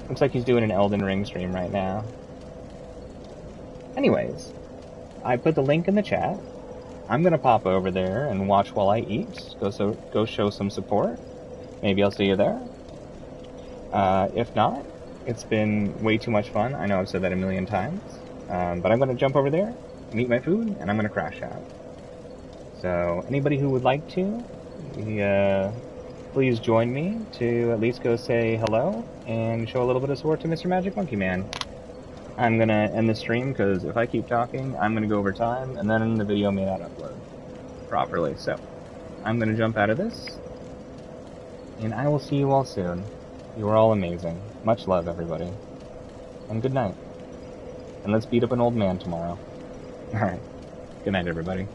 Looks like he's doing an Elden Ring stream right now. Anyways, I put the link in the chat. I'm gonna pop over there and watch while I eat. Go show some support. Maybe I'll see you there. If not, it's been way too much fun. I know I've said that a million times. But I'm gonna jump over there, eat my food, and I'm gonna crash out. So, anybody who would like to, please join me to at least go say hello and show a little bit of support to Mr. Magic Monkey Man. I'm gonna end the stream because if I keep talking, I'm gonna go over time, and then the video may not upload properly. So, I'm gonna jump out of this, and I will see you all soon. You are all amazing. Much love, everybody. And good night. And let's beat up an old man tomorrow. Alright. Good night, everybody.